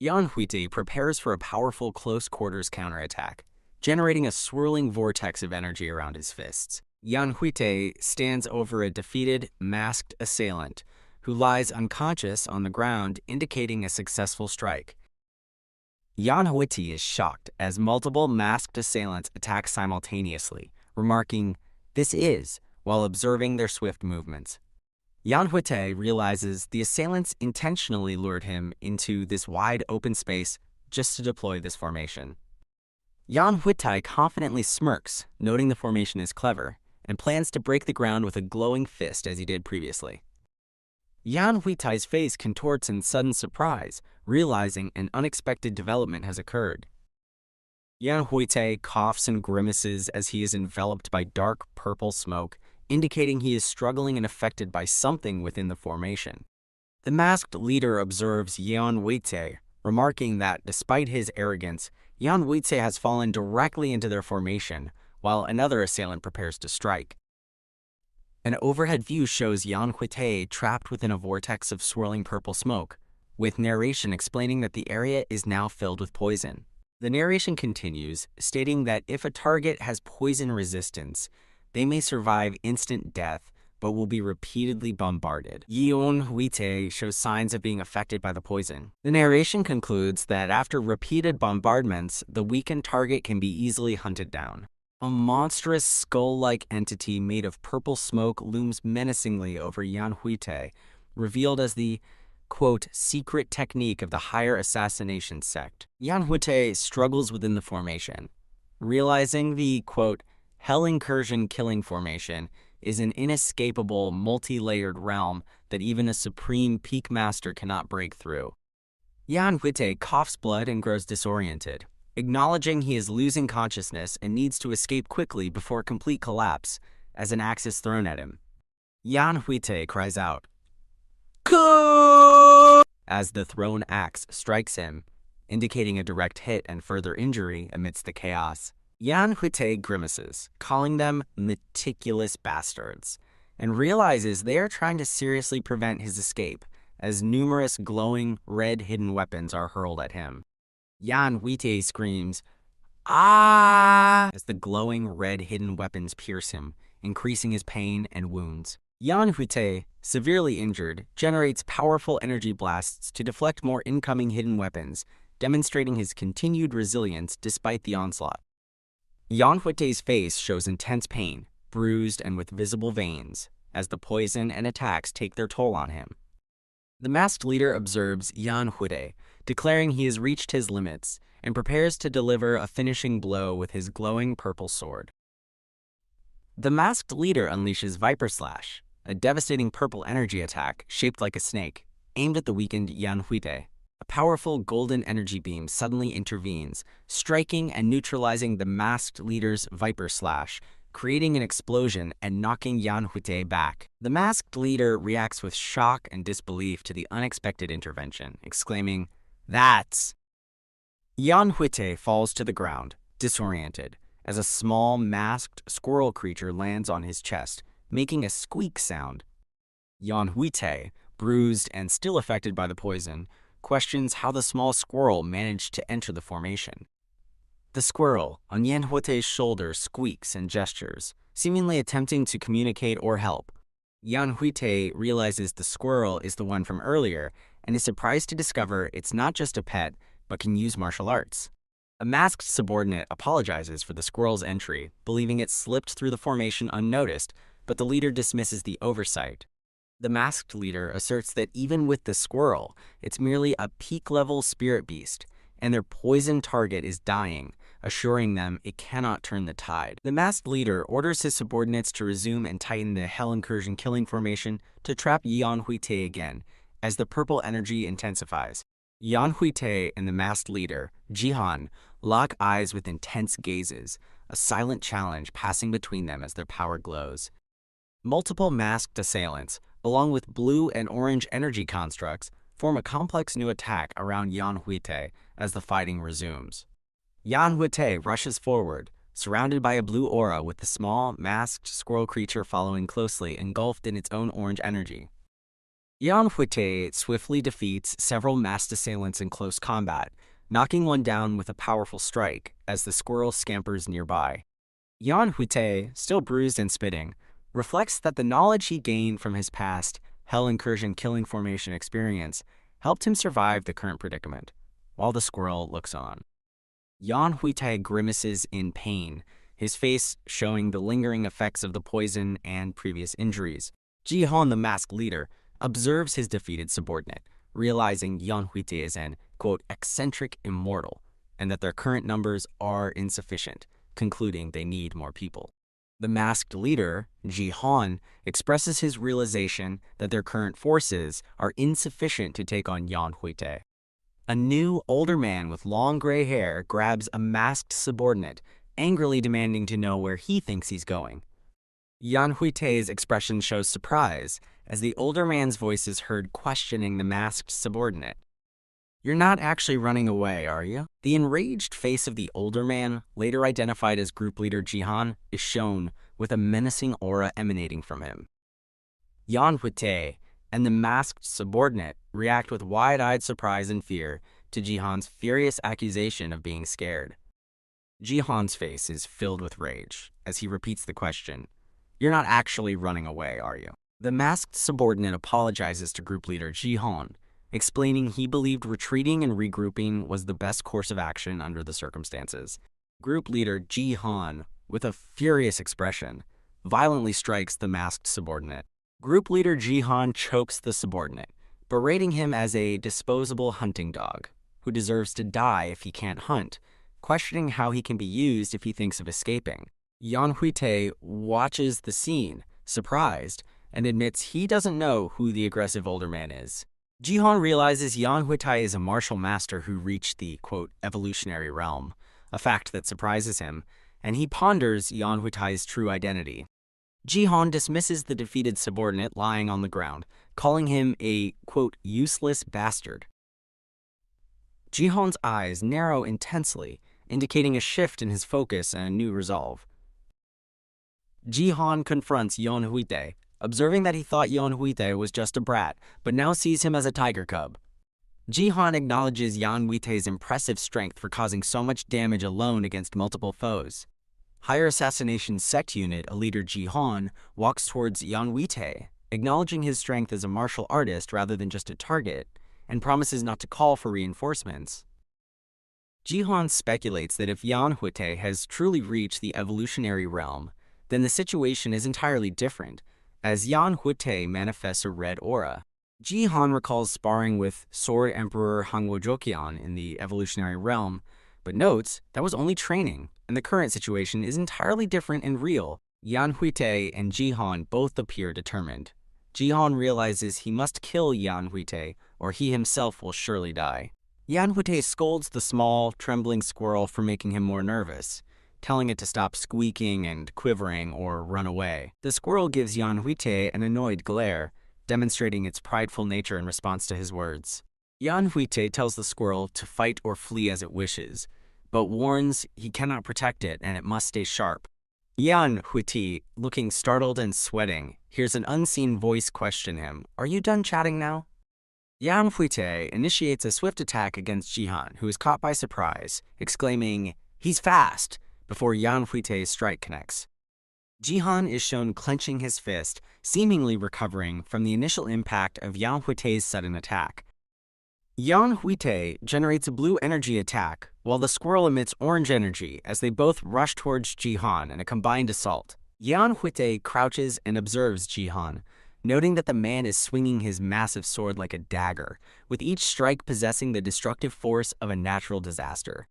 Yeon Hwitae prepares for a powerful close-quarters counterattack, generating a swirling vortex of energy around his fists. Yeon Hwitae stands over a defeated, masked assailant, who lies unconscious on the ground, indicating a successful strike. Yeon Hwitae is shocked as multiple masked assailants attack simultaneously, remarking, this is, while observing their swift movements. Yeon Hwitae realizes the assailants intentionally lured him into this wide open space just to deploy this formation. Yeon Hwitae confidently smirks, noting the formation is clever, and plans to break the ground with a glowing fist as he did previously. Yeon Hwitae's face contorts in sudden surprise, realizing an unexpected development has occurred. Yeon Hwitae coughs and grimaces as he is enveloped by dark purple smoke, indicating he is struggling and affected by something within the formation. The masked leader observes Yeon Hwitae, remarking that despite his arrogance, Yeon Hwitae has fallen directly into their formation, while another assailant prepares to strike. An overhead view shows Yeon Hwitae trapped within a vortex of swirling purple smoke, with narration explaining that the area is now filled with poison. The narration continues, stating that if a target has poison resistance, they may survive instant death, but will be repeatedly bombarded. Yeon Hwitae shows signs of being affected by the poison. The narration concludes that after repeated bombardments, the weakened target can be easily hunted down. A monstrous skull-like entity made of purple smoke looms menacingly over Yeon Hwitae, revealed as the, quote, secret technique of the higher assassination sect. Yeon Hwitae struggles within the formation, realizing the, quote, Hell Incursion Killing Formation is an inescapable, multi-layered realm that even a supreme peak master cannot break through. Yeon Hwitae coughs blood and grows disoriented, acknowledging he is losing consciousness and needs to escape quickly before complete collapse as an axe is thrown at him. Yeon Hwitae cries out, "Go!" as the thrown axe strikes him, indicating a direct hit and further injury amidst the chaos. Yeon Hwitae grimaces, calling them meticulous bastards, and realizes they are trying to seriously prevent his escape as numerous glowing red hidden weapons are hurled at him. Yeon Hwitae screams, "Ah!" as the glowing red hidden weapons pierce him, increasing his pain and wounds. Yeon Hwitae, severely injured, generates powerful energy blasts to deflect more incoming hidden weapons, demonstrating his continued resilience despite the onslaught. Yeon Hwitae's face shows intense pain, bruised and with visible veins, as the poison and attacks take their toll on him. The masked leader observes Yeon Hwitae, declaring he has reached his limits, and prepares to deliver a finishing blow with his glowing purple sword. The masked leader unleashes Viper Slash, a devastating purple energy attack shaped like a snake, aimed at the weakened Yeon Hwitae. A powerful golden energy beam suddenly intervenes, striking and neutralizing the masked leader's Viper Slash, creating an explosion and knocking Yeon Hwitae back. The masked leader reacts with shock and disbelief to the unexpected intervention, exclaiming, "That's..." Yeon Hwitae falls to the ground, disoriented, as a small, masked squirrel creature lands on his chest, making a squeak sound. Yeon Hwitae, bruised and still affected by the poison, questions how the small squirrel managed to enter the formation. The squirrel, on Yeon Hwitae's shoulder, squeaks and gestures, seemingly attempting to communicate or help. Yeon Hwitae realizes the squirrel is the one from earlier and is surprised to discover it's not just a pet, but can use martial arts. A masked subordinate apologizes for the squirrel's entry, believing it slipped through the formation unnoticed, but the leader dismisses the oversight. The masked leader asserts that even with the squirrel, it's merely a peak-level spirit beast, and their poisoned target is dying, assuring them it cannot turn the tide. The masked leader orders his subordinates to resume and tighten the Hell Incursion killing formation to trap Yeon Hwitae again, as the purple energy intensifies. Yeon Hwitae and the masked leader, Jihan, lock eyes with intense gazes, a silent challenge passing between them as their power glows. Multiple masked assailants, along with blue and orange energy constructs, form a complex new attack around Yeon Hwitae as the fighting resumes. Yeon Hwitae rushes forward, surrounded by a blue aura with the small, masked squirrel creature following closely, engulfed in its own orange energy. Yeon Hwitae swiftly defeats several masked assailants in close combat, knocking one down with a powerful strike as the squirrel scampers nearby. Yeon Hwitae, still bruised and spitting, reflects that the knowledge he gained from his past Hell Incursion killing formation experience helped him survive the current predicament, while the squirrel looks on. Yeon Hwitae grimaces in pain, his face showing the lingering effects of the poison and previous injuries. Jihan, the masked leader, observes his defeated subordinate, realizing Yeon Hwitae is an, quote, eccentric immortal, and that their current numbers are insufficient, concluding they need more people. The masked leader, Jihan, expresses his realization that their current forces are insufficient to take on Yeon Hwitae. A new, older man with long gray hair grabs a masked subordinate, angrily demanding to know where he thinks he's going. Yeon Hwitae's expression shows surprise, as the older man's voice is heard questioning the masked subordinate. "You're not actually running away, are you?" The enraged face of the older man, later identified as group leader Jihan, is shown, with a menacing aura emanating from him. Yeon Hwitae and the masked subordinate react with wide-eyed surprise and fear to Jihan's furious accusation of being scared. Jihan's face is filled with rage as he repeats the question, "You're not actually running away, are you?" The masked subordinate apologizes to group leader Jihan, explaining he believed retreating and regrouping was the best course of action under the circumstances. Group leader Jihan, with a furious expression, violently strikes the masked subordinate. Group leader Jihan chokes the subordinate, berating him as a disposable hunting dog, who deserves to die if he can't hunt, questioning how he can be used if he thinks of escaping. Yeon Hwitae watches the scene, surprised, and admits he doesn't know who the aggressive older man is. Jihan realizes Yeon Hwitae is a martial master who reached the, quote, evolutionary realm, a fact that surprises him, and he ponders Yeon Hwitae's true identity. Jihan dismisses the defeated subordinate lying on the ground, calling him a, quote, useless bastard. Jihan's eyes narrow intensely, indicating a shift in his focus and a new resolve. Jihan confronts Yeon Hwitae, observing that he thought Yeon Hwitae was just a brat, but now sees him as a tiger cub. Jihan acknowledges Yeon Hwitae's impressive strength for causing so much damage alone against multiple foes. Higher Assassination Sect Unit, a leader Jihan, walks towards Yeon Hwitae, acknowledging his strength as a martial artist rather than just a target, and promises not to call for reinforcements. Jihan speculates that if Yeon Hwitae has truly reached the evolutionary realm, then the situation is entirely different, as Yeon Hwitae manifests a red aura. Jihan recalls sparring with Sword Emperor Hangwo Jokian in the evolutionary realm, but notes that was only training, and the current situation is entirely different and real. Yeon Hwitae and Jihan both appear determined. Jihan realizes he must kill Yeon Hwitae, or he himself will surely die. Yeon Hwitae scolds the small, trembling squirrel for making him more nervous, telling it to stop squeaking and quivering or run away. The squirrel gives Yeon Hwitae an annoyed glare, demonstrating its prideful nature in response to his words. Yeon Hwitae tells the squirrel to fight or flee as it wishes, but warns he cannot protect it and it must stay sharp. Yeon Hwitae, looking startled and sweating, hears an unseen voice question him, "Are you done chatting now?" Yeon Hwitae initiates a swift attack against Jihan, who is caught by surprise, exclaiming, "He's fast!" before Yeon Hwitae's strike connects. Jihan is shown clenching his fist, seemingly recovering from the initial impact of Yeon Hwitae's sudden attack. Yeon Hwitae generates a blue energy attack, while the squirrel emits orange energy as they both rush towards Jihan in a combined assault. Yeon Hwitae crouches and observes Jihan, noting that the man is swinging his massive sword like a dagger, with each strike possessing the destructive force of a natural disaster.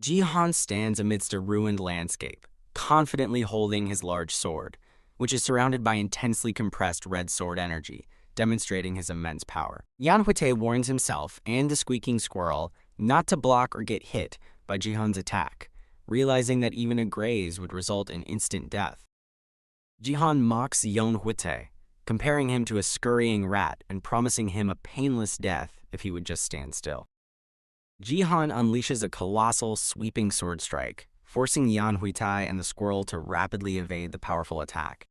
Jihan stands amidst a ruined landscape, confidently holding his large sword, which is surrounded by intensely compressed red sword energy, demonstrating his immense power. Yeon Hwitae warns himself and the squeaking squirrel not to block or get hit by Jihan's attack, realizing that even a graze would result in instant death. Jihan mocks Yeon Hwitae, comparing him to a scurrying rat and promising him a painless death if he would just stand still. Jihan unleashes a colossal, sweeping sword strike, forcing Yeon Hwitae and the squirrel to rapidly evade the powerful attack.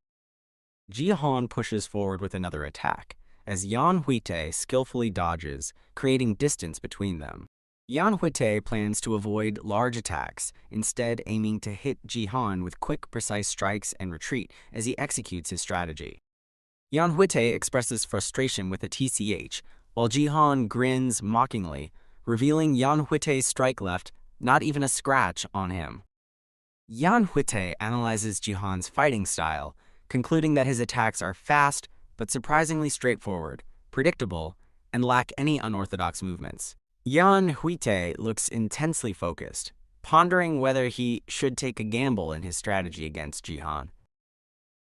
Jihan pushes forward with another attack, as Yeon Hwitae skillfully dodges, creating distance between them. Yeon Hwitae plans to avoid large attacks, instead aiming to hit Jihan with quick, precise strikes and retreat as he executes his strategy. Yeon Hwitae expresses frustration with a TCH, while Jihan grins mockingly, revealing Yeon Hwitae's strike left not even a scratch on him. Yeon Hwitae analyzes Jihan's fighting style, concluding that his attacks are fast but surprisingly straightforward, predictable, and lack any unorthodox movements. Yeon Hwitae looks intensely focused, pondering whether he should take a gamble in his strategy against Jihan.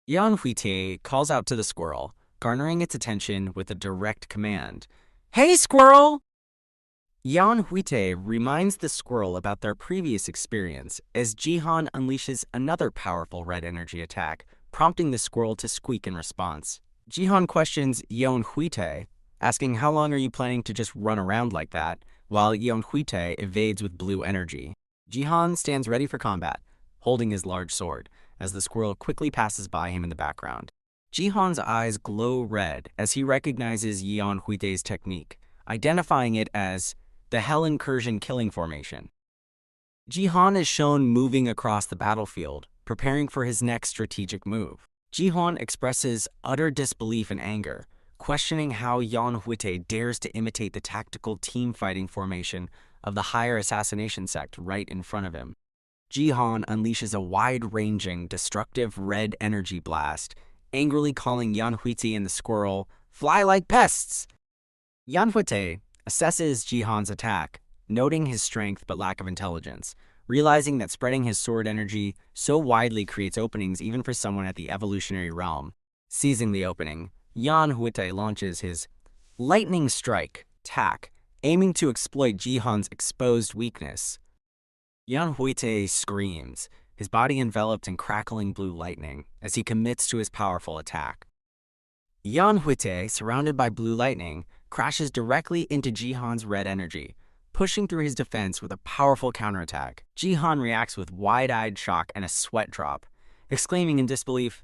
Yeon Hwitae calls out to the squirrel, garnering its attention with a direct command, "Hey, squirrel!" Yeon Hwitae reminds the squirrel about their previous experience as Jihan unleashes another powerful red energy attack, prompting the squirrel to squeak in response. Jihan questions Yeon Hwitae, asking how long are you planning to just run around like that, while Yeon Hwitae evades with blue energy. Jihan stands ready for combat, holding his large sword, as the squirrel quickly passes by him in the background. Jihan's eyes glow red as he recognizes Yeon Hwitae's technique, identifying it as the Hell Incursion Killing Formation. Jihan is shown moving across the battlefield, preparing for his next strategic move. Jihan expresses utter disbelief and anger, questioning how Yeon Hwitae dares to imitate the tactical team fighting formation of the higher assassination sect right in front of him. Jihan unleashes a wide-ranging, destructive red energy blast, angrily calling Yeon Hwitae and the squirrel, "Fly like pests!" Yeon Hwitae assesses Jihan's attack, noting his strength but lack of intelligence, realizing that spreading his sword energy so widely creates openings even for someone at the evolutionary realm. Seizing the opening, Yeon Hwitae launches his lightning strike, attack, aiming to exploit Jihan's exposed weakness. Yeon Hwitae screams, his body enveloped in crackling blue lightning, as he commits to his powerful attack. Yeon Hwitae, surrounded by blue lightning, crashes directly into Jihan's red energy, pushing through his defense with a powerful counterattack. Jihan reacts with wide-eyed shock and a sweat drop, exclaiming in disbelief,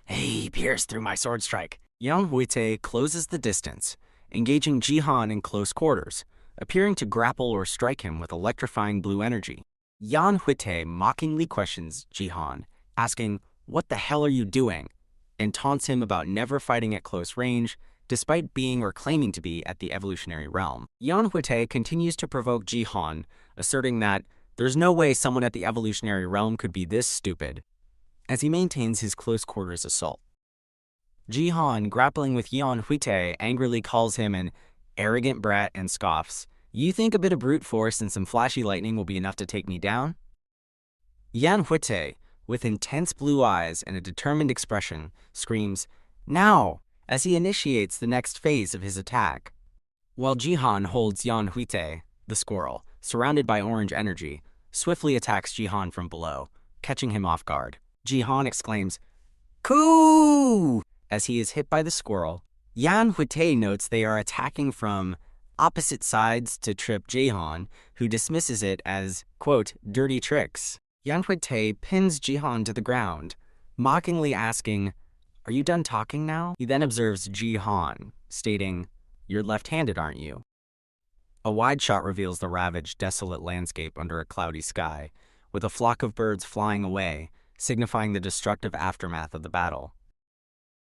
"He pierced through my sword strike." Yeon Hwitae closes the distance, engaging Jihan in close quarters, appearing to grapple or strike him with electrifying blue energy. Yeon Hwitae mockingly questions Jihan, asking, "What the hell are you doing?" and taunts him about never fighting at close range, despite being or claiming to be at the evolutionary realm. Yeon Hwitae continues to provoke Jihan, asserting that there's no way someone at the evolutionary realm could be this stupid, as he maintains his close quarters assault. Jihan, grappling with Yeon Hwitae, angrily calls him an arrogant brat and scoffs, You think a bit of brute force and some flashy lightning will be enough to take me down? Yeon Hwitae, with intense blue eyes and a determined expression, screams, "Now!" as he initiates the next phase of his attack. While Jihan holds Yeon Hwitae, the squirrel, surrounded by orange energy, swiftly attacks Jihan from below, catching him off guard. Jihan exclaims, "Coo!" as he is hit by the squirrel. Yeon Hwitae notes they are attacking from opposite sides to trip Jihan, who dismisses it as, quote, dirty tricks. Yeon Hwitae pins Jihan to the ground, mockingly asking, "Are you done talking now?" He then observes Jihan, stating, "You're left-handed, aren't you?" A wide shot reveals the ravaged, desolate landscape under a cloudy sky, with a flock of birds flying away, signifying the destructive aftermath of the battle.